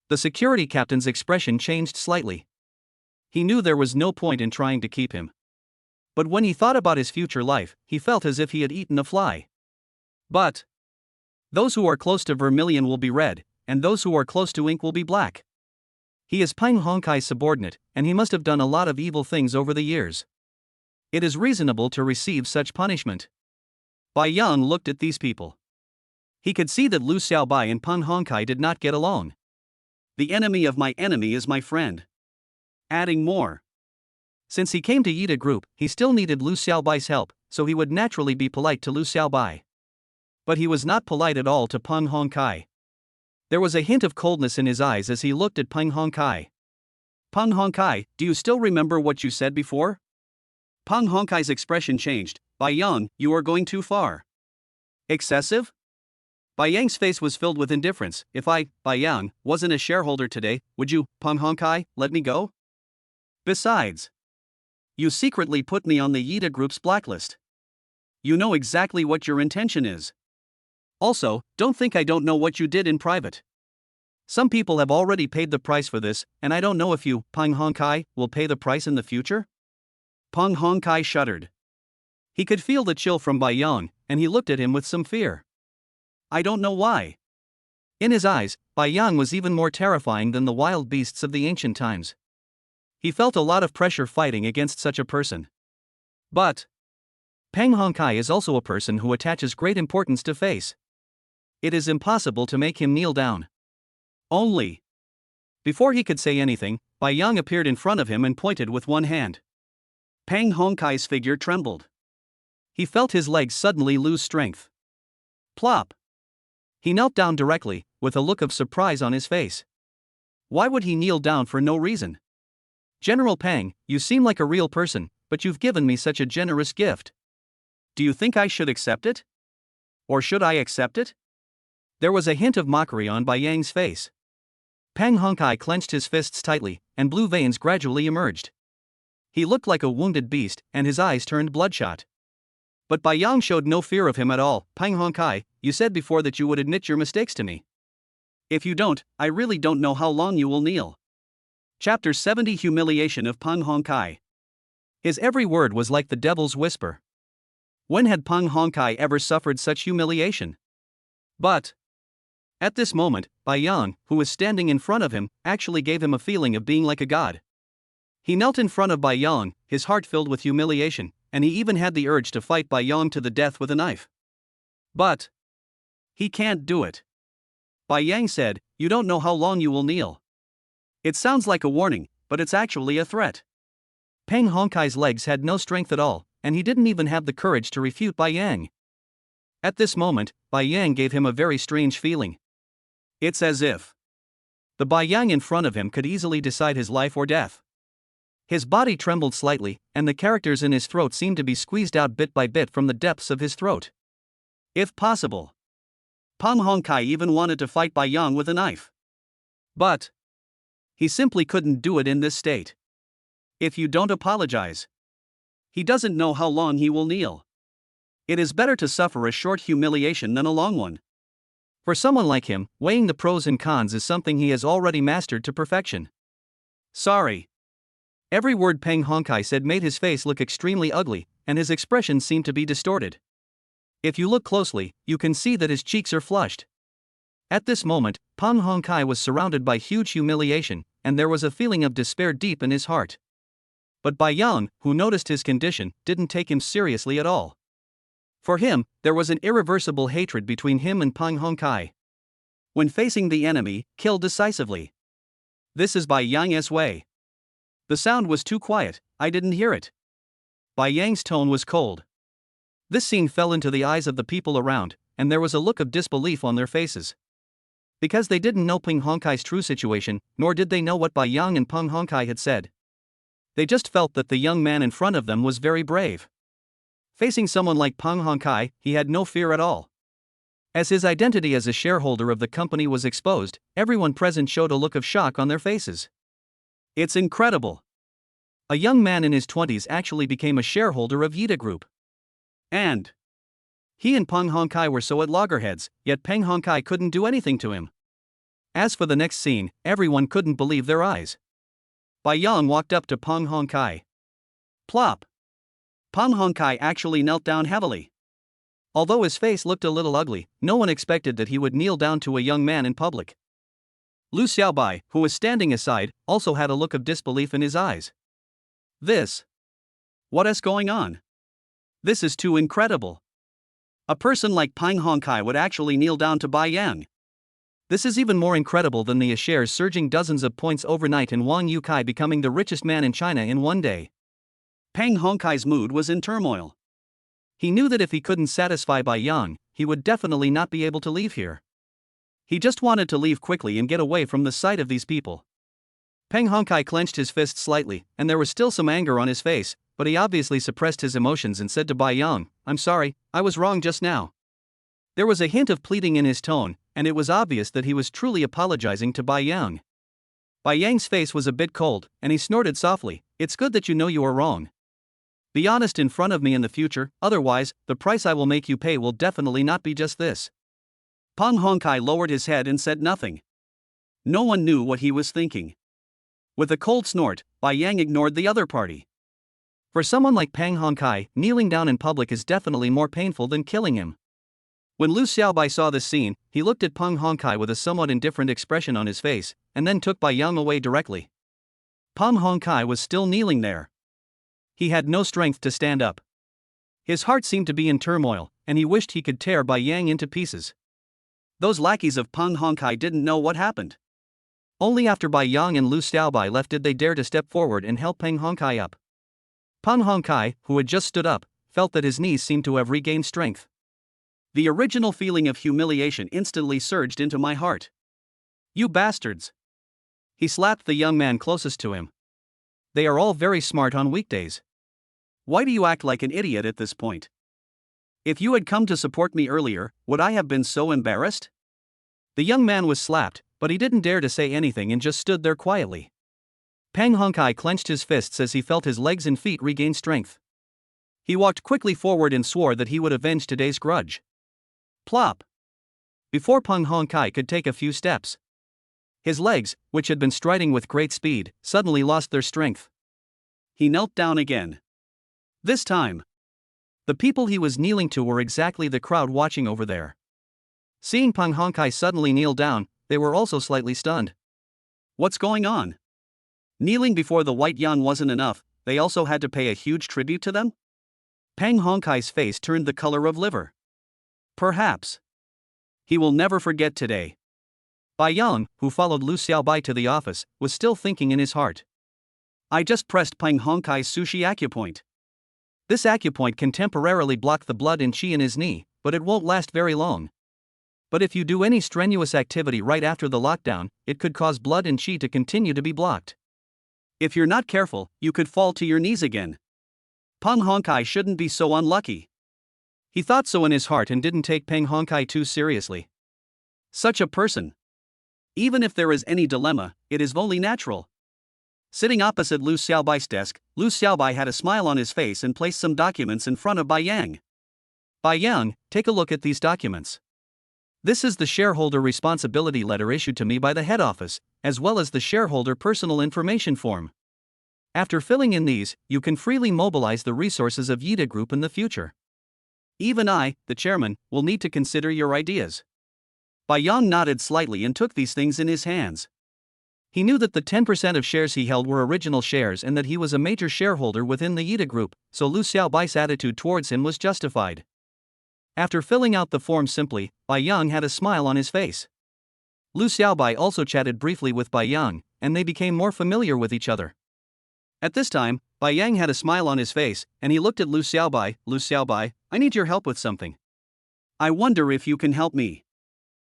The security captain's expression changed slightly. He knew there was no point in trying to keep him. But when he thought about his future life, he felt as if he had eaten a fly. But those who are close to vermilion will be red, and those who are close to ink will be black. He is Peng Hongkai's subordinate, and he must have done a lot of evil things over the years. It is reasonable to receive such punishment. Bai Yang looked at these people. He could see that Lu Xiaobai and Peng Hongkai did not get along. The enemy of my enemy is my friend. Adding more. Since he came to Yida Group, he still needed Lu Xiaobai's help, so he would naturally be polite to Lu Xiaobai. But he was not polite at all to Peng Hongkai. There was a hint of coldness in his eyes as he looked at Peng Hongkai. Peng Hongkai, do you still remember what you said before? Peng Hongkai's expression changed. Bai Yang, you are going too far. Excessive? Bai Yang's face was filled with indifference. If I, Bai Yang, wasn't a shareholder today, would you, Peng Hongkai, let me go? Besides, you secretly put me on the Yida Group's blacklist. You know exactly what your intention is. Also, don't think I don't know what you did in private. Some people have already paid the price for this, and I don't know if you, Peng Hongkai, will pay the price in the future? Peng Hongkai shuddered. He could feel the chill from Bai Yang, and he looked at him with some fear. I don't know why. In his eyes, Bai Yang was even more terrifying than the wild beasts of the ancient times. He felt a lot of pressure fighting against such a person. But Peng Hongkai is also a person who attaches great importance to face. It is impossible to make him kneel down. Only. Before he could say anything, Bai Yang appeared in front of him and pointed with one hand. Peng Hongkai's figure trembled. He felt his legs suddenly lose strength. Plop. He knelt down directly, with a look of surprise on his face. Why would he kneel down for no reason? General Peng, you seem like a real person, but you've given me such a generous gift. Do you think I should accept it? Or should I accept it? There was a hint of mockery on Bai Yang's face. Peng Hongkai clenched his fists tightly, and blue veins gradually emerged. He looked like a wounded beast, and his eyes turned bloodshot. But Bai Yang showed no fear of him at all. Peng Hongkai, you said before that you would admit your mistakes to me. If you don't, I really don't know how long you will kneel. Chapter 70 Humiliation of Peng Hongkai. His every word was like the devil's whisper. When had Peng Hongkai ever suffered such humiliation? But at this moment, Bai Yang, who was standing in front of him, actually gave him a feeling of being like a god. He knelt in front of Bai Yang, his heart filled with humiliation, and he even had the urge to fight Bai Yang to the death with a knife. But He can't do it. Bai Yang said, "You don't know how long you will kneel." It sounds like a warning, but it's actually a threat. Peng Hongkai's legs had no strength at all, and he didn't even have the courage to refute Bai Yang. At this moment, Bai Yang gave him a very strange feeling. It's as if the Bai Yang in front of him could easily decide his life or death. His body trembled slightly, and the characters in his throat seemed to be squeezed out bit by bit from the depths of his throat. If possible, Peng Hongkai even wanted to fight Bai Yang with a knife. But he simply couldn't do it in this state. If you don't apologize, he doesn't know how long he will kneel. It is better to suffer a short humiliation than a long one. For someone like him, weighing the pros and cons is something he has already mastered to perfection. Sorry. Every word Peng Hongkai said made his face look extremely ugly, and his expression seemed to be distorted. If you look closely, you can see that his cheeks are flushed. At this moment, Peng Hongkai was surrounded by huge humiliation, and there was a feeling of despair deep in his heart. But Bai Yang, who noticed his condition, didn't take him seriously at all. For him, there was an irreversible hatred between him and Peng Hongkai. When facing the enemy, kill decisively. This is Bai Yang's way. The sound was too quiet, I didn't hear it. Bai Yang's tone was cold. This scene fell into the eyes of the people around, and there was a look of disbelief on their faces. Because they didn't know Peng Hongkai's true situation, nor did they know what Bai Yang and Peng Hongkai had said. They just felt that the young man in front of them was very brave. Facing someone like Peng Hongkai, he had no fear at all. As his identity as a shareholder of the company was exposed, everyone present showed a look of shock on their faces. It's incredible. A young man in his 20s actually became a shareholder of Yida Group. And he and Peng Hongkai were so at loggerheads, yet Peng Hongkai couldn't do anything to him. As for the next scene, everyone couldn't believe their eyes. Bai Yang walked up to Peng Hongkai. Plop! Peng Hongkai actually knelt down heavily. Although his face looked a little ugly, no one expected that he would kneel down to a young man in public. Lu Xiaobai, who was standing aside, also had a look of disbelief in his eyes. What is going on? This is too incredible. A person like Peng Hongkai would actually kneel down to Bai Yang. This is even more incredible than the shares surging dozens of points overnight and Wang Yukai becoming the richest man in China in one day. Peng Hongkai's mood was in turmoil. He knew that if he couldn't satisfy Bai Yang, he would definitely not be able to leave here. He just wanted to leave quickly and get away from the sight of these people. Peng Hongkai clenched his fist slightly, and there was still some anger on his face, but he obviously suppressed his emotions and said to Bai Yang, "I'm sorry, I was wrong just now." There was a hint of pleading in his tone, and it was obvious that he was truly apologizing to Bai Yang. Bai Yang's face was a bit cold, and he snorted softly, "It's good that you know you are wrong. Be honest in front of me in the future, otherwise, the price I will make you pay will definitely not be just this." Peng Hongkai lowered his head and said nothing. No one knew what he was thinking. With a cold snort, Bai Yang ignored the other party. For someone like Peng Hongkai, kneeling down in public is definitely more painful than killing him. When Lu Xiaobai saw this scene, he looked at Peng Hongkai with a somewhat indifferent expression on his face, and then took Bai Yang away directly. Peng Hongkai was still kneeling there. He had no strength to stand up. His heart seemed to be in turmoil, and he wished he could tear Bai Yang into pieces. Those lackeys of Peng Hongkai didn't know what happened. Only after Bai Yang and Lu Xiaobai left did they dare to step forward and help Peng Hongkai up. Peng Hongkai, who had just stood up, felt that his knees seemed to have regained strength. The original feeling of humiliation instantly surged into my heart. "You bastards!" He slapped the young man closest to him. "They are all very smart on weekdays. Why do you act like an idiot at this point? If you had come to support me earlier, would I have been so embarrassed?" The young man was slapped, but he didn't dare to say anything and just stood there quietly. Peng Hongkai clenched his fists as he felt his legs and feet regain strength. He walked quickly forward and swore that he would avenge today's grudge. Plop! Before Peng Hongkai could take a few steps, his legs, which had been striding with great speed, suddenly lost their strength. He knelt down again. This time, the people he was kneeling to were exactly the crowd watching over there. Seeing Peng Hongkai suddenly kneel down, they were also slightly stunned. What's going on? Kneeling before the White Yang wasn't enough, they also had to pay a huge tribute to them? Peng Hongkai's face turned the color of liver. Perhaps He will never forget today. Bai Yang, who followed Lu Xiaobai to the office, was still thinking in his heart. I just pressed Peng Hongkai's sushi acupoint. This acupoint can temporarily block the blood and qi in his knee, but it won't last very long. But if you do any strenuous activity right after the lockdown, it could cause blood and qi to continue to be blocked. If you're not careful, you could fall to your knees again. Peng Hongkai shouldn't be so unlucky. He thought so in his heart and didn't take Peng Hongkai too seriously. Such a person. Even if there is any dilemma, it is only natural. Sitting opposite Lu Xiaobai's desk, Lu Xiaobai had a smile on his face and placed some documents in front of Bai Yang. Bai Yang, take a look at these documents. This is the shareholder responsibility letter issued to me by the head office, as well as the shareholder personal information form. After filling in these, you can freely mobilize the resources of Yida Group in the future. Even I, the chairman, will need to consider your ideas. Bai Yang nodded slightly and took these things in his hands. He knew that the 10% of shares he held were original shares and that he was a major shareholder within the Yida Group, so Lu Xiaobai's attitude towards him was justified. After filling out the form simply, Bai Yang had a smile on his face. Lu Xiaobai also chatted briefly with Bai Yang, and they became more familiar with each other. At this time, Bai Yang had a smile on his face, and he looked at Lu Xiaobai. Lu Xiaobai, I need your help with something. I wonder if you can help me.